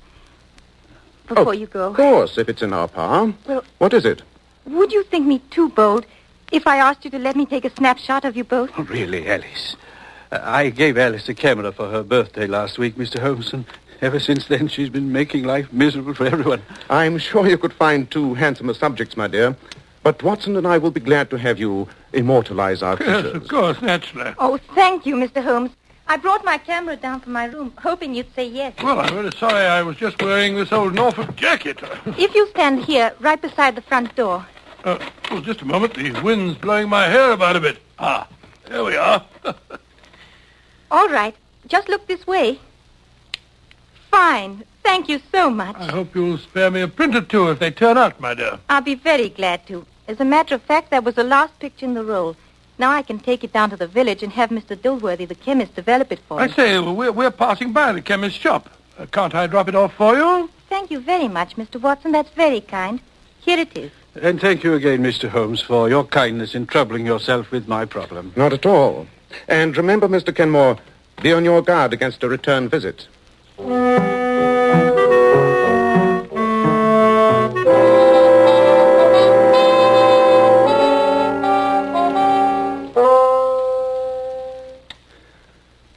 before you go. Of course, if it's in our power. Well, what is it? Would you think me too bold if I asked you to let me take a snapshot of you both? Really, Alice. I gave Alice a camera for her birthday last week, Mr. Holmes, and ever since then, she's been making life miserable for everyone. I'm sure you could find two handsomer subjects, my dear. But Watson and I will be glad to have you immortalize our features. Yes, of course, naturally. Oh, thank you, Mr. Holmes. I brought my camera down from my room, hoping you'd say yes. Well, I'm very sorry. I was just wearing this old Norfolk jacket. If you stand here, right beside the front door. Just a moment. The wind's blowing my hair about a bit. Ah, there we are. All right. Just look this way. Fine. Thank you so much. I hope you'll spare me a print or two if they turn out, my dear. I'll be very glad to. As a matter of fact, that was the last picture in the roll. Now I can take it down to the village and have Mr. Dilworthy, the chemist, develop it for me. I say, we're passing by the chemist's shop. Can't I drop it off for you? Thank you very much, Mr. Watson. That's very kind. Here it is. And thank you again, Mr. Holmes, for your kindness in troubling yourself with my problem. Not at all. And remember, Mr. Kenmore, be on your guard against a return visit.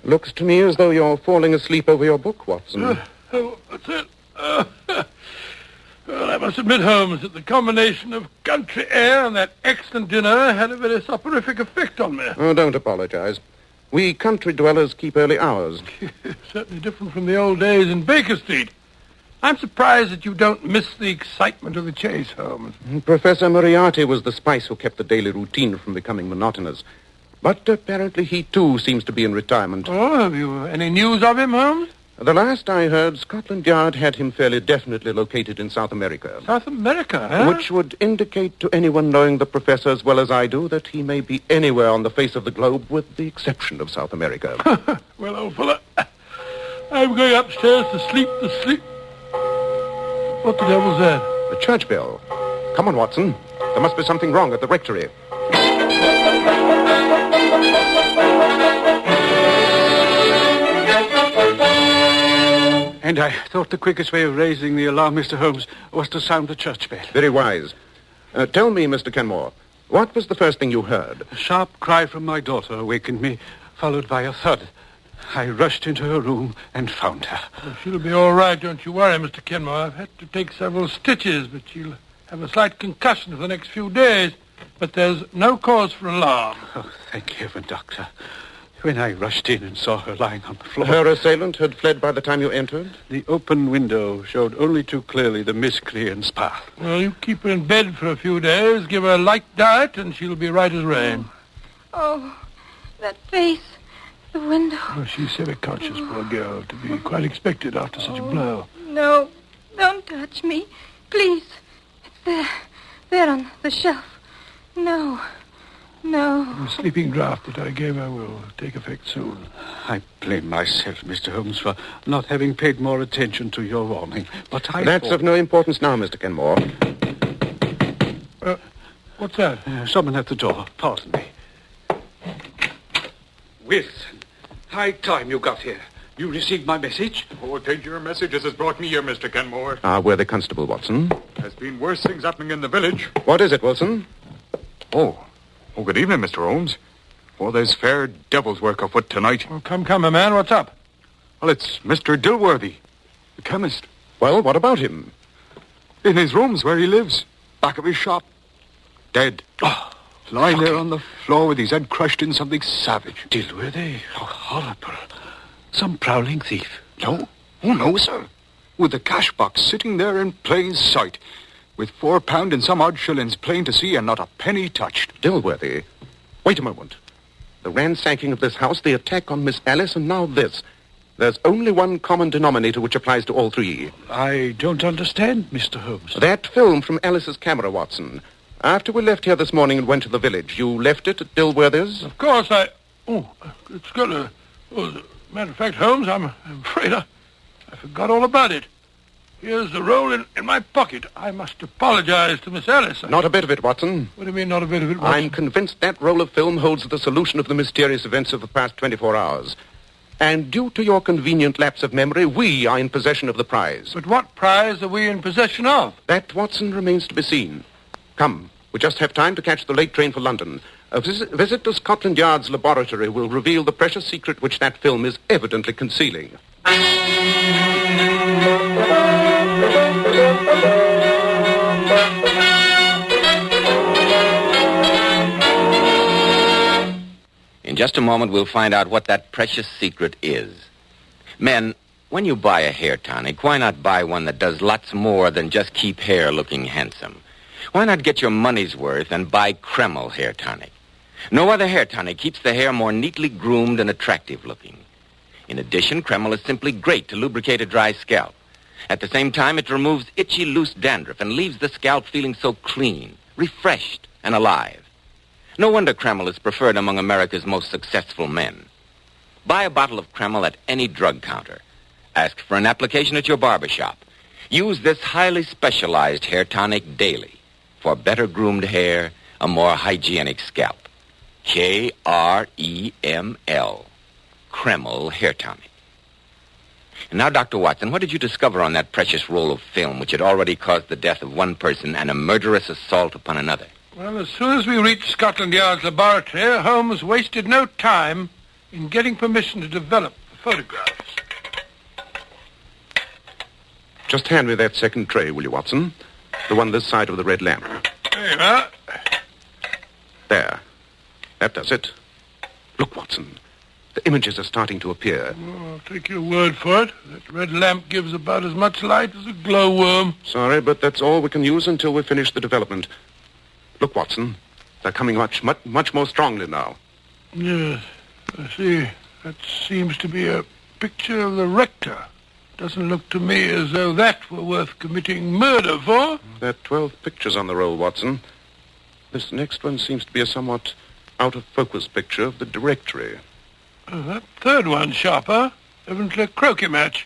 Looks to me as though you're falling asleep over your book, Watson. What's it? Well, I must admit, Holmes, that the combination of country air and that excellent dinner had a very soporific effect on me. Oh, don't apologize. We country dwellers keep early hours. Certainly different from the old days in Baker Street. I'm surprised that you don't miss the excitement of the chase, Holmes. Professor Moriarty was the spice who kept the daily routine from becoming monotonous. But apparently he, too, seems to be in retirement. Oh, have you any news of him, Holmes? The last I heard, Scotland Yard had him fairly definitely located in South America. South America, huh? Which would indicate to anyone knowing the professor as well as I do that he may be anywhere on the face of the globe with the exception of South America. Well, old fella, I'm going upstairs to sleep. What the devil's that? The church bell. Come on, Watson. There must be something wrong at the rectory. And I thought the quickest way of raising the alarm, Mr. Holmes, was to sound the church bell. Very wise. Tell me, Mr. Kenmore, what was the first thing you heard? A sharp cry from my daughter awakened me, followed by a thud. I rushed into her room and found her. Well, she'll be all right, don't you worry, Mr. Kenmore. I've had to take several stitches, but she'll have a slight concussion for the next few days. But there's no cause for alarm. Oh, thank heaven, Doctor. When I rushed in and saw her lying on the floor... Her assailant had fled by the time you entered? The open window showed only too clearly the miscreant's path. Well, you keep her in bed for a few days, give her a light diet, and she'll be right as rain. Oh, that face, the window. Well, she's semi-conscious, poor girl, to be quite expected after such a blow. No, don't touch me. Please. It's there on the shelf. No. The sleeping draught that I gave her will take effect soon. I blame myself, Mr. Holmes, for not having paid more attention to your warning. But That's of no importance now, Mr. Kenmore. What's that? Someone at the door. Pardon me. Wilson, high time you got here. You received my message? Oh, take your message as has brought me here, Mr. Kenmore. We're the constable, Watson. There's been worse things happening in the village. What is it, Wilson? Oh, good evening, Mr. Holmes. Oh, there's fair devil's work afoot tonight. Oh, come, my man. What's up? Well, it's Mr. Dilworthy, the chemist. Well, what about him? In his rooms where he lives, back of his shop. Dead. Lying there on the floor with his head crushed in something savage. Dilworthy? How horrible. Some prowling thief. No. Oh, no, sir. With the cash box sitting there in plain sight. With £4 and some odd shillings plain to see and not a penny touched. Dilworthy, wait a moment. The ransacking of this house, the attack on Miss Alice, and now this. There's only one common denominator which applies to all three. I don't understand, Mr. Holmes. That film from Alice's camera, Watson. After we left here this morning and went to the village, you left it at Dilworthy's? Of course, it's got a... as a matter of fact, Holmes, I'm afraid I forgot all about it. Here's the roll in my pocket. I must apologize to Miss Alice. Not a bit of it, Watson. What do you mean, not a bit of it, Watson? I'm convinced that roll of film holds the solution of the mysterious events of the past 24 hours. And due to your convenient lapse of memory, we are in possession of the prize. But what prize are we in possession of? That, Watson, remains to be seen. Come, we just have time to catch the late train for London. A visit to Scotland Yard's laboratory will reveal the precious secret which that film is evidently concealing. In just a moment, we'll find out what that precious secret is. Men, when you buy a hair tonic, why not buy one that does lots more than just keep hair looking handsome? Why not get your money's worth and buy Kreml hair tonic? No other hair tonic keeps the hair more neatly groomed and attractive looking. In addition, Kreml is simply great to lubricate a dry scalp. At the same time, it removes itchy, loose dandruff and leaves the scalp feeling so clean, refreshed, and alive. No wonder Kreml is preferred among America's most successful men. Buy a bottle of Kreml at any drug counter. Ask for an application at your barber shop. Use this highly specialized hair tonic daily for better groomed hair, a more hygienic scalp. Kreml. Kreml hair tonic. And now, Dr. Watson, what did you discover on that precious roll of film which had already caused the death of one person and a murderous assault upon another? Well, as soon as we reached Scotland Yard's laboratory, Holmes wasted no time in getting permission to develop the photographs. Just hand me that second tray, will you, Watson? The one this side of the red lamp. There you are. There. That does it. Look, Watson. The images are starting to appear. Oh, I'll take your word for it. That red lamp gives about as much light as a glowworm. Sorry, but that's all we can use until we finish the development. Look, Watson. They're coming much more strongly now. Yes, I see. That seems to be a picture of the rector. Doesn't look to me as though that were worth committing murder for. There are 12 pictures on the roll, Watson. This next one seems to be a somewhat out-of-focus picture of the directory. That third one, sharper. Evidently a croquet match.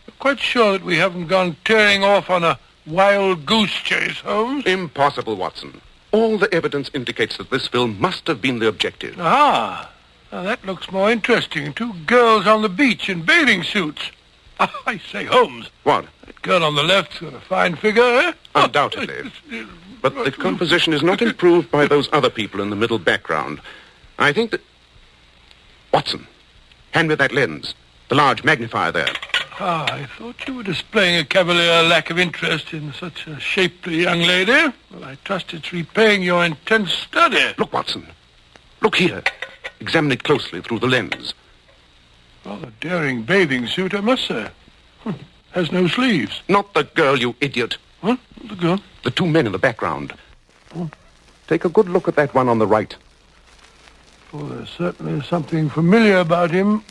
I'm quite sure that we haven't gone tearing off on a wild goose chase, Holmes. Impossible, Watson. All the evidence indicates that this film must have been the objective. Ah, now that looks more interesting. Two girls on the beach in bathing suits. I say, Holmes. What? That girl on the left's got a fine figure, eh? Undoubtedly. But the composition is not improved by those other people in the middle background. I think that... Watson, hand me that lens. The large magnifier there. Ah, I thought you were displaying a cavalier lack of interest in such a shapely young lady. Well, I trust it's repaying your intense study. Look, Watson. Look here. Examine it closely through the lens. Rather daring bathing suit, I must say. Has no sleeves. Not the girl, you idiot. Huh? The girl? The two men in the background. Take a good look at that one on the right. Oh, there's certainly something familiar about him.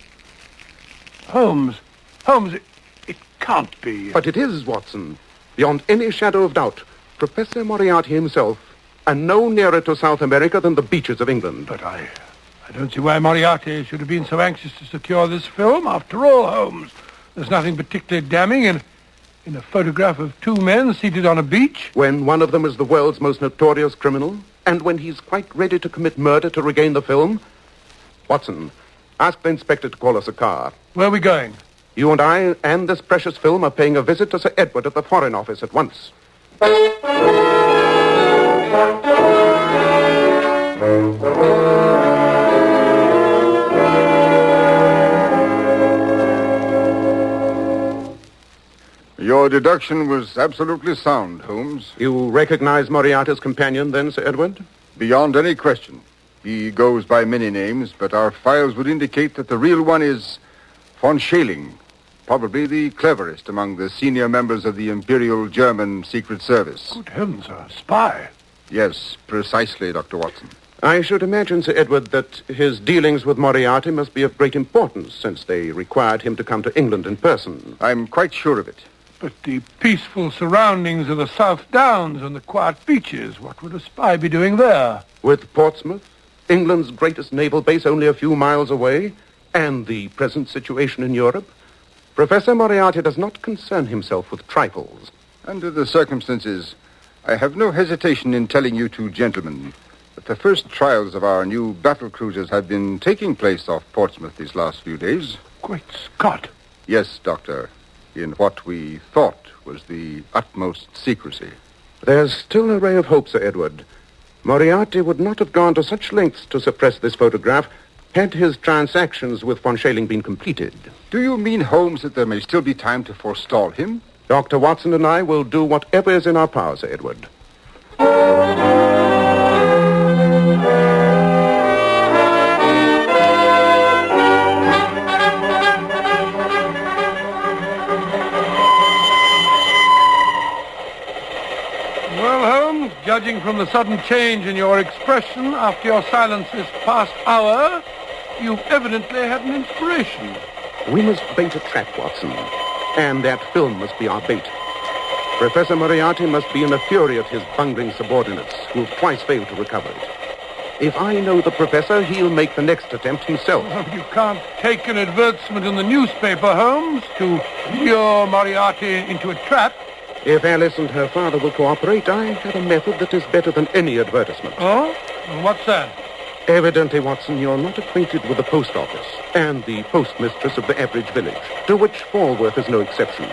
Holmes, it can't be. But it is, Watson. Beyond any shadow of doubt. Professor Moriarty himself, and no nearer to South America than the beaches of England. But I don't see why Moriarty should have been so anxious to secure this film. After all, Holmes, there's nothing particularly damning in a photograph of two men seated on a beach. When one of them is the world's most notorious criminal, and when he's quite ready to commit murder to regain the film. Watson, ask the inspector to call us a car. Where are we going? You and I and this precious film are paying a visit to Sir Edward at the Foreign Office at once. Your deduction was absolutely sound, Holmes. You recognize Moriarty's companion, then, Sir Edward? Beyond any question. He goes by many names, but our files would indicate that the real one is von Schäling, probably the cleverest among the senior members of the Imperial German Secret Service. Good heavens, a spy. Yes, precisely, Dr. Watson. I should imagine, Sir Edward, that his dealings with Moriarty must be of great importance, since they required him to come to England in person. I'm quite sure of it. But the peaceful surroundings of the South Downs and the quiet beaches, what would a spy be doing there? With Portsmouth, England's greatest naval base only a few miles away, and the present situation in Europe, Professor Moriarty does not concern himself with trifles. Under the circumstances, I have no hesitation in telling you two gentlemen that the first trials of our new battle cruisers have been taking place off Portsmouth these last few days. Great Scott. Yes, Doctor. In what we thought was the utmost secrecy. There's still a ray of hope, Sir Edward. Moriarty would not have gone to such lengths to suppress this photograph Had his transactions with von Schäling been completed? Do you mean, Holmes, that there may still be time to forestall him? Dr. Watson and I will do whatever is in our power, Sir Edward. Judging from the sudden change in your expression after your silence this past hour, you've evidently had an inspiration. We must bait a trap, Watson. And that film must be our bait. Professor Moriarty must be in a fury at his bungling subordinates, who've twice failed to recover it. If I know the professor, he'll make the next attempt himself. Well, you can't take an advertisement in the newspaper, Holmes, to lure Moriarty into a trap. If Alice and her father will cooperate, I have a method that is better than any advertisement. Oh? What's that? Evidently, Watson, you're not acquainted with the post office and the postmistress of the average village, to which Falworth is no exception.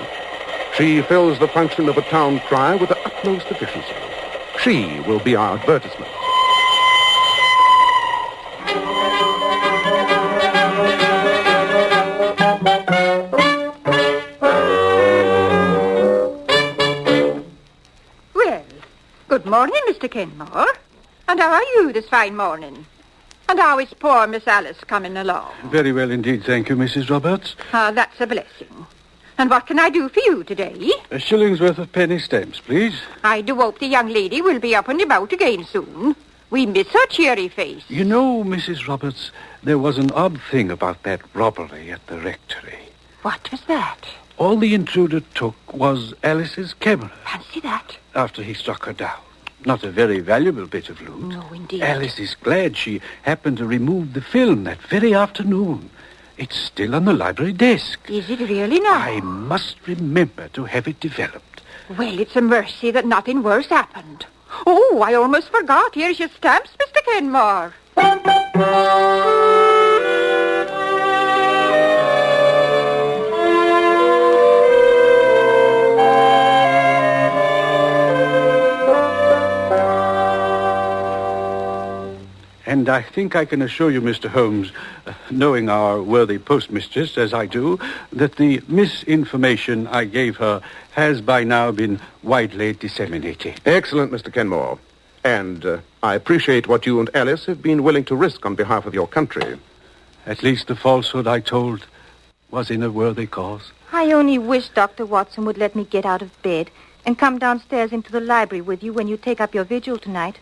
She fills the function of a town crier with the utmost efficiency. She will be our advertisement. Good morning, Mr. Kenmore. And how are you this fine morning? And how is poor Miss Alice coming along? Very well indeed, thank you, Mrs. Roberts. Ah, that's a blessing. And what can I do for you today? A shilling's worth of penny stamps, please. I do hope the young lady will be up and about again soon. We miss her cheery face. You know, Mrs. Roberts, there was an odd thing about that robbery at the rectory. What was that? All the intruder took was Alice's camera. Fancy that. After he struck her down. Not a very valuable bit of loot. No, indeed. Alice is glad she happened to remove the film that very afternoon. It's still on the library desk. Is it really now? I must remember to have it developed. Well, it's a mercy that nothing worse happened. Oh, I almost forgot. Here's your stamps, Mr. Kenmore. And I think I can assure you, Mr. Holmes, knowing our worthy postmistress as I do, that the misinformation I gave her has by now been widely disseminated. Excellent, Mr. Kenmore. And I appreciate what you and Alice have been willing to risk on behalf of your country. At least the falsehood I told was in a worthy cause. I only wish Dr. Watson would let me get out of bed and come downstairs into the library with you when you take up your vigil tonight.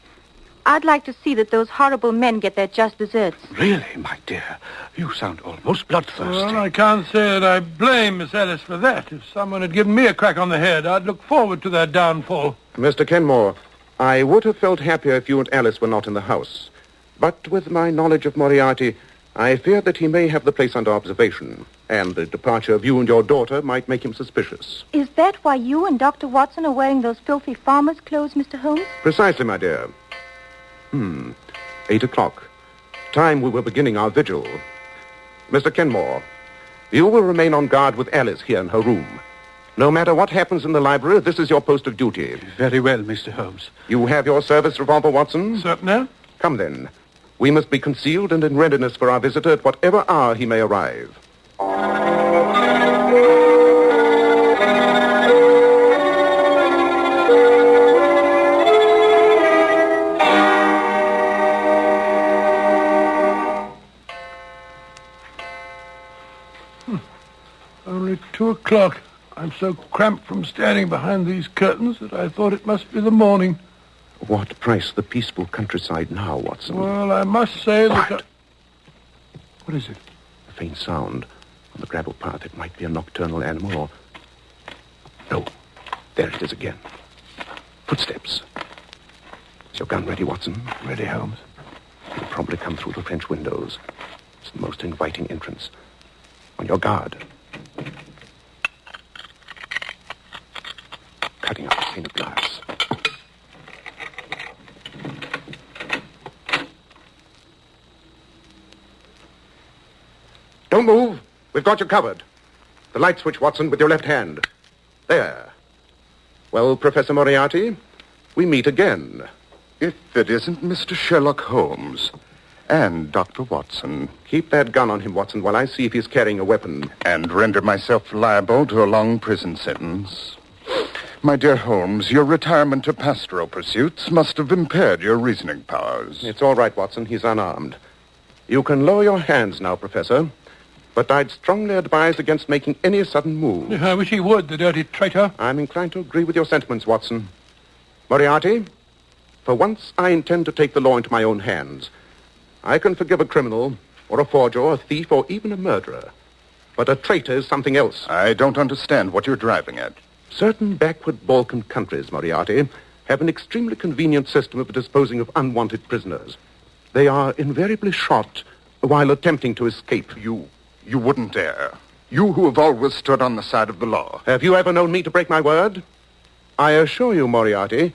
I'd like to see that those horrible men get their just deserts. Really, my dear? You sound almost bloodthirsty. Well, I can't say that I blame Miss Alice for that. If someone had given me a crack on the head, I'd look forward to their downfall. Mr. Kenmore, I would have felt happier if you and Alice were not in the house. But with my knowledge of Moriarty, I fear that he may have the place under observation, and the departure of you and your daughter might make him suspicious. Is that why you and Dr. Watson are wearing those filthy farmer's clothes, Mr. Holmes? Precisely, my dear. 8 o'clock. Time we were beginning our vigil. Mr. Kenmore, you will remain on guard with Alice here in her room. No matter what happens in the library, this is your post of duty. Very well, Mr. Holmes. You have your service revolver, Watson? Certainly. Come then. We must be concealed and in readiness for our visitor at whatever hour he may arrive. Only 2 o'clock. I'm so cramped from standing behind these curtains that I thought it must be the morning. What price the peaceful countryside now, Watson? Well, I must say that... What is it? A faint sound on the gravel path. It might be a nocturnal animal or... No. There it is again. Footsteps. Is your gun ready, Watson? Ready, Holmes. It'll probably come through the French windows. It's the most inviting entrance. On your guard. Cutting up a pane of glass. Don't move. We've got you covered. The light switch, Watson, with your left hand. There. Well, Professor Moriarty, we meet again. If it isn't Mr. Sherlock Holmes. And Dr. Watson. Keep that gun on him, Watson, while I see if he's carrying a weapon. And render myself liable to a long prison sentence. My dear Holmes, your retirement to pastoral pursuits must have impaired your reasoning powers. It's all right, Watson. He's unarmed. You can lower your hands now, Professor. But I'd strongly advise against making any sudden move. I wish he would, the dirty traitor. I'm inclined to agree with your sentiments, Watson. Moriarty, for once I intend to take the law into my own hands. I can forgive a criminal, or a forger, or a thief, or even a murderer. But a traitor is something else. I don't understand what you're driving at. Certain backward Balkan countries, Moriarty, have an extremely convenient system of disposing of unwanted prisoners. They are invariably shot while attempting to escape. You wouldn't dare. You who have always stood on the side of the law. Have you ever known me to break my word? I assure you, Moriarty,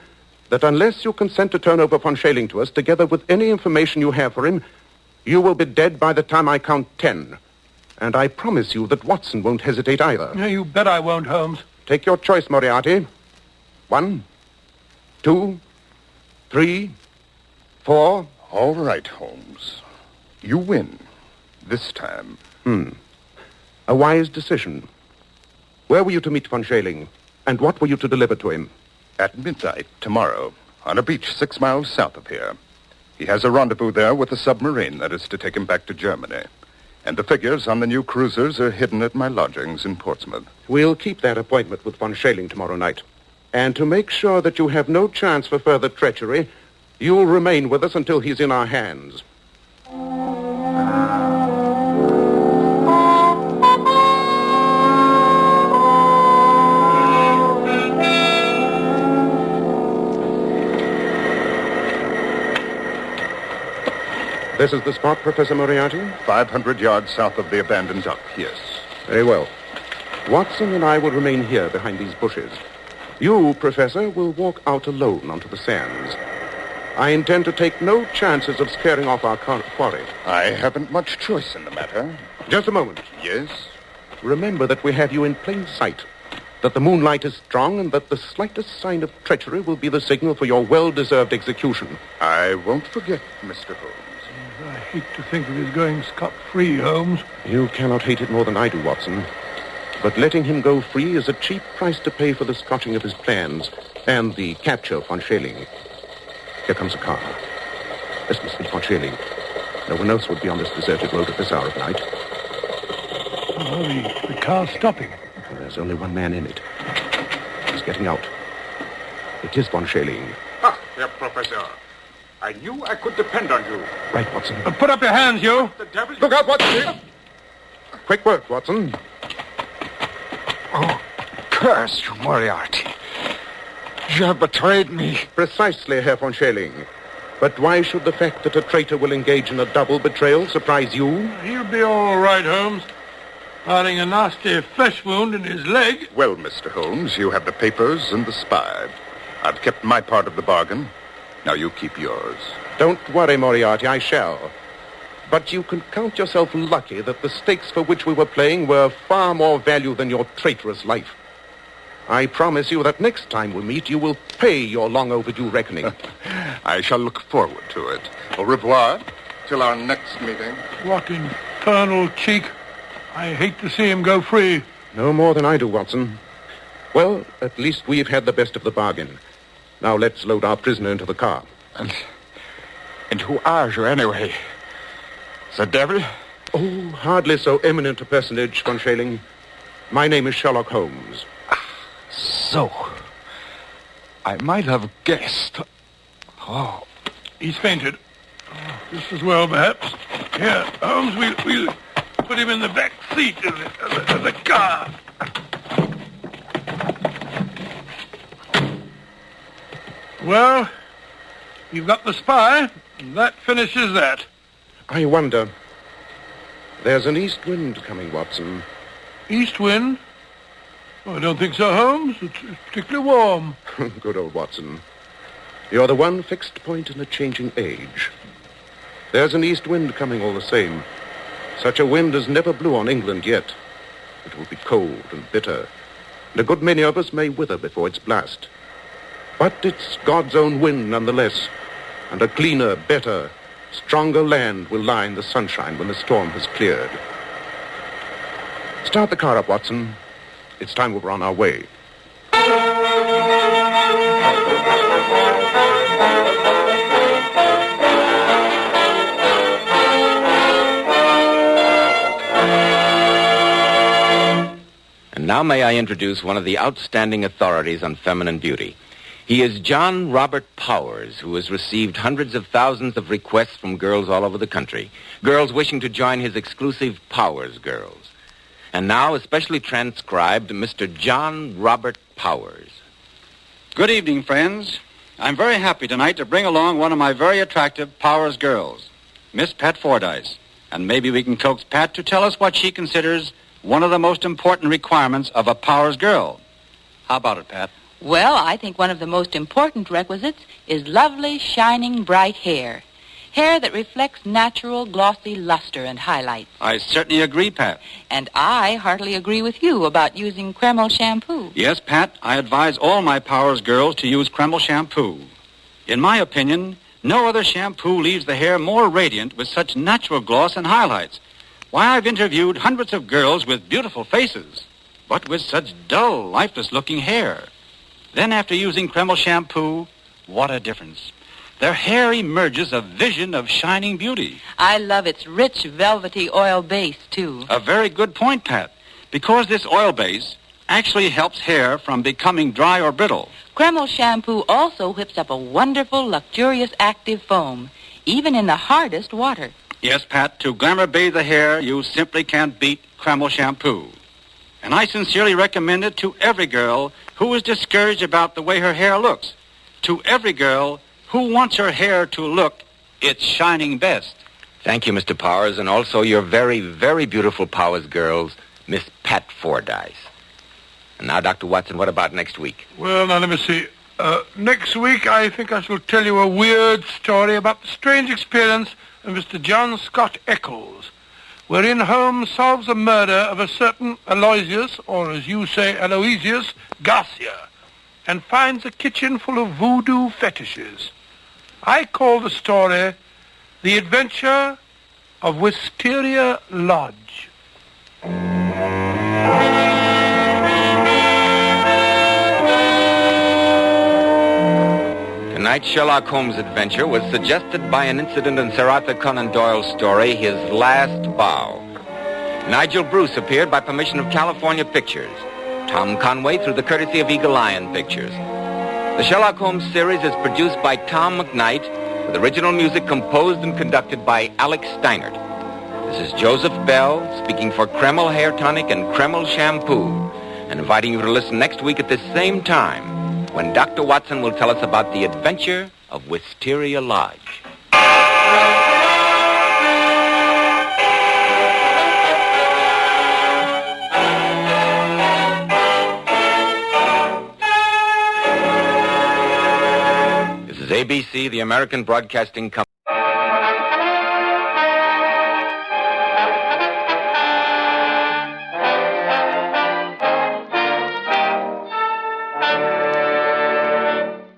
that unless you consent to turn over Von Schailing to us, together with any information you have for him, you will be dead by the time I count 10. And I promise you that Watson won't hesitate either. Yeah, you bet I won't, Holmes. Take your choice, Moriarty. 1, 2, 3, 4. All right, Holmes. You win. This time. A wise decision. Where were you to meet Von Schailing? And what were you to deliver to him? At midnight tomorrow, on a beach 6 miles south of here. He has a rendezvous there with a submarine that is to take him back to Germany. And the figures on the new cruisers are hidden at my lodgings in Portsmouth. We'll keep that appointment with Von Schailing tomorrow night. And to make sure that you have no chance for further treachery, you'll remain with us until he's in our hands. This is the spot, Professor Moriarty? 500 yards south of the abandoned dock, yes. Very well. Watson and I will remain here behind these bushes. You, Professor, will walk out alone onto the sands. I intend to take no chances of scaring off our quarry. I haven't much choice in the matter. Just a moment. Yes? Remember that we have you in plain sight, that the moonlight is strong, and that the slightest sign of treachery will be the signal for your well-deserved execution. I won't forget, Mr. Holmes. I hate to think of his going scot-free, Holmes. You cannot hate it more than I do, Watson. But letting him go free is a cheap price to pay for the scotching of his plans and the capture of Von Schailing. Here comes a car. This must be Von Schailing. No one else would be on this deserted road at this hour of night. Oh, the car's stopping. There's only one man in it. He's getting out. It is Von Schailing. Ah, Herr Professor. I knew I could depend on you. Right, Watson. Put up your hands, you. The devil... Look out, Watson! Quick work, Watson. Oh, curse you, Moriarty. You have betrayed me. Precisely, Herr Von Schailing. But why should the fact that a traitor will engage in a double betrayal surprise you? He'll be all right, Holmes. Barring a nasty flesh wound in his leg. Well, Mr. Holmes, you have the papers and the spy. I've kept my part of the bargain. Now you keep yours. Don't worry, Moriarty, I shall. But you can count yourself lucky that the stakes for which we were playing were far more value than your traitorous life. I promise you that next time we meet, you will pay your long overdue reckoning. I shall look forward to it. Au revoir. Till our next meeting. What infernal cheek. I hate to see him go free. No more than I do, Watson. Well, at least we've had the best of the bargain. Now let's load our prisoner into the car. And who are you, anyway? The devil? Oh, hardly so eminent a personage, Von Schailing. My name is Sherlock Holmes. So, I might have guessed. Oh, he's fainted. Oh, just as well, perhaps. Here, Holmes, we'll put him in the back seat of the car. Well, you've got the spy, and that finishes that. I wonder. There's an east wind coming, Watson. East wind? Oh, I don't think so, Holmes. It's particularly warm. Good old Watson. You're the one fixed point in a changing age. There's an east wind coming all the same. Such a wind has never blew on England yet. It will be cold and bitter, and a good many of us may wither before its blast. But it's God's own wind nonetheless, and a cleaner, better, Stronger land will lie in the sunshine when the storm has cleared. Start the car up, Watson. It's time we were on our way. And now may I introduce one of the outstanding authorities on feminine beauty. He is John Robert Powers, who has received hundreds of thousands of requests from girls all over the country, girls wishing to join his exclusive Powers Girls. And now, especially transcribed, Mr. John Robert Powers. Good evening, friends. I'm very happy tonight to bring along one of my very attractive Powers Girls, Miss Pat Fordyce. And maybe we can coax Pat to tell us what she considers one of the most important requirements of a Powers Girl. How about it, Pat? Well, I think one of the most important requisites is lovely, shining, bright hair. Hair that reflects natural, glossy luster and highlights. I certainly agree, Pat. And I heartily agree with you about using Kreml shampoo. Yes, Pat, I advise all my Powers Girls to use Kreml shampoo. In my opinion, no other shampoo leaves the hair more radiant with such natural gloss and highlights. Why, I've interviewed hundreds of girls with beautiful faces, but with such dull, lifeless-looking hair. Then after using Kreml shampoo, what a difference. Their hair emerges a vision of shining beauty. I love its rich, velvety oil base, too. A very good point, Pat, because this oil base actually helps hair from becoming dry or brittle. Kreml shampoo also whips up a wonderful, luxurious, active foam, even in the hardest water. Yes, Pat, to glamour bathe the hair, you simply can't beat Kreml shampoo. And I sincerely recommend it to every girl who is discouraged about the way her hair looks. To every girl who wants her hair to look its shining best. Thank you, Mr. Powers, and also your very, very beautiful Powers Girls, Miss Pat Fordyce. And now, Dr. Watson, what about next week? Well, now, let me see. Next week, I think I shall tell you a weird story about the strange experience of Mr. John Scott Eccles, wherein Holmes solves the murder of a certain Aloysius, or as you say, Aloysius, Garcia, and finds a kitchen full of voodoo fetishes. I call the story The Adventure of Wisteria Lodge. Tonight's Sherlock Holmes adventure was suggested by an incident in Sir Arthur Conan Doyle's story, His Last Bow. Nigel Bruce appeared by permission of California Pictures. Tom Conway through the courtesy of Eagle Lion Pictures. The Sherlock Holmes series is produced by Tom McKnight, with original music composed and conducted by Alex Steinert. This is Joseph Bell, speaking for Kreml Hair Tonic and Kreml Shampoo, and inviting you to listen next week at this same time, when Dr. Watson will tell us about the adventure of Wisteria Lodge. This is ABC, the American Broadcasting Company.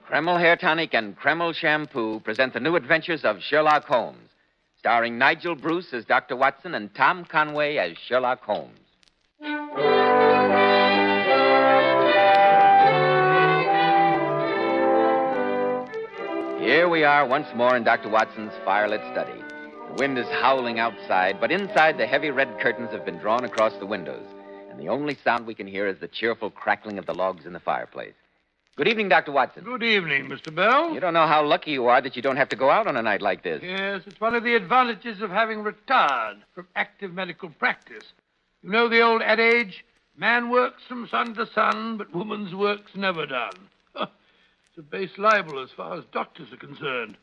Kreml Hair Tonic and Kreml Shampoo present the new adventures of Sherlock Holmes, starring Nigel Bruce as Dr. Watson and Tom Conway as Sherlock Holmes. Here we are once more in Dr. Watson's firelit study. The wind is howling outside, but inside the heavy red curtains have been drawn across the windows, and the only sound we can hear is the cheerful crackling of the logs in the fireplace. Good evening, Dr. Watson. Good evening, Mr. Bell. You don't know how lucky you are that you don't have to go out on a night like this. Yes, it's one of the advantages of having retired from active medical practice. You know the old adage, man works from sun to sun, but woman's work's never done. It's a base libel as far as doctors are concerned.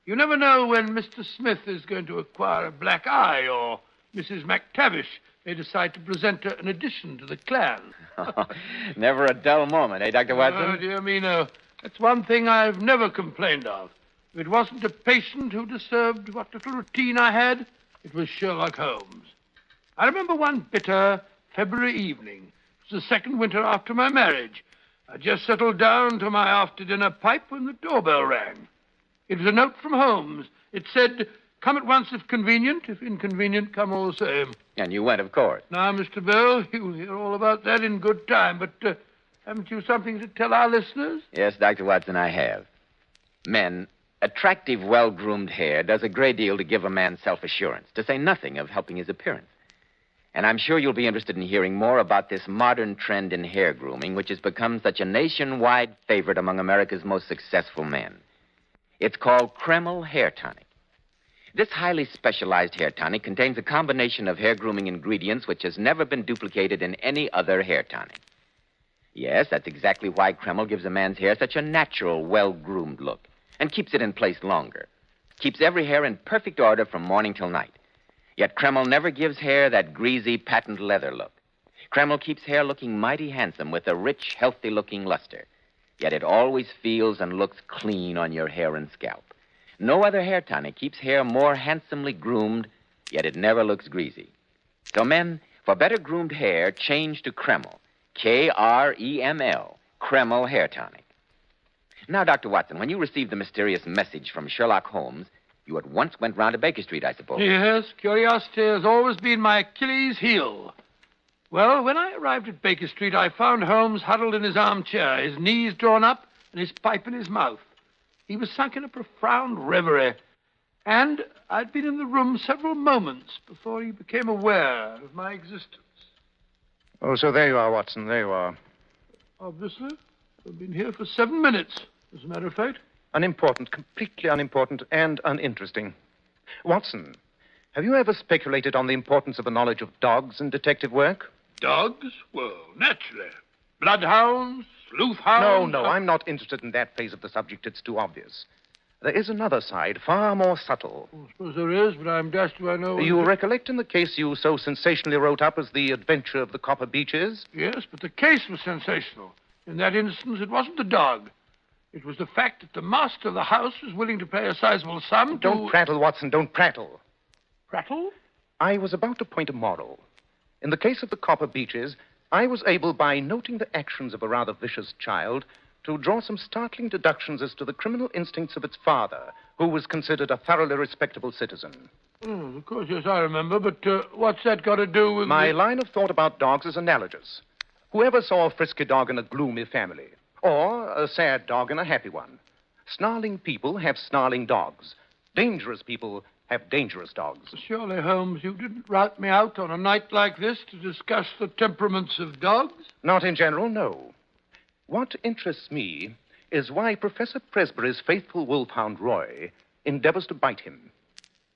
You never know when Mr. Smith is going to acquire a black eye, or Mrs. McTavish may decide to present her an addition to the clan. Never a dull moment, eh, Dr. Watson? Oh, dear me, no. That's one thing I've never complained of. If it wasn't a patient who disturbed what little routine I had, it was Sherlock Holmes. I remember one bitter February evening. It was the second winter after my marriage. I just settled down to my after-dinner pipe when the doorbell rang. It was a note from Holmes. It said, come at once if convenient. If inconvenient, come all the same. And you went, of course. Now, Mr. Bell, you'll hear all about that in good time, but haven't you something to tell our listeners? Yes, Dr. Watson, I have. Men, attractive, well-groomed hair does a great deal to give a man self-assurance, to say nothing of helping his appearance. And I'm sure you'll be interested in hearing more about this modern trend in hair grooming, which has become such a nationwide favorite among America's most successful men. It's called Kreml Hair Tonic. This highly specialized hair tonic contains a combination of hair grooming ingredients which has never been duplicated in any other hair tonic. Yes, that's exactly why Kreml gives a man's hair such a natural, well-groomed look and keeps it in place longer. Keeps every hair in perfect order from morning till night. Yet Kreml never gives hair that greasy, patent leather look. Kreml keeps hair looking mighty handsome with a rich, healthy-looking luster. Yet it always feels and looks clean on your hair and scalp. No other hair tonic keeps hair more handsomely groomed, yet it never looks greasy. So men, for better groomed hair, change to Kreml. Kreml. Kreml Hair Tonic. Now, Dr. Watson, when you received the mysterious message from Sherlock Holmes, you at once went round to Baker Street, I suppose. Yes, curiosity has always been my Achilles' heel. Well, when I arrived at Baker Street, I found Holmes huddled in his armchair, his knees drawn up and his pipe in his mouth. He was sunk in a profound reverie, and I'd been in the room several moments before he became aware of my existence. Oh, so there you are, Watson, there you are. Obviously. I've been here for 7 minutes, as a matter of fact. Unimportant, completely unimportant and uninteresting. Watson, have you ever speculated on the importance of a knowledge of dogs in detective work? Dogs? Well, naturally. Bloodhounds, sleuthhounds... No, I'm not interested in that phase of the subject. It's too obvious. There is another side, far more subtle. I suppose there is, but I'm dashed do I know... You recollect in the case you so sensationally wrote up as The Adventure of the Copper Beeches? Yes, but the case was sensational. In that instance, it wasn't the dog. It was the fact that the master of the house was willing to pay a sizable sum to... Don't prattle, Watson, don't prattle. Prattle? I was about to point a moral. In the case of the Copper Beeches, I was able, by noting the actions of a rather vicious child, to draw some startling deductions as to the criminal instincts of its father, who was considered a thoroughly respectable citizen. Oh, of course, yes, I remember, but what's that got to do with... My line of thought about dogs is analogous. Whoever saw a frisky dog in a gloomy family, or a sad dog in a happy one? Snarling people have snarling dogs. Dangerous people have dangerous dogs. Surely, Holmes, you didn't rout me out on a night like this to discuss the temperaments of dogs? Not in general, no. What interests me is why Professor Presbury's faithful wolfhound Roy endeavors to bite him.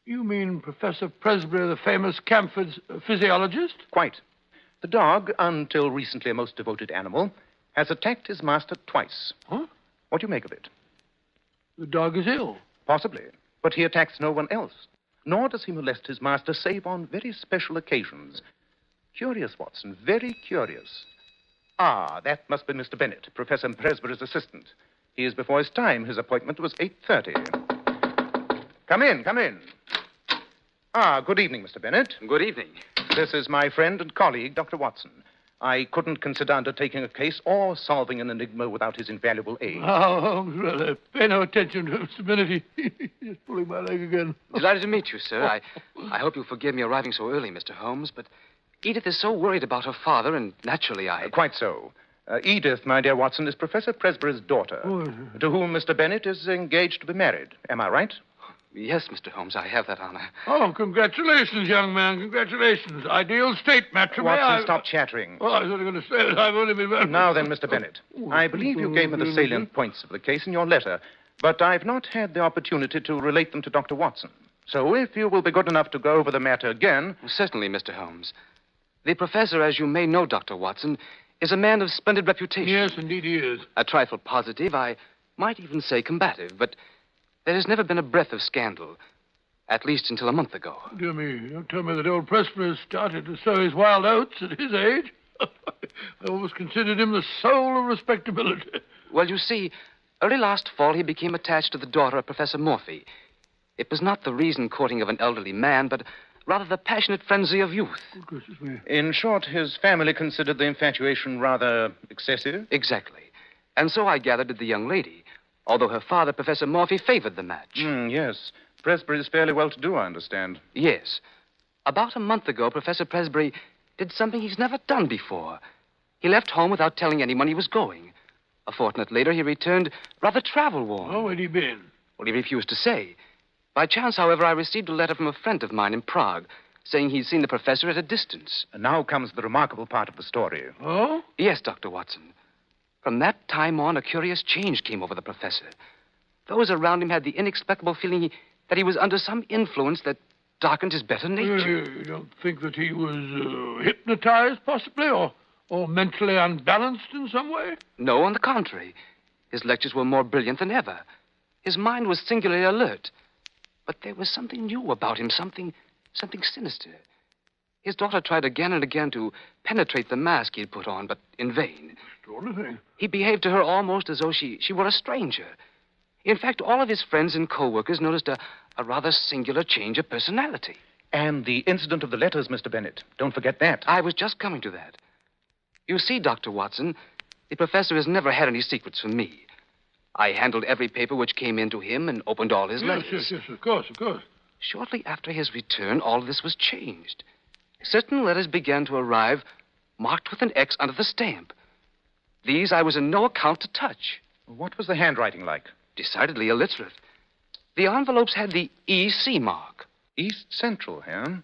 You mean Professor Presbury, the famous Camford's physiologist? Quite. The dog, until recently a most devoted animal, has attacked his master twice. Huh? What do you make of it? The dog is ill. Possibly. But he attacks no one else. Nor does he molest his master save on very special occasions. Curious, Watson, very curious. Ah, that must be Mr. Bennett, Professor Presbury's assistant. He is before his time. His appointment was 8:30. Come in, come in. Ah, good evening, Mr. Bennett. Good evening. This is my friend and colleague, Dr. Watson. I couldn't consider undertaking a case or solving an enigma without his invaluable aid. Oh, Holmes, really. Pay no attention to Mr. Bennett. He's pulling my leg again. Delighted to meet you, sir. I hope you'll forgive me arriving so early, Mr. Holmes, but Edith is so worried about her father, and naturally Quite so. Edith, my dear Watson, is Professor Presbury's daughter, to whom Mr. Bennett is engaged to be married. Am I right? Yes, Mr. Holmes, I have that honor. Oh, congratulations, young man, congratulations. Ideal state matrimony. Watson, stop chattering. Oh, I was only going to say that I've only been... Now then, Mr. Bennett, I believe you gave me the salient points of the case in your letter, but I've not had the opportunity to relate them to Dr. Watson. So if you will be good enough to go over the matter again... Certainly, Mr. Holmes. The professor, as you may know, Dr. Watson, is a man of splendid reputation. Yes, indeed he is. A trifle positive, I might even say combative, but there has never been a breath of scandal, at least until a month ago. Dear me, don't tell me that old Presbury has started to sow his wild oats at his age. I always considered him the soul of respectability. Well, you see, early last fall he became attached to the daughter of Professor Morphy. It was not the reason courting of an elderly man, but rather the passionate frenzy of youth. In short, his family considered the infatuation rather excessive? Exactly. And so I gathered did the young lady, although her father, Professor Morphy, favored the match. Yes. Presbury is fairly well-to-do, I understand. Yes. About a month ago, Professor Presbury did something he's never done before. He left home without telling anyone he was going. A fortnight later, he returned rather travel-worn. Oh, where'd he been? Well, he refused to say. By chance, however, I received a letter from a friend of mine in Prague saying he'd seen the professor at a distance. And now comes the remarkable part of the story. Oh? Yes, Dr. Watson. From that time on, a curious change came over the professor. Those around him had the inexplicable feeling that he was under some influence that darkened his better nature. You don't think that he was hypnotized, possibly, or mentally unbalanced in some way? No, on the contrary. His lectures were more brilliant than ever. His mind was singularly alert. But there was something new about him, something sinister. His daughter tried again and again to penetrate the mask he'd put on, but in vain. Extraordinary. He behaved to her almost as though she were a stranger. In fact, all of his friends and co-workers noticed a rather singular change of personality. And the incident of the letters, Mr. Bennett. Don't forget that. I was just coming to that. You see, Dr. Watson, the professor has never had any secrets from me. I handled every paper which came in to him and opened all his letters. Yes, of course. Shortly after his return, all of this was changed. Certain letters began to arrive, marked with an X under the stamp. These I was in no account to touch. What was the handwriting like? Decidedly illiterate. The envelopes had the EC mark. East Central, eh?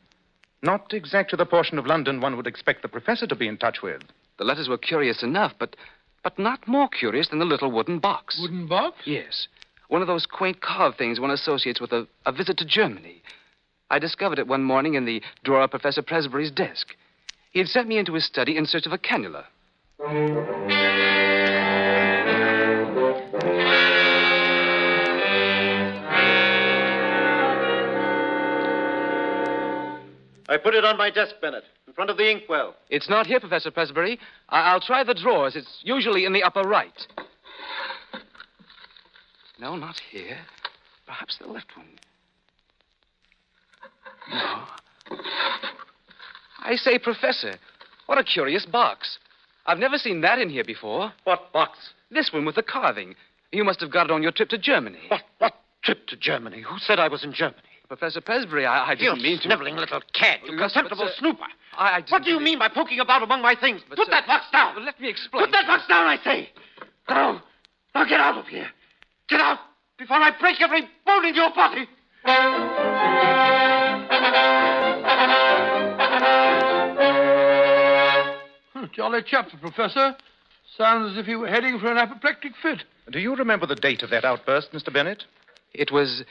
Not exactly the portion of London one would expect the professor to be in touch with. The letters were curious enough, but not more curious than the little wooden box. Wooden box? Yes. One of those quaint carved things one associates with a visit to Germany. I discovered it one morning in the drawer of Professor Presbury's desk. He had sent me into his study in search of a cannula. I put it on my desk, Bennett, in front of the inkwell. It's not here, Professor Presbury. I'll try the drawers. It's usually in the upper right. No, not here. Perhaps the left one. No. I say, Professor, what a curious box. I've never seen that in here before. What box? This one with the carving. You must have got it on your trip to Germany. What trip to Germany? Who said I was in Germany? Professor Presbury, I didn't mean to... You sniveling little cad. You contemptible snooper. I didn't... What do you mean by poking about among my things? Put that box down. Let me explain. Put that box down, I say. Go. Now get out of here. Get out before I break every bone in your body. Jolly chap, the professor. Sounds as if he were heading for an apoplectic fit. Do you remember the date of that outburst, Mr. Bennett? It was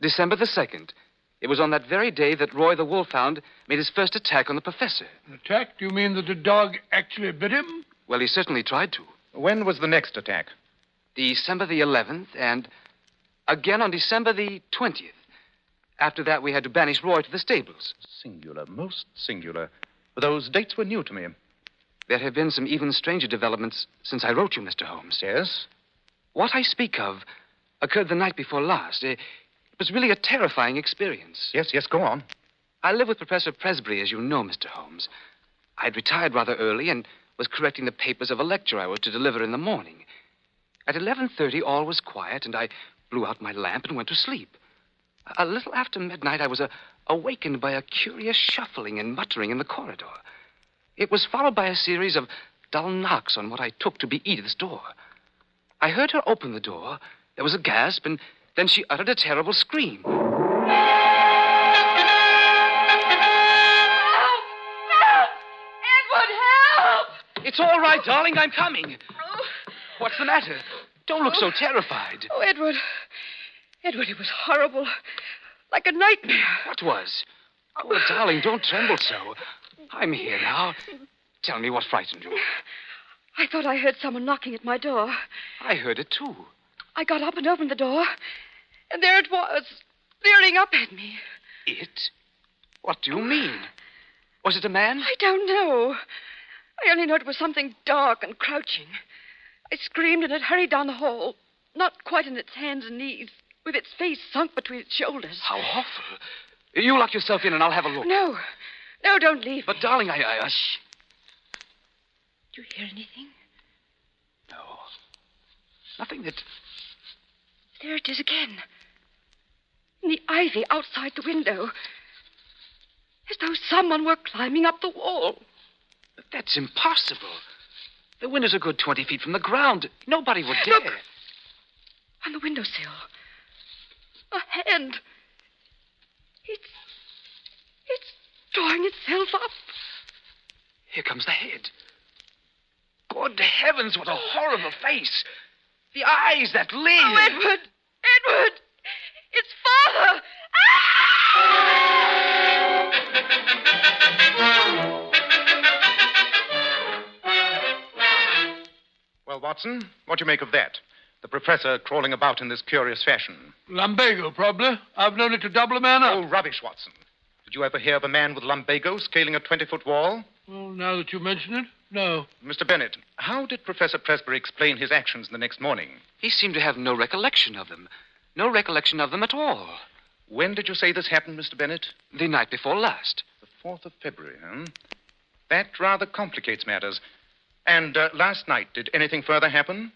December the 2nd. It was on that very day that Roy the Wolfhound made his first attack on the professor. An attack? Do you mean that the dog actually bit him? Well, he certainly tried to. When was the next attack? December the 11th, and again on December the 20th. After that, we had to banish Roy to the stables. Singular, most singular. Those dates were new to me. There have been some even stranger developments since I wrote you, Mr. Holmes. Yes? What I speak of occurred the night before last. It was really a terrifying experience. Yes, go on. I live with Professor Presbury, as you know, Mr. Holmes. I'd retired rather early and was correcting the papers of a lecture I was to deliver in the morning. At 11:30, all was quiet, and I blew out my lamp and went to sleep. A little after midnight, I was awakened by a curious shuffling and muttering in the corridor. It was followed by a series of dull knocks on what I took to be Edith's door. I heard her open the door. There was a gasp, and then she uttered a terrible scream. Edward, help! It's all right, darling. I'm coming. What's the matter? Don't look so terrified. Oh, Edward. Edward, it was horrible. Like a nightmare. What was? Oh, darling, don't tremble so. I'm here now. Tell me what frightened you. I thought I heard someone knocking at my door. I heard it, too. I got up and opened the door, and there it was, leering up at me. It? What do you mean? Was it a man? I don't know. I only know it was something dark and crouching. I screamed, and it hurried down the hall, not quite on its hands and knees, with its face sunk between its shoulders. How awful. You lock yourself in, and I'll have a look. No, don't leave. But, darling, I... Shh. Do you hear anything? No. Nothing that... There it is again. in the ivy outside the window. As though someone were climbing up the wall. But that's impossible. The window's a good 20 feet from the ground. Nobody would dare. Look, on the windowsill. A hand. It's drawing itself up. Here comes the head. Good heavens, what a horrible face. The eyes that leer. Oh, Edward! Edward! It's Father! Well, Watson, what do you make of that? The professor crawling about in this curious fashion. Lumbago, probably. I've known it to double a man up. Oh, rubbish, Watson. Did you ever hear of a man with lumbago scaling a 20-foot wall? Well, now that you mention it, no. Mr. Bennett, how did Professor Presbury explain his actions the next morning? He seemed to have no recollection of them. No recollection of them at all. When did you say this happened, Mr. Bennett? The night before last. The 4th of February, huh? That rather complicates matters. And last night, did anything further happen?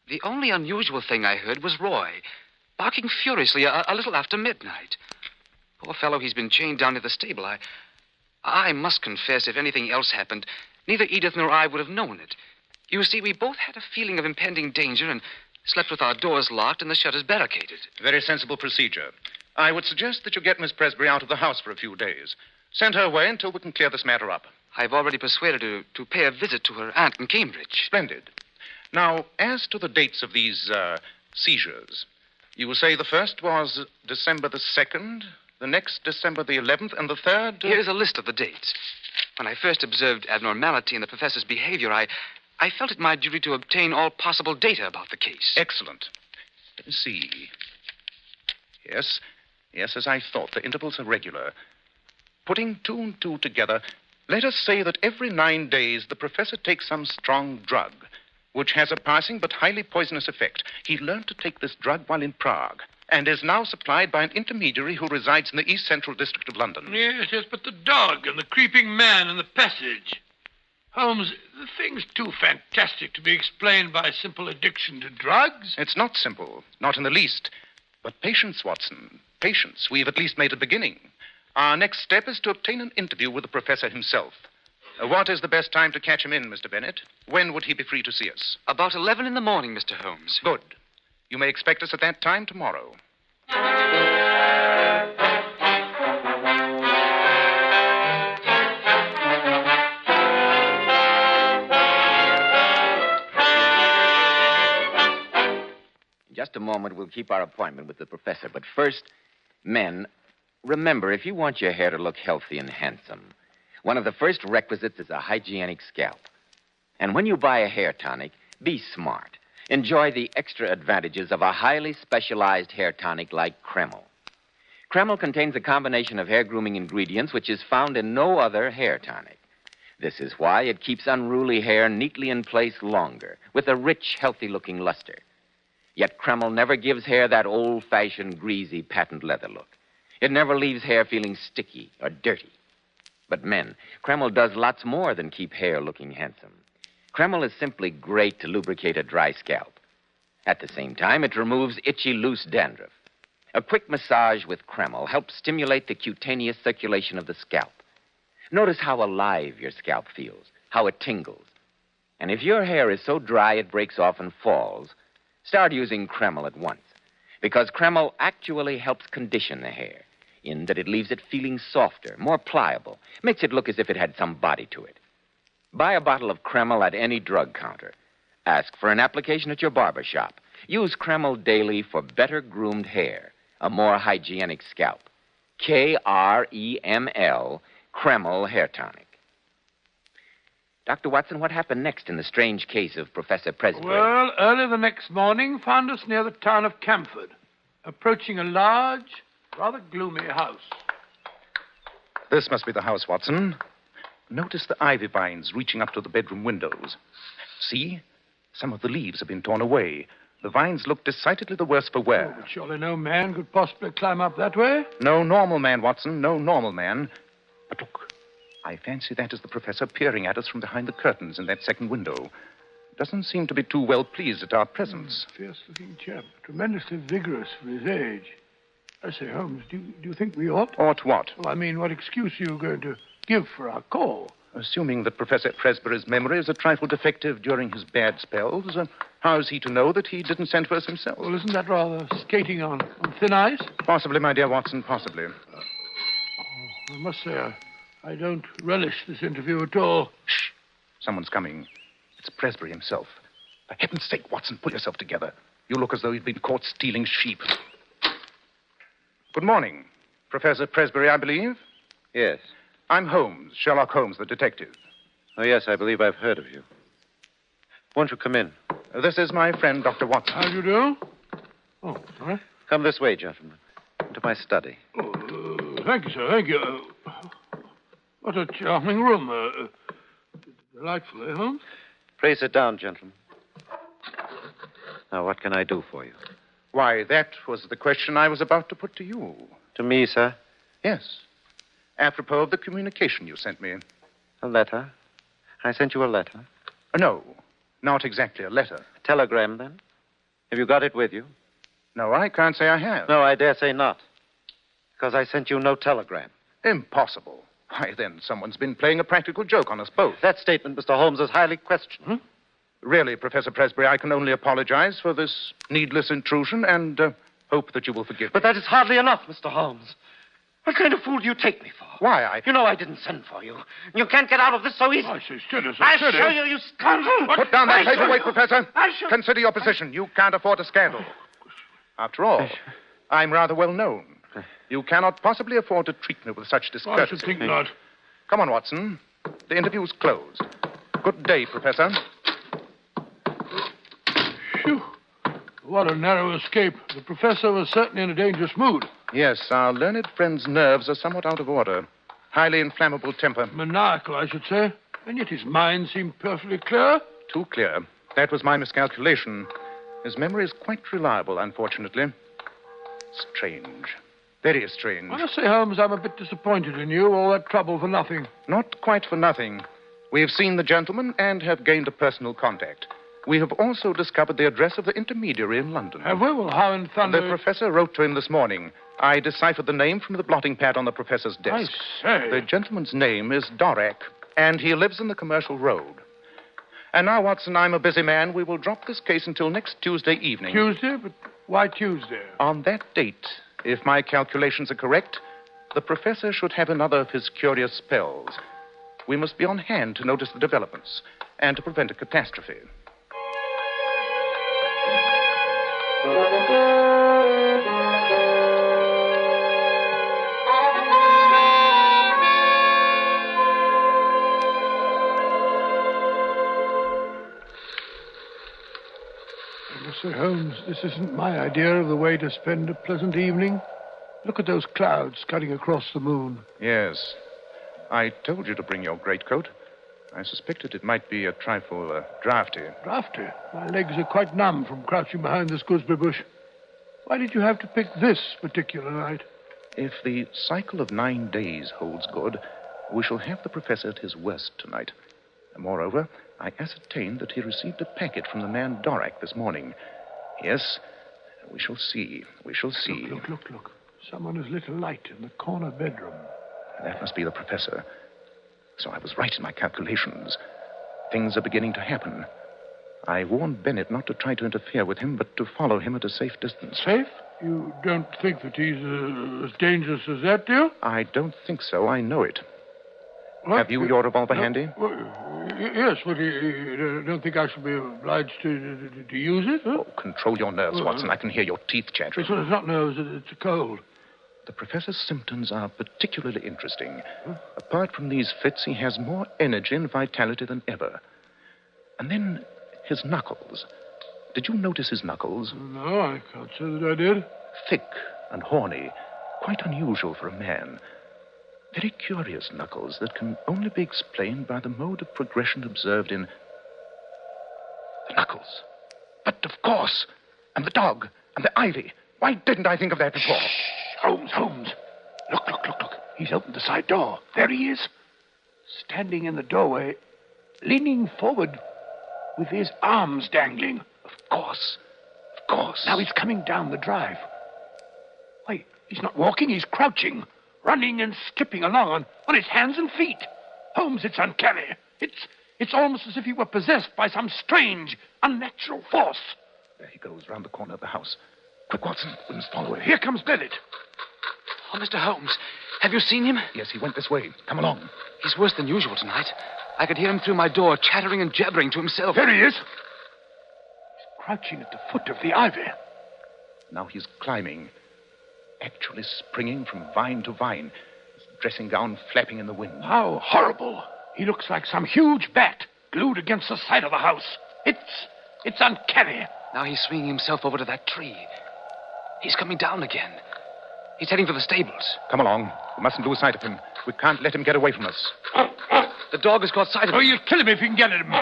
The only unusual thing I heard was Roy, barking furiously a little after midnight. Poor fellow, he's been chained down to the stable. I must confess, if anything else happened, neither Edith nor I would have known it. You see, we both had a feeling of impending danger and slept with our doors locked and the shutters barricaded. Very sensible procedure. I would suggest that you get Miss Presbury out of the house for a few days. Send her away until we can clear this matter up. I've already persuaded her to pay a visit to her aunt in Cambridge. Splendid. Now, as to the dates of these seizures, you will say the first was December the 2nd, the next December the 11th, and the third... Here's a list of the dates. When I first observed abnormality in the professor's behavior, I felt it my duty to obtain all possible data about the case. Excellent. Let me see. Yes, as I thought, the intervals are regular. Putting 2 and 2 together, let us say that every 9 days the professor takes some strong drug, which has a passing but highly poisonous effect. He learned to take this drug while in Prague, and is now supplied by an intermediary who resides in the East Central District of London. Yes, but the dog and the creeping man in the passage. Holmes, the thing's too fantastic to be explained by simple addiction to drugs. It's not simple, not in the least. But patience, Watson, patience. We've at least made a beginning. Our next step is to obtain an interview with the professor himself. What is the best time to catch him in, Mr. Bennett? When would he be free to see us? About 11 in the morning, Mr. Holmes. Good. You may expect us at that time tomorrow. In just a moment, we'll keep our appointment with the professor. But first, men, remember, if you want your hair to look healthy and handsome, one of the first requisites is a hygienic scalp. And when you buy a hair tonic, be smart. Enjoy the extra advantages of a highly specialized hair tonic like Kreml. Kreml contains a combination of hair grooming ingredients which is found in no other hair tonic. This is why it keeps unruly hair neatly in place longer, with a rich, healthy-looking luster. Yet Kreml never gives hair that old-fashioned, greasy, patent leather look. It never leaves hair feeling sticky or dirty. But men, Kreml does lots more than keep hair looking handsome. Kreml is simply great to lubricate a dry scalp. At the same time, it removes itchy, loose dandruff. A quick massage with Kreml helps stimulate the cutaneous circulation of the scalp. Notice how alive your scalp feels, how it tingles. And if your hair is so dry it breaks off and falls, start using Kreml at once. Because Kreml actually helps condition the hair, in that it leaves it feeling softer, more pliable, makes it look as if it had some body to it. Buy a bottle of Kreml at any drug counter. Ask for an application at your barber shop. Use Kreml daily for better groomed hair, a more hygienic scalp. Kreml, Kreml Hair Tonic. Dr. Watson, what happened next in the strange case of Professor Presbury? Well, early the next morning found us near the town of Camford, approaching a large, rather gloomy house. This must be the house, Watson. Notice the ivy vines reaching up to the bedroom windows. See? Some of the leaves have been torn away. The vines look decidedly the worse for wear. Oh, but surely no man could possibly climb up that way. No normal man, Watson. No normal man. But look, I fancy that is the professor peering at us from behind the curtains in that second window. Doesn't seem to be too well pleased at our presence. Fierce-looking chap. Tremendously vigorous for his age. I say, Holmes, do you think we ought? Ought what? Well, I mean, what excuse are you going to give for our call? Assuming that Professor Presbury's memory is a trifle defective during his bad spells, how is he to know that he didn't send for us himself? Well, isn't that rather skating on thin ice? Possibly, my dear Watson, possibly. I must say, I don't relish this interview at all. Shh. Someone's coming. It's Presbury himself. For heaven's sake, Watson, pull yourself together. You look as though you'd been caught stealing sheep. Good morning. Professor Presbury, I believe? Yes. I'm Holmes, Sherlock Holmes, the detective. Oh, yes, I believe I've heard of you. Won't you come in? This is my friend, Dr. Watson. How do you do? Oh, sorry. Come this way, gentlemen. Into my study. Thank you, sir. Thank you. What a charming room. Delightful, eh, Holmes? Pray sit down, gentlemen. Now, what can I do for you? Why, that was the question I was about to put to you. To me, sir? Yes. Apropos of the communication you sent me. A letter? I sent you a letter? No, not exactly a letter. A telegram, then? Have you got it with you? No, I can't say I have. No, I dare say not. Because I sent you no telegram. Impossible. Why, then, someone's been playing a practical joke on us both. That statement, Mr. Holmes, is highly questioned. Really, Professor Presbury, I can only apologize for this needless intrusion and hope that you will forgive me. But that is hardly enough, Mr. Holmes. What kind of fool do you take me for? Why, You know I didn't send for you. You can't get out of this so easily. I say, steady, sir, I'll steady. show you, you scoundrel. Put down that I paperweight, shall- Professor. I shall- Consider your position. You can't afford a scandal. After all, I'm rather well known. You cannot possibly afford to treat me with such I discourtesy. should think not. Come on, Watson. The interview's closed. Good day, Professor. Phew. What a narrow escape. The professor was certainly in a dangerous mood. Yes, our learned friend's nerves are somewhat out of order. Highly inflammable temper. Maniacal, I should say. And yet his mind seemed perfectly clear. Too clear. That was my miscalculation. His memory is quite reliable, unfortunately. Strange. Very strange. I must say, Holmes, I'm a bit disappointed in you. All that trouble for nothing. Not quite for nothing. We have seen the gentleman and have gained a personal contact. We have also discovered the address of the intermediary in London. Have we? Well, how in thunder... The professor wrote to him this morning. I deciphered the name from the blotting pad on the professor's desk. I say. The gentleman's name is Dorak, and he lives in the Commercial Road. And now, Watson, I'm a busy man. We will drop this case until next Tuesday evening. Tuesday? But why Tuesday? On that date, if my calculations are correct, the professor should have another of his curious spells. We must be on hand to notice the developments and to prevent a catastrophe. Mr. Holmes, this isn't my idea of the way to spend a pleasant evening. Look at those clouds cutting across the moon. Yes. I told you to bring your greatcoat. I suspected it might be a trifle draughty. Drafty. My legs are quite numb from crouching behind this gooseberry bush. Why did you have to pick this particular night? If the cycle of 9 days holds good, we shall have the professor at his worst tonight. Moreover, I ascertained that he received a packet from the man Dorak this morning. Yes, we shall see. We shall see. Look. Someone has lit a light in the corner bedroom. That must be the professor. So I was right in my calculations. Things are beginning to happen. I warned Bennett not to try to interfere with him, but to follow him at a safe distance. Safe? You don't think that he's as dangerous as that, do you? I don't think so. I know it. What? Have you your revolver handy? Yes, but you don't think I should be obliged to use it? Huh? Oh, control your nerves, Watson. I can hear your teeth chattering. It's not nerves, it's a cold. The professor's symptoms are particularly interesting. Apart from these fits, he has more energy and vitality than ever. And then his knuckles. Did you notice his knuckles? No, I can't say that I did. Thick and horny. Quite unusual for a man. Very curious knuckles that can only be explained by the mode of progression observed in... The knuckles. But of course. And the dog. And the ivy. Why didn't I think of that before? Holmes. Look. He's opened the side door. There he is. Standing in the doorway, leaning forward with his arms dangling. Of course. Now he's coming down the drive. Why, He's not walking, he's crouching, running and skipping along on his hands and feet. Holmes, it's uncanny. It's almost as if he were possessed by some strange, unnatural force. There he goes, round the corner of the house. Quick, Watson, we must follow him. Here comes Bennett. Oh, Mr. Holmes, have you seen him? Yes, he went this way. Come along. He's worse than usual tonight. I could hear him through my door, chattering and jabbering to himself. There he is. He's crouching at the foot of the ivy. Now he's climbing, actually springing from vine to vine, his dressing gown flapping in the wind. How horrible. He looks like some huge bat glued against the side of the house. It's uncanny. Now he's swinging himself over to that tree. He's coming down again. He's heading for the stables. Come along. We mustn't lose sight of him. We can't let him get away from us. The dog has caught sight of him. Oh, you'll kill him if you can get at him.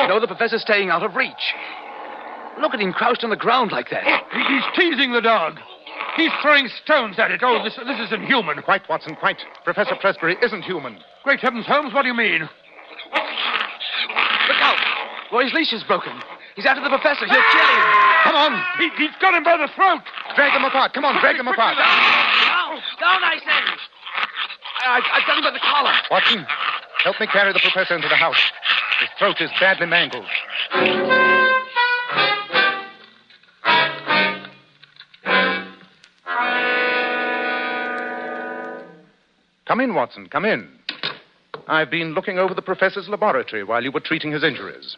No, the professor's staying out of reach. Look at him crouched on the ground like that. He's teasing the dog. He's throwing stones at it. Oh, this isn't human. Quite, Watson, quite. Professor Presbury isn't human. Great heavens, Holmes, what do you mean? Look out! Roy's leash is broken. He's after the professor. He'll kill him. Come on. He's got him by the throat. Drag them apart. Come on, drag them apart. Down, I say. I've got him by the collar. Watson, help me carry the professor into the house. His throat is badly mangled. Come in, Watson, come in. I've been looking over the professor's laboratory while you were treating his injuries.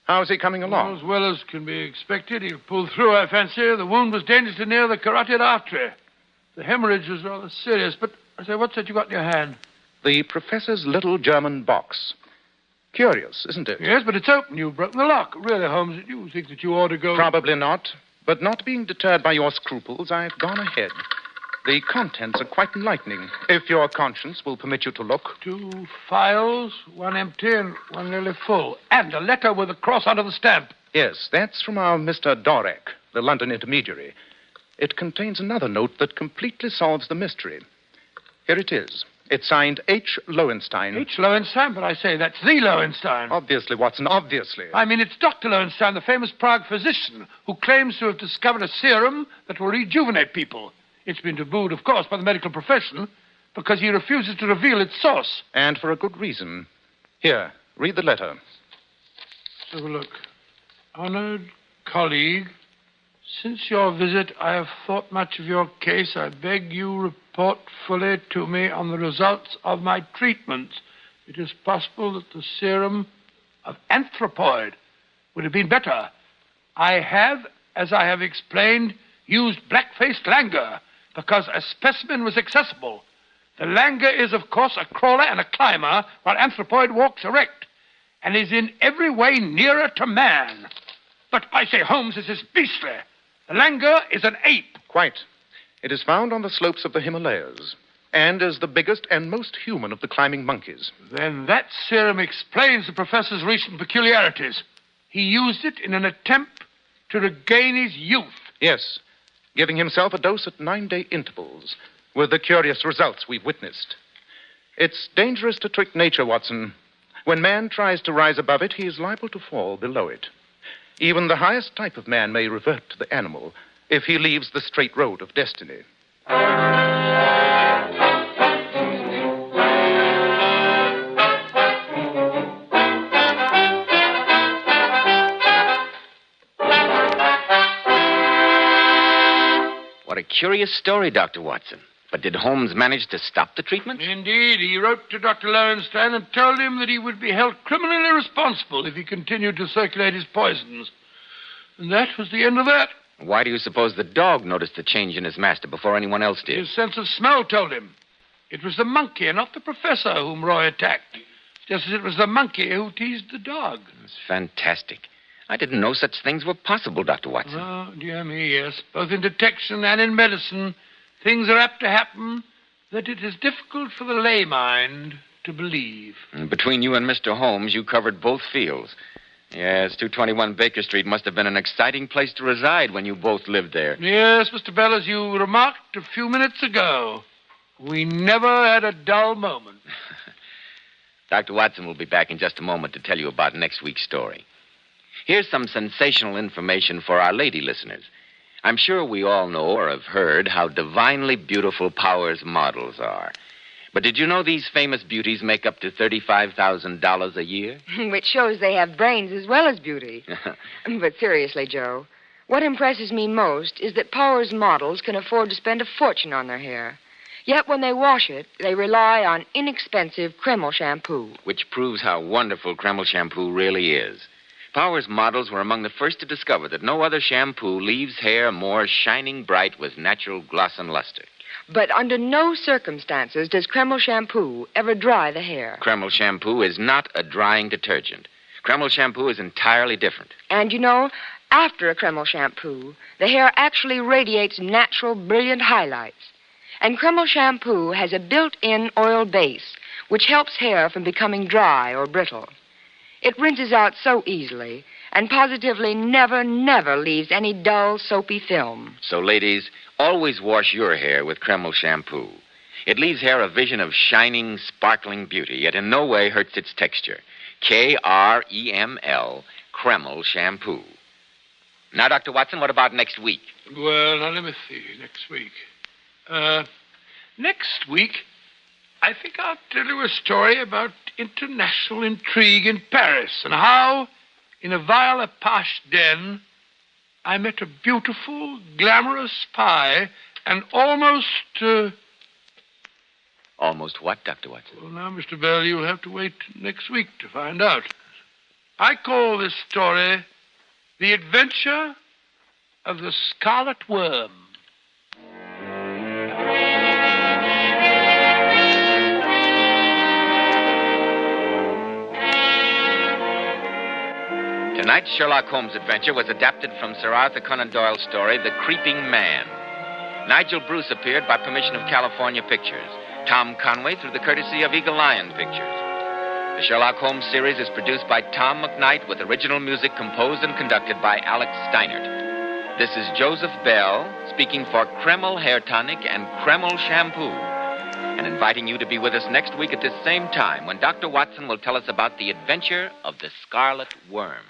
How's he coming along? As well as can be expected. He pulled through, I fancy. The wound was dangerously near the carotid artery. The hemorrhage was rather serious, but, I say, what's that you got in your hand? The professor's little German box. Curious, isn't it? Yes, but it's open. You've broken the lock. Really, Holmes, you think that you ought to go... Probably not. But not being deterred by your scruples, I've gone ahead. The contents are quite enlightening, if your conscience will permit you to look. 2 files, 1 empty and 1 nearly full. And a letter with a cross under the stamp. Yes, that's from our Mr. Dorek, the London intermediary. It contains another note that completely solves the mystery. Here it is. It's signed H. Lowenstein. H. Lowenstein? But I say, that's the Lowenstein. Obviously, Watson, obviously. I mean, it's Dr. Lowenstein, the famous Prague physician, who claims to have discovered a serum that will rejuvenate people. It's been tabooed, of course, by the medical profession because he refuses to reveal its source. And for a good reason. Here, read the letter. Let's have a look. Honored colleague, since your visit, I have thought much of your case. I beg you report fully to me on the results of my treatments. It is possible that the serum of anthropoid would have been better. I have, as I have explained, used black-faced langur because a specimen was accessible. The langur is, of course, a crawler and a climber, while anthropoid walks erect and is in every way nearer to man. But I say, Holmes, this is beastly. The langur is an ape. Quite. It is found on the slopes of the Himalayas and is the biggest and most human of the climbing monkeys. Then that serum explains the professor's recent peculiarities. He used it in an attempt to regain his youth. Yes, giving himself a dose at 9-day intervals, with the curious results we've witnessed. It's dangerous to trick nature, Watson. When man tries to rise above it, he is liable to fall below it. Even the highest type of man may revert to the animal if he leaves the straight road of destiny. What a curious story, Dr. Watson. But did Holmes manage to stop the treatment? Indeed. He wrote to Dr. Lowenstein and told him that he would be held criminally responsible if he continued to circulate his poisons. And that was the end of that. Why do you suppose the dog noticed the change in his master before anyone else did? His sense of smell told him. It was the monkey and not the professor whom Roy attacked, just as it was the monkey who teased the dog. It's fantastic. I didn't know such things were possible, Dr. Watson. Oh, dear me, yes. Both in detection and in medicine, things are apt to happen that it is difficult for the lay mind to believe. And between you and Mr. Holmes, you covered both fields. Yes, 221 Baker Street must have been an exciting place to reside when you both lived there. Yes, Mr. Bell, as you remarked a few minutes ago, we never had a dull moment. Dr. Watson will be back in just a moment to tell you about next week's story. Here's some sensational information for our lady listeners. I'm sure we all know or have heard how divinely beautiful Powers models are. But did you know these famous beauties make up to $35,000 a year? Which shows they have brains as well as beauty. But seriously, Joe, what impresses me most is that Powers models can afford to spend a fortune on their hair. Yet when they wash it, they rely on inexpensive Kreml shampoo. Which proves how wonderful Kreml shampoo really is. Powers models were among the first to discover that no other shampoo leaves hair more shining bright with natural gloss and luster. But under no circumstances does Kreml shampoo ever dry the hair. Kreml shampoo is not a drying detergent. Kreml shampoo is entirely different. And you know, after a Kreml shampoo, the hair actually radiates natural, brilliant highlights. And Kreml shampoo has a built-in oil base, which helps hair from becoming dry or brittle. It rinses out so easily, and positively never leaves any dull, soapy film. So, ladies, always wash your hair with Kreml shampoo. It leaves hair a vision of shining, sparkling beauty, yet in no way hurts its texture. Kreml, Kreml shampoo. Now, Dr. Watson, what about next week? Well, now, let me see. Next week. Next week, I think I'll tell you a story about international intrigue in Paris and how, in a vile apache den, I met a beautiful, glamorous spy and almost... Almost what, Dr. Watson? Well, now, Mr. Bell, you'll have to wait next week to find out. I call this story The Adventure of the Scarlet Worm. Tonight's Sherlock Holmes adventure was adapted from Sir Arthur Conan Doyle's story, The Creeping Man. Nigel Bruce appeared by permission of California Pictures. Tom Conway through the courtesy of Eagle Lion Pictures. The Sherlock Holmes series is produced by Tom McKnight with original music composed and conducted by Alex Steinert. This is Joseph Bell speaking for Kreml Hair Tonic and Kreml Shampoo and inviting you to be with us next week at this same time when Dr. Watson will tell us about the adventure of the Scarlet Worm.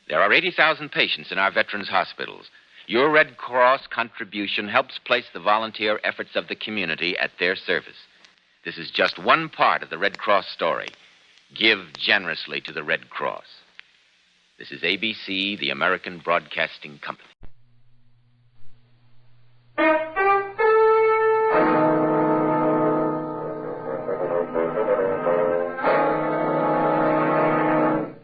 There are 80,000 patients in our veterans' hospitals. Your Red Cross contribution helps place the volunteer efforts of the community at their service. This is just one part of the Red Cross story. Give generously to the Red Cross. This is ABC, the American Broadcasting Company.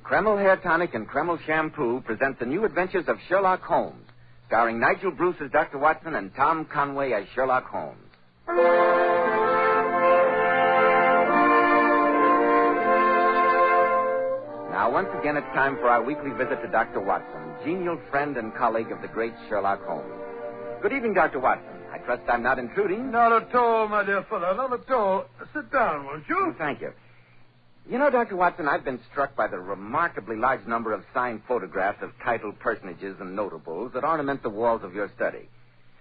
Kreml Hair Tonic and Kreml Shampoo present the new adventures of Sherlock Holmes, starring Nigel Bruce as Dr. Watson and Tom Conway as Sherlock Holmes. Now, once again, it's time for our weekly visit to Dr. Watson, genial friend and colleague of the great Sherlock Holmes. Good evening, Dr. Watson. I trust I'm not intruding. Not at all, my dear fellow, not at all. Sit down, won't you? Oh, thank you. You know, Dr. Watson, I've been struck by the remarkably large number of signed photographs of titled personages and notables that ornament the walls of your study.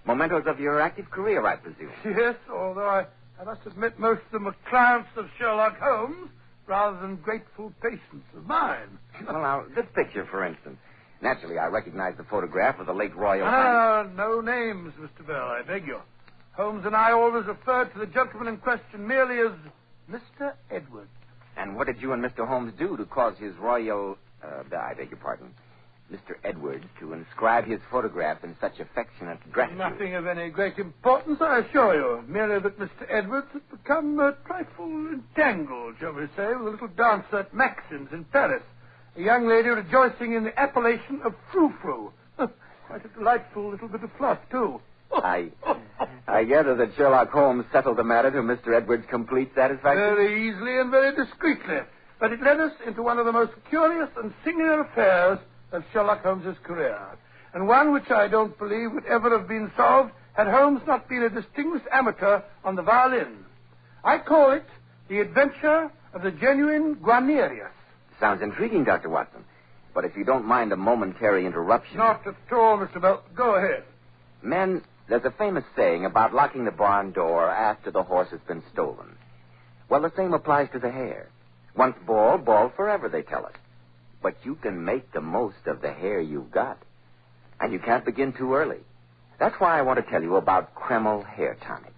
Mementos of your active career, I presume. Yes, although I must admit most of them are clients of Sherlock Holmes rather than grateful patients of mine. Well, now, this picture, for instance. Naturally, I recognize the photograph of the late Royal... No names, Mr. Bell, I beg you. Holmes and I always referred to the gentleman in question merely as Mr. Edwards. And what did you and Mr. Holmes do to cause his royal... I beg your pardon, Mr. Edwards to inscribe his photograph in such affectionate gratitude? Nothing of any great importance, I assure you. Merely that Mr. Edwards had become a trifle entangled, shall we say, with a little dancer at Maxim's in Paris. A young lady rejoicing in the appellation of Frou-Frou. Quite a delightful little bit of fluff, too. I gather that Sherlock Holmes settled the matter to Mr. Edwards' complete satisfaction? Very easily and very discreetly. But it led us into one of the most curious and singular affairs of Sherlock Holmes' career, and one which I don't believe would ever have been solved had Holmes not been a distinguished amateur on the violin. I call it The Adventure of the Genuine Guarnerius. Sounds intriguing, Dr. Watson. But if you don't mind a momentary interruption... Not at all, Mr. Bell. Go ahead. Men There's a famous saying about locking the barn door after the horse has been stolen. Well, the same applies to the hair. Once bald, bald forever, they tell us. But you can make the most of the hair you've got. And you can't begin too early. That's why I want to tell you about Kreml Hair Tonic.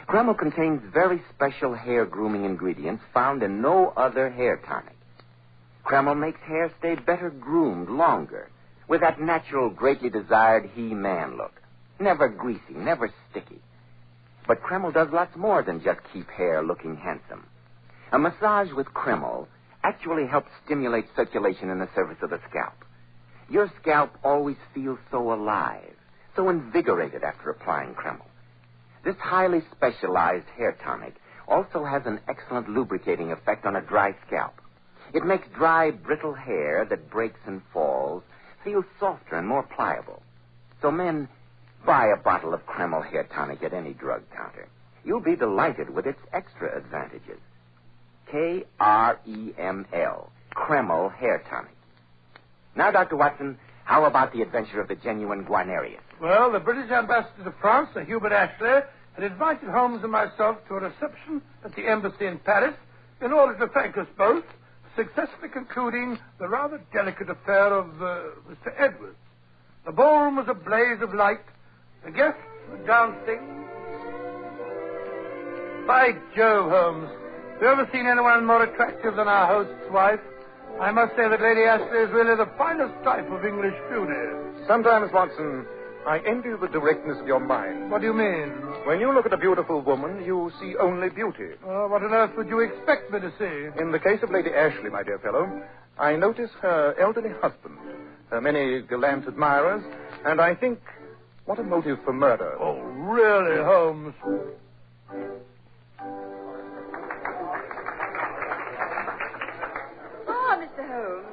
Kreml contains very special hair grooming ingredients found in no other hair tonic. Kreml makes hair stay better groomed longer, with that natural, greatly desired he-man look. Never greasy, never sticky. But Kreml does lots more than just keep hair looking handsome. A massage with Kreml actually helps stimulate circulation in the surface of the scalp. Your scalp always feels so alive, so invigorated after applying Kreml. This highly specialized hair tonic also has an excellent lubricating effect on a dry scalp. It makes dry, brittle hair that breaks and falls feel softer and more pliable. So men, buy a bottle of Kreml Hair Tonic at any drug counter. You'll be delighted with its extra advantages. Kreml, Kreml Hair Tonic. Now, Dr. Watson, how about the adventure of the genuine Guarnerius? Well, the British ambassador to France, Sir Hubert Ashley, had invited Holmes and myself to a reception at the embassy in Paris in order to thank us both, successfully concluding the rather delicate affair of Mr. Edwards. The ballroom was a blaze of light. The guests were dancing. By Jove, Holmes, have you ever seen anyone more attractive than our host's wife? I must say that Lady Ashley is really the finest type of English beauty. Sometimes, Watson, I envy the directness of your mind. What do you mean? When you look at a beautiful woman, you see only beauty. What on earth would you expect me to see? In the case of Lady Ashley, my dear fellow, I notice her elderly husband, her many gallant admirers, and I think, what a motive for murder. Oh, really, Holmes? Ah, Mr. Holmes.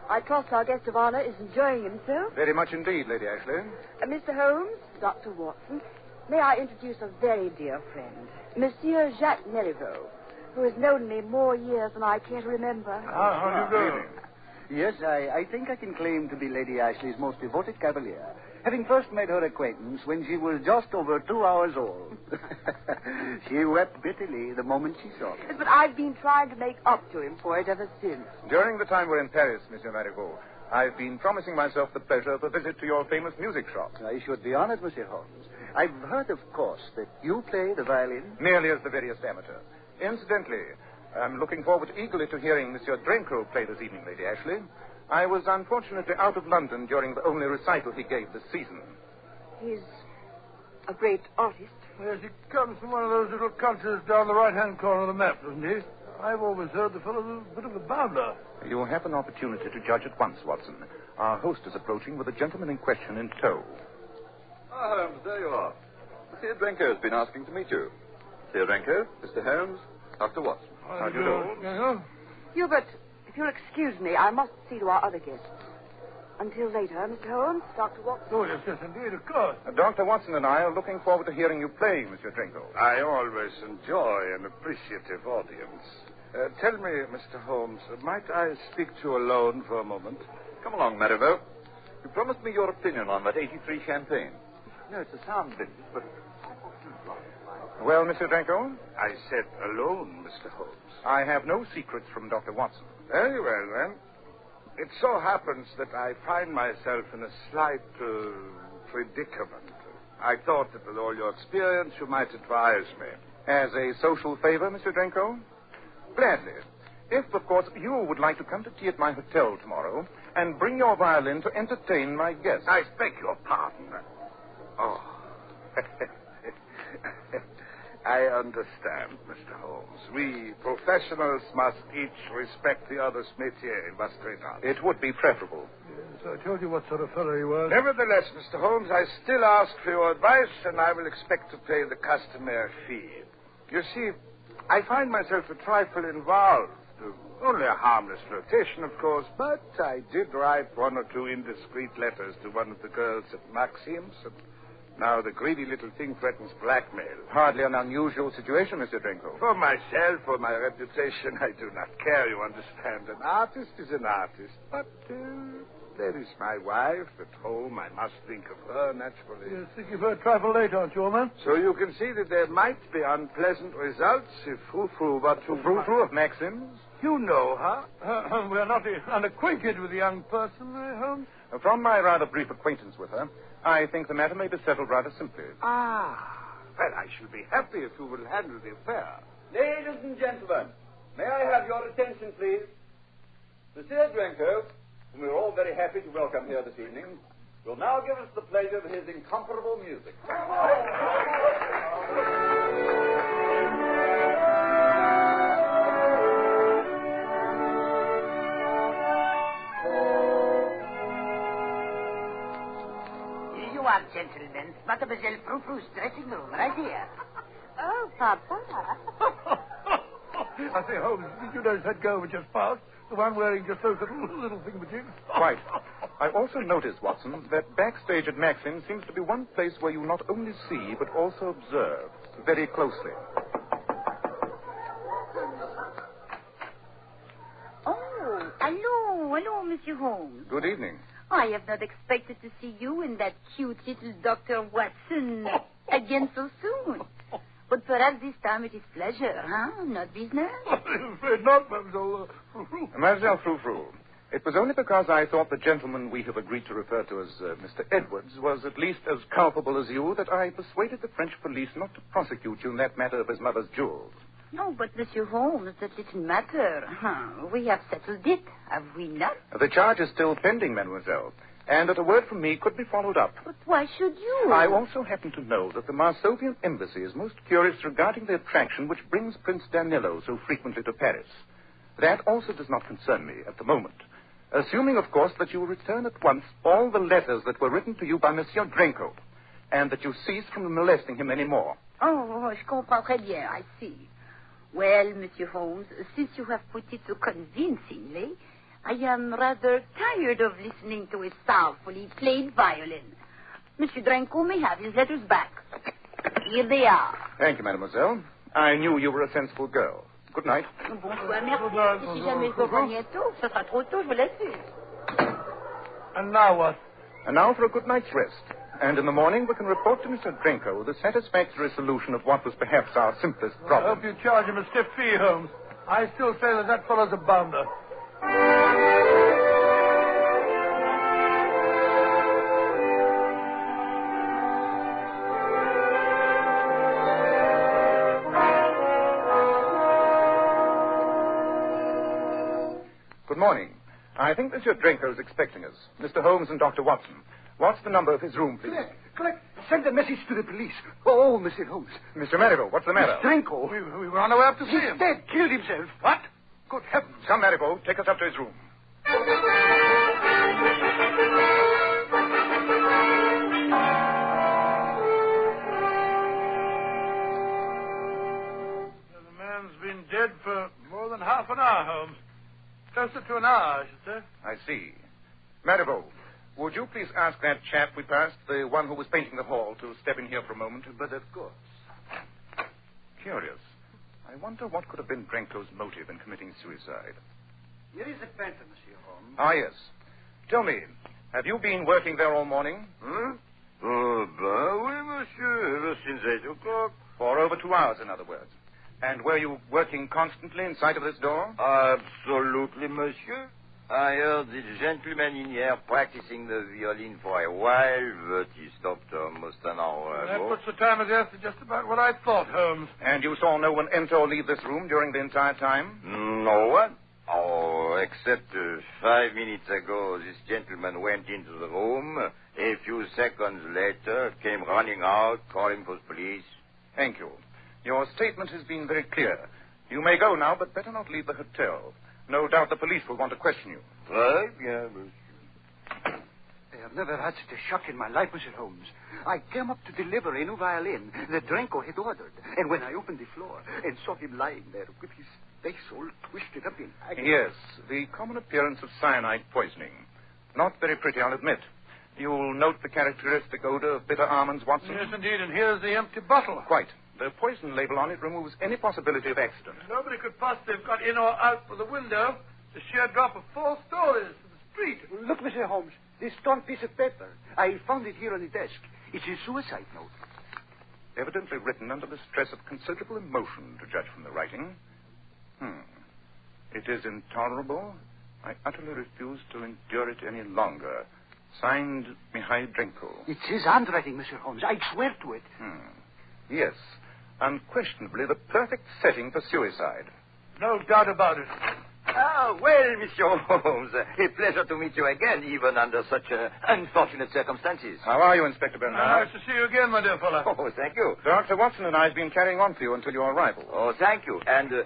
I trust our guest of honor is enjoying himself. Very much indeed, Lady Ashley. Mr. Holmes, Dr. Watson, may I introduce a very dear friend, Monsieur Jacques Meriveau, who has known me more years than I care to remember. How do you do? Yes, I think I can claim to be Lady Ashley's most devoted cavalier, having first made her acquaintance when she was just over 2 hours old. She wept bitterly the moment she saw me. Yes, but I've been trying to make up to him for it ever since. During the time we're in Paris, Monsieur Marigot, I've been promising myself the pleasure of a visit to your famous music shop. I should be honored, Monsieur Holmes. I've heard, of course, that you play the violin. Merely as the veriest amateur. Incidentally, I'm looking forward eagerly to hearing Monsieur Drenko play this evening, Lady Ashley. I was unfortunately out of London during the only recital he gave this season. He's a great artist. Yes, he comes from one of those little countries down the right-hand corner of the map, doesn't he? I've always heard the fellow's a bit of a bounder. You'll have an opportunity to judge at once, Watson. Our host is approaching with the gentleman in question in tow. Ah, Holmes, there you are. Monsieur Drenko has been asking to meet you. Monsieur Drenko, Mr. Holmes, Dr. Watson. How do you do? Hubert, if you'll excuse me, I must see to our other guests. Until later, Mr. Holmes, Dr. Watson. Oh, yes, indeed, of course. Dr. Watson and I are looking forward to hearing you play, Monsieur Drenko. I always enjoy an appreciative audience. Tell me, Mr. Holmes, might I speak to you alone for a moment? Come along, Marivaux. You promised me your opinion on that 83 champagne. No, it's a sound business, but... Well, Mr. Drenko? I said alone, Mr. Holmes. I have no secrets from Dr. Watson. Very well, then. It so happens that I find myself in a slight predicament. I thought that with all your experience, you might advise me. As a social favor, Mr. Drenko? Gladly. If, of course, you would like to come to tea at my hotel tomorrow and bring your violin to entertain my guests. I beg your pardon. Oh. I understand, Mr. Holmes. We professionals must each respect the other's métier, must we not? It would be preferable. Yes, I told you what sort of fellow he was. Nevertheless, Mr. Holmes, I still ask for your advice, and I will expect to pay the customary fee. You see, I find myself a trifle involved. Only a harmless flirtation, of course, but I did write 1 or 2 indiscreet letters to one of the girls at Maxim's, and Now the greedy little thing threatens blackmail. Hardly an unusual situation, Mr. Drenko. For myself, for my reputation, I do not care, you understand. An artist is an artist. But there is my wife at home. I must think of her, naturally. You're thinking of her a trifle late, aren't you, old man? So you can see that there might be unpleasant results if Frou-Frou were to... Frou-Frou of Maxim's? You know her. We're not unacquainted with the young person, Holmes. From my rather brief acquaintance with her, I think the matter may be settled rather simply. Ah, well, I shall be happy if you will handle the affair. Ladies and gentlemen, may I have your attention, please? Monsieur Drenko, whom we're all very happy to welcome here this evening, will now give us the pleasure of his incomparable music. Here you are, gentlemen. Mademoiselle Frou-Frou's dressing room, right here. Oh, Papa. I say, Holmes, did you notice that girl we just passed? The one wearing just those little thingamajigs? Quite. I also noticed, Watson, that backstage at Maxim seems to be one place where you not only see, but also observe very closely. Oh, hello, Monsieur Holmes. Good evening. I have not expected to see you and that cute little Dr. Watson again so soon. But perhaps this time it is pleasure, huh? Not business? I'm afraid not, Mademoiselle Frou-Frou. Mademoiselle Frou-Frou, it was only because I thought the gentleman we have agreed to refer to as Mr. Edwards was at least as culpable as you that I persuaded the French police not to prosecute you in that matter of his mother's jewels. No, but Monsieur Holmes, that didn't matter. We have settled it, have we not? The charge is still pending, mademoiselle, and that a word from me could be followed up. But why should you? I also happen to know that the Marsovian embassy is most curious regarding the attraction which brings Prince Danilo so frequently to Paris. That also does not concern me at the moment, assuming, of course, that you will return at once all the letters that were written to you by Monsieur Drenko, and that you cease from molesting him any more. Oh, je comprends très bien, I see. Well, Monsieur Holmes, since you have put it so convincingly, I am rather tired of listening to a sorrowfully played violin. Monsieur Drenko may have his letters back. Here they are. Thank you, mademoiselle. I knew you were a sensible girl. Good night. Bonsoir, merci. Si jamais je vous reviens tôt, ce sera trop tôt, je vous laisse. And now what? And now for a good night's rest. And in the morning we can report to Mr. Drenko the satisfactory solution of what was perhaps our simplest problem. I hope you charge him a stiff fee, Holmes. I still say that fellow's a bounder. Good morning. I think Monsieur Drenko is expecting us. Mr. Holmes and Dr. Watson. What's the number of his room, please? Collect. Send a message to the police. Oh, Mr. Holmes. Mr. Marivaux, what's the matter? Mr. Drenko. We were on our way up to see him. He's dead. Killed himself. What? Good heavens. Come, Marivaux. Take us up to his room. The man's been dead for more than half an hour, Holmes. Closer to an hour, I should say. I see. Marivaux, would you please ask that chap we passed, the one who was painting the hall, to step in here for a moment? But of course. Curious. I wonder what could have been Drenko's motive in committing suicide. Here is the painter, Monsieur Holmes. Ah, yes. Tell me, have you been working there all morning? Oh, oui, monsieur, ever since 8 o'clock. For over 2 hours, in other words. And were you working constantly in sight of this door? Absolutely, monsieur. I heard the gentleman in here practicing the violin for a while, but he stopped almost an hour That ago. puts the time of death to just about what I thought, Holmes. And you saw no one enter or leave this room during the entire time? No one? Oh, except 5 minutes ago, this gentleman went into the room. A few seconds later, came running out, calling for the police. Thank you. Your statement has been very clear. You may go now, but better not leave the hotel. No doubt the police will want to question you. Très bien, monsieur. I have never had such a shock in my life, Monsieur Holmes. I came up to deliver a new violin that Drenko had ordered. And when I opened the floor and saw him lying there with his face all twisted up in agony... Yes, the common appearance of cyanide poisoning. Not very pretty, I'll admit. You'll note the characteristic odor of bitter almonds, Watson? Yes, indeed, and here's the empty bottle. Quite. The poison label on it removes any possibility of accident. Nobody could possibly have got in or out through the window. It's a sheer drop of 4 stories to the street. Look, Mr. Holmes, this torn piece of paper. I found it here on the desk. It's a suicide note. Evidently written under the stress of considerable emotion, to judge from the writing. It is intolerable. I utterly refuse to endure it any longer. Signed, Mikhail Drenko. It's his handwriting, Mr. Holmes. I swear to it. Yes. Unquestionably the perfect setting for suicide. No doubt about it. Well, Monsieur Holmes, a pleasure to meet you again, even under such unfortunate circumstances. How are you, Inspector Bernard? Nice to see you again, my dear fellow. Oh, thank you. Dr. Watson and I have been carrying on for you until your arrival. Oh, thank you. And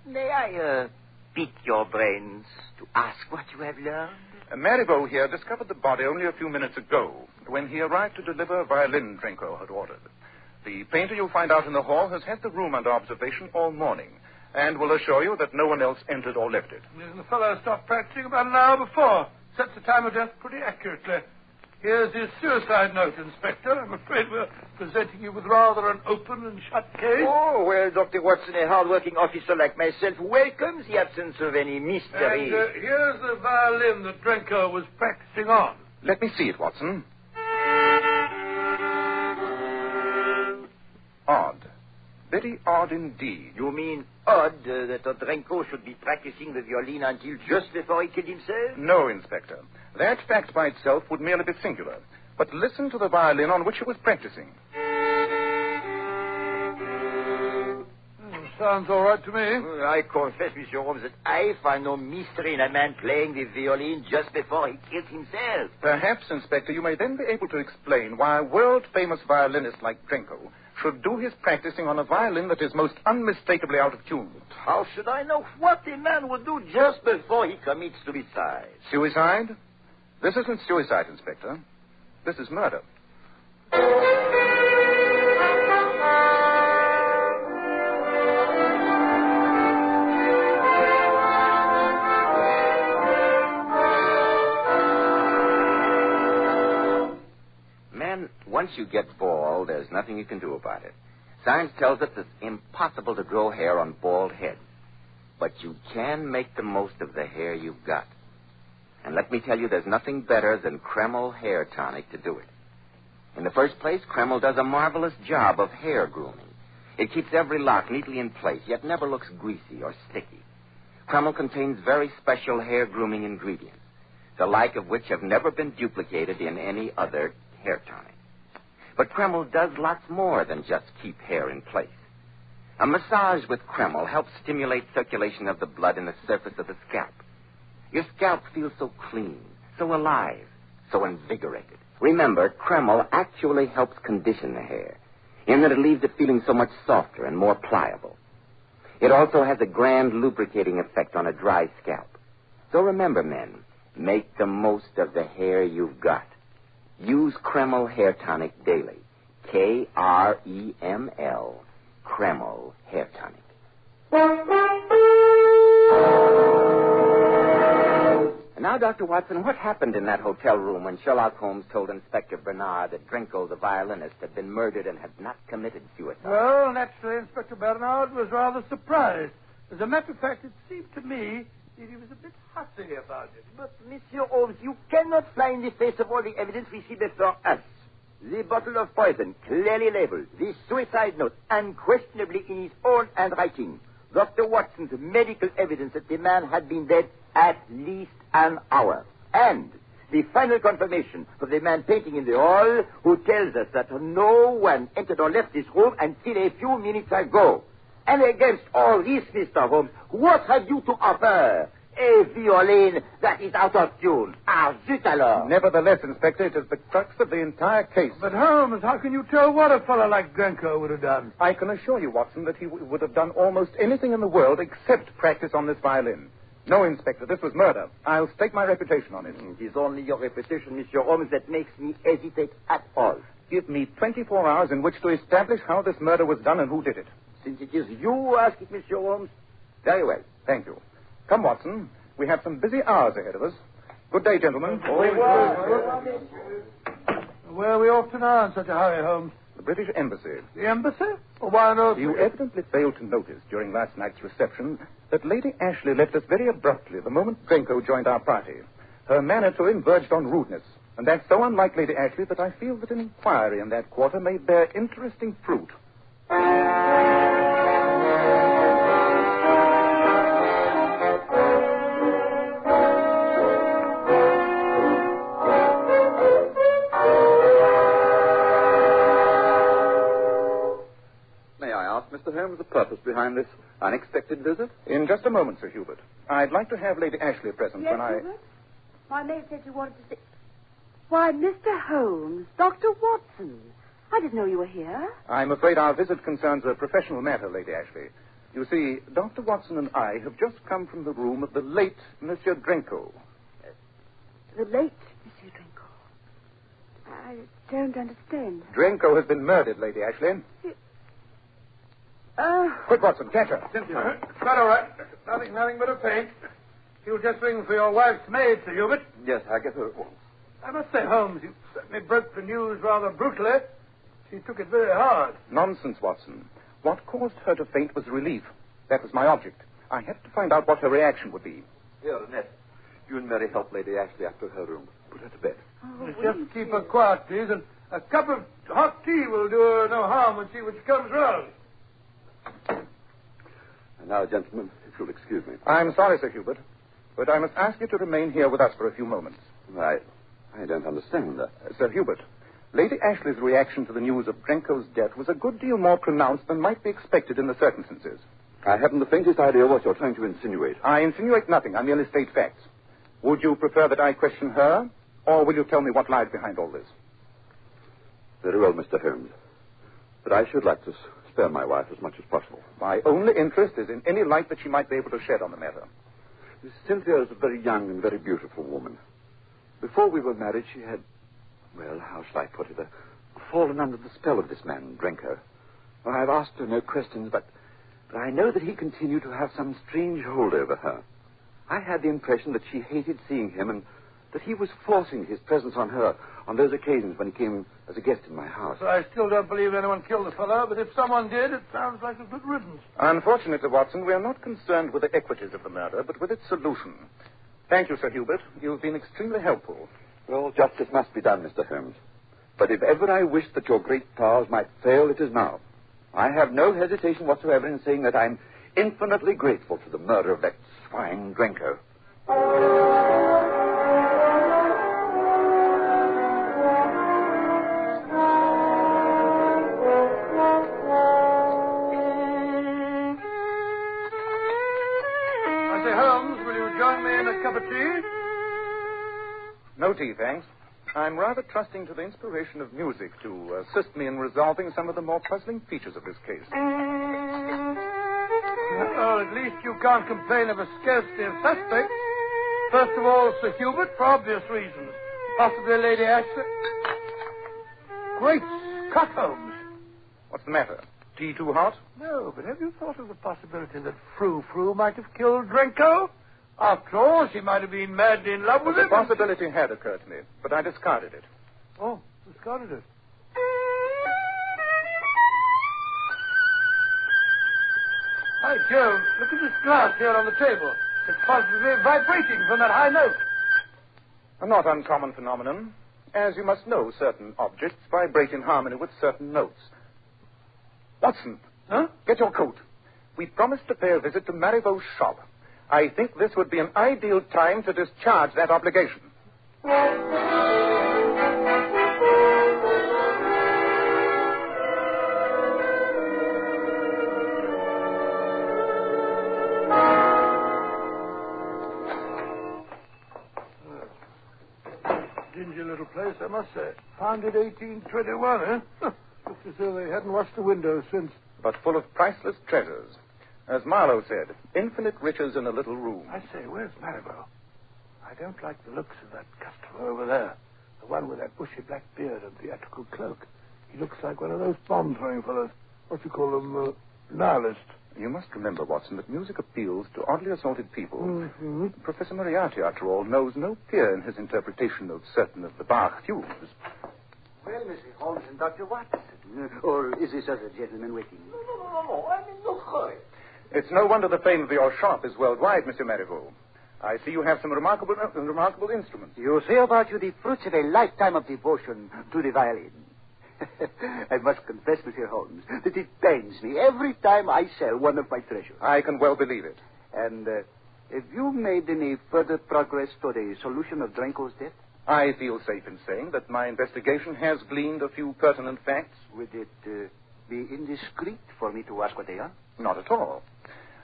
may I pick your brains to ask what you have learned? Marivaux here discovered the body only a few minutes ago, when he arrived to deliver a violin Drenko had ordered. The painter you'll find out in the hall has had the room under observation all morning, and will assure you that no one else entered or left it. Yes, the fellow stopped practicing about an hour before. Sets the time of death pretty accurately. Here's his suicide note, Inspector. I'm afraid we're presenting you with rather an open and shut case. Oh, well, Dr. Watson, a hard-working officer like myself welcomes the absence of any mystery. And here's the violin that Drenko was practicing on. Let me see it, Watson. Odd. Very odd indeed. You mean odd that Drenko should be practicing the violin until just before he killed himself? No, Inspector. That fact by itself would merely be singular. But listen to the violin on which he was practicing. Sounds all right to me. I confess, Monsieur Holmes, that I find no mystery in a man playing the violin just before he kills himself. Perhaps, Inspector, you may then be able to explain why a world-famous violinist like Drenko should do his practicing on a violin that is most unmistakably out of tune. How should I know what a man would do just before he commits suicide? Suicide? This isn't suicide, Inspector. This is murder. Men, once you get bald, there's nothing you can do about it. Science tells us it's impossible to grow hair on bald heads. But you can make the most of the hair you've got. And let me tell you, there's nothing better than Kreml hair tonic to do it. In the first place, Kreml does a marvelous job of hair grooming. It keeps every lock neatly in place, yet never looks greasy or sticky. Kreml contains very special hair grooming ingredients, the like of which have never been duplicated in any other hair tonic. But Kreml does lots more than just keep hair in place. A massage with Kreml helps stimulate circulation of the blood in the surface of the scalp. Your scalp feels so clean, so alive, so invigorated. Remember, Kreml actually helps condition the hair, in that it leaves it feeling so much softer and more pliable. It also has a grand lubricating effect on a dry scalp. So remember, men, make the most of the hair you've got. Use Kreml Hair Tonic daily. Kreml. Kreml Hair Tonic. And now, Dr. Watson, what happened in that hotel room when Sherlock Holmes told Inspector Bernard that Drenko, the violinist, had been murdered and had not committed suicide? Well, naturally, Inspector Bernard was rather surprised. As a matter of fact, it seemed to me that he was a bit hussy about it. But, Monsieur Holmes, you cannot fly in the face of all the evidence we see before us. The bottle of poison, clearly labeled. The suicide note, unquestionably in his own handwriting. Dr. Watson's medical evidence that the man had been dead at least an hour. And the final confirmation of the man painting in the hall who tells us that no one entered or left this room until a few minutes ago. And against all this, Mr. Holmes, what have you to offer? A violin that is out of tune. Ah, zut alors. Nevertheless, Inspector, it is the crux of the entire case. But, Holmes, how can you tell what a fellow like Drenko would have done? I can assure you, Watson, that he would have done almost anything in the world except practice on this violin. No, Inspector, this was murder. I'll stake my reputation on it. It is only your reputation, Monsieur Holmes, that makes me hesitate at all. Give me 24 hours in which to establish how this murder was done and who did it. Since it is you who ask it, Monsieur Holmes, very well. Thank you. Come, Watson. We have some busy hours ahead of us. Good day, gentlemen. Where are we off to now in such a hurry, Holmes? The British Embassy. The embassy? Well, why on earth? You evidently failed to notice during last night's reception that Lady Ashley left us very abruptly the moment Drenko joined our party. Her manner to him verged on rudeness, and that's so unlike Lady Ashley that I feel that an inquiry in that quarter may bear interesting fruit. Mr. Holmes, the purpose behind this unexpected visit? In just a moment, Sir Hubert. I'd like to have Lady Ashley present Yes, when I... Hubert? My maid said you wanted to see... Why, Mr. Holmes, Dr. Watson. I didn't know you were here. I'm afraid our visit concerns a professional matter, Lady Ashley. You see, Dr. Watson and I have just come from the room of the late Monsieur Drenko. The late Monsieur Drenko. I don't understand. Drenko has been murdered, Lady Ashley. Quick, Watson, catch her. Cynthia. Quite all right. Nothing but a pain. You'll just ring for your wife's maid, Sir Hubert. Yes, I'll get her at once. I must say, Holmes, you certainly broke the news rather brutally. She took it very hard. Nonsense, Watson. What caused her to faint was relief. That was my object. I had to find out what her reaction would be. Here, Annette. You and Mary help Lady Ashley up to her room. Put her to bed. Just keep her quiet, please, and a cup of hot tea will do her no harm when she comes round. And now, gentlemen, if you'll excuse me. I'm sorry, Sir Hubert, but I must ask you to remain here with us for a few moments. I don't understand. Sir Hubert, Lady Ashley's reaction to the news of Drenko's death was a good deal more pronounced than might be expected in the circumstances. I haven't the faintest idea what you're trying to insinuate. I insinuate nothing. I merely state facts. Would you prefer that I question her, or will you tell me what lies behind all this? Very well, Mr. Holmes. But I should like to spare my wife as much as possible. My only interest is in any light that she might be able to shed on the matter. Miss Cynthia is a very young and very beautiful woman. Before we were married, she had, well, how shall I put it, fallen under the spell of this man, Drenko. Well, I've asked her no questions, but I know that he continued to have some strange hold over her. I had the impression that she hated seeing him and that he was forcing his presence on her on those occasions when he came as a guest in my house. So I still don't believe anyone killed the fellow, but if someone did, it sounds like a good riddance. Unfortunately, Watson, we are not concerned with the equities of the murder, but with its solution. Thank you, Sir Hubert. You've been extremely helpful. Well, justice must be done, Mr. Holmes. But if ever I wished that your great powers might fail, it is now. I have no hesitation whatsoever in saying that I'm infinitely grateful for the murder of that swine Drenko. No tea, thanks. I'm rather trusting to the inspiration of music to assist me in resolving some of the more puzzling features of this case. Well, at least you can't complain of a scarcity of suspects. First of all, Sir Hubert, for obvious reasons. Possibly Lady Ashley. Great Scott, Holmes. What's the matter? Tea too hot? No, but have you thought of the possibility that Frou might have killed Drenko? After all, she might have been madly in love with him. The possibility had occurred to me, but I discarded it. Oh, discarded it. Hi, Joe, look at this glass here on the table. It's positively vibrating from that high note. A not uncommon phenomenon. As you must know, certain objects vibrate in harmony with certain notes. Watson, get your coat. We promised to pay a visit to Marivaux's shop. I think this would be an ideal time to discharge that obligation. Dingy little place, I must say. Founded 1821, eh? Looks as though they hadn't washed the windows since. But full of priceless treasures. As Marlowe said, infinite riches in a little room. I say, where's Marivaux? I don't like the looks of that customer over there. The one with that bushy black beard and theatrical cloak. He looks like one of those bomb-throwing fellows. What do you call them? Nihilist. You must remember, Watson, that music appeals to oddly assorted people. Mm-hmm. Professor Moriarty, after all, knows no peer in his interpretation of certain of the Bach fugues. Well, Mr. Holmes and Dr. Watson. Or is this other gentleman waiting? No. I'm in no hurry. It's no wonder the fame of your shop is worldwide, Monsieur Marivaux. I see you have some remarkable instruments. You say about you the fruits of a lifetime of devotion to the violin. I must confess, Monsieur Holmes, that it pains me every time I sell one of my treasures. I can well believe it. And have you made any further progress toward a solution of Drenko's death? I feel safe in saying that my investigation has gleaned a few pertinent facts. Would it be indiscreet for me to ask what they are? Not at all.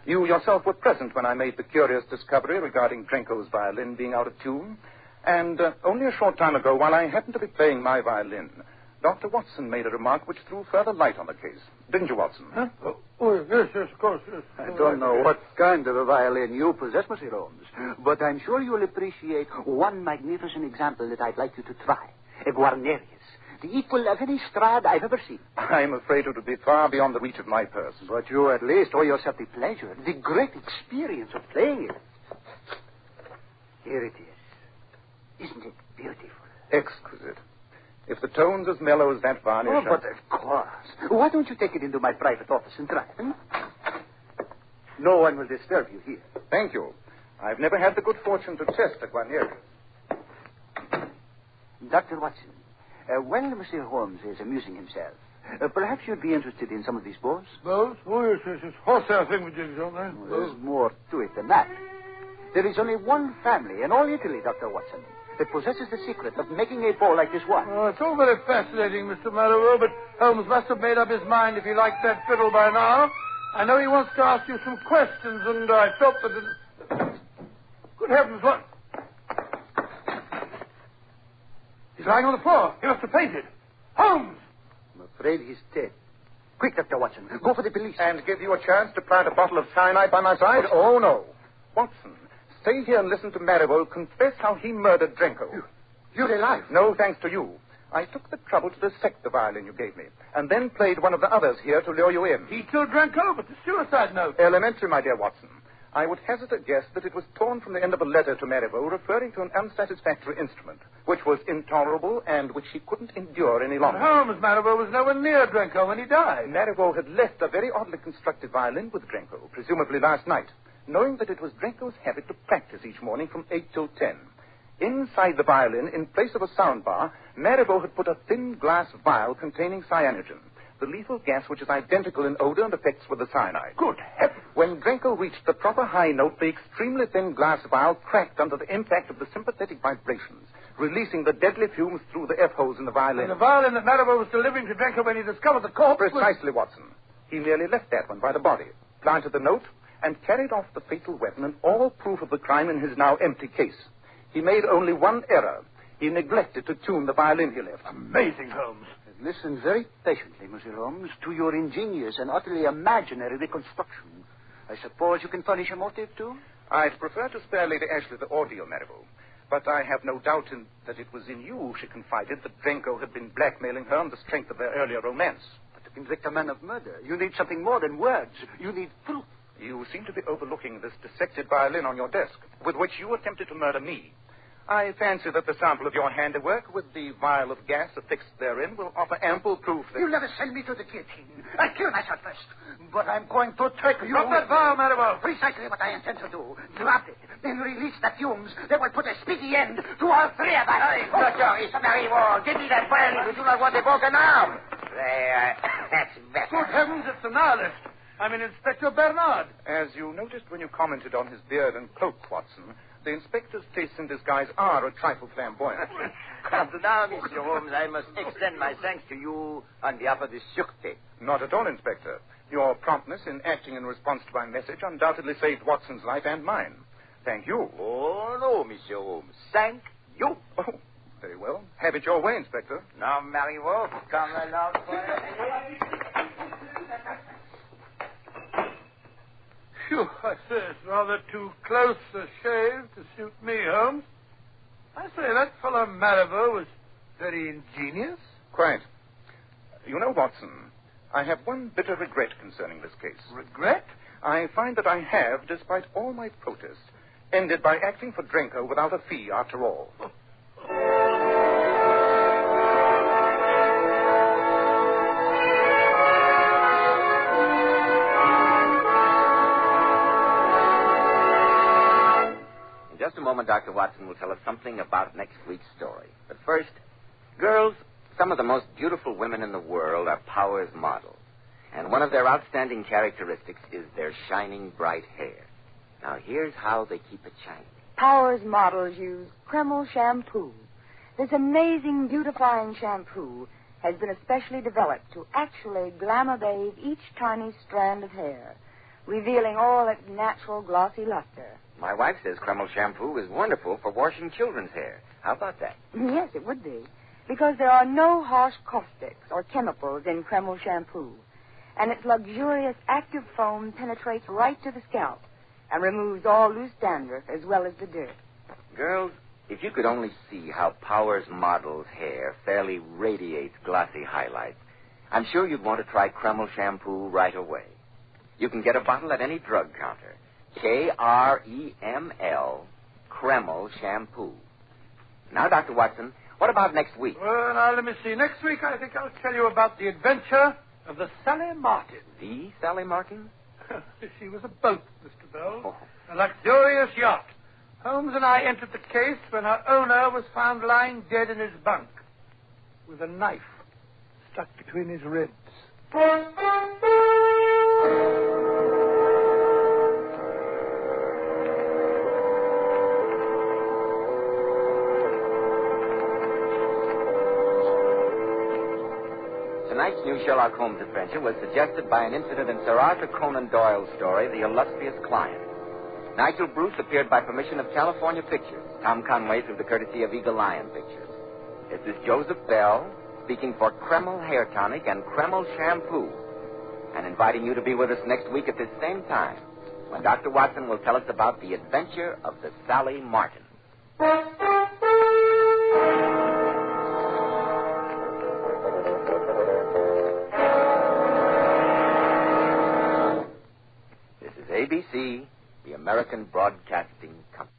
You yourself were present when I made the curious discovery regarding Drenko's violin being out of tune. And only a short time ago, while I happened to be playing my violin, Dr. Watson made a remark which threw further light on the case. Didn't you, Watson? Huh? Oh, yes, of course, yes. I don't know what kind of a violin you possess, Monsieur Holmes, but I'm sure you'll appreciate one magnificent example that I'd like you to try. A Guarnerius, the equal of any Strad I've ever seen. I'm afraid it would be far beyond the reach of my purse. But you at least owe yourself the pleasure, the great experience of playing it. Here it is. Isn't it beautiful? Exquisite. If the tone's as mellow as that varnish... Oh, but of course. Why don't you take it into my private office and try it? No one will disturb you here. Thank you. I've never had the good fortune to test a Guarnerius. Dr. Watson, while Monsieur Holmes is amusing himself, perhaps you'd be interested in some of these bows? Bows? Oh, yes. Horsehair thingamajigs, aren't they? Well, there's more to it than that. There is only one family in all Italy, Dr. Watson, that possesses the secret of making a bow like this one. Oh, it's all very fascinating, Mr. Marivaux, but Holmes must have made up his mind if he liked that fiddle by now. I know he wants to ask you some questions, and I felt that... Good heavens, what? He's lying on the floor. He must have fainted. Holmes! I'm afraid he's dead. Quick, Dr. Watson. Go for the police. And give you a chance to plant a bottle of cyanide by my side? Oh, no. Watson, stay here and listen to Marivaux confess how he murdered Drenko. You're alive? No, thanks to you. I took the trouble to dissect the violin you gave me, and then played one of the others here to lure you in. He killed Drenko, but the suicide note. Elementary, my dear Watson. I would hazard a guess that it was torn from the end of a letter to Marivaux referring to an unsatisfactory instrument, which was intolerable and which he couldn't endure any longer. But Holmes, Marivaux was nowhere near Drenko when he died. Marivaux had left a very oddly constructed violin with Drenko, presumably last night, knowing that it was Drenko's habit to practice each morning from 8 till 10. Inside the violin, in place of a sound bar, Marivaux had put a thin glass vial containing cyanogen, the lethal gas which is identical in odor and effects with the cyanide. Good heavens! When Drenko reached the proper high note, the extremely thin glass vial cracked under the impact of the sympathetic vibrations, releasing the deadly fumes through the F-holes in the violin. And the violin that Marivaux was delivering to Drenko when he discovered the corpse Precisely, Watson. He merely left that one by the body, planted the note, and carried off the fatal weapon and all proof of the crime in his now empty case. He made only one error. He neglected to tune the violin he left. Amazing, Holmes. Listen very patiently, Monsieur Holmes, to your ingenious and utterly imaginary reconstruction. I suppose you can furnish a motive, too? I'd prefer to spare Lady Ashley the ordeal, Marivaux. But I have no doubt that it was in you, she confided, that Drenko had been blackmailing her on the strength of their earlier romance. But to convict a man of murder, you need something more than words. You need proof. You seem to be overlooking this dissected violin on your desk, with which you attempted to murder me. I fancy that the sample of your handiwork with the vial of gas affixed therein will offer ample proof that... You'll never send me to the guillotine. I'll kill myself first. But I'm going to trick you. Drop that vial, Marivaux. Precisely what I intend to do. Drop it, then release the fumes that will put a speedy end to all three of us. Doctor, it's Marivaux. Give me that violin. We do not want a broken arm. There. That's better. Good heavens, it's a nihilist. I'm an Inspector Bernard. As you noticed when you commented on his beard and cloak, Watson, the inspector's tastes in disguise are a trifle flamboyant. Come now, Mr. Holmes, I must extend my thanks to you on behalf of the Sûreté. Not at all, Inspector. Your promptness in acting in response to my message undoubtedly saved Watson's life and mine. Thank you. Oh, no, Mr. Holmes. Thank you. Oh, very well. Have it your way, Inspector. Now, Marivaux, come along for a... Phew, I say it's rather too close a shave to suit me, Holmes. I say that fellow Marivaux was very ingenious. Quite. You know, Watson, I have one bitter regret concerning this case. Regret? I find that I have, despite all my protests, ended by acting for Drenko without a fee after all. In just a moment, Dr. Watson will tell us something about next week's story. But first, girls, some of the most beautiful women in the world are Powers models. And one of their outstanding characteristics is their shining bright hair. Now, here's how they keep it shining. Powers models use Kreml shampoo. This amazing beautifying shampoo has been especially developed to actually glamour bathe each tiny strand of hair, revealing all its natural glossy luster. My wife says Kreml shampoo is wonderful for washing children's hair. How about that? Yes, it would be, because there are no harsh caustics or chemicals in Kreml shampoo, and its luxurious active foam penetrates right to the scalp and removes all loose dandruff as well as the dirt. Girls, if you could only see how Powers model's hair fairly radiates glossy highlights, I'm sure you'd want to try Kreml shampoo right away. You can get a bottle at any drug counter. Kreml, Kreml shampoo. Now, Dr. Watson, what about next week? Well, now, let me see. Next week, I think I'll tell you about the adventure of the Sally Martin. The Sally Martin? She was a boat, Mr. Bell. A luxurious yacht. Holmes and I entered the case when her owner was found lying dead in his bunk with a knife stuck between his ribs. Tonight's new Sherlock Holmes adventure was suggested by an incident in Sir Arthur Conan Doyle's story, The Illustrious Client. Nigel Bruce appeared by permission of California Pictures, Tom Conway through the courtesy of Eagle Lion Pictures. This is Joseph Bell, speaking for Kreml Hair Tonic and Kreml Shampoo, and inviting you to be with us next week at this same time, when Dr. Watson will tell us about the adventure of the Sally Martin. This is ABC, the American Broadcasting Company.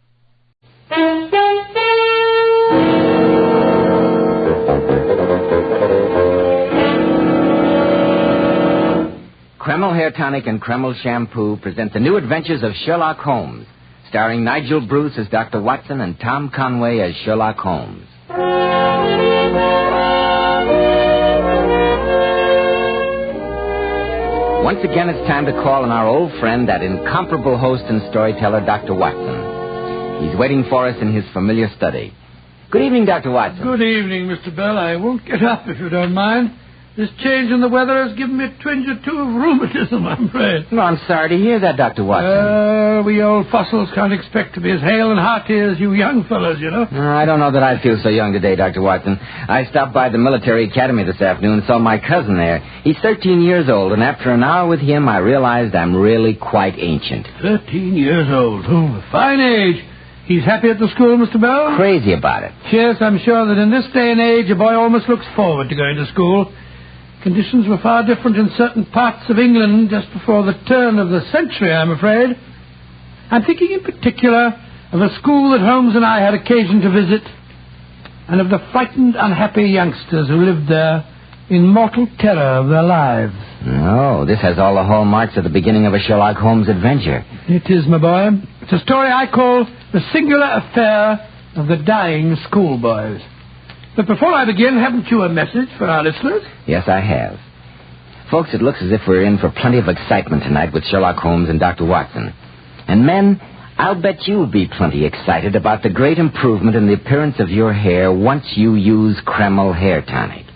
Kreml Hair Tonic and Kreml Shampoo present the new adventures of Sherlock Holmes, starring Nigel Bruce as Dr. Watson and Tom Conway as Sherlock Holmes. Once again, it's time to call on our old friend, that incomparable host and storyteller, Dr. Watson. He's waiting for us in his familiar study. Good evening, Dr. Watson. Good evening, Mr. Bell. I won't get up if you don't mind. This change in the weather has given me a twinge or two of rheumatism, I'm afraid. No, I'm sorry to hear that, Dr. Watson. We old fossils can't expect to be as hale and hearty as you young fellows, you know. I don't know that I feel so young today, Dr. Watson. I stopped by the military academy this afternoon and saw my cousin there. He's 13 years old, and after an hour with him, I realized I'm really quite ancient. 13 years old. Oh, a fine age. He's happy at the school, Mr. Bell? Crazy about it. Yes, I'm sure that in this day and age, a boy almost looks forward to going to school. Conditions were far different in certain parts of England just before the turn of the century, I'm afraid. I'm thinking in particular of a school that Holmes and I had occasion to visit, and of the frightened, unhappy youngsters who lived there in mortal terror of their lives. Oh, this has all the hallmarks of the beginning of a Sherlock Holmes adventure. It is, my boy. It's a story I call The Singular Affair of the Dying Schoolboys. But before I begin, haven't you a message for our listeners? Yes, I have. Folks, it looks as if we're in for plenty of excitement tonight with Sherlock Holmes and Dr. Watson. And men, I'll bet you'll be plenty excited about the great improvement in the appearance of your hair once you use Kreml Hair Tonic.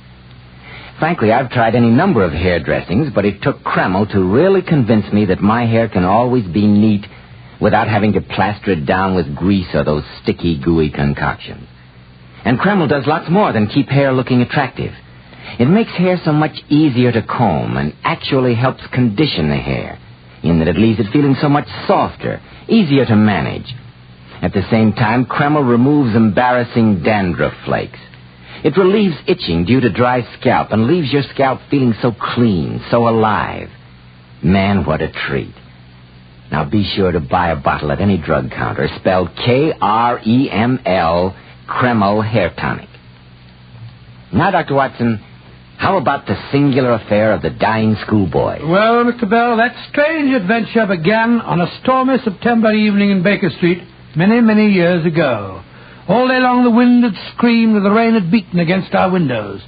Frankly, I've tried any number of hair dressings, but it took Kreml to really convince me that my hair can always be neat without having to plaster it down with grease or those sticky, gooey concoctions. And Kreml does lots more than keep hair looking attractive. It makes hair so much easier to comb and actually helps condition the hair, in that it leaves it feeling so much softer, easier to manage. At the same time, Kreml removes embarrassing dandruff flakes. It relieves itching due to dry scalp and leaves your scalp feeling so clean, so alive. Man, what a treat. Now be sure to buy a bottle at any drug counter spelled Kreml, Kreml Hair Tonic. Now, Dr. Watson, how about the singular affair of the dying schoolboy? Well, Mr. Bell, that strange adventure began on a stormy September evening in Baker Street many, many years ago. All day long the wind had screamed and the rain had beaten against our windows.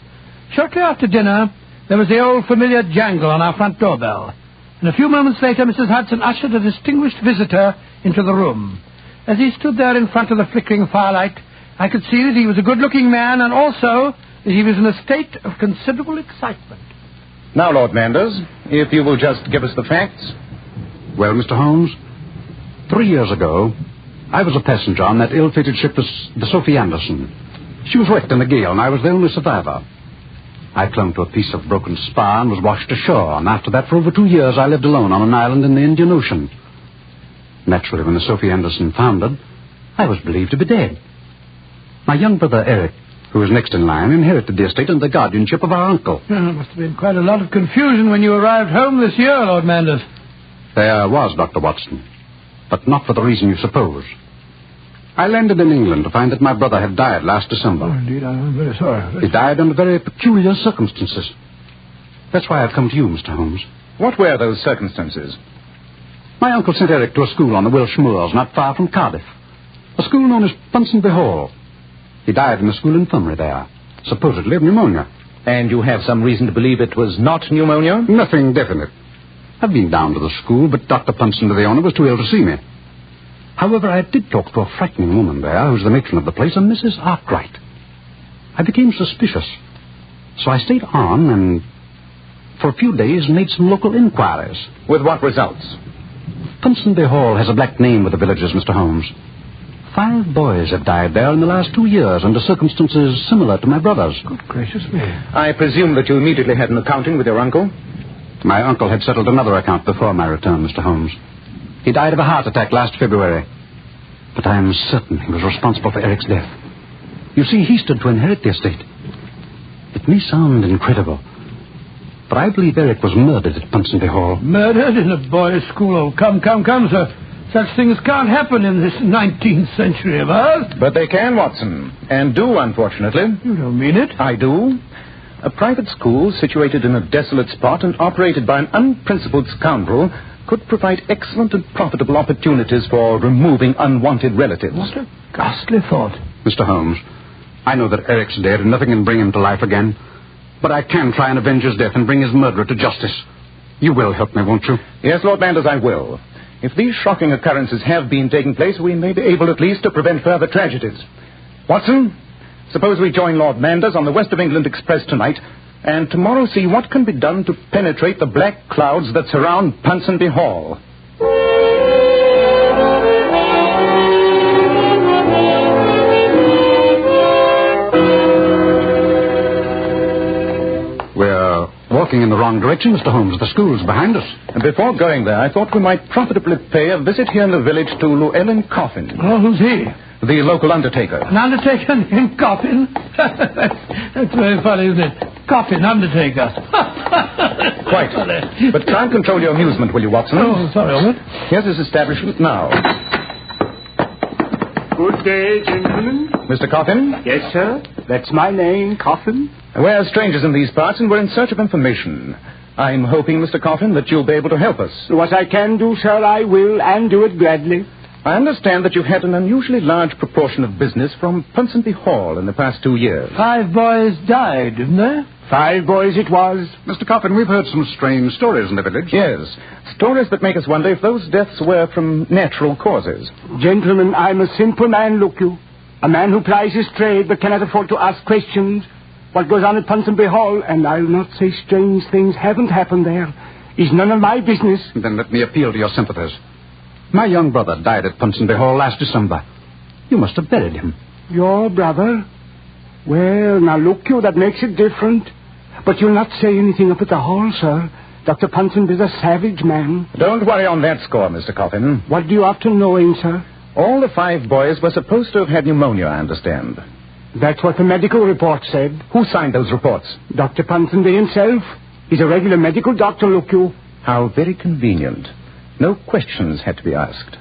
Shortly after dinner, there was the old familiar jangle on our front doorbell. And a few moments later, Mrs. Hudson ushered a distinguished visitor into the room. As he stood there in front of the flickering firelight, I could see that he was a good-looking man and also that he was in a state of considerable excitement. Now, Lord Manders, if you will just give us the facts. Well, Mr. Holmes, 3 years ago, I was a passenger on that ill-fated ship, the Sophie Anderson. She was wrecked in a gale, and I was the only survivor. I clung to a piece of broken spar and was washed ashore, and after that, for over 2 years, I lived alone on an island in the Indian Ocean. Naturally, when the Sophie Anderson foundered, I was believed to be dead. My young brother, Eric, who was next in line, inherited the estate and the guardianship of our uncle. There must have been quite a lot of confusion when you arrived home this year, Lord Manders. There was, Dr. Watson, but not for the reason you suppose. I landed in England to find that my brother had died last December. Oh, indeed, I'm very sorry. He died under very peculiar circumstances. That's why I've come to you, Mr. Holmes. What were those circumstances? My uncle sent Eric to a school on the Welsh moors not far from Cardiff, a school known as Ponsonby Hall. He died in the school infirmary there, supposedly of pneumonia. And you have some reason to believe it was not pneumonia? Nothing definite. I've been down to the school, but Dr. Punson, the owner, was too ill to see me. However, I did talk to a frightening woman there, who's the matron of the place, a Mrs. Arkwright. I became suspicious. So I stayed on and, for a few days, made some local inquiries. With what results? Ponsonby Hall has a black name with the villagers, Mr. Holmes. 5 boys have died there in the last 2 years under circumstances similar to my brother's. Good gracious me. I presume that you immediately had an accounting with your uncle? My uncle had settled another account before my return, Mr. Holmes. He died of a heart attack last February. But I am certain he was responsible for Eric's death. You see, he stood to inherit the estate. It may sound incredible, but I believe Eric was murdered at Ponsonby Hall. Murdered in a boys' school? Oh, come, sir. Such things can't happen in this 19th century of ours. But they can, Watson. And do, unfortunately. You don't mean it? I do. A private school situated in a desolate spot and operated by an unprincipled scoundrel could provide excellent and profitable opportunities for removing unwanted relatives. What a ghastly thought. Mr. Holmes, I know that Eric's dead and nothing can bring him to life again. But I can try and avenge his death and bring his murderer to justice. You will help me, won't you? Yes, Lord Manders, I will. If these shocking occurrences have been taking place, we may be able at least to prevent further tragedies. Watson, suppose we join Lord Manders on the West of England Express tonight, and tomorrow see what can be done to penetrate the black clouds that surround Ponsonby Hall. We're walking in the wrong direction, Mr. Holmes. The school's behind us. And before going there, I thought we might profitably pay a visit here in the village to Llewellyn Coffin. Oh, who's he? The local undertaker. An undertaker named Coffin? That's very funny, isn't it? Coffin, undertaker. Quite. But try and control your amusement, will you, Watson? Oh, sorry, Albert. Here's his establishment now. Good day, gentlemen. Mr. Coffin? Yes, sir. That's my name, Coffin. We're strangers in these parts, and we're in search of information. I'm hoping, Mr. Coffin, that you'll be able to help us. What I can do, sir, I will, and do it gladly. I understand that you've had an unusually large proportion of business from Ponsonby Hall in the past 2 years. 5 boys died, didn't they? 5 boys it was. Mr. Coffin, we've heard some strange stories in the village. Yes, stories that make us wonder if those deaths were from natural causes. Gentlemen, I'm a simple man, look you. A man who plies his trade but cannot afford to ask questions. What goes on at Ponsonby Hall, and I'll not say strange things haven't happened there, is none of my business. Then let me appeal to your sympathies. My young brother died at Ponsonby Hall last December. You must have buried him. Your brother? Well, now look you, that makes it different. But you'll not say anything up at the hall, sir. Dr. Ponsonby's a savage man. Don't worry on that score, Mr. Coffin. What do you have to know him, sir? All the 5 boys were supposed to have had pneumonia, I understand. That's what the medical report said. Who signed those reports? Dr. Ponsonby himself. He's a regular medical doctor, look you. How very convenient. No questions had to be asked.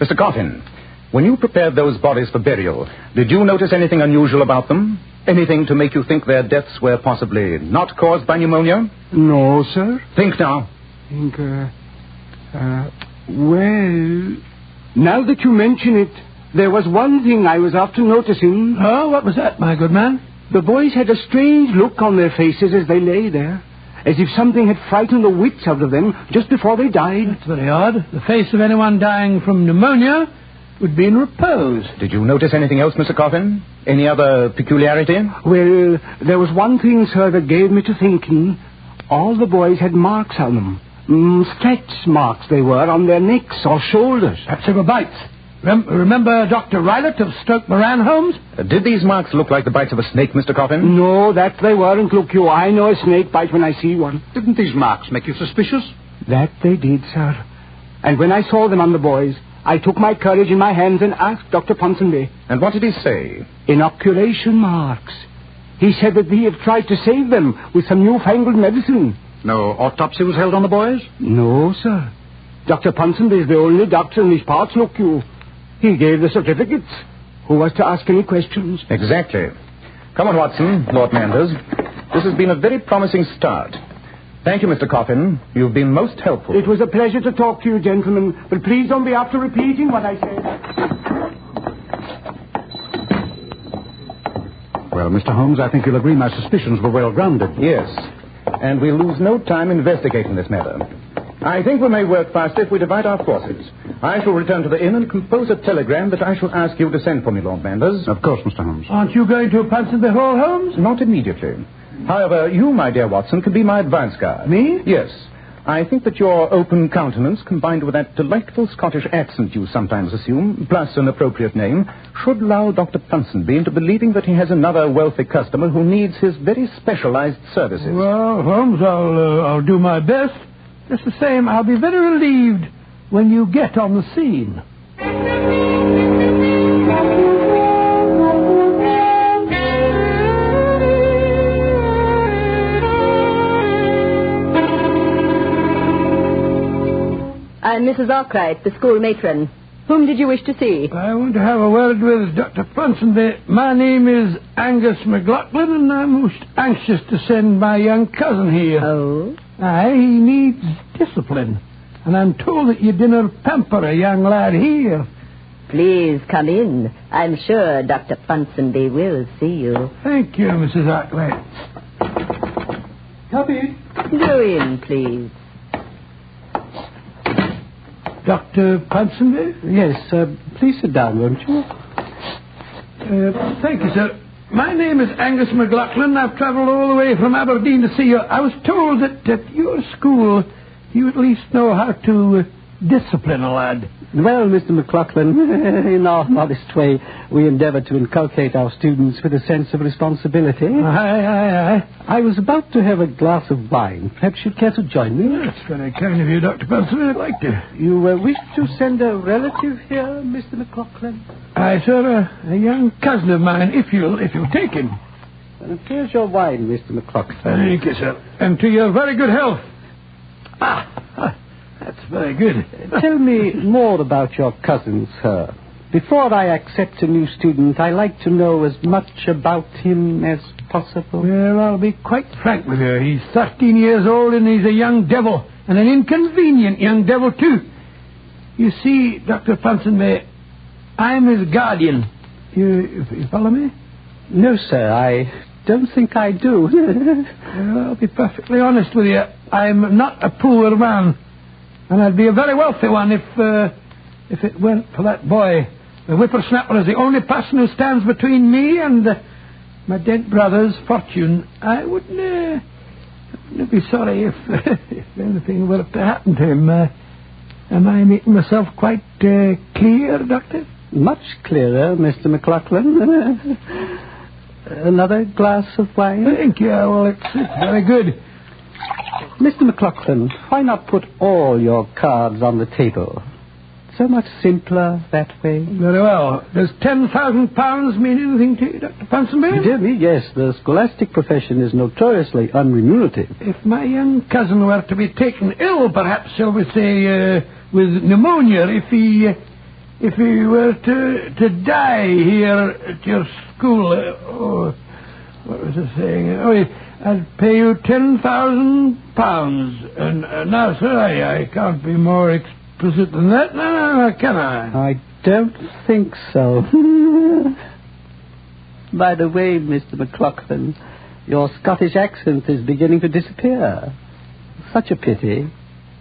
Mr. Coffin, when you prepared those bodies for burial, did you notice anything unusual about them? Anything to make you think their deaths were possibly not caused by pneumonia? No, sir. Think now. Well, now that you mention it, there was one thing I was after noticing. Oh, what was that, my good man? The boys had a strange look on their faces as they lay there, as if something had frightened the wits out of them just before they died. That's very odd. The face of anyone dying from pneumonia would be in repose. Did you notice anything else, Mr. Coffin? Any other peculiarity? Well, there was one thing, sir, that gave me to thinking. All the boys had marks on them. Stretch marks they were on their necks or shoulders. Perhaps they were bites. Remember Dr. Rylott of Stoke Moran, Holmes? Did these marks look like the bites of a snake, Mr. Coffin? No, that they weren't. Look, you, I know a snake bite when I see one. Didn't these marks make you suspicious? That they did, sir. And when I saw them on the boys, I took my courage in my hands and asked Dr. Ponsonby. And what did he say? Inoculation marks. He said that he had tried to save them with some newfangled medicine. No autopsy was held on the boys? No, sir. Dr. Ponsonby is the only doctor in these parts, look you. He gave the certificates. Who was to ask any questions? Exactly. Come on, Watson, Lord Manders. This has been a very promising start. Thank you, Mr. Coffin. You've been most helpful. It was a pleasure to talk to you, gentlemen. But please don't be after repeating what I said. Well, Mr. Holmes, I think you'll agree my suspicions were well grounded. Yes. And we'll lose no time investigating this matter. I think we may work faster if we divide our forces. I shall return to the inn and compose a telegram that I shall ask you to send for me, Lord Manders. Of course, Mr. Holmes. Aren't you going to Ponsonby Hall, Holmes? Not immediately. However, you, my dear Watson, can be my advance guard. Me? Yes. I think that your open countenance, combined with that delightful Scottish accent you sometimes assume, plus an appropriate name, should lull Dr. Ponsonby into believing that he has another wealthy customer who needs his very specialized services. Well, Holmes, I'll do my best. Just the same, I'll be very relieved when you get on the scene. I'm Mrs. Arkwright, the school matron. Whom did you wish to see? I want to have a word with Dr. Ponsonby. My name is Angus McLaughlin, and I'm most anxious to send my young cousin here. Oh? Aye, he needs discipline, and I'm told that you dinna pamper a young lad here. Please come in. I'm sure Dr. Ponsonby will see you. Thank you, Mrs. Arkwright. Come in. Go in, please. Dr. Ponsonby? Yes, please sit down, won't you? Thank you, sir. My name is Angus McLaughlin. I've travelled all the way from Aberdeen to see you. I was told that at your school you at least know how to discipline a lad. Well, Mr. McLaughlin, in our modest way, we endeavour to inculcate our students with a sense of responsibility. Aye. I was about to have a glass of wine. Perhaps you'd care to join me? That's very kind of you, Dr. Ponsonby. I'd like to. You wish to send a relative here, Mr. McLaughlin? Aye, sir, a young cousin of mine, if you'll take him. Well, here's your wine, Mr. McLaughlin. Thank you, sir. And to your very good health. That's very good. Tell me more about your cousin, sir. Before I accept a new student, I like to know as much about him as possible. Well, I'll be quite frank with you. He's 13 years old and he's a young devil, and an inconvenient young devil, too. You see, Dr. Ponsonby, I'm his guardian. You follow me? No, sir, I don't think I do. Well, I'll be perfectly honest with you. I'm not a poor man. And I'd be a very wealthy one if it weren't for that boy. The whippersnapper is the only person who stands between me and my dead brother's fortune. I wouldn't be sorry if anything were to happen to him. Am I making myself quite clear, Doctor? Much clearer, Mr. McLaughlin. Another glass of wine? Thank you. Well, it's very good. Mr. McLaughlin, why not put all your cards on the table? so much simpler that way. Very well. Does £10,000 mean anything to you, Dr. Ponsonby? Dear me, yes. The scholastic profession is notoriously unremunerative. If my young cousin were to be taken ill, perhaps, shall we say, with pneumonia, if he were to die here at your school, what was I saying? I'd pay you £10,000. And now, sir, I can't be more explicit than that. No, can I? I don't think so. By the way, Mr. McLaughlin, your Scottish accent is beginning to disappear. Such a pity.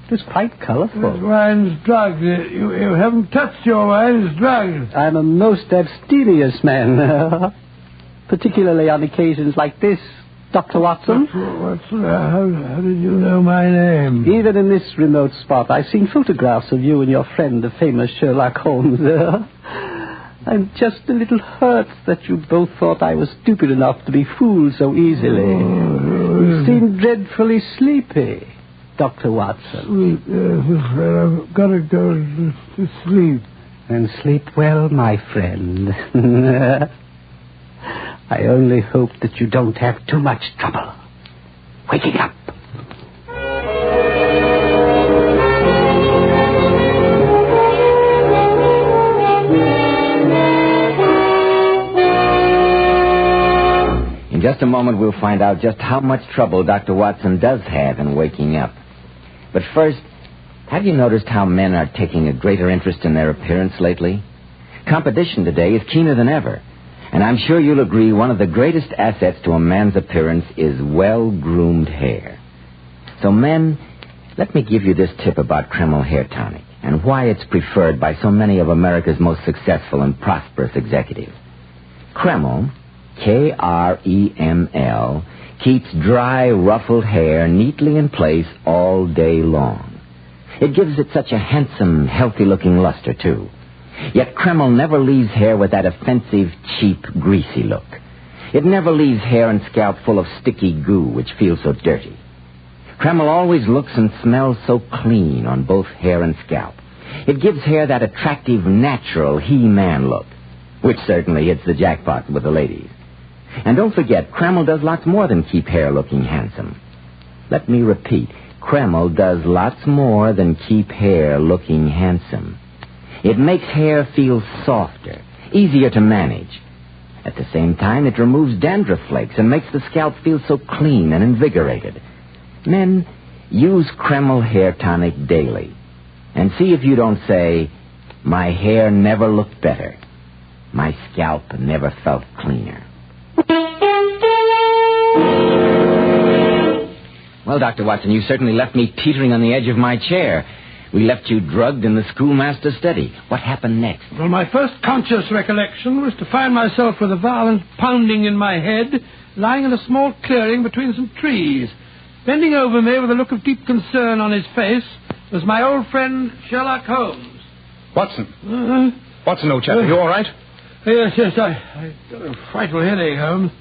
It was quite colourful. This wine's drugged. You haven't touched your wine. It's drugged. I'm a most abstemious man. Particularly on occasions like this, Dr. Watson. Watson, how did you know my name? Even in this remote spot, I've seen photographs of you and your friend, the famous Sherlock Holmes. I'm just a little hurt that you both thought I was stupid enough to be fooled so easily. You seem dreadfully sleepy, Dr. Watson. Sleep, yes, I've got to go to sleep. And sleep well, my friend. I only hope that you don't have too much trouble waking up. In just a moment, we'll find out just how much trouble Dr. Watson does have in waking up. But first, have you noticed how men are taking a greater interest in their appearance lately? Competition today is keener than ever. And I'm sure you'll agree one of the greatest assets to a man's appearance is well-groomed hair. So, men, let me give you this tip about Kreml Hair Tonic and why it's preferred by so many of America's most successful and prosperous executives. Kreml, Kreml, keeps dry, ruffled hair neatly in place all day long. It gives it such a handsome, healthy-looking luster, too. Yet Kreml never leaves hair with that offensive, cheap, greasy look. It never leaves hair and scalp full of sticky goo, which feels so dirty. Kreml always looks and smells so clean on both hair and scalp. It gives hair that attractive, natural he-man look, which certainly hits the jackpot with the ladies. And don't forget, Kreml does lots more than keep hair looking handsome. Let me repeat, Kreml does lots more than keep hair looking handsome. It makes hair feel softer, easier to manage. At the same time, it removes dandruff flakes and makes the scalp feel so clean and invigorated. Men, use Kreml Hair Tonic daily. And see if you don't say, my hair never looked better. My scalp never felt cleaner. Well, Dr. Watson, you certainly left me teetering on the edge of my chair. We left you drugged in the schoolmaster's study. What happened next? Well, my first conscious recollection was to find myself with a violent pounding in my head, lying in a small clearing between some trees. Bending over me with a look of deep concern on his face was my old friend Sherlock Holmes. Watson. Watson, old chap, are you all right? Yes, I got a frightful headache, Holmes.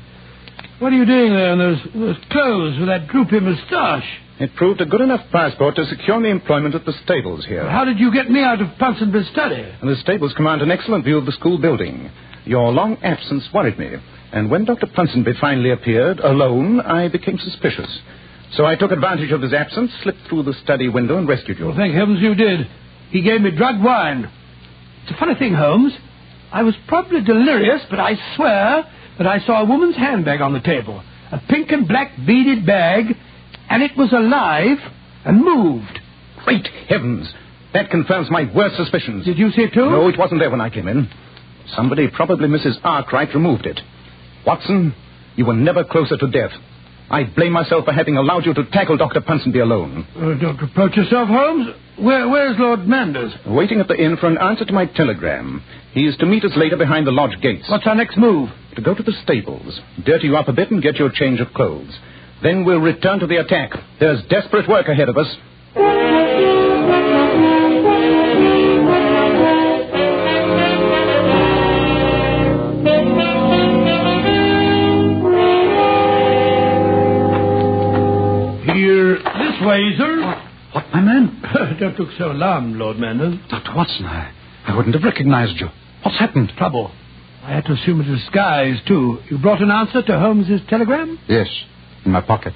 What are you doing there in those clothes with that droopy moustache? It proved a good enough passport to secure me employment at the stables here. How did you get me out of Ponsonby's study? And the stables command an excellent view of the school building. Your long absence worried me. And when Dr. Ponsonby finally appeared, alone, I became suspicious. So I took advantage of his absence, slipped through the study window, and rescued you. Well, thank heavens you did. He gave me drugged wine. It's a funny thing, Holmes. I was probably delirious, but I swear that I saw a woman's handbag on the table. A pink and black beaded bag, and it was alive and moved. Great heavens! That confirms my worst suspicions. Did you see it too? No, it wasn't there when I came in. Somebody, probably Mrs. Arkwright, removed it. Watson, you were never closer to death. I blame myself for having allowed you to tackle Dr. Ponsonby alone. Don't reproach yourself, Holmes. Where's Lord Manders? Waiting at the inn for an answer to my telegram. He is to meet us later behind the lodge gates. What's our next move? To go to the stables, dirty you up a bit and get your change of clothes. Then we'll return to the attack. There's desperate work ahead of us. Here, this way, sir. What, my man? don't look so alarmed, Lord Manders. Dr. Watson, I wouldn't have recognized you. What's happened? Trouble. I had to assume a disguise, too. You brought an answer to Holmes's telegram? Yes, in my pocket.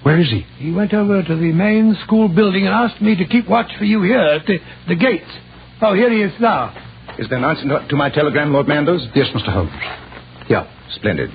Where is he? He went over to the main school building and asked me to keep watch for you here at the gates. Oh, here he is now. Is there an answer to my telegram, Lord Manders? Yes, Mr. Holmes. Yeah, splendid.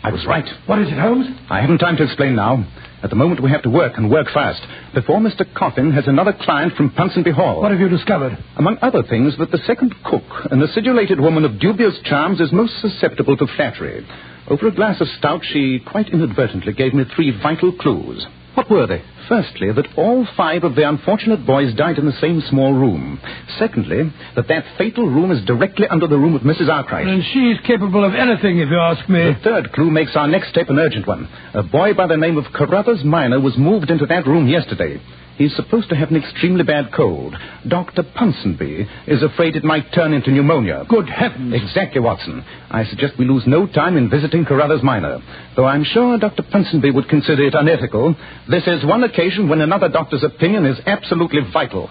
I was right. What is it, Holmes? I haven't time to explain now. At the moment, we have to work, and work fast, before Mr. Coffin has another client from Ponsonby Hall. What have you discovered? Among other things, that the second cook, an acidulated woman of dubious charms, is most susceptible to flattery. Over a glass of stout, she quite inadvertently gave me 3 vital clues. What were they? Firstly, that all 5 of the unfortunate boys died in the same small room. Secondly, that fatal room is directly under the room of Mrs. Arkwright. And she's capable of anything, if you ask me. The third clue makes our next step an urgent one. A boy by the name of Carruthers Minor was moved into that room yesterday. He's supposed to have an extremely bad cold. Dr. Ponsonby is afraid it might turn into pneumonia. Good heavens. Exactly, Watson. I suggest we lose no time in visiting Carruthers Minor. Though I'm sure Dr. Ponsonby would consider it unethical, this is one occasion when another doctor's opinion is absolutely vital.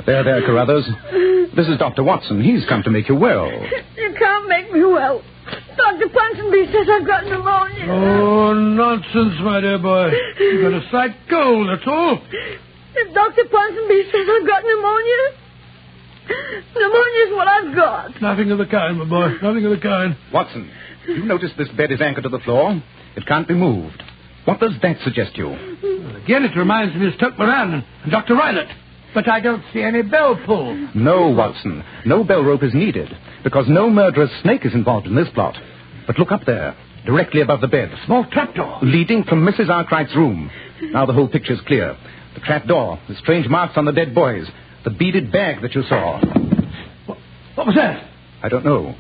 There, Carruthers. This is Dr. Watson. He's come to make you well. You can't make me well. Dr. Ponsonby says I've got pneumonia. Oh, nonsense, my dear boy. You've got a slight cold, that's all. If Dr. Ponsonby says I've got pneumonia's what I've got. Nothing of the kind, my boy. Nothing of the kind. Watson, you notice this bed is anchored to the floor? It can't be moved. What does that suggest to you? Well, again, it reminds me of Stoke Moran and Dr. Rylott. But I don't see any bell pull. No, Watson. No bell rope is needed, because no murderous snake is involved in this plot. But look up there, directly above the bed. Small trapdoor. Leading from Mrs. Arkwright's room. Now the whole picture's clear. The trapdoor, the strange marks on the dead boys, the beaded bag that you saw. What was that? I don't know.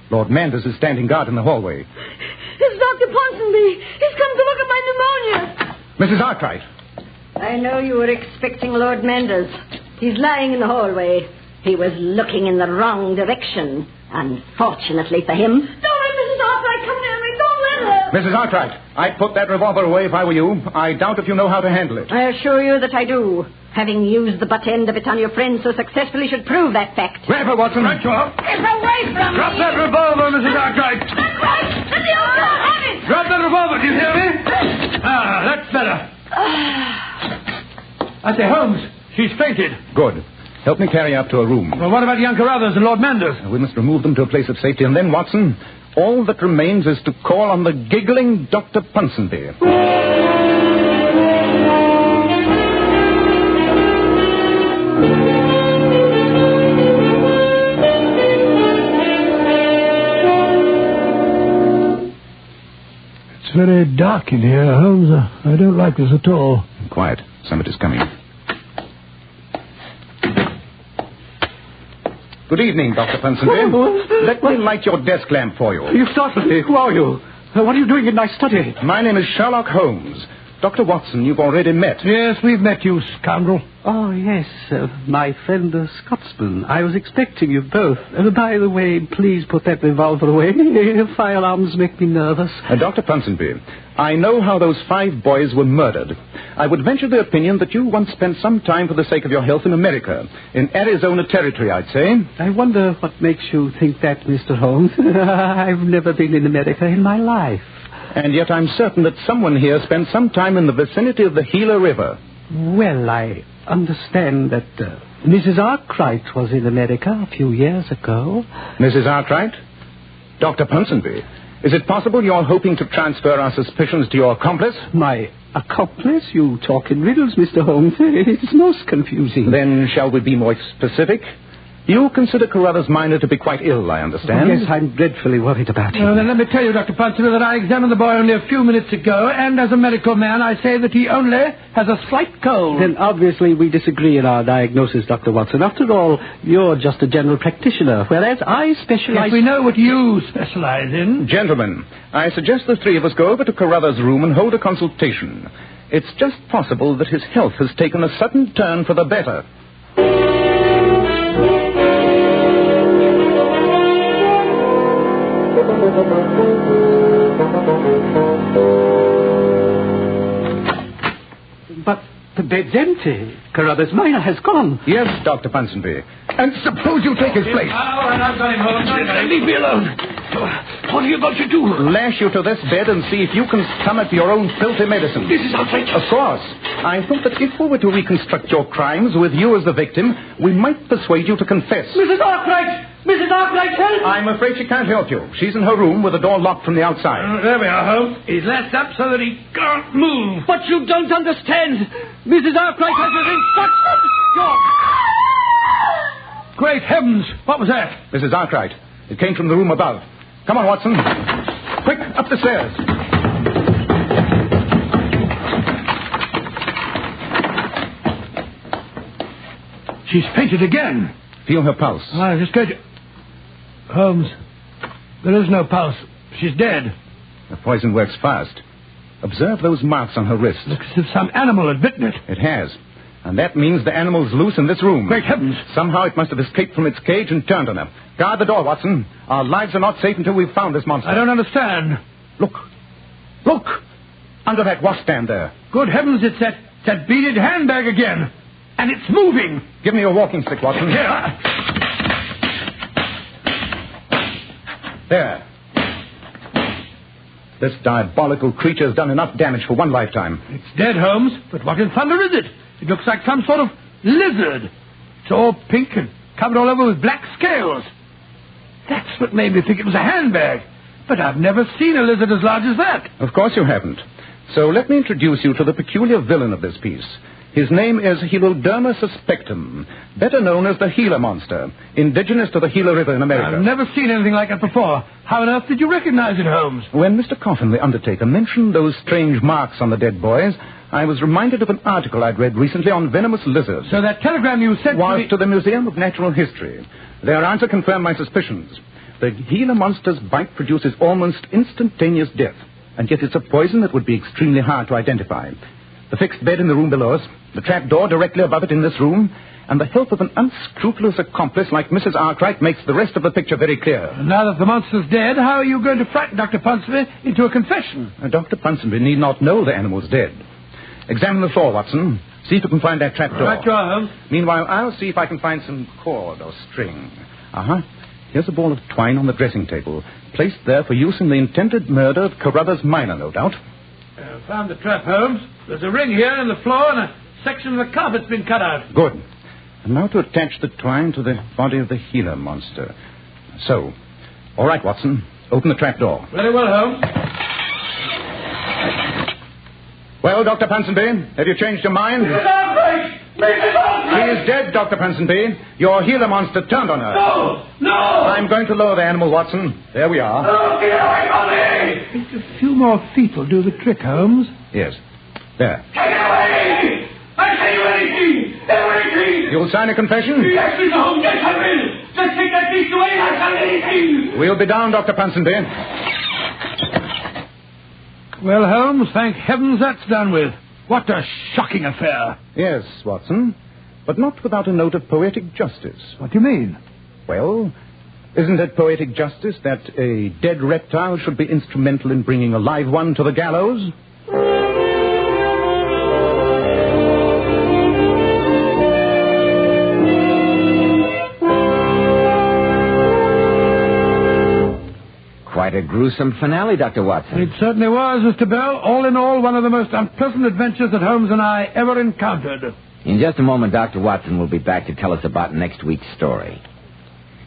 Lord Manders is standing guard in the hallway. It's Dr. Ponsonby. He's come to look at my pneumonia. Mrs. Arkwright. I know you were expecting Lord Manders. He's lying in the hallway. He was looking in the wrong direction. Unfortunately for him. Don't let Mrs. Arkwright come near me. Don't let her. Mrs. Arkwright, I'd put that revolver away if I were you. I doubt if you know how to handle it. I assure you that I do. Having used the butt end of it on your friend so successfully should prove that fact. Grab her, Watson. Right, you are. Get away from Drop me. that revolver, Mrs. Arkwright. That's right. And you can't have it. Drop that revolver, do you hear me? That's better. I say, Holmes, she's fainted. Good. Help me carry her up to a room. Well, what about young Carruthers and Lord Manders? We must remove them to a place of safety, and then, Watson, all that remains is to call on the giggling Dr. Ponsonby. It's very dark in here, Holmes. I don't like this at all. Quiet. Somebody's coming. Good evening, Dr. Ponsonby. Let me light your desk lamp for you. You startled me. Who are you? What are you doing in my study? My name is Sherlock Holmes. Dr. Watson, you've already met. Yes, we've met, you scoundrel. Oh, yes, my friend the Scotsman. I was expecting you both. By the way, please put that revolver away. Firearms make me nervous. Dr. Ponsonby, I know how those 5 boys were murdered. I would venture the opinion that you once spent some time for the sake of your health in America. In Arizona Territory, I'd say. I wonder what makes you think that, Mr. Holmes. I've never been in America in my life. And yet I'm certain that someone here spent some time in the vicinity of the Gila River. Well, I understand that Mrs. Arkwright was in America a few years ago. Mrs. Arkwright? Dr. Ponsonby, is it possible you're hoping to transfer our suspicions to your accomplice? My accomplice? You talk in riddles, Mr. Holmes. It's most confusing. Then shall we be more specific? You consider Carruthers Minor to be quite ill, I understand. Yes, I'm dreadfully worried about him. Then let me tell you, Dr. Ponsonby, that I examined the boy only a few minutes ago, and as a medical man, I say that he only has a slight cold. Then obviously we disagree in our diagnosis, Dr. Watson. After all, you're just a general practitioner, whereas I specialize... Yes, we know what you specialize in. Gentlemen, I suggest the 3 of us go over to Carruthers' room and hold a consultation. it's just possible that his health has taken a sudden turn for the better. But the bed's empty. Carruthers Minor has gone. Yes, Dr. Ponsonby. And suppose you take his place. Oh, and I've got him home. Leave me alone. What are you going to do? Lash you to this bed and see if you can stomach your own filthy medicine. This is outrageous. Of course. I thought that if we were to reconstruct your crimes with you as the victim, we might persuade you to confess. Mrs. Arkwright! Mrs. Arkwright, help! I'm afraid she can't help you. She's in her room with the door locked from the outside. There we are, Holmes. He's latched up so that he can't move. But you don't understand. Mrs. Arkwright has his instructions. Great heavens! What was that? Mrs. Arkwright. It came from the room above. Come on, Watson. Quick, up the stairs. She's fainted again. Feel her pulse. I'm just going to... Holmes, there is no pulse. She's dead. The poison works fast. Observe those marks on her wrist. Looks as if some animal had bitten it. It has. And that means the animal's loose in this room. Great heavens. Somehow it must have escaped from its cage and turned on her. Guard the door, Watson. Our lives are not safe until we've found this monster. I don't understand. Look. Look! Under that washstand there. Good heavens, it's that beaded handbag again. And it's moving. Give me your walking stick, Watson. Here. There. This diabolical creature's done enough damage for one lifetime. It's dead, Holmes. But what in thunder is it? It looks like some sort of lizard. It's all pink and covered all over with black scales. That's what made me think it was a handbag. But I've never seen a lizard as large as that. Of course you haven't. So let me introduce you to the peculiar villain of this piece. His name is Heloderma suspectum, better known as the Gila monster, indigenous to the Gila River in America. I've never seen anything like it before. How on earth did you recognize it, Holmes? When Mr. Coffin, the undertaker, mentioned those strange marks on the dead boys, I was reminded of an article I'd read recently on venomous lizards. So that telegram you sent was to the Museum of Natural History. Their answer confirmed my suspicions. The Gila monster's bite produces almost instantaneous death, and yet it's a poison that would be extremely hard to identify. The fixed bed in the room below us, the trap door directly above it in this room, and the help of an unscrupulous accomplice like Mrs. Arkwright makes the rest of the picture very clear. And now that the monster's dead, how are you going to frighten Dr. Ponsonby into a confession? Dr. Ponsonby need not know the animal's dead. Examine the floor, Watson. See if you can find that trap door. Right, you are, Holmes. Meanwhile, I'll see if I can find some cord or string. Uh-huh. Here's a ball of twine on the dressing table, placed there for use in the intended murder of Carruthers Minor, no doubt. Found the trap, Holmes. There's a ring here in the floor and a section of the carpet's been cut out. Good. And now to attach the twine to the body of the Gila monster. So. All right, Watson. Open the trap door. Very well, Holmes. Well, Dr. Ponsonby, have you changed your mind? Mrs. Arkwright! Mrs. Arkwright! She is dead, Dr. Ponsonby. Your Gila monster turned on her. No! No! I'm going to lower the animal, Watson. There we are. Oh, get away from me! Just a few more feet will do the trick, Holmes. Yes. There. Take it away! I say you anything! Anything! You'll sign a confession? Yes, Mr. Holmes, yes, I will! Just take that beast away and I'll sign anything! We'll be down, Dr. Ponsonby. Well, Holmes, thank heavens that's done with. What a shocking affair. Yes, Watson, but not without a note of poetic justice. What do you mean? Well, isn't it poetic justice that a dead reptile should be instrumental in bringing a live one to the gallows? Quite a gruesome finale, Dr. Watson. It certainly was, Mr. Bell. All in all, one of the most unpleasant adventures that Holmes and I ever encountered. In just a moment, Dr. Watson will be back to tell us about next week's story.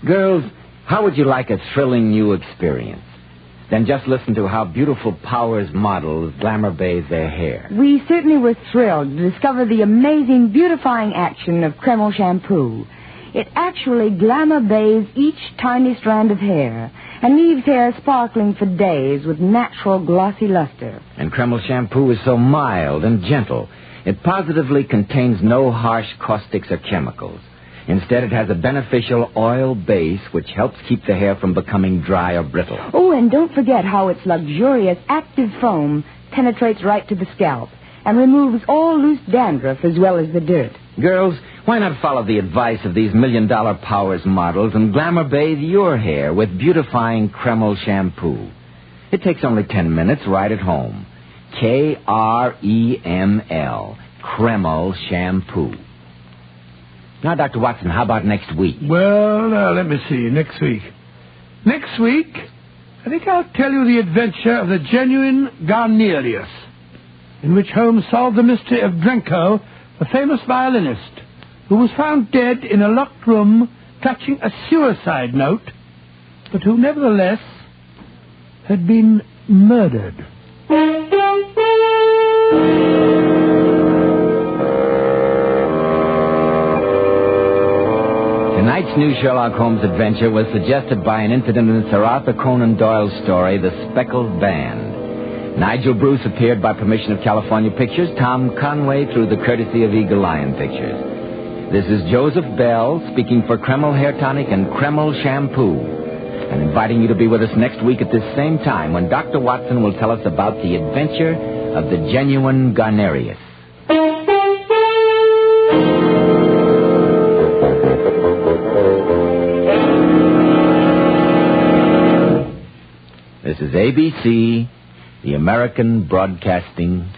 Girls, how would you like a thrilling new experience? Then just listen to how beautiful Powers models glamour bathe their hair. We certainly were thrilled to discover the amazing beautifying action of Kreml shampoo. It actually glamour bathes each tiny strand of hair and leaves hair sparkling for days with natural glossy luster. And Kreml shampoo is so mild and gentle. It positively contains no harsh caustics or chemicals. Instead, it has a beneficial oil base which helps keep the hair from becoming dry or brittle. Oh, and don't forget how its luxurious active foam penetrates right to the scalp and removes all loose dandruff as well as the dirt. Girls, why not follow the advice of these $1 million Powers models and glamour bathe your hair with beautifying Kreml shampoo? It takes only 10 minutes right at home. Kreml, Kreml shampoo. Now, Dr. Watson, how about next week? Well, let me see. Next week, I think I'll tell you the adventure of the genuine Garnerius, in which Holmes solved the mystery of Drenko, the famous violinist, who was found dead in a locked room clutching a suicide note, but who nevertheless had been murdered. Tonight's new Sherlock Holmes adventure was suggested by an incident in Sir Arthur Conan Doyle's story, The Speckled Band. Nigel Bruce appeared by permission of California Pictures, Tom Conway through the courtesy of Eagle Lion Pictures. This is Joseph Bell speaking for Kreml Hair Tonic and Kreml Shampoo, and inviting you to be with us next week at this same time when Dr. Watson will tell us about the adventure of the genuine Garnerius. This is ABC, the American Broadcasting.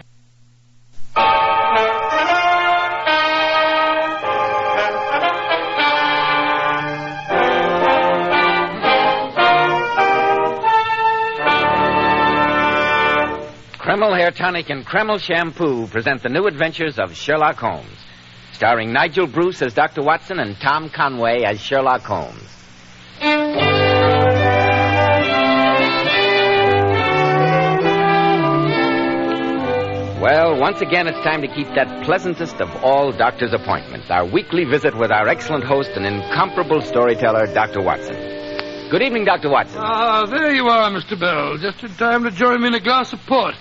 Kreml Hair Tonic and Kreml Shampoo present the new adventures of Sherlock Holmes, starring Nigel Bruce as Dr. Watson and Tom Conway as Sherlock Holmes. Well, once again, it's time to keep that pleasantest of all doctor's appointments, our weekly visit with our excellent host and incomparable storyteller, Dr. Watson. Good evening, Dr. Watson. There you are, Mr. Bell. Just in time to join me in a glass of port.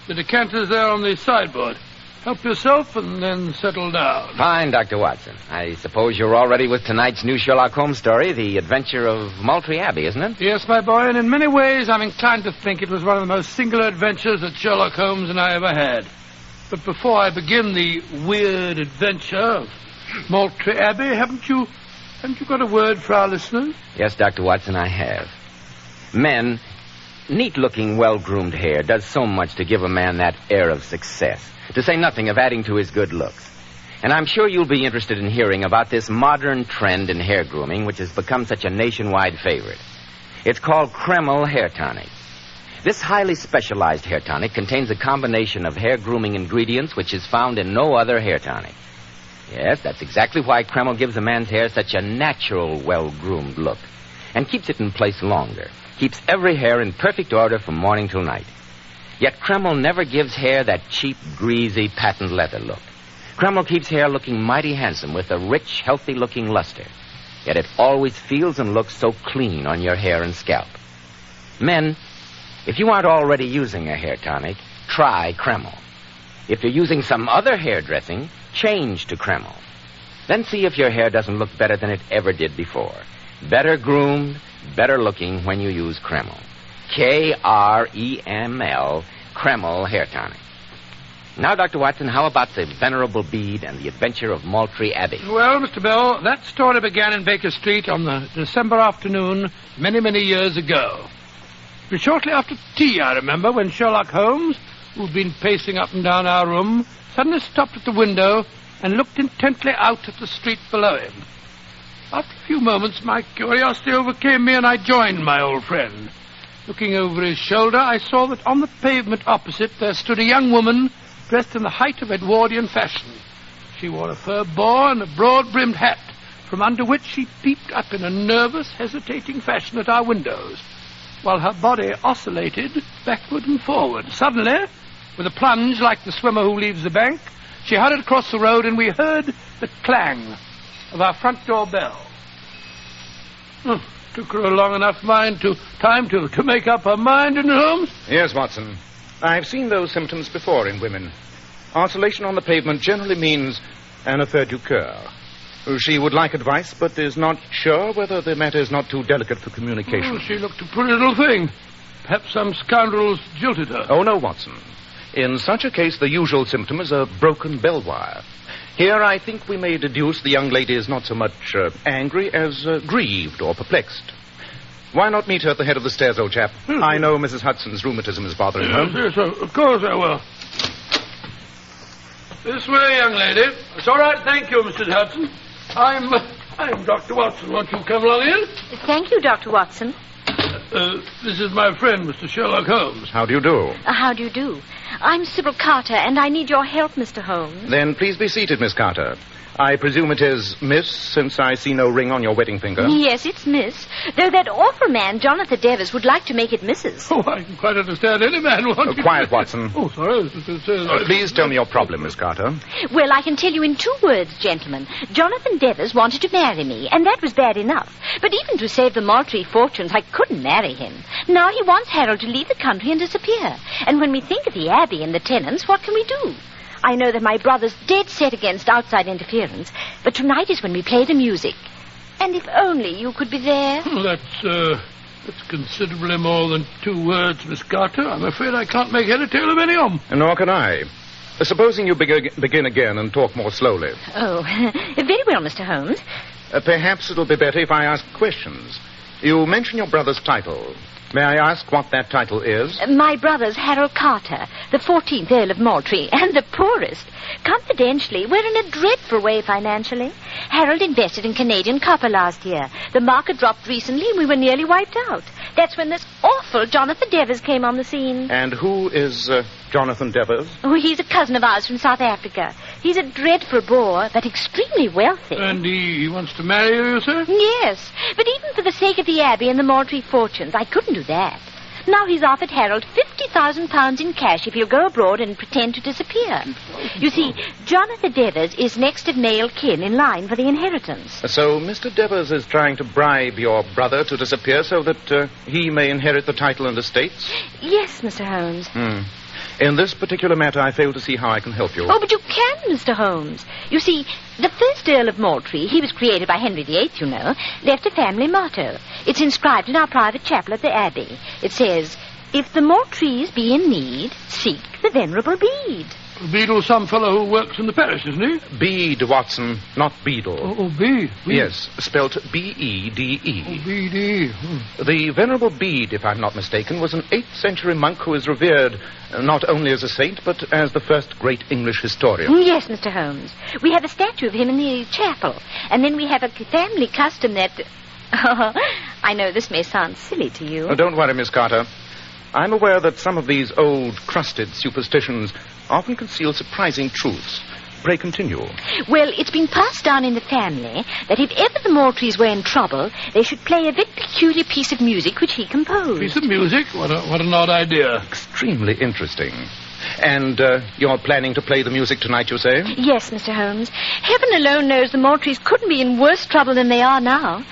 The decanter's there on the sideboard. Help yourself and then settle down. Fine, Dr. Watson. I suppose you're all ready with tonight's new Sherlock Holmes story, The Adventure of Moultrie Abbey, isn't it? Yes, my boy, and in many ways I'm inclined to think it was one of the most singular adventures that Sherlock Holmes and I ever had. But before I begin the weird adventure of Moultrie Abbey, haven't you got a word for our listeners? Yes, Dr. Watson, I have. Men, neat-looking, well-groomed hair does so much to give a man that air of success, to say nothing of adding to his good looks. And I'm sure you'll be interested in hearing about this modern trend in hair grooming, which has become such a nationwide favorite. It's called Kreml Hair Tonic. This highly specialized hair tonic contains a combination of hair grooming ingredients which is found in no other hair tonic. Yes, that's exactly why Kreml gives a man's hair such a natural, well-groomed look, and keeps it in place longer, keeps every hair in perfect order from morning till night. Yet Kreml never gives hair that cheap, greasy, patent leather look. Kreml keeps hair looking mighty handsome with a rich, healthy-looking luster. Yet it always feels and looks so clean on your hair and scalp. Men, if you aren't already using a hair tonic, try Kreml. If you're using some other hair dressing, change to Kreml. Then see if your hair doesn't look better than it ever did before. Better groomed, better looking when you use Kreml. Kreml, Kreml Hair Tonic. Now, Dr. Watson, how about the Venerable Bede and the Adventure of Moultrie Abbey? Well, Mr. Bell, that story began in Baker Street on the December afternoon many, many years ago. It was shortly after tea, I remember, when Sherlock Holmes, who'd been pacing up and down our room, suddenly stopped at the window and looked intently out at the street below him. After a few moments, my curiosity overcame me, and I joined my old friend. Looking over his shoulder, I saw that on the pavement opposite there stood a young woman dressed in the height of Edwardian fashion. She wore a fur boa and a broad-brimmed hat, from under which she peeped up in a nervous, hesitating fashion at our windows, while her body oscillated backward and forward. Suddenly, with a plunge like the swimmer who leaves the bank, she hurried across the road, and we heard the clang of our front door bell. Took her a long enough time to make up her mind, didn't it, Holmes? Yes, Watson. I've seen those symptoms before in women. Oscillation on the pavement generally means an affaire du coeur. She would like advice, but is not sure whether the matter is not too delicate for communication. She looked a pretty little thing. Perhaps some scoundrels jilted her. Oh, no, Watson. In such a case, the usual symptom is a broken bell wire. Here, I think we may deduce the young lady is not so much angry as grieved or perplexed. Why not meet her at the head of the stairs, old chap? I know Mrs. Hudson's rheumatism is bothering her. Yes, of course I will. This way, young lady. It's all right, thank you, Mrs. Hudson. I'm Dr. Watson. Won't you come along in? Thank you, Dr. Watson. This is my friend, Mr. Sherlock Holmes. How do you do? How do you do? I'm Sybil Carter, and I need your help, Mr. Holmes. Then please be seated, Miss Carter. I presume it is Miss, since I see no ring on your wedding finger. Yes, it's Miss. Though that awful man, Jonathan Devers, would like to make it Mrs. Oh, I can quite understand any man wanting... Quiet, Watson. Oh, sorry. Please tell me your problem, Miss Carter. Well, I can tell you in 2 words, gentlemen. Jonathan Devers wanted to marry me, and that was bad enough. But even to save the Maltry fortunes, I couldn't marry him. Now he wants Harold to leave the country and disappear. And when we think of the Abbey and the tenants, what can we do? I know that my brother's dead set against outside interference, but tonight is when we play the music. And if only you could be there. That's considerably more than 2 words, Miss Carter. I'm afraid I can't make head or tail of any of them. Nor can I. Supposing you begin again and talk more slowly. Oh, very well, Mr. Holmes. Perhaps it'll be better if I ask questions. You mention your brother's title. May I ask what that title is? My brother's Harold Carter, the 14th Earl of Maltry, and the poorest. Confidentially, we're in a dreadful way financially. Harold invested in Canadian copper last year. The market dropped recently, and we were nearly wiped out. That's when this awful Jonathan Devers came on the scene. And who is Jonathan Devers? Oh, he's a cousin of ours from South Africa. He's a dreadful bore, but extremely wealthy. And he wants to marry you, sir? Yes, but even for the sake of the Abbey and the Maltry fortunes, I couldn't do that. Now he's offered Harold £50,000 in cash if he'll go abroad and pretend to disappear. You see, Jonathan Devers is next of male kin in line for the inheritance. So Mr. Devers is trying to bribe your brother to disappear so that he may inherit the title and estates? Yes, Mr. Holmes. In this particular matter, I fail to see how I can help you. Oh, but you can, Mr. Holmes. You see, the first Earl of Maltry, he was created by Henry VIII, you know, left a family motto. It's inscribed in our private chapel at the Abbey. It says, "If the Maltrys be in need, seek the Venerable Bede." Beadle's some fellow who works in the parish, isn't he? Bede, Watson, not Beadle. Oh, Bede. Yes, spelt B-E-D-E. Oh, B-D. The Venerable Bede, if I'm not mistaken, was an 8th century monk who is revered not only as a saint, but as the first great English historian. Yes, Mr. Holmes. We have a statue of him in the chapel. And then we have a family custom that... Oh, I know this may sound silly to you. Oh, don't worry, Miss Carter. I'm aware that some of these old, crusted superstitions often conceal surprising truths. Pray continue. Well, it's been passed down in the family that if ever the Maltrys were in trouble, they should play a very peculiar piece of music which he composed. Piece of music? What an odd idea. Extremely interesting. And you're planning to play the music tonight, you say? Yes, Mr. Holmes. Heaven alone knows the Maltrys couldn't be in worse trouble than they are now.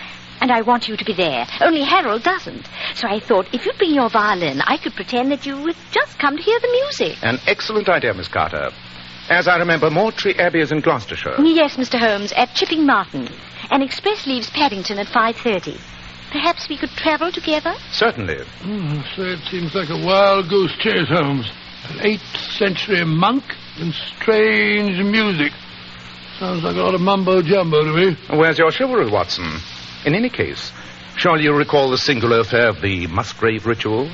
And I want you to be there. Only Harold doesn't. So I thought, if you'd bring your violin, I could pretend that you had just come to hear the music. An excellent idea, Miss Carter. As I remember, Maltry Abbey is in Gloucestershire. Yes, Mr. Holmes, at Chipping Martin. An express leaves Paddington at 5:30. Perhaps we could travel together? Certainly. So it seems like a wild goose chase, Holmes. An 8th century monk and strange music. Sounds like a lot of mumbo-jumbo to me. Where's your chivalry, Watson? In any case, surely you recall the singular affair of the Musgrave ritual?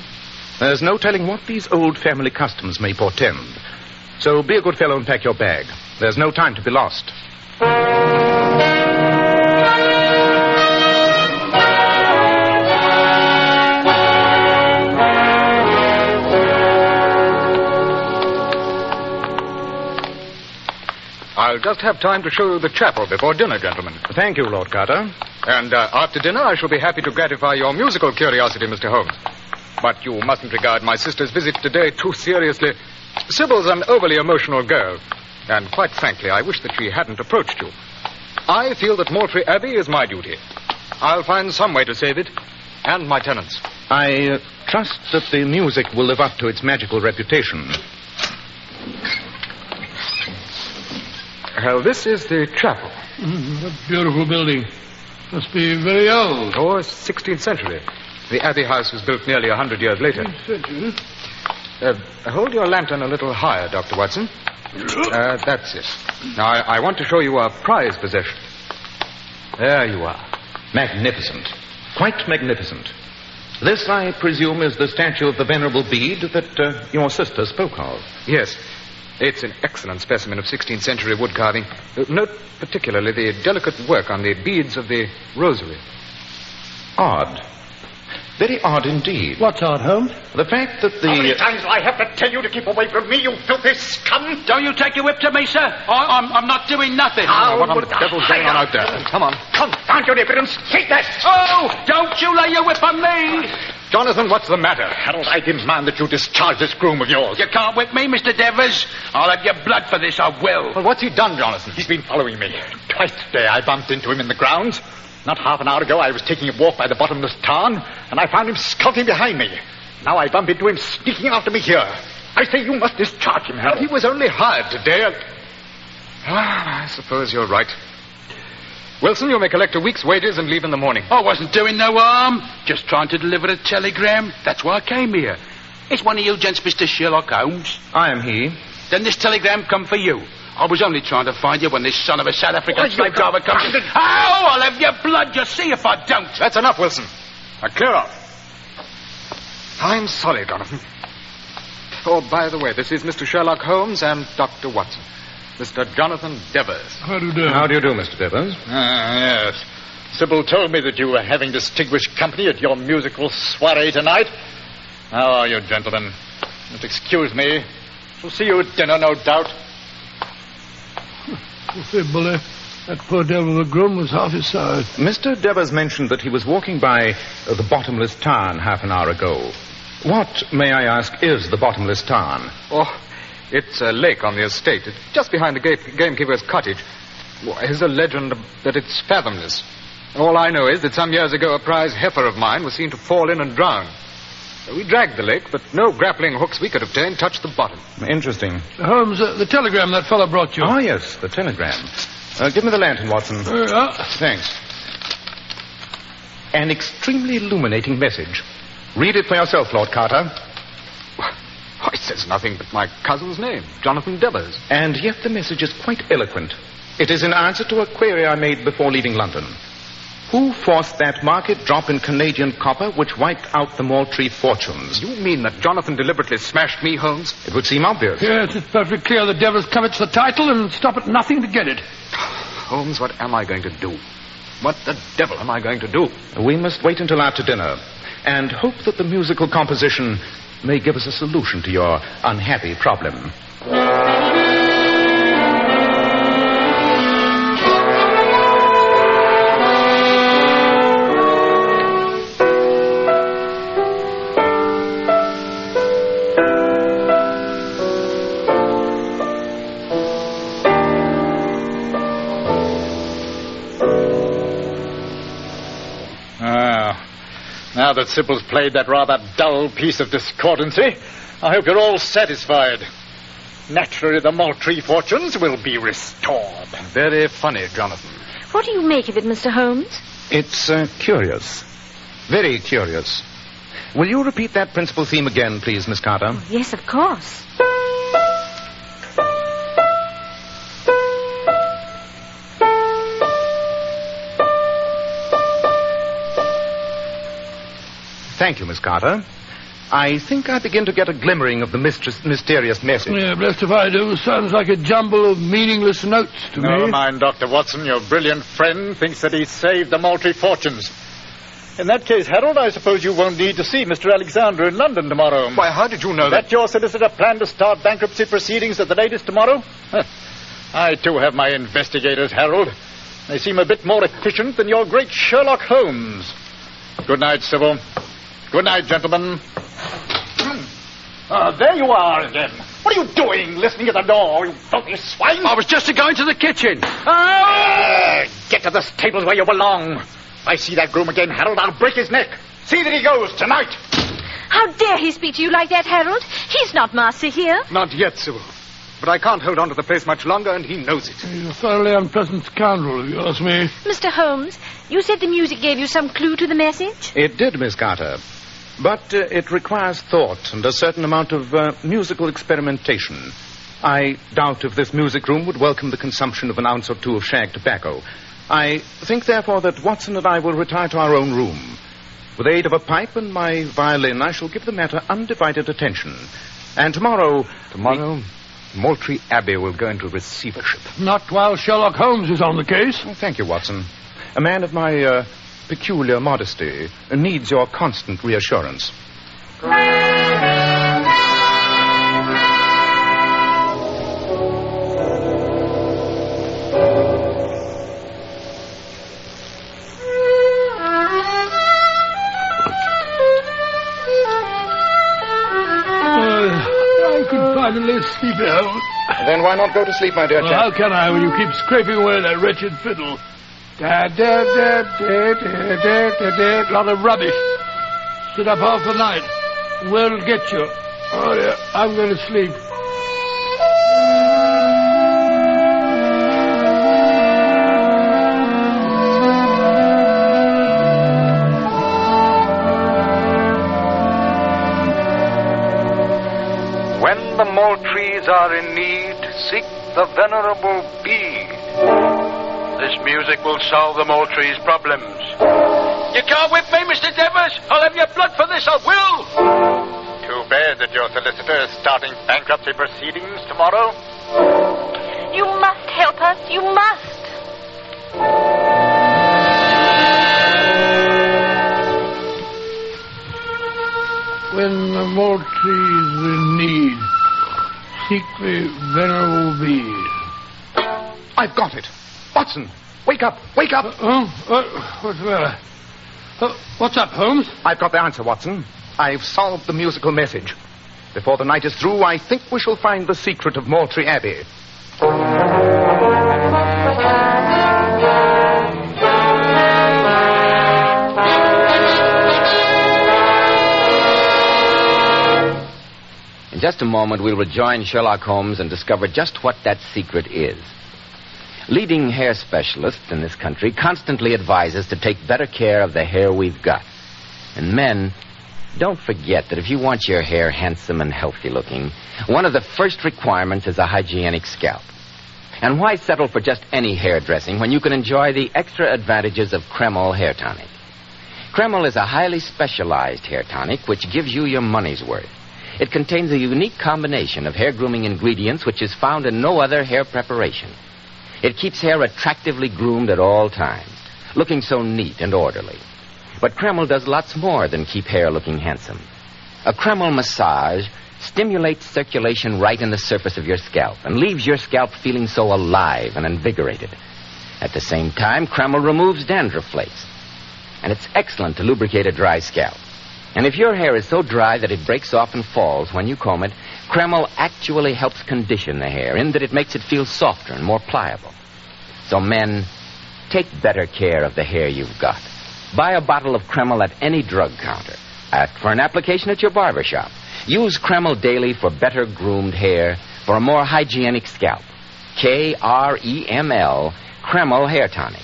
There's no telling what these old family customs may portend. So be a good fellow and pack your bag. There's no time to be lost. I'll just have time to show you the chapel before dinner, gentlemen. Thank you, Lord Carter. And after dinner, I shall be happy to gratify your musical curiosity, Mr. Holmes. But you mustn't regard my sister's visit today too seriously. Sybil's an overly emotional girl. And quite frankly, I wish that she hadn't approached you. I feel that Maltry Abbey is my duty. I'll find some way to save it, and my tenants. I trust that the music will live up to its magical reputation. Well, this is the chapel. What a beautiful building. Must be very old. Oh, 16th century. The Abbey House was built nearly 100 years later. Hold your lantern a little higher, Dr. Watson. That's it. Now, I want to show you a prize possession. There you are. Magnificent. Quite magnificent. This, I presume, is the statue of the Venerable Bede that your sister spoke of. Yes. It's an excellent specimen of 16th century wood carving. Note particularly the delicate work on the beads of the rosary. Odd. Very odd indeed. What's odd, Holmes? The fact that the... How many times do I have to tell you to keep away from me, you filthy scum? Don't you take your whip to me, sir. I'm not doing nothing. What on the devil's going on out there? Come on. Confound your impudence. Take that. Oh, don't you lay your whip on me. Jonathan, what's the matter? Harold, I demand that you discharge this groom of yours. You can't whip me, Mr. Devers. I'll have your blood for this, I will. Well, what's he done, Jonathan? He's been following me. Twice today I bumped into him in the grounds. Not half an hour ago, I was taking a walk by the bottomless tarn, and I found him skulking behind me. Now I bump into him sneaking after me here. I say you must discharge him, Harold. He was only hired today. I suppose you're right. Wilson, you may collect a week's wages and leave in the morning. I wasn't doing no harm. Just trying to deliver a telegram. That's why I came here. It's one of you gents, Mr. Sherlock Holmes. I am he. Then this telegram come for you. I was only trying to find you when this son of a South African slave driver comes. Ow! I'll have your blood. You see if I don't. That's enough, Wilson. Now clear off. I'm sorry, Jonathan. Oh, by the way, this is Mr. Sherlock Holmes and Dr. Watson. Mr. Jonathan Devers. How do you do? How do you do, Mr. Devers? Yes. Sybil told me that you were having distinguished company at your musical soiree tonight. How are you, gentlemen? Just excuse me. We'll see you at dinner, no doubt. You see, Bully, that poor devil of a groom was half his size. Mr. Devers mentioned that he was walking by the bottomless tarn half an hour ago. What, may I ask, is the bottomless tarn? Oh, it's a lake on the estate. It's just behind the gamekeeper's cottage. There's a legend that it's fathomless. All I know is that some years ago a prize heifer of mine was seen to fall in and drown. We dragged the lake, but no grappling hooks we could obtain touched the bottom. Interesting. Holmes, the telegram that fellow brought you. Oh, yes, the telegram. Give me the lantern, Watson. Thanks. An extremely illuminating message. Read it for yourself, Lord Carter. Why, it says nothing but my cousin's name, Jonathan Devers. And yet the message is quite eloquent. It is in answer to a query I made before leaving London. Who forced that market drop in Canadian copper which wiped out the Moultrie fortunes? You mean that Jonathan deliberately smashed me, Holmes? It would seem obvious. Yes, it's perfectly clear the Devers covets the title and stop at nothing to get it. Holmes, what am I going to do? What the devil am I going to do? We must wait until after dinner and hope that the musical composition may give us a solution to your unhappy problem. Now that Sybil's played that rather dull piece of discordancy, I hope you're all satisfied. Naturally, the Moultrie fortunes will be restored. Very funny, Jonathan. What do you make of it, Mr. Holmes? It's curious. Very curious. Will you repeat that principal theme again, please, Miss Carter? Yes, of course. Thank you, Miss Carter. I think I begin to get a glimmering of the mysterious message. Yeah, blessed if I do. Sounds like a jumble of meaningless notes to me. Never mind, Dr. Watson. Your brilliant friend thinks that he saved the Moultrie fortunes. In that case, Harold, I suppose you won't need to see Mr. Alexander in London tomorrow. Why, how did you know that your solicitor planned to start bankruptcy proceedings at the latest tomorrow? I, too, have my investigators, Harold. They seem a bit more efficient than your great Sherlock Holmes. Good night, Sybil. Good night, gentlemen. There you are again. What are you doing, listening at the door, you filthy swine? I was just going to the kitchen. Get to the stables where you belong. If I see that groom again, Harold, I'll break his neck. See that he goes tonight. How dare he speak to you like that, Harold? He's not master here. Not yet, Sybil. But I can't hold on to the place much longer, and he knows it. He's a thoroughly unpleasant scoundrel, if you ask me. Mr. Holmes, you said the music gave you some clue to the message? It did, Miss Carter. But it requires thought and a certain amount of musical experimentation. I doubt if this music room would welcome the consumption of an ounce or two of shag tobacco. I think, therefore, that Watson and I will retire to our own room. With the aid of a pipe and my violin, I shall give the matter undivided attention. And tomorrow... Tomorrow, Moultrie Abbey will go into receivership. Not while Sherlock Holmes is on the case. Oh, thank you, Watson. A man of my peculiar modesty needs your constant reassurance. Finally sleep at home. Then why not go to sleep, my dear chap? How can I when you keep scraping away that wretched fiddle? Da da da da da da da da. Lot of rubbish. Sit up half the night. Where'll get you? Oh dear, I'm going to sleep. When the Moultries are in need, seek the venerable bee. This music will solve the Moultries' problems. You can't whip me, Mr. Devers. I'll have your blood for this, I will. Too bad that your solicitor is starting bankruptcy proceedings tomorrow. You must help us. You must. When the Moultries are in need, seek the venerable bee. I've got it. Watson, wake up, wake up. What's the matter? What's up, Holmes? I've got the answer, Watson. I've solved the musical message. Before the night is through, I think we shall find the secret of Moultrie Abbey. In just a moment, we'll rejoin Sherlock Holmes and discover just what that secret is. Leading hair specialists in this country constantly advise us to take better care of the hair we've got. And men, don't forget that if you want your hair handsome and healthy looking, one of the first requirements is a hygienic scalp. And why settle for just any hair dressing when you can enjoy the extra advantages of Kreml hair tonic? Kreml is a highly specialized hair tonic which gives you your money's worth. It contains a unique combination of hair grooming ingredients which is found in no other hair preparation. It keeps hair attractively groomed at all times, looking so neat and orderly. But Kreml does lots more than keep hair looking handsome. A Kreml massage stimulates circulation right in the surface of your scalp and leaves your scalp feeling so alive and invigorated. At the same time, Kreml removes dandruff flakes. And it's excellent to lubricate a dry scalp. And if your hair is so dry that it breaks off and falls when you comb it, Kreml actually helps condition the hair in that it makes it feel softer and more pliable. So men, take better care of the hair you've got. Buy a bottle of Kreml at any drug counter. Ask for an application at your barber shop. Use Kreml daily for better groomed hair, for a more hygienic scalp. Kreml, Kreml Hair Tonic.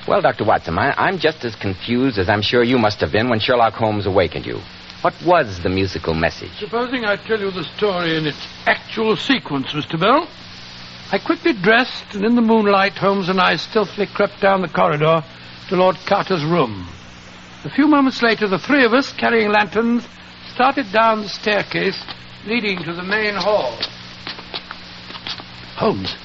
Well, Dr. Watson, I'm just as confused as I'm sure you must have been when Sherlock Holmes awakened you. What was the musical message? Supposing I tell you the story in its actual sequence, Mr. Bell. I quickly dressed, and in the moonlight, Holmes and I stealthily crept down the corridor to Lord Carter's room. A few moments later, the three of us, carrying lanterns, started down the staircase leading to the main hall. Holmes,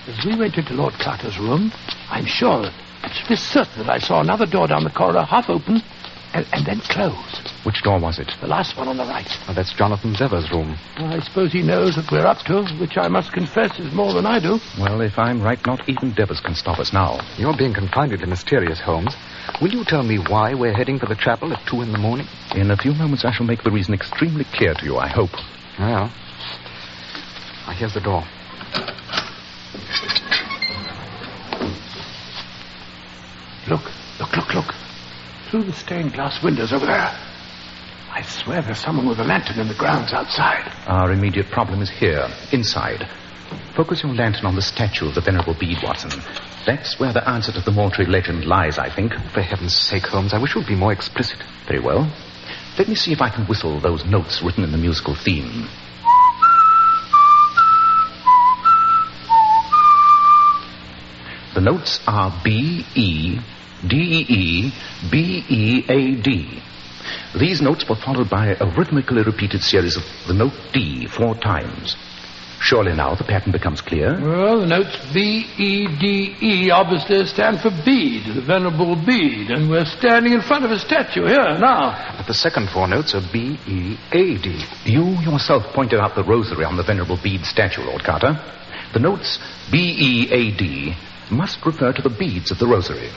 as we went into Lord Carter's room, I'm sure, absolutely certain that I saw another door down the corridor half open and then close. Which door was it? The last one on the right. Oh, that's Jonathan Devers' room. Well, I suppose he knows what we're up to, which I must confess is more than I do. Well, if I'm right, not even Devers can stop us now. You're being confoundedly mysterious, Holmes. Will you tell me why we're heading for the chapel at 2 in the morning? In a few moments, I shall make the reason extremely clear to you, I hope. Well, here's the door. Look. Through the stained glass windows over there. I swear there's someone with a lantern in the grounds outside. Our immediate problem is here, inside. Focus your lantern on the statue of the Venerable Bede, Watson. That's where the answer to the Moultrie legend lies, I think. For heaven's sake, Holmes, I wish you'd be more explicit. Very well. Let me see if I can whistle those notes written in the musical theme. The notes are B, E, D, E, B, E, A, D. These notes were followed by a rhythmically repeated series of the note D 4 times. Surely now the pattern becomes clear. Well, the notes B, E, D, E obviously stand for bead, the venerable bead, and we're standing in front of a statue here now. But the second 4 notes are B, E, A, D. You yourself pointed out the rosary on the venerable bead statue, Lord Carter. The notes B, E, A, D must refer to the beads of the rosary.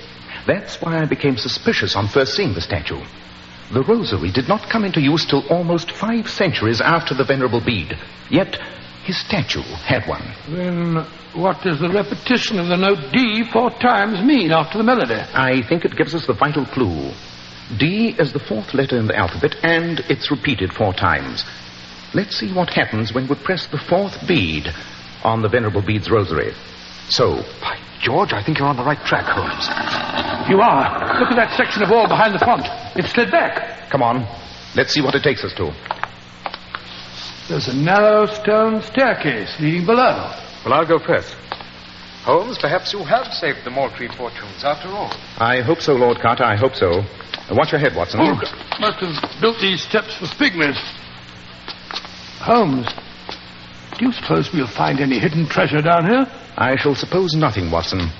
That's why I became suspicious on first seeing the statue. The rosary did not come into use till almost 5 centuries after the venerable bead. Yet his statue had one. Then what does the repetition of the note D 4 times mean after the melody? I think it gives us the vital clue. D is the 4th letter in the alphabet, and it's repeated 4 times. Let's see what happens when we press the 4th bead on the venerable bead's rosary. So, by George, I think you're on the right track, Holmes. You are. Look at that section of wall behind the font. It's slid back. Come on. Let's see what it takes us to. There's a narrow stone staircase leading below. Well, I'll go first. Holmes, perhaps you have saved the Moultrie fortunes after all. I hope so, Lord Carter, I hope so. Watch your head, Watson. Oh, must have built these steps for pygmies. Holmes, do you suppose we'll find any hidden treasure down here? I shall suppose nothing, Watson.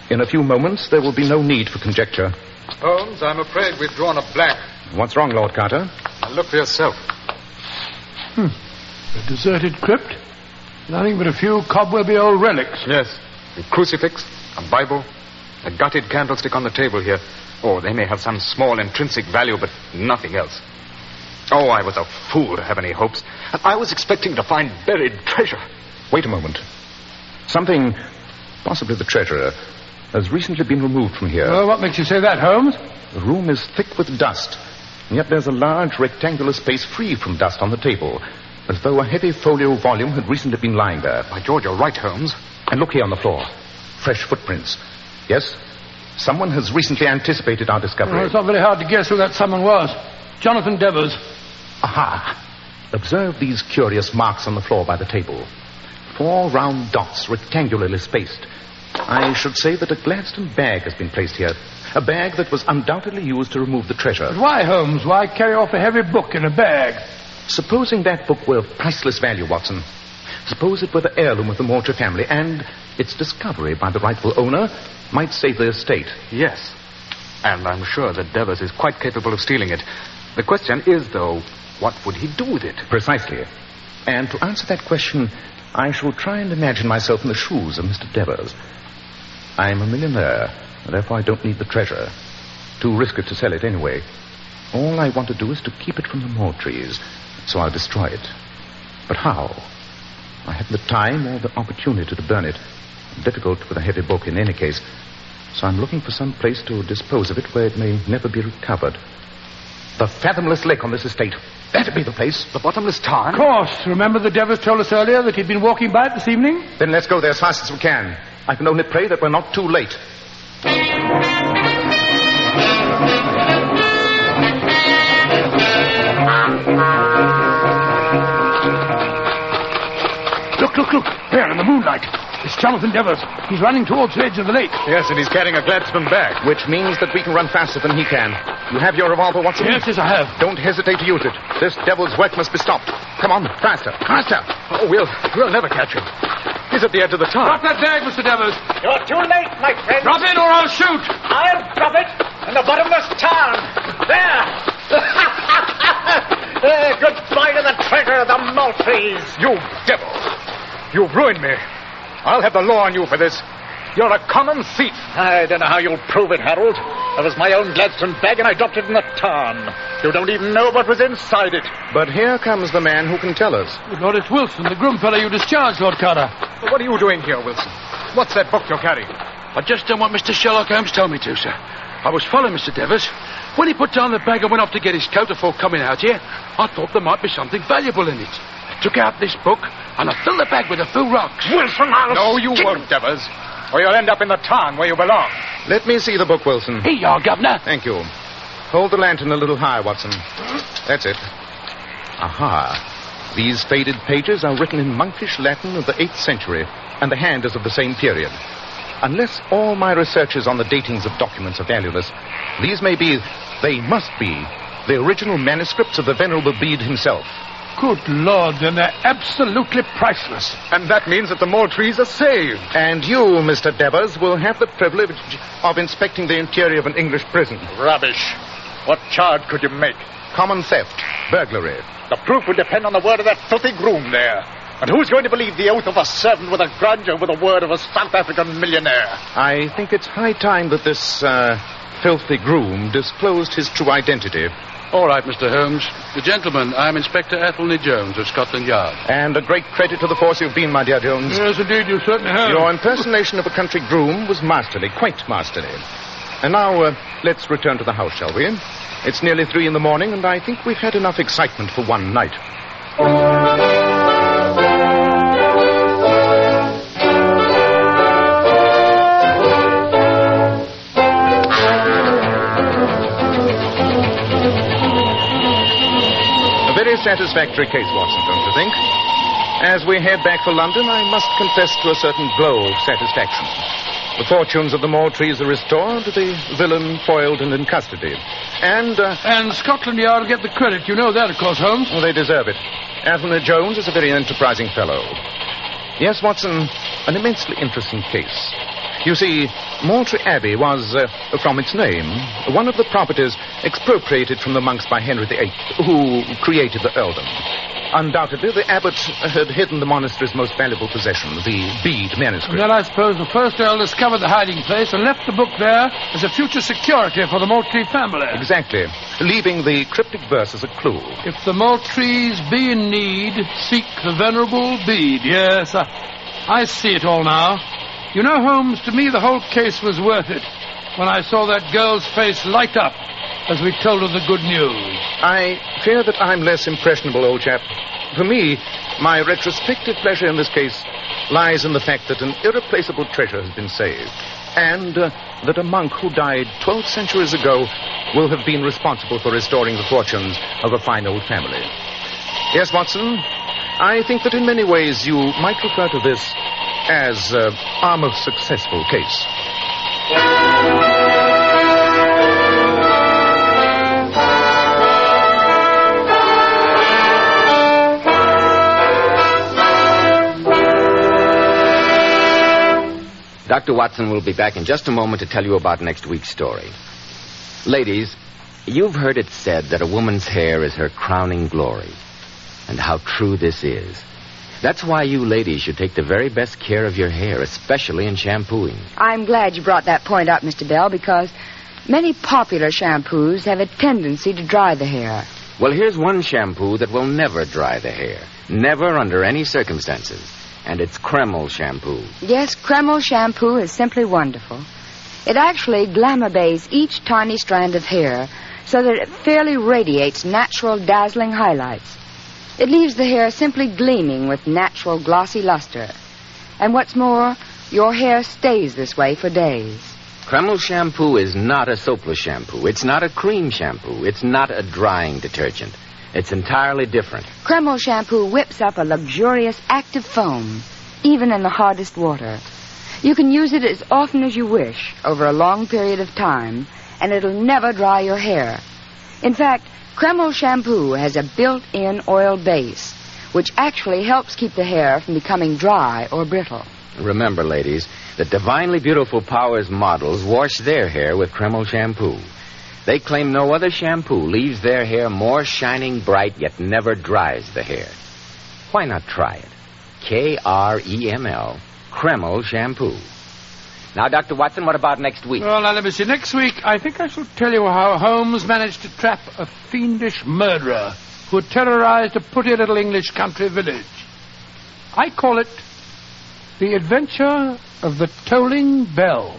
In a few moments, there will be no need for conjecture. Holmes, I'm afraid we've drawn a blank. What's wrong, Lord Carter? Now look for yourself. A deserted crypt. Nothing but a few cobwebby old relics. Yes. A crucifix, a Bible, a gutted candlestick on the table here. Oh, they may have some small intrinsic value, but nothing else. Oh, I was a fool to have any hopes. I was expecting to find buried treasure. Wait a moment. Something, possibly the treasure, has recently been removed from here. Well, what makes you say that, Holmes? The room is thick with dust, and yet there's a large rectangular space free from dust on the table, as though a heavy folio volume had recently been lying there. By George, you're right, Holmes. And look here on the floor. Fresh footprints. Yes, someone has recently anticipated our discovery. Well, it's not very hard to guess who that someone was. Jonathan Devers. Aha! Observe these curious marks on the floor by the table. 4 round dots, rectangularly spaced. I should say that a Gladstone bag has been placed here. A bag that was undoubtedly used to remove the treasure. But why, Holmes? Why carry off a heavy book in a bag? Supposing that book were of priceless value, Watson. Suppose it were the heirloom of the Moultrie family, and its discovery by the rightful owner might save the estate. Yes. And I'm sure that Devers is quite capable of stealing it. The question is, though, what would he do with it? Precisely. And to answer that question, I shall try and imagine myself in the shoes of Mr. Devers. I'm a millionaire, and therefore I don't need the treasure. Too risky to sell it anyway. All I want to do is to keep it from the Moultries, so I'll destroy it. But how? I haven't the time or the opportunity to burn it. Difficult with a heavy book in any case. So I'm looking for some place to dispose of it where it may never be recovered. The fathomless lake on this estate. That'd be the place. The bottomless tarn? Of course. Remember the Devers told us earlier that he'd been walking by it this evening? Then let's go there as fast as we can. I can only pray that we're not too late. Look. There in the moonlight. It's Jonathan Devers. He's running towards the edge of the lake. Yes, and he's carrying a Gladstone bag. Which means that we can run faster than he can. You have your revolver, Watson? Yes, I have. Don't hesitate to use it. This devil's work must be stopped. Come on, faster. Oh, we'll never catch him. He's at the edge of the tarn. Drop that bag, Mr. Devers. You're too late, my friend. Drop it or I'll shoot. I'll drop it in the bottomless tarn. There. Goodbye to the treasure of the Moultries. You devil. You've ruined me. I'll have the law on you for this. You're a common thief. I don't know how you'll prove it, Harold. It was my own Gladstone bag and I dropped it in the tarn. You don't even know what was inside it. But here comes the man who can tell us. Lord, it's Wilson, the groom fellow you discharged, Lord Carter. Well, what are you doing here, Wilson? What's that book you're carrying? I just done what Mr. Sherlock Holmes told me to, sir. I was following Mr. Devers. When he put down the bag and went off to get his coat before coming out here, I thought there might be something valuable in it. I took out this book and I filled the bag with a few rocks. Wilson, No, you won't, Devers. Or you'll end up in the tarn where you belong. Let me see the book, Wilson. Here you are, Governor. Thank you. Hold the lantern a little higher, Watson. That's it. Aha. These faded pages are written in monkish Latin of the 8th century, and the hand is of the same period. Unless all my researches on the datings of documents are valueless, these they must be, the original manuscripts of the Venerable Bede himself. Good Lord, then they're absolutely priceless. And that means that the Maltese are saved. And you, Mr. Devers, will have the privilege of inspecting the interior of an English prison. Rubbish. What charge could you make? Common theft, burglary. The proof would depend on the word of that filthy groom there. And who's going to believe the oath of a servant with a grudge over the word of a South African millionaire? I think it's high time that this filthy groom disclosed his true identity. All right, Mr. Holmes. The gentleman, I'm Inspector Athelney Jones of Scotland Yard. And a great credit to the force you've been, my dear Jones. Yes, indeed, you certainly have. Your impersonation of a country groom was masterly, quite masterly. And now, let's return to the house, shall we? It's nearly 3 in the morning, and I think we've had enough excitement for one night. Satisfactory case, Watson, don't you think? As we head back for London, I must confess to a certain glow of satisfaction. The fortunes of the Maltese are restored, the villain foiled and in custody. And Scotland Yard get the credit. You know that, of course, Holmes. Oh, they deserve it. Athelney Jones is a very enterprising fellow. Yes, Watson, an immensely interesting case. You see, Moultrie Abbey was, from its name, one of the properties expropriated from the monks by Henry VIII, who created the earldom. Undoubtedly, the abbot had hidden the monastery's most valuable possession, the Bede manuscript. And then I suppose the first earl discovered the hiding place and left the book there as a future security for the Moultrie family. Exactly, leaving the cryptic verse as a clue. If the Moultries be in need, seek the Venerable Bede. Yes, I see it all now. You know, Holmes, to me the whole case was worth it when I saw that girl's face light up as we told her the good news. I fear that I'm less impressionable, old chap. For me, my retrospective pleasure in this case lies in the fact that an irreplaceable treasure has been saved, and that a monk who died 12 centuries ago will have been responsible for restoring the fortunes of a fine old family. Yes, Watson, I think that in many ways you might refer to this as our most successful case. Dr. Watson will be back in just a moment to tell you about next week's story. Ladies, you've heard it said that a woman's hair is her crowning glory. And how true this is. That's why you ladies should take the very best care of your hair, especially in shampooing. I'm glad you brought that point up, Mr. Bell, because many popular shampoos have a tendency to dry the hair. Well, here's one shampoo that will never dry the hair. Never under any circumstances. And it's Kreml shampoo. Yes, Kreml shampoo is simply wonderful. It actually glamour bathes each tiny strand of hair so that it fairly radiates natural, dazzling highlights. It leaves the hair simply gleaming with natural, glossy luster. And what's more, your hair stays this way for days. Kreml shampoo is not a soapless shampoo. It's not a cream shampoo. It's not a drying detergent. It's entirely different. Kreml shampoo whips up a luxurious, active foam, even in the hardest water. You can use it as often as you wish, over a long period of time, and it'll never dry your hair. In fact, Kreml shampoo has a built-in oil base, which actually helps keep the hair from becoming dry or brittle. Remember, ladies, that Divinely Beautiful Powers models wash their hair with Kreml shampoo. They claim no other shampoo leaves their hair more shining bright, yet never dries the hair. Why not try it? Kreml, Kreml shampoo. Now, Dr. Watson, what about next week? Well, now, let me see. Next week, I think I shall tell you how Holmes managed to trap a fiendish murderer who had terrorized a pretty little English country village. I call it The Adventure of the Tolling Bell.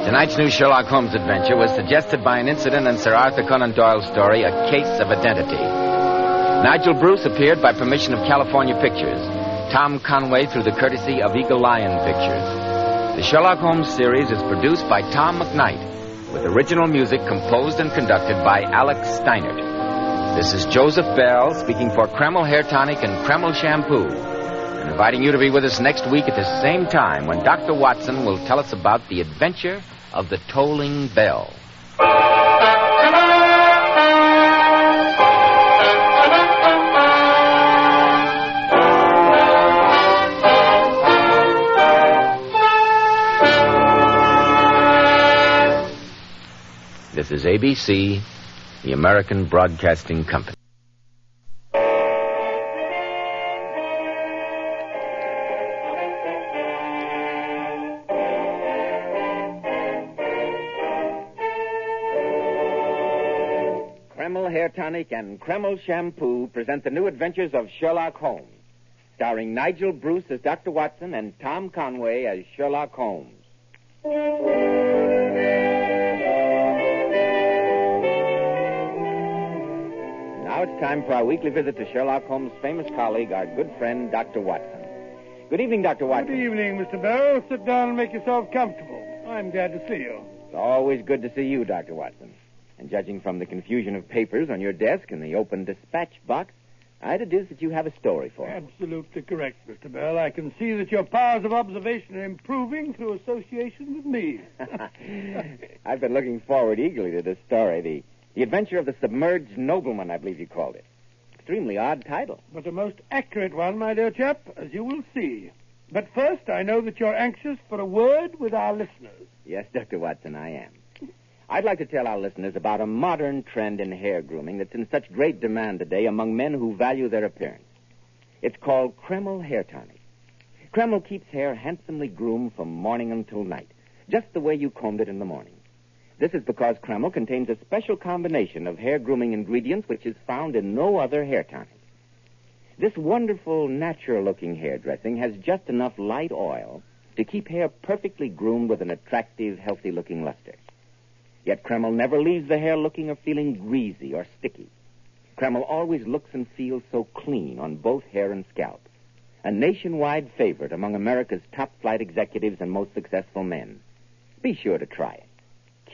Tonight's new Sherlock Holmes adventure was suggested by an incident in Sir Arthur Conan Doyle's story, A Case of Identity. Nigel Bruce appeared by permission of California Pictures. Tom Conway through the courtesy of Eagle Lion Pictures. The Sherlock Holmes series is produced by Tom McKnight, with original music composed and conducted by Alex Steinert. This is Joseph Bell speaking for Kreml Hair Tonic and Kreml Shampoo, and inviting you to be with us next week at the same time when Dr. Watson will tell us about the adventure of the tolling bell. This is ABC, the American Broadcasting Company. Kreml Hair Tonic and Kreml Shampoo present the new adventures of Sherlock Holmes, starring Nigel Bruce as Dr. Watson and Tom Conway as Sherlock Holmes. Now it's time for our weekly visit to Sherlock Holmes' famous colleague, our good friend, Dr. Watson. Good evening, Dr. Watson. Good evening, Mr. Bell. Sit down and make yourself comfortable. I'm glad to see you. It's always good to see you, Dr. Watson. And judging from the confusion of papers on your desk and the open dispatch box, I deduce that you have a story for us. Absolutely correct, Mr. Bell. I can see that your powers of observation are improving through association with me. I've been looking forward eagerly to this story, The Adventure of the Submerged Nobleman, I believe you called it. Extremely odd title. But a most accurate one, my dear chap, as you will see. But first, I know that you're anxious for a word with our listeners. Yes, Dr. Watson, I am. I'd like to tell our listeners about a modern trend in hair grooming that's in such great demand today among men who value their appearance. It's called Kreml Hair Tonic. Kreml keeps hair handsomely groomed from morning until night, just the way you combed it in the morning. This is because Kreml contains a special combination of hair grooming ingredients which is found in no other hair tonic. This wonderful, natural-looking hairdressing has just enough light oil to keep hair perfectly groomed with an attractive, healthy-looking luster. Yet Kreml never leaves the hair looking or feeling greasy or sticky. Kreml always looks and feels so clean on both hair and scalp. A nationwide favorite among America's top-flight executives and most successful men. Be sure to try it.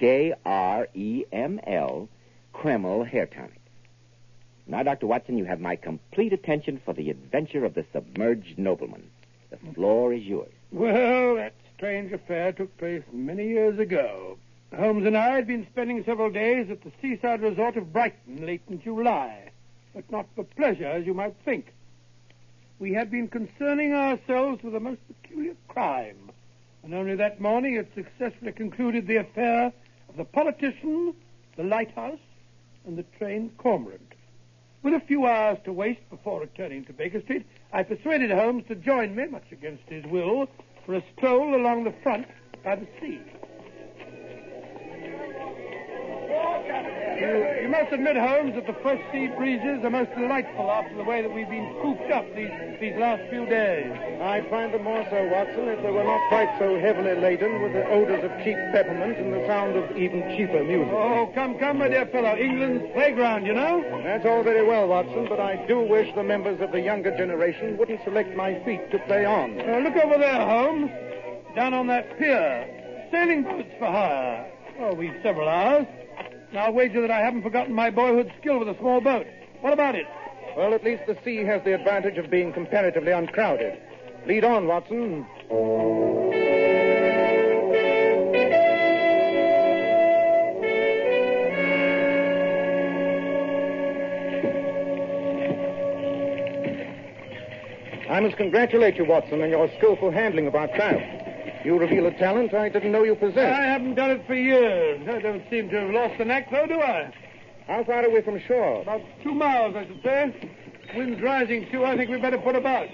Kreml, Kreml Hair Tonic. Now, Dr. Watson, you have my complete attention for the adventure of the submerged nobleman. The floor is yours. Well, that strange affair took place many years ago. Holmes and I had been spending several days at the seaside resort of Brighton late in July, but not for pleasure, as you might think. We had been concerning ourselves with a most peculiar crime, and only that morning had successfully concluded the affair of the politician, the lighthouse, and the trained cormorant. With a few hours to waste before returning to Baker Street, I persuaded Holmes to join me, much against his will, for a stroll along the front by the sea. You must admit, Holmes, that the first sea breezes are most delightful after the way that we've been cooped up these last few days. I'd find them more so, Watson, if they were not quite so heavily laden with the odors of cheap peppermint and the sound of even cheaper music. Oh, come, my dear fellow. England's playground, you know? That's all very well, Watson, but I do wish the members of the younger generation wouldn't select my feet to play on. Look over there, Holmes. Down on that pier. Sailing boats for hire. Oh, we've several hours. I'll wager that I haven't forgotten my boyhood skill with a small boat. What about it? Well, at least the sea has the advantage of being comparatively uncrowded. Lead on, Watson. I must congratulate you, Watson, on your skillful handling of our craft. You reveal a talent I didn't know you possessed. I haven't done it for years. I don't seem to have lost the knack, though, do I? How far are we from shore? About 2 miles, I should say. Wind's rising, too. I think we'd better put about.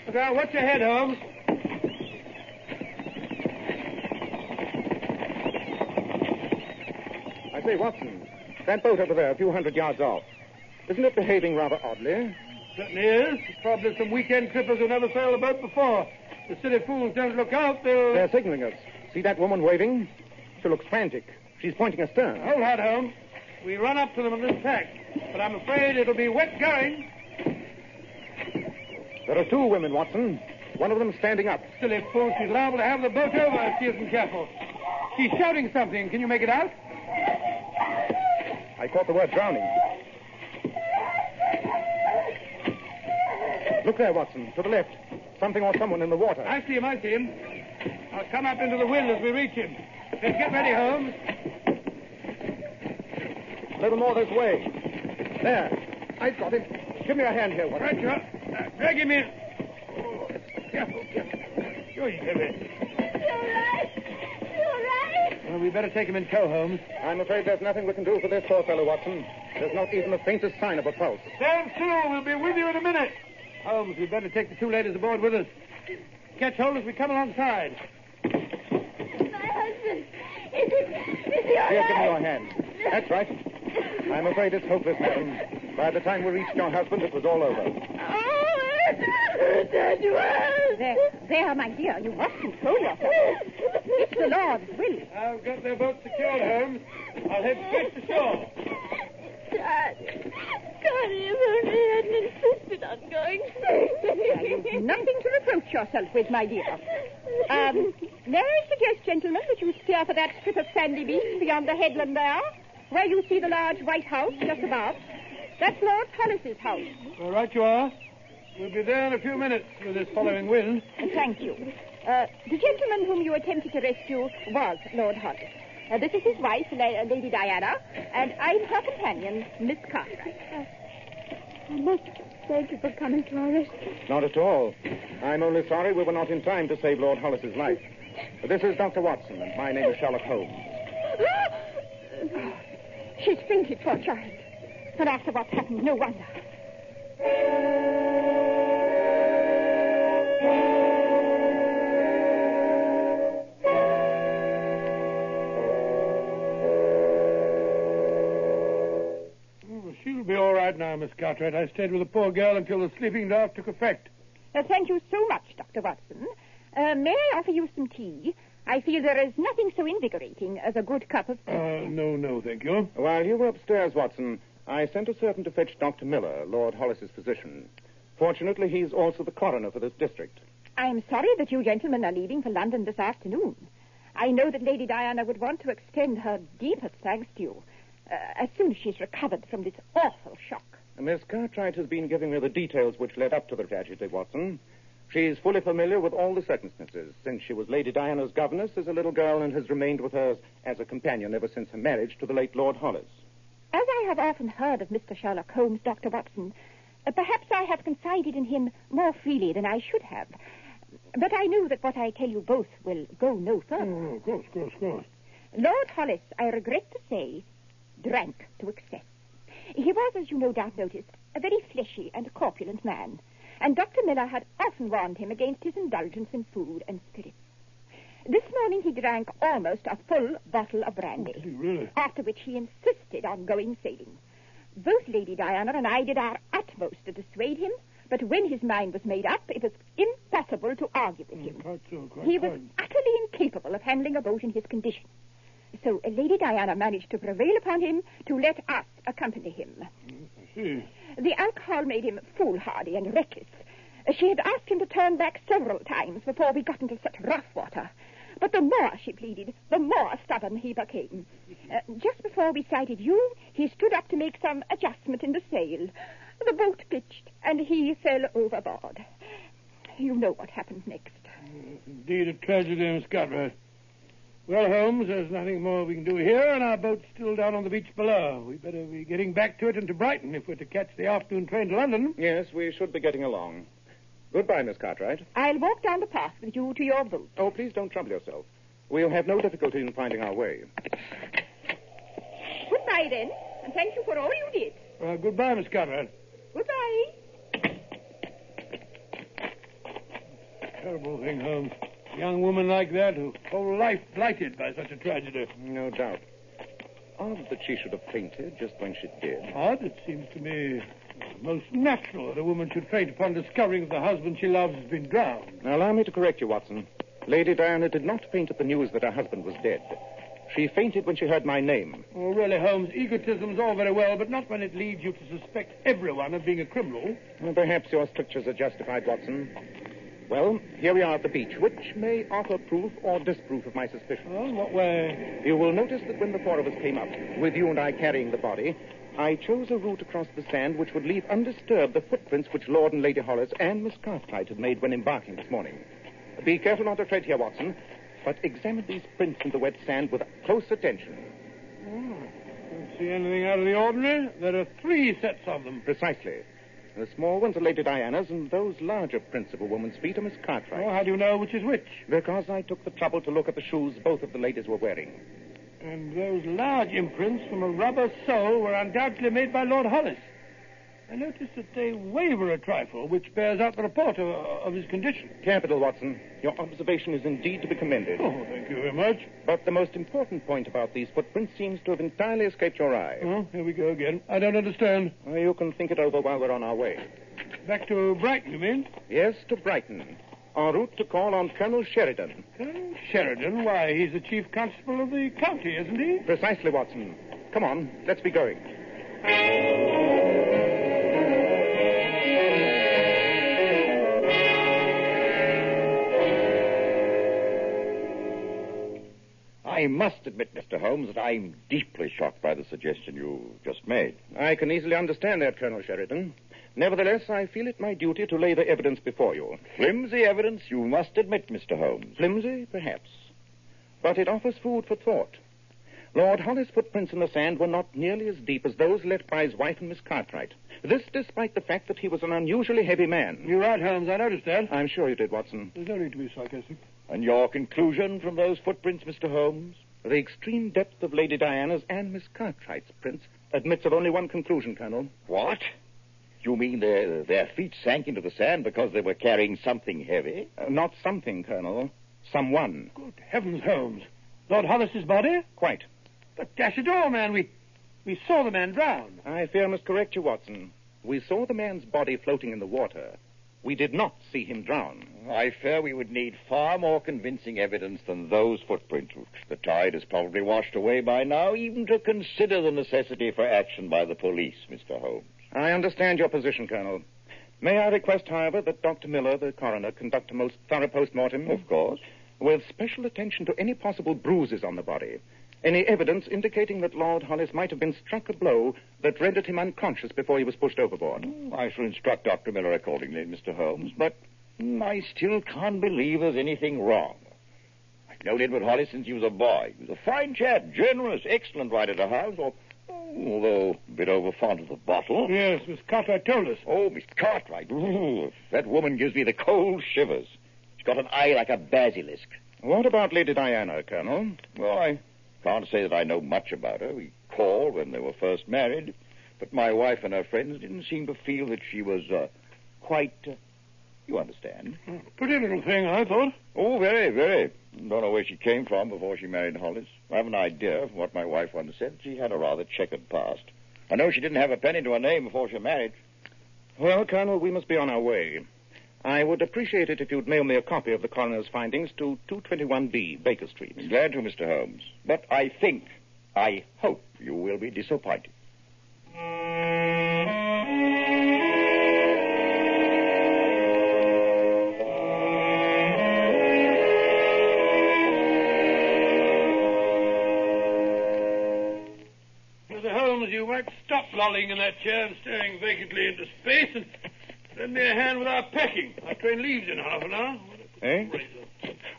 But now, watch your head, Holmes. I say, Watson, that boat over there, a few hundred yards off, isn't it behaving rather oddly? Certainly is. Probably some weekend trippers who never sailed a boat before. The silly fools don't look out, They're signaling us. See that woman waving? She looks frantic. She's pointing astern. Hold hard, Holmes. We run up to them in this tack, but I'm afraid it'll be wet going. There are 2 women, Watson. One of them standing up. Silly fool, she's liable to have the boat over if she isn't careful. She's shouting something. Can you make it out? I caught the word drowning. Look there, Watson, to the left. Something or someone in the water. I see him. I'll come up into the wind as we reach him. Let's get ready, Holmes. A little more this way. There. I've got him. Give me a hand here, Watson. Right, you are. Drag him in. Oh, careful. You're heavy. You're right. Well, we better take him in tow, Holmes. I'm afraid there's nothing we can do for this poor fellow, Watson. There's not even the faintest sign of a pulse. Stand still. We'll be with you in a minute. Holmes, we'd better take the 2 ladies aboard with us. Catch hold as we come alongside. My husband. Is he all Here, right? give me your hand. That's right. I'm afraid it's hopeless, madam. By the time we reached your husband, it was all over. There, my dear, you must control yourself. It's the Lord's will. I've got their boat secured, Holmes. I'll head straight to shore. Dad, if only he hadn't insisted on going. You've nothing to reproach yourself with, my dear. May I suggest, gentlemen, that you steer for that strip of sandy beach beyond the headland there, where you see the large white house just above. That's Lord Hollis's house. All right, you are. We'll be there in a few minutes with this following wind. Thank you. The gentleman whom you attempted to rescue was Lord Hollis. This is his wife, Lady Diana, and I'm her companion, Miss Cartwright. I must thank you for coming to our rescue. Not at all. I'm only sorry we were not in time to save Lord Hollis's life. This is Dr. Watson, and my name is Sherlock Holmes. She's fainted, poor child. And after what's happened, no wonder. She'll be all right now, Miss Cartwright. I stayed with the poor girl until the sleeping draught took effect. Thank you so much, Dr. Watson. May I offer you some tea? I feel there is nothing so invigorating as a good cup of tea. No, thank you. While you were upstairs, Watson, I sent a servant to fetch Dr. Miller, Lord Hollis's physician. Fortunately, he's also the coroner for this district. I'm sorry that you gentlemen are leaving for London this afternoon. I know that Lady Diana would want to extend her deepest thanks to you as soon as she's recovered from this awful shock. Miss Cartwright has been giving me the details which led up to the tragedy, Watson. She's fully familiar with all the circumstances, since she was Lady Diana's governess as a little girl and has remained with her as a companion ever since her marriage to the late Lord Hollis. As I have often heard of Mr. Sherlock Holmes, Dr. Watson, perhaps I have confided in him more freely than I should have. But I know that what I tell you both will go no further. Of course. Lord Hollis, I regret to say, drank to excess. He was, as you no doubt noticed, a very fleshy and corpulent man, and Dr. Miller had often warned him against his indulgence in food and spirits. This morning he drank almost a full bottle of brandy, really? After which he insisted on going sailing. Both Lady Diana and I did our utmost to dissuade him, but when his mind was made up, it was impossible to argue with him. He was utterly incapable of handling a boat in his condition. So Lady Diana managed to prevail upon him to let us accompany him. I see. The alcohol made him foolhardy and reckless. She had asked him to turn back several times before we got into such rough water. But the more she pleaded, the more stubborn he became. Just before we sighted you, he stood up to make some adjustment in the sail. The boat pitched, and he fell overboard. You know what happened next. Indeed, a tragedy, Miss Cartwright. Well, Holmes, there's nothing more we can do here, and our boat's still down on the beach below. We better be getting back to it and to Brighton if we're to catch the afternoon train to London. Yes, we should be getting along. Goodbye, Miss Cartwright. I'll walk down the path with you to your boat. Oh, please don't trouble yourself. We'll have no difficulty in finding our way. Goodbye, then, and thank you for all you did. Goodbye, Miss Cartwright. Goodbye. Terrible thing, Holmes. A young woman like that, whose whole life blighted by such a tragedy. No doubt. Odd that she should have fainted just when she did. Odd? It seems to me most natural that a woman should faint upon discovering that the husband she loves has been drowned. Now, allow me to correct you, Watson. Lady Diana did not faint at the news that her husband was dead. She fainted when she heard my name. Oh, really, Holmes, egotism's all very well, but not when it leads you to suspect everyone of being a criminal. Well, perhaps your strictures are justified, Watson. Well, here we are at the beach, which may offer proof or disproof of my suspicion. Oh, what way? You will notice that when the four of us came up, with you and I carrying the body, I chose a route across the sand which would leave undisturbed the footprints which Lord and Lady Hollis and Miss Cartwright had made when embarking this morning. Be careful not to tread here, Watson, but examine these prints in the wet sand with close attention. Don't see anything out of the ordinary. There are 3 sets of them. Precisely. The small ones are Lady Diana's, and those larger prints of a woman's feet are Miss Cartwright's. Oh, how do you know which is which? Because I took the trouble to look at the shoes both of the ladies were wearing. And those large imprints from a rubber sole were undoubtedly made by Lord Hollis. I noticed that they waver a trifle, which bears out the report of his condition. Capital, Watson. Your observation is indeed to be commended. Oh, thank you very much. But the most important point about these footprints seems to have entirely escaped your eye. Oh, here we go again. I don't understand. Well, you can think it over while we're on our way. Back to Brighton, you mean? Yes, to Brighton. En route to call on Colonel Sheridan. Colonel Sheridan? Why, he's the chief constable of the county, isn't he? Precisely, Watson. Come on, let's be going. I must admit, Mr. Holmes, that I'm deeply shocked by the suggestion you just made. I can easily understand that, Colonel Sheridan. Nevertheless, I feel it my duty to lay the evidence before you. Flimsy evidence, you must admit, Mr. Holmes. Flimsy, perhaps. But it offers food for thought. Lord Hollis' footprints in the sand were not nearly as deep as those left by his wife and Miss Cartwright. This despite the fact that he was an unusually heavy man. You're right, Holmes. I noticed that. I'm sure you did, Watson. There's no need to be sarcastic. And your conclusion from those footprints, Mr. Holmes? The extreme depth of Lady Diana's and Miss Cartwright's prints admits of only one conclusion, Colonel. What? You mean their feet sank into the sand because they were carrying something heavy? Not something, Colonel. Someone. Good heavens, Holmes. Lord Hollis's body? Quite. But dash it all, man, we saw the man drown. I fear I must correct you, Watson. We saw the man's body floating in the water. We did not see him drown. I fear we would need far more convincing evidence than those footprints, which the tide has probably washed away by now, even to consider the necessity for action by the police, Mr. Holmes. I understand your position, Colonel. May I request, however, that Dr. Miller, the coroner, conduct a most thorough post-mortem? Of course. With special attention to any possible bruises on the body. Any evidence indicating that Lord Hollis might have been struck a blow that rendered him unconscious before he was pushed overboard. I shall instruct Dr. Miller accordingly, Mr. Holmes, but I still can't believe there's anything wrong. I've known Edward Hollis since he was a boy. He was a fine chap, generous, excellent rider to hounds, although a bit over fond of the bottle. Yes, Miss Cartwright told us. Oh, Miss Cartwright. Ooh, that woman gives me the cold shivers. She's got an eye like a basilisk. What about Lady Diana, Colonel? Well, I can't say that I know much about her. We called when they were first married, but my wife and her friends didn't seem to feel that she was quite... you understand? Pretty little thing, I thought. Oh, very, very. Don't know where she came from before she married Hollis. I have an idea from what my wife once said. She had a rather checkered past. I know she didn't have a penny to her name before she married. Well, Colonel, we must be on our way. I would appreciate it if you'd mail me a copy of the coroner's findings to 221B, Baker Street. Glad to, Mr. Holmes. But I hope you will be disappointed. Mr. Holmes, you might stop lolling in that chair and staring vacantly into space and lend me a hand with our packing. Our train leaves in half an hour. Eh?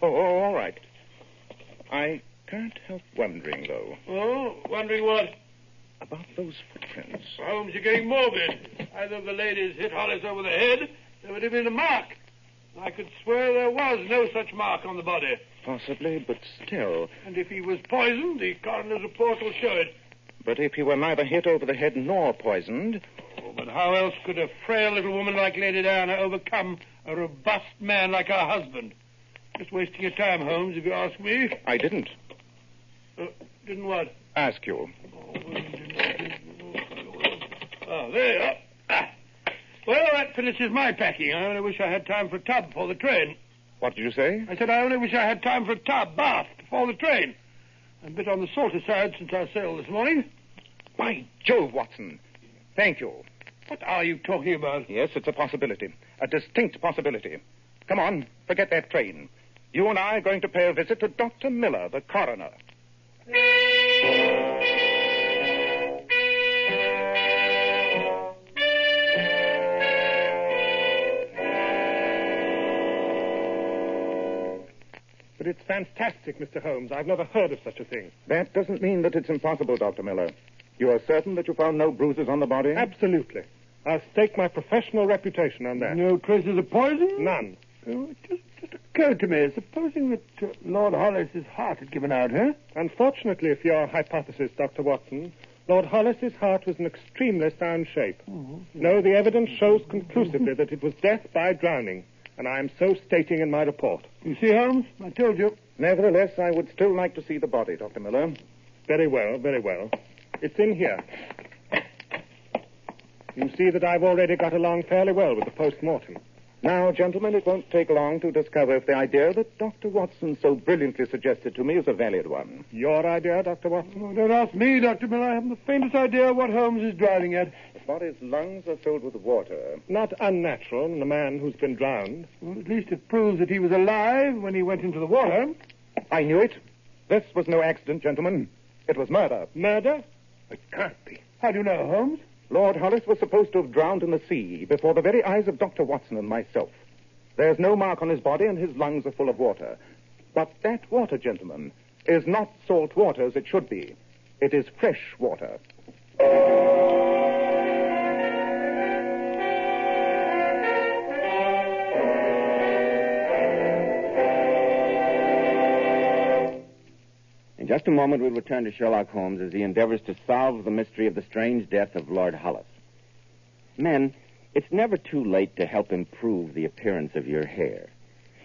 Oh, all right. I can't help wondering, though. Oh, wondering what? About those footprints. Holmes, you're getting morbid. If either of the ladies hit Hollis over the head, there would have been a mark. I could swear there was no such mark on the body. Possibly, but still. And if he was poisoned, the coroner's report will show it. But if he were neither hit over the head nor poisoned... Oh, but how else could a frail little woman like Lady Diana overcome a robust man like her husband? Just wasting your time, Holmes, if you ask me. I didn't. Didn't what? Ask you. Oh, there you are. Well, that finishes my packing. I only wish I had time for a tub before the train. What did you say? I said I only wish I had time for a bath before the train. A bit on the salty side since our sail this morning. By Jove, Watson. Thank you. What are you talking about? Yes, it's a possibility. A distinct possibility. Come on, forget that train. You and I are going to pay a visit to Dr. Miller, the coroner. But it's fantastic, Mr. Holmes. I've never heard of such a thing. That doesn't mean that it's impossible, Dr. Miller. You are certain that you found no bruises on the body? Absolutely. I'll stake my professional reputation on that. No traces of poison? None. It just occurred to me, supposing that Lord Hollis's heart had given out, huh? Unfortunately for your hypothesis, Dr. Watson, Lord Hollis's heart was in extremely sound shape. No, the evidence shows conclusively that it was death by drowning, and I am so stating in my report. You see, Holmes? I told you. Nevertheless, I would still like to see the body, Dr. Miller. Very well, very well. It's in here. You see that I've already got along fairly well with the post-mortem. Now, gentlemen, it won't take long to discover if the idea that Dr. Watson so brilliantly suggested to me is a valid one. Your idea, Dr. Watson? Oh, don't ask me, Dr. Miller. I haven't the faintest idea what Holmes is driving at. The body's lungs are filled with water. Not unnatural in a man who's been drowned. Well, at least it proves that he was alive when he went into the water. I knew it. This was no accident, gentlemen. It was murder. Murder? It can't be. How do you know, Holmes? Lord Hollis was supposed to have drowned in the sea before the very eyes of Dr. Watson and myself. There's no mark on his body and his lungs are full of water. But that water, gentlemen, is not salt water as it should be. It is fresh water. In just a moment, we'll return to Sherlock Holmes as he endeavors to solve the mystery of the strange death of Lord Hollis. Men, it's never too late to help improve the appearance of your hair.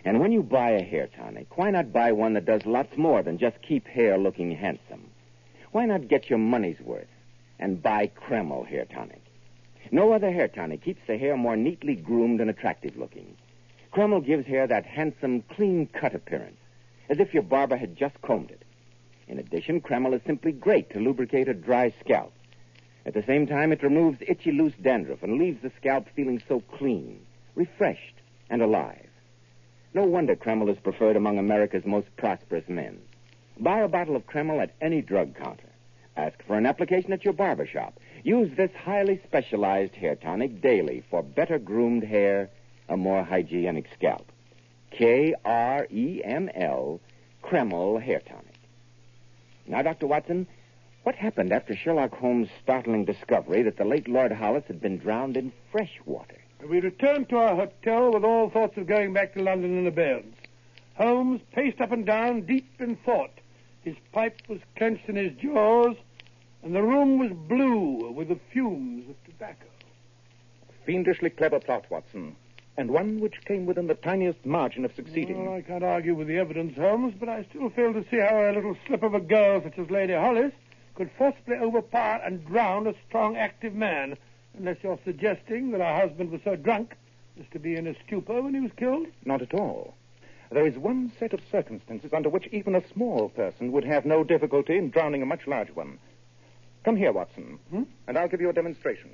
And when you buy a hair tonic, why not buy one that does lots more than just keep hair looking handsome? Why not get your money's worth and buy Kreml hair tonic? No other hair tonic keeps the hair more neatly groomed and attractive looking. Kreml gives hair that handsome, clean-cut appearance, as if your barber had just combed it. In addition, Kreml is simply great to lubricate a dry scalp. At the same time, it removes itchy, loose dandruff and leaves the scalp feeling so clean, refreshed, and alive. No wonder Kreml is preferred among America's most prosperous men. Buy a bottle of Kreml at any drug counter. Ask for an application at your barber shop. Use this highly specialized hair tonic daily for better groomed hair, a more hygienic scalp. Kreml, Kreml hair tonic. Now, Dr. Watson, what happened after Sherlock Holmes' startling discovery that the late Lord Hollis had been drowned in fresh water? We returned to our hotel with all thoughts of going back to London in abeyance. Holmes paced up and down, deep in thought. His pipe was clenched in his jaws, and the room was blue with the fumes of tobacco. A fiendishly clever plot, Watson, and one which came within the tiniest margin of succeeding. Well, I can't argue with the evidence, Holmes, but I still fail to see how a little slip of a girl such as Lady Hollis could forcibly overpower and drown a strong, active man, unless you're suggesting that her husband was so drunk as to be in a stupor when he was killed. Not at all. There is one set of circumstances under which even a small person would have no difficulty in drowning a much larger one. Come here, Watson, and I'll give you a demonstration.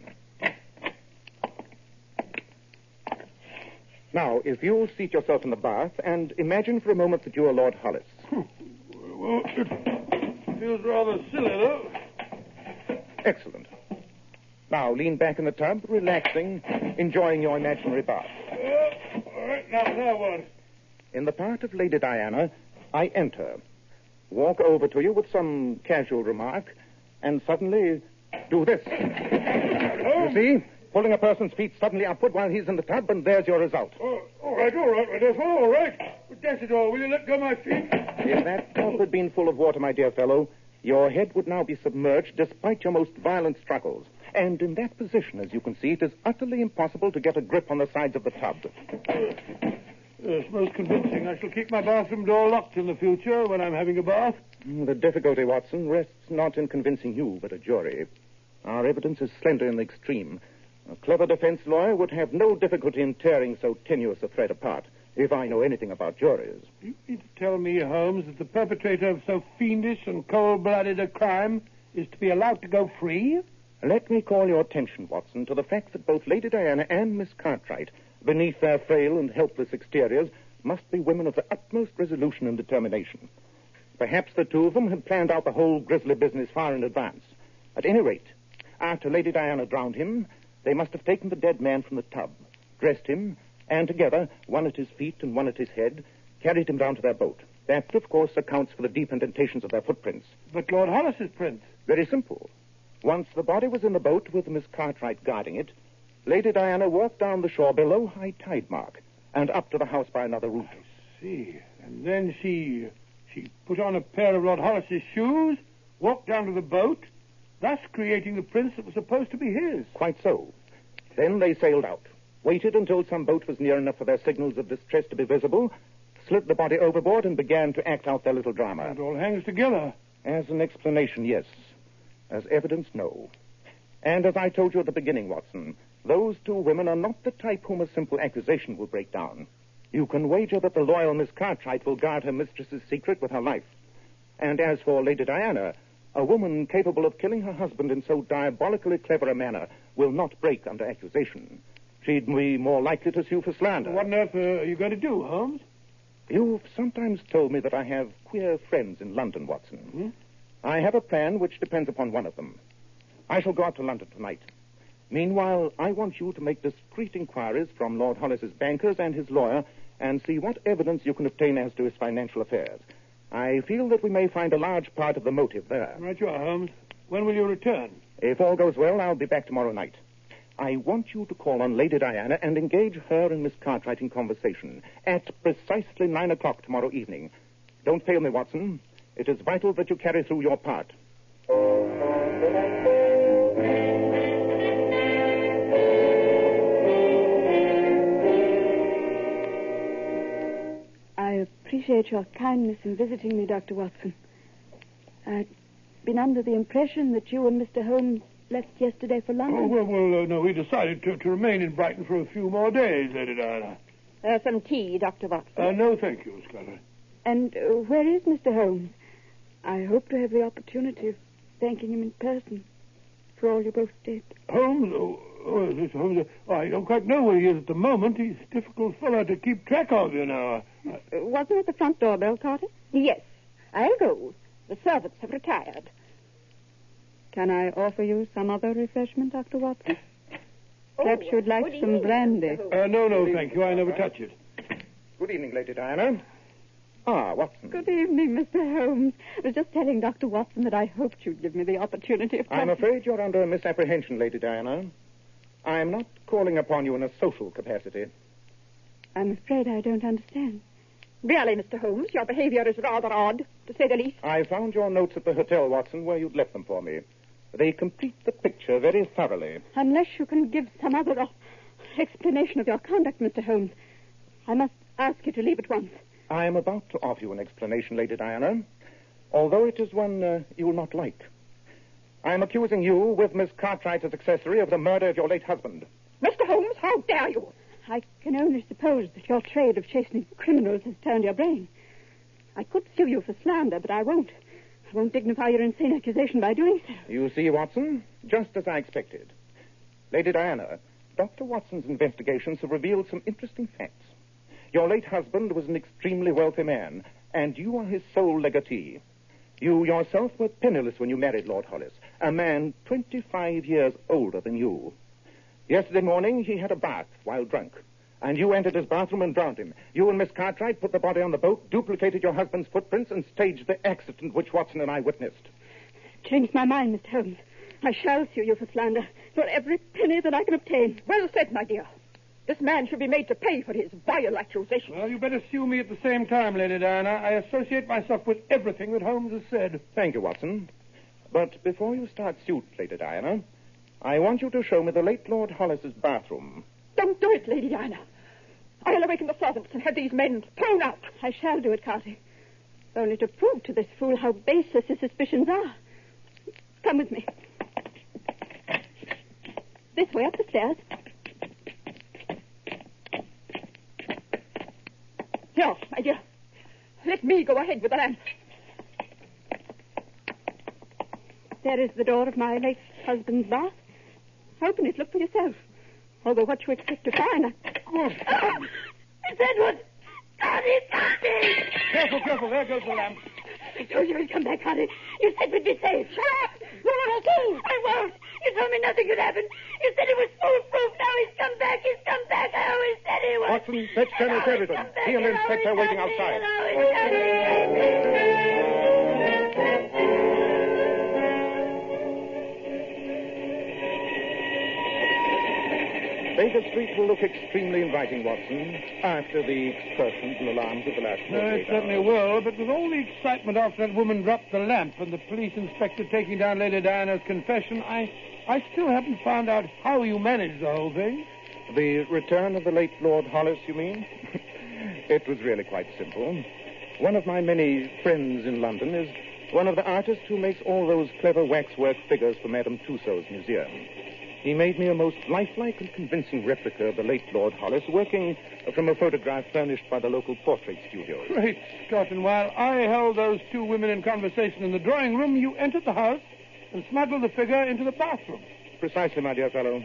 Now, if you'll seat yourself in the bath and imagine for a moment that you are Lord Hollis. Well, it feels rather silly, though. Excellent. Now, lean back in the tub, relaxing, enjoying your imaginary bath. All right, now what? In the part of Lady Diana, I enter, walk over to you with some casual remark, and suddenly do this. You see? Pulling a person's feet suddenly upward while he's in the tub, and there's your result. All right, all right. But that's it all. Will you let go my feet? If that tub had been full of water, my dear fellow, your head would now be submerged despite your most violent struggles. And in that position, as you can see, it is utterly impossible to get a grip on the sides of the tub. Yes, most convincing. I shall keep my bathroom door locked in the future when I'm having a bath. The difficulty, Watson, rests not in convincing you, but a jury. Our evidence is slender in the extreme. A clever defense lawyer would have no difficulty in tearing so tenuous a thread apart. if I know anything about juries. You mean to tell me, Holmes, that the perpetrator of so fiendish and cold-blooded a crime is to be allowed to go free? Let me call your attention, Watson, to the fact that both Lady Diana and Miss Cartwright, beneath their frail and helpless exteriors, must be women of the utmost resolution and determination. Perhaps the two of them had planned out the whole grisly business far in advance. At any rate, after Lady Diana drowned him, they must have taken the dead man from the tub, dressed him, and together, one at his feet and one at his head, carried him down to their boat. That, of course, accounts for the deep indentations of their footprints. But Lord Hollis's prints? Very simple. Once the body was in the boat with Miss Cartwright guarding it, Lady Diana walked down the shore below high tide mark and up to the house by another route. I see. And then she put on a pair of Lord Hollis's shoes, walked down to the boat, thus creating the prints that were supposed to be his. Quite so. Then they sailed out, waited until some boat was near enough for their signals of distress to be visible, slid the body overboard, and began to act out their little drama. It all hangs together. As an explanation, yes. As evidence, no. And as I told you at the beginning, Watson, those two women are not the type whom a simple accusation will break down. You can wager that the loyal Miss Cartwright will guard her mistress's secret with her life. And as for Lady Diana, a woman capable of killing her husband in so diabolically clever a manner will not break under accusation. She'd be more likely to sue for slander. What on earth are you going to do, Holmes? You've sometimes told me that I have queer friends in London, Watson. Hmm? I have a plan which depends upon one of them. I shall go out to London tonight. Meanwhile, I want you to make discreet inquiries from Lord Hollis's bankers and his lawyer and see what evidence you can obtain as to his financial affairs. I feel that we may find a large part of the motive there. Right you are, Holmes. When will you return? If all goes well, I'll be back tomorrow night. I want you to call on Lady Diana and engage her and Miss Cartwright in conversation at precisely 9 o'clock tomorrow evening. Don't fail me, Watson. It is vital that you carry through your part. I appreciate your kindness in visiting me, Dr. Watson. I'd been under the impression that you and Mr. Holmes left yesterday for London. No, we decided to remain in Brighton for a few more days, Lady Diana. Some tea, Dr. Watson. No, thank you, Miss Carter. And where is Mr. Holmes? I hope to have the opportunity of thanking him in person for all you both did. Holmes? This Holmes. I don't quite know where he is at the moment. He's a difficult fellow to keep track of, you know. Wasn't it the front doorbell, Carter? Yes. I'll go. The servants have retired. Can I offer you some other refreshment, Dr. Watson? Perhaps you'd like some brandy. No, thank you. I never touch it. Good evening, Lady Diana. Watson. Good evening, Mr. Holmes. I was just telling Dr. Watson that I hoped you'd give me the opportunity of... I'm afraid you're under a misapprehension, Lady Diana. I'm not calling upon you in a social capacity. I'm afraid I don't understand. Really, Mr. Holmes, your behavior is rather odd, to say the least. I found your notes at the hotel, Watson, where you'd left them for me. They complete the picture very thoroughly. Unless you can give some other explanation of your conduct, Mr. Holmes, I must ask you to leave at once. I am about to offer you an explanation, Lady Diana, although it is one you will not like. I am accusing you, with Miss Cartwright as accessory, of the murder of your late husband. Mr. Holmes, how dare you? I can only suppose that your trade of chasing criminals has turned your brain. I could sue you for slander, but I won't. I won't dignify your insane accusation by doing so. You see, Watson, just as I expected. Lady Diana, Dr. Watson's investigations have revealed some interesting facts. Your late husband was an extremely wealthy man, and you are his sole legatee. You yourself were penniless when you married Lord Hollis, a man 25 years older than you. Yesterday morning, he had a bath while drunk, and you entered his bathroom and drowned him. You and Miss Cartwright put the body on the boat, duplicated your husband's footprints, and staged the accident which Watson and I witnessed. Changed my mind, Mr. Holmes. I shall sue you for slander, for every penny that I can obtain. Well said, my dear. This man should be made to pay for his vile accusations. Well, you better sue me at the same time, Lady Diana. I associate myself with everything that Holmes has said. Thank you, Watson. But before you start suit, Lady Diana, I want you to show me the late Lord Hollis's bathroom. Don't do it, Lady Diana. I'll awaken the servants and have these men thrown out. I shall do it, Carty. Only to prove to this fool how baseless his suspicions are. Come with me. This way up the stairs. Here, my dear. Let me go ahead with the lamp. There is the door of my late husband's bath. Open it. Look for yourself. Although what you expect to find... It's Edward! Connie, Connie! Careful. There goes the lamp. I told you he'd come back, Connie. You said we'd be safe. Shut up! No, I won't. You told me nothing could happen. You said it was foolproof. Now he's come back. I always said he was. Watson, fetch Colonel Sheridan. He and the inspector are waiting outside. Baker Street will look extremely inviting, Watson, after the explosions and alarms of the last 48 hours. It certainly will, but with all the excitement after that woman dropped the lamp and the police inspector taking down Lady Diana's confession, I still haven't found out how you managed the whole thing. The return of the late Lord Hollis, you mean? It was really quite simple. One of my many friends in London is one of the artists who makes all those clever waxwork figures for Madame Tussauds museum. He made me a most lifelike and convincing replica of the late Lord Hollis, working from a photograph furnished by the local portrait studio. Great Scott, and while I held those two women in conversation in the drawing room, you entered the house and smuggled the figure into the bathroom. Precisely, my dear fellow.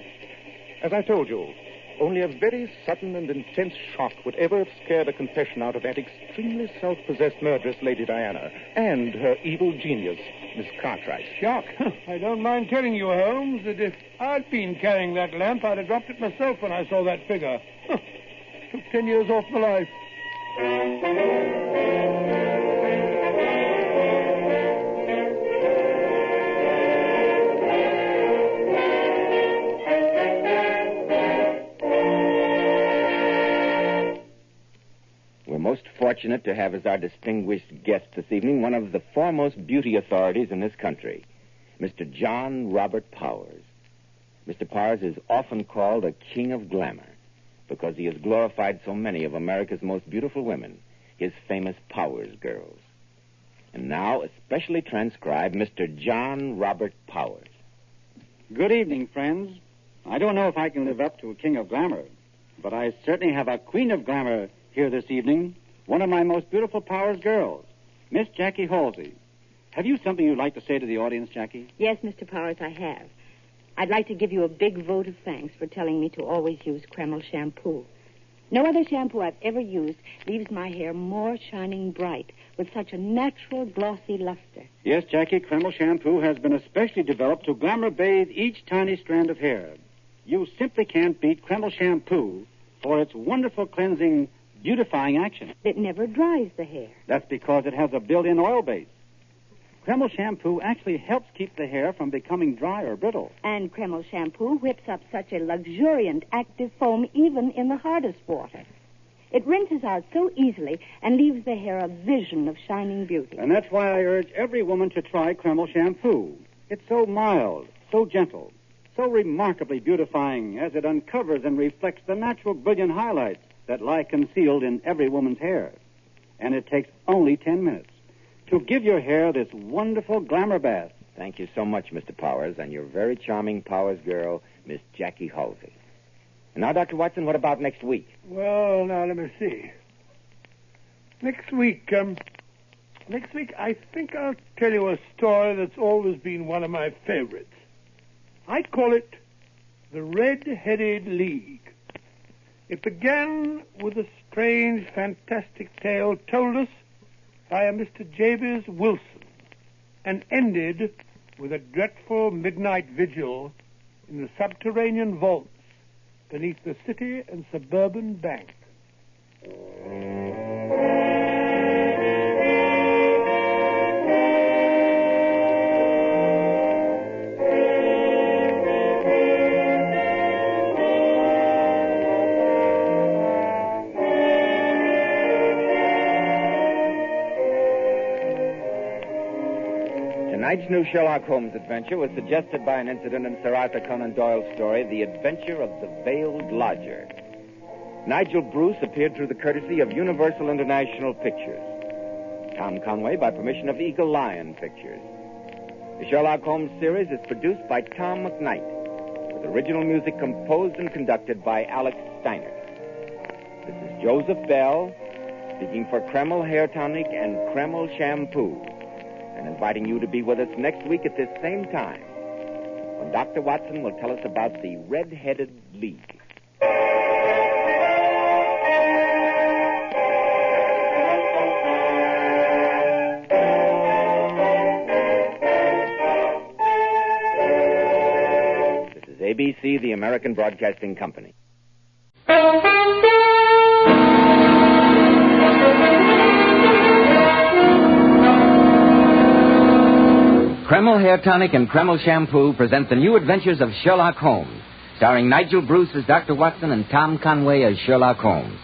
As I told you, only a very sudden and intense shock would ever have scared a confession out of that extremely self-possessed murderess, Lady Diana, and her evil genius, Miss Cartwright. Shock? I don't mind telling you, Holmes, that if I'd been carrying that lamp, I'd have dropped it myself when I saw that figure. Took 10 years off my life. Most fortunate to have as our distinguished guest this evening one of the foremost beauty authorities in this country, Mr. John Robert Powers. Mr. Powers is often called a king of glamour because he has glorified so many of America's most beautiful women, his famous Powers girls. And now, especially transcribed, Mr. John Robert Powers. Good evening, friends. I don't know if I can live up to a king of glamour, but I certainly have a queen of glamour here this evening, one of my most beautiful Powers girls, Miss Jackie Halsey. Have you something you'd like to say to the audience, Jackie? Yes, Mr. Powers, I have. I'd like to give you a big vote of thanks for telling me to always use Kreml shampoo. No other shampoo I've ever used leaves my hair more shining bright with such a natural, glossy luster. Yes, Jackie, Kreml shampoo has been especially developed to glamour bathe each tiny strand of hair. You simply can't beat Kreml shampoo for its wonderful cleansing, beautifying action. It never dries the hair. That's because it has a built-in oil base. Kreml shampoo actually helps keep the hair from becoming dry or brittle. And Kreml shampoo whips up such a luxuriant active foam even in the hardest water. It rinses out so easily and leaves the hair a vision of shining beauty. And that's why I urge every woman to try Kreml shampoo. It's so mild, so gentle, so remarkably beautifying as it uncovers and reflects the natural brilliant highlights that lie concealed in every woman's hair. And it takes only 10 minutes to give your hair this wonderful glamour bath. Thank you so much, Mr. Powers, and your very charming Powers girl, Miss Jackie Halsey. And now, Dr. Watson, what about next week? Well, now, let me see. Next week, I think I'll tell you a story that's always been one of my favorites. I'd call it The Red-Headed League. It began with a strange, fantastic tale told us by a Mr. Jabez Wilson and ended with a dreadful midnight vigil in the subterranean vaults beneath the City and Suburban Bank. Tonight's new Sherlock Holmes adventure was suggested by an incident in Sir Arthur Conan Doyle's story, The Adventure of the Veiled Lodger. Nigel Bruce appeared through the courtesy of Universal International Pictures. Tom Conway by permission of Eagle Lion Pictures. The Sherlock Holmes series is produced by Tom McKnight, with original music composed and conducted by Alex Steiner. This is Joseph Bell speaking for Kreml Hair Tonic and Kreml Shampoo, and inviting you to be with us next week at this same time, when Dr. Watson will tell us about the Red-Headed League. This is ABC, the American Broadcasting Company. Kreml Hair Tonic and Kreml Shampoo present the new adventures of Sherlock Holmes, starring Nigel Bruce as Dr. Watson and Tom Conway as Sherlock Holmes.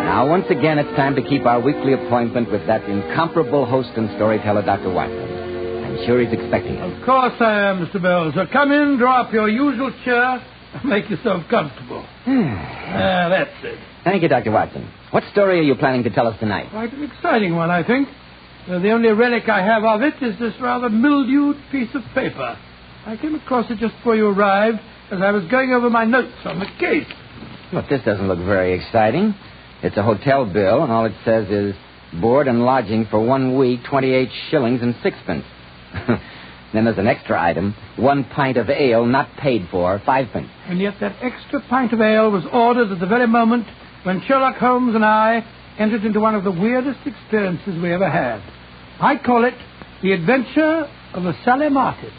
Now, once again, it's time to keep our weekly appointment with that incomparable host and storyteller, Dr. Watson. I'm sure he's expecting us. Of course I am, Mr. Bell. So come in, draw up your usual chair, and make yourself comfortable. That's it. Thank you, Dr. Watson. What story are you planning to tell us tonight? Quite an exciting one, I think. The only relic I have of it is this rather mildewed piece of paper. I came across it just before you arrived as I was going over my notes on the case. Look, this doesn't look very exciting. It's a hotel bill, and all it says is board and lodging for 1 week, 28 shillings and sixpence. Then there's an extra item, 1 pint of ale not paid for, 5 pence. And yet that extra pint of ale was ordered at the very moment when Sherlock Holmes and I entered into one of the weirdest experiences we ever had. I call it the adventure of the Sally Martin.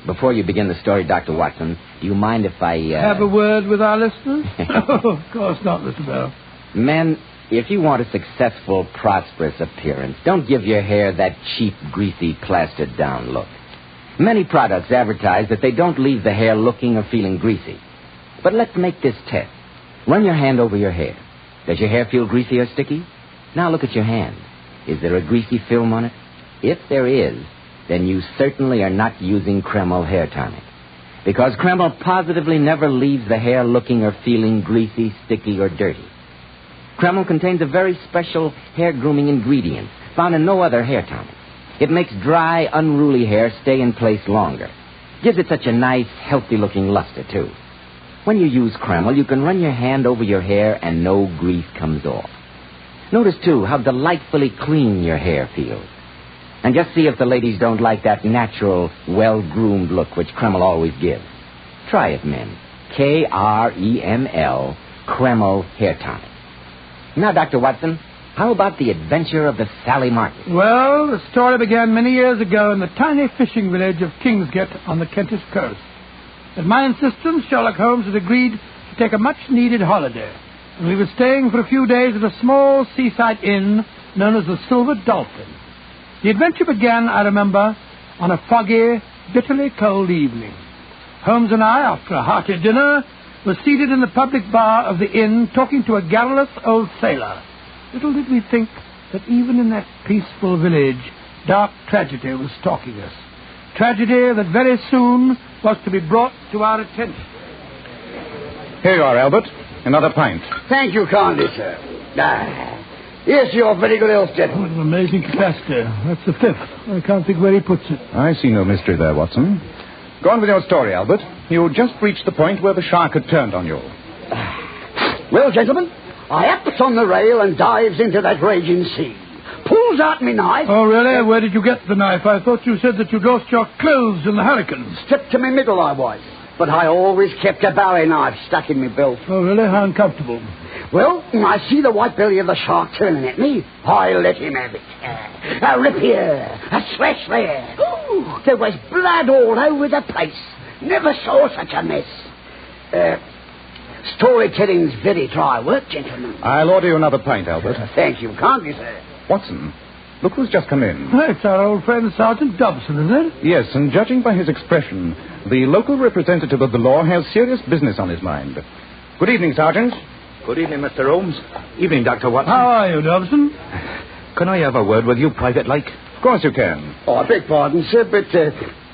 Before you begin the story, Dr. Watson, do you mind if I... Have a word with our listeners? Oh, of course not, Mr. Bell. Men, if you want a successful, prosperous appearance, don't give your hair that cheap, greasy, plastered-down look. Many products advertise that they don't leave the hair looking or feeling greasy. But let's make this test. Run your hand over your hair. Does your hair feel greasy or sticky? Now look at your hand. Is there a greasy film on it? If there is, then you certainly are not using Kreml Hair Tonic. Because Kreml positively never leaves the hair looking or feeling greasy, sticky, or dirty. Kreml contains a very special hair grooming ingredient found in no other hair tonic. It makes dry, unruly hair stay in place longer. Gives it such a nice, healthy-looking luster, too. When you use Kreml, you can run your hand over your hair and no grease comes off. Notice, too, how delightfully clean your hair feels. And just see if the ladies don't like that natural, well-groomed look which Kreml always gives. Try it, men. Kreml, Kreml Hair Tonic. Now, Dr. Watson, how about the adventure of the Sally Martin? Well, the story began many years ago in the tiny fishing village of Kingsgate on the Kentish coast. At my insistence, Sherlock Holmes had agreed to take a much-needed holiday, and we were staying for a few days at a small seaside inn known as the Silver Dolphin. The adventure began, I remember, on a foggy, bitterly cold evening. Holmes and I, after a hearty dinner, were seated in the public bar of the inn talking to a garrulous old sailor. Little did we think that even in that peaceful village, dark tragedy was stalking us. Tragedy that very soon was to be brought to our attention. Here you are, Albert. Another pint. Thank you kindly, sir. Yes, you're very good health, gentlemen. What an amazing capacity. That's the fifth. I can't think where he puts it. I see no mystery there, Watson. Go on with your story, Albert. You just reached the point where the shark had turned on you. Well, gentlemen, I ups on the rail and dives into that raging sea. Pulls out me knife. Oh, really? Where did you get the knife? I thought you said that you'd lost your clothes in the hurricane. Stripped to me middle I was. But I always kept a bowie knife stuck in me belt. Oh, really? How uncomfortable. Well, I see the white belly of the shark turning at me. I let him have it. A rip here, a slash there. Ooh, there was blood all over the place. Never saw such a mess. Storytelling's very dry work, gentlemen. I'll order you another pint, Albert. Thank you kindly, sir. Watson, look who's just come in. It's our old friend Sergeant Dobson, isn't it? Yes, and judging by his expression, the local representative of the law has serious business on his mind. Good evening, Sergeant. Good evening, Mr. Holmes. Evening, Dr. Watson. How are you, Dobson? Can I have a word with you, private-like? Of course you can. Oh, I beg pardon, sir, but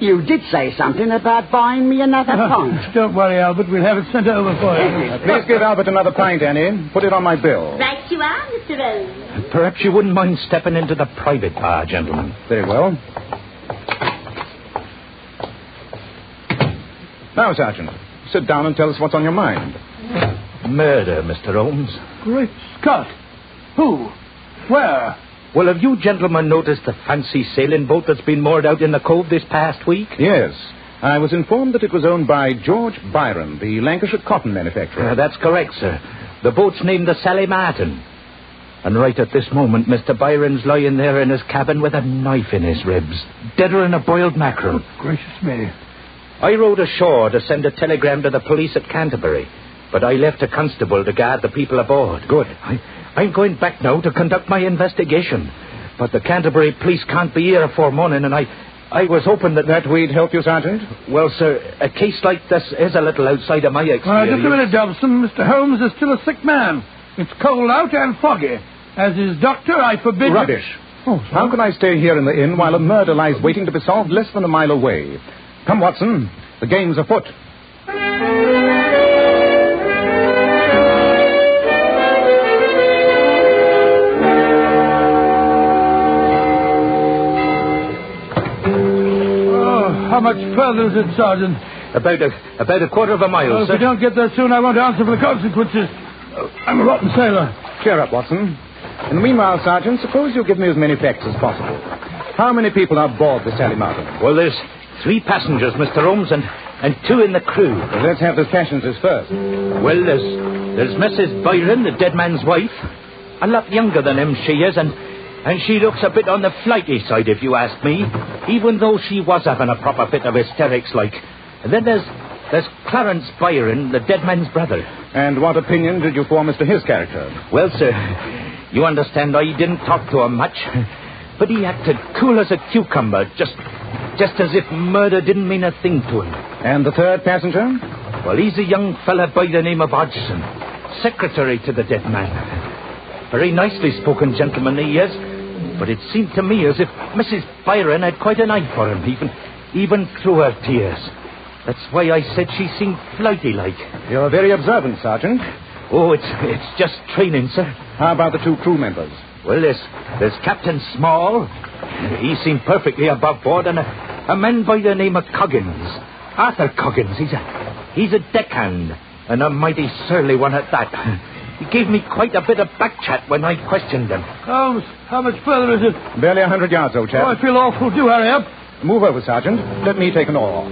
you did say something about buying me another pint. Don't worry, Albert. We'll have it sent over for you. Please give Albert another pint, Annie. Put it on my bill. Right you are, Mr. Holmes. Perhaps you wouldn't mind stepping into the private bar, gentlemen. Very well. Now, Sergeant, Sit down and tell us what's on your mind. Murder, Mr. Holmes. Great Scott. Who? Where? Well, have you gentlemen noticed the fancy sailing boat that's been moored out in the cove this past week? Yes. I was informed that it was owned by George Byron, the Lancashire cotton manufacturer. That's correct, sir. The boat's named the Sally Martin. And right at this moment, Mr. Byron's lying there in his cabin with a knife in his ribs, deader than a boiled mackerel. Oh, gracious me. I rowed ashore to send a telegram to the police at Canterbury, but I left a constable to guard the people aboard. Good. I'm going back now to conduct my investigation. But the Canterbury police can't be here afore morning, and I was hoping that we'd help you, Sergeant? Well, sir, a case like this is a little outside of my experience. Just a minute, Dobson. Mr. Holmes is still a sick man. It's cold out and foggy. As his doctor, I forbid... Rubbish. How can I stay here in the inn while a murder lies waiting to be solved less than a mile away? Come, Watson. The game's afoot. How much further is it, Sergeant? About a quarter of a mile, If sir. we don't get there soon, I won't answer for the consequences. I'm a rotten sailor. Cheer up, Watson. In the meanwhile, Sergeant, suppose you give me as many facts as possible. How many people are aboard the Sally Martin? Well, there's 3 passengers, Mr. Holmes, and 2 in the crew. Well, let's have the passengers first. Well, there's Mrs. Byron, the dead man's wife. A lot younger than him, she is, and she looks a bit on the flighty side, if you ask me, even though she was having a proper fit of hysterics, like. And then there's Clarence Byron, the dead man's brother. And what opinion did you form as to his character? Well, sir, you understand I didn't talk to him much, but he acted cool as a cucumber, just as if murder didn't mean a thing to him. And the third passenger? Well, he's a young fella by the name of Hodgson, secretary to the dead man. Very nicely spoken gentleman he is, but it seemed to me as if Mrs. Byron had quite an eye for him, even through her tears. That's why I said she seemed flighty-like. You're very observant, Sergeant. Oh, it's just training, sir. How about the 2 crew members? Well, there's Captain Small. He seemed perfectly above board, and a man by the name of Coggins. Arthur Coggins. He's a deckhand, and a mighty surly one at that. He gave me quite a bit of back chat when I questioned him. Holmes, how much further is it? Barely 100 yards, old chap. Oh, I feel awful. Do hurry up. Move over, Sergeant. Let me take an oar.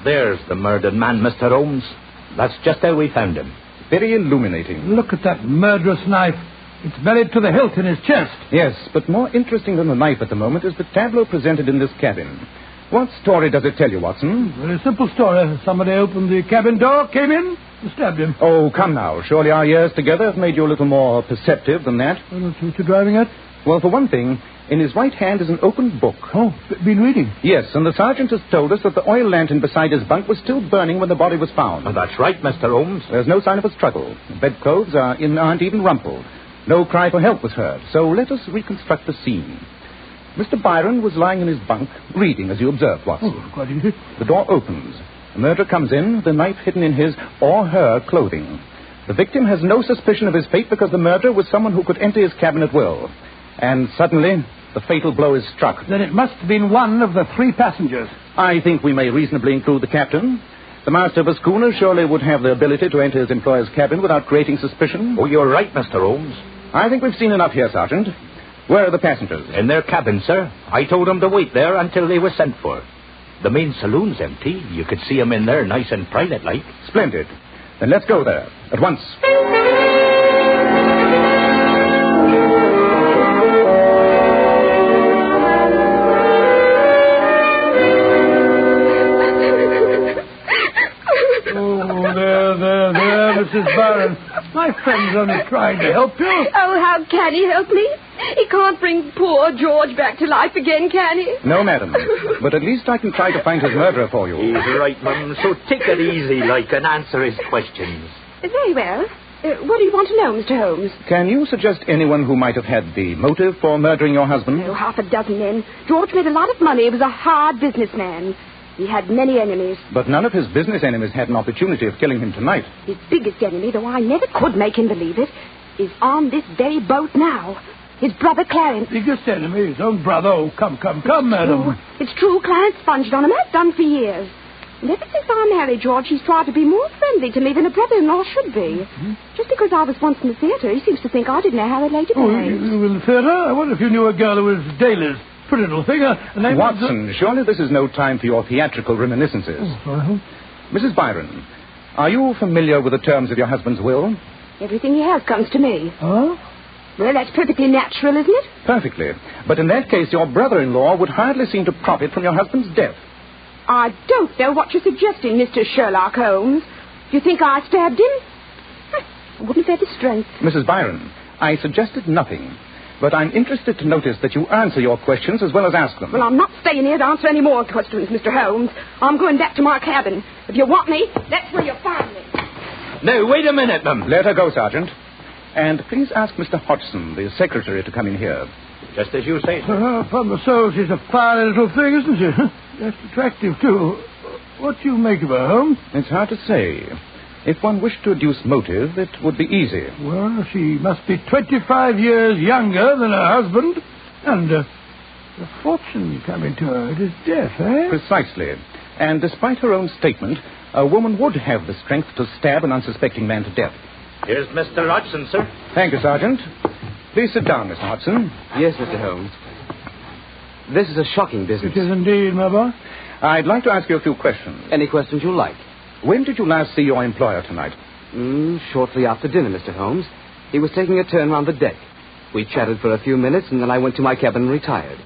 There's the murdered man, Mr. Holmes. That's just how we found him. Very illuminating. Look at that murderous knife. It's buried to the hilt in his chest. Yes, but more interesting than the knife at the moment is the tableau presented in this cabin. What story does it tell you, Watson? Very simple story. Somebody opened the cabin door, came in, and stabbed him. Oh, come now. Surely our years together have made you a little more perceptive than that. Well, that's what you're driving at? Well, for one thing, in his right hand is an open book. Oh, been reading? Yes, and the sergeant has told us that the oil lantern beside his bunk was still burning when the body was found. Oh, that's right, Mr. Holmes. There's no sign of a struggle. The bedclothes aren't even rumpled. No cry for help was heard. So let us reconstruct the scene. Mr. Byron was lying in his bunk, reading, as you observed, Watson. Oh, quite easy. The door opens. The murderer comes in, the knife hidden in his or her clothing. The victim has no suspicion of his fate because the murderer was someone who could enter his cabin at will. And suddenly, the fatal blow is struck. Then it must have been one of the 3 passengers. I think we may reasonably include the captain. The master of a schooner surely would have the ability to enter his employer's cabin without creating suspicion. Oh, you're right, Mr. Holmes. I think we've seen enough here, Sergeant. Where are the passengers? In their cabin, sir. I told them to wait there until they were sent for. The main saloon's empty. You could see them in there nice and private-like. Splendid. Then let's go there. At once. There, Mrs. Byron. My friend's only trying to help you. Oh, how can he help me? He can't bring poor George back to life again, can he? No, madam. But at least I can try to find his murderer for you. He's right, Mum. So take it easy, like, and answer his questions. Very well. What do you want to know, Mr. Holmes? Can you suggest anyone who might have had the motive for murdering your husband? Oh, 6 men. George made a lot of money. He was a hard businessman. He had many enemies. But none of his business enemies had an opportunity of killing him tonight. His biggest enemy, though I never could make him believe it, is on this very boat now. His brother Clarence. Biggest enemy, his own brother. Oh, come, madam. It's true, Clarence sponged on him, has done for years. And ever since I married George, he's tried to be more friendly to me than a brother-in-law should be. Mm-hmm. Just because I was once in the theatre, he seems to think I didn't know how a lady behaved. You were in the theatre? I wonder if you knew a girl who was Daly's pretty little thing. Watson, surely this is no time for your theatrical reminiscences. Mrs. Byron, are you familiar with the terms of your husband's will? Everything he has comes to me. Oh? Well, that's perfectly natural, isn't it? Perfectly. But in that case, your brother-in-law would hardly seem to profit from your husband's death. I don't know what you're suggesting, Mr. Sherlock Holmes. Do you think I stabbed him? I wouldn't have had the strength. Mrs. Byron, I suggested nothing. But I'm interested to notice that you answer your questions as well as ask them. Well, I'm not staying here to answer any more questions, Mr. Holmes. I'm going back to my cabin. If you want me, that's where you'll find me. No, wait a minute, ma'am. Let her go, Sergeant. And please ask Mr. Hodgson, the secretary, to come in here. Just as you say, sir. Upon the soul, she's a fine little thing, isn't she? That's attractive, too. What do you make of her, Holmes? It's hard to say. If one wished to deduce motive, it would be easy. Well, she must be 25 years younger than her husband. And the fortune coming to her at his death, eh? Precisely. And despite her own statement, a woman would have the strength to stab an unsuspecting man to death. Here's Mr. Hodgson, sir. Thank you, Sergeant. Please sit down, Mr. Hodgson. Yes, Mr. Holmes. This is a shocking business. It is indeed, my boy. I'd like to ask you a few questions. Any questions you like. When did you last see your employer tonight? Shortly after dinner, Mr. Holmes. He was taking a turn round the deck. We chatted for a few minutes, and then I went to my cabin and retired.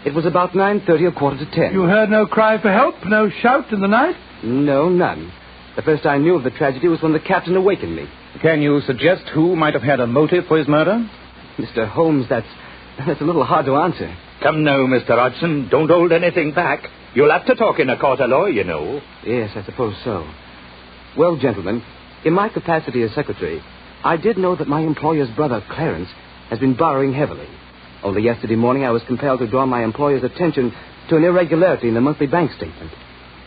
It was about 9:30 or 9:45. You heard no cry for help? No shout in the night? No, none. The first I knew of the tragedy was when the captain awakened me. Can you suggest who might have had a motive for his murder? Mr. Holmes, that's a little hard to answer. Come now, Mr. Hodgson. Don't hold anything back. You'll have to talk in a court of law, you know. Yes, I suppose so. Well, gentlemen, in my capacity as secretary, I did know that my employer's brother, Clarence, has been borrowing heavily. Only yesterday morning I was compelled to draw my employer's attention to an irregularity in the monthly bank statement.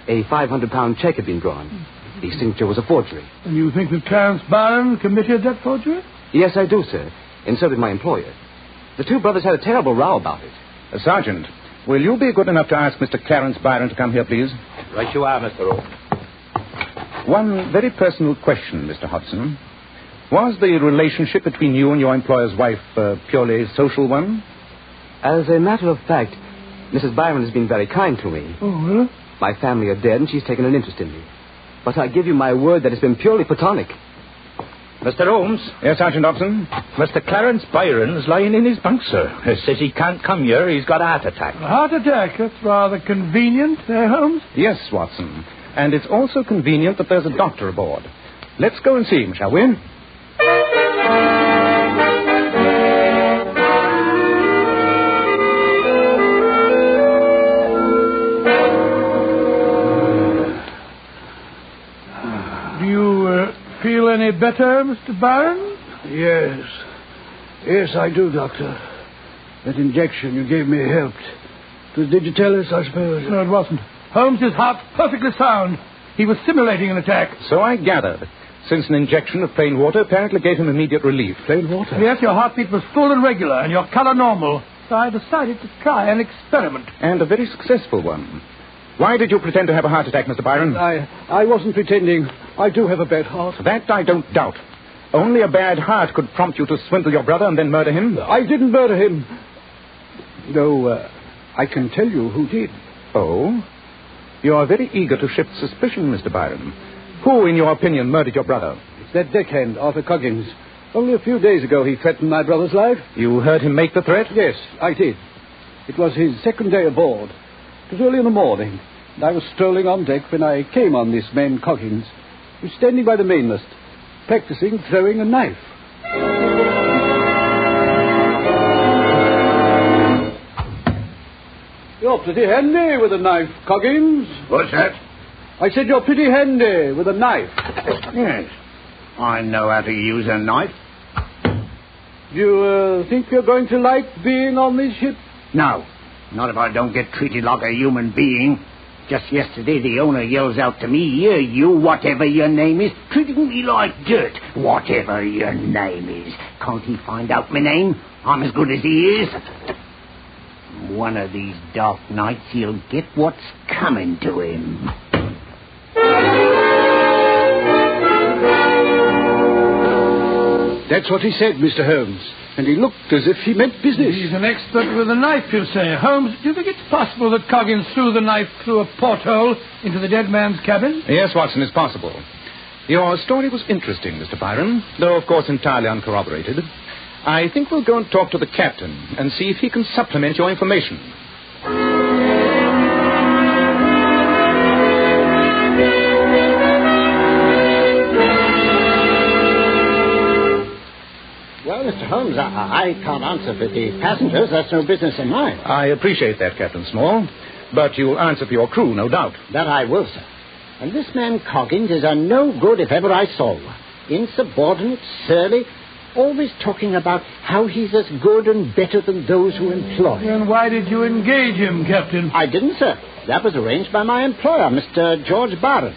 A £500 check had been drawn. The signature was a forgery. And you think that Clarence Byron committed that forgery? Yes, I do, sir. And so did my employer. The two brothers had a terrible row about it. Sergeant, will you be good enough to ask Mr. Clarence Byron to come here, please? Right you are, Mr. Holmes. One very personal question, Mr. Hodgson. Was the relationship between you and your employer's wife a purely social one? As a matter of fact, Mrs. Byron has been very kind to me. Oh, really? My family are dead, and she's taken an interest in me. But I give you my word that it's been purely platonic. Mr. Holmes? Yes, Sergeant Dobson? Mr. Clarence Byron's lying in his bunk, sir. He says he can't come here. He's got a heart attack. A heart attack? That's rather convenient, Holmes? Yes, Watson. And it's also convenient that there's a doctor aboard. Let's go and see him, shall we? Feel any better, Mr. Byron? Yes. Yes, I do, Doctor. That injection you gave me helped. It was digitalis, I suppose. No, it wasn't. Holmes' heart's perfectly sound. He was simulating an attack. So I gathered. Since an injection of plain water apparently gave him immediate relief. Plain water? Yes, your heartbeat was full and regular, and your color normal. So I decided to try an experiment. And a very successful one. Why did you pretend to have a heart attack, Mr. Byron? I wasn't pretending. I do have a bad heart. That I don't doubt. Only a bad heart could prompt you to swindle your brother and then murder him. I didn't murder him. Though, I can tell you who did. Oh? You are very eager to shift suspicion, Mr. Byron. Who, in your opinion, murdered your brother? It's that deckhand, Arthur Coggins. Only a few days ago he threatened my brother's life. You heard him make the threat? Yes, I did. It was his second day aboard. It was early in the morning, and I was strolling on deck when I came on this man Coggins, who was standing by the mainmast, practicing throwing a knife. You're pretty handy with a knife, Coggins. What's that? I said you're pretty handy with a knife. Yes, I know how to use a knife. Do you think you're going to like being on this ship? No, not if I don't get treated like a human being. Just yesterday, the owner yells out to me, "Here, you, whatever your name is, treating me like dirt. Whatever your name is. Can't he find out my name? I'm as good as he is." One of these dark nights, he'll get what's coming to him. That's what he said, Mr. Holmes. And he looked as if he meant business. He's an expert with a knife, you say. Holmes, do you think it's possible that Coggins threw the knife through a porthole into the dead man's cabin? Yes, Watson, it's possible. Your story was interesting, Mr. Byron, though, of course, entirely uncorroborated. I think we'll go and talk to the captain and see if he can supplement your information. Well, Mr. Holmes, I can't answer for the passengers. That's no business of mine. I appreciate that, Captain Small, but you'll answer for your crew, no doubt. That I will, sir. And this man Coggins is a no good if ever I saw one. Insubordinate, surly, always talking about how he's as good and better than those who employ him. Then why did you engage him, Captain? I didn't, sir. That was arranged by my employer, Mr. George Byron.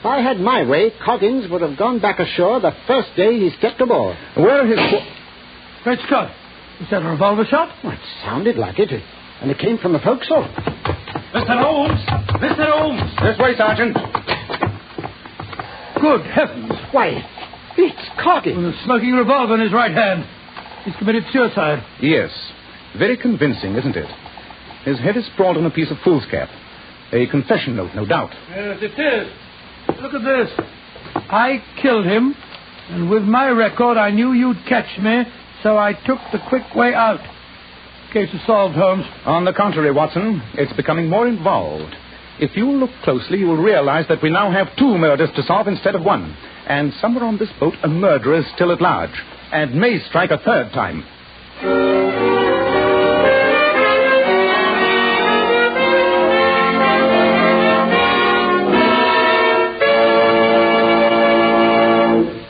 If I had my way, Coggins would have gone back ashore the first day he stepped aboard. Where are his... Great Scott! Is that a revolver shot? Well, it sounded like it. And it came from the forecastle. Mr. Holmes! Mr. Holmes! This way, Sergeant. Good heavens. Why, it's Coggins. With a smoking revolver in his right hand. He's committed suicide. Yes. Very convincing, isn't it? His head is sprawled on a piece of foolscap. A confession note, no doubt. Yes, it is. Look at this. I killed him, and with my record, I knew you'd catch me, so I took the quick way out. Case is solved, Holmes. On the contrary, Watson, it's becoming more involved. If you look closely, you will realize that we now have 2 murders to solve instead of 1. And somewhere on this boat, a murderer is still at large, and may strike a 3rd time.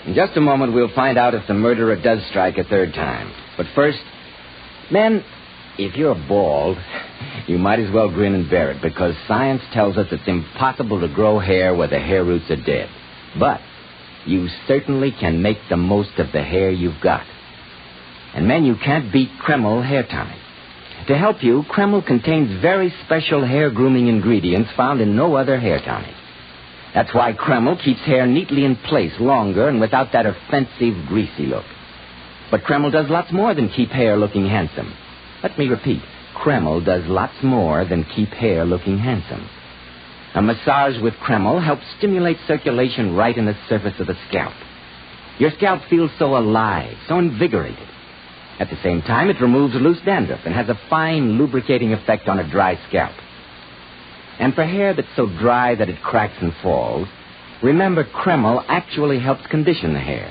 In just a moment, we'll find out if the murderer does strike a 3rd time. But first, men, if you're bald, you might as well grin and bear it, because science tells us it's impossible to grow hair where the hair roots are dead. But you certainly can make the most of the hair you've got. And men, you can't beat Kreml hair tonic. To help you, Kreml contains very special hair grooming ingredients found in no other hair tonic. That's why Kreml keeps hair neatly in place longer and without that offensive, greasy look. But Kreml does lots more than keep hair looking handsome. Let me repeat, Kreml does lots more than keep hair looking handsome. A massage with Kreml helps stimulate circulation right in the surface of the scalp. Your scalp feels so alive, so invigorated. At the same time, it removes loose dandruff and has a fine lubricating effect on a dry scalp. And for hair that's so dry that it cracks and falls, remember Kreml actually helps condition the hair,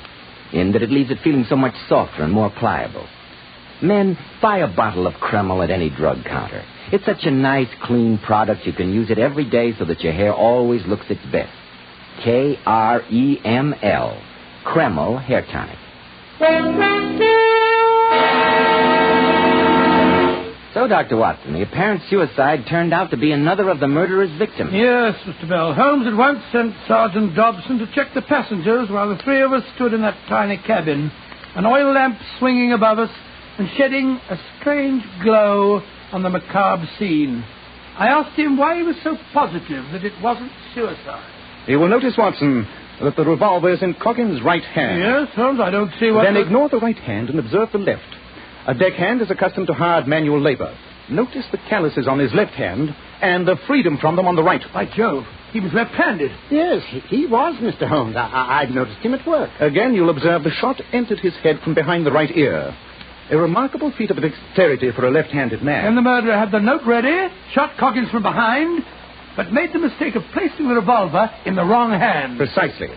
in that it leaves it feeling so much softer and more pliable. Men, buy a bottle of Kreml at any drug counter. It's such a nice, clean product you can use it every day so that your hair always looks its best. Kreml. Kreml Hair Tonic. So, Dr. Watson, the apparent suicide turned out to be another of the murderer's victims. Yes, Mr. Bell. Holmes at once sent Sergeant Dobson to check the passengers while the 3 of us stood in that tiny cabin, an oil lamp swinging above us and shedding a strange glow on the macabre scene. I asked him why he was so positive that it wasn't suicide. You will notice, Watson, that the revolver is in Coggins' right hand. Yes, Holmes, I don't see what... Then ignore the right hand and observe the left. A deckhand is accustomed to hard manual labor. Notice the calluses on his left hand and the freedom from them on the right. By Jove, he was left-handed. Yes, he was, Mr. Holmes. I've noticed him at work. Again, you'll observe the shot entered his head from behind the right ear. A remarkable feat of dexterity for a left-handed man. And the murderer had the note ready, shot Coggins from behind, but made the mistake of placing the revolver in the wrong hand. Precisely.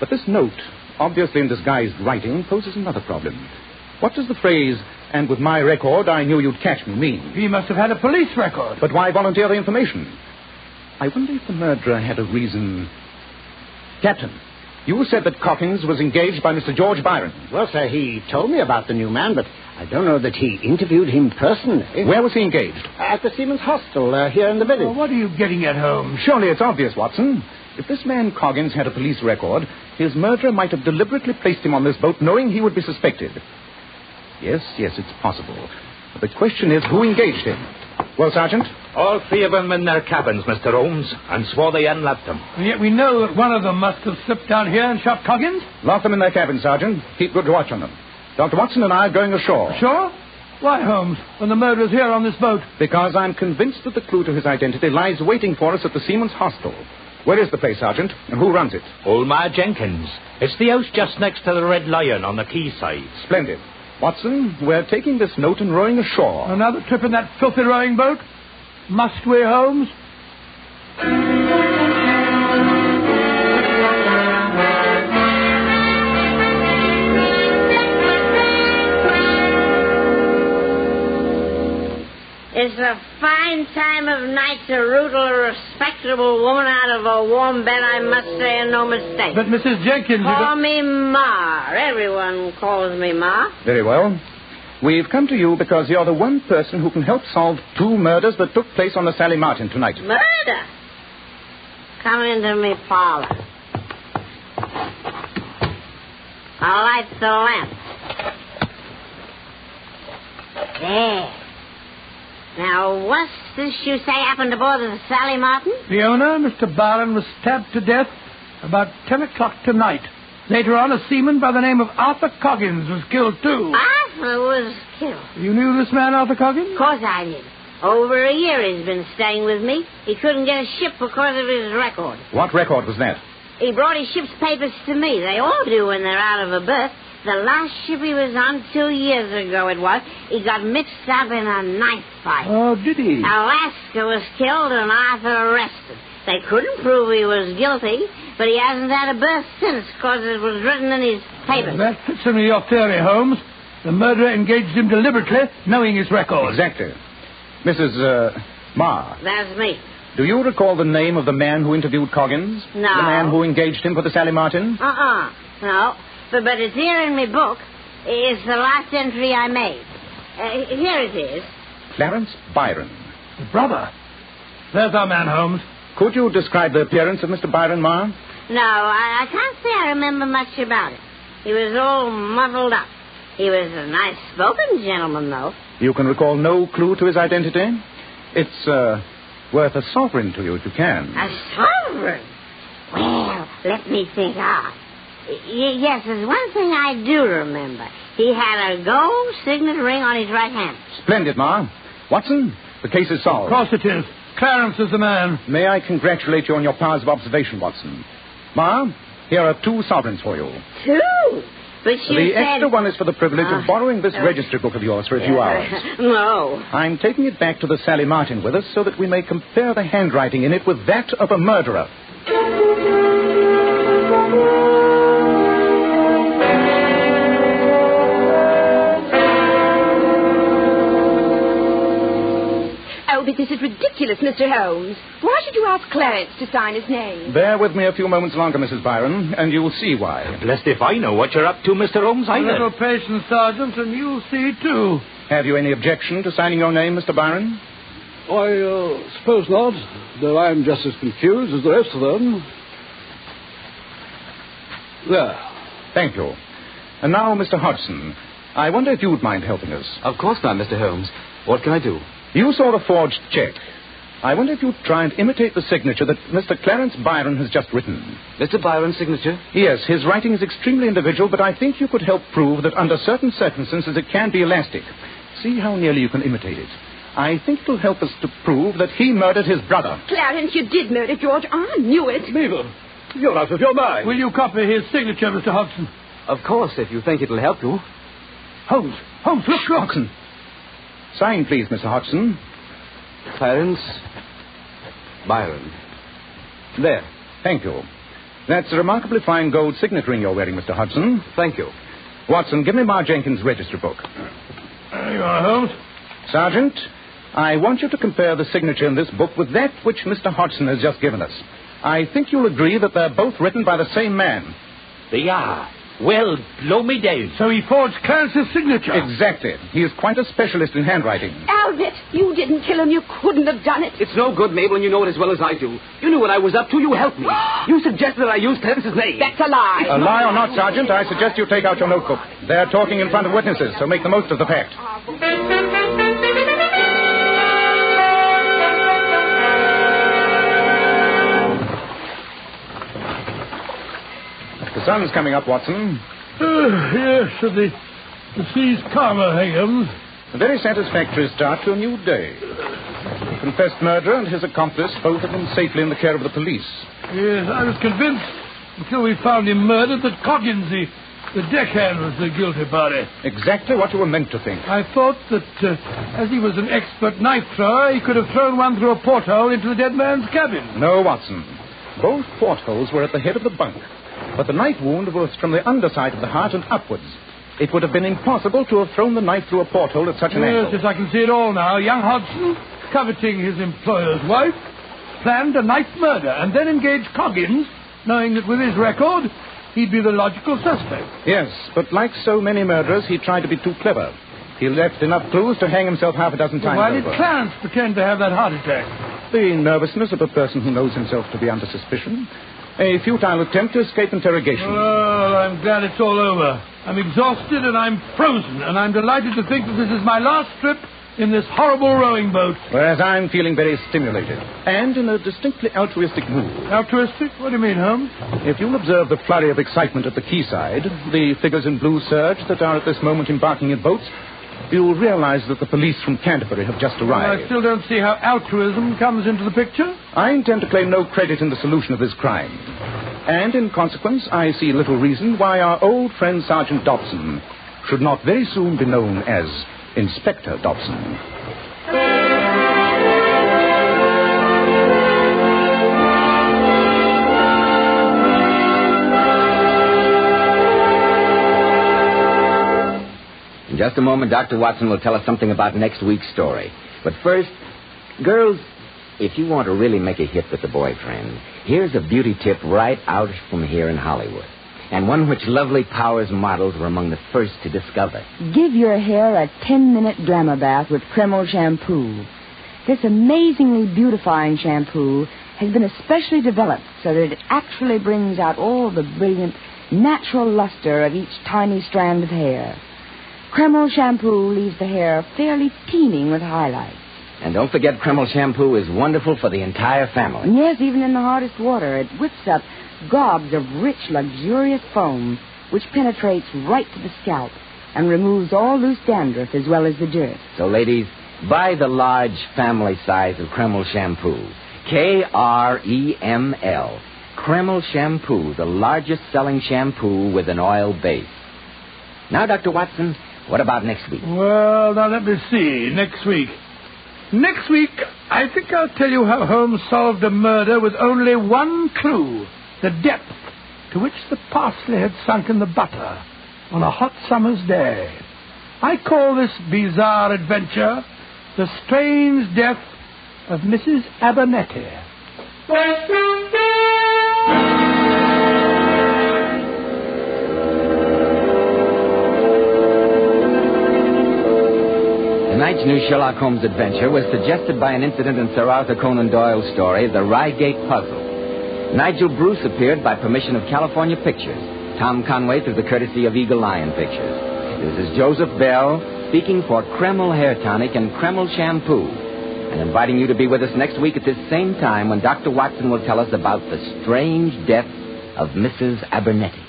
But this note, obviously in disguised writing, poses another problem. What does the phrase, "and with my record, I knew you'd catch me," mean? He must have had a police record. But why volunteer the information? I wonder if the murderer had a reason... Captain, you said that Coggins was engaged by Mr. George Byron. Well, sir, he told me about the new man, but I don't know that he interviewed him personally. Where was he engaged? At the Seaman's Hostel here in the village. Well, what are you getting at, Holmes? Surely it's obvious, Watson. If this man Coggins had a police record, his murderer might have deliberately placed him on this boat knowing he would be suspected. Yes, it's possible. But the question is, who engaged him? Well, Sergeant? All three of them in their cabins, Mr. Holmes, and swore they hadn't left them. And yet we know that one of them must have slipped down here and shot Coggins. Lock them in their cabins, Sergeant. Keep good watch on them. Dr. Watson and I are going ashore. Ashore? Why, Holmes, when the murderer's here on this boat? Because I'm convinced that the clue to his identity lies waiting for us at the Seaman's Hostel. Where is the place, Sergeant, and who runs it? Old Ma Jenkins. It's the house just next to the Red Lion on the quayside. Splendid. Watson, we're taking this note and rowing ashore. Another trip in that filthy rowing boat? Must we, Holmes? It's a fine time of night to rootle a respectable woman out of a warm bed, I must say, and no mistake. But Mrs. Jenkins... Call me Ma. Everyone calls me Ma. Very well. We've come to you because you're the one person who can help solve 2 murders that took place on the Sally Martin tonight. Murder? Come into me parlor. I'll light the lamp. There. Now, what's this you say happened aboard the Sally Martin? The owner, Mr. Byron, was stabbed to death about 10 o'clock tonight. Later on, a seaman by the name of Arthur Coggins was killed, too. Arthur was killed? You knew this man, Arthur Coggins? Of course I did. Over a year he's been staying with me. He couldn't get a ship because of his record. What record was that? He brought his ship's papers to me. They all do when they're out of a berth. The last ship he was on 2 years ago it was, he got mixed up in a knife fight. Oh, did he? Alaska was killed and Arthur arrested. They couldn't prove he was guilty, but he hasn't had a berth since because it was written in his papers. That fits into your theory, Holmes. The murderer engaged him deliberately, knowing his record. Exactly. Mrs. Ma. That's me. Do you recall the name of the man who interviewed Coggins? No. The man who engaged him for the Sally Martin? No. But it's here in my book. It's the last entry I made. Here it is. Clarence Byron. The brother? There's our man, Holmes. Could you describe the appearance of Mr. Byron, Ma? No, I can't say I remember much about it. He was all muddled up. He was a nice-spoken gentleman, though. You can recall no clue to his identity? It's worth a sovereign to you if you can. A sovereign? Well, let me think hard. Yes, there's one thing I do remember. He had a gold signet ring on his right hand. Splendid, Ma. Watson, the case is solved. Of course it is. Clarence is the man. May I congratulate you on your powers of observation, Watson. Ma, here are 2 sovereigns for you. 2? But you The said... extra one is for the privilege of borrowing this registry book of yours for a few hours. No. I'm taking it back to the Sally Martin with us so that we may compare the handwriting in it with that of a murderer. Oh, but this is ridiculous, Mr. Holmes. Why should you ask Clarence to sign his name? Bear with me a few moments longer, Mrs. Byron, and you'll see why. Blessed if I know what you're up to, Mr. Holmes, A either. little patience, Sergeant, and you'll see, too. Have you any objection to signing your name, Mr. Byron? I suppose not, though I'm just as confused as the rest of them. There. Thank you. And now, Mr. Hodgson, I wonder if you'd mind helping us. Of course not, Mr. Holmes. What can I do? You saw the forged check. I wonder if you'd try and imitate the signature that Mr. Clarence Byron has just written. Mr. Byron's signature? Yes, his writing is extremely individual, but I think you could help prove that under certain circumstances it can be elastic. See how nearly you can imitate it. I think it'll help us to prove that he murdered his brother. Clarence, you did murder George. I knew it. Mabel, you're out of your mind. Will you copy his signature, Mr. Hodgson? Of course, if you think it'll help you. Holmes, look. Hodgson. Sign, please, Mr. Hodgson. Clarence Byron. There. Thank you. That's a remarkably fine gold signet ring you're wearing, Mr. Hodgson. Thank you. Watson, give me Ma Jenkins' registry book. There you are, Holmes. Sergeant, I want you to compare the signature in this book with that which Mr. Hodgson has just given us. I think you'll agree that they're both written by the same man. They are. Well, blow me down. So he forged Clarence's signature. Exactly. He is quite a specialist in handwriting. Albert, you didn't kill him. You couldn't have done it. It's no good, Mabel, and you know it as well as I do. You knew what I was up to. You helped me. You suggested that I use Clarence's name. That's a lie. A lie or not, Sergeant, I suggest you take out your notebook. They're talking in front of witnesses, so make the most of the fact. The sun's coming up, Watson. Yes, and the sea's calmer, Higgins. A very satisfactory start to a new day. The confessed murderer and his accomplice, both of them safely in the care of the police. Yes, I was convinced, until we found him murdered, that Coggins, the deckhand, was the guilty party. Exactly what you were meant to think. I thought that, as he was an expert knife thrower, he could have thrown one through a porthole into the dead man's cabin. No, Watson. Both portholes were at the head of the bunk, but the knife wound was from the underside of the heart and upwards. It would have been impossible to have thrown the knife through a porthole at such an angle. Yes, I can see it all now. Young Hodgson, coveting his employer's wife, planned a knife murder and then engaged Coggins, knowing that with his record, he'd be the logical suspect. Yes, but like so many murderers, he tried to be too clever. He left enough clues to hang himself half a dozen times Why did over. Clarence pretend to have that heart attack? The nervousness of a person who knows himself to be under suspicion. A futile attempt to escape interrogation. Well, I'm glad it's all over. I'm exhausted and I'm frozen, and I'm delighted to think that this is my last trip in this horrible rowing boat. Whereas I'm feeling very stimulated, and in a distinctly altruistic mood. Altruistic? What do you mean, Holmes? If you'll observe the flurry of excitement at the quayside, the figures in blue serge that are at this moment embarking in boats, you'll realize that the police from Canterbury have just arrived. Well, I still don't see how altruism comes into the picture. I intend to claim no credit in the solution of this crime. And in consequence, I see little reason why our old friend Sergeant Dobson should not very soon be known as Inspector Dobson. In just a moment, Dr. Watson will tell us something about next week's story. But first, girls, if you want to really make a hit with the boyfriend, here's a beauty tip right out from here in Hollywood. And one which lovely Powers models were among the first to discover. Give your hair a 10-minute glamour bath with Kreml shampoo. This amazingly beautifying shampoo has been especially developed so that it actually brings out all the brilliant, natural luster of each tiny strand of hair. Kreml shampoo leaves the hair fairly teeming with highlights. And don't forget, Kreml shampoo is wonderful for the entire family. And yes, even in the hardest water, it whips up gobs of rich, luxurious foam, which penetrates right to the scalp and removes all loose dandruff as well as the dirt. So, ladies, buy the large family size of Kreml shampoo. Kreml. Kreml shampoo, the largest selling shampoo with an oil base. Now, Dr. Watson, what about next week? Well, now let me see. Next week, I think I'll tell you how Holmes solved a murder with only one clue. The depth to which the parsley had sunk in the butter on a hot summer's day. I call this bizarre adventure The Strange Death of Mrs. Abernethy. Tonight's new Sherlock Holmes adventure was suggested by an incident in Sir Arthur Conan Doyle's story, The Reigate Puzzle. Nigel Bruce appeared by permission of California Pictures. Tom Conway through the courtesy of Eagle Lion Pictures. This is Joseph Bell speaking for Kreml Hair Tonic and Kreml Shampoo, and inviting you to be with us next week at this same time when Dr. Watson will tell us about the strange death of Mrs. Abernethy.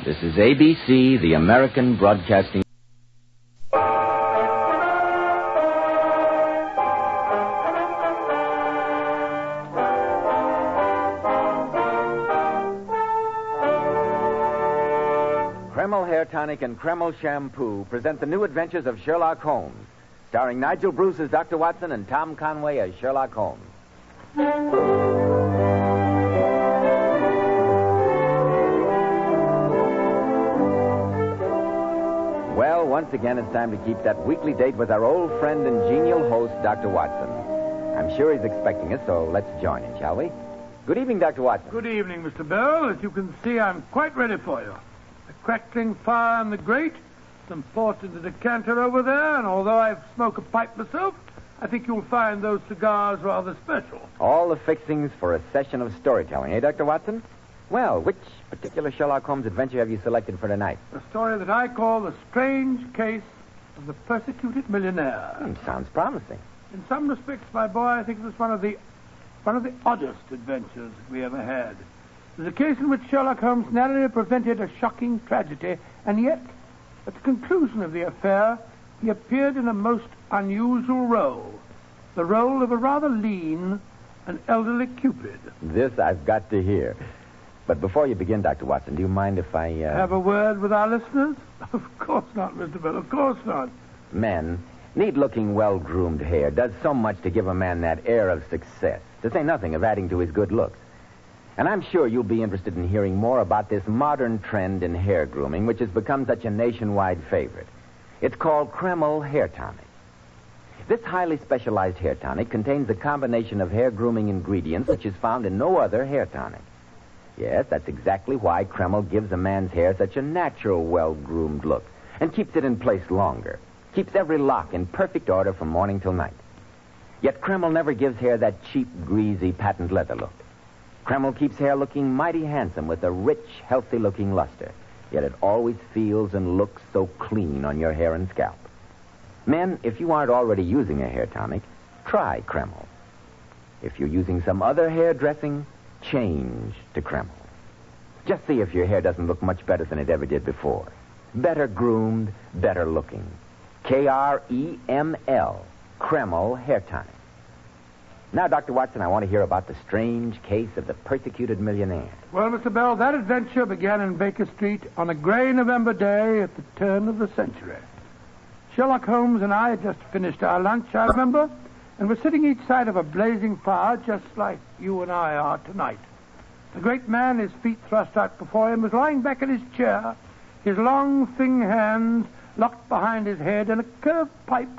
This is ABC, the American Broadcasting. Kreml Hair Tonic and Kreml Shampoo present the new adventures of Sherlock Holmes, starring Nigel Bruce as Dr. Watson and Tom Conway as Sherlock Holmes. Well, once again it's time to keep that weekly date with our old friend and genial host, Dr. Watson. I'm sure he's expecting us, so let's join him, shall we? Good evening, Dr. Watson. Good evening, Mr. Bell. As you can see, I'm quite ready for you. A crackling fire in the grate, some port in the decanter over there, and although I smoke a pipe myself, I think you'll find those cigars rather special. All the fixings for a session of storytelling, eh, Dr. Watson? Well, which particular Sherlock Holmes adventure have you selected for tonight? A story that I call The Strange Case of the Persecuted Millionaire. Sounds promising. In some respects, my boy, I think it was one of the oddest adventures we ever had. It was a case in which Sherlock Holmes narrowly prevented a shocking tragedy, and yet, at the conclusion of the affair, he appeared in a most unusual role. The role of a rather lean and elderly Cupid. This I've got to hear. But before you begin, Dr. Watson, do you mind if I... Have a word with our listeners? Of course not, Mr. Bell, of course not. Men, neat-looking, well-groomed hair does so much to give a man that air of success, to say nothing of adding to his good looks. And I'm sure you'll be interested in hearing more about this modern trend in hair grooming, which has become such a nationwide favorite. It's called Kreml Hair Tonic. This highly specialized hair tonic contains a combination of hair grooming ingredients which is found in no other hair tonic. Yes, that's exactly why Kreml gives a man's hair such a natural, well-groomed look and keeps it in place longer, keeps every lock in perfect order from morning till night. Yet Kreml never gives hair that cheap, greasy, patent leather look. Kreml keeps hair looking mighty handsome with a rich, healthy-looking luster. Yet it always feels and looks so clean on your hair and scalp. Men, if you aren't already using a hair tonic, try Kreml. If you're using some other hair dressing, change to Kreml. Just see if your hair doesn't look much better than it ever did before. Better groomed, better looking. Kreml, Kreml Hair Tonic. Now, Dr. Watson, I want to hear about the strange case of the persecuted millionaire. Well, Mr. Bell, that adventure began in Baker Street on a gray November day at the turn of the century. Sherlock Holmes and I had just finished our lunch, I remember, and were sitting each side of a blazing fire just like you and I are tonight. The great man, his feet thrust out before him, was lying back in his chair, his long, thin hands locked behind his head, and a curved pipe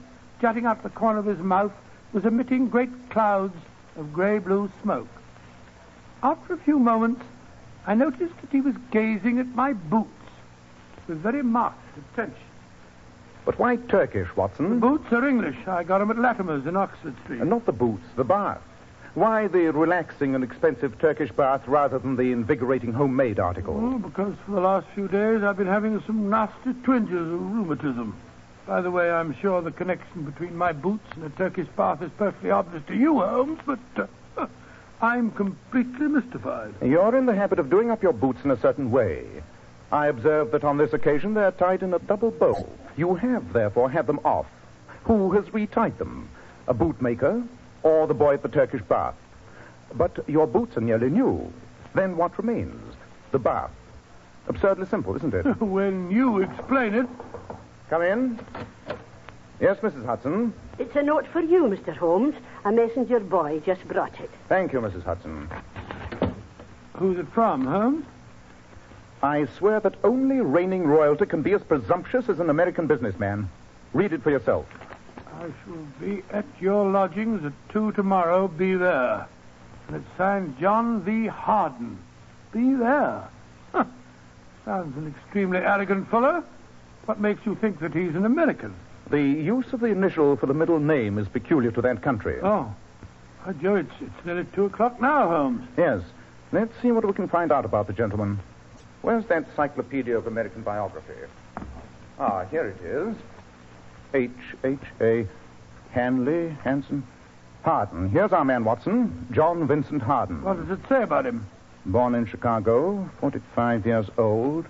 jutting out the corner of his mouth was emitting great clouds of gray-blue smoke. After a few moments, I noticed that he was gazing at my boots with very marked attention. But why Turkish, Watson? The boots are English. I got them at Latimer's in Oxford Street. And not the boots, the bath. Why the relaxing and expensive Turkish bath rather than the invigorating homemade article? Oh, because for the last few days I've been having some nasty twinges of rheumatism. By the way, I'm sure the connection between my boots and a Turkish bath is perfectly obvious to you, Holmes, but I'm completely mystified. You're in the habit of doing up your boots in a certain way. I observe that on this occasion they're tied in a double bow. You have, therefore, had them off. Who has retied them? A bootmaker or the boy at the Turkish bath? But your boots are nearly new. Then what remains? The bath. Absurdly simple, isn't it? When you explain it. Come in. Yes, Mrs. Hudson. It's a note for you, Mr. Holmes. A messenger boy just brought it. Thank you, Mrs. Hudson. Who's it from, Holmes? I swear that only reigning royalty can be as presumptuous as an American businessman. Read it for yourself. I shall be at your lodgings at 2 tomorrow. Be there. And it's signed John V. Harden. Be there. Huh. Sounds an extremely arrogant fellow. What makes you think that he's an American? The use of the initial for the middle name is peculiar to that country. Oh. By Joe, it's nearly 2 o'clock now, Holmes. Yes. Let's see what we can find out about the gentleman. Where's that Encyclopedia of American Biography? Ah, here it is. H.H.A. Hanley, Hanson, Harden. Here's our man, Watson. John Vincent Harden. What does it say about him? Born in Chicago, 45 years old,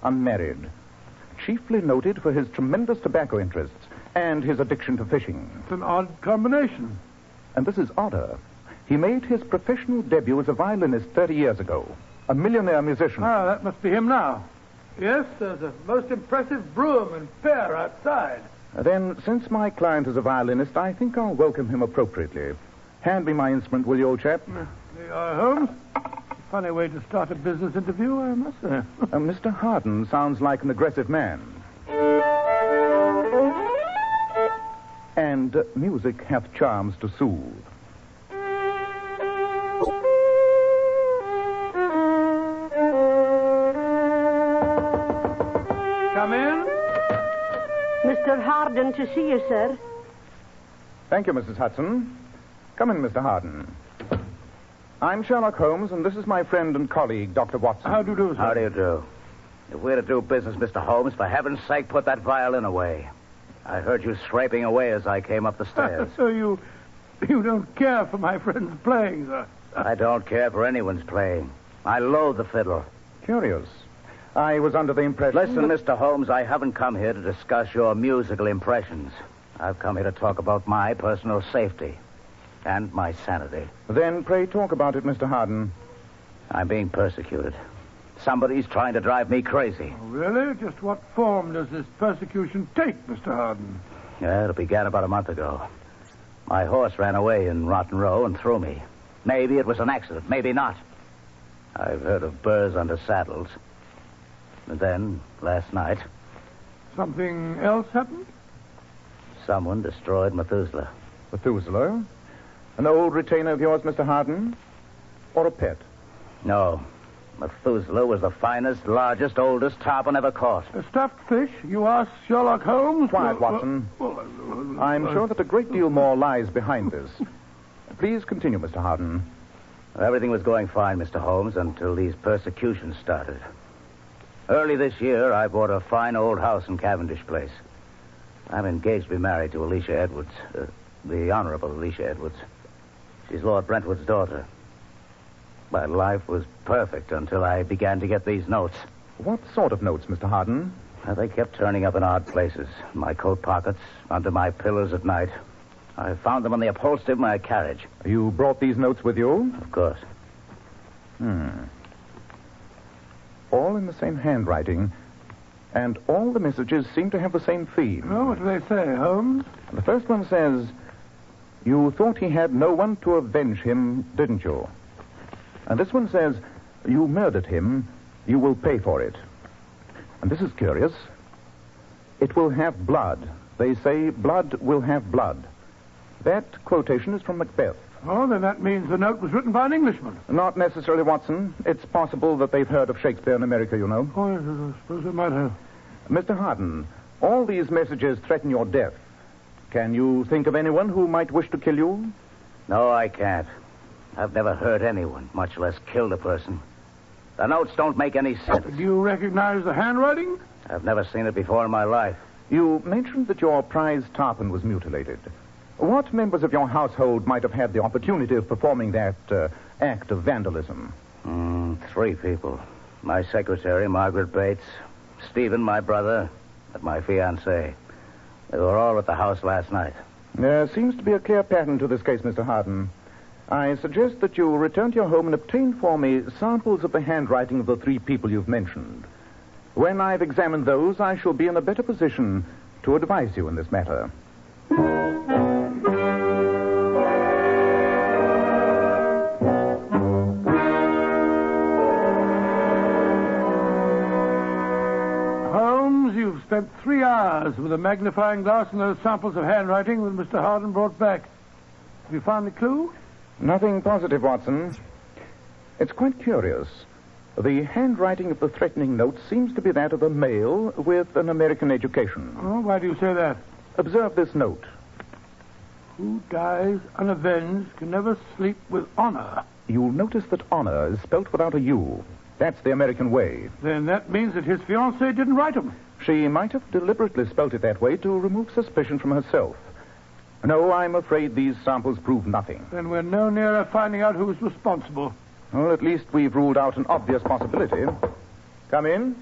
unmarried. Chiefly noted for his tremendous tobacco interests and his addiction to fishing. It's an odd combination. And this is odder. He made his professional debut as a violinist 30 years ago. A millionaire musician. Ah, that must be him now. Yes, there's a most impressive broom and pair outside. Then, since my client is a violinist, I think I'll welcome him appropriately. Hand me my instrument, will you, old chap? There you are, Holmes. Funny way to start a business interview, I must say. Mr. Harden sounds like an aggressive man. and music hath charms to soothe. Come in. Mr. Harden to see you, sir. Thank you, Mrs. Hudson. Come in, Mr. Harden. I'm Sherlock Holmes, and this is my friend and colleague, Dr. Watson. How do you do, sir? How do you do? If we're to do business, Mr. Holmes, for heaven's sake, put that violin away. I heard you scraping away as I came up the stairs. So you don't care for my friend's playing, sir? I don't care for anyone's playing. I loathe the fiddle. Curious. I was under the impression... Listen, Mr. Holmes, I haven't come here to discuss your musical impressions. I've come here to talk about my personal safety and my sanity. Then pray talk about it, Mr. Harden. I'm being persecuted. Somebody's trying to drive me crazy. Oh, really? Just what form does this persecution take, Mr. Harden? Yeah, it began about a month ago. My horse ran away in Rotten Row and threw me. Maybe it was an accident, maybe not. I've heard of burrs under saddles. And then, last night... Something else happened? Someone destroyed Methuselah. Methuselah? An old retainer of yours, Mr. Harden? Or a pet? No. Methuselah was the finest, largest, oldest tarpon ever caught. A stuffed fish? You asked Sherlock Holmes? Quiet, Watson. I'm sure that a great deal more lies behind this. Please continue, Mr. Harden. Everything was going fine, Mr. Holmes, until these persecutions started. Early this year, I bought a fine old house in Cavendish Place. I'm engaged to be married to Alicia Edwards, the Honorable Alicia Edwards. She's Lord Brentwood's daughter. My life was perfect until I began to get these notes. What sort of notes, Mr. Harden? They kept turning up in odd places. In my coat pockets, under my pillows at night. I found them on the upholstery of my carriage. You brought these notes with you? Of course. All in the same handwriting, and all the messages seem to have the same theme. Oh, what do they say, Holmes? The first one says, you thought he had no one to avenge him, didn't you? And this one says, you murdered him, you will pay for it. And this is curious. It will have blood. They say blood will have blood. That quotation is from Macbeth. Oh, then that means the note was written by an Englishman. Not necessarily, Watson. It's possible that they've heard of Shakespeare in America, you know. Oh, yes, I suppose they might have. Mr. Harden, all these messages threaten your death. Can you think of anyone who might wish to kill you? No, I can't. I've never hurt anyone, much less killed a person. The notes don't make any sense. Do you recognize the handwriting? I've never seen it before in my life. You mentioned that your prize tarpon was mutilated. What members of your household might have had the opportunity of performing that act of vandalism? 3 people. My secretary, Margaret Bates, Stephen, my brother, and my fiancée. They were all at the house last night. There seems to be a clear pattern to this case, Mr. Harden. I suggest that you return to your home and obtain for me samples of the handwriting of the 3 people you've mentioned. When I've examined those, I shall be in a better position to advise you in this matter. Holmes, you've spent 3 hours with a magnifying glass and those samples of handwriting that Mr. Harden brought back. Have you found the clue? Nothing positive, Watson. It's quite curious. The handwriting of the threatening note seems to be that of a male with an American education. Oh, why do you say that? Observe this note. Who dies unavenged can never sleep with honor. You'll notice that honor is spelt without a U. That's the American way. Then that means that his fiancée didn't write him. She might have deliberately spelt it that way to remove suspicion from herself. No, I'm afraid these samples prove nothing. Then we're no nearer finding out who's responsible. Well, at least we've ruled out an obvious possibility. Come in.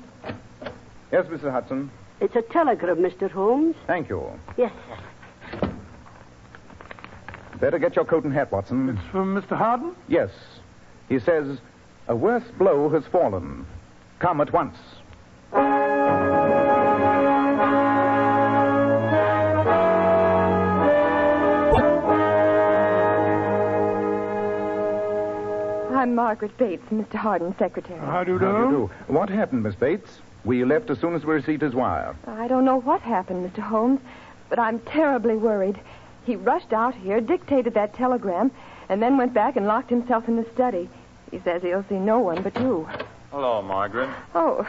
Yes, Mr. Hudson. It's a telegram, Mr. Holmes. Thank you. Yes, sir. Better get your coat and hat, Watson. It's from Mr. Harden? Yes. He says, a worse blow has fallen. Come at once. I'm Margaret Bates, Mr. Harden's secretary. How do you How do you do? What happened, Miss Bates? We left as soon as we received his wire. I don't know what happened, Mr. Holmes, but I'm terribly worried. He rushed out here, dictated that telegram, and then went back and locked himself in the study. He says he'll see no one but you. Hello, Margaret. Oh,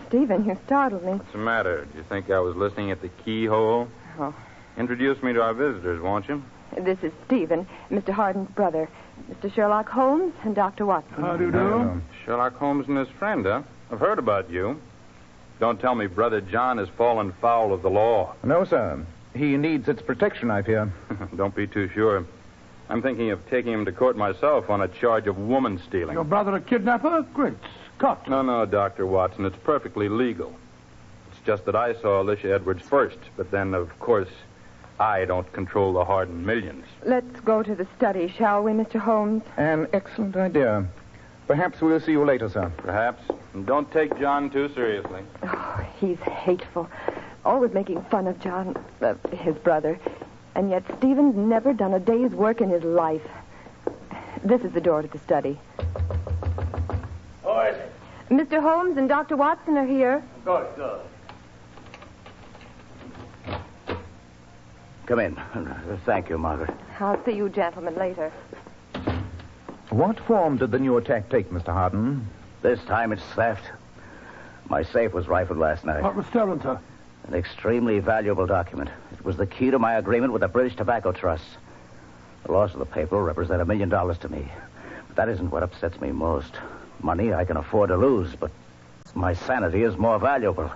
Stephen, you startled me. What's the matter? Do you think I was listening at the keyhole? Oh. Introduce me to our visitors, won't you? This is Stephen, Mr. Hardin's brother, Mr. Sherlock Holmes, and Dr. Watson. How do you do? Sherlock Holmes and his friend, huh? I've heard about you. Don't tell me Brother John has fallen foul of the law. No, sir. He needs its protection, I fear. Don't be too sure. I'm thinking of taking him to court myself on a charge of woman stealing. Your brother a kidnapper? Great Scott. No, Dr. Watson. It's perfectly legal. It's just that I saw Alicia Edwards first, but then, of course, I don't control the Hardin millions. Let's go to the study, shall we, Mr. Holmes? An excellent idea. Perhaps we'll see you later, sir. Perhaps. And don't take John too seriously. Oh, he's hateful. Always making fun of John, his brother. And yet Stephen's never done a day's work in his life. This is the door to the study. Who is it? Mr. Holmes and Dr. Watson are here. Good. Come in. Thank you, Margaret. I'll see you gentlemen later. What form did the new attack take, Mr. Hardin? This time it's theft. My safe was rifled last night. What was stolen, sir? An extremely valuable document. It was the key to my agreement with the British Tobacco Trust. The loss of the paper will represent $1 million to me. But that isn't what upsets me most. Money I can afford to lose, but my sanity is more valuable.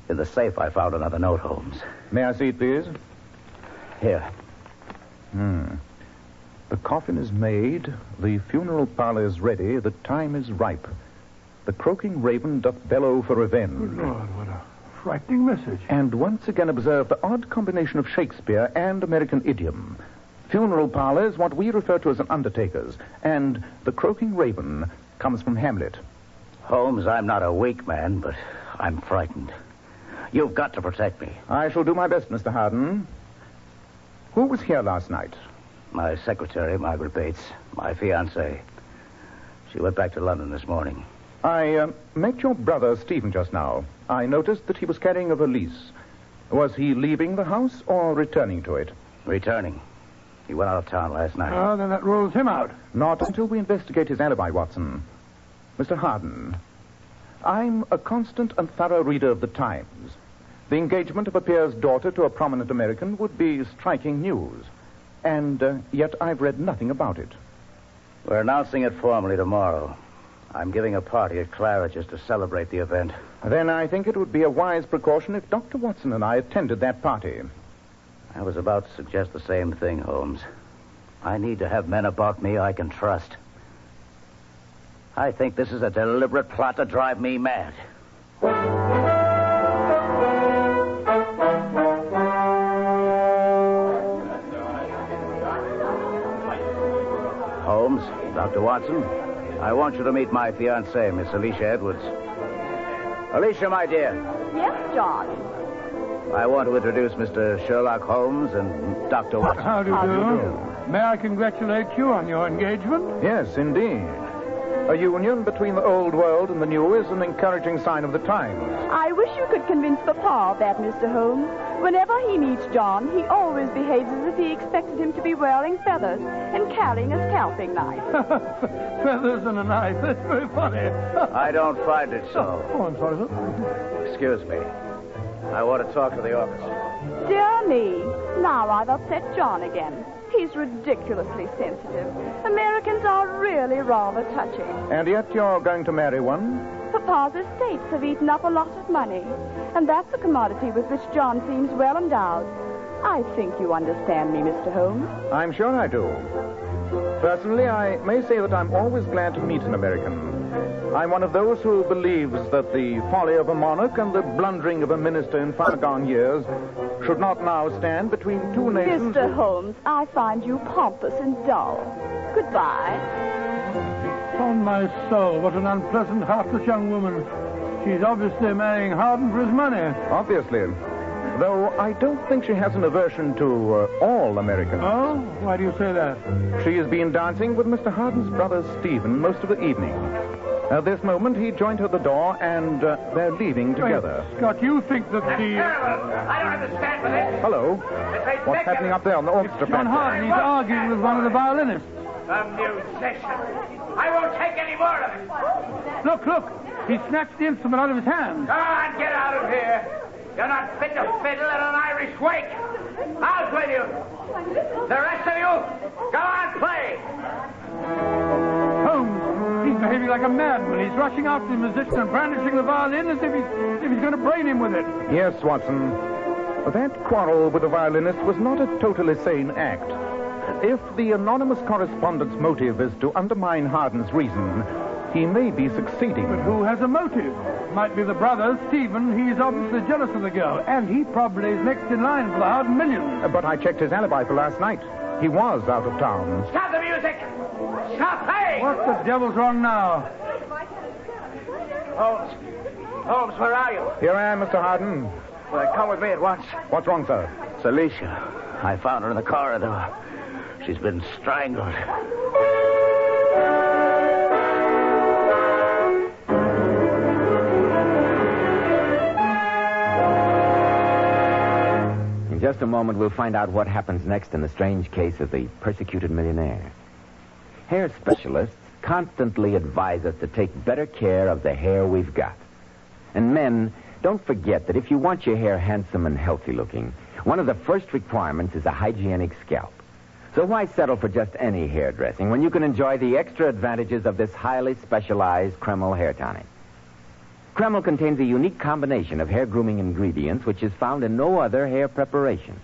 In the safe, I found another note, Holmes. May I see it, please? Here. The coffin is made, the funeral parlor is ready, the time is ripe. The croaking raven doth bellow for revenge. Good Lord, what a frightening message. And once again observe the odd combination of Shakespeare and American idiom. Funeral parlor is what we refer to as an undertaker's, and the croaking raven comes from Hamlet. Holmes, I'm not a weak man, but I'm frightened. You've got to protect me. I shall do my best, Mr. Hardin. Who was here last night? My secretary, Margaret Bates, my fiancée. She went back to London this morning. I met your brother, Stephen, just now. I noticed that he was carrying a valise. Was he leaving the house or returning to it? Returning. He went out of town last night. Oh, then that rules him out. Not until we investigate his alibi, Watson. Mr. Hardin, I'm a constant and thorough reader of the Times. The engagement of a peer's daughter to a prominent American would be striking news. And yet I've read nothing about it. We're announcing it formally tomorrow. I'm giving a party at Claridge's to celebrate the event. Then I think it would be a wise precaution if Dr. Watson and I attended that party. I was about to suggest the same thing, Holmes. I need to have men about me I can trust. I think this is a deliberate plot to drive me mad. Holmes, Dr. Watson, I want you to meet my fiancée, Miss Alicia Edwards. Alicia, my dear. Yes, John. I want to introduce Mr. Sherlock Holmes and Dr. Watson. How do you do? May I congratulate you on your engagement? Yes, indeed. A union between the old world and the new is an encouraging sign of the times. I wish you could convince Papa of that, Mr. Holmes. Whenever he meets John, he always behaves as if he expected him to be wearing feathers and carrying a scalping knife. Feathers and a knife. That's very funny. I don't find it so. Oh, I'm sorry, sir. Excuse me. I want to talk to the office. Dear me. Now I've upset John again. He's ridiculously sensitive. Americans are really rather touchy. And yet you're going to marry one? Papa's estates have eaten up a lot of money, and that's a commodity with which John seems well endowed. I think you understand me, Mr. Holmes. I'm sure I do. Personally, I may say that I'm always glad to meet an American. I'm one of those who believes that the folly of a monarch and the blundering of a minister in far-gone years should not now stand between two nations. Mr. Holmes, I find you pompous and dull. Goodbye. On my soul, what an unpleasant, heartless young woman. She's obviously marrying Hardin for his money. Obviously. Though I don't think she has an aversion to all Americans. Oh? Why do you say that? She has been dancing with Mr. Hardin's brother, Stephen, most of the evening. This moment, he joined her at the door, and they're leaving together. Wait, Scott, you think that the... I don't understand for this. Hello. What's happening up there on the orchestra John Harden, he's arguing with one of the violinists. A musician. I won't take any more of it. Look. He snatched the instrument out of his hand. Go on, get out of here. You're not fit to fiddle at an Irish wake. Out with you. The rest of you, go on, play. Holmes, he's behaving like a madman. He's rushing after the musician and brandishing the violin as if he's going to brain him with it. Yes, Watson. That quarrel with the violinist was not a totally sane act. If the anonymous correspondent's motive is to undermine Harden's reason, he may be succeeding. But who has a motive? Might be the brother, Stephen. He's obviously jealous of the girl, and he probably is next in line for the Harden millions. But I checked his alibi for last night. He was out of town. Stop the music! Stop playing! What the devil's wrong now? Holmes, where are you? Here I am, Mr. Harden. Well, come with me at once. What's wrong, sir? It's Alicia. I found her in the corridor. She's been strangled. In just a moment, we'll find out what happens next in the strange case of the persecuted millionaire. Hair specialists constantly advise us to take better care of the hair we've got. And men, don't forget that if you want your hair handsome and healthy looking, one of the first requirements is a hygienic scalp. So why settle for just any hairdressing when you can enjoy the extra advantages of this highly specialized Kreml hair tonic? Kreml contains a unique combination of hair grooming ingredients which is found in no other hair preparation.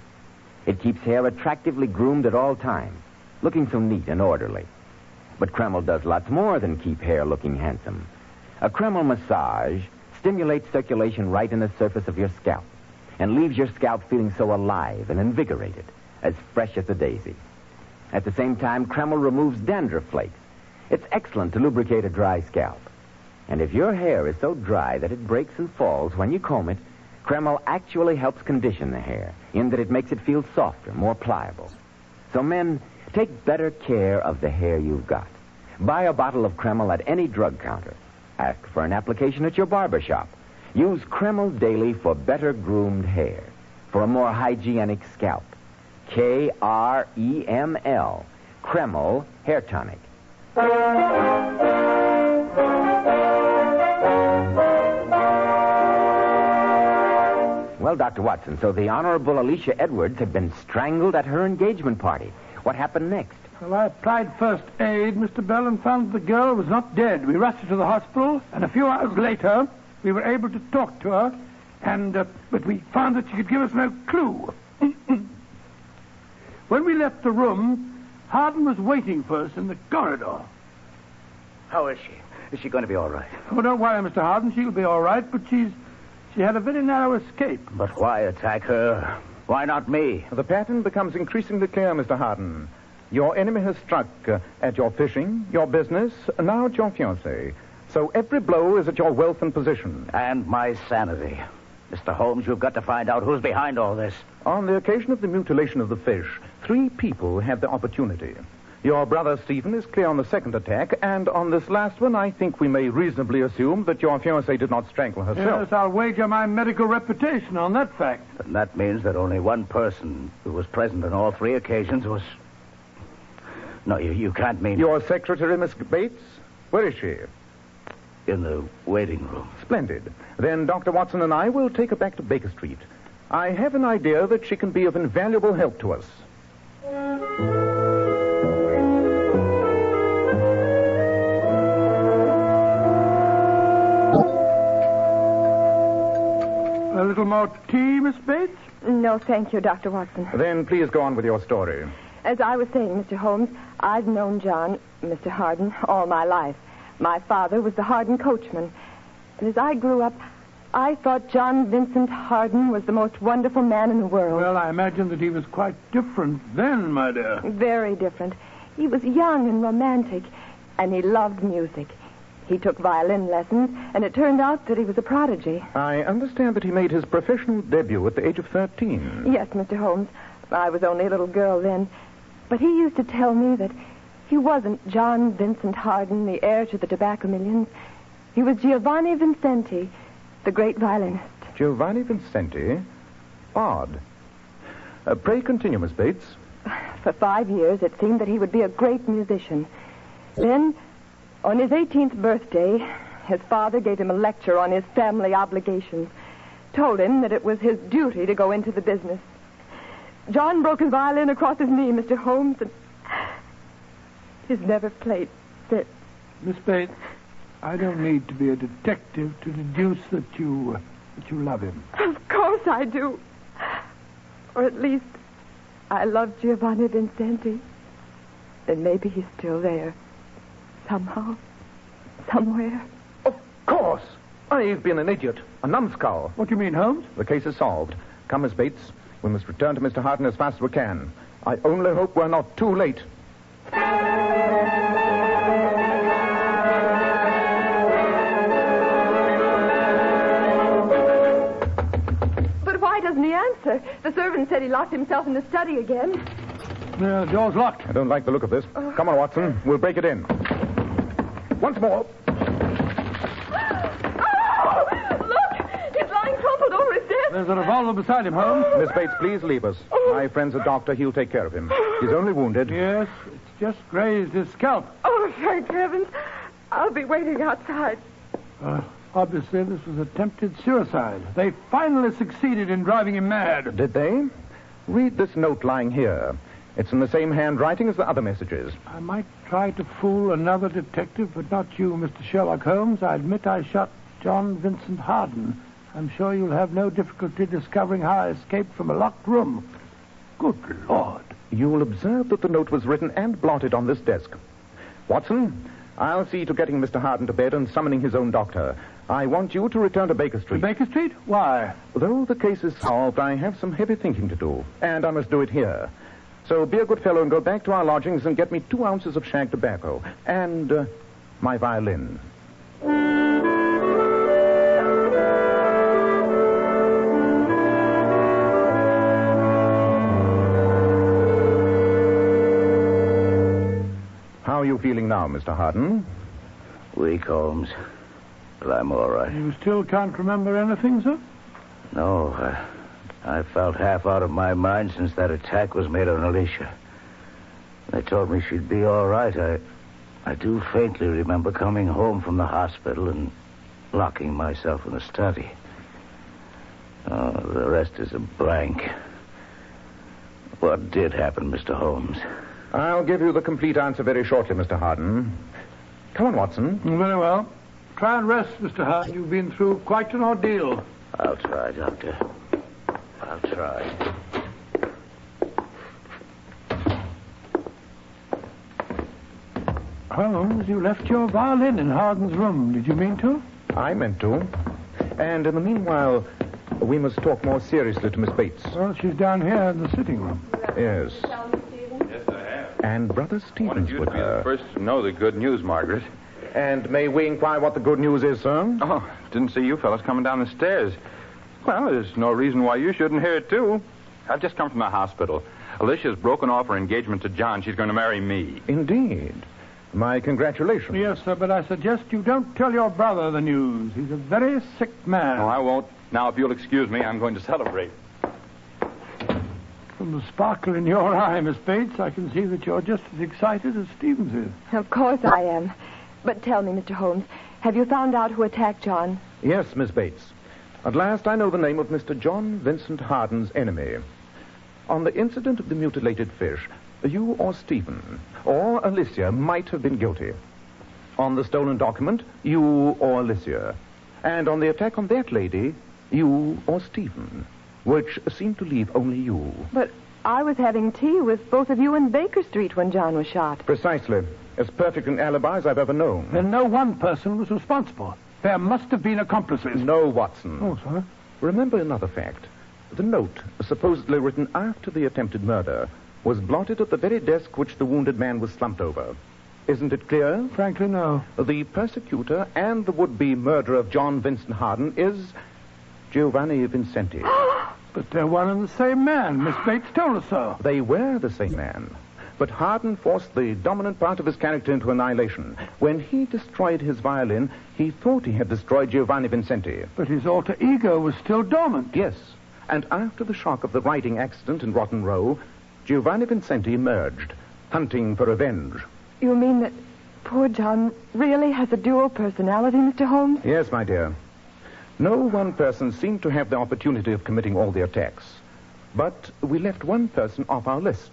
It keeps hair attractively groomed at all times, looking so neat and orderly. But Kreml does lots more than keep hair looking handsome. A Kreml massage stimulates circulation right in the surface of your scalp and leaves your scalp feeling so alive and invigorated, as fresh as a daisy. At the same time, Kreml removes dandruff flakes. It's excellent to lubricate a dry scalp. And if your hair is so dry that it breaks and falls when you comb it, Kreml actually helps condition the hair in that it makes it feel softer, more pliable. So men, take better care of the hair you've got. Buy a bottle of Kreml at any drug counter. Ask for an application at your barber shop. Use Kreml daily for better groomed hair, for a more hygienic scalp. Kreml, Kreml Hair Tonic. Well, Dr. Watson, so the Honorable Alicia Edwards had been strangled at her engagement party. What happened next? Well, I applied first aid, Mr. Bell, and found the girl was not dead. We rushed her to the hospital, and a few hours later, we were able to talk to her, but we found that she could give us no clue. When we left the room, Harden was waiting for us in the corridor. How is she? Is she going to be all right? Oh, don't worry, Mr. Harden. She'll be all right, but she had a very narrow escape. But why attack her? Why not me? The pattern becomes increasingly clear, Mr. Harden. Your enemy has struck at your fishing, your business, now at your fiancée. So every blow is at your wealth and position. And my sanity. Mr. Holmes, you've got to find out who's behind all this. On the occasion of the mutilation of the fish, 3 people had the opportunity. Your brother Stephen is clear on the second attack, and on this last one, I think we may reasonably assume that your fiancée did not strangle herself. Yes, I'll wager my medical reputation on that fact. And that means that only one person who was present on all 3 occasions was... No, you can't mean... Your secretary, Miss Bates? Where is she? In the waiting room. Splendid. Then Dr. Watson and I will take her back to Baker Street. I have an idea that she can be of invaluable help to us. A little more tea, Miss Bates? No, thank you, Dr. Watson. Then please go on with your story. As I was saying, Mr. Holmes, I've known John, Mr. Harden, all my life. My father was the Harden coachman. And as I grew up, I thought John Vincent Harden was the most wonderful man in the world. Well, I imagine that he was quite different then, my dear. Very different. He was young and romantic, and he loved music. He took violin lessons, and it turned out that he was a prodigy. I understand that he made his professional debut at the age of 13. Yes, Mr. Holmes. I was only a little girl then. But he used to tell me that he wasn't John Vincent Harden, the heir to the tobacco millions. He was Giovanni Vincenti, the great violinist. Giovanni Vincenti? Odd. Pray continue, Miss Bates. For 5 years, it seemed that he would be a great musician. Then, on his 18th birthday, his father gave him a lecture on his family obligations. Told him that it was his duty to go into the business. John broke his violin across his knee, Mr. Holmes, and he's never played since. Miss Bates, I don't need to be a detective to deduce that you love him. Of course I do. Or at least, I love Giovanni Vincenti. And maybe he's still there. Somehow. Somewhere. Of course. I've been an idiot. A numbskull. What do you mean, Holmes? The case is solved. Come, Miss Bates. We must return to Mr. Harden as fast as we can. I only hope we're not too late. But why doesn't he answer? The servant said he locked himself in the study again. The door's locked. I don't like the look of this. Come on, Watson. We'll break it in. Once more. There's a revolver beside him, Holmes. Miss Bates, please leave us. My friend's a doctor. He'll take care of him. He's only wounded. Yes, it's just grazed his scalp. Oh, thank heavens. I'll be waiting outside. Obviously, this was attempted suicide. They finally succeeded in driving him mad. Did they? Read this note lying here. It's in the same handwriting as the other messages. I might try to fool another detective, but not you, Mr. Sherlock Holmes. I admit I shot John Vincent Harden. I'm sure you'll have no difficulty discovering how I escaped from a locked room. Good Lord. You'll observe that the note was written and blotted on this desk. Watson, I'll see to getting Mr. Harden to bed and summoning his own doctor. I want you to return to Baker Street. To Baker Street? Why? Though the case is solved, I have some heavy thinking to do, and I must do it here. So be a good fellow and go back to our lodgings and get me 2 ounces of shag tobacco and my violin. How are you feeling now, Mr. Harden? Weak, Holmes. But I'm all right. You still can't remember anything, sir? No, I felt half out of my mind since that attack was made on Alicia. They told me she'd be all right. I do faintly remember coming home from the hospital and locking myself in the study. Oh, the rest is a blank. What did happen, Mr. Holmes? I'll give you the complete answer very shortly, Mr. Harden. Come on, Watson. Very well. Try and rest, Mr. Harden. You've been through quite an ordeal. I'll try, Doctor. I'll try. Holmes, you left your violin in Harden's room. Did you mean to? I meant to. And in the meanwhile, we must talk more seriously to Miss Bates. Well, she's down here in the sitting room. Yes. Yes, I have. And Brother Stevens you with to be her. the first to know the good news, Margaret. And may we inquire what the good news is, sir? Oh, didn't see you fellas coming down the stairs. Well, there's no reason why you shouldn't hear it, too. I've just come from the hospital. Alicia's broken off her engagement to John. She's going to marry me. Indeed. My congratulations. Yes, sir, but I suggest you don't tell your brother the news. He's a very sick man. No, I won't. Now, if you'll excuse me, I'm going to celebrate. From the sparkle in your eye, Miss Bates, I can see that you're just as excited as Stevens is. Of course I am. But tell me, Mr. Holmes, have you found out who attacked John? Yes, Miss Bates. At last I know the name of Mr. John Vincent Harden's enemy. On the incident of the mutilated fish, you or Stephen or Alicia might have been guilty. On the stolen document, you or Alicia. And on the attack on that lady, you or Stephen, which seemed to leave only you. But I was having tea with both of you in Baker Street when John was shot. Precisely. As perfect an alibi as I've ever known. Then no one person was responsible. There must have been accomplices. No, Watson. Oh, sir. Remember another fact. The note, supposedly written after the attempted murder, was blotted at the very desk which the wounded man was slumped over. Isn't it clear? Frankly, no. The persecutor and the would-be murderer of John Vincent Harden is Giovanni Vincenti. But they're one and the same man. Miss Bates told us so. They were the same man. But Harden forced the dominant part of his character into annihilation. When he destroyed his violin, he thought he had destroyed Giovanni Vincenti. But his alter ego was still dormant. Yes. And after the shock of the writing accident in Rotten Row, Giovanni Vincenti emerged, hunting for revenge. You mean that poor John really has a dual personality, Mr. Holmes? Yes, my dear. No one person seemed to have the opportunity of committing all the attacks. But we left one person off our list.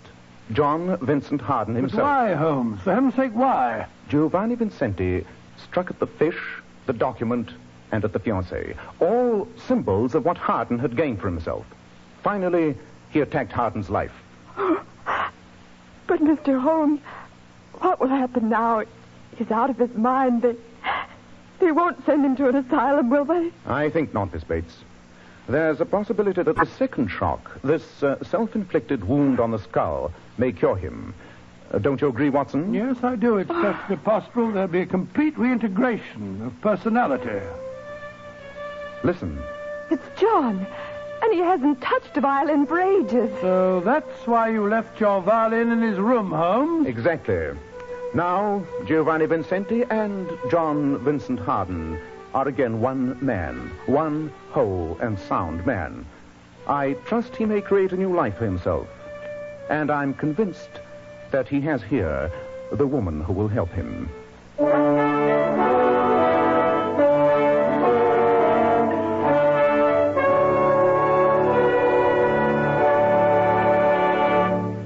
John Vincent Harden himself. But why, Holmes? For heaven's sake, why? Giovanni Vincenti struck at the fish, the document, and at the fiancée. All symbols of what Harden had gained for himself. Finally, he attacked Harden's life. But, Mr. Holmes, what will happen now? He's out of his mind. They won't send him to an asylum, will they? I think not, Miss Bates. There's a possibility that the second shock, this self-inflicted wound on the skull, may cure him. Don't you agree, Watson? Yes, I do. It's perfectly possible there'll be a complete reintegration of personality. Listen. It's John, and he hasn't touched a violin for ages. So that's why you left your violin in his room, Holmes? Exactly. Now, Giovanni Vincenti and John Vincent Harden are again one man, one whole and sound man. I trust he may create a new life for himself. And I'm convinced that he has here the woman who will help him.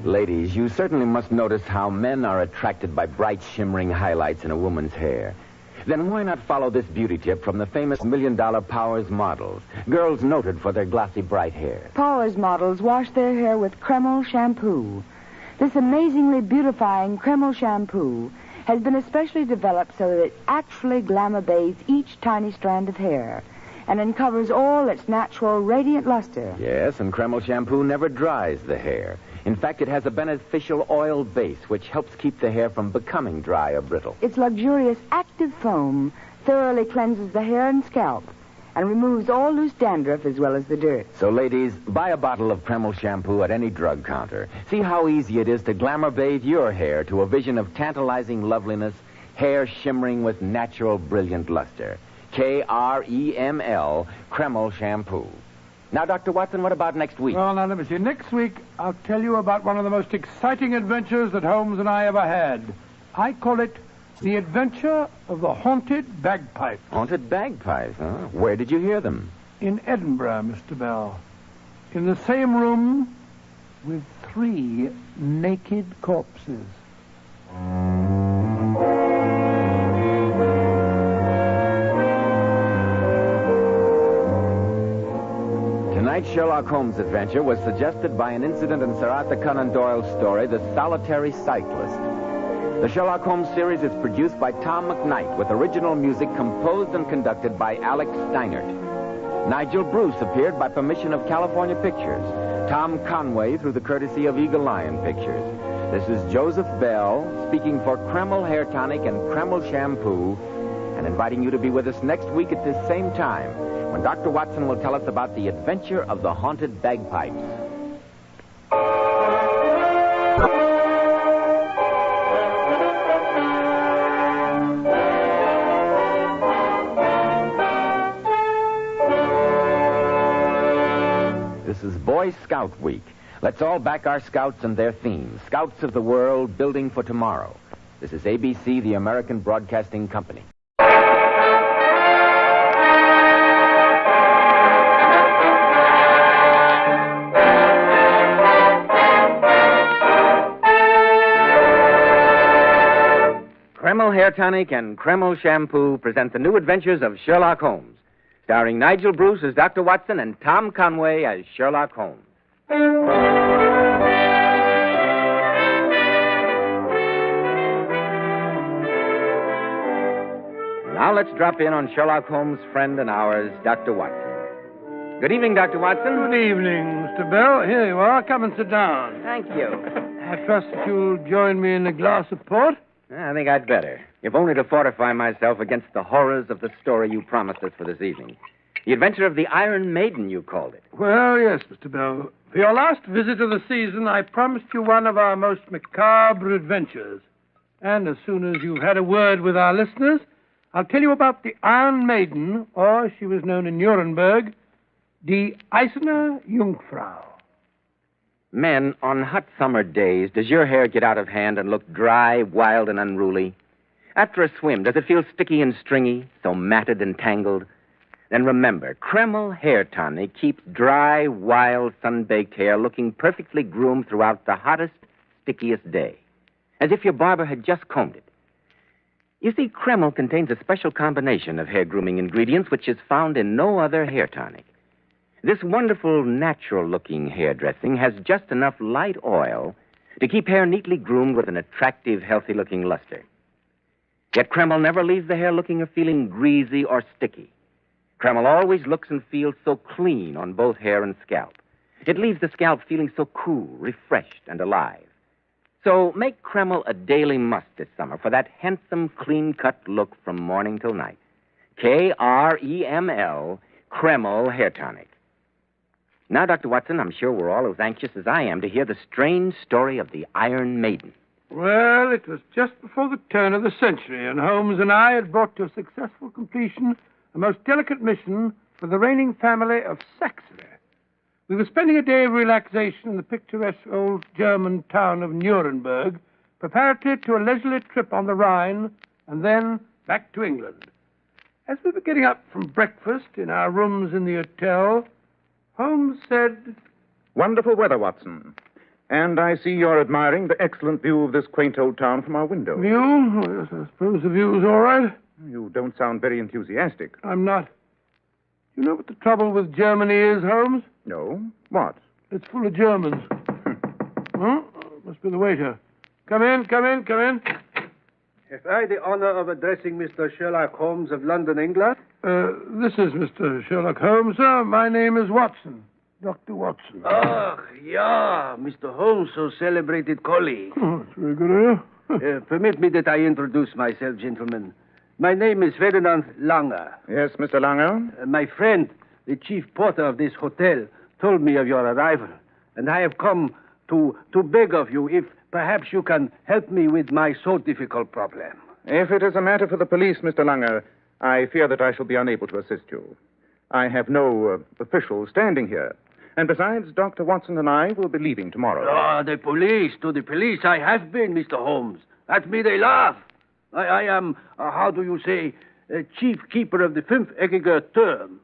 Ladies, you certainly must notice how men are attracted by bright, shimmering highlights in a woman's hair. Then why not follow this beauty tip from the famous $1 Million Powers models, girls noted for their glossy, bright hair? Powers models wash their hair with Kreml shampoo. This amazingly beautifying Kreml shampoo has been especially developed so that it actually glamour bathes each tiny strand of hair and uncovers all its natural radiant luster. Yes, and Kreml shampoo never dries the hair. In fact, it has a beneficial oil base which helps keep the hair from becoming dry or brittle. Its luxurious active foam thoroughly cleanses the hair and scalp and removes all loose dandruff as well as the dirt. So, ladies, buy a bottle of Kreml shampoo at any drug counter. See how easy it is to glamour bathe your hair to a vision of tantalizing loveliness, hair shimmering with natural, brilliant luster. Kreml, Kreml shampoo. Now, Dr. Watson, what about next week? Well, now, let me see. Next week, I'll tell you about one of the most exciting adventures that Holmes and I ever had. I call it The Adventure of the Haunted Bagpipe. Haunted bagpipes, huh? Where did you hear them? In Edinburgh, Mr. Bell. In the same room with 3 naked corpses. Tonight's Sherlock Holmes adventure was suggested by an incident in Sir Arthur Conan Doyle's story, The Solitary Cyclist. The Sherlock Holmes series is produced by Tom McKnight with original music composed and conducted by Alex Steinert. Nigel Bruce appeared by permission of California Pictures. Tom Conway through the courtesy of Eagle Lion Pictures. This is Joseph Bell speaking for Kreml Hair Tonic and Kreml Shampoo and inviting you to be with us next week at this same time when Dr. Watson will tell us about the adventure of the haunted bagpipes. This is Boy Scout Week. Let's all back our scouts and their themes. Scouts of the world, building for tomorrow. This is ABC, the American Broadcasting Company. Kreml Hair Tonic and Kreml Shampoo present the new adventures of Sherlock Holmes, starring Nigel Bruce as Dr. Watson and Tom Conway as Sherlock Holmes. Now let's drop in on Sherlock Holmes' friend and ours, Dr. Watson. Good evening, Dr. Watson. Good evening, Mr. Bell. Here you are. Come and sit down. Thank you. I trust that you'll join me in a glass of port. I think I'd better, if only to fortify myself against the horrors of the story you promised us for this evening. The Adventure of the Iron Maiden, you called it. Well, yes, Mr. Bell. For your last visit of the season, I promised you one of our most macabre adventures. And as soon as you've had a word with our listeners, I'll tell you about the Iron Maiden, or as she was known in Nuremberg, Die Eiserne Jungfrau. Men, on hot summer days, does your hair get out of hand and look dry, wild, and unruly? After a swim, does it feel sticky and stringy, so matted and tangled? Then remember, Kreml Hair Tonic keeps dry, wild, sun-baked hair looking perfectly groomed throughout the hottest, stickiest day, as if your barber had just combed it. You see, Kreml contains a special combination of hair grooming ingredients which is found in no other hair tonic. This wonderful, natural-looking hair dressing has just enough light oil to keep hair neatly groomed with an attractive, healthy-looking luster. Yet Kreml never leaves the hair looking or feeling greasy or sticky. Kreml always looks and feels so clean on both hair and scalp. It leaves the scalp feeling so cool, refreshed, and alive. So make Kreml a daily must this summer for that handsome, clean-cut look from morning till night. Kreml, Kreml Hair Tonic. Now, Dr. Watson, I'm sure we're all as anxious as I am to hear the strange story of the Iron Maiden. Well, it was just before the turn of the century, and Holmes and I had brought to a successful completion a most delicate mission for the reigning family of Saxony. We were spending a day of relaxation in the picturesque old German town of Nuremberg, preparatory to a leisurely trip on the Rhine, and then back to England. As we were getting up from breakfast in our rooms in the hotel, Holmes said, "Wonderful weather, Watson. And I see you're admiring the excellent view of this quaint old town from our window." "View? Oh, yes, I suppose the view's all right." "You don't sound very enthusiastic." "I'm not. You know what the trouble with Germany is, Holmes?" "No. What?" "It's full of Germans." Huh? Must be the waiter. Come in. Have I the honor of addressing Mr. Sherlock Holmes of London, England? This is Mr. Sherlock Holmes, sir. My name is Watson. Dr. Watson. Ah, yeah, Mr. Holmes, so celebrated colleague. Oh, that's very good of you. Permit me that I introduce myself, gentlemen. My name is Ferdinand Langer. Yes, Mr. Langer? My friend, the chief porter of this hotel, told me of your arrival, and I have come to beg of you if perhaps you can help me with my so difficult problem. If it is a matter for the police, Mr. Langer, I fear that I shall be unable to assist you. I have no official standing here. And besides, Dr. Watson and I will be leaving tomorrow. Ah, the police. To the police I have been, Mr. Holmes. At me they laugh. I am, how do you say, chief keeper of the fünfeckiger Turm.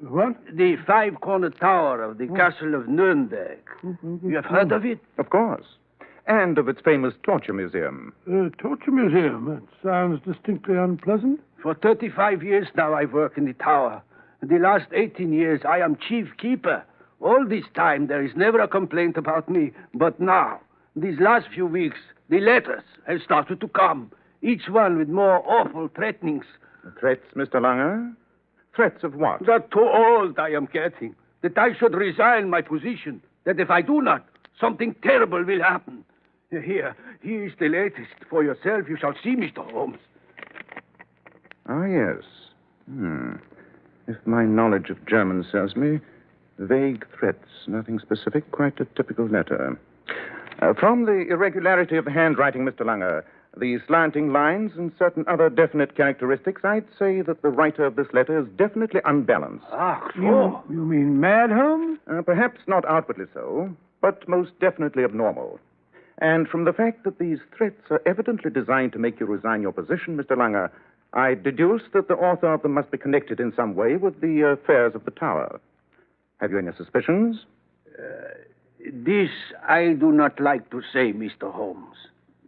What? The five-cornered tower of the castle of Nuremberg. You have heard of it? Of course. And of its famous torture museum. Torture museum? That sounds distinctly unpleasant. For 35 years now I work in the tower. The last 18 years I am chief keeper. All this time there is never a complaint about me. But now, these last few weeks, the letters have started to come. Each one with more awful threatenings. Threats, Mr. Langer? Threats of what? That too old I am getting. That I should resign my position. That if I do not, something terrible will happen. Here is the latest. For yourself, you shall see, Mr. Holmes. Ah, yes. If my knowledge of German serves me, vague threats, nothing specific, quite a typical letter. From the irregularity of the handwriting, Mr. Langer, the slanting lines and certain other definite characteristics, I'd say that the writer of this letter is definitely unbalanced. Ah, so? You mean mad, Holmes? Perhaps not outwardly so, but most definitely abnormal. And from the fact that these threats are evidently designed to make you resign your position, Mr. Langer, I deduce that the author of them must be connected in some way with the affairs of the tower. Have you any suspicions? This I do not like to say, Mr. Holmes.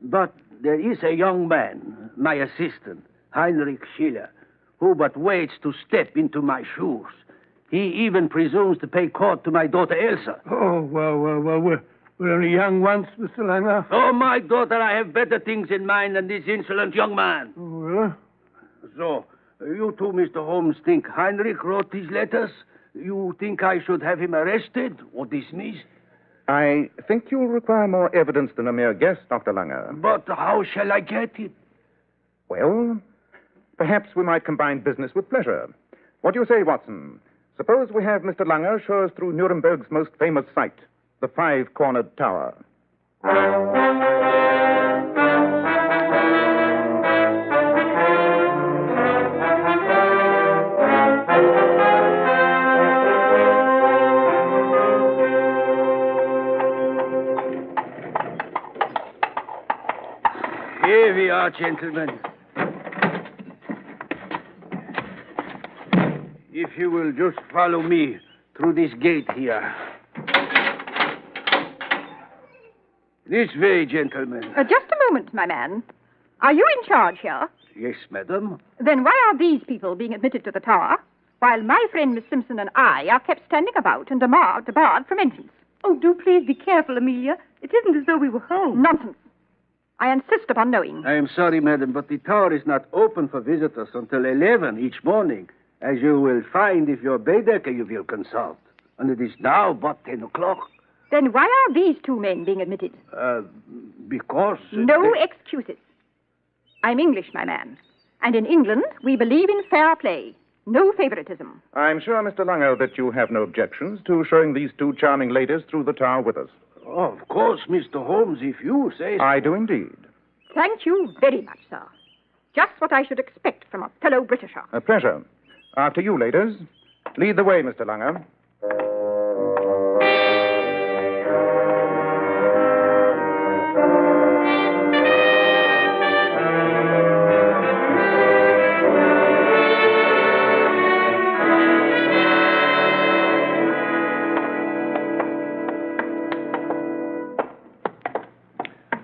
But there is a young man, my assistant, Heinrich Schiller, who but waits to step into my shoes. He even presumes to pay court to my daughter Elsa. Oh, well, we're only young once, Mr. Langer. Oh, my daughter, I have better things in mind than this insolent young man. Oh, really? So, you too, Mr. Holmes, think Heinrich wrote these letters? You think I should have him arrested or dismissed? I think you'll require more evidence than a mere guess, Dr. Langer. But how shall I get it? Well, perhaps we might combine business with pleasure. What do you say, Watson? Suppose we have Mr. Langer show us through Nuremberg's most famous sight, the five-cornered tower. Here we are, gentlemen. If you will just follow me through this gate here. This way, gentlemen. Just a moment, my man. Are you in charge here? Yes, madam. Then why are these people being admitted to the tower, while my friend Miss Simpson and I are kept standing about and debarred from entrance? Oh, do please be careful, Amelia. It isn't as though we were home. Nonsense. I insist upon knowing. I am sorry, madam, but the tower is not open for visitors until 11 each morning, as you will find if your Baedeker you will consult. And it is now but 10 o'clock. Then why are these two men being admitted? Because... No excuses. I'm English, my man. And in England, we believe in fair play. No favoritism. I'm sure, Mr. Langer, that you have no objections to showing these two charming ladies through the tower with us. Oh, of course, Mr. Holmes, if you say so. I do indeed. Thank you very much, sir. Just what I should expect from a fellow Britisher. A pleasure. After you, ladies. Lead the way, Mr. Langer.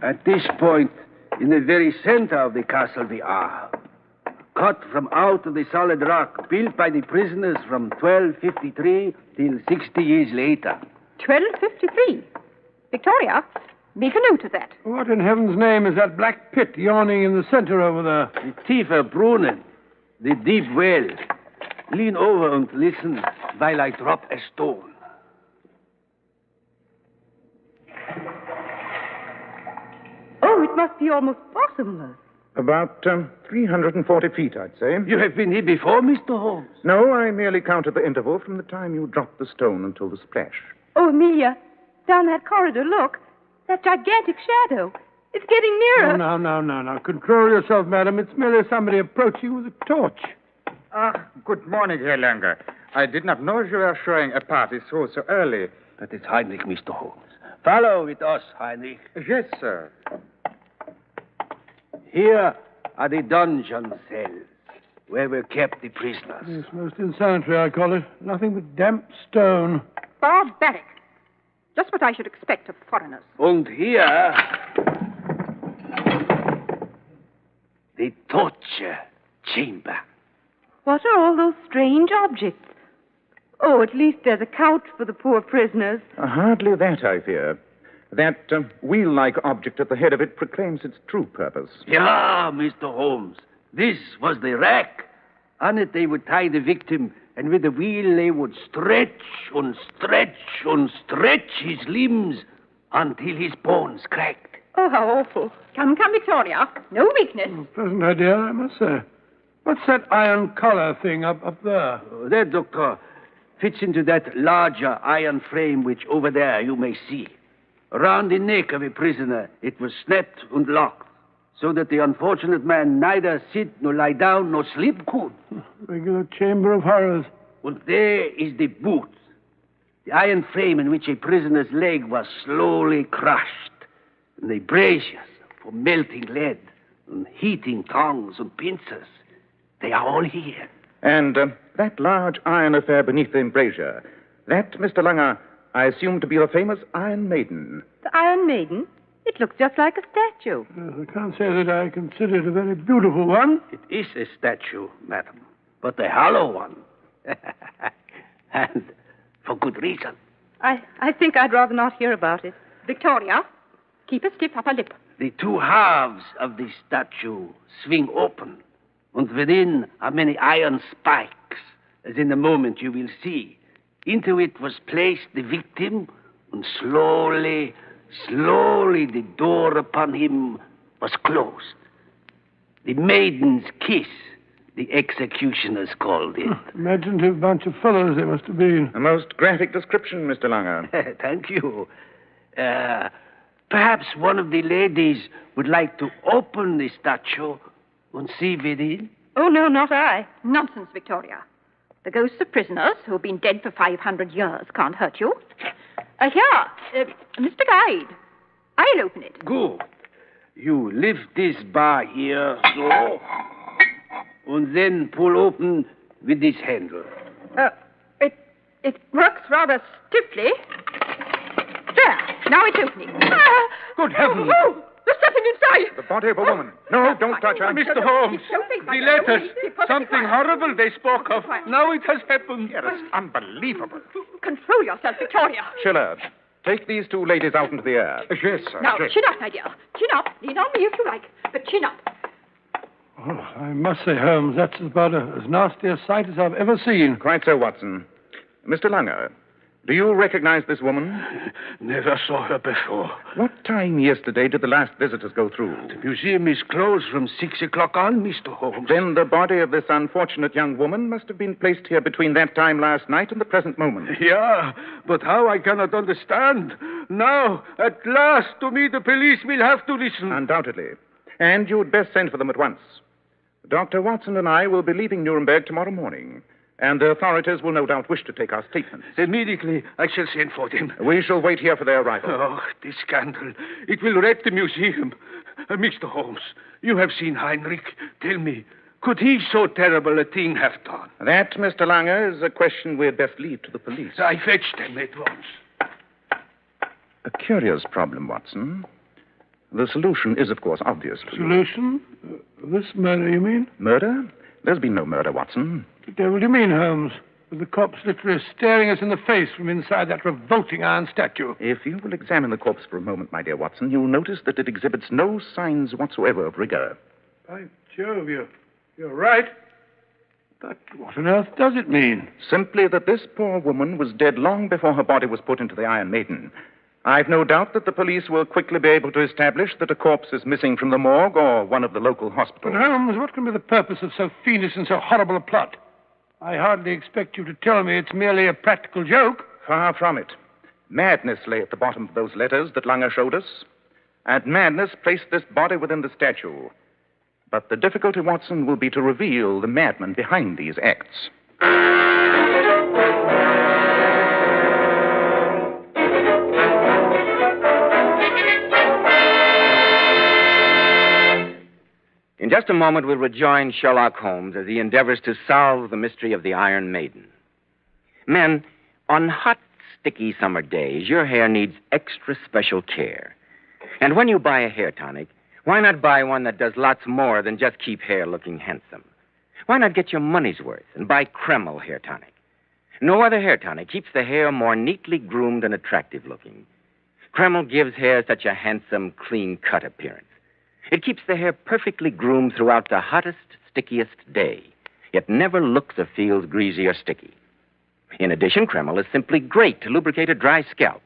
At this point, in the very center of the castle we are. Cut from out of the solid rock, built by the prisoners from 1253 till 60 years later. 1253? Victoria, make a note of that. What in heaven's name is that black pit yawning in the center over there? The Tiefer Brunnen, the deep well. Lean over and listen while I drop a stone. Oh, it must be almost bottomless. About 340 feet, I'd say. You have been here before, Mr. Holmes? No, I merely counted the interval from the time you dropped the stone until the splash. Oh, Amelia, down that corridor, look. That gigantic shadow. It's getting nearer. Oh, no. Control yourself, madam. It's merely somebody approaching with a torch. Good morning, Herr Langer. I did not know you were showing a party so early. That is Heinrich, Mr. Holmes. Follow with us, Heinrich. Yes, sir. Here are the dungeon cells, where were kept the prisoners. Yes, most insanitary, I call it. Nothing but damp stone. Barbaric. Just what I should expect of foreigners. And here, the torture chamber. What are all those strange objects? Oh, at least there's a couch for the poor prisoners. Hardly that, I fear. That wheel-like object at the head of it proclaims its true purpose. Yeah, Mr. Holmes. This was the rack. On it they would tie the victim, and with the wheel they would stretch and stretch and stretch his limbs until his bones cracked. Oh, how awful. Come, Victoria. No weakness. Pleasant idea, I must say. What's that iron collar thing up there? That, Doctor, fits into that larger iron frame which over there you may see. Around the neck of a prisoner, it was snapped and locked, so that the unfortunate man neither sit nor lie down nor sleep could. Regular chamber of horrors. And there is the boot, the iron frame in which a prisoner's leg was slowly crushed, and the braziers for melting lead, and heating tongs and pincers. They are all here. And that large iron affair beneath the embrasure, that, Mr. Langer, I assume to be the famous Iron Maiden. The Iron Maiden? It looks just like a statue. Yes, I can't say that I consider it a very beautiful one. It is a statue, madam, but a hollow one. And for good reason. I think I'd rather not hear about it. Victoria, keep a stiff upper lip. The two halves of the statue swing open, and within are many iron spikes, as in a moment you will see. Into it was placed the victim, and slowly the door upon him was closed. The maiden's kiss The executioners called it. Imaginative bunch of fellows they must have been. A most graphic description, Mr. Langer. Thank you. Perhaps one of the ladies would like to open the statue and see within. Oh, no, not I. Nonsense, Victoria. The ghosts of prisoners who have been dead for 500 years can't hurt you. Here, Mr. Guide. I'll open it. Good. You lift this bar here, so, and then pull open with this handle. It works rather stiffly. There, now it's opening. Good heavens! Oh, there's something inside. The body of a woman. No, don't touch her. Mr. Holmes, the letters. Something horrible they spoke of. Now it has happened. It's unbelievable. Control yourself, Victoria. Schiller, take these two ladies out into the air. Yes, sir. Now, yes. chin up, my dear. Chin up. Lean on me if you like, but chin up. Oh, I must say, Holmes, that's about as nasty a sight as I've ever seen. Quite so, Watson. Mr. Langer, do you recognize this woman? Never saw her before. What time yesterday did the last visitors go through? The museum is closed from 6 o'clock on, Mr. Holmes. Then the body of this unfortunate young woman must have been placed here between that time last night and the present moment. Yeah, but how I cannot understand. Now, at last, to me, the police will have to listen. Undoubtedly. And you'd best send for them at once. Dr. Watson and I will be leaving Nuremberg tomorrow morning, and the authorities will no doubt wish to take our statements. Immediately, I shall send for them. We shall wait here for their arrival. Oh, this scandal. It will wreck the museum. Mr. Holmes, you have seen Heinrich. Tell me, could he so terrible a thing have done? That, Mr. Langer, is a question we'd best leave to the police. I fetch them at once. A curious problem, Watson. The solution is, of course, obvious. Solution? This murder, you mean? Murder? There's been no murder, Watson. What the devil do you mean, Holmes? With the corpse literally staring us in the face from inside that revolting iron statue. If you will examine the corpse for a moment, my dear Watson, you'll notice that it exhibits no signs whatsoever of rigor. By Jove, you're right. But what on earth does it mean? Simply that this poor woman was dead long before her body was put into the Iron Maiden. I've no doubt that the police will quickly be able to establish that a corpse is missing from the morgue or one of the local hospitals. But Holmes, what can be the purpose of so fiendish and so horrible a plot? I hardly expect you to tell me it's merely a practical joke. Far from it. Madness lay at the bottom of those letters that Langer showed us. And madness placed this body within the statue. But the difficulty, Watson, will be to reveal the madman behind these acts. In just a moment, we'll rejoin Sherlock Holmes as he endeavors to solve the mystery of the Iron Maiden. Men, on hot, sticky summer days, your hair needs extra special care. And when you buy a hair tonic, why not buy one that does lots more than just keep hair looking handsome? Why not get your money's worth and buy Kreml hair tonic? No other hair tonic keeps the hair more neatly groomed and attractive looking. Kreml gives hair such a handsome, clean-cut appearance. It keeps the hair perfectly groomed throughout the hottest, stickiest day. It never looks or feels greasy or sticky. In addition, Kreml is simply great to lubricate a dry scalp.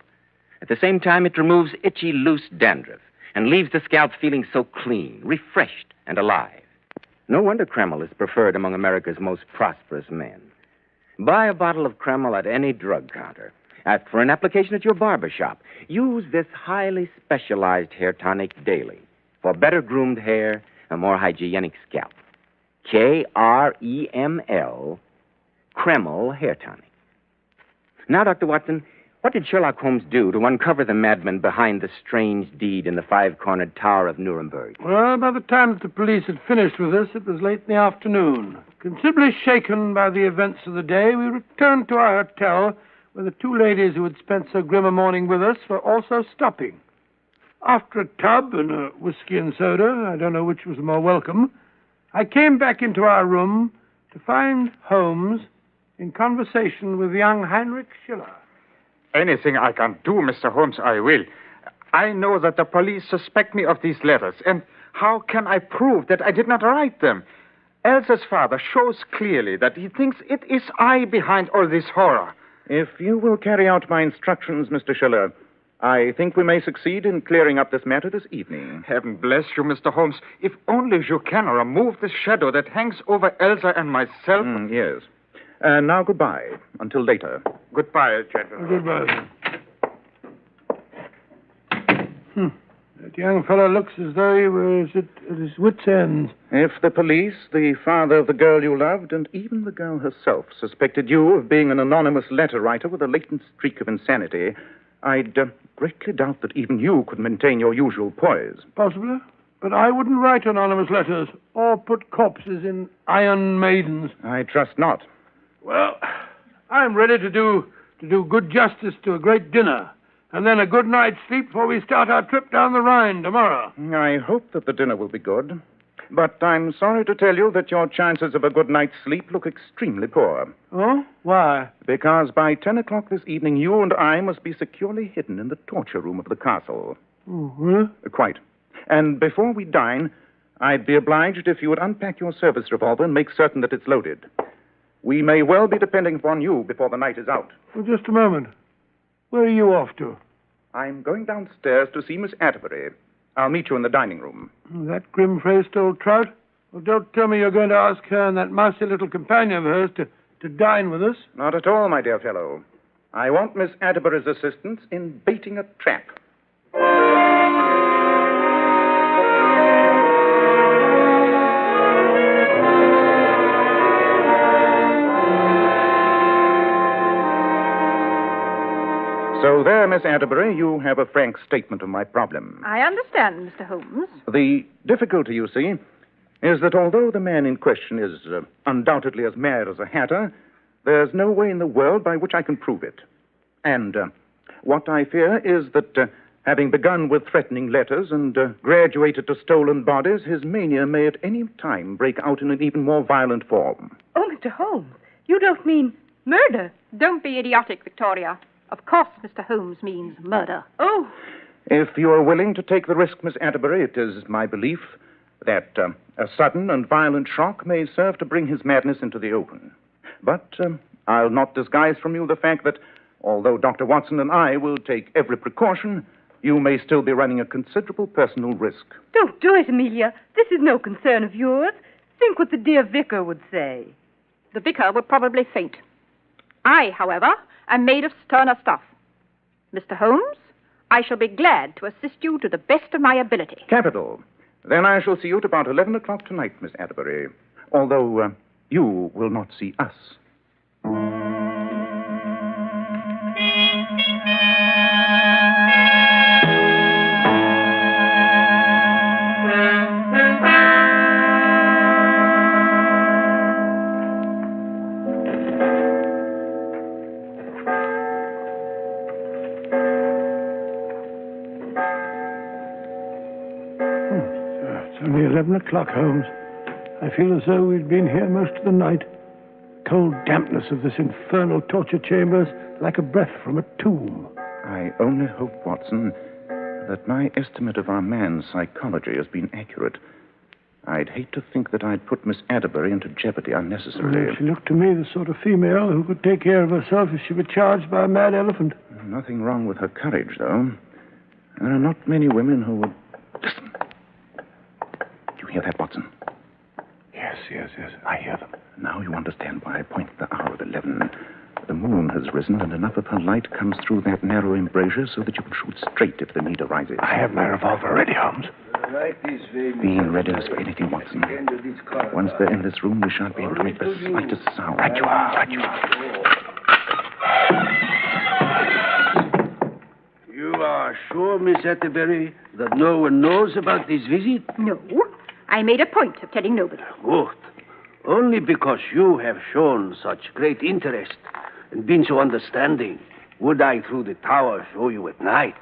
At the same time, it removes itchy, loose dandruff and leaves the scalp feeling so clean, refreshed, and alive. No wonder Kreml is preferred among America's most prosperous men. Buy a bottle of Kreml at any drug counter. Ask for an application at your barber shop. Use this highly specialized hair tonic daily for better groomed hair and more hygienic scalp. Kreml, Kreml hair tonic. Now, Dr. Watson, what did Sherlock Holmes do to uncover the madman behind the strange deed in the five-cornered tower of Nuremberg? Well, by the time that the police had finished with us, it was late in the afternoon. Considerably shaken by the events of the day, we returned to our hotel, where the two ladies who had spent so grim a morning with us were also stopping. After a tub and a whiskey and soda, I don't know which was more welcome, I came back into our room to find Holmes in conversation with young Heinrich Schiller. Anything I can do, Mr. Holmes, I will. I know that the police suspect me of these letters, and how can I prove that I did not write them? Elsa's father shows clearly that he thinks it is I behind all this horror. If you will carry out my instructions, Mr. Schiller, I think we may succeed in clearing up this matter this evening. Heaven bless you, Mr. Holmes. If only you can remove the shadow that hangs over Elsa and myself. Yes. Now, goodbye. Until later. Goodbye, gentlemen. Goodbye. That young fellow looks as though he was at his wits' end. If the police, the father of the girl you loved, and even the girl herself suspected you of being an anonymous letter writer with a latent streak of insanity, I'd greatly doubt that even you could maintain your usual poise. Possibly. But I wouldn't write anonymous letters or put corpses in iron maidens. I trust not. Well, I'm ready to do good justice to a great dinner, and then a good night's sleep before we start our trip down the Rhine tomorrow. I hope that the dinner will be good. But I'm sorry to tell you that your chances of a good night's sleep look extremely poor. Oh? Why? Because by 10 o'clock this evening, you and I must be securely hidden in the torture room of the castle. Oh, really? Quite. And before we dine, I'd be obliged if you would unpack your service revolver and make certain that it's loaded. We may well be depending upon you before the night is out. Well, just a moment. Where are you off to? I'm going downstairs to see Miss Atterbury. I'll meet you in the dining room. That grim-faced old trout? Well, don't tell me you're going to ask her and that mousy little companion of hers to dine with us. Not at all, my dear fellow. I want Miss Atterbury's assistance in baiting a trap. So there, Miss Atterbury, you have a frank statement of my problem. I understand, Mr. Holmes. The difficulty, you see, is that although the man in question is undoubtedly as mad as a hatter, there's no way in the world by which I can prove it. And what I fear is that having begun with threatening letters and graduated to stolen bodies, his mania may at any time break out in an even more violent form. Oh, Mr. Holmes, you don't mean murder? Don't be idiotic, Victoria. Of course, Mr. Holmes means murder. Oh. If you are willing to take the risk, Miss Atterbury, it is my belief that a sudden and violent shock may serve to bring his madness into the open. But I'll not disguise from you the fact that, although Dr. Watson and I will take every precaution, you may still be running a considerable personal risk. Don't do it, Amelia. This is no concern of yours. Think what the dear vicar would say. The vicar would probably faint. I, however, am made of sterner stuff. Mr. Holmes, I shall be glad to assist you to the best of my ability. Capital. Then I shall see you at about 11 o'clock tonight, Miss Atterbury. Although you will not see us. It's only 11 o'clock, Holmes. I feel as though we'd been here most of the night. The cold dampness of this infernal torture chamber is like a breath from a tomb. I only hope, Watson, that my estimate of our man's psychology has been accurate. I'd hate to think that I'd put Miss Atterbury into jeopardy unnecessarily. She looked to me the sort of female who could take care of herself if she were charged by a mad elephant. Nothing wrong with her courage, though. There are not many women who would... Listen. Do you hear that, Watson? Yes. I hear them. Now you understand why I point at the hour of 11. The moon has risen, and enough of her light comes through that narrow embrasure so that you can shoot straight if the need arises. I have my revolver ready, Holmes. Be in readiness for anything, Watson. Once they're in this room, we shan't be able to make the slightest sound. Right you are. You are sure, Miss Atterbury, that no one knows about this visit? No. I made a point of telling nobody. Good. Only because you have shown such great interest and been so understanding would I, through the tower, show you at night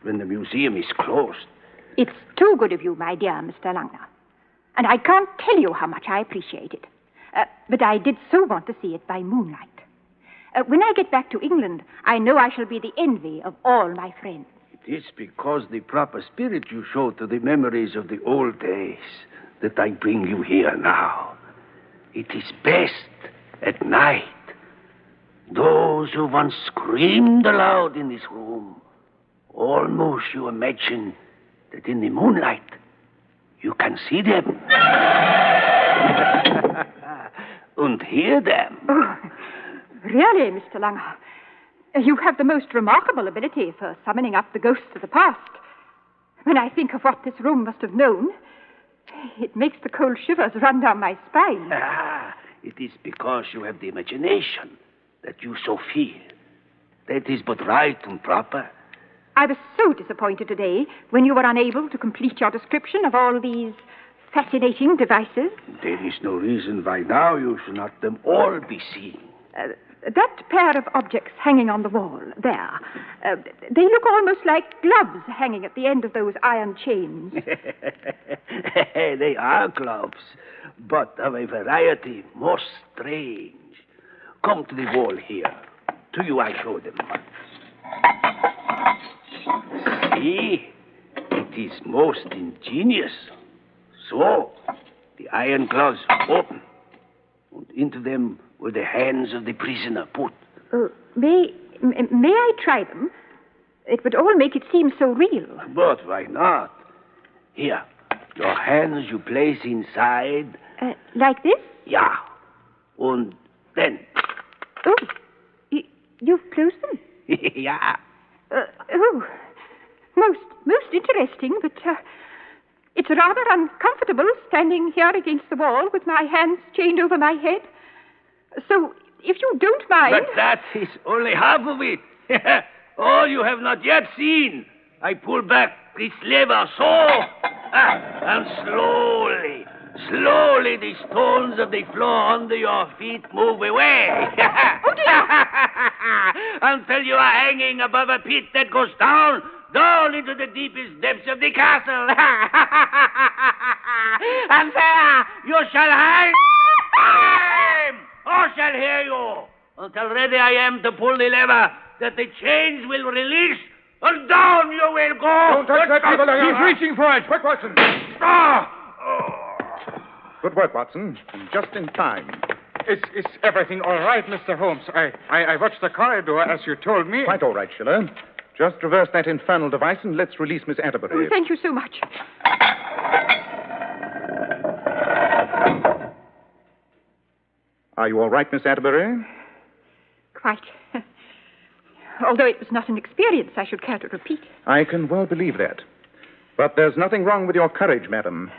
when the museum is closed. It's too good of you, my dear Mr. Langner. And I can't tell you how much I appreciate it. But I did so want to see it by moonlight. When I get back to England, I know I shall be the envy of all my friends. It is because the proper spirit you show to the memories of the old days that I bring you here now. It is best at night. Those who once screamed aloud in this room almost you imagine that in the moonlight you can see them. And hear them. Oh, really, Mr. Langer, you have the most remarkable ability for summoning up the ghosts of the past. When I think of what this room must have known, it makes the cold shivers run down my spine. It is because you have the imagination that you so fear. That is but right and proper. I was so disappointed today when you were unable to complete your description of all these fascinating devices. There is no reason why now you should not them all be seen. That pair of objects hanging on the wall, there, they look almost like gloves hanging at the end of those iron chains. They are gloves, but of a variety most strange. Come to the wall here. To you I show them. See, it is most ingenious. So, the iron gloves open, and into them were the hands of the prisoner put. May I try them? It would all make it seem so real. But why not? Here, your hands you place inside. Like this? Yeah. And then. Oh, you've closed them? Yeah. Most interesting, but it's rather uncomfortable standing here against the wall with my hands chained over my head. So, if you don't mind... But that is only half of it. All you have not yet seen. I pull back this lever so, and slowly the stones of the floor under your feet move away. Until you are hanging above a pit that goes down into the deepest depths of the castle. And there you shall hang. All shall hear you. Until ready I am to pull the lever that the chains will release, and down you will go. Don't touch that lever, Langer. He's reaching for it. Quick, Watson. Good work, Watson. Just in time. Is everything all right, Mr. Holmes? I watched the corridor as you told me. Quite all right, Schiller. Just reverse that infernal device and let's release Miss Atterbury. Oh, thank you so much. Are you all right, Miss Atterbury? Quite. Although it was not an experience I should care to repeat. I can well believe that. But there's nothing wrong with your courage, madam.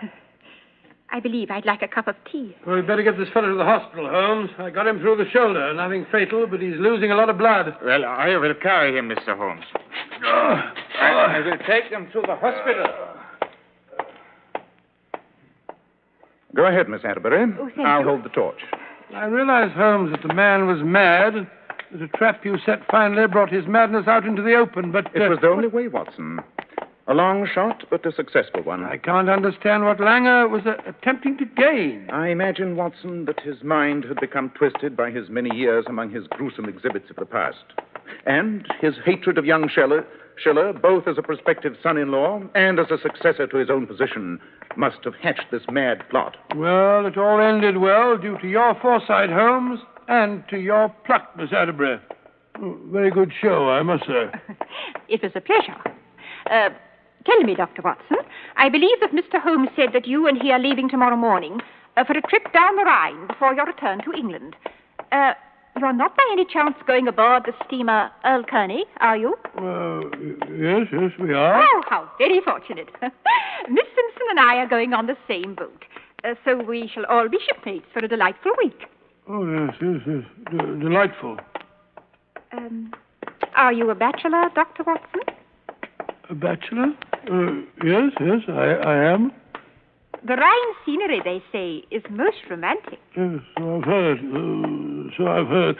I believe I'd like a cup of tea. Well, we'd better get this fellow to the hospital, Holmes. I got him through the shoulder. Nothing fatal, but he's losing a lot of blood. Well, I will carry him, Mr. Holmes. I will take him to the hospital. Go ahead, Miss Atterbury. Oh, I'll hold the torch. I realize, Holmes, that the man was mad, that a trap you set finally brought his madness out into the open, but... It was the only way, Watson. A long shot, but a successful one. I can't understand what Langer was attempting to gain. I imagine, Watson, that his mind had become twisted by his many years among his gruesome exhibits of the past. And his hatred of young Schiller, both as a prospective son-in-law and as a successor to his own position, must have hatched this mad plot. Well, it all ended well due to your foresight, Holmes, and to your pluck, Miss Atterbury. Very good show, I must say. It was a pleasure. Tell me, Dr. Watson, I believe that Mr. Holmes said that you and he are leaving tomorrow morning for a trip down the Rhine before your return to England. You're not by any chance going aboard the steamer Earl Kearney, are you? Yes, we are. Oh, how very fortunate. Miss Simpson and I are going on the same boat. So we shall all be shipmates for a delightful week. Oh, yes. Delightful. Are you a bachelor, Dr. Watson? A bachelor? Yes, I am. The Rhine scenery, they say, is most romantic. Yes, so I've heard.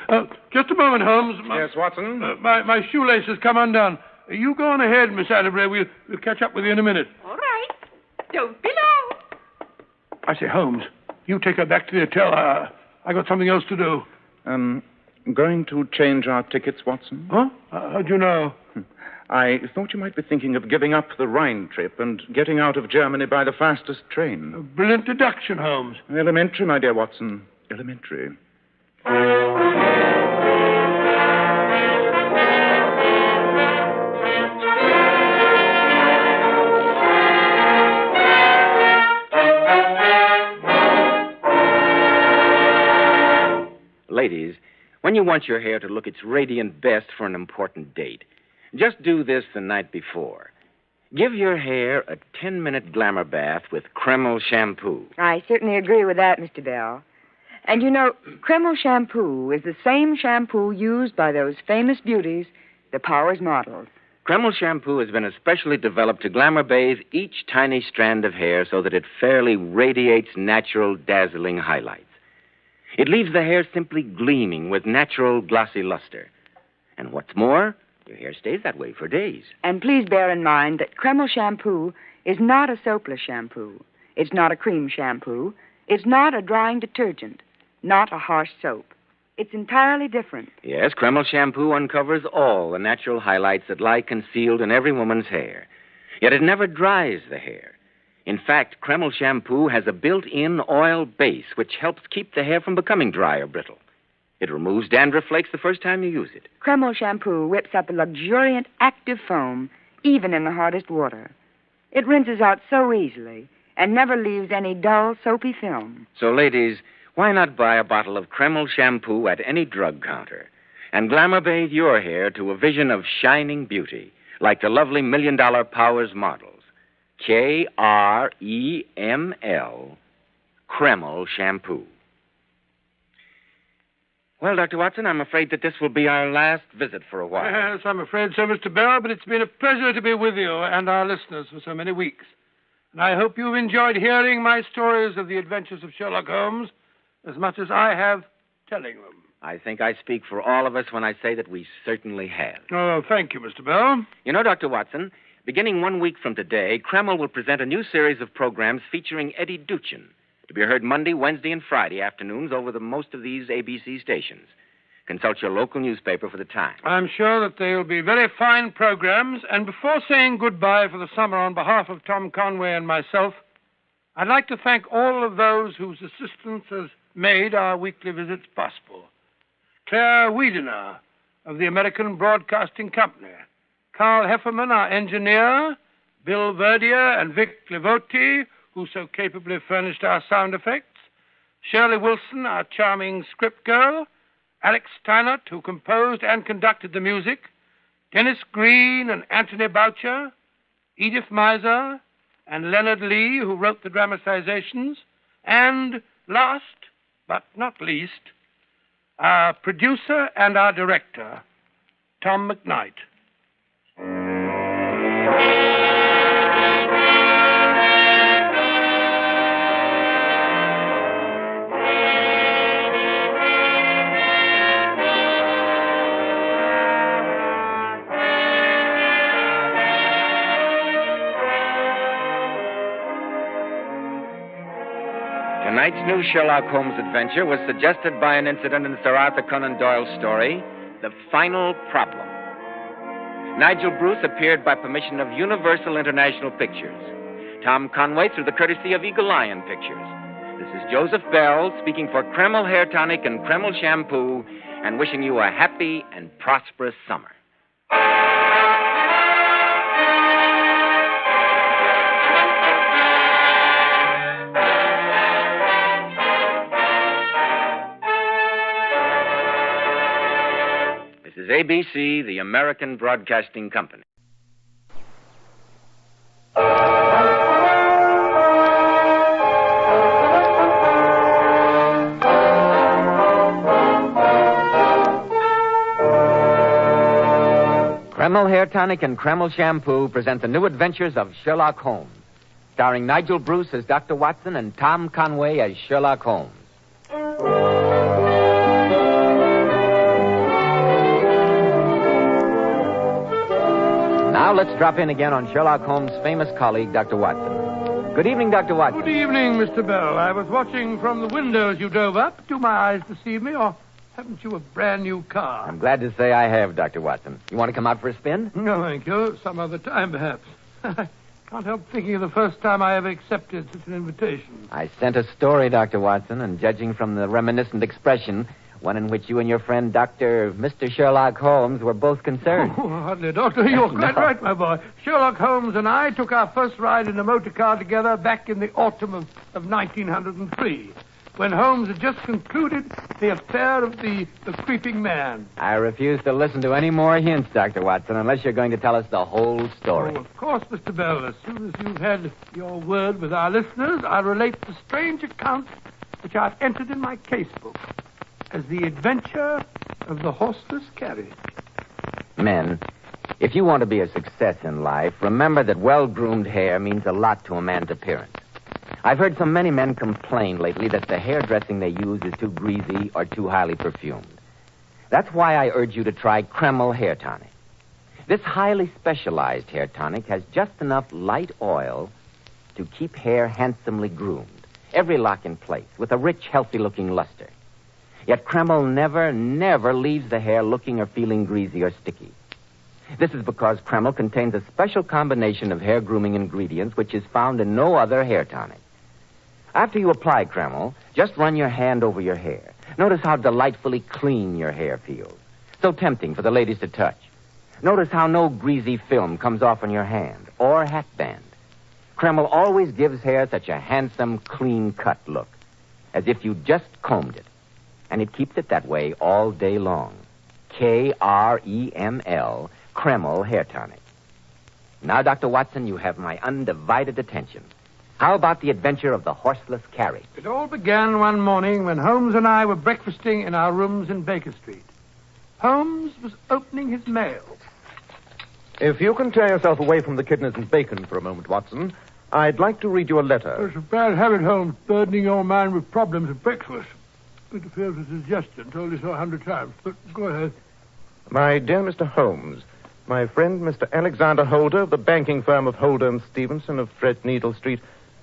Just a moment, Holmes. Yes, Watson? My shoelace has come undone. You go on ahead, Miss Atterbury. We'll catch up with you in a minute. All right. Don't be long. I say, Holmes, you take her back to the hotel. I got something else to do. Going to change our tickets, Watson? Huh? How'd you know? I thought you might be thinking of giving up the Rhine trip and getting out of Germany by the fastest train. A brilliant deduction, Holmes. Elementary, my dear Watson. Elementary. Ladies, when you want your hair to look its radiant best for an important date, just do this the night before. Give your hair a 10-minute glamour bath with Kreml shampoo. I certainly agree with that, Mr. Bell. And you know, Kreml shampoo is the same shampoo used by those famous beauties, the Powers models. Kreml shampoo has been especially developed to glamour bathe each tiny strand of hair so that it fairly radiates natural, dazzling highlights. It leaves the hair simply gleaming with natural, glossy luster. And what's more, your hair stays that way for days. And please bear in mind that Kreml shampoo is not a soapless shampoo. It's not a cream shampoo. It's not a drying detergent. Not a harsh soap. It's entirely different. Yes, Kreml shampoo uncovers all the natural highlights that lie concealed in every woman's hair. Yet it never dries the hair. In fact, Kreml shampoo has a built-in oil base which helps keep the hair from becoming dry or brittle. It removes dandruff flakes the first time you use it. Kreml shampoo whips up a luxuriant, active foam, even in the hardest water. It rinses out so easily and never leaves any dull, soapy film. So, ladies, why not buy a bottle of Kreml shampoo at any drug counter and glamour bathe your hair to a vision of shining beauty, like the lovely $1 Million Powers models. Kreml, Kreml shampoo. Well, Dr. Watson, I'm afraid that this will be our last visit for a while. Yes, I'm afraid so, Mr. Bell, but it's been a pleasure to be with you and our listeners for so many weeks. And I hope you've enjoyed hearing my stories of the adventures of Sherlock Holmes as much as I have telling them. I think I speak for all of us when I say that we certainly have. Oh, thank you, Mr. Bell. You know, Dr. Watson, beginning 1 week from today, Kreml will present a new series of programs featuring Eddie Duchin, to be heard Monday, Wednesday, and Friday afternoons over most of these ABC stations. Consult your local newspaper for the time. I'm sure that they'll be very fine programs, and before saying goodbye for the summer on behalf of Tom Conway and myself, I'd like to thank all of those whose assistance has made our weekly visits possible. Claire Wiedener of the American Broadcasting Company, Carl Hefferman, our engineer, Bill Verdier and Vic Levoti, who so capably furnished our sound effects, Shirley Wilson, our charming script girl, Alex Steinert, who composed and conducted the music, Dennis Green and Anthony Boucher, Edith Miser, and Leonard Lee, who wrote the dramatizations, and last but not least, our producer and our director, Tom McKnight. Tonight's new Sherlock Holmes adventure was suggested by an incident in Sir Arthur Conan Doyle's story, The Final Problem. Nigel Bruce appeared by permission of Universal International Pictures. Tom Conway through the courtesy of Eagle Lion Pictures. This is Joseph Bell speaking for Kreml Hair Tonic and Kreml Shampoo and wishing you a happy and prosperous summer. This is ABC, the American Broadcasting Company. Kreml Hair Tonic and Kreml Shampoo present the new adventures of Sherlock Holmes, starring Nigel Bruce as Dr. Watson and Tom Conway as Sherlock Holmes. Now let's drop in again on Sherlock Holmes' famous colleague, Dr. Watson. Good evening, Dr. Watson. Good evening, Mr. Bell. I was watching from the window as you drove up. Do my eyes deceive me, or haven't you a brand new car? I'm glad to say I have, Dr. Watson. You want to come out for a spin? No, thank you. Some other time, perhaps. I can't help thinking of the first time I ever accepted such an invitation. I sent a story, Dr. Watson, and judging from the reminiscent expression, one in which you and your friend, Mr. Sherlock Holmes, were both concerned. Oh, hardly, Doctor. You're quite right, my boy. Sherlock Holmes and I took our first ride in a motor car together back in the autumn of 1903. when Holmes had just concluded the affair of the creeping man. I refuse to listen to any more hints, Dr. Watson, unless you're going to tell us the whole story. Oh, of course, Mr. Bell. As soon as you've had your word with our listeners, I'll relate the strange accounts which I've entered in my casebook as the adventure of the horseless carriage. Men, if you want to be a success in life, remember that well-groomed hair means a lot to a man's appearance. I've heard so many men complain lately that the hairdressing they use is too greasy or too highly perfumed. That's why I urge you to try Kreml Hair Tonic. This highly specialized hair tonic has just enough light oil to keep hair handsomely groomed, every lock in place, with a rich, healthy-looking luster. Yet Kreml never leaves the hair looking or feeling greasy or sticky. This is because Kreml contains a special combination of hair grooming ingredients which is found in no other hair tonic. After you apply Kreml, just run your hand over your hair. Notice how delightfully clean your hair feels. So tempting for the ladies to touch. Notice how no greasy film comes off on your hand or hatband. Kreml always gives hair such a handsome, clean-cut look, as if you just combed it. And it keeps it that way all day long. Kreml, Kreml Hair Tonic. Now, Dr. Watson, you have my undivided attention. How about the adventure of the horseless carriage? It all began one morning when Holmes and I were breakfasting in our rooms in Baker Street. Holmes was opening his mail. If you can tear yourself away from the kidneys and bacon for a moment, Watson, I'd like to read you a letter. It's a bad habit, Holmes, burdening your mind with problems at breakfast. Interferes with digestion, told you so 100 times. But go ahead. My dear Mr. Holmes, my friend Mr. Alexander Holder of the banking firm of Holder and Stevenson of Threadneedle Street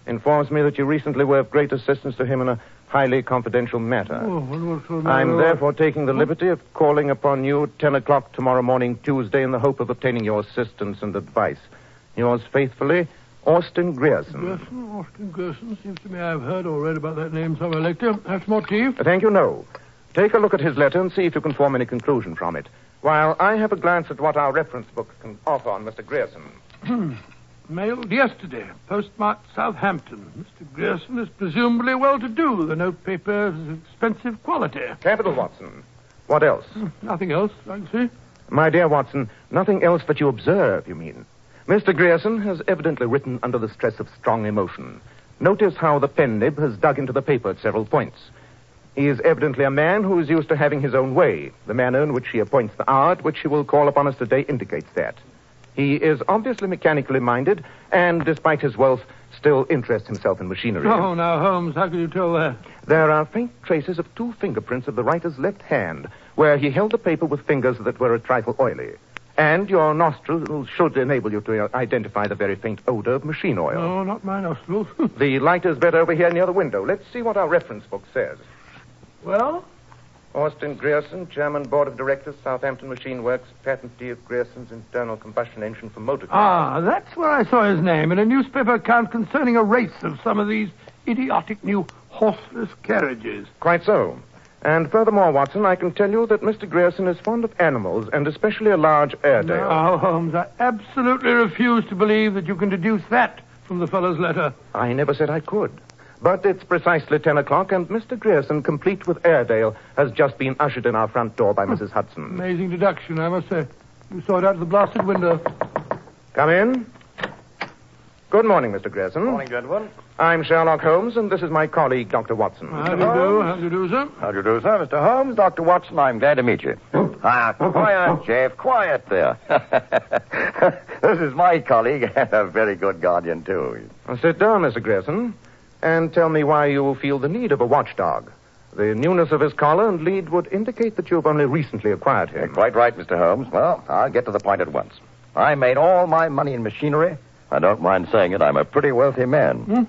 informs me that you recently were of great assistance to him in a highly confidential matter. Oh, what's the matter? I'm therefore taking the liberty of calling upon you at 10 o'clock tomorrow morning, Tuesday, in the hope of obtaining your assistance and advice. Yours faithfully, Austin Grierson. Austin Grierson. Seems to me I've heard or read about that name somewhere later. That's more to you. Thank you, no. Take a look at his letter and see if you can form any conclusion from it, while I have a glance at what our reference book can offer on Mr. Grierson. Mailed yesterday. Postmarked Southampton. Mr. Grierson is presumably well-to-do. The notepaper is expensive quality. Capital, Watson. What else? Nothing else, I can see. My dear Watson, nothing else that you observe, you mean? Mr. Grierson has evidently written under the stress of strong emotion. Notice how the pen nib has dug into the paper at several points. He is evidently a man who is used to having his own way. The manner in which he appoints the hour at which he will call upon us today indicates that. He is obviously mechanically minded, and despite his wealth, still interests himself in machinery. Oh, now, Holmes, how can you tell that? There are faint traces of 2 fingerprints of the writer's left hand, where he held the paper with fingers that were a trifle oily. And your nostrils should enable you to identify the very faint odor of machine oil. No, not my nostrils. The light is better over here near the window. Let's see what our reference book says. Well? Austin Grierson, Chairman, Board of Directors, Southampton Machine Works, patentee of Grierson's internal combustion engine for motor cars. Ah, that's where I saw his name in a newspaper account concerning a race of some of these idiotic new horseless carriages. Quite so. And furthermore, Watson, I can tell you that Mr. Grierson is fond of animals, and especially a large Airedale. Now, Holmes, I absolutely refuse to believe that you can deduce that from the fellow's letter. I never said I could. But it's precisely 10 o'clock, and Mr. Grierson, complete with Airedale, has just been ushered in our front door by Mrs. Hudson. Amazing deduction, I must say. You saw it out of the blasted window. Come in. Good morning, Mr. Grierson. Good morning, gentlemen. I'm Sherlock Holmes, and this is my colleague, Dr. Watson. How do you do? How do you do, sir? How do you do, sir? Mr. Holmes, Dr. Watson, I'm glad to meet you. Quiet, Jeff, quiet there. This is my colleague and a very good guardian, too. Sit down, Mr. Grierson, and tell me why you feel the need of a watchdog. The newness of his collar and lead would indicate that you've only recently acquired him. You're quite right, Mr. Holmes. Well, I'll get to the point at once. I made all my money in machinery. I don't mind saying it, I'm a pretty wealthy man.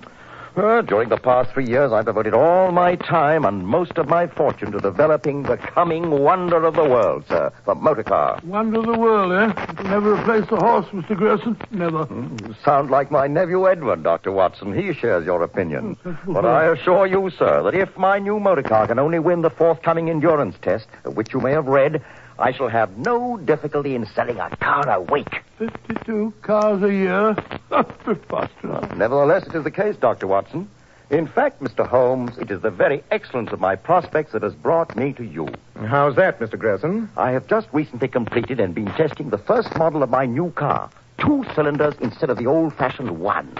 During the past 3 years, I've devoted all my time and most of my fortune to developing the coming wonder of the world, sir, the motor car. Wonder of the world, eh? It'll never replace the horse, Mr. Grierson. Never. You sound like my nephew Edward, Dr. Watson. He shares your opinion. But I assure you, sir, that if my new motor car can only win the forthcoming endurance test, of which you may have read, I shall have no difficulty in selling a car a week. 52 cars a year? Preposterous. Nevertheless, it is the case, Dr. Watson. In fact, Mr. Holmes, it is the very excellence of my prospects that has brought me to you. How's that, Mr. Grayson? I have just recently completed and been testing the first model of my new car. 2 cylinders instead of the old-fashioned 1.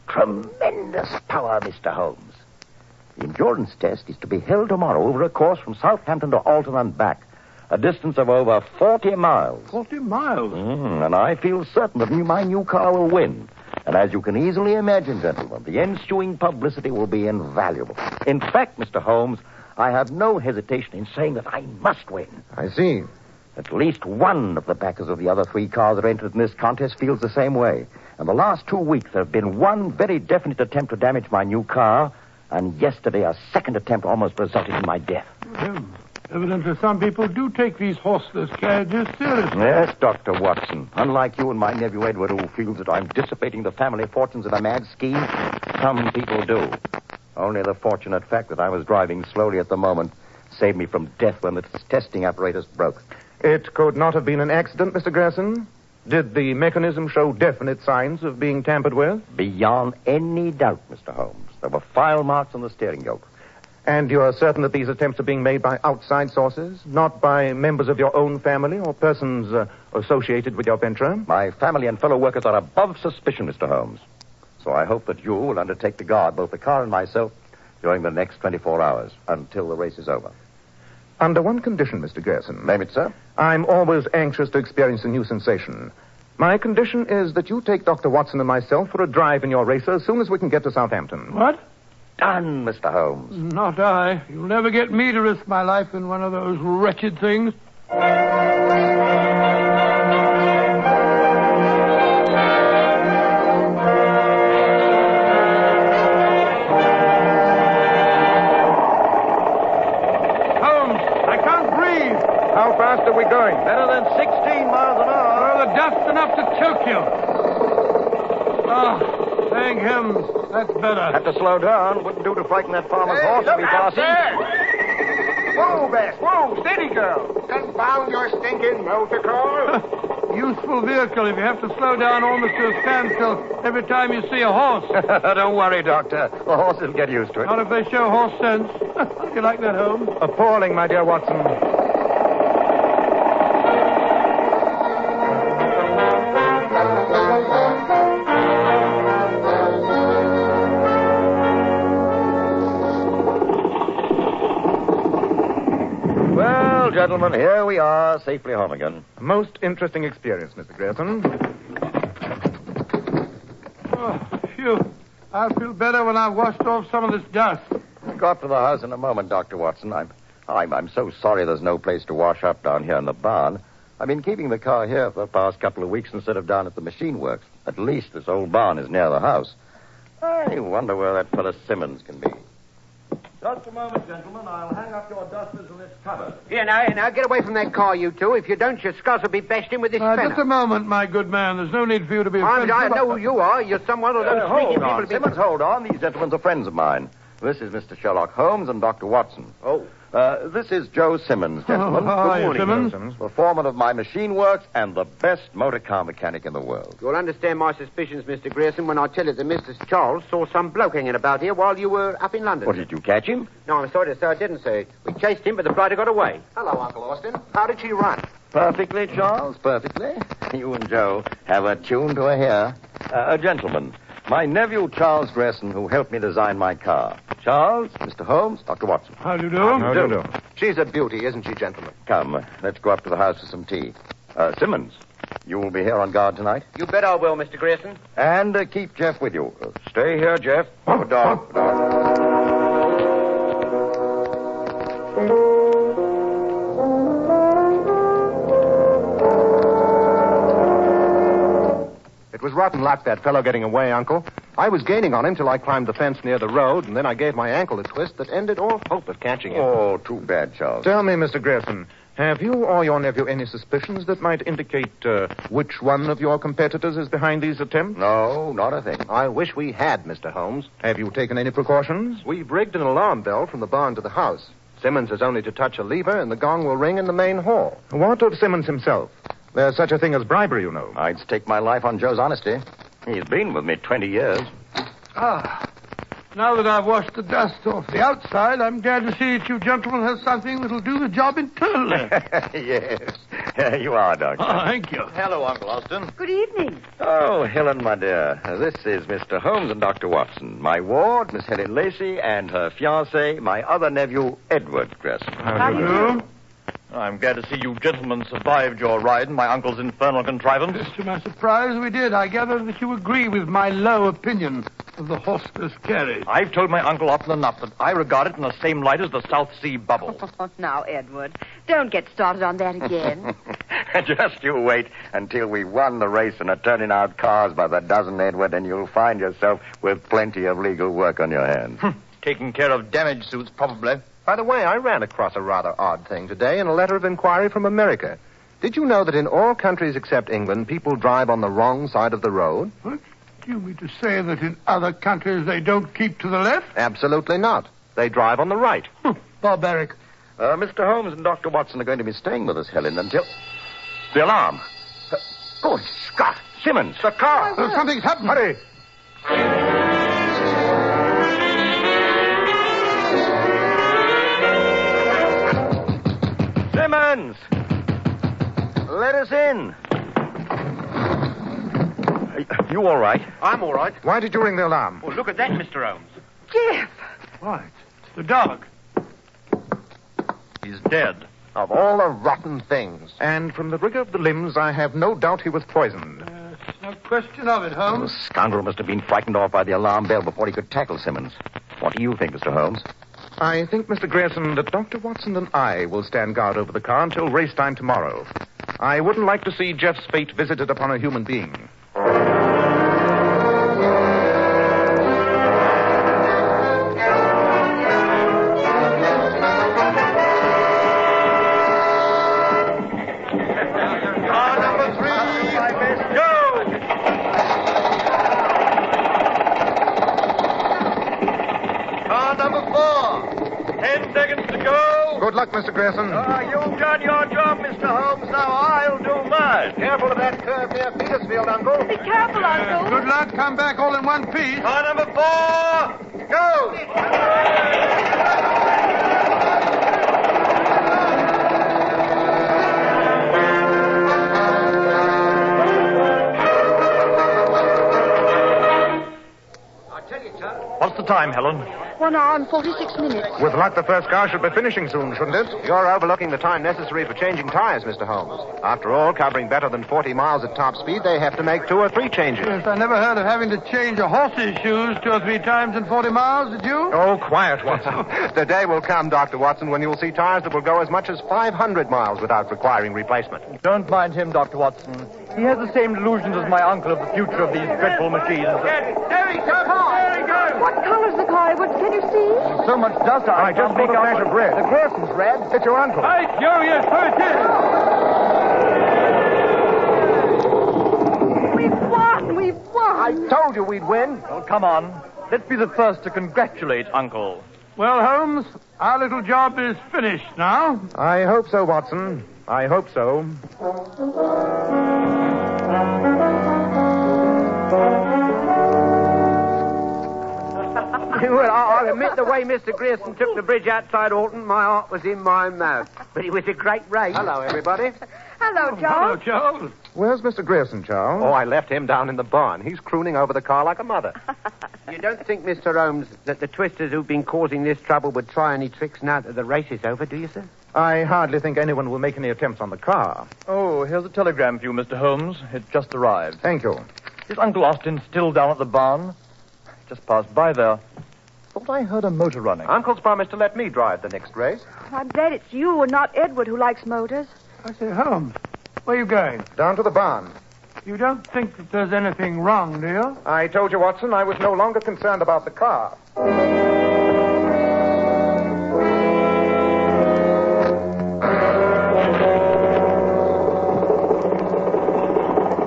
Tremendous power, Mr. Holmes. The endurance test is to be held tomorrow over a course from Southampton to Alton and back. A distance of over 40 miles. 40 miles? And I feel certain that my new car will win. And as you can easily imagine, gentlemen, the ensuing publicity will be invaluable. In fact, Mr. Holmes, I have no hesitation in saying that I must win. I see. At least one of the backers of the other 3 cars that entered in this contest feels the same way. And the last 2 weeks, there have been one very definite attempt to damage my new car, and yesterday a second attempt almost resulted in my death. Evidently, some people do take these horseless carriages seriously. Yes, Dr. Watson. Unlike you and my nephew Edward, who feels that I'm dissipating the family fortunes in a mad scheme, some people do. Only the fortunate fact that I was driving slowly at the moment saved me from death when the testing apparatus broke. It could not have been an accident, Mr. Grayson? Did the mechanism show definite signs of being tampered with? Beyond any doubt, Mr. Holmes. There were file marks on the steering yoke. And you're certain that these attempts are being made by outside sources, not by members of your own family or persons associated with your venture? My family and fellow workers are above suspicion, Mr. Holmes. So I hope that you will undertake to guard both the car and myself during the next 24 hours until the race is over. Under one condition, Mr. Grayson. Name it, sir. I'm always anxious to experience a new sensation. My condition is that you take Dr. Watson and myself for a drive in your racer as soon as we can get to Southampton. What? Done, Mr. Holmes. Not I. You'll never get me to risk my life in one of those wretched things. How fast are we going? Better than 16 miles an hour. Oh, the dust's enough to choke you. Oh, thank heavens. That's better. Have to slow down. Wouldn't do to frighten that farmer's horse to be passing. Whoa, Bess. Whoa, steady, girl. Confound your stinking motor car. Useful vehicle if you have to slow down almost to a standstill every time you see a horse. Don't worry, Doctor. The horse will get used to it. Not if they show horse sense. You like that, Holmes? Appalling, my dear Watson. Gentlemen, here we are, safely home again. A most interesting experience, Mr. Grayson. Oh, phew. I'll feel better when I've washed off some of this dust. We'll go up to the house in a moment, Dr. Watson. I'm so sorry there's no place to wash up down here in the barn. I've been keeping the car here for the past couple of weeks instead of down at the machine works. At least this old barn is near the house. I wonder where that fellow Simmons can be. Just a moment, gentlemen. I'll hang up your dusters in this cupboard. Here, now, get away from that car, you two. If you don't, your skulls will be bashed in with this spanner. Just a moment, my good man. There's no need for you to be offensive. I know who you are. You're someone of those sneaky people. Hold on, Simmons, hold on. These gentlemen are friends of mine. This is Mr. Sherlock Holmes and Dr. Watson. Oh. This is Joe Simmons, gentlemen. How are you, Good morning, Simmons? The foreman of my machine works and the best motor car mechanic in the world. You'll understand my suspicions, Mr. Grayson, when I tell you that Mr. Charles saw some bloke hanging about here while you were up in London. What, did you catch him? No, I'm sorry to say I didn't, sir. We chased him, but the blighter got away. Hello, Uncle Austin. How did she run? Perfectly, Charles, perfectly. You and Joe have a tune to a hair. Gentlemen, my nephew, Charles Grayson, who helped me design my car. Charles, Mr. Holmes, Dr. Watson. How do you do? How do you do? She's a beauty, isn't she, gentlemen? Come, let's go up to the house for some tea. Simmons, you will be here on guard tonight? You bet I will, Mr. Grayson. And keep Jeff with you. Stay here, Jeff. Good dog. Good dog. It was rotten luck, that fellow getting away, Uncle. I was gaining on him till I climbed the fence near the road, and then I gave my ankle a twist that ended all hope of catching him. Oh, too bad, Charles. Tell me, Mr. Grayson, have you or your nephew any suspicions that might indicate which one of your competitors is behind these attempts? No, not a thing. I wish we had, Mr. Holmes. Have you taken any precautions? We've rigged an alarm bell from the barn to the house. Simmons has only to touch a lever, and the gong will ring in the main hall. What of Simmons himself? There's such a thing as bribery, you know. I'd stake my life on Joe's honesty. He's been with me 20 years. Ah, Now that I've washed the dust off the outside, I'm glad to see that you gentlemen have something that'll do the job internally. Yes. You are, Doctor. Oh, thank you. Hello, Uncle Austin. Good evening. Oh, Helen, my dear. This is Mr. Holmes and Dr. Watson. My ward, Miss Helen Lacey, and her fiancé, my other nephew, Edward Gresham. How do you do? I'm glad to see you gentlemen survived your ride in my uncle's infernal contrivance. To my surprise, we did. I gather that you agree with my low opinion of the horseless carriage. I've told my uncle often enough that I regard it in the same light as the South Sea bubble. Oh, now, Edward, don't get started on that again. Just you wait until we've won the race and are turning out cars by the dozen, Edward, and you'll find yourself with plenty of legal work on your hands. Taking care of damage suits, probably. By the way, I ran across a rather odd thing today in a letter of inquiry from America. Did you know that in all countries except England, people drive on the wrong side of the road? What? Do you mean to say that in other countries they don't keep to the left? Absolutely not. They drive on the right. Barbaric. Mr. Holmes and Dr. Watson are going to be staying with us, Helen, until... The alarm. Good Scott! Simmons! The car! Something's happened. Hurry! Simmons! Let us in. You all right? I'm all right. Why did you ring the alarm? Oh, look at that, Mr. Holmes. Jeff! Right. It's the dog. He's dead. Of all the rotten things. And from the rigor of the limbs, I have no doubt he was poisoned. No question of it, Holmes. The scoundrel must have been frightened off by the alarm bell before he could tackle Simmons. What do you think, Mr. Holmes? I think, Mr. Grierson, that Dr. Watson and I will stand guard over the car until race time tomorrow. I wouldn't like to see Jeff's fate visited upon a human being. Good luck, Mr. Grierson. You've done your job, Mr. Holmes. Now I'll do mine. Careful of that curve near Petersfield, Uncle. Be careful, Uncle. Good luck. Come back all in one piece. Car number 4, go! What's the time, Helen? 1 hour and 46 minutes. With luck, the first car should be finishing soon, shouldn't it? You're overlooking the time necessary for changing tires, Mr. Holmes. After all, covering better than 40 miles at top speed, they have to make 2 or 3 changes. Yes, I never heard of having to change a horse's shoes 2 or 3 times in 40 miles, did you? Oh, quiet, Watson. The day will come, Dr. Watson, when you'll see tires that will go as much as 500 miles without requiring replacement. Don't mind him, Dr. Watson. He has the same delusions as my uncle of the future of these dreadful machines. There he comes! There he goes! What color's the car, Edward? Can you see? So much dust I just make a flash of red. The Grierson's red. It's your uncle. Right, Joe, yes, so it is. We've won! We've won! I told you we'd win. Well, come on. Let's be the first to congratulate Uncle. Well, Holmes, our little job is finished now. I hope so, Watson. I hope so. Well, I'll admit the way Mr. Grierson took the bridge outside Alton, my heart was in my mouth. But it was a great race. Hello, everybody. Hello, Charles. Hello, Charles. Where's Mr. Grierson, Charles? Oh, I left him down in the barn. He's crooning over the car like a mother. You don't think, Mr. Holmes, that the twisters who've been causing this trouble would try any tricks now that the race is over, do you, sir? I hardly think anyone will make any attempts on the car. Oh, here's a telegram for you, Mr. Holmes. It just arrived. Thank you. Is Uncle Austin still down at the barn? Just passed by there. Thought I heard a motor running. Uncle's promised to let me drive the next race. I'm glad it's you and not Edward who likes motors. I say, Holmes, where are you going? Down to the barn. You don't think that there's anything wrong, do you? I told you, Watson, I was no longer concerned about the car.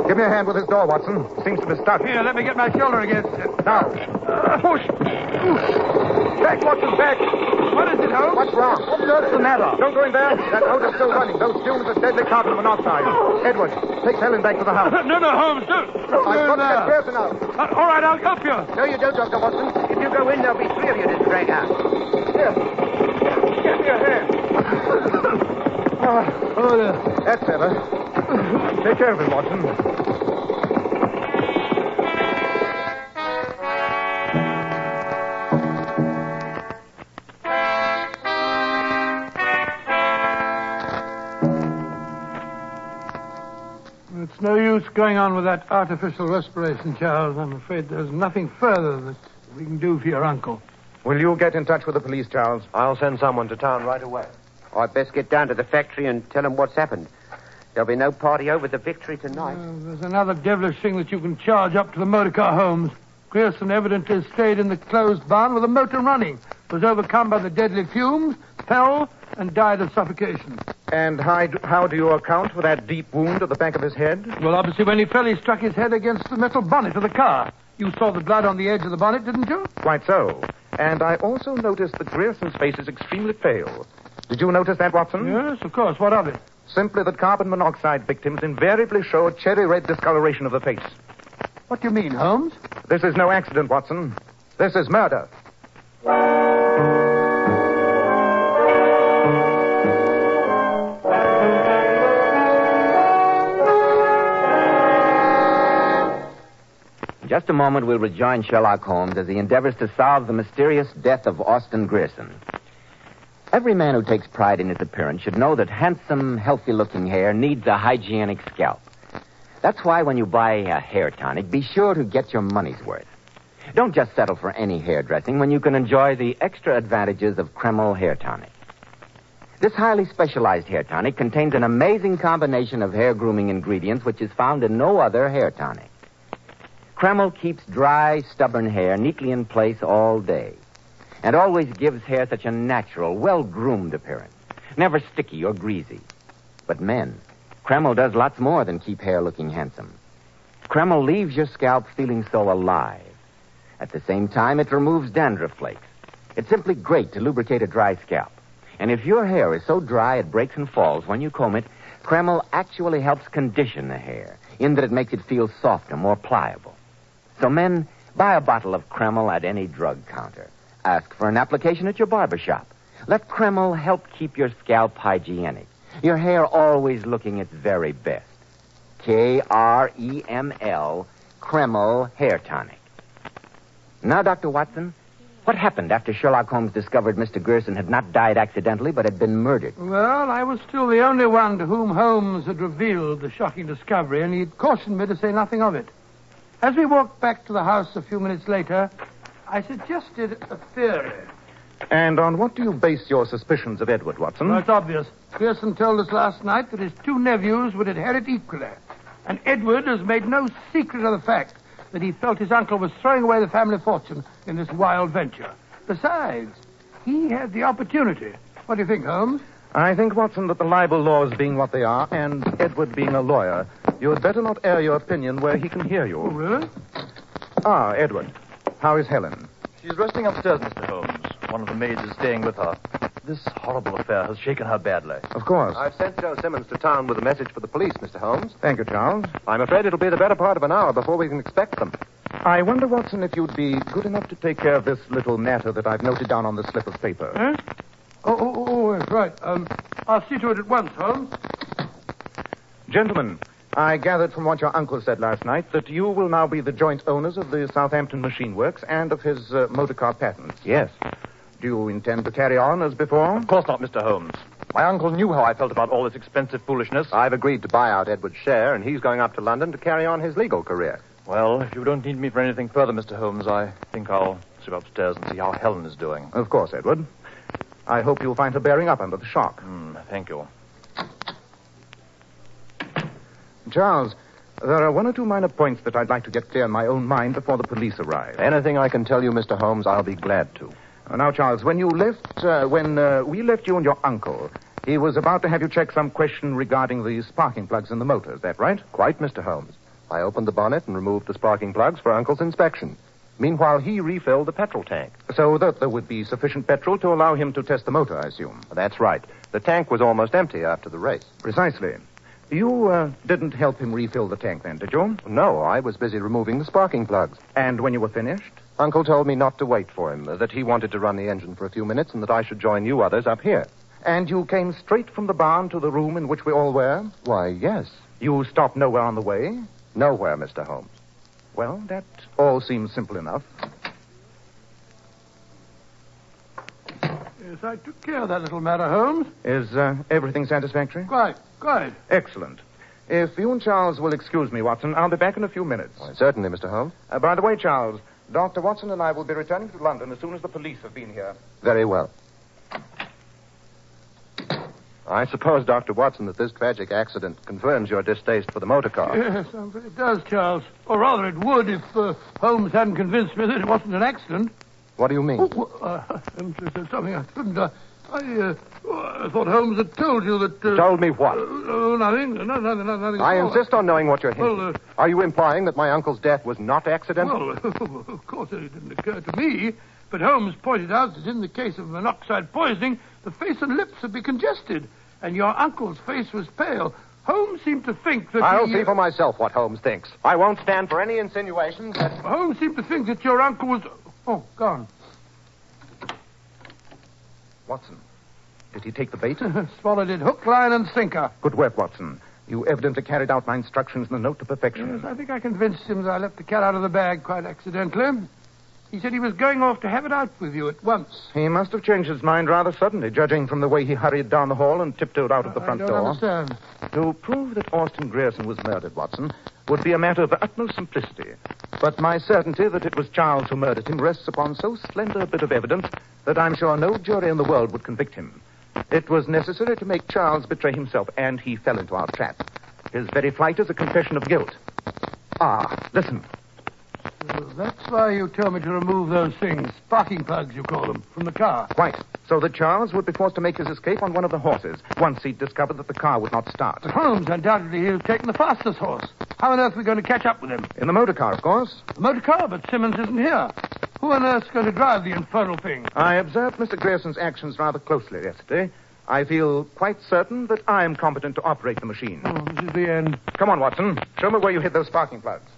Give me a hand with this door, Watson. Seems to be stuck. Here, let me get my shoulder against it. Now. Push. Back, Watson, back. What is it, Holmes? What's wrong? What's the matter? Don't go in there. That motor's still running. Those fumes are deadly carbon monoxide. Edward, take Helen back to the house. No, Holmes, don't. I've got to get Grierson out. All right, I'll help you. No, you don't, Dr. Watson. If you go in, there'll be three of you to drag out. Here. Get me a hand. That's better. Take care of him, Watson. It's no use going on with that artificial respiration, Charles. I'm afraid there's nothing further that we can do for your uncle. Will you get in touch with the police, Charles? I'll send someone to town right away. I'd best get down to the factory and tell them what's happened. There'll be no party over the victory tonight. There's another devilish thing that you can charge up to the motor car, Holmes. Grierson evidently stayed in the closed barn with the motor running, was overcome by the deadly fumes, fell, and died of suffocation. And how do you account for that deep wound at the back of his head? Well, obviously, when he fell, he struck his head against the metal bonnet of the car. You saw the blood on the edge of the bonnet, didn't you? Quite so. And I also noticed that Grierson's face is extremely pale. Did you notice that, Watson? Yes, of course. What of it? Simply that carbon monoxide victims invariably show a cherry red discoloration of the face. What do you mean, Holmes? This is no accident, Watson. This is murder. In just a moment, we'll rejoin Sherlock Holmes as he endeavors to solve the mysterious death of Austin Grierson. Every man who takes pride in his appearance should know that handsome, healthy-looking hair needs a hygienic scalp. That's why when you buy a hair tonic, be sure to get your money's worth. Don't just settle for any hair dressing when you can enjoy the extra advantages of Kreml hair tonic. This highly specialized hair tonic contains an amazing combination of hair grooming ingredients which is found in no other hair tonic. Kreml keeps dry, stubborn hair neatly in place all day and always gives hair such a natural, well-groomed appearance, never sticky or greasy. But men, Kreml does lots more than keep hair looking handsome. Kreml leaves your scalp feeling so alive. At the same time, it removes dandruff flakes. It's simply great to lubricate a dry scalp. And if your hair is so dry it breaks and falls when you comb it, Kreml actually helps condition the hair, in that it makes it feel softer, more pliable. So men, buy a bottle of Kreml at any drug counter. Ask for an application at your barber shop. Let Kreml help keep your scalp hygienic, your hair always looking its very best. Kreml, Kreml Hair Tonic. Now, Dr. Watson, what happened after Sherlock Holmes discovered Mr. Grierson had not died accidentally but had been murdered? Well, I was still the only one to whom Holmes had revealed the shocking discovery, and he'd cautioned me to say nothing of it. As we walked back to the house a few minutes later, I suggested a theory. And on what do you base your suspicions of Edward, Watson? Well, it's obvious. Grierson told us last night that his two nephews would inherit equally. And Edward has made no secret of the fact that he felt his uncle was throwing away the family fortune in this wild venture. Besides, he had the opportunity. What do you think, Holmes? I think, Watson, that the libel laws being what they are, and Edward being a lawyer, you had better not air your opinion where he can hear you. Oh, really? Ah, Edward. How is Helen? She's resting upstairs, Mr. Holmes. One of the maids is staying with her. This horrible affair has shaken her badly. Of course. I've sent Joe Simmons to town with a message for the police, Mr. Holmes. Thank you, Charles. I'm afraid it'll be the better part of an hour before we can expect them. I wonder, Watson, if you'd be good enough to take care of this little matter that I've noted down on the slip of paper. Huh? Yes, right. I'll see to it at once, Holmes. Gentlemen, I gathered from what your uncle said last night that you will now be the joint owners of the Southampton Machine Works and of his motor car patents. Yes. Do you intend to carry on as before? Of course not, Mr. Holmes. My uncle knew how I felt about all this expensive foolishness. I've agreed to buy out Edward's share, and he's going up to London to carry on his legal career. Well, if you don't need me for anything further, Mr. Holmes, I think I'll slip upstairs and see how Helen is doing. Of course, Edward. I hope you'll find her bearing up under the shock. Thank you. Charles, there are one or two minor points that I'd like to get clear in my own mind before the police arrive. Anything I can tell you, Mr. Holmes, I'll be glad to. Now, Charles, when we left you and your uncle, he was about to have you check some question regarding the sparking plugs in the motor. Is that right? Quite, Mr. Holmes. I opened the bonnet and removed the sparking plugs for Uncle's inspection. Meanwhile, he refilled the petrol tank. So that there would be sufficient petrol to allow him to test the motor, I assume. That's right. The tank was almost empty after the race. Precisely. You didn't help him refill the tank then, did you? No, I was busy removing the sparking plugs. And when you were finished? Uncle told me not to wait for him, that he wanted to run the engine for a few minutes and that I should join you others up here. And you came straight from the barn to the room in which we all were? Why, yes. You stopped nowhere on the way? Nowhere, Mr. Holmes. Well, that all seems simple enough. Yes, I took care of that little matter, Holmes. Is everything satisfactory? Quite. Excellent. If you and Charles will excuse me, Watson, I'll be back in a few minutes. Why, certainly, Mr. Holmes. By the way, Charles, Dr. Watson and I will be returning to London as soon as the police have been here. Very well. I suppose, Dr. Watson, that this tragic accident confirms your distaste for the motor car. Yes, it does, Charles. Or rather, it would if Holmes hadn't convinced me that it wasn't an accident. What do you mean? Holmes said something I shouldn't. I thought Holmes had told you that... Told me what? Nothing. Nothing. I insist on knowing what you're hinting. Are you implying that my uncle's death was not accidental? Well, of course it didn't occur to me. But Holmes pointed out that in the case of monoxide poisoning, the face and lips would be congested, and your uncle's face was pale. Holmes seemed to think that I'll see for myself what Holmes thinks. I won't stand for any insinuations that... Holmes seemed to think that your uncle was... Oh, gone. Watson, did he take the bait? Swallowed it hook, line, and sinker. Good work, Watson. You evidently carried out my instructions in the note to perfection. Yes, I think I convinced him that I left the cat out of the bag quite accidentally. He said he was going off to have it out with you at once. He must have changed his mind rather suddenly, judging from the way he hurried down the hall and tiptoed out of the front door. I don't understand. To prove that Austin Grierson was murdered, Watson, would be a matter of the utmost simplicity. But my certainty that it was Charles who murdered him rests upon so slender a bit of evidence that I'm sure no jury in the world would convict him. It was necessary to make Charles betray himself, and he fell into our trap. His very flight is a confession of guilt. Ah, listen. That's why you told me to remove those things, sparking plugs, you call them, from the car. Quite. So that Charles would be forced to make his escape on one of the horses, once he'd discovered that the car would not start. But Holmes, undoubtedly, he'll have taken the fastest horse. How on earth are we going to catch up with him? In the motor car, of course. The motor car? But Simmons isn't here. Who on earth's going to drive the infernal thing? I observed Mr. Grierson's actions rather closely yesterday. I feel quite certain that I am competent to operate the machine. Oh, this is the end. Come on, Watson. Show me where you hid those sparking plugs.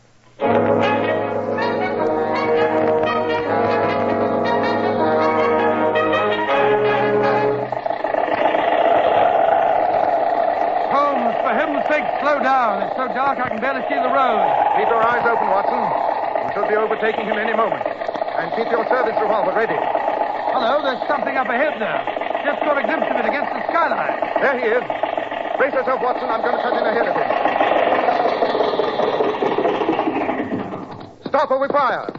Slow down. It's so dark I can barely see the road. Keep your eyes open, Watson. You should be overtaking him any moment. And keep your service revolver ready. Hello, there's something up ahead there. Just caught a glimpse of it against the skyline. There he is. Brace yourself, Watson. I'm going to cut in ahead of him. Stop or we fire.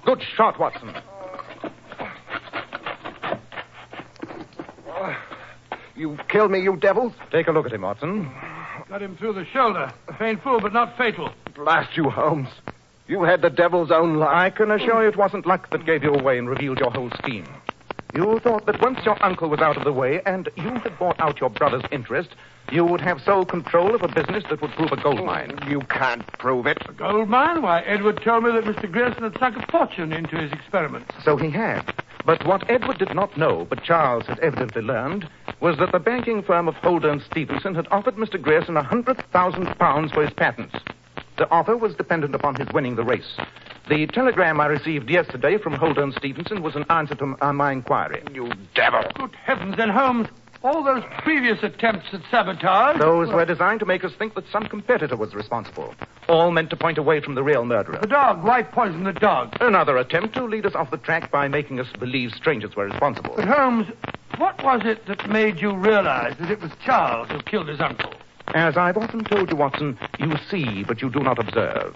Good shot, Watson. You killed me, you devils. Take a look at him, Watson. Got him through the shoulder. Painful, but not fatal. Blast you, Holmes. You had the devil's own luck. I can assure you it wasn't luck that gave you away and revealed your whole scheme. You thought that once your uncle was out of the way and you had bought out your brother's interest, you would have sole control of a business that would prove a gold mine. You can't prove it. A gold mine? Why, Edward told me that Mr. Grierson had sunk a fortune into his experiments. So he had. But what Edward did not know, but Charles had evidently learned, was that the banking firm of Holder and Stevenson had offered Mr. Grierson £100,000 for his patents. The offer was dependent upon his winning the race. The telegram I received yesterday from Holder and Stevenson was an answer to my inquiry. You devil. Good heavens, then, Holmes, all those previous attempts at sabotage... Those were designed to make us think that some competitor was responsible. All meant to point away from the real murderer. The dog. Why poison the dog? Another attempt to lead us off the track by making us believe strangers were responsible. But, Holmes, what was it that made you realize that it was Charles who killed his uncle? As I've often told you, Watson, you see, but you do not observe.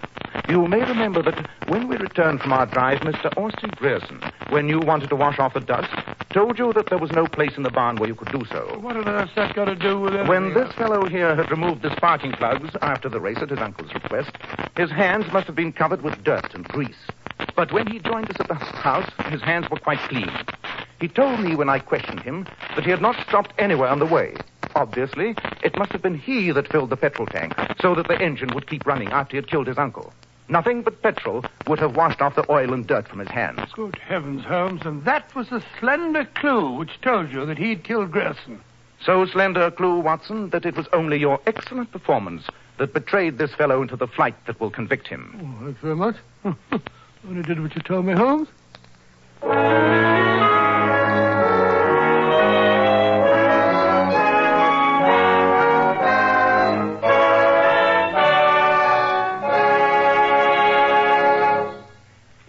You may remember that when we returned from our drive, Mr. Austin Grierson, when you wanted to wash off the dust, told you that there was no place in the barn where you could do so. What on earth's that got to do with it? When this fellow here had removed the sparking plugs after the race at his uncle's request, his hands must have been covered with dirt and grease. But when he joined us at the house, his hands were quite clean. He told me when I questioned him that he had not stopped anywhere on the way. Obviously, it must have been he that filled the petrol tank so that the engine would keep running after he had killed his uncle. Nothing but petrol would have washed off the oil and dirt from his hands. Good heavens, Holmes, and that was a slender clue which told you that he'd killed Grierson. So slender a clue, Watson, that it was only your excellent performance that betrayed this fellow into the flight that will convict him. Oh, thanks very much. Only did what you told me, Holmes.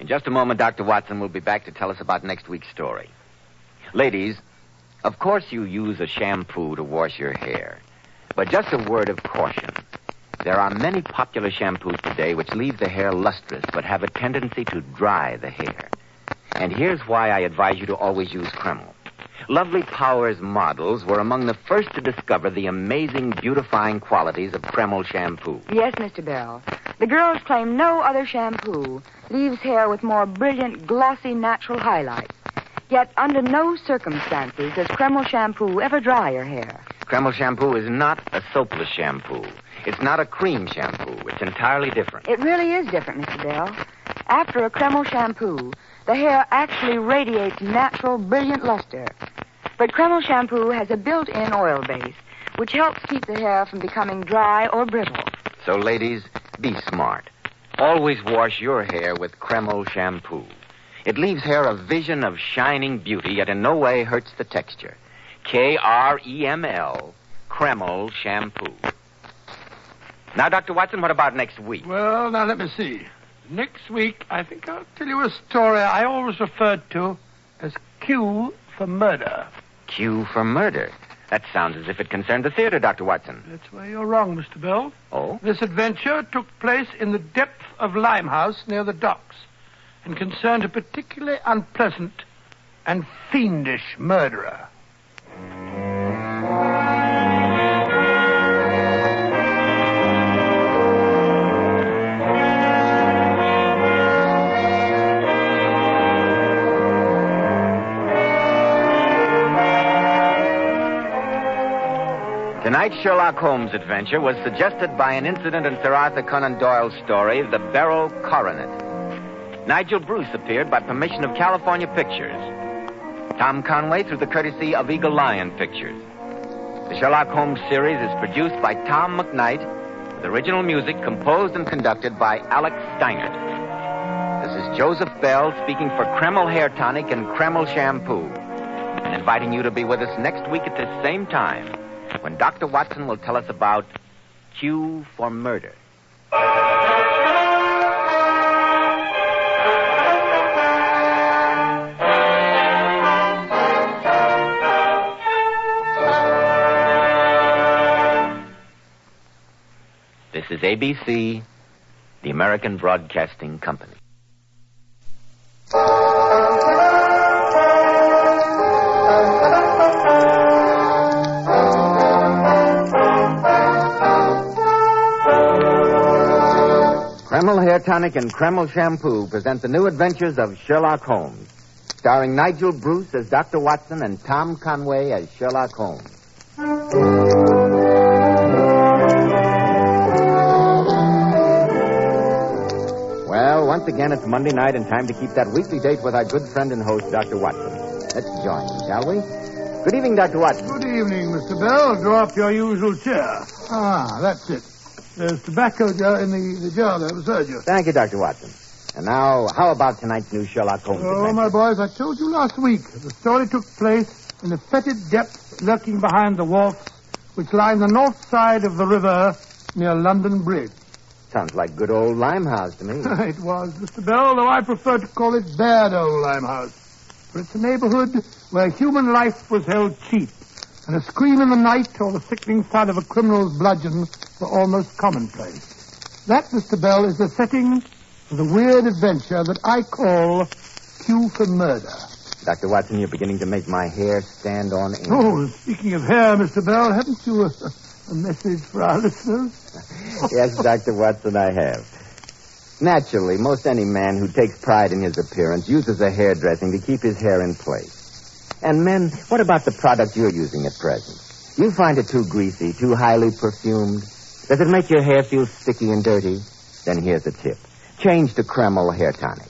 In just a moment, Dr. Watson will be back to tell us about next week's story. Ladies, of course you use a shampoo to wash your hair. But just a word of caution. There are many popular shampoos today which leave the hair lustrous but have a tendency to dry the hair. And here's why I advise you to always use Kreml. Lovely Powers models were among the first to discover the amazing beautifying qualities of Kreml shampoo. Yes, Mr. Bell. The girls claim no other shampoo leaves hair with more brilliant, glossy, natural highlights. Yet under no circumstances does Kreml shampoo ever dry your hair. Kreml shampoo is not a soapless shampoo. It's not a cream shampoo. It's entirely different. It really is different, Mr. Bell. After a Kreml shampoo, the hair actually radiates natural, brilliant luster. But Kreml shampoo has a built-in oil base, which helps keep the hair from becoming dry or brittle. So, ladies, be smart. Always wash your hair with Kreml shampoo. It leaves hair a vision of shining beauty, yet in no way hurts the texture. Kreml, Kreml shampoo. Now, Dr. Watson, what about next week? Well, now let me see. Next week, I think I'll tell you a story I always referred to as Q for murder. Q for murder? That sounds as if it concerned the theater, Dr. Watson. That's where you're wrong, Mr. Bell. Oh? This adventure took place in the depth of Limehouse near the docks and concerned a particularly unpleasant and fiendish murderer. Tonight's Sherlock Holmes adventure was suggested by an incident in Sir Arthur Conan Doyle's story, The Beryl Coronet. Nigel Bruce appeared by permission of California Pictures. Tom Conway through the courtesy of Eagle Lion Pictures. The Sherlock Holmes series is produced by Tom McKnight, with original music composed and conducted by Alex Steinert. This is Joseph Bell speaking for Kreml Hair Tonic and Kreml Shampoo, and inviting you to be with us next week at this same time, when Dr. Watson will tell us about Q for murder. This is ABC, the American Broadcasting Company. Kreml Hair Tonic and Kreml Shampoo present the new adventures of Sherlock Holmes, starring Nigel Bruce as Dr. Watson and Tom Conway as Sherlock Holmes. Well, once again, it's Monday night and time to keep that weekly date with our good friend and host, Dr. Watson. Let's join him, shall we? Good evening, Dr. Watson. Good evening, Mr. Bell. Draw up your usual chair. Ah, that's it. There's tobacco jar in the jar there beside you. Thank you, Dr. Watson. And now, how about tonight's new Sherlock Holmes Oh, adventure? my boys, I told you last week the story took place in the fetid depths lurking behind the wharfs which line the north side of the river near London Bridge. Sounds like good old Limehouse to me. It was, Mr. Bell, though I prefer to call it bad old Limehouse. For it's a neighborhood where human life was held cheap, and a scream in the night or the sickening thud of a criminal's bludgeon were almost commonplace. That, Mr. Bell, is the setting for the weird adventure that I call Q for Murder. Dr. Watson, you're beginning to make my hair stand on end. Oh, speaking of hair, Mr. Bell, haven't you a message for our listeners? Yes, Dr. Watson, I have. Naturally, most any man who takes pride in his appearance uses a hairdressing to keep his hair in place. And men, what about the product you're using at present? You find it too greasy, too highly perfumed? Does it make your hair feel sticky and dirty? Then here's a tip. Change to Kreml Hair Tonic.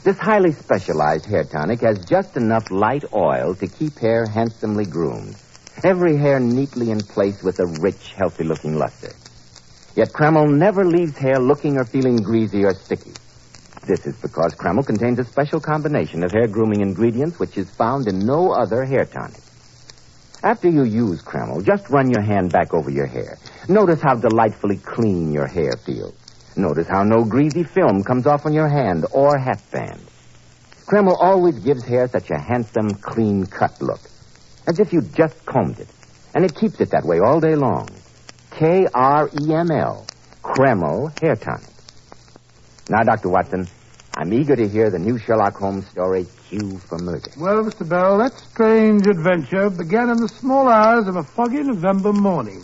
This highly specialized hair tonic has just enough light oil to keep hair handsomely groomed. Every hair neatly in place with a rich, healthy-looking luster. Yet Kreml never leaves hair looking or feeling greasy or sticky. This is because Kreml contains a special combination of hair grooming ingredients which is found in no other hair tonic. After you use Kreml, just run your hand back over your hair. Notice how delightfully clean your hair feels. Notice how no greasy film comes off on your hand or hatband. Kreml always gives hair such a handsome, clean-cut look, as if you just combed it. And it keeps it that way all day long. Kreml, Kreml Hair Tonic. Now, Dr. Watson, I'm eager to hear the new Sherlock Holmes story, Q for Murder. Well, Mr. Bell, that strange adventure began in the small hours of a foggy November morning.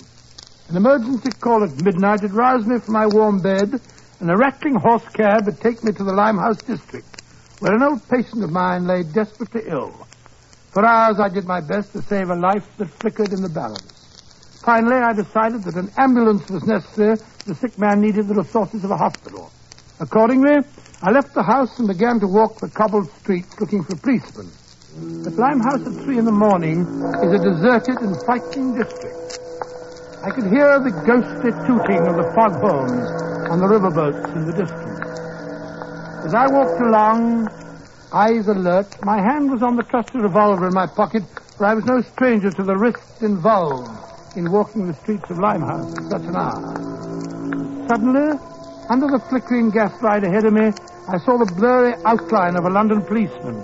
An emergency call at midnight had roused me from my warm bed, and a rattling horse cab had taken me to the Limehouse district, where an old patient of mine lay desperately ill. For hours I did my best to save a life that flickered in the balance. Finally, I decided that an ambulance was necessary. The sick man needed the resources of a hospital. Accordingly, I left the house and began to walk the cobbled streets looking for policemen. The Limehouse at 3 a.m. is a deserted and frightening district. I could hear the ghostly tooting of the foghorns on the riverboats in the distance. As I walked along, eyes alert, my hand was on the trusty revolver in my pocket, for I was no stranger to the risks involved in walking the streets of Limehouse at such an hour. Suddenly, under the flickering gaslight ahead of me, I saw the blurry outline of a London policeman.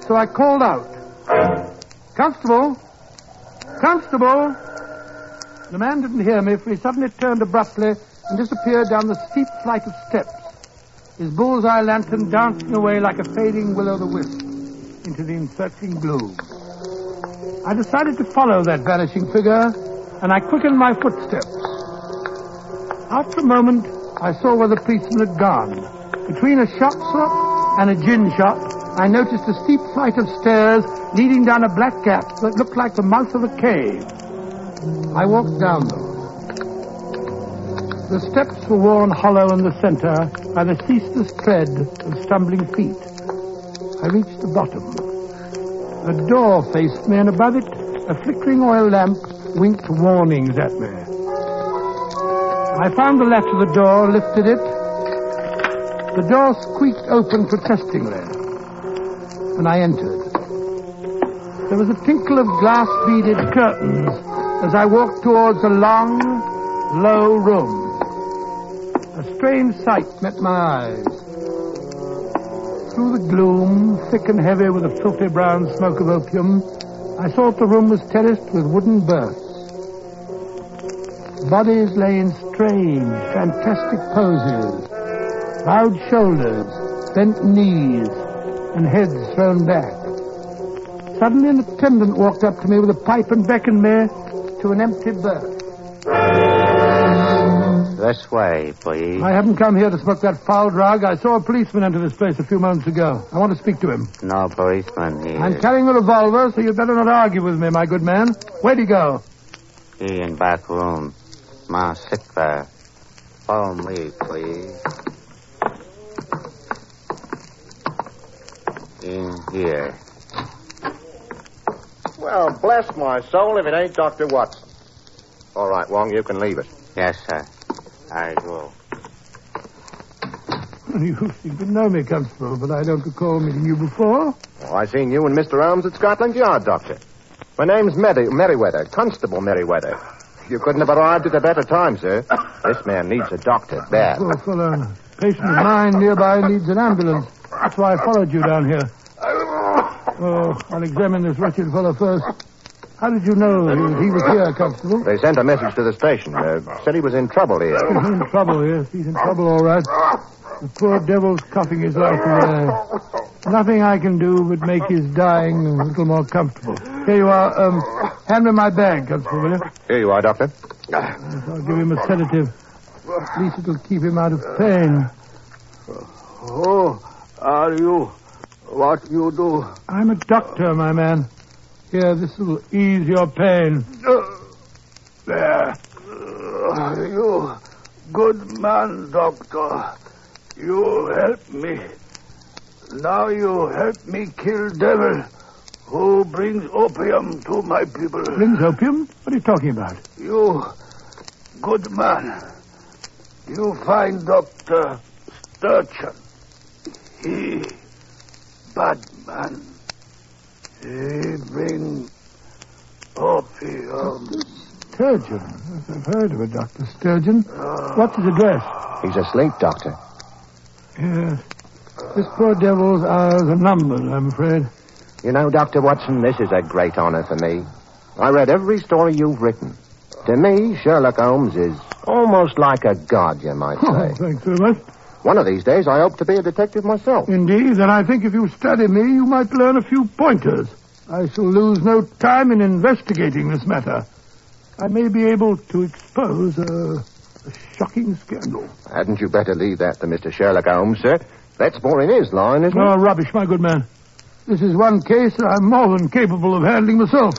So I called out, "Constable! Constable!" The man didn't hear me, for he suddenly turned abruptly and disappeared down the steep flight of steps, his bullseye lantern dancing away like a fading will-o'-the-wisp into the encircling gloom. I decided to follow that vanishing figure, and I quickened my footsteps. After a moment, I saw where the policeman had gone. Between a shop shop and a gin shop, I noticed a steep flight of stairs leading down a black gap that looked like the mouth of a cave. I walked down them. The steps were worn hollow in the center by the ceaseless tread of stumbling feet. I reached the bottom. A door faced me, and above it, a flickering oil lamp winked warnings at me. I found the latch of the door, lifted it. The door squeaked open protestingly, and I entered. There was a tinkle of glass-beaded curtains as I walked towards a long, low room. A strange sight met my eyes. Through the gloom, thick and heavy with the filthy brown smoke of opium, I saw that the room was terraced with wooden berths. Bodies lay in strange, fantastic poses. Bowed shoulders, bent knees, and heads thrown back. Suddenly an attendant walked up to me with a pipe and beckoned me to an empty berth. This way, please. I haven't come here to smoke that foul drug. I saw a policeman enter this place a few moments ago. I want to speak to him. No policeman here. I'm carrying the revolver, so you'd better not argue with me, my good man. Where'd he go? He in back room. Ma sick there. Follow me, please. In here. Well, bless my soul if it ain't Dr. Watson. All right, Wong, you can leave it. Yes, sir. I will. You seem to know me, Constable, but I don't recall meeting you before. Oh, I seen you and Mr. Elms at Scotland Yard, Doctor. My name's Merriweather, Constable Merriweather. You couldn't have arrived at a better time, sir. This man needs a doctor, bad. Poor fellow. A patient of mine nearby needs an ambulance. That's why I followed you down here. Oh, I'll examine this wretched fellow first. How did you know he was here, Constable? They sent a message to the station. Said he was in trouble here. He's in trouble, yes. He's in trouble, all right. The poor devil's coughing his life away. Nothing I can do but make his dying a little more comfortable. Here you are. Hand me my bag, Constable, will you? Here you are, Doctor. Yes, I'll give him a sedative. At least it'll keep him out of pain. Who are you? What you do? I'm a doctor, my man. Here, this will ease your pain. There. You good man, doctor. You help me. Now you help me kill devil who brings opium to my people. Brings opium? What are you talking about? You good man. You find Dr. Sturgeon. He, bad man. He bring opium. Sturgeon? I've heard of a Dr. Sturgeon. What's his address? He's asleep, Doctor. Yes. This poor devil's hours are numbered, I'm afraid. You know, Dr. Watson, this is a great honor for me. I read every story you've written. To me, Sherlock Holmes is almost like a god, you might say. Oh, thanks very much. One of these days, I hope to be a detective myself. Indeed, and I think if you study me, you might learn a few pointers. I shall lose no time in investigating this matter. I may be able to expose a shocking scandal. Hadn't you better leave that to Mr. Sherlock Holmes, sir? That's more in his line, isn't it? Oh, rubbish, my good man. This is one case I'm more than capable of handling myself.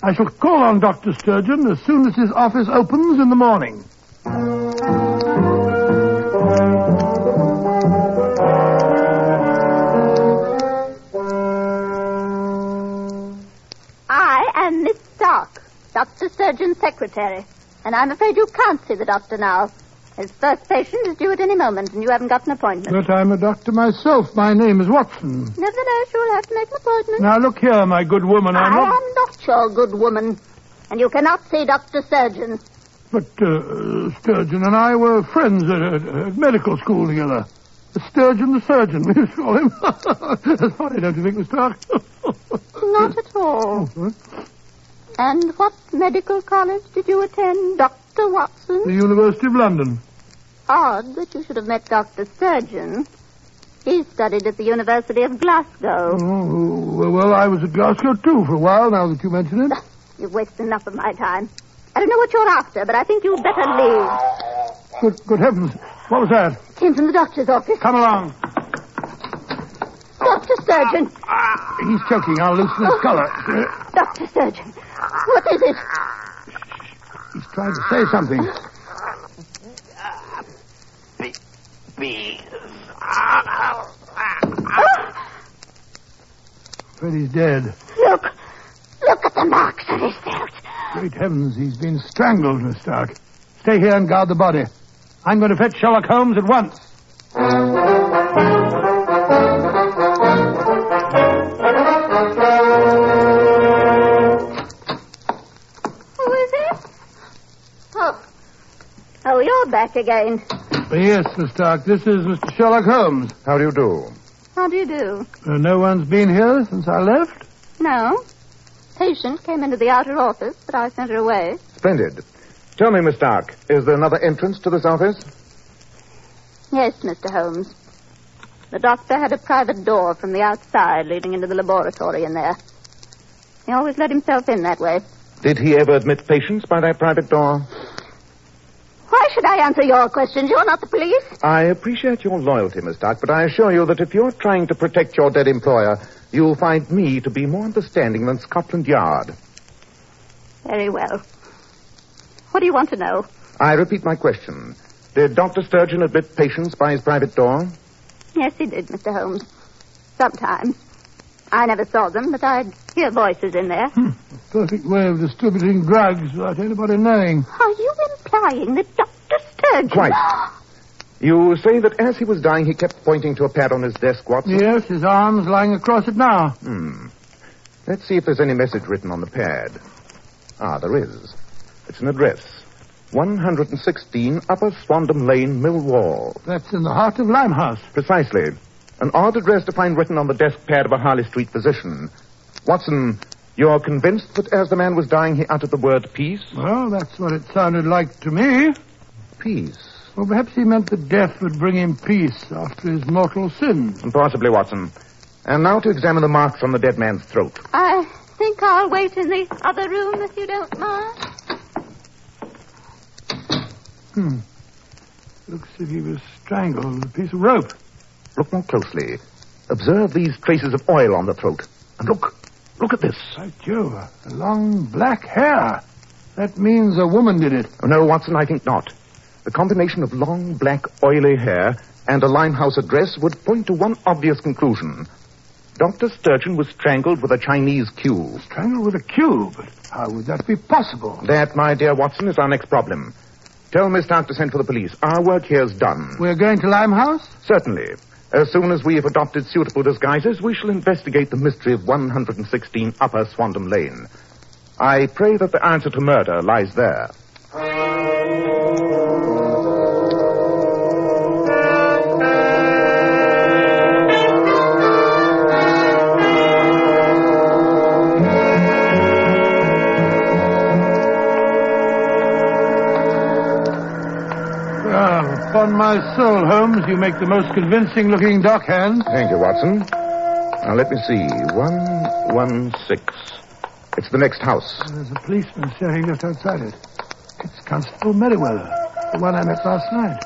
I shall call on Dr. Sturgeon as soon as his office opens in the morning. I am Miss Stark, Dr. Sturgeon's secretary, and I'm afraid you can't see the doctor now. His first patient is due at any moment, and you haven't got an appointment. But I'm a doctor myself. My name is Watson. Nevertheless, you'll have to make an appointment. Now, look here, my good woman. I am not your good woman, and you cannot see Dr. Sturgeon. But Sturgeon and I were friends at medical school together. Sturgeon the surgeon, we used to call him. That's funny, don't you think, Miss Stark? Not at all. And what medical college did you attend, Dr. Watson? The University of London. Odd that you should have met Dr. Sturgeon. He studied at the University of Glasgow. Oh, well, I was at Glasgow, too, for a while, now that you mention it. You've wasted enough of my time. I don't know what you're after, but I think you'd better leave. Good heavens. What was that? Came from the doctor's office. Come along. Dr. Sturgeon. He's choking. I'll loosen his collar. Dr. Sturgeon. What is it? He's trying to say something. Freddy's dead. Look at the marks on his throat. Great heavens, he's been strangled, Miss Stark. Stay here and guard the body. I'm going to fetch Sherlock Holmes at once. Who is it? Oh, you're back again. Yes, Miss Stark, this is Mr. Sherlock Holmes. How do you do? How do you do? No one's been here since I left? No. Patient came into the outer office, but I sent her away. Splendid. Tell me, Miss Stark, is there another entrance to this office? Yes, Mr. Holmes. The doctor had a private door from the outside leading into the laboratory in there. He always let himself in that way. Did he ever admit patients by that private door? Why should I answer your questions? You're not the police. I appreciate your loyalty, Miss Stark, but I assure you that if you're trying to protect your dead employer, you'll find me to be more understanding than Scotland Yard. Very well. What do you want to know? I repeat my question. Did Dr. Sturgeon admit patients by his private door? Yes, he did, Mr. Holmes. Sometimes. I never saw them, but I'd hear voices in there. A perfect way of distributing drugs without anybody knowing. Are you implying that Dr. Sturgeon... Quite. You say that as he was dying, he kept pointing to a pad on his desk, Watson? Yes, his arm's lying across it now. Let's see if there's any message written on the pad. Ah, there is. It's an address. 116 Upper Swandam Lane, Millwall. That's in the heart of Limehouse. Precisely. An odd address to find written on the desk pad of a Harley Street physician. Watson, you're convinced that as the man was dying, he uttered the word peace? Well, that's what it sounded like to me. Peace? Well, perhaps he meant that death would bring him peace after his mortal sins. Possibly, Watson. And now to examine the marks on the dead man's throat. I think I'll wait in the other room if you don't mind. Looks as if he was strangled with a piece of rope. Look more closely. Observe these traces of oil on the throat. And look at this. By Jove, a long black hair. That means a woman did it. No, Watson, I think not. The combination of long, black, oily hair and a Limehouse address would point to one obvious conclusion. Dr. Sturgeon was strangled with a Chinese cube. Strangled with a cube? How would that be possible? That, my dear Watson, is our next problem. Tell Miss Stark to send for the police. Our work here's done. We're going to Limehouse? Certainly. As soon as we have adopted suitable disguises, we shall investigate the mystery of 116 Upper Swandam Lane. I pray that the answer to murder lies there. Upon my soul, Holmes, you make the most convincing-looking dockhand. Thank you, Watson. Now, let me see. 116. It's the next house. There's a policeman standing just outside it. It's Constable Merriweather, the one I met last night.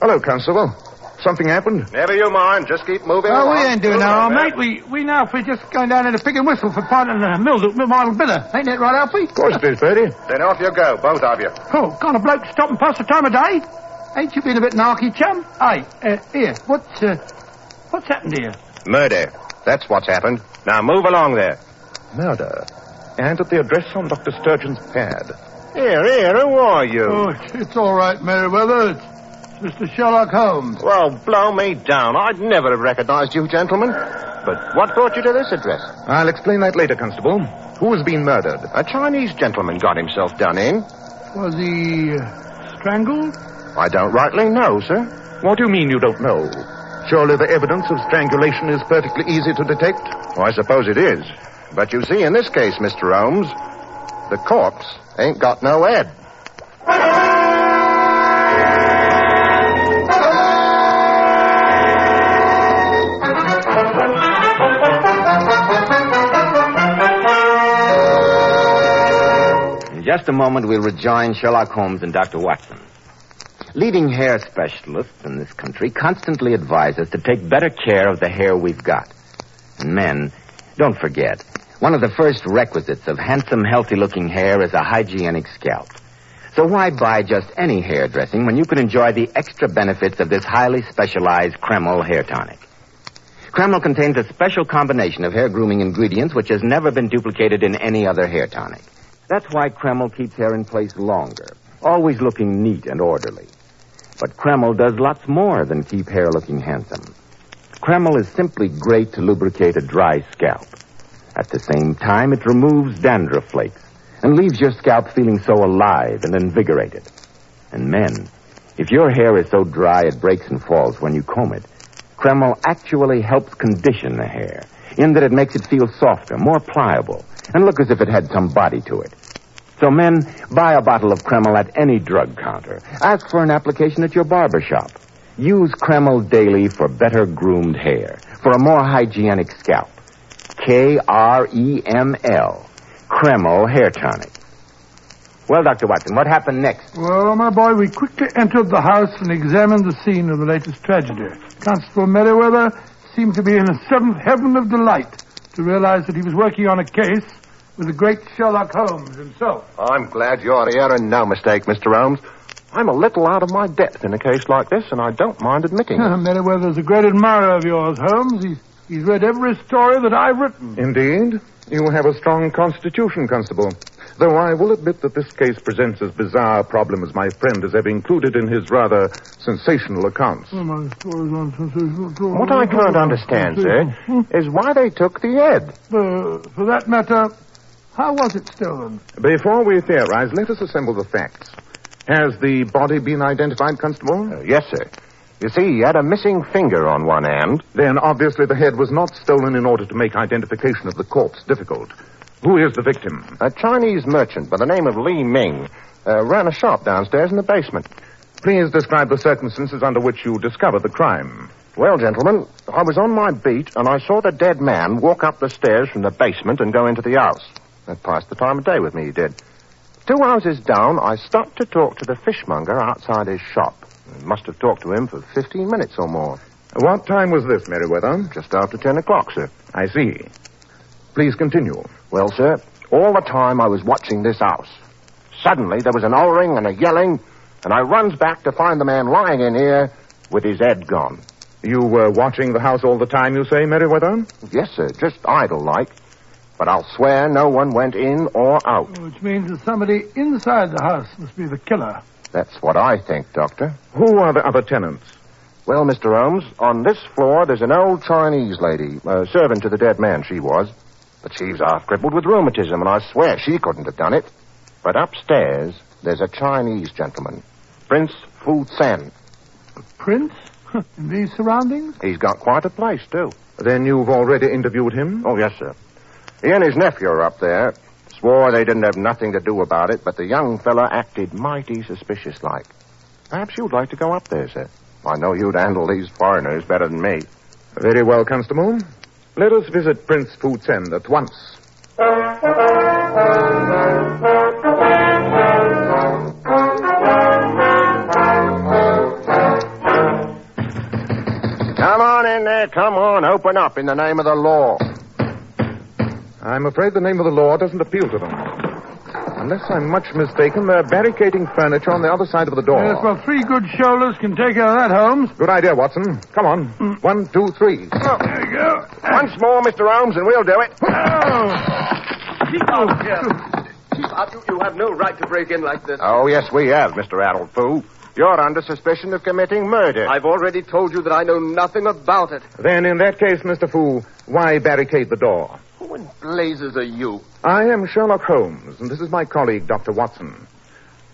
Hello, Constable. Something happened? Never you mind. Just keep moving Oh, along. we ain't doing now, mate. We now, if we're just going down there to pick and whistle for part of the model bidder. Ain't that right, Alfie? Of course it is, Bertie. Then off you go, both of you. Oh, can't a bloke stop and pass the time of day? Ain't you been a bit narky, chum? Hey, here, what's happened here? Murder. That's what's happened. Now move along there. Murder. And at the address on Dr. Sturgeon's pad. Here, who are you? Oh, it's all right, Merriweather. It's Mr. Sherlock Holmes. Well, blow me down. I'd never have recognized you, gentlemen. But what brought you to this address? I'll explain that later, Constable. Who has been murdered? A Chinese gentleman got himself done in. Was he strangled? I don't rightly know, sir. What do you mean you don't know? Surely the evidence of strangulation is perfectly easy to detect? Oh, I suppose it is. But you see, in this case, Mr. Holmes, the corpse ain't got no head. In just a moment, we'll rejoin Sherlock Holmes and Dr. Watson. Leading hair specialists in this country constantly advise us to take better care of the hair we've got. And men, don't forget, one of the first requisites of handsome, healthy-looking hair is a hygienic scalp. So why buy just any hair dressing when you can enjoy the extra benefits of this highly specialized Kreml hair tonic? Kreml contains a special combination of hair grooming ingredients which has never been duplicated in any other hair tonic. That's why Kreml keeps hair in place longer, always looking neat and orderly. But Kreml does lots more than keep hair looking handsome. Kreml is simply great to lubricate a dry scalp. At the same time, it removes dandruff flakes and leaves your scalp feeling so alive and invigorated. And men, if your hair is so dry it breaks and falls when you comb it, Kreml actually helps condition the hair in that it makes it feel softer, more pliable, and look as if it had some body to it. So men, buy a bottle of Kreml at any drug counter. Ask for an application at your barber shop. Use Kreml daily for better groomed hair, for a more hygienic scalp. Kreml. Kreml Hair Tonic. Well, Dr. Watson, what happened next? Well, my boy, we quickly entered the house and examined the scene of the latest tragedy. Constable Merriweather seemed to be in a seventh heaven of delight to realize that he was working on a case with the great Sherlock Holmes himself. I'm glad you're here and no mistake, Mr. Holmes. I'm a little out of my depth in a case like this, and I don't mind admitting it. Merriweather's a great admirer of yours, Holmes. He's read every story that I've written. Indeed. You have a strong constitution, Constable. Though I will admit that this case presents as bizarre a problem as my friend has ever included in his rather sensational accounts. What I can't understand, sir, is why they took the head. For that matter, how was it stolen? Before we theorize, let us assemble the facts. Has the body been identified, Constable? Yes, sir. You see, he had a missing finger on one hand. Then obviously the head was not stolen in order to make identification of the corpse difficult. Who is the victim? A Chinese merchant by the name of Li Ming ran a shop downstairs in the basement. Please describe the circumstances under which you discovered the crime. Well, gentlemen, I was on my beat and I saw the dead man walk up the stairs from the basement and go into the house. That passed the time of day with me, he did. 2 houses down, I stopped to talk to the fishmonger outside his shop. I must have talked to him for 15 minutes or more. What time was this, Merriweather? Just after 10 o'clock, sir. I see. Please continue. Well, sir, all the time I was watching this house. Suddenly there was an hollering and a yelling, and I runs back to find the man lying in here with his head gone. You were watching the house all the time, you say, Merriweather? Yes, sir, just idle-like. But I'll swear no one went in or out. Which means that somebody inside the house must be the killer. That's what I think, Doctor. Who are the other tenants? Well, Mr. Holmes, on this floor there's an old Chinese lady, a servant to the dead man she was. But she's half crippled with rheumatism, and I swear she couldn't have done it. But upstairs, there's a Chinese gentleman, Prince Fu Sen. Prince? In these surroundings? He's got quite a place, too. Then you've already interviewed him? Oh, yes, sir. He and his nephew are up there. Swore they didn't have nothing to do about it, but the young fella acted mighty suspicious-like. Perhaps you'd like to go up there, sir. I know you'd handle these foreigners better than me. Very well, Constable. Let us visit Prince Fu Sen at once. Come on in there, come on. Open up in the name of the law. I'm afraid the name of the law doesn't appeal to them. Unless I'm much mistaken, they're barricading furniture on the other side of the door. Yes, well, 3 good shoulders can take care of that, Holmes. Good idea, Watson. Come on. 1, 2, 3. Oh, there you go. Once more, Mr. Holmes, and we'll do it. Keep out here. Keep out. You have no right to break in like this. Oh, yes, we have, Mr. Addled Fool. You're under suspicion of committing murder. I've already told you that I know nothing about it. Then, in that case, Mr. Fu, why barricade the door? Who in blazes are you? I am Sherlock Holmes, and this is my colleague, Dr. Watson.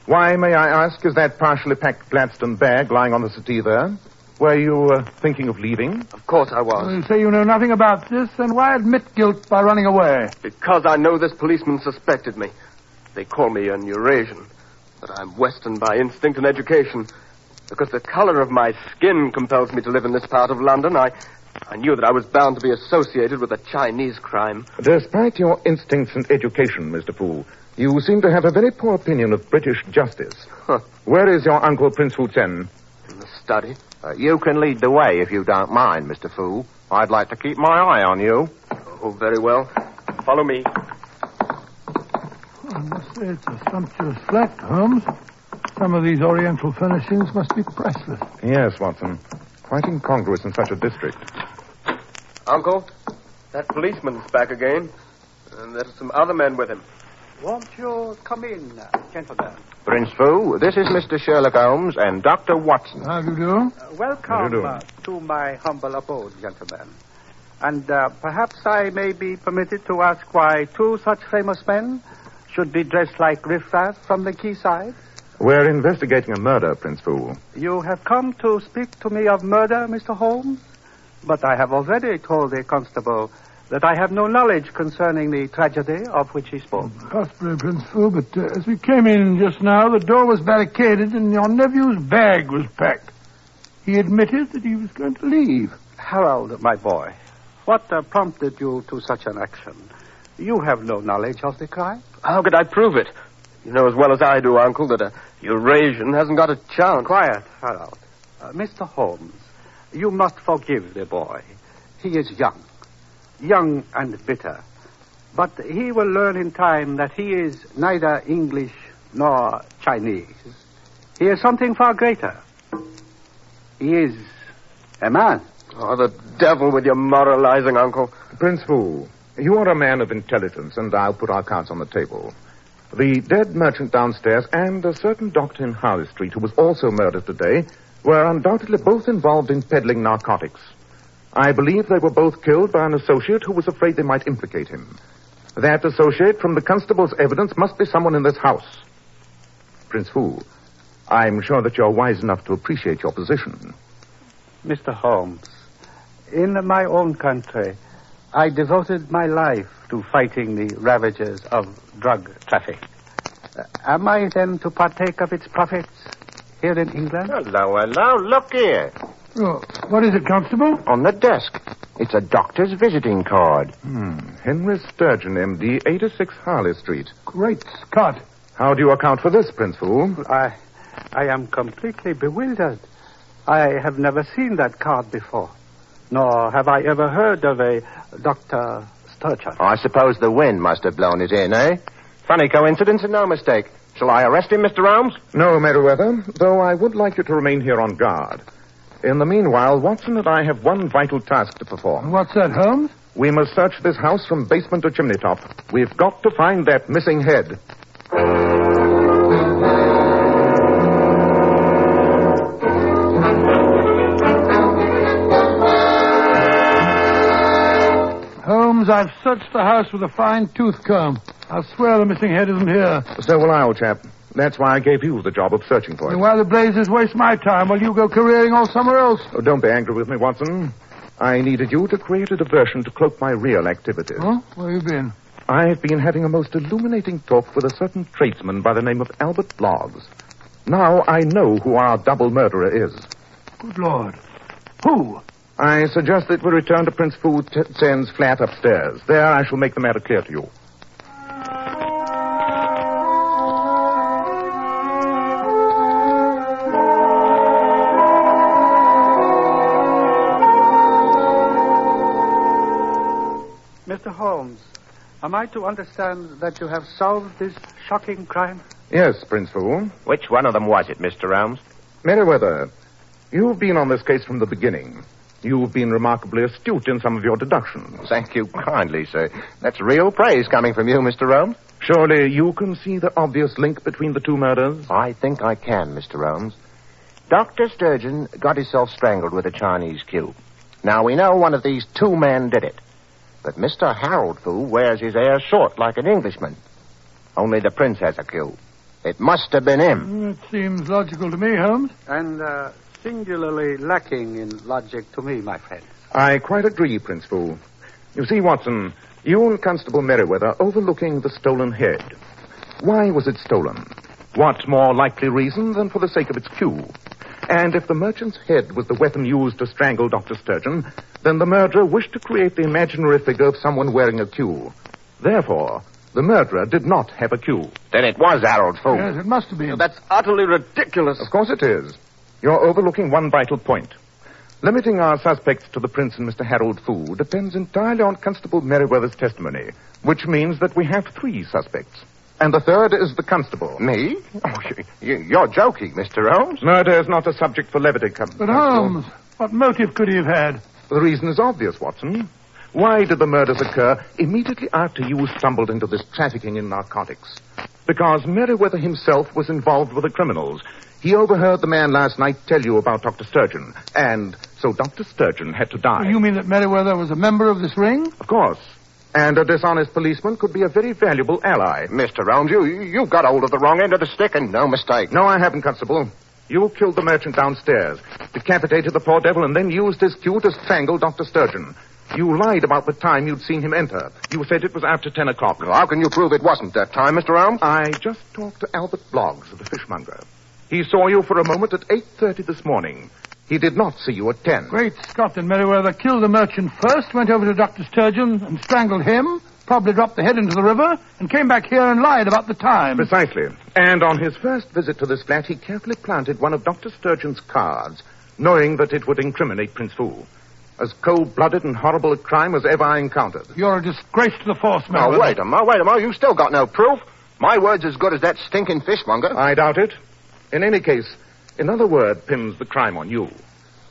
Why, may I ask, is that partially packed Gladstone bag lying on the settee there? Were you thinking of leaving? Of course I was. Well, you say you know nothing about this, then why admit guilt by running away? Because I know this policeman suspected me. They call me an Eurasian, but I'm Western by instinct and education. Because the color of my skin compels me to live in this part of London, I knew that I was bound to be associated with a Chinese crime. Despite your instincts and education, Mr. Fu, you seem to have a very poor opinion of British justice. Huh. Where is your uncle, Prince Fu Sen? In the study. You can lead the way if you don't mind, Mr. Fu. I'd like to keep my eye on you. Oh, very well. Follow me. I must say it's a sumptuous flat, Holmes. Some of these oriental furnishings must be priceless. Yes, Watson. Quite incongruous in such a district. Uncle, that policeman's back again. And there's some other men with him. Won't you come in, gentlemen? Prince Fu, this is Mr. Sherlock Holmes and Dr. Watson. How do you do? Welcome to my humble abode, gentlemen. And perhaps I may be permitted to ask why 2 such famous men should be dressed like riffraff from the quayside? We're investigating a murder, Prince Fu. You have come to speak to me of murder, Mr. Holmes? But I have already told the constable that I have no knowledge concerning the tragedy of which he spoke. Possibly, Prince Fu, but as we came in just now, the door was barricaded and your nephew's bag was packed. He admitted that he was going to leave. Harold, my boy, what prompted you to such an action? You have no knowledge of the crime. How could I prove it? You know as well as I do, Uncle, that a Eurasian hasn't got a chance. Quiet, Harold. Mr. Holmes, you must forgive the boy. He is young and bitter. But he will learn in time that he is neither English nor Chinese. He is something far greater. He is a man. Oh, the devil with your moralizing, Uncle. Prince Fu, you are a man of intelligence, and I'll put our cards on the table. The dead merchant downstairs and a certain doctor in Harley Street who was also murdered today were undoubtedly both involved in peddling narcotics. I believe they were both killed by an associate who was afraid they might implicate him. That associate, from the constable's evidence, must be someone in this house. Prince Fu, I'm sure that you're wise enough to appreciate your position. Mr. Holmes, in my own country, I devoted my life to fighting the ravages of drug traffic. Am I then to partake of its profits here in England? Hello. Look here. Oh, what is it, Constable? On the desk. It's a doctor's visiting card. Henry Sturgeon, M.D., 86 Harley Street. Great Scott. How do you account for this, Prince Fu? I am completely bewildered. I have never seen that card before. Nor have I ever heard of a Dr. Sturgeon. I suppose the wind must have blown it in, eh? Funny coincidence and no mistake. Shall I arrest him, Mr. Holmes? No, Meriwether, though I would like you to remain here on guard. In the meanwhile, Watson and I have one vital task to perform. What's that, Holmes? We must search this house from basement to chimney top. We've got to find that missing head. Holmes, I've searched the house with a fine tooth comb. I'll swear the missing head isn't here. So will I, old chap. That's why I gave you the job of searching for it. And why the blazes waste my time while you go careering all somewhere else? Oh, don't be angry with me, Watson. I needed you to create a diversion to cloak my real activities. Huh? Where have you been? I've been having a most illuminating talk with a certain tradesman by the name of Albert Bloggs. Now I know who our double murderer is. Good Lord. Who? I suggest that we return to Prince Fu Tsen's flat upstairs. There I shall make the matter clear to you. Mr. Holmes, am I to understand that you have solved this shocking crime? Yes, Prince Fu. Which one of them was it, Mr. Holmes? Meriwether, you've been on this case from the beginning. You've been remarkably astute in some of your deductions. Thank you kindly, sir. That's real praise coming from you, Mr. Holmes. Surely you can see the obvious link between the two murders? I think I can, Mr. Holmes. Dr. Sturgeon got himself strangled with a Chinese cue. Now, we know one of these two men did it. But Mr. Harold Fu wears his hair short like an Englishman. Only the prince has a cue. It must have been him. It seems logical to me, Holmes. And singularly lacking in logic to me, my friend. I quite agree, Prince Fu. You see, Watson, you and Constable Meriwether overlooking the stolen head. Why was it stolen? What more likely reason than for the sake of its cue? And if the merchant's head was the weapon used to strangle Dr. Sturgeon, then the murderer wished to create the imaginary figure of someone wearing a cue. Therefore, the murderer did not have a cue. Then it was Harold Fu. Yes, it must have been. That's utterly ridiculous. Of course it is. You're overlooking one vital point. Limiting our suspects to the prince and Mr. Harold Fu depends entirely on Constable Meriwether's testimony, which means that we have three suspects. And the third is the constable. Me? Oh, you're joking, Mr. Holmes. Murder is not a subject for levity, But Holmes, what motive could he have had? The reason is obvious, Watson. Why did the murders occur immediately after you stumbled into this trafficking in narcotics? Because Meriwether himself was involved with the criminals. He overheard the man last night tell you about Dr. Sturgeon, and so Dr. Sturgeon had to die. You mean that Meriwether was a member of this ring? Of course. And a dishonest policeman could be a very valuable ally. Mr. Holmes, you've got hold of the wrong end of the stick, and no mistake. No, I haven't, Constable. You killed the merchant downstairs, decapitated the poor devil, and then used his cue to strangle Dr. Sturgeon. You lied about the time you'd seen him enter. You said it was after 10 o'clock. Well, how can you prove it wasn't that time, Mr. Holmes? I just talked to Albert Bloggs, the fishmonger. He saw you for a moment at 8:30 this morning. He did not see you at 10. Great Scott, and Meriwether killed the merchant first, went over to Dr. Sturgeon and strangled him, probably dropped the head into the river, and came back here and lied about the time. Precisely. And on his first visit to this flat, he carefully planted one of Dr. Sturgeon's cards, knowing that it would incriminate Prince Fu. As cold-blooded and horrible a crime as ever I encountered. You're a disgrace to the force, Now, Meriwether. wait a moment. You still got no proof. My word's as good as that stinking fishmonger. I doubt it. In any case, another word pins the crime on you.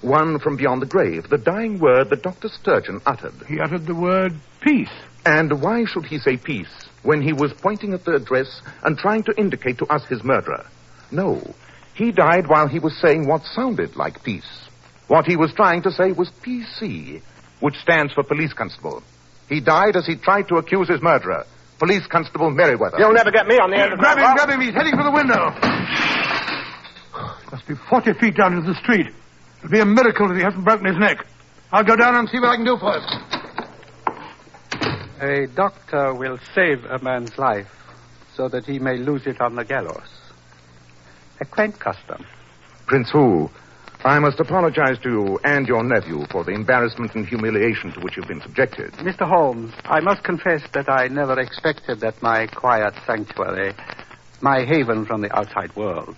One from beyond the grave, the dying word that Dr. Sturgeon uttered. He uttered the word peace. And why should he say peace when he was pointing at the address and trying to indicate to us his murderer? No, he died while he was saying what sounded like peace. What he was trying to say was PC, which stands for police constable. He died as he tried to accuse his murderer, Police Constable Meriwether. You'll never get me on the end of Grab him, he's heading for the window. Must be 40 feet down into the street. It'll be a miracle if he hasn't broken his neck. I'll go down and see what I can do for him. A doctor will save a man's life so that he may lose it on the gallows. A quaint custom. Prince Fu, I must apologize to you and your nephew for the embarrassment and humiliation to which you've been subjected. Mr. Holmes, I must confess that I never expected that my quiet sanctuary, my haven from the outside world,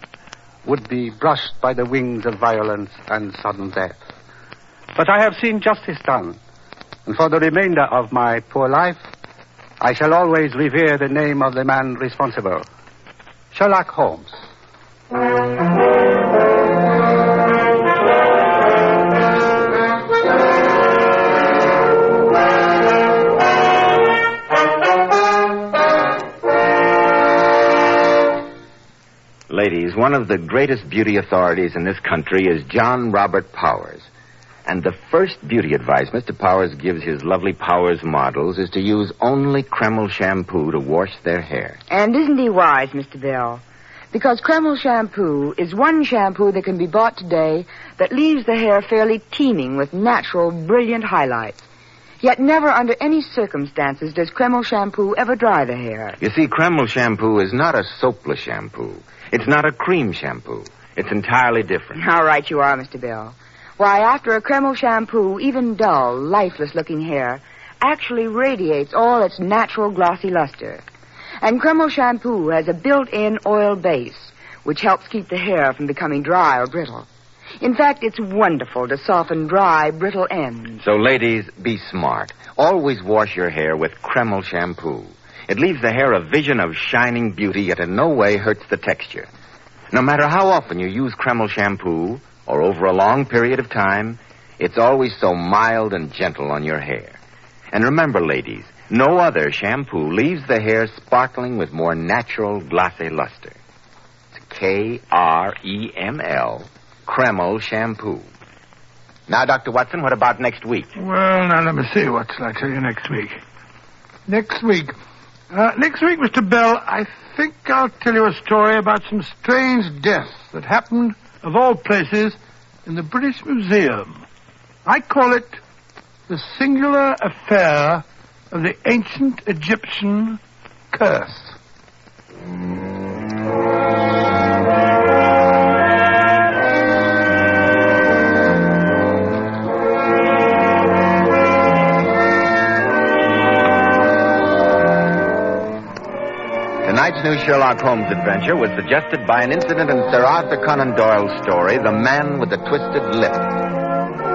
would be brushed by the wings of violence and sudden death. But I have seen justice done, and for the remainder of my poor life, I shall always revere the name of the man responsible, Sherlock Holmes. Ladies, one of the greatest beauty authorities in this country is John Robert Powers. And the first beauty advice Mr. Powers gives his lovely Powers models is to use only Kreml shampoo to wash their hair. And isn't he wise, Mr. Bell? Because Kreml shampoo is one shampoo that can be bought today that leaves the hair fairly teeming with natural, brilliant highlights. Yet never under any circumstances does Kreml shampoo ever dry the hair. You see, Kreml shampoo is not a soapless shampoo. It's not a cream shampoo. It's entirely different. How right you are, Mr. Bell. Why, after a Kreml shampoo, even dull, lifeless-looking hair actually radiates all its natural glossy luster. And Kreml shampoo has a built-in oil base, which helps keep the hair from becoming dry or brittle. In fact, it's wonderful to soften dry, brittle ends. So, ladies, be smart. Always wash your hair with Kreml shampoo. It leaves the hair a vision of shining beauty, yet in no way hurts the texture. No matter how often you use Kreml shampoo, or over a long period of time, it's always so mild and gentle on your hair. And remember, ladies, no other shampoo leaves the hair sparkling with more natural, glossy luster. It's Kreml, Kreml shampoo. Now, Dr. Watson, what about next week? Well, now, let me see. What shall I tell you next week? Next week, Mr. Bell, I think I'll tell you a story about some strange deaths that happened, of all places, in the British Museum. I call it the singular affair of the ancient Egyptian curse. Tonight's new Sherlock Holmes adventure was suggested by an incident in Sir Arthur Conan Doyle's story, The Man with the Twisted Lip.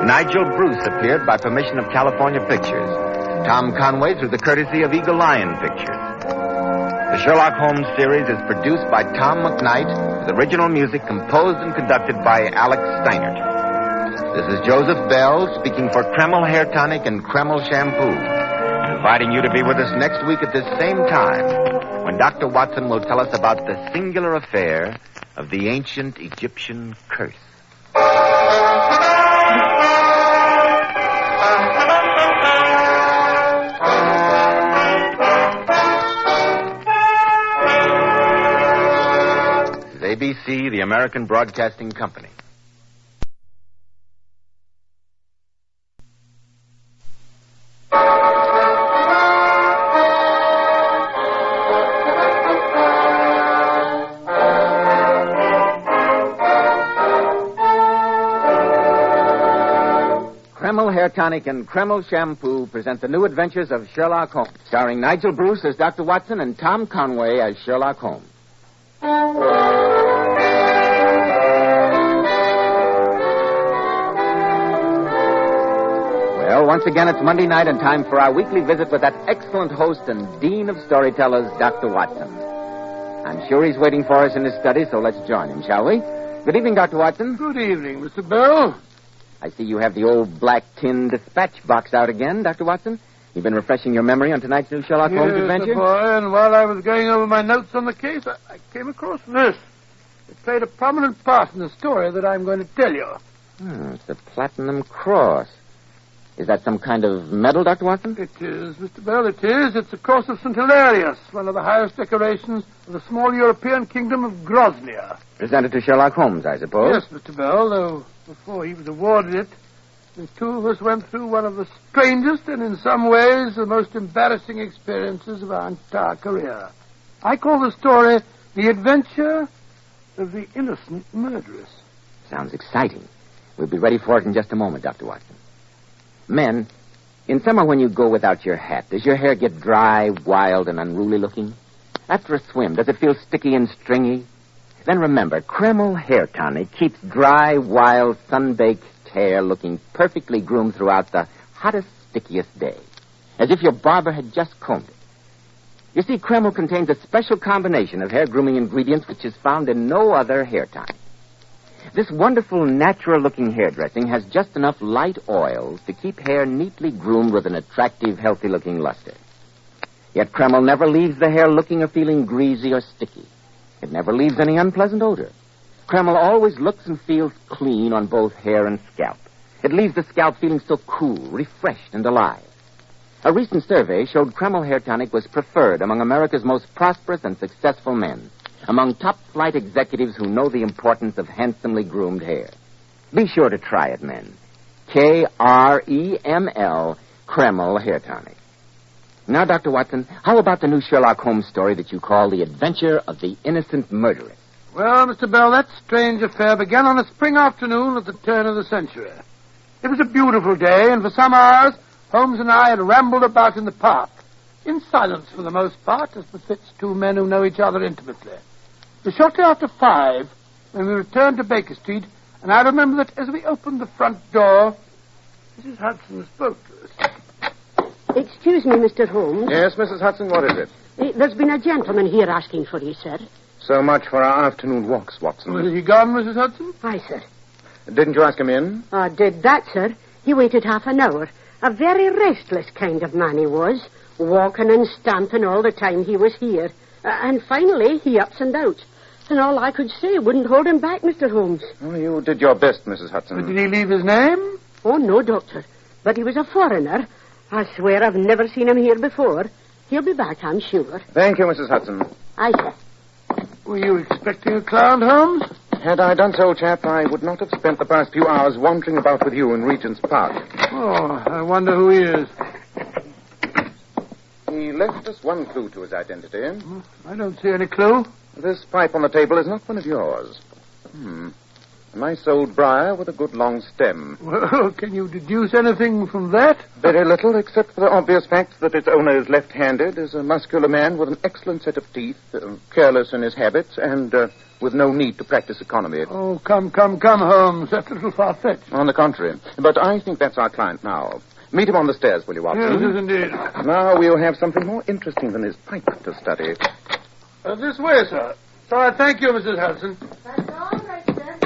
Nigel Bruce appeared by permission of California Pictures. Tom Conway through the courtesy of Eagle Lion Pictures. The Sherlock Holmes series is produced by Tom McKnight with original music composed and conducted by Alex Steinert. This is Joseph Bell speaking for Kreml Hair Tonic and Kreml Shampoo, inviting you to be with us next week at this same time when Dr. Watson will tell us about the singular affair of the ancient Egyptian curse. This is ABC, the American Broadcasting Company. Kreml Hair Tonic and Kreml Shampoo present the new adventures of Sherlock Holmes, starring Nigel Bruce as Dr. Watson and Tom Conway as Sherlock Holmes. Well, once again, it's Monday night and time for our weekly visit with that excellent host and dean of storytellers, Dr. Watson. I'm sure he's waiting for us in his study, so let's join him, shall we? Good evening, Dr. Watson. Good evening, Mr. Bell. I see you have the old black tin dispatch box out again, Dr. Watson. You've been refreshing your memory on tonight's new Sherlock Holmes adventure? Yes, boy, and while I was going over my notes on the case, I came across this. It played a prominent part in the story that I'm going to tell you. It's the Platinum Cross. Is that some kind of medal, Dr. Watson? It is, Mr. Bell, it is. It's the Cross of St. Hilarious, one of the highest decorations of the small European kingdom of Grosnia. Presented to Sherlock Holmes, I suppose. Yes, Mr. Bell, though before he was awarded it, the two of us went through one of the strangest and in some ways the most embarrassing experiences of our entire career. I call the story The Adventure of the Innocent Murderess. Sounds exciting. We'll be ready for it in just a moment, Dr. Watson. Men, in summer when you go without your hat, does your hair get dry, wild, and unruly looking? After a swim, does it feel sticky and stringy? Then remember, Kreml Hair Tonic keeps dry, wild, sun-baked hair looking perfectly groomed throughout the hottest, stickiest day, as if your barber had just combed it. You see, Kreml contains a special combination of hair grooming ingredients which is found in no other hair tonic. This wonderful, natural-looking hairdressing has just enough light oils to keep hair neatly groomed with an attractive, healthy-looking luster. Yet Kreml never leaves the hair looking or feeling greasy or sticky. It never leaves any unpleasant odor. Kreml always looks and feels clean on both hair and scalp. It leaves the scalp feeling so cool, refreshed, and alive. A recent survey showed Kreml Hair Tonic was preferred among America's most prosperous and successful men, among top-flight executives who know the importance of handsomely groomed hair. Be sure to try it, men. Kreml, Kreml Hair Tonic. Now, Dr. Watson, how about the new Sherlock Holmes story that you call The Adventure of the Innocent Murderess? Well, Mr. Bell, that strange affair began on a spring afternoon at the turn of the century. It was a beautiful day, and for some hours, Holmes and I had rambled about in the park, in silence for the most part, as befits two men who know each other intimately. It was shortly after 5 when we returned to Baker Street, and I remember that as we opened the front door, Mrs. Hudson spoke to us. Excuse me, Mr. Holmes. Yes, Mrs. Hudson, what is it? There's been a gentleman here asking for you, sir. So much for our afternoon walks, Watson. Well, is he gone, Mrs. Hudson? Aye, sir. Didn't you ask him in? I did that, sir. He waited half an hour. A very restless kind of man he was, walking and stamping all the time he was here. And finally, he ups and out. And all I could say wouldn't hold him back, Mr. Holmes. Oh, you did your best, Mrs. Hudson. But did he leave his name? Oh, no, Doctor. But he was a foreigner. I swear I've never seen him here before. He'll be back, I'm sure. Thank you, Mrs. Hudson. Aye, sir. Were you expecting a clown, Holmes? Had I done so, chap, I would not have spent the past few hours wandering about with you in Regent's Park. Oh, I wonder who he is. He left us one clue to his identity. I don't see any clue. This pipe on the table is not one of yours. A nice old briar with a good long stem. Well, can you deduce anything from that? Very little, except for the obvious fact that its owner is left-handed, is a muscular man with an excellent set of teeth, careless in his habits, and with no need to practice economy. Oh, come, Holmes. That's a little far-fetched. On the contrary. But I think that's our client now. Meet him on the stairs, will you, Watson? Yes, indeed. Now we'll have something more interesting than his pipe to study. This way, sir. So I thank you, Mrs. Hudson. That's all right, sir.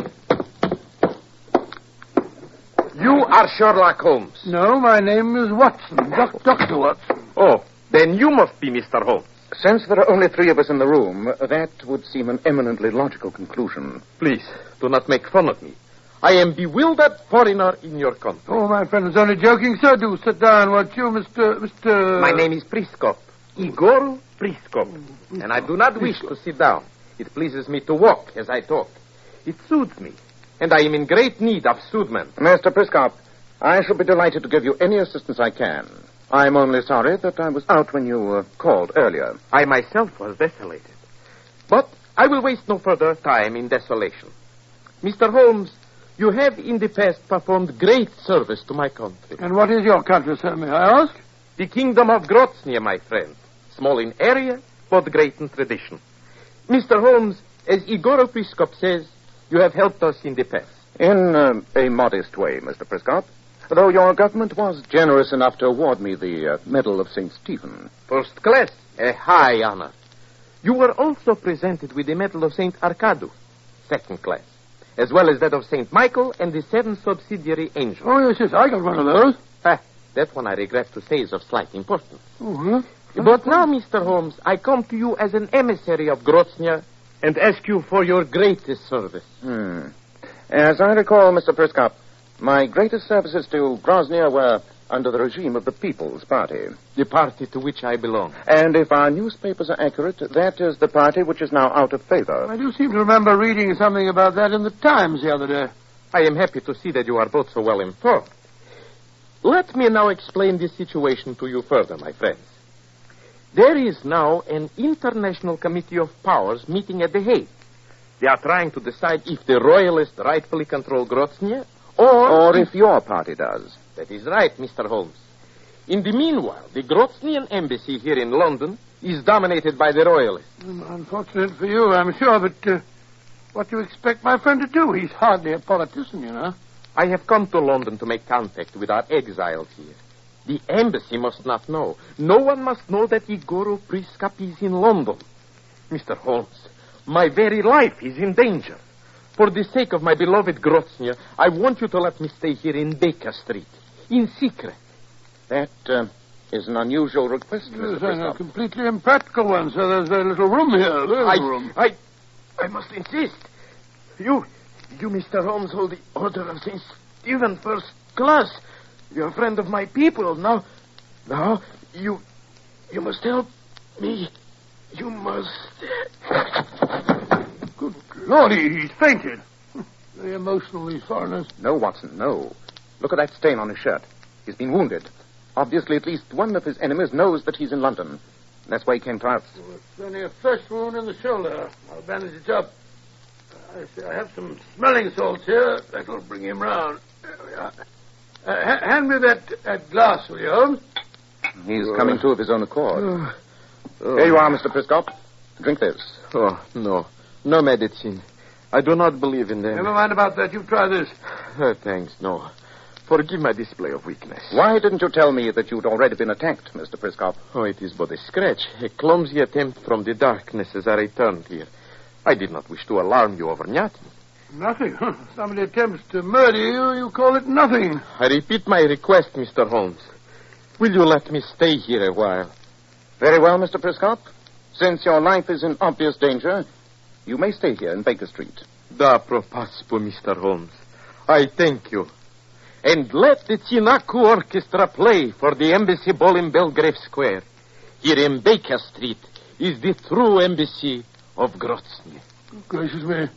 You are Sherlock Holmes. No, my name is Watson, Dr. Watson. Oh, then you must be Mr. Holmes. Since there are only 3 of us in the room, that would seem an eminently logical conclusion. Please, do not make fun of me. I am bewildered foreigner in your country. Oh, my friend was only joking, sir. Do sit down, won't you, Mr... My name is Priskop. Igor Priskop. And I do not wish to sit down. It pleases me to walk as I talk. It soothes me. And I am in great need of soothment. Mr. Priskop, I shall be delighted to give you any assistance I can. I'm only sorry that I was out when you called earlier. I myself was desolated. But I will waste no further time in desolation. Mr. Holmes, you have in the past performed great service to my country. And what is your country, sir, may I ask? The kingdom of Grozny, my friend. Small in area, but great in tradition. Mr. Holmes, as Igor Priskop says, you have helped us in the past. In a modest way, Mr. Priskop. Though your government was generous enough to award me the Medal of St. Stephen. First class, a high honor. You were also presented with the Medal of St. Arcadu, second class, as well as that of St. Michael and the 7 subsidiary angels. Oh, yes, I got one of those. That one I regret to say is of slight importance. Oh, But now, Mr. Holmes, I come to you as an emissary of Grozny and ask you for your greatest service. As I recall, Mr. Priskop, my greatest services to Grozny were under the regime of the People's Party. The party to which I belong. And if our newspapers are accurate, that is the party which is now out of favor. I do seem to remember reading something about that in the Times the other day. I am happy to see that you are both so well informed. Let me now explain this situation to you further, my friends. There is now an international committee of powers meeting at The Hague. They are trying to decide if the royalists rightfully control Grozny or if your party does. That is right, Mr. Holmes. In the meanwhile, the Groznian embassy here in London is dominated by the royalists. Unfortunate for you, I'm sure, but what do you expect my friend to do? He's hardly a politician, you know. I have come to London to make contact with our exiles here. The embassy must not know. No one must know that Igor Priskop is in London. Mr. Holmes, my very life is in danger. For the sake of my beloved Grozny, I want you to let me stay here in Baker Street, in secret. That is an unusual request, Mr. Yes, Priskop. a completely impractical one, so there's very little room here. Little room. I must insist. You, Mr. Holmes, hold the Order of St. Stephen first class. You're a friend of my people. Now, you must help me. You must. Good Lord, he's fainted. Very emotional, these foreigners. No, Watson, no. Look at that stain on his shirt. He's been wounded. Obviously, at least one of his enemies knows that he's in London. That's why he came to us. Well, it's only a fresh wound in the shoulder. I'll bandage it up. I have some smelling salts here. That'll bring him round. There we are. Hand me that glass, will you, Holmes? He's coming to of his own accord. Here you are, Mr. Priscop. Drink this. Oh, no. No medicine. I do not believe in them. Never mind about that. You try this. Thanks, no. Forgive my display of weakness. Why didn't you tell me that you'd already been attacked, Mr. Priscop? Oh, it is but a scratch. A clumsy attempt from the darkness as I returned here. I did not wish to alarm you over nothing. Nothing? Somebody attempts to murder you. You call it nothing. I repeat my request, Mr. Holmes. Will you let me stay here a while? Very well, Mr. Priscop. Since your life is in obvious danger, you may stay here in Baker Street. Da propaspo, Mr. Holmes. I thank you. And let the Chinaku Orchestra play for the embassy ball in Belgrave Square. Here in Baker Street is the true embassy of Grozny. Gracious me.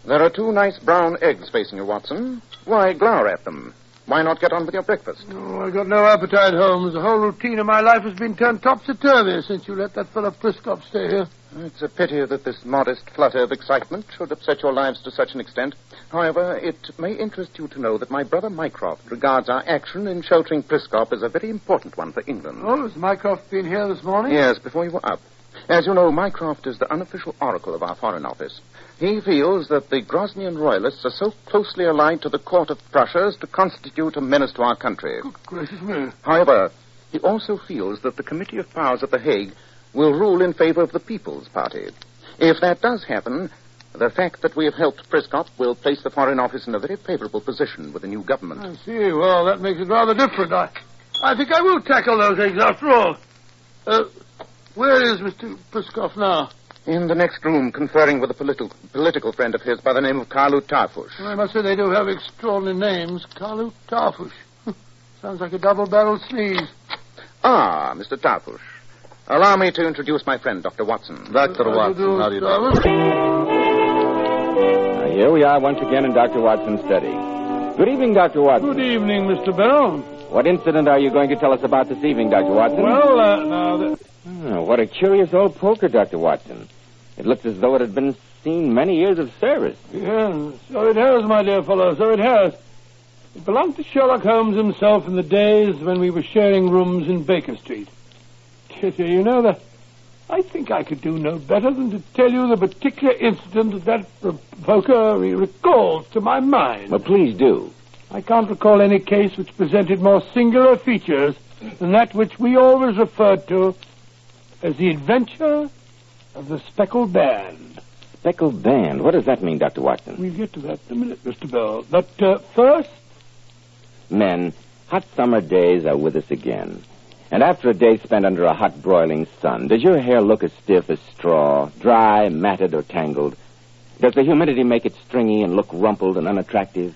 There are 2 nice brown eggs facing you, Watson. Why glower at them? Why not get on with your breakfast? Oh, I've got no appetite, Holmes. The whole routine of my life has been turned topsy-turvy since you let that fellow Priscop stay here. It's a pity that this modest flutter of excitement should upset your lives to such an extent. However, it may interest you to know that my brother Mycroft regards our action in sheltering Priscop as a very important one for England. Oh, has Mycroft been here this morning? Yes, before you were up. As you know, Mycroft is the unofficial oracle of our Foreign Office. He feels that the Groznian royalists are so closely allied to the court of Prussia as to constitute a menace to our country. Good gracious me. However, he also feels that the Committee of Powers at The Hague will rule in favor of the People's Party. If that does happen, the fact that we have helped Priscop will place the Foreign Office in a very favorable position with the new government. I see. Well, that makes it rather different. I think I will tackle those eggs after all. Where is Mr. Priscop now? In the next room, conferring with a political friend of his by the name of Carlu Tarfush. Well, I must say they do have extraordinary names. Carlu Tarfush. Sounds like a double-barrel sneeze. Ah, Mr. Tarfush. Allow me to introduce my friend, Dr. Watson. Dr. Watson, how do you do? Here we are once again in Dr. Watson's study. Good evening, Dr. Watson. Good evening, Mr. Bell. What incident are you going to tell us about this evening, Dr. Watson? Well, what a curious old poker, Dr. Watson. It looks as though it had been seen many years of service. Yeah, so it has, my dear fellow, so it has. It belonged to Sherlock Holmes himself in the days when we were sharing rooms in Baker Street. You know that I think I could do no better than to tell you the particular incident that poker recalls to my mind. Well, please do. I can't recall any case which presented more singular features than that which we always referred to as the adventure of the Speckled Band. Speckled Band? What does that mean, Dr. Watson? We'll get to that in a minute, Mr. Bell. But first... Men, hot summer days are with us again. And after a day spent under a hot, broiling sun, does your hair look as stiff as straw, dry, matted, or tangled? Does the humidity make it stringy and look rumpled and unattractive?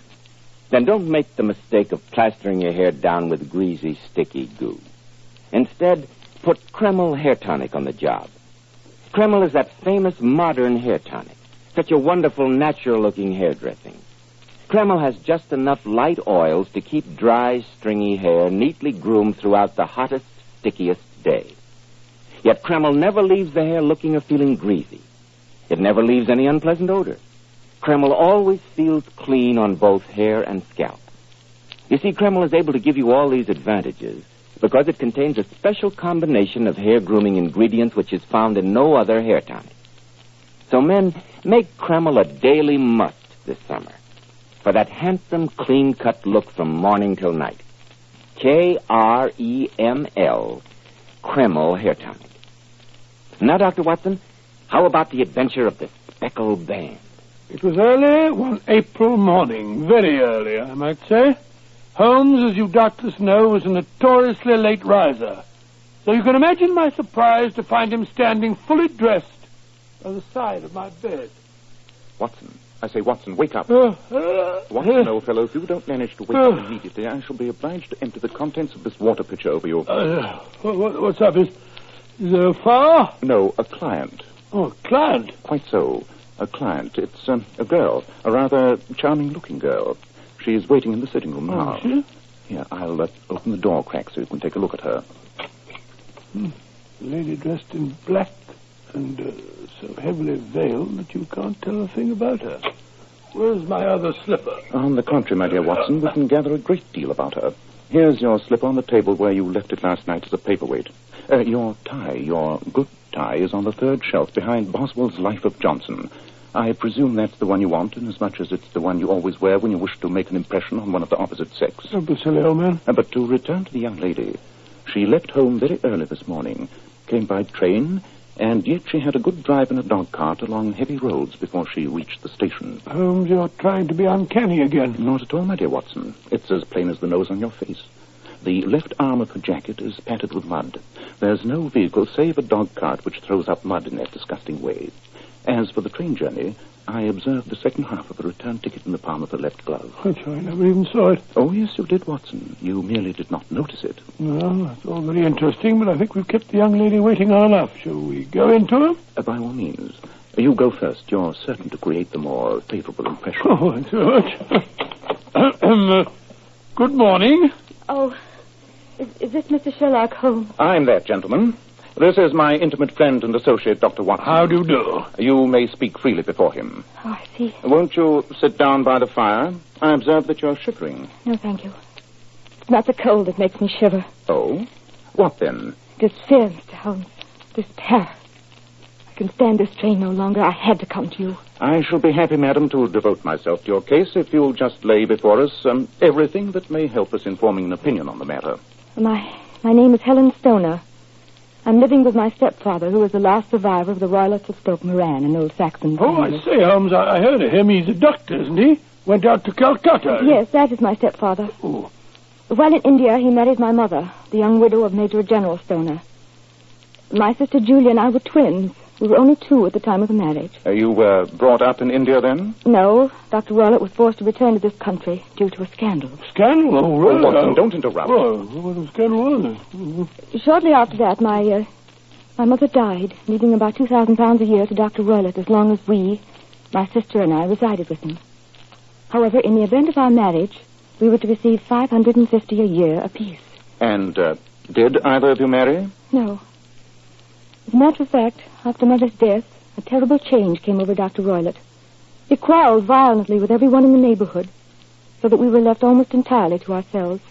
Then don't make the mistake of plastering your hair down with greasy, sticky goo. Instead, put Kreml hair tonic on the job. Kreml is that famous modern hair tonic, such a wonderful, natural-looking hairdressing. Kreml has just enough light oils to keep dry, stringy hair neatly groomed throughout the hottest, stickiest day. Yet Kreml never leaves the hair looking or feeling greasy. It never leaves any unpleasant odor. Kreml always feels clean on both hair and scalp. You see, Kreml is able to give you all these advantages because it contains a special combination of hair grooming ingredients which is found in no other hair tonic. So men, make Kreml a daily must this summer for that handsome, clean-cut look from morning till night. Kreml, Kreml hair tonic. Now, Dr. Watson, how about the adventure of the Speckled Band? It was early one April morning, very early, I might say. Holmes, as you doubtless know, was a notoriously late riser. So you can imagine my surprise to find him standing fully dressed by the side of my bed. Watson. I say, Watson, wake up. Watson, old fellow, if you don't manage to wake up immediately, I shall be obliged to empty the contents of this water pitcher over you. What's up? Is there a fire? No, a client. Oh, a client? Quite so. A client. It's a girl. A rather charming-looking girl. She's waiting in the sitting room now. She? Here, I'll open the door crack so you can take a look at her. A lady dressed in black and so heavily veiled that you can't tell a thing about her. Where's my other slipper? On the contrary, my dear Watson, we can gather a great deal about her. Here's your slipper on the table where you left it last night as a paperweight. Your tie, your good tie, is on the third shelf behind Boswell's Life of Johnson. I presume that's the one you want, inasmuch as it's the one you always wear when you wish to make an impression on one of the opposite sex. Don't be silly, old man. But to return to the young lady, she left home very early this morning, came by train, and yet she had a good drive in a dog cart along heavy roads before she reached the station. Holmes, you're trying to be uncanny again. Not at all, my dear Watson. It's as plain as the nose on your face. The left arm of her jacket is patted with mud. There's no vehicle save a dog cart which throws up mud in that disgusting way. As for the train journey, I observed the second half of a return ticket in the palm of her left glove. I never even saw it. Oh, yes, you did, Watson. You merely did not notice it. Well, that's all very interesting, but I think we've kept the young lady waiting long enough. Shall we go into her? By all means. You go first. You're certain to create the more favorable impression. Oh, thanks so much. Good morning. Oh, is this Mr. Sherlock Holmes? I'm that gentleman. This is my intimate friend and associate, Dr. Watson. How do you do? You may speak freely before him. Oh, I see. Won't you sit down by the fire? I observe that you're shivering. No, thank you. It's not the cold that makes me shiver. Oh? What then? This fear, Mr. Holmes. This terror. I can stand this strain no longer. I had to come to you. I shall be happy, madam, to devote myself to your case if you'll just lay before us everything that may help us in forming an opinion on the matter. My name is Helen Stoner. I'm living with my stepfather, who is the last survivor of the royalists of Stoke Moran, an old Saxon family. Oh, I say, Holmes, I heard of him. He's a doctor, isn't he? Went out to Calcutta. Yes, that is my stepfather. Oh. While in India, he married my mother, the young widow of Major General Stoner. My sister Julia and I were twins. We were only 2 at the time of the marriage. You were brought up in India then? No, Dr. Roylott was forced to return to this country due to a scandal. Scandal? Oh, really? Watson, don't interrupt. Well, what scandal was it? Shortly after that, my mother died, leaving about £2,000 a year to Dr. Roylott as long as we, my sister and I, resided with him. However, in the event of our marriage, we were to receive $550 a year apiece. And did either of you marry? No. As a matter of fact, after Mother's death, a terrible change came over Dr. Roylott. He quarreled violently with everyone in the neighborhood, so that we were left almost entirely to ourselves.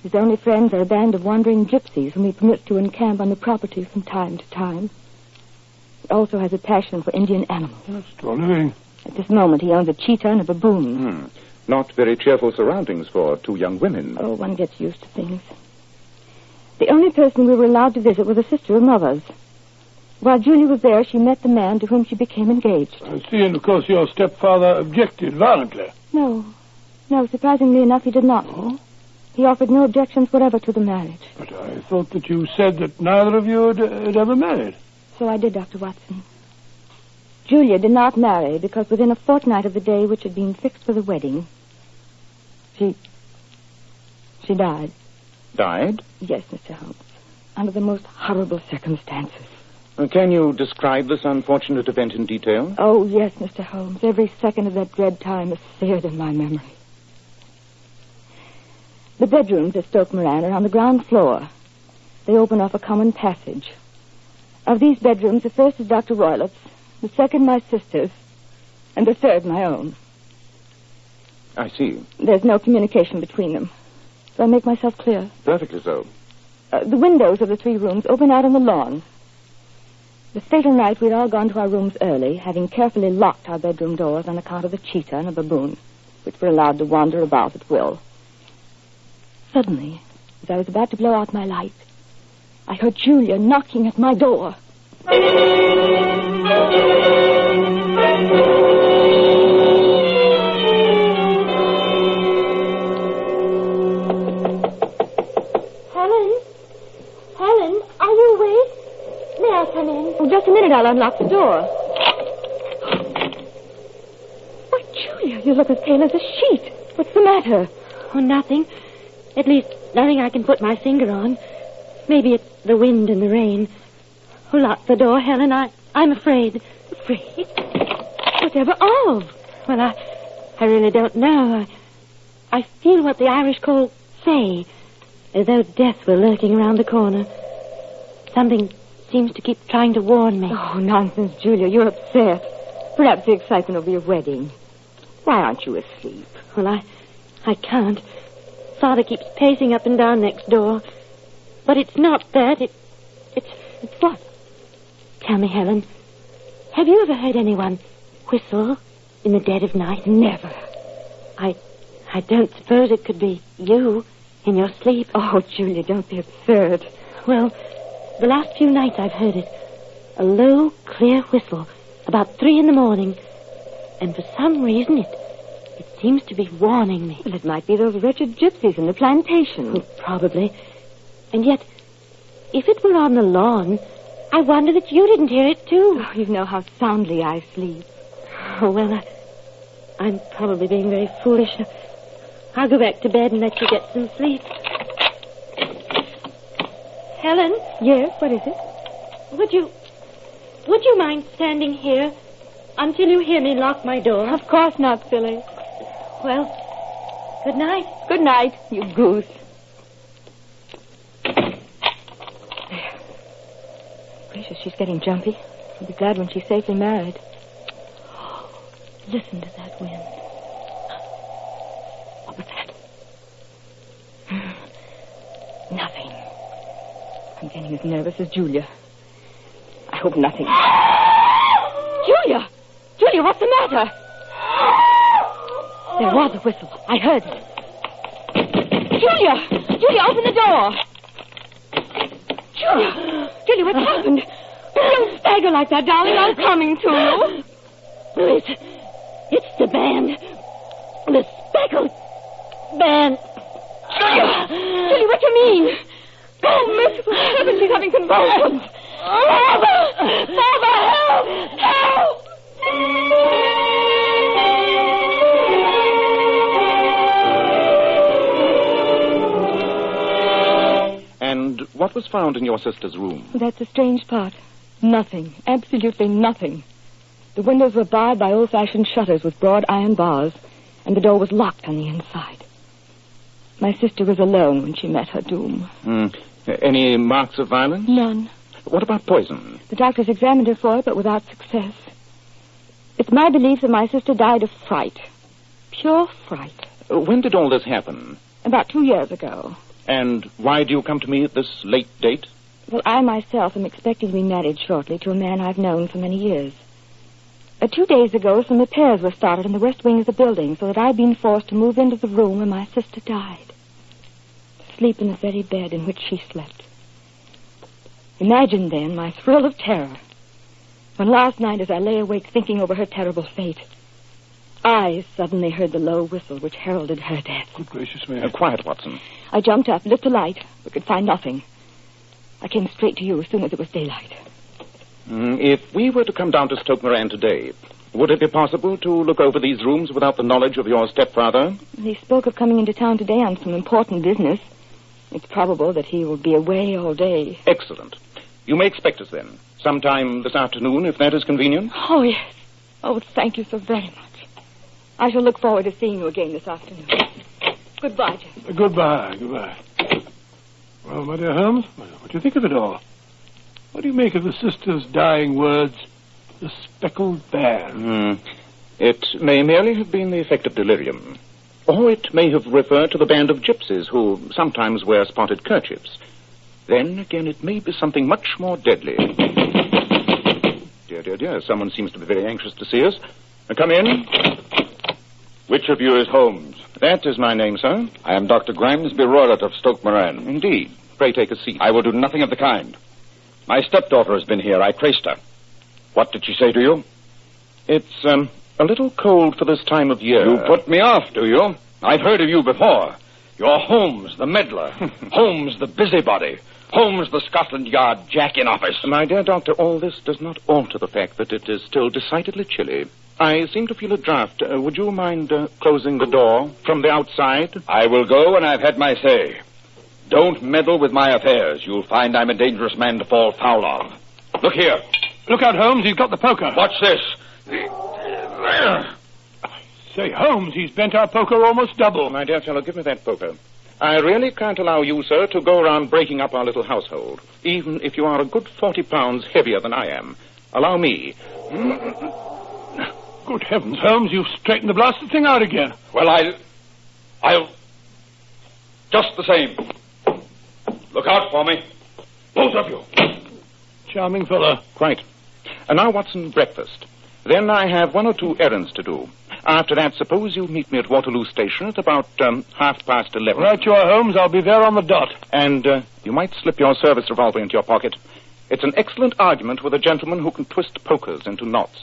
His only friends are a band of wandering gypsies whom he permits to encamp on the property from time to time. He also has a passion for Indian animals. Extraordinary. At this moment, he owns a cheetah and a baboon. Not very cheerful surroundings for 2 young women. Oh, one gets used to things. The only person we were allowed to visit was a sister of Mother's. While Julie was there, she met the man to whom she became engaged. I see, and of course your stepfather objected violently. No, surprisingly enough, he did not. Oh? He offered no objections whatever to the marriage. But I thought that you said that neither of you had ever married. So I did, Dr. Watson. Julia did not marry because within a fortnight of the day which had been fixed for the wedding, she died. Died? Yes, Mr. Holmes. Under the most horrible circumstances. Can you describe this unfortunate event in detail? Oh, yes, Mr. Holmes. Every second of that dread time is seared in my memory. The bedrooms at Stoke Moran are on the ground floor. They open off a common passage. Of these bedrooms, the first is Dr. Roylott's, the second my sister's, and the third my own. I see. There's no communication between them. Do I make myself clear? Perfectly so. The windows of the 3 rooms open out on the lawn. The fatal night, we'd all gone to our rooms early, having carefully locked our bedroom doors on account of the cheetah and a baboon, which were allowed to wander about at will. Suddenly, as I was about to blow out my light, I heard Julia knocking at my door. unlock the door. Why, Julia, you look as pale as a sheet. What's the matter? Oh, nothing. At least, nothing I can put my finger on. Maybe it's the wind and the rain. Oh, lock the door, Helen. I'm afraid. Afraid? Whatever of? Well, I really don't know. I feel what the Irish call fey, as though death were lurking around the corner. Something seems to keep trying to warn me. Oh, nonsense, Julia. You're upset. Perhaps the excitement over your wedding. Why aren't you asleep? Well, I can't. Father keeps pacing up and down next door. But it's not that. It's what? Tell me, Helen. Have you ever heard anyone whistle in the dead of night? Never. I don't suppose it could be you in your sleep. Oh, Julia, don't be absurd. Well, the last few nights I've heard it. A low, clear whistle about 3 a.m. And for some reason it seems to be warning me. Well, it might be those wretched gypsies in the plantation. Oh, probably. And yet, if it were on the lawn, I wonder that you didn't hear it, too. Oh, you know how soundly I sleep. Oh, well, I'm probably being very foolish. I'll go back to bed and let you get some sleep. Helen? Yes, what is it? Would you mind standing here until you hear me lock my door? Of course not, silly. Well, good night. Good night, you goose. Gracious, she's getting jumpy. I'll be glad when she's safely married. Listen to that wind. What was that? Nothing. I'm getting as nervous as Julia. I hope nothing. Julia! Julia, what's the matter? There was a whistle. I heard it. Julia! Julia, open the door! Julia! Julia, what's happened? Don't stagger like that, darling. I'm coming to you. It's the band. The speckled band. Julia, what do you mean? Oh, merciful heaven, she's having convulsions. Father! Father, help! Help! And what was found in your sister's room? That's the strange part. Nothing. Absolutely nothing. The windows were barred by old-fashioned shutters with broad iron bars, and the door was locked on the inside. My sister was alone when she met her doom. Any marks of violence? None. What about poison? The doctors examined her for it, but without success. It's my belief that my sister died of fright. Pure fright. When did all this happen? About 2 years ago. And why do you come to me at this late date? Well, I myself am expecting to be married shortly to a man I've known for many years. 2 days ago, some repairs were started in the west wing of the building, so that I've been forced to move into the room where my sister died. To sleep in the very bed in which she slept. Imagine, then, my thrill of terror when last night, as I lay awake thinking over her terrible fate, I suddenly heard the low whistle which heralded her death. Good gracious me. Quiet, Watson. I jumped up, lit the light, but could find nothing. I came straight to you as soon as it was daylight. If we were to come down to Stoke Moran today, would it be possible to look over these rooms without the knowledge of your stepfather? He spoke of coming into town today on some important business. It's probable that he will be away all day. Excellent. You may expect us then, sometime this afternoon, if that is convenient. Oh, yes. Oh, thank you so very much. I shall look forward to seeing you again this afternoon. Goodbye, Jeff. Goodbye. Well, my dear Holmes, what do you think of it all? What do you make of the sister's dying words, the speckled band? It may merely have been the effect of delirium. Or it may have referred to the band of gypsies who sometimes wear spotted kerchiefs. Then, again, it may be something much more deadly. Dear, someone seems to be very anxious to see us. Come in. Which of you is Holmes? That is my name, sir. I am Dr. Grimesby Roylott of Stoke Moran. Indeed. Pray take a seat. I will do nothing of the kind. My stepdaughter has been here. I traced her. What did she say to you? It's, a little cold for this time of year. You put me off, do you? I've heard of you before. You're Holmes, the meddler. Holmes, the busybody. Holmes, the Scotland Yard Jack in office. My dear doctor, all this does not alter the fact that it is still decidedly chilly. I seem to feel a draft. Would you mind closing the door from the outside? I will go when I've had my say. Don't meddle with my affairs. You'll find I'm a dangerous man to fall foul of. Look here. Look out, Holmes. He's got the poker. Watch this. Say, Holmes, he's bent our poker almost double. My dear fellow, give me that poker. I really can't allow you, sir, to go around breaking up our little household, even if you are a good 40 pounds heavier than I am. Allow me. Good heavens, Holmes, you've straightened the blasted thing out again. Well, I'll... Just the same. Look out for me. Both of you. Charming fellow. Quite. And now, Watson, breakfast. Then I have 1 or 2 errands to do. After that, suppose you meet me at Waterloo Station at about 11:30. Right you are, Holmes. I'll be there on the dot. And you might slip your service revolver into your pocket. It's an excellent argument with a gentleman who can twist pokers into knots.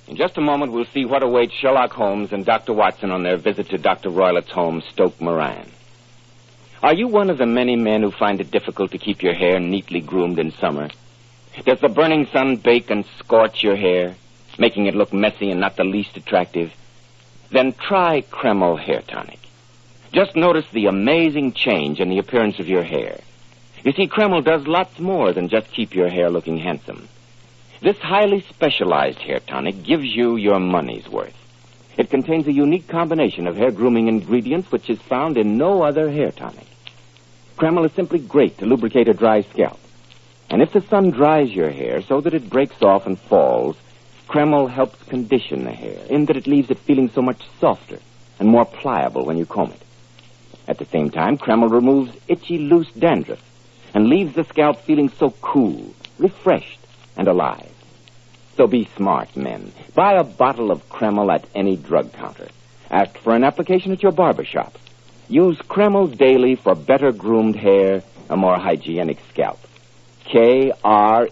In just a moment, we'll see what awaits Sherlock Holmes and Dr. Watson on their visit to Dr. Roylett's home, Stoke Moran. Are you one of the many men who find it difficult to keep your hair neatly groomed in summer? Does the burning sun bake and scorch your hair, making it look messy and not the least attractive? Then try Kreml Hair Tonic. Just notice the amazing change in the appearance of your hair. You see, Kreml does lots more than just keep your hair looking handsome. This highly specialized hair tonic gives you your money's worth. It contains a unique combination of hair grooming ingredients which is found in no other hair tonic. Kreml is simply great to lubricate a dry scalp. And if the sun dries your hair so that it breaks off and falls, Kreml helps condition the hair in that it leaves it feeling so much softer and more pliable when you comb it. At the same time, Kreml removes itchy, loose dandruff and leaves the scalp feeling so cool, refreshed, and alive. So be smart, men. Buy a bottle of Kreml at any drug counter. Ask for an application at your barber shop. Use Kreml daily for better groomed hair, a more hygienic scalp. Kreml,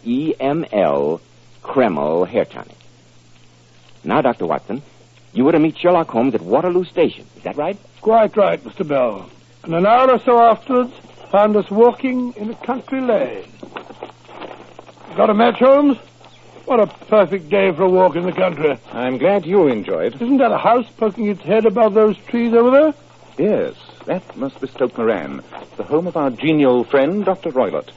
Kreml Hair Tonic. Now, Dr. Watson, you were to meet Sherlock Holmes at Waterloo Station. Is that right? Quite right, Mr. Bell. And an hour or so afterwards, found us walking in a country lane. Got a match, Holmes? What a perfect day for a walk in the country. I'm glad you enjoyed. Isn't that a house poking its head above those trees over there? Yes, that must be Stoke Moran, the home of our genial friend, Dr. Roylott.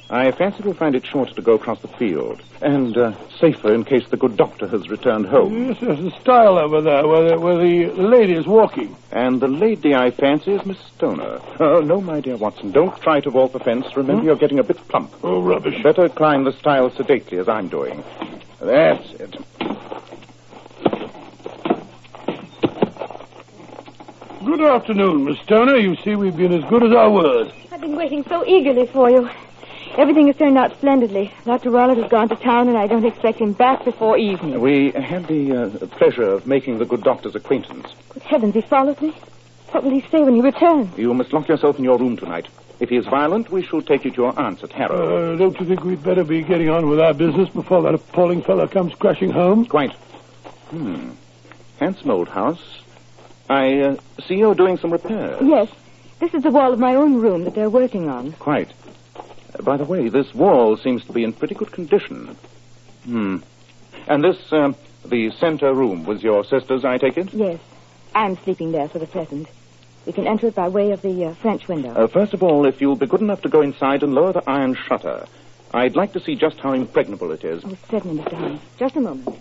I fancy we'll find it shorter to go across the field, and safer in case the good doctor has returned home. Yes, there's a stile over there where the lady is walking. And the lady, I fancy, is Miss Stoner. No, my dear Watson, don't try to vault the fence. Remember, you're getting a bit plump. Oh, rubbish. Better climb the stile sedately, as I'm doing. That's it. Good afternoon, Miss Stoner. You see, we've been as good as our word. I've been waiting so eagerly for you. Everything has turned out splendidly. Dr. Roylott has gone to town, and I don't expect him back before evening. We had the pleasure of making the good doctor's acquaintance. Good heavens, he followed me? What will he say when he returns? You must lock yourself in your room tonight. If he is violent, we shall take you to your aunt's at Harrow. Don't you think we'd better be getting on with our business before that appalling fellow comes crashing home? Quite. Handsome old house. I see you're doing some repairs. Yes. This is the wall of my own room that they're working on. Quite. By the way, this wall seems to be in pretty good condition. And this, the center room, was your sister's, I take it? Yes. I'm sleeping there for the present. We can enter it by way of the French window. First of all, if you'll be good enough to go inside and lower the iron shutter, I'd like to see just how impregnable it is. Oh, certainly, Mr. Holmes. Just a moment.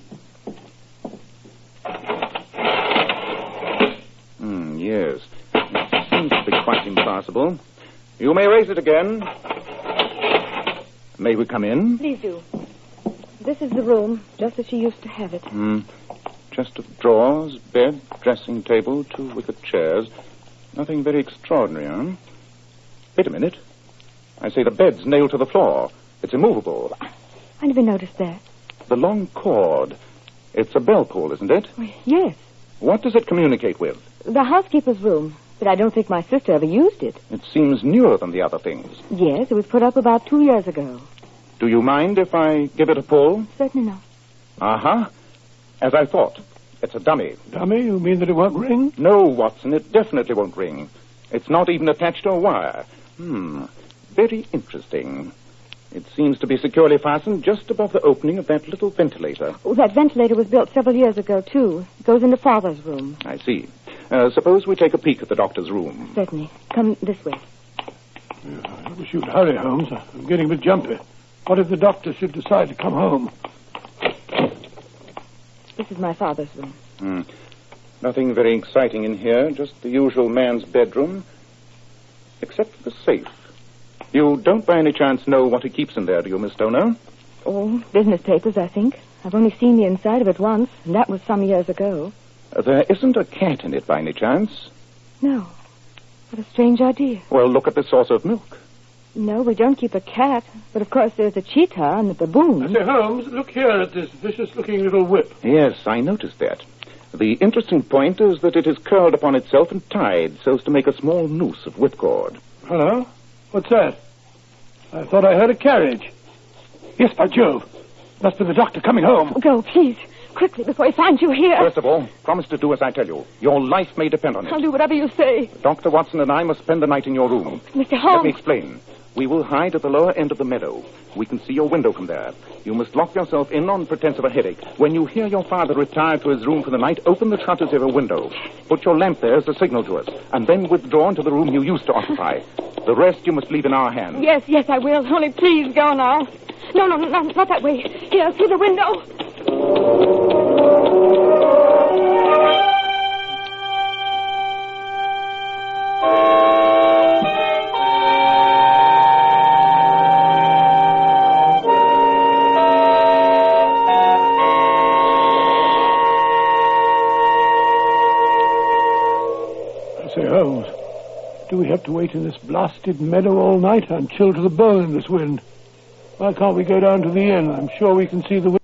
Yes. It seems to be quite impassable. You may raise it again. May we come in? Please do. This is the room, just as she used to have it. Chest of drawers, bed, dressing table, 2 wicker chairs. Nothing very extraordinary, huh? Wait a minute. I say the bed's nailed to the floor. It's immovable. I never noticed that. The long cord. It's a bell pull, isn't it? Yes. What does it communicate with? The housekeeper's room. But I don't think my sister ever used it. It seems newer than the other things. Yes, it was put up about 2 years ago. Do you mind if I give it a pull? Certainly not. Uh-huh. As I thought. It's a dummy. Dummy? You mean that it won't ring? No, Watson, it definitely won't ring. It's not even attached to a wire. Very interesting. It seems to be securely fastened just above the opening of that little ventilator. Oh, that ventilator was built several years ago, too. It goes into Father's room. I see. Suppose we take a peek at the doctor's room. Certainly. Come this way. I wish you'd hurry, Holmes. I'm getting a bit jumpy. What if the doctor should decide to come home? This is my father's room. Nothing very exciting in here, just the usual man's bedroom, except for the safe. You don't by any chance know what he keeps in there, do you, Miss Stoner? Oh, business papers, I think. I've only seen the inside of it once, and that was some years ago. There isn't a cat in it by any chance? No. What a strange idea. Well, look at the saucer of milk. No, we don't keep a cat. But, of course, there's a cheetah and a baboon. I say, Holmes, look here at this vicious-looking little whip. Yes, I noticed that. The interesting point is that it is curled upon itself and tied so as to make a small noose of whipcord. Hello? What's that? I thought I heard a carriage. Yes, by Jove. Must be the doctor coming home. Go, please. Quickly, before he finds you here. First of all, promise to do as I tell you. Your life may depend on it. I'll do whatever you say. Dr. Watson and I must spend the night in your room. Mr. Holmes. Let me explain. We will hide at the lower end of the meadow. We can see your window from there. You must lock yourself in on pretense of a headache. When you hear your father retire to his room for the night, open the shutters of your window. Put your lamp there as a signal to us, and then withdraw into the room you used to occupy. The rest you must leave in our hands. Yes, I will. Only please go now. No, not that way. Here, through the window. Holmes, do we have to wait in this blasted meadow all night? I'm chilled to the bone in this wind. Why can't we go down to the inn? I'm sure we can see the wind.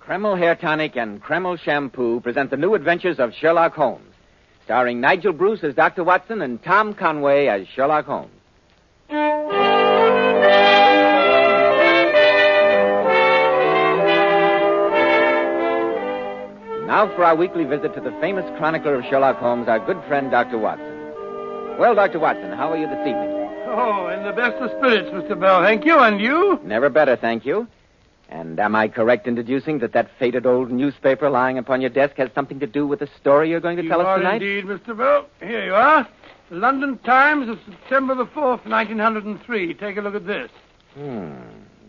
Kreml Hair Tonic and Kreml Shampoo present the new adventures of Sherlock Holmes, starring Nigel Bruce as Dr. Watson and Tom Conway as Sherlock Holmes. Now for our weekly visit to the famous chronicler of Sherlock Holmes, our good friend, Dr. Watson. Well, Dr. Watson, how are you this evening? Oh, in the best of spirits, Mr. Bell. Thank you. And you? Never better, thank you. And am I correct in deducing that faded old newspaper lying upon your desk has something to do with the story you're going to tell us tonight? Indeed, Mr. Bell. Here you are. The London Times of September the 4th, 1903. Take a look at this.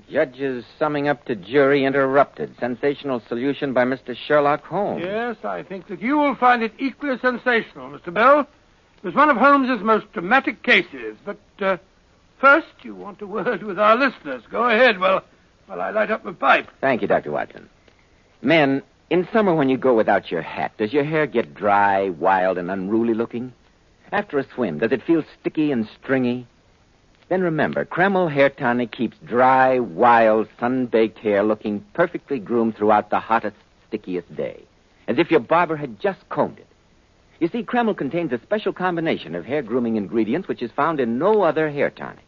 Judges summing up to jury interrupted. Sensational solution by Mr. Sherlock Holmes. Yes, I think that you will find it equally sensational, Mr. Bell. It was one of Holmes's most dramatic cases. But first, you want a word with our listeners. Go ahead. Well, I light up my pipe. Thank you, Dr. Watson. Men, in summer when you go without your hat, does your hair get dry, wild, and unruly looking? After a swim, does it feel sticky and stringy? Then remember, Kreml Hair Tonic keeps dry, wild, sun-baked hair looking perfectly groomed throughout the hottest, stickiest day, as if your barber had just combed it. You see, Kreml contains a special combination of hair grooming ingredients which is found in no other hair tonic.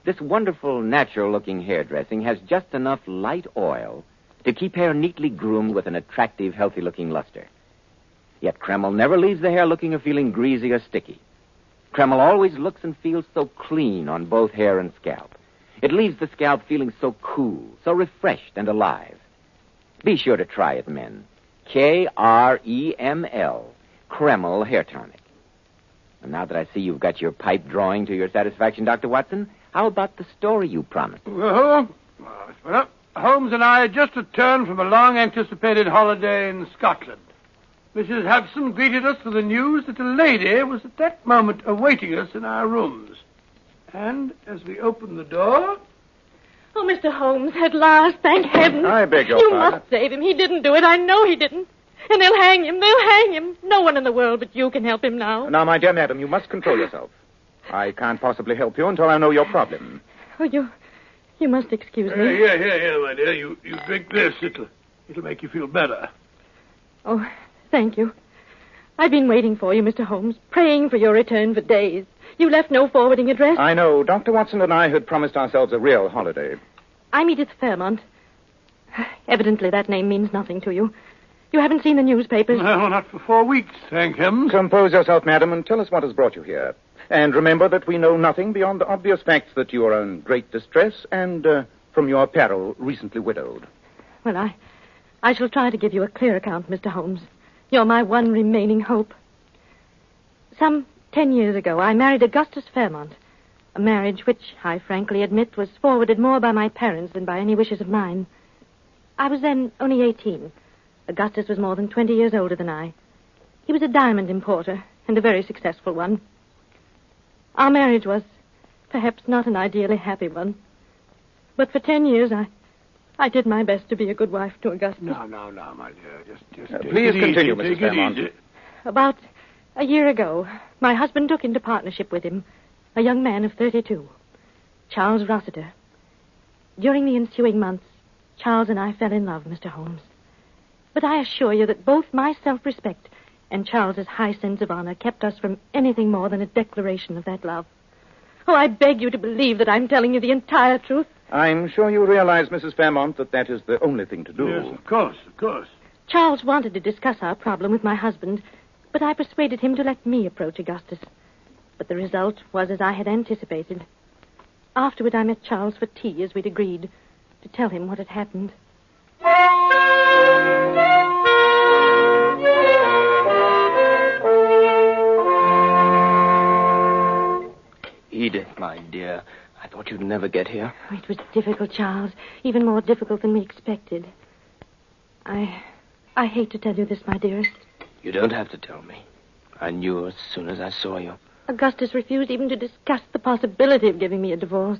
This wonderful, natural-looking hairdressing has just enough light oil to keep hair neatly groomed with an attractive, healthy-looking luster. Yet Kreml never leaves the hair looking or feeling greasy or sticky. Kreml always looks and feels so clean on both hair and scalp. It leaves the scalp feeling so cool, so refreshed and alive. Be sure to try it, men. Kreml, Kreml Hair Tonic. And now that I see you've got your pipe drawing to your satisfaction, Dr. Watson, how about the story you promised? Well, Holmes and I had just returned from a long-anticipated holiday in Scotland. Mrs. Hudson greeted us with the news that a lady was at that moment awaiting us in our rooms. And as we opened the door... Oh, Mr. Holmes, at last, thank heaven. I beg your You pardon. must save him. He didn't do it. I know he didn't. And they'll hang him. They'll hang him. No one in the world but you can help him now. Now, my dear madam, you must control yourself. I can't possibly help you until I know your problem. Oh, You must excuse me. Here, my dear. You drink this. It'll make you feel better. Oh, thank you. I've been waiting for you, Mr. Holmes, praying for your return for days. You left no forwarding address. I know. Dr. Watson and I had promised ourselves a real holiday. I'm Edith Fairmont. Evidently that name means nothing to you. You haven't seen the newspapers? No, not for 4 weeks, thank heavens. Compose yourself, madam, and tell us what has brought you here. And remember that we know nothing beyond the obvious facts that you are in great distress and, from your peril, recently widowed. Well, I shall try to give you a clear account, Mr. Holmes. You're my one remaining hope. Some 10 years ago, I married Augustus Fairmont. A marriage which, I frankly admit, was forwarded more by my parents than by any wishes of mine. I was then only 18. Augustus was more than 20 years older than I. He was a diamond importer, and a very successful one. Our marriage was perhaps not an ideally happy one. But for 10 years, I did my best to be a good wife to Augustus. No, my dear. Just please continue, Mrs. Fairmont. About a year ago, my husband took into partnership with him a young man of 32, Charles Rossiter. During the ensuing months, Charles and I fell in love, Mr. Holmes. But I assure you that both my self-respect and Charles's high sense of honor kept us from anything more than a declaration of that love. Oh, I beg you to believe that I'm telling you the entire truth. I'm sure you realize, Mrs. Fairmont, that is the only thing to do. Yes, of course. Charles wanted to discuss our problem with my husband, but I persuaded him to let me approach Augustus. But the result was as I had anticipated. Afterward, I met Charles for tea, as we'd agreed, to tell him what had happened. Edith, my dear, I thought you'd never get here. Oh, it was difficult, Charles. Even more difficult than we expected. I hate to tell you this, my dearest. You don't have to tell me. I knew as soon as I saw you. Augustus refused even to discuss the possibility of giving me a divorce.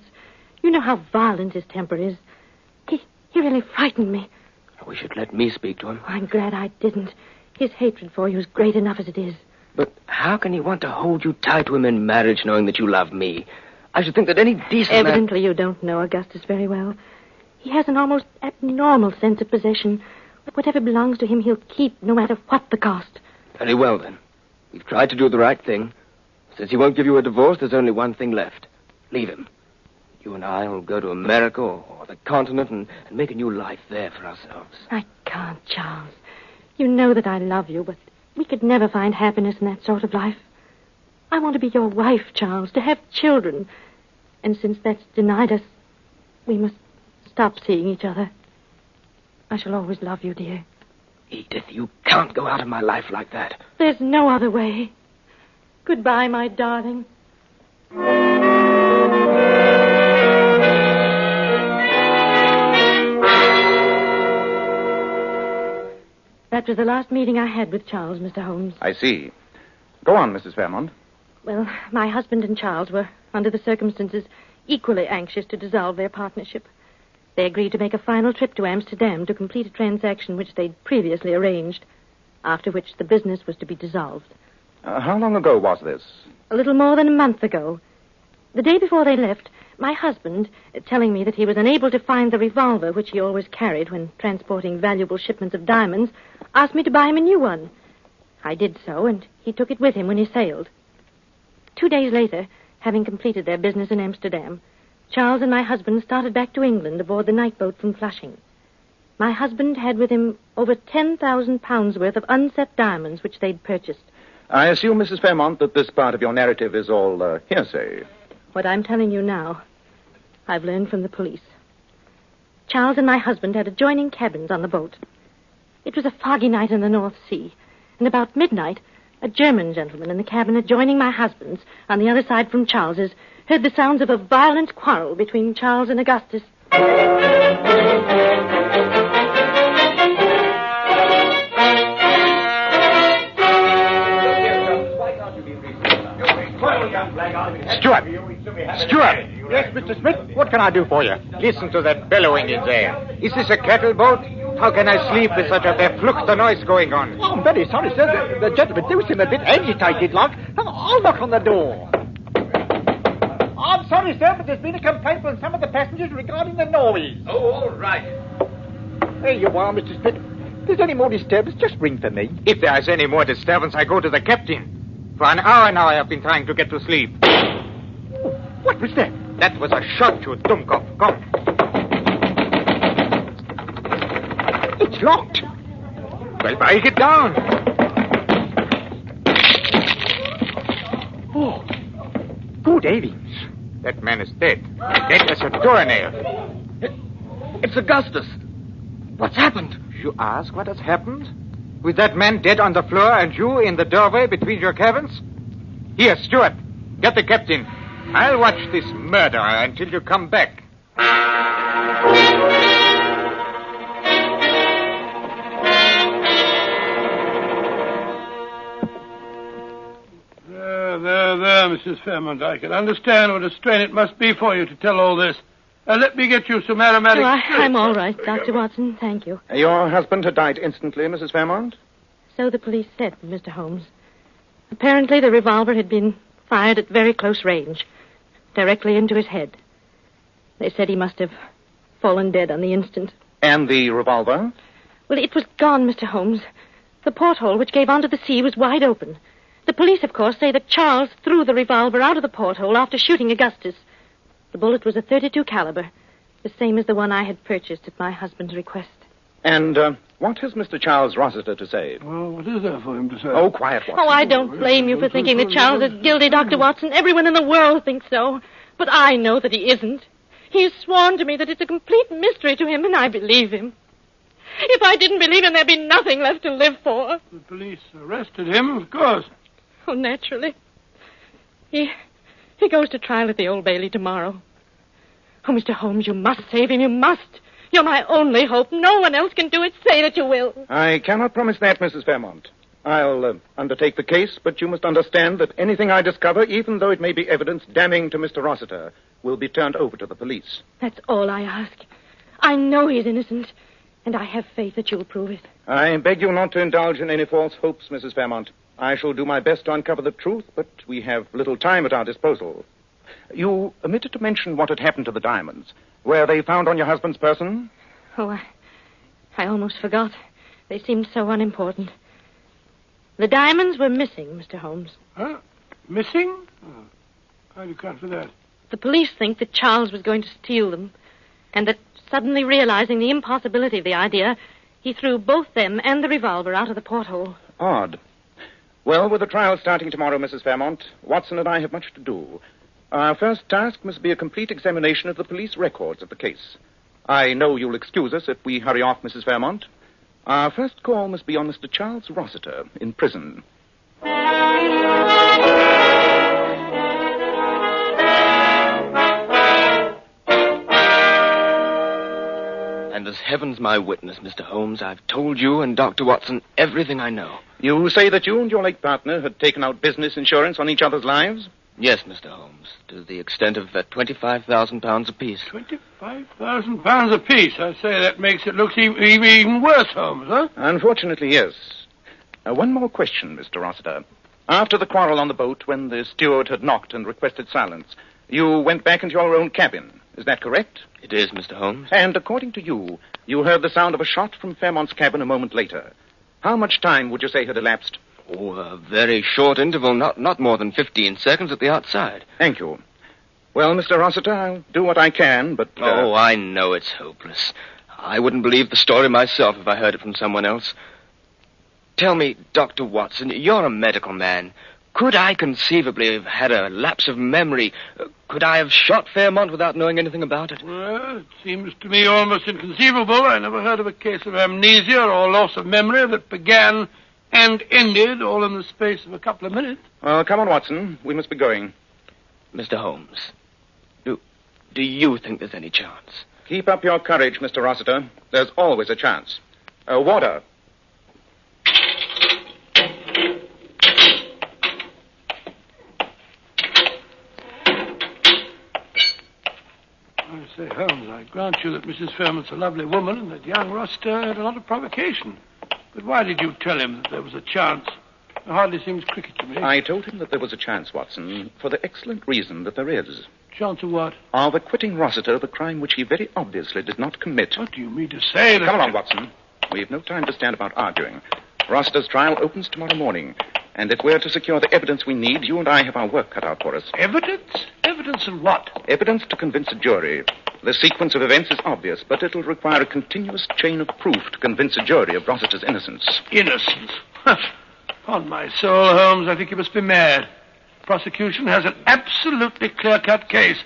You know how violent his temper is. He really frightened me. I wish you'd let me speak to him. I'm glad I didn't. His hatred for you is great enough as it is. But how can he want to hold you tied to him in marriage knowing that you love me? I should think that any decent Evidently you don't know Augustus very well. He has an almost abnormal sense of possession. Whatever belongs to him, he'll keep, no matter what the cost. Very well, then. We've tried to do the right thing. Since he won't give you a divorce, there's only one thing left. Leave him. You and I will go to America or the continent and make a new life there for ourselves. I can't, Charles. You know that I love you, but we could never find happiness in that sort of life. I want to be your wife, Charles, to have children. And since that's denied us, we must stop seeing each other. I shall always love you, dear. Edith, you can't go out of my life like that. There's no other way. Goodbye, my darling. That was the last meeting I had with Charles, Mr. Holmes. I see. Go on, Mrs. Fairmont. Well, my husband and Charles were, under the circumstances, equally anxious to dissolve their partnership. They agreed to make a final trip to Amsterdam to complete a transaction which they'd previously arranged, after which the business was to be dissolved. How long ago was this? A little more than a month ago. The day before they left, my husband, telling me that he was unable to find the revolver which he always carried when transporting valuable shipments of diamonds, asked me to buy him a new one. I did so, and he took it with him when he sailed. 2 days later, having completed their business in Amsterdam, Charles and my husband started back to England aboard the night boat from Flushing. My husband had with him over 10,000 pounds worth of unset diamonds which they'd purchased. I assume, Mrs. Fairmont, that this part of your narrative is all hearsay. What I'm telling you now, I've learned from the police. Charles and my husband had adjoining cabins on the boat. It was a foggy night in the North Sea, and about midnight, a German gentleman in the cabin adjoining my husband's, on the other side from Charles's, heard the sounds of a violent quarrel between Charles and Augustus. Stuart! Yes, Mr. Smith? What can I do for you? Listen to that bellowing in there. Is this a cattle boat? How can I sleep with such a verfluchte noise going on? Oh, I'm very sorry, sir. The gentleman do seem a bit agitated, like. I'll knock on the door. I'm sorry, sir, but there's been a complaint from some of the passengers regarding the noise. Oh, all right. There you are, Mr. Smith. If there's any more disturbance, just ring for me. If there is any more disturbance, I go to the captain. For an hour now I have been trying to get to sleep. What was that? That was a shot, you dummkopf. Come. It's locked. Well, break it down. Oh, good heavens. That man is dead. Dead as a doornail. It's Augustus. What's happened? You ask what has happened? With that man dead on the floor and you in the doorway between your cabins? Here, Stuart, get the captain. I'll watch this murder until you come back. There, Mrs. Fairmont. I can understand what a strain it must be for you to tell all this. Let me get you some aromatic... I'm all right, Dr. Watson. Thank you. Your husband had died instantly, Mrs. Fairmont? So the police said, Mr. Holmes. Apparently the revolver had been fired at very close range, directly into his head. They said he must have fallen dead on the instant. And the revolver? Well, it was gone, Mr. Holmes. The porthole which gave onto the sea was wide open. The police, of course, say that Charles threw the revolver out of the porthole after shooting Augustus. The bullet was a .32 caliber, the same as the one I had purchased at my husband's request. And what has Mr. Charles Rossiter to say? Well, what is there for him to say? Oh, quiet, Watson. Oh, I don't blame you for thinking that Charles is guilty, Dr. Watson. Everyone in the world thinks so. But I know that he isn't. He's sworn to me that it's a complete mystery to him, and I believe him. If I didn't believe him, there'd be nothing left to live for. The police arrested him, of course. Oh, naturally. He goes to trial at the Old Bailey tomorrow. Oh, Mr. Holmes, you must save him. You must. You're my only hope. No one else can do it. Say that you will. I cannot promise that, Mrs. Fairmont. I'll undertake the case, but you must understand that anything I discover, even though it may be evidence damning to Mr. Rossiter, will be turned over to the police. That's all I ask. I know he's innocent, and I have faith that you'll prove it. I beg you not to indulge in any false hopes, Mrs. Fairmont. I shall do my best to uncover the truth, but we have little time at our disposal. You omitted to mention what had happened to the diamonds. Were they found on your husband's person? Oh, I almost forgot. They seemed so unimportant. The diamonds were missing, Mr. Holmes. Huh? Missing? Oh. How do you account for that? The police think that Charles was going to steal them, and that suddenly realizing the impossibility of the idea, he threw both them and the revolver out of the porthole. Odd. Well, with the trial starting tomorrow, Mrs. Fairmont, Watson and I have much to do. Our first task must be a complete examination of the police records of the case. I know you'll excuse us if we hurry off, Mrs. Fairmont. Our first call must be on Mr. Charles Rossiter in prison. And as heaven's my witness, Mr. Holmes, I've told you and Dr. Watson everything I know. You say that you and your late partner had taken out business insurance on each other's lives? Yes, Mr. Holmes, to the extent of £25,000 apiece. £25,000 apiece? I say that makes it look even worse, Holmes, huh? Unfortunately, yes. One more question, Mr. Rossiter. After the quarrel on the boat, when the steward had knocked and requested silence, you went back into your own cabin. Is that correct? It is, Mr. Holmes. And according to you, you heard the sound of a shot from Fairmont's cabin a moment later. How much time would you say had elapsed? Oh, a very short interval, not more than 15 seconds at the outside. Thank you. Well, Mr. Rossiter, I'll do what I can, but... Oh, I know it's hopeless. I wouldn't believe the story myself if I heard it from someone else. Tell me, Dr. Watson, you're a medical man. Could I conceivably have had a lapse of memory? Could I have shot Fairmont without knowing anything about it? Well, it seems to me almost inconceivable. I never heard of a case of amnesia or loss of memory that began and ended all in the space of a couple of minutes. Well, come on, Watson. We must be going. Mr. Holmes, do you think there's any chance? Keep up your courage, Mr. Rossiter. There's always a chance. Water. I say, Holmes, I grant you that Mrs. Fairmont's a lovely woman and that young Rossiter had a lot of provocation. But why did you tell him that there was a chance? It hardly seems cricket to me. I told him that there was a chance, Watson, for the excellent reason that there is. Chance of what? Of acquitting Rossiter of a crime which he very obviously did not commit. What do you mean to say? Come along, Watson. We've no time to stand about arguing. Rossiter's trial opens tomorrow morning. And if we're to secure the evidence we need, you and I have our work cut out for us. Evidence? Evidence of what? Evidence to convince a jury. The sequence of events is obvious, but it'll require a continuous chain of proof to convince a jury of Rossiter's innocence. Innocence? On my soul, Holmes, I think you must be mad. Prosecution has an absolutely clear-cut case,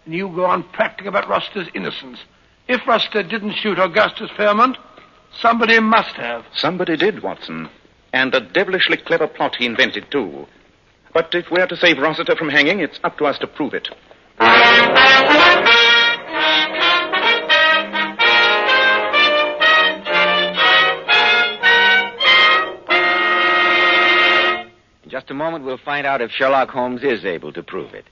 and you go on practicing about Rossiter's innocence. If Rossiter didn't shoot Augustus Fairmont, somebody must have. Somebody did, Watson. And a devilishly clever plot he invented, too. But if we're to save Rossiter from hanging, it's up to us to prove it. In just a moment, we'll find out if Sherlock Holmes is able to prove it.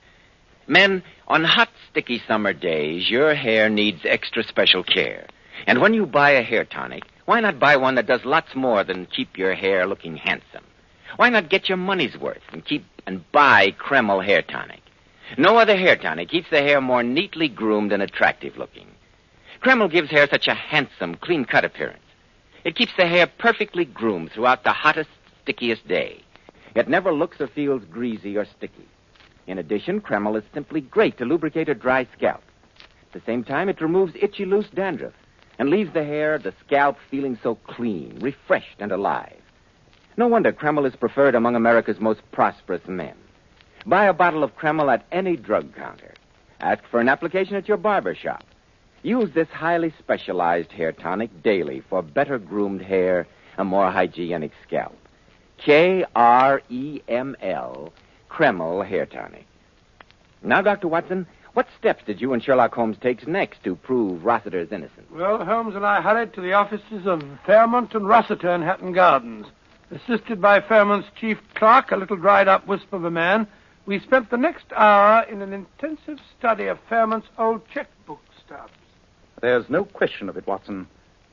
Men, on hot, sticky summer days, your hair needs extra special care. And when you buy a hair tonic, why not buy one that does lots more than keep your hair looking handsome? Why not get your money's worth and buy Kreml hair tonic? No other hair tonic keeps the hair more neatly groomed and attractive looking. Kreml gives hair such a handsome, clean-cut appearance. It keeps the hair perfectly groomed throughout the hottest, stickiest day. It never looks or feels greasy or sticky. In addition, Kreml is simply great to lubricate a dry scalp. At the same time, it removes itchy, loose dandruff and leaves the scalp, feeling so clean, refreshed, and alive. No wonder Kreml is preferred among America's most prosperous men. Buy a bottle of Kreml at any drug counter. Ask for an application at your barber shop. Use this highly specialized hair tonic daily for better groomed hair, a more hygienic scalp. Kreml, Kreml hair tonic. Now, Dr. Watson, what steps did you and Sherlock Holmes take next to prove Rossiter's innocence? Well, Holmes and I hurried to the offices of Fairmont and Rossiter in Hatton Gardens. Assisted by Fairmont's chief clerk, a little dried-up wisp of a man, we spent the next hour in an intensive study of Fairmont's old checkbook stubs. There's no question of it, Watson.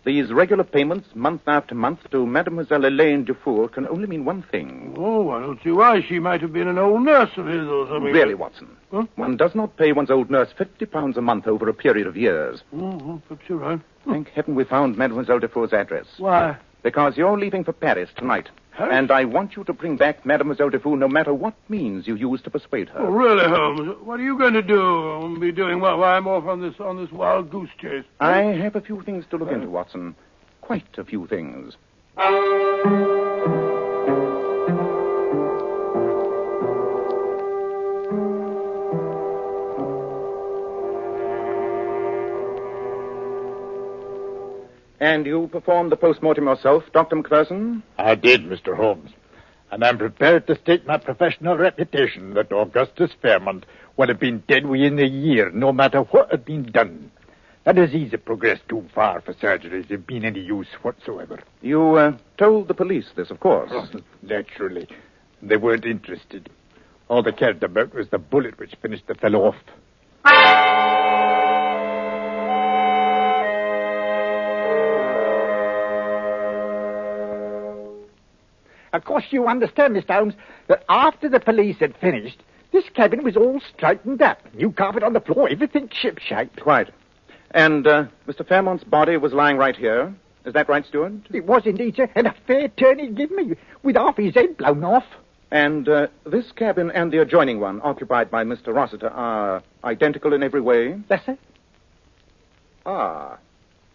These regular payments, month after month, to Mademoiselle Elaine Dufour can only mean one thing. Oh, I don't see why. She might have been an old nurse of his or something. Really, Watson. Huh? One does not pay one's old nurse £50 a month over a period of years. Oh, perhaps you're right. Thank heaven we found Mademoiselle Dufour's address. Why? Because you're leaving for Paris tonight. Huh? And I want you to bring back Mademoiselle Dufour no matter what means you use to persuade her. Oh, really, Holmes? What are you going to do? Be doing what while I'm off on this wild goose chase? I have a few things to look into, Watson. Quite a few things. And you performed the post-mortem yourself, Dr. Macpherson? I did, Mr. Holmes. And I'm prepared to stake my professional reputation that Augustus Fairmont would have been dead within a year, no matter what had been done. That disease had progressed too far for surgery to be any use whatsoever. You told the police this, of course. Oh, naturally. They weren't interested. All they cared about was the bullet which finished the fellow off. Of course, you understand, Mr. Holmes, that after the police had finished, this cabin was all straightened up. New carpet on the floor, everything ship-shape. Quite. And Mr. Fairmont's body was lying right here. Is that right, Stewart? It was indeed, sir, and a fair turn he gave me, with half his head blown off. And this cabin and the adjoining one, occupied by Mr. Rossiter, are identical in every way? Yes, sir. Ah,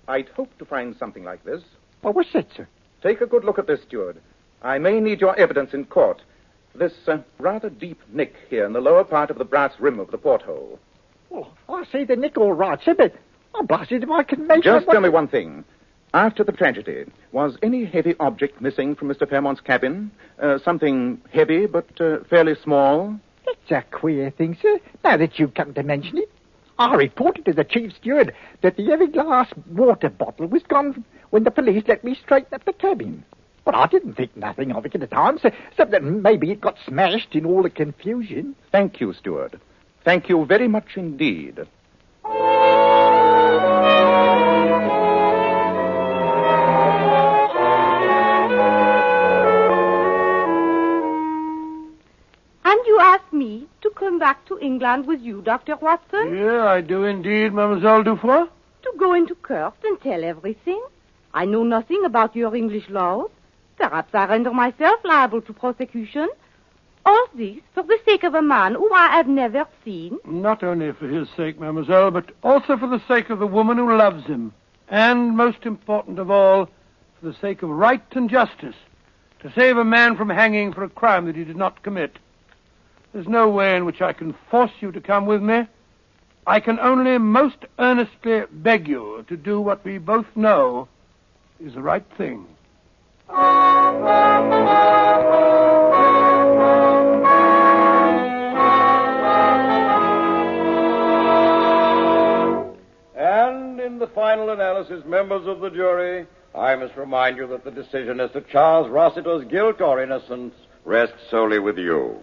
I'd hoped to find something like this. What was that, sir? Take a good look at this, Stewart. I may need your evidence in court. This rather deep nick here in the lower part of the brass rim of the porthole. Oh, I see the nick all right, sir, but I'm blasted if I can make Just tell me one thing. After the tragedy, was any heavy object missing from Mr. Fairmont's cabin? Something heavy but fairly small? That's a queer thing, sir, now that you come to mention it. I reported to the chief steward that the heavy glass water bottle was gone when the police let me straighten up the cabin. But I didn't think nothing of it at the time, so except that maybe it got smashed in all the confusion. Thank you, Steward. Thank you very much indeed. And you asked me to come back to England with you, Dr. Watson? Yeah, I do indeed, Mademoiselle Dufour. To go into court and tell everything? I know nothing about your English laws. Perhaps I render myself liable to prosecution. All this for the sake of a man whom I have never seen. Not only for his sake, Mademoiselle, but also for the sake of the woman who loves him. And, most important of all, for the sake of right and justice. To save a man from hanging for a crime that he did not commit. There's no way in which I can force you to come with me. I can only most earnestly beg you to do what we both know is the right thing. And in the final analysis, members of the jury, I must remind you that the decision as to Charles Rossiter's guilt or innocence rests solely with you.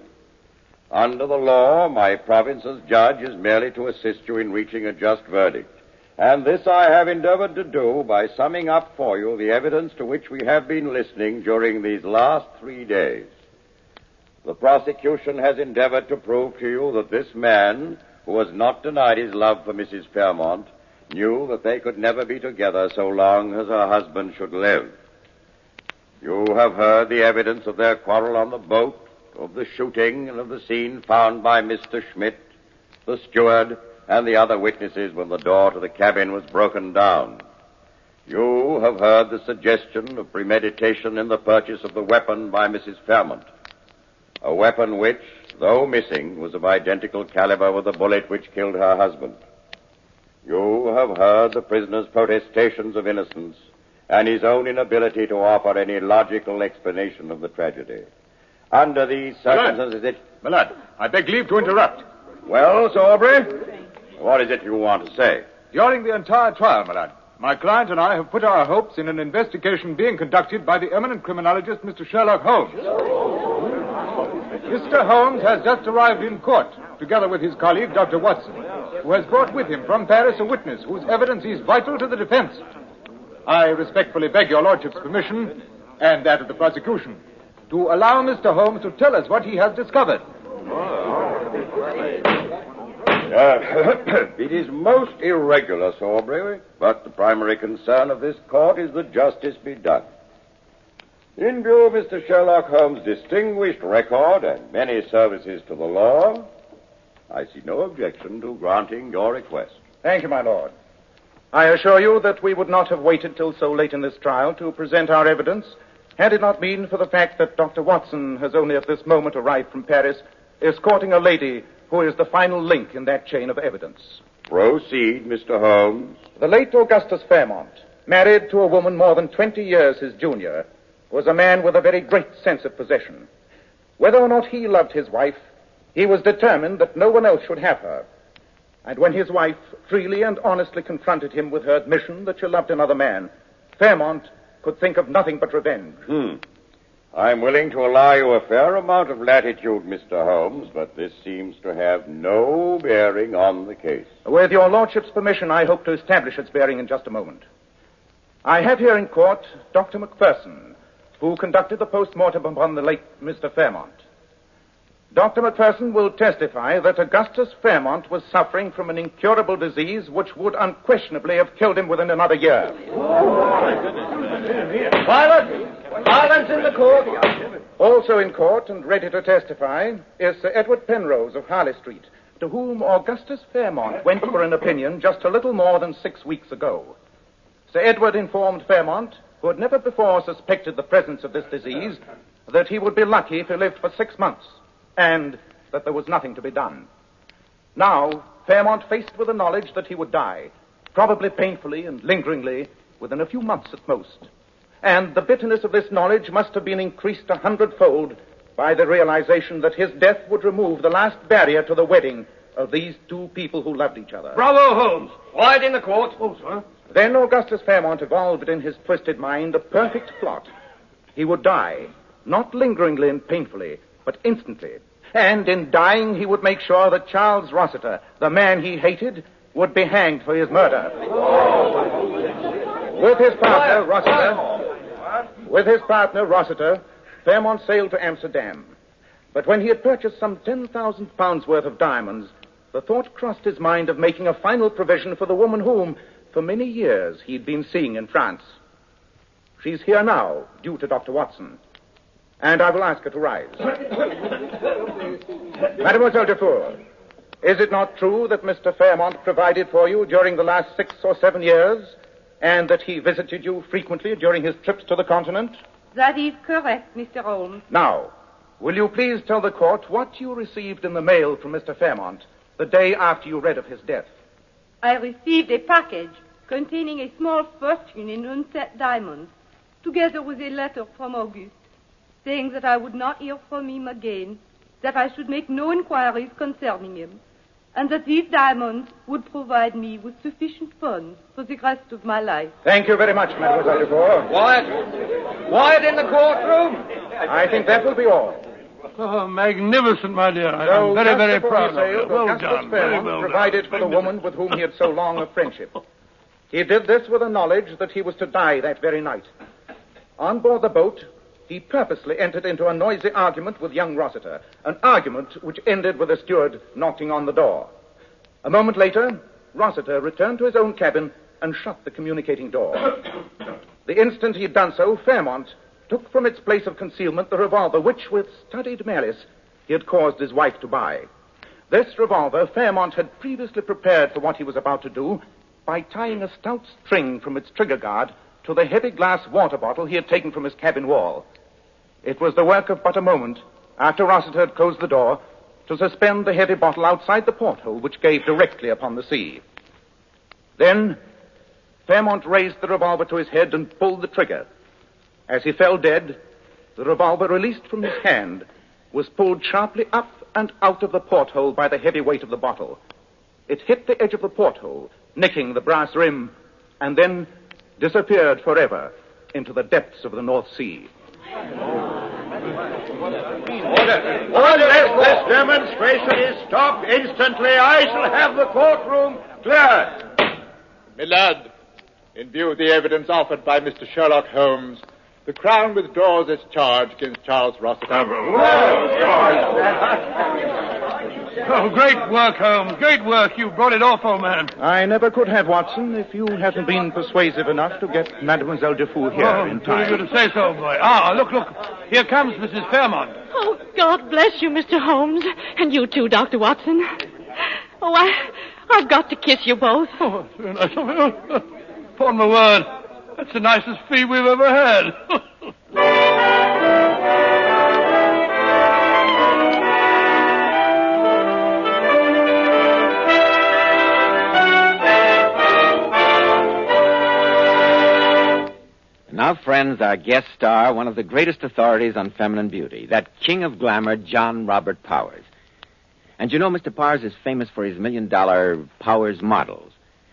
Under the law, my province as judge is merely to assist you in reaching a just verdict. And this I have endeavored to do by summing up for you the evidence to which we have been listening during these last 3 days. The prosecution has endeavored to prove to you that this man, who has not denied his love for Mrs. Fairmont, knew that they could never be together so long as her husband should live. You have heard the evidence of their quarrel on the boat, of the shooting, and of the scene found by Mr. Schmidt, the steward, and the other witnesses when the door to the cabin was broken down. You have heard the suggestion of premeditation in the purchase of the weapon by Mrs. Fairmont, a weapon which, though missing, was of identical caliber with the bullet which killed her husband. You have heard the prisoner's protestations of innocence and his own inability to offer any logical explanation of the tragedy. Under these circumstances, My lad, I beg leave to interrupt. Well, Sir Aubrey, what is it you want to say? During the entire trial, my lad, my client and I have put our hopes in an investigation being conducted by the eminent criminologist, Mr. Sherlock Holmes. Mr. Holmes has just arrived in court, together with his colleague, Dr. Watson, who has brought with him from Paris a witness whose evidence is vital to the defense. I respectfully beg your lordship's permission, and that of the prosecution, to allow Mr. Holmes to tell us what he has discovered. It is most irregular, Sir Aubrey, but the primary concern of this court is that justice be done. In view of Mr. Sherlock Holmes' distinguished record and many services to the law, I see no objection to granting your request. Thank you, my lord. I assure you that we would not have waited till so late in this trial to present our evidence had it not been for the fact that Dr. Watson has only at this moment arrived from Paris, escorting a lady who is the final link in that chain of evidence. Proceed, Mr. Holmes. The late Augustus Fairmont, married to a woman more than 20 years his junior, was a man with a very great sense of possession. Whether or not he loved his wife, he was determined that no one else should have her. And when his wife freely and honestly confronted him with her admission that she loved another man, Fairmont could think of nothing but revenge. I'm willing to allow you a fair amount of latitude, Mr. Holmes, but this seems to have no bearing on the case. With your lordship's permission, I hope to establish its bearing in just a moment. I have here in court Dr. Macpherson, who conducted the post-mortem upon the late Mr. Fairmont. Dr. Macpherson will testify that Augustus Fairmont was suffering from an incurable disease which would unquestionably have killed him within another year. Silence in the court. Also in court and ready to testify is Sir Edward Penrose of Harley Street, to whom Augustus Fairmont went for an opinion just a little more than 6 weeks ago. Sir Edward informed Fairmont, who had never before suspected the presence of this disease, that he would be lucky if he lived for 6 months, and that there was nothing to be done. Now, Fairmont faced with the knowledge that he would die, probably painfully and lingeringly, within a few months at most. And the bitterness of this knowledge must have been increased 100-fold by the realization that his death would remove the last barrier to the wedding of these two people who loved each other. Bravo, Holmes. Quiet in the court. Oh, sir. Then Augustus Fairmont evolved in his twisted mind a perfect plot. He would die, not lingeringly and painfully, but instantly. And in dying, he would make sure that Charles Rossiter, the man he hated, would be hanged for his murder. With his partner, Rossiter, Fairmont sailed to Amsterdam. But when he had purchased some 10,000 pounds worth of diamonds, the thought crossed his mind of making a final provision for the woman whom, for many years, he'd been seeing in France. She's here now, due to Dr. Watson. And I will ask her to rise. Mademoiselle Dufour, is it not true that Mr. Fairmont provided for you during the last 6 or 7 years, and that he visited you frequently during his trips to the continent? That is correct, Mr. Holmes. Now, will you please tell the court what you received in the mail from Mr. Fairmont the day after you read of his death? I received a package containing a small fortune in unset diamonds, together with a letter from Auguste, saying that I would not hear from him again, that I should make no inquiries concerning him, and that these diamonds would provide me with sufficient funds for the rest of my life. Thank you very much, Mademoiselle Dufour. Quiet in the courtroom. I think that will be all. Oh, magnificent, my dear. I'm very, very proud of you. Well done. Very well provided done. for the woman with whom he had so long a friendship. He did this with the knowledge that he was to die that very night. On board the boat, he purposely entered into a noisy argument with young Rossiter, an argument which ended with the steward knocking on the door. A moment later, Rossiter returned to his own cabin and shut the communicating door. The instant he had done so, Fairmont took from its place of concealment the revolver which, with studied malice, he had caused his wife to buy. This revolver Fairmont had previously prepared for what he was about to do by tying a stout string from its trigger guard to the heavy glass water bottle he had taken from his cabin wall. It was the work of but a moment, after Rossiter had closed the door, to suspend the heavy bottle outside the porthole which gave directly upon the sea. Then Fairmont raised the revolver to his head and pulled the trigger. As he fell dead, the revolver, released from his hand, was pulled sharply up and out of the porthole by the heavy weight of the bottle. It hit the edge of the porthole, nicking the brass rim, and then disappeared forever into the depths of the North Sea. Unless this demonstration is stopped instantly, I shall have the courtroom cleared. My lad, in view of the evidence offered by Mr. Sherlock Holmes, the Crown withdraws its charge against Charles Rossiter. Oh, great work, Holmes. Great work. You brought it off, old man. I never could have, Watson, if you hadn't been persuasive enough to get Mademoiselle Dufour here in time. You to say so, boy. Ah, look. Here comes Mrs. Fairmont. Oh, God bless you, Mr. Holmes. And you too, Dr. Watson. Oh, I've got to kiss you both. Oh, that's very nice of you. Upon my word, that's the nicest fee we've ever had. Now, friends, our guest star, one of the greatest authorities on feminine beauty, that king of glamour, John Robert Powers. And you know, Mr. Powers is famous for his $1 million Powers models.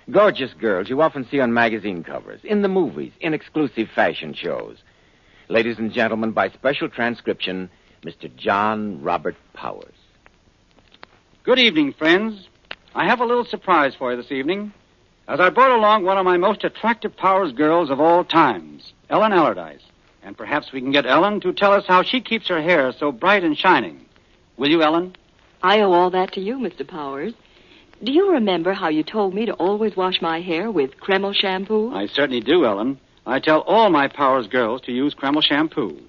Gorgeous girls you often see on magazine covers, in the movies, in exclusive fashion shows. Ladies and gentlemen, by special transcription, Mr. John Robert Powers. Good evening, friends. I have a little surprise for you this evening, as I brought along one of my most attractive Powers girls of all times, Ellen Allardyce. And perhaps we can get Ellen to tell us how she keeps her hair so bright and shining. Will you, Ellen? I owe all that to you, Mr. Powers. Do you remember how you told me to always wash my hair with Kreml shampoo? I certainly do, Ellen. I tell all my Powers girls to use Kreml shampoo.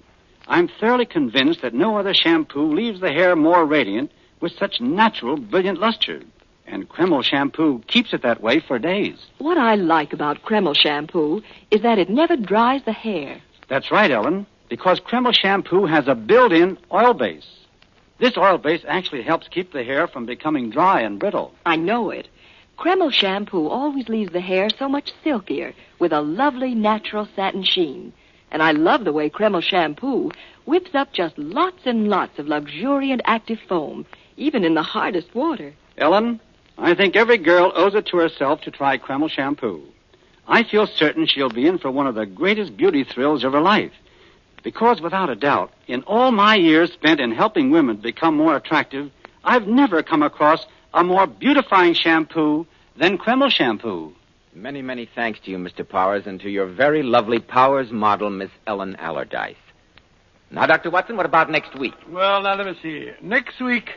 I'm thoroughly convinced that no other shampoo leaves the hair more radiant with such natural, brilliant luster. And Kreml shampoo keeps it that way for days. What I like about Kreml shampoo is that it never dries the hair. That's right, Ellen, because Kreml shampoo has a built-in oil base. This oil base actually helps keep the hair from becoming dry and brittle. I know it. Kreml shampoo always leaves the hair so much silkier with a lovely natural satin sheen. And I love the way Kreml shampoo whips up just lots and lots of luxuriant active foam, even in the hardest water. Ellen, I think every girl owes it to herself to try Kreml shampoo. I feel certain she'll be in for one of the greatest beauty thrills of her life. Because, without a doubt, in all my years spent in helping women become more attractive, I've never come across a more beautifying shampoo than Kreml shampoo. Many, many thanks to you, Mr. Powers, and to your very lovely Powers model, Miss Ellen Allardyce. Now, Dr. Watson, what about next week? Well, now, let me see here. Next week,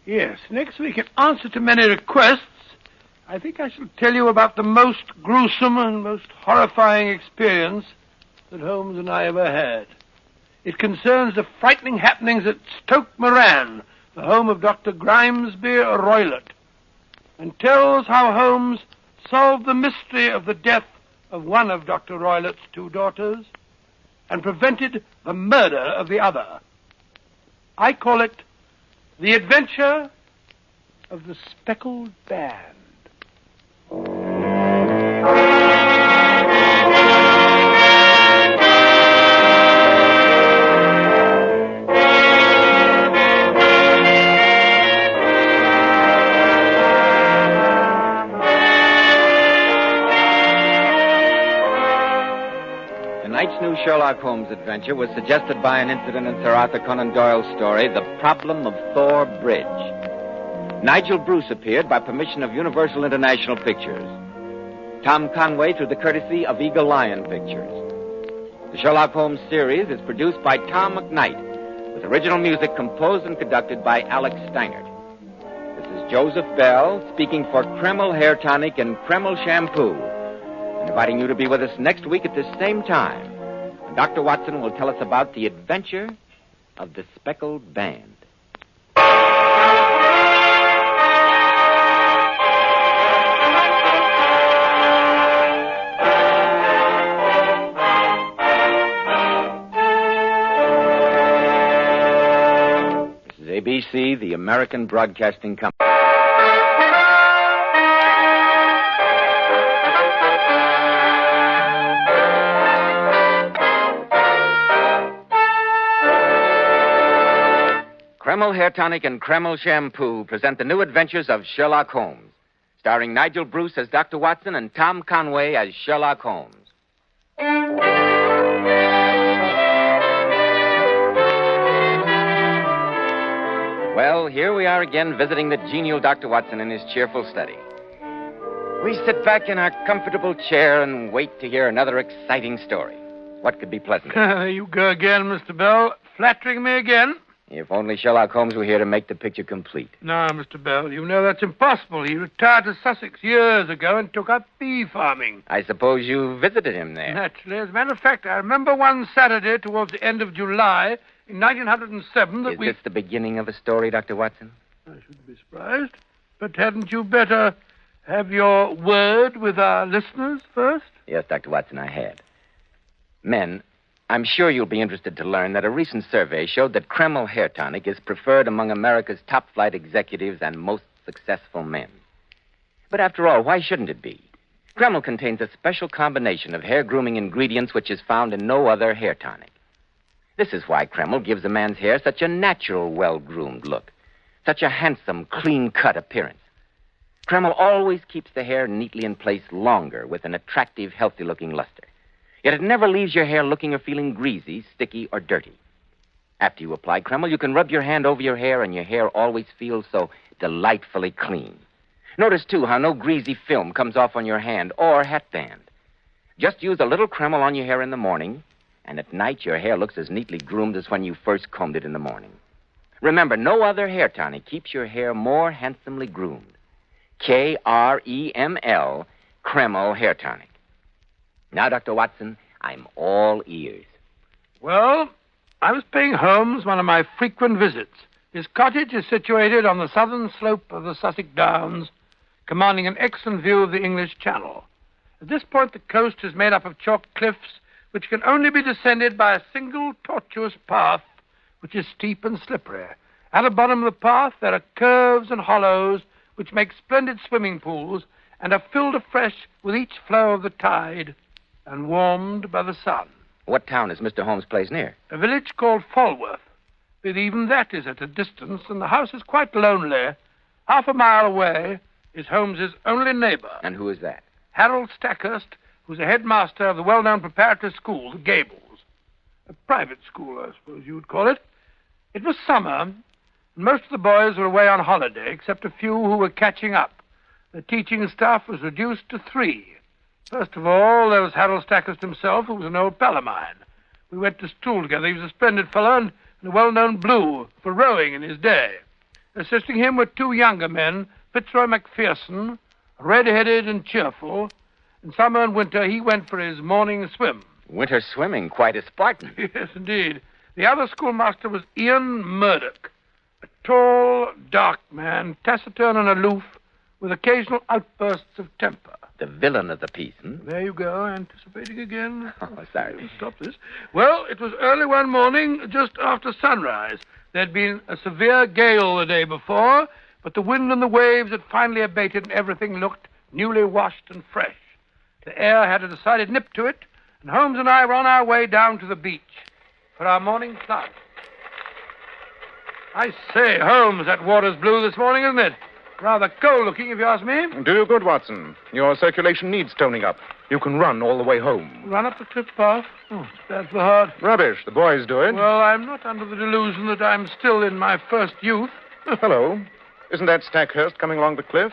in answer to many requests, I think I shall tell you about the most gruesome and most horrifying experience that Holmes and I ever had. It concerns the frightening happenings at Stoke Moran, the home of Dr. Grimesby Roylott, and tells how Holmes solved the mystery of the death of one of Dr. Roylott's two daughters and prevented the murder of the other. I call it The Adventure of the Speckled Band. Tonight's new Sherlock Holmes adventure was suggested by an incident in Sir Arthur Conan Doyle's story, The Problem of Thor Bridge. Nigel Bruce appeared by permission of Universal International Pictures. Tom Conway through the courtesy of Eagle Lion Pictures. The Sherlock Holmes series is produced by Tom McKnight, with original music composed and conducted by Alex Steinert. This is Joseph Bell speaking for Kreml Hair Tonic and Kreml Shampoo, and inviting you to be with us next week at this same time. Dr. Watson will tell us about the adventure of the Speckled Band. This is ABC, the American Broadcasting Company. Kreml Hair Tonic and Kreml Shampoo present the new adventures of Sherlock Holmes, starring Nigel Bruce as Dr. Watson and Tom Conway as Sherlock Holmes. Well, here we are again visiting the genial Dr. Watson in his cheerful study. We sit back in our comfortable chair and wait to hear another exciting story. What could be pleasanter? There you go again, Mr. Bell, flattering me again. If only Sherlock Holmes were here to make the picture complete. No, Mr. Bell, you know that's impossible. He retired to Sussex years ago and took up bee farming. I suppose you visited him there. Naturally. As a matter of fact, I remember one Saturday towards the end of July in 1907 that Is this the beginning of a story, Dr. Watson? I shouldn't be surprised. But hadn't you better have your word with our listeners first? Yes, Dr. Watson, I had. Men, I'm sure you'll be interested to learn that a recent survey showed that Kreml Hair Tonic is preferred among America's top-flight executives and most successful men. But after all, why shouldn't it be? Kreml contains a special combination of hair grooming ingredients which is found in no other hair tonic. This is why Kreml gives a man's hair such a natural, well-groomed look, such a handsome, clean-cut appearance. Kreml always keeps the hair neatly in place longer with an attractive, healthy-looking luster. Yet it never leaves your hair looking or feeling greasy, sticky, or dirty. After you apply Kreml, you can rub your hand over your hair, and your hair always feels so delightfully clean. Notice, too, how no greasy film comes off on your hand or hatband. Just use a little Kreml on your hair in the morning, and at night your hair looks as neatly groomed as when you first combed it in the morning. Remember, no other hair tonic keeps your hair more handsomely groomed. Kreml, Kreml Hair Tonic. Now, Dr. Watson, I'm all ears. Well, I was paying Holmes one of my frequent visits. His cottage is situated on the southern slope of the Sussex Downs, commanding an excellent view of the English Channel. At this point, the coast is made up of chalk cliffs, which can only be descended by a single tortuous path, which is steep and slippery. At the bottom of the path, there are curves and hollows, which make splendid swimming pools and are filled afresh with each flow of the tide and warmed by the sun. What town is Mr. Holmes' place near? A village called Falworth. But even that is at a distance, and the house is quite lonely. Half a mile away is Holmes's only neighbor. And who is that? Harold Stackhurst, who's a headmaster of the well-known preparatory school, the Gables. A private school, I suppose you would call it. It was summer, and most of the boys were away on holiday, except a few who were catching up. The teaching staff was reduced to 3. First of all, there was Harold Stackhurst himself, who was an old pal of mine. We went to school together. He was a splendid fellow and a well-known blue for rowing in his day. Assisting him were two younger men, Fitzroy McPherson, red-headed and cheerful. In summer and winter, he went for his morning swim. Winter swimming, quite a Spartan. Yes, indeed. The other schoolmaster was Ian Murdoch, a tall, dark man, taciturn and aloof, with occasional outbursts of temper. The villain of the piece, There you go, anticipating again. Oh, sorry. Stop this. Well, it was early one morning, just after sunrise. There'd been a severe gale the day before, but the wind and the waves had finally abated and everything looked newly washed and fresh. The air had a decided nip to it, and Holmes and I were on our way down to the beach for our morning plunge. I say, Holmes, that water's blue this morning, isn't it? Rather cold-looking, if you ask me. Do you good, Watson. Your circulation needs toning up. You can run all the way home. Run up the cliff path? Oh, that's the heart. Rubbish. The boys do it. Well, I'm not under the delusion that I'm still in my first youth. Hello. Isn't that Stackhurst coming along the cliff?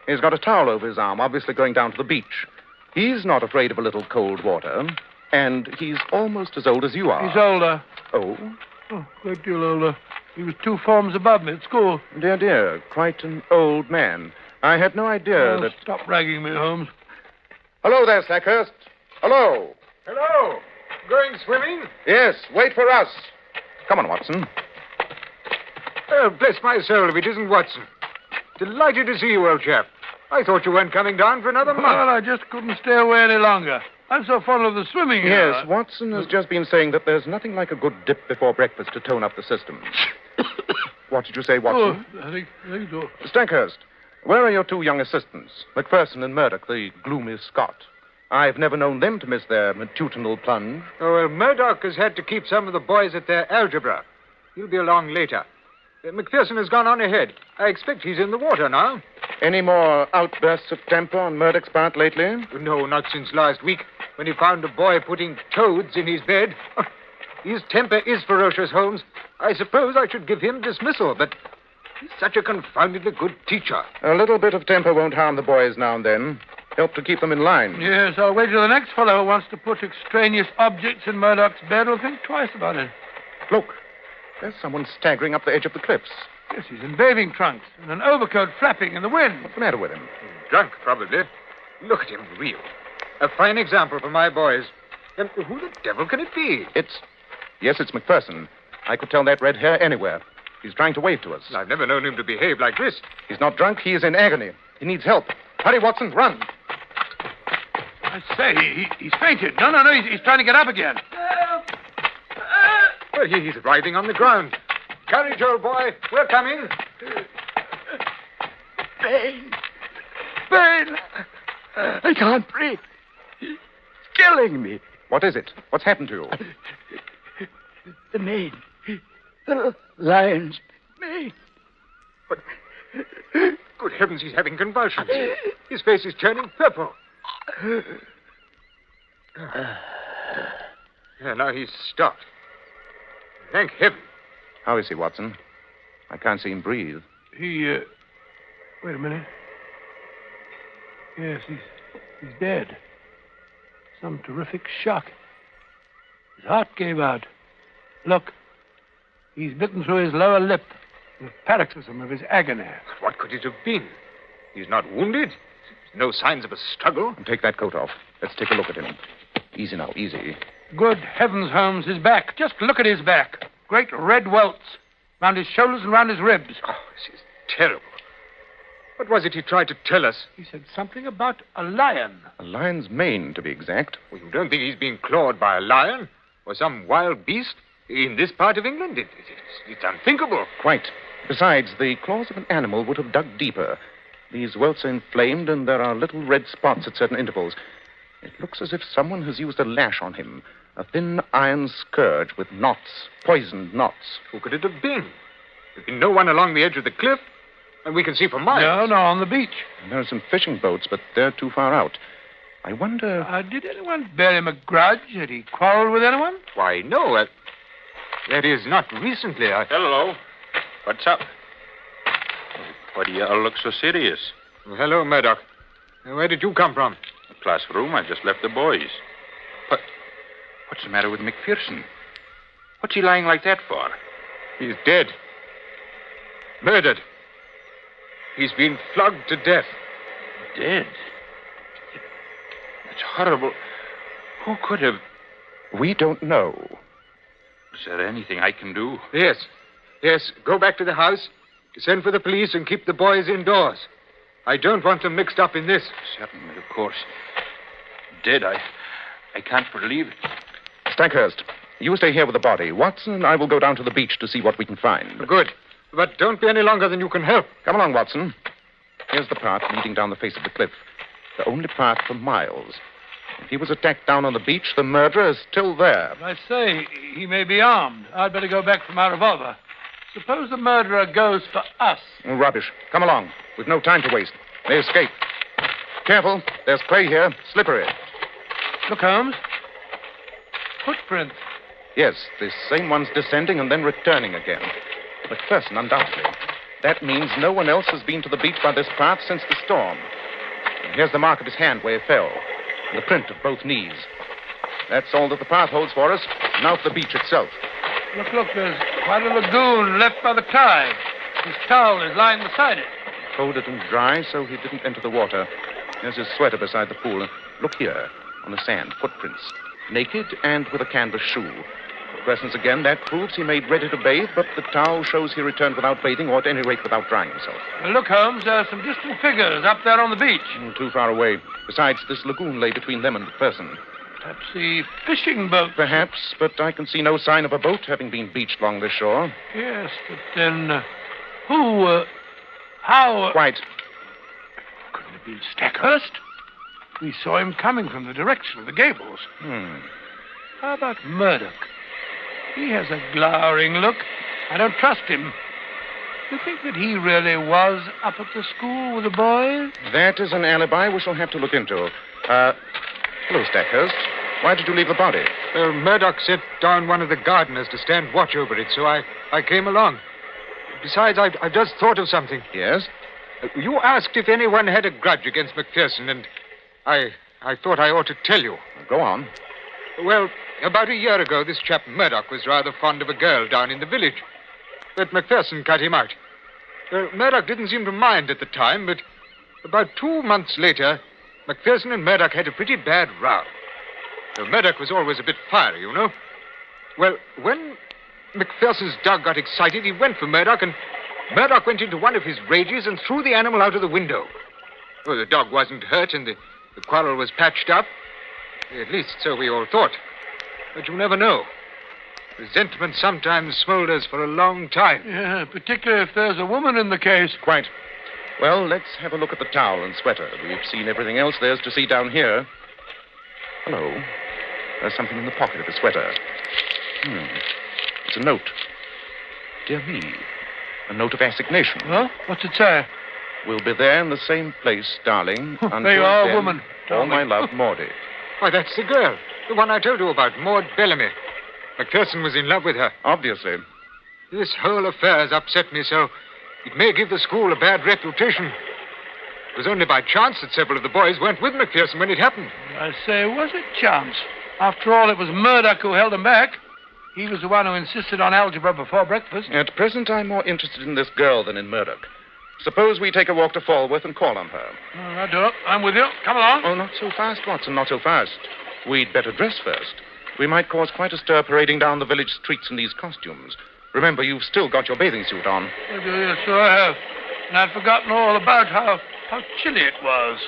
He's got a towel over his arm, obviously going down to the beach. He's not afraid of a little cold water. And he's almost as old as you are. He's older. Oh? Oh, a great deal older. He was 2 forms above me at school. Dear, dear. Quite an old man. I had no idea that... Stop ragging me, Holmes. Hello there, Stackhurst. Hello. Hello. Going swimming? Yes, wait for us. Come on, Watson. Oh, bless my soul if it isn't Watson. Delighted to see you, old chap. I thought you weren't coming down for another month. Well, I just couldn't stay away any longer. I'm so fond of the swimming. Yes, Watson has just been saying that there's nothing like a good dip before breakfast to tone up the system. What did you say, Watson? Oh, I think so. Stackhurst, where are your 2 young assistants, McPherson and Murdoch, the gloomy Scot? I've never known them to miss their matutinal plunge. Oh, well, Murdoch has had to keep some of the boys at their algebra. He'll be along later. McPherson has gone on ahead. I expect he's in the water now. Any more outbursts of temper on Murdoch's part lately? No, not since last week, when he found a boy putting toads in his bed. His temper is ferocious, Holmes. I suppose I should give him dismissal, but he's such a confoundedly good teacher. A little bit of temper won't harm the boys now and then. Help to keep them in line. Yes, I'll wait till the next fellow who wants to put extraneous objects in Murdoch's bed will think twice about it. Look, there's someone staggering up the edge of the cliffs. Yes, he's in bathing trunks and an overcoat flapping in the wind. What's the matter with him? Drunk, probably. Look at him reel. A fine example for my boys. And who the devil can it be? Yes, it's McPherson. I could tell that red hair anywhere. He's trying to wave to us. I've never known him to behave like this. He's not drunk. He is in agony. He needs help. Hurry, Watson, run. I say, he's fainted. No, he's trying to get up again. Well, he's writhing on the ground. Courage, old boy. We're coming. Pain. I can't breathe. It's killing me. What is it? What's happened to you? The mane. The lion's mane. But, good heavens, he's having convulsions. His face is turning purple. Now he's stopped. Thank heaven. How is he, Watson? I can't see him breathe. Wait a minute. Yes, he's dead. Some terrific shock. His heart gave out. Look, he's bitten through his lower lip. The paroxysm of his agony. What could it have been? He's not wounded. No signs of a struggle. Take that coat off. Let's take a look at him. Easy now, easy. Good heavens, Holmes, his back. Just look at his back. Great red welts round his shoulders and round his ribs. Oh, this is terrible. What was it he tried to tell us? He said something about a lion. A lion's mane, to be exact. Well, you don't think he's being clawed by a lion? Or some wild beast? In this part of England? It's unthinkable. Quite. Besides, the claws of an animal would have dug deeper. These welts are inflamed, and there are little red spots at certain intervals. It looks as if someone has used a lash on him. A thin iron scourge with knots, poisoned knots. Who could it have been? There's been no one along the edge of the cliff, and we can see for miles. No, on the beach. And there are some fishing boats, but they're too far out. I wonder... Did anyone bear him a grudge? Had he quarreled with anyone? Why, no. That is, not recently. Hello. What's up? Why do you all look so serious? Well, hello, Murdoch. Where did you come from? The classroom. I just left the boys. What's the matter with McPherson? What's he lying like that for? He's dead. Murdered. He's been flogged to death. Dead? It's horrible. Who could have... We don't know. Is there anything I can do? Yes. Yes, go back to the house, send for the police, and keep the boys indoors. I don't want them mixed up in this. Certainly, of course. Dead, I can't believe it. Stackhurst, you stay here with the body. Watson and I will go down to the beach to see what we can find. Good. But don't be any longer than you can help. Come along, Watson. Here's the path leading down the face of the cliff. The only path for miles. If he was attacked down on the beach, the murderer is still there. I say, he may be armed. I'd better go back for my revolver. Suppose the murderer goes for us. Rubbish. Come along. We've no time to waste. They escape. Careful. There's clay here. Slippery. Look, Holmes. Footprints. Yes, the same one's descending and then returning again. McPherson, undoubtedly. That means no one else has been to the beach by this path since the storm. And here's the mark of his hand where he fell. And the print of both knees. That's all that the path holds for us. Now for the beach itself. Look, there's quite a lagoon left by the tide. His towel is lying beside it. Folded and dry, so he didn't enter the water. There's his sweater beside the pool. Look here, on the sand, footprints. Naked and with a canvas shoe. Presence again, that proves he made ready to bathe, but the towel shows he returned without bathing, or at any rate without drying himself. Look, Holmes, there are some distant figures up there on the beach. Too far away. Besides, this lagoon lay between them and the person. Perhaps the fishing boat. Perhaps, but I can see no sign of a boat having been beached along the shore. Yes, but then how... Quite. Couldn't it be Stackhurst? We saw him coming from the direction of the gables. How about Murdoch? He has a glowering look. I don't trust him. Do you think that he really was up at the school with the boys? That is an alibi we shall have to look into. Hello, Stackhurst. Why did you leave the body? Murdoch sent down one of the gardeners to stand watch over it, so I came along. Besides, I've just thought of something. Yes? You asked if anyone had a grudge against McPherson, and I thought I ought to tell you. Go on. Well, about a year ago, this chap Murdoch was rather fond of a girl down in the village. But McPherson cut him out. Murdoch didn't seem to mind at the time, but about 2 months later, McPherson and Murdoch had a pretty bad row. Murdoch was always a bit fiery, you know. Well, when McPherson's dog got excited, he went for Murdoch, and Murdoch went into one of his rages and threw the animal out of the window. Well, the dog wasn't hurt, and the quarrel was patched up. At least so we all thought. But you never know. Resentment sometimes smolders for a long time. Yeah, particularly if there's a woman in the case. Quite. Well, let's have a look at the towel and sweater. We've seen everything else there's to see down here. Hello. There's something in the pocket of the sweater. It's a note. Dear me. A note of assignation. Huh? What's it say? We'll be there in the same place, darling. Until there you are, then, woman. All my love, Maudie. Why, that's the girl. The one I told you about, Maud Bellamy. McPherson was in love with her. Obviously. This whole affair has upset me so it may give the school a bad reputation. It was only by chance that several of the boys weren't with McPherson when it happened. I say, was it chance? After all, it was Murdoch who held him back. He was the one who insisted on algebra before breakfast. At present, I'm more interested in this girl than in Murdoch. Suppose we take a walk to Falworth and call on her. I do. I'm with you. Come along. Oh, not so fast, Watson, not so fast. We'd better dress first. We might cause quite a stir parading down the village streets in these costumes. Remember, you've still got your bathing suit on. Yes, so I have. And I'd forgotten all about how chilly it was.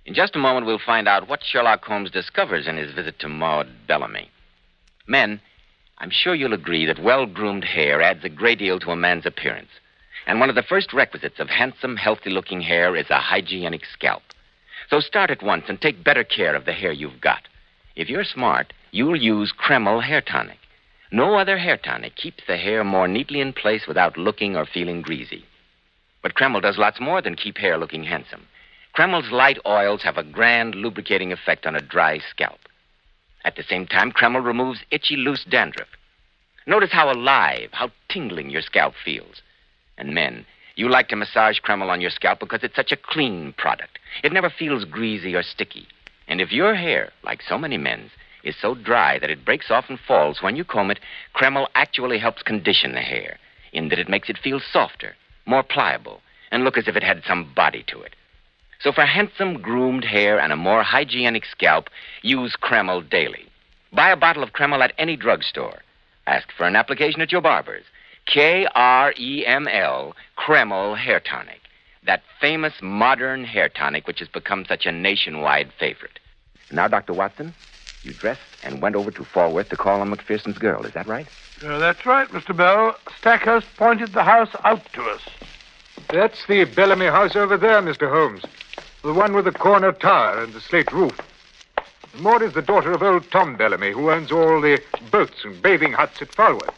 In just a moment, we'll find out what Sherlock Holmes discovers in his visit to Maud Bellamy. Men, I'm sure you'll agree that well-groomed hair adds a great deal to a man's appearance. And one of the first requisites of handsome, healthy-looking hair is a hygienic scalp. So start at once and take better care of the hair you've got. If you're smart, you'll use Kreml Hair Tonic. No other hair tonic keeps the hair more neatly in place without looking or feeling greasy. But Kreml does lots more than keep hair looking handsome. Kreml's light oils have a grand lubricating effect on a dry scalp. At the same time, Kreml removes itchy, loose dandruff. Notice how alive, how tingling your scalp feels. And men, you like to massage Kreml on your scalp because it's such a clean product. It never feels greasy or sticky. And if your hair, like so many men's, is so dry that it breaks off and falls when you comb it, Kreml actually helps condition the hair in that it makes it feel softer, more pliable, and look as if it had some body to it. So for handsome, groomed hair and a more hygienic scalp, use Kreml daily. Buy a bottle of Kreml at any drugstore. Ask for an application at your barber's. Kreml, Kreml Hair Tonic. That famous modern hair tonic which has become such a nationwide favorite. Now, Dr. Watson, you dressed and went over to Falworth to call on McPherson's girl. Is that right? That's right, Mr. Bell. Stackhurst pointed the house out to us. That's the Bellamy house over there, Mr. Holmes. The one with the corner tower and the slate roof. Maud is the daughter of old Tom Bellamy, who owns all the boats and bathing huts at Falworth.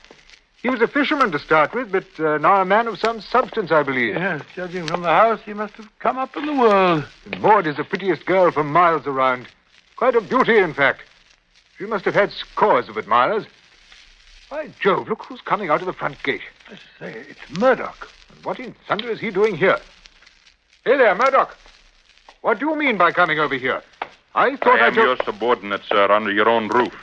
He was a fisherman to start with, but now a man of some substance, I believe. Yes, judging from the house, he must have come up in the world. And Maud is the prettiest girl for miles around. Quite a beauty, in fact. She must have had scores of admirers. By Jove, look who's coming out of the front gate. I say, it's Murdoch. And what in thunder is he doing here? Hey there, Murdoch. What do you mean by coming over here? I thought I am your subordinate, sir, under your own roof.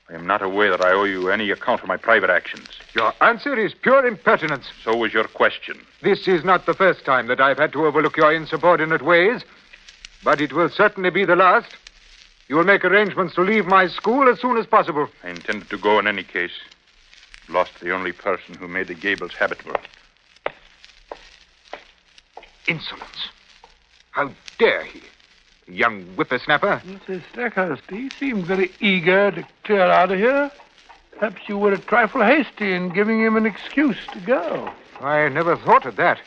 I am not aware that I owe you any account for my private actions. Your answer is pure impertinence. So was your question. This is not the first time that I've had to overlook your insubordinate ways, but it will certainly be the last. You will make arrangements to leave my school as soon as possible. I intended to go in any case. Lost the only person who made the Gables habitable. Insolence. How dare he? Young whippersnapper. Mr. Stackhurst, he seemed very eager to clear out of here. Perhaps you were a trifle hasty in giving him an excuse to go. I never thought of that.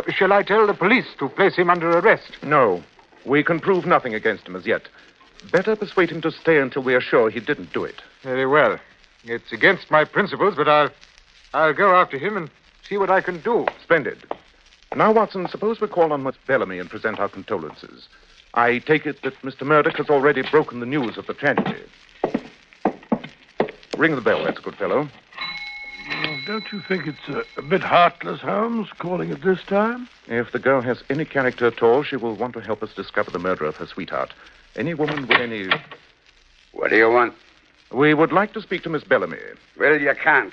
Shall I tell the police to place him under arrest? No. We can prove nothing against him as yet. Better persuade him to stay until we are sure he didn't do it. Very well. It's against my principles, but I'll go after him and see what I can do. Splendid. Now, Watson, suppose we call on Miss Bellamy and present our condolences. I take it that Mr. Murdoch has already broken the news of the tragedy. Ring the bell, that's a good fellow. Well, don't you think it's a bit heartless, Holmes, calling at this time? If the girl has any character at all, she will want to help us discover the murder of her sweetheart. Any woman with any... What do you want? We would like to speak to Miss Bellamy. Well, you can't.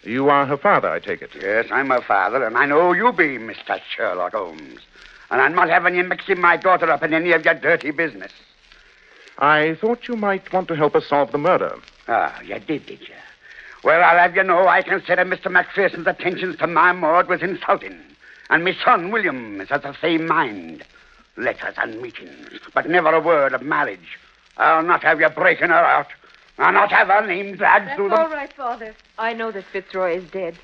You are her father, I take it. Yes, I'm her father, and I know you be, Mr. Sherlock Holmes. And I'm not having you mixing my daughter up in any of your dirty business. I thought you might want to help us solve the murder. Ah, you did you? Well, I'll have you know I consider Mr. McPherson's attentions to my Maud was insulting. And my son, William, is of the same mind. Letters and meetings, but never a word of marriage. I'll not have you breaking her out. I'll not have her name dragged through them. That's all right, Father. I know that Fitzroy is dead.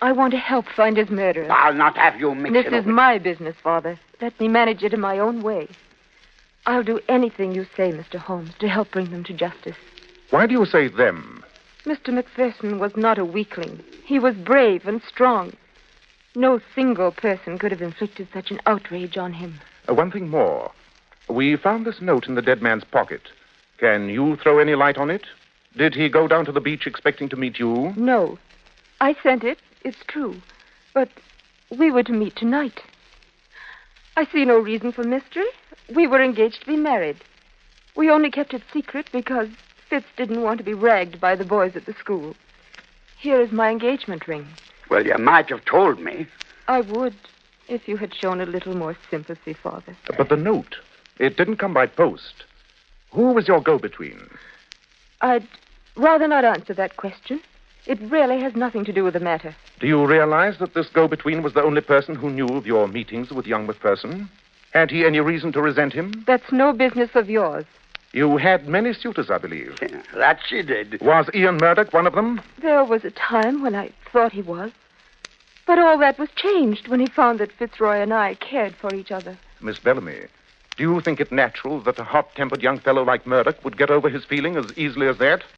I want to help find his murderer. I'll not have you mixing This up is with- my business, Father. Let me manage it in my own way. I'll do anything you say, Mr. Holmes, to help bring them to justice. Why do you say them? Mr. McPherson was not a weakling. He was brave and strong. No single person could have inflicted such an outrage on him. One thing more. We found this note in the dead man's pocket. Can you throw any light on it? Did he go down to the beach expecting to meet you? No. I sent it, it's true. But we were to meet tonight. I see no reason for mystery. We were engaged to be married. We only kept it secret because Fitz didn't want to be ragged by the boys at the school. Here is my engagement ring. Well, you might have told me. I would, if you had shown a little more sympathy, Father. But the note, it didn't come by post. Who was your go-between? I'd rather not answer that question. It really has nothing to do with the matter. Do you realize that this go-between was the only person who knew of your meetings with young McPherson? Had he any reason to resent him? That's no business of yours. You had many suitors, I believe. That she did. Was Ian Murdoch one of them? There was a time when I thought he was. But all that was changed when he found that Fitzroy and I cared for each other. Miss Bellamy, do you think it natural that a hot-tempered young fellow like Murdoch would get over his feeling as easily as that?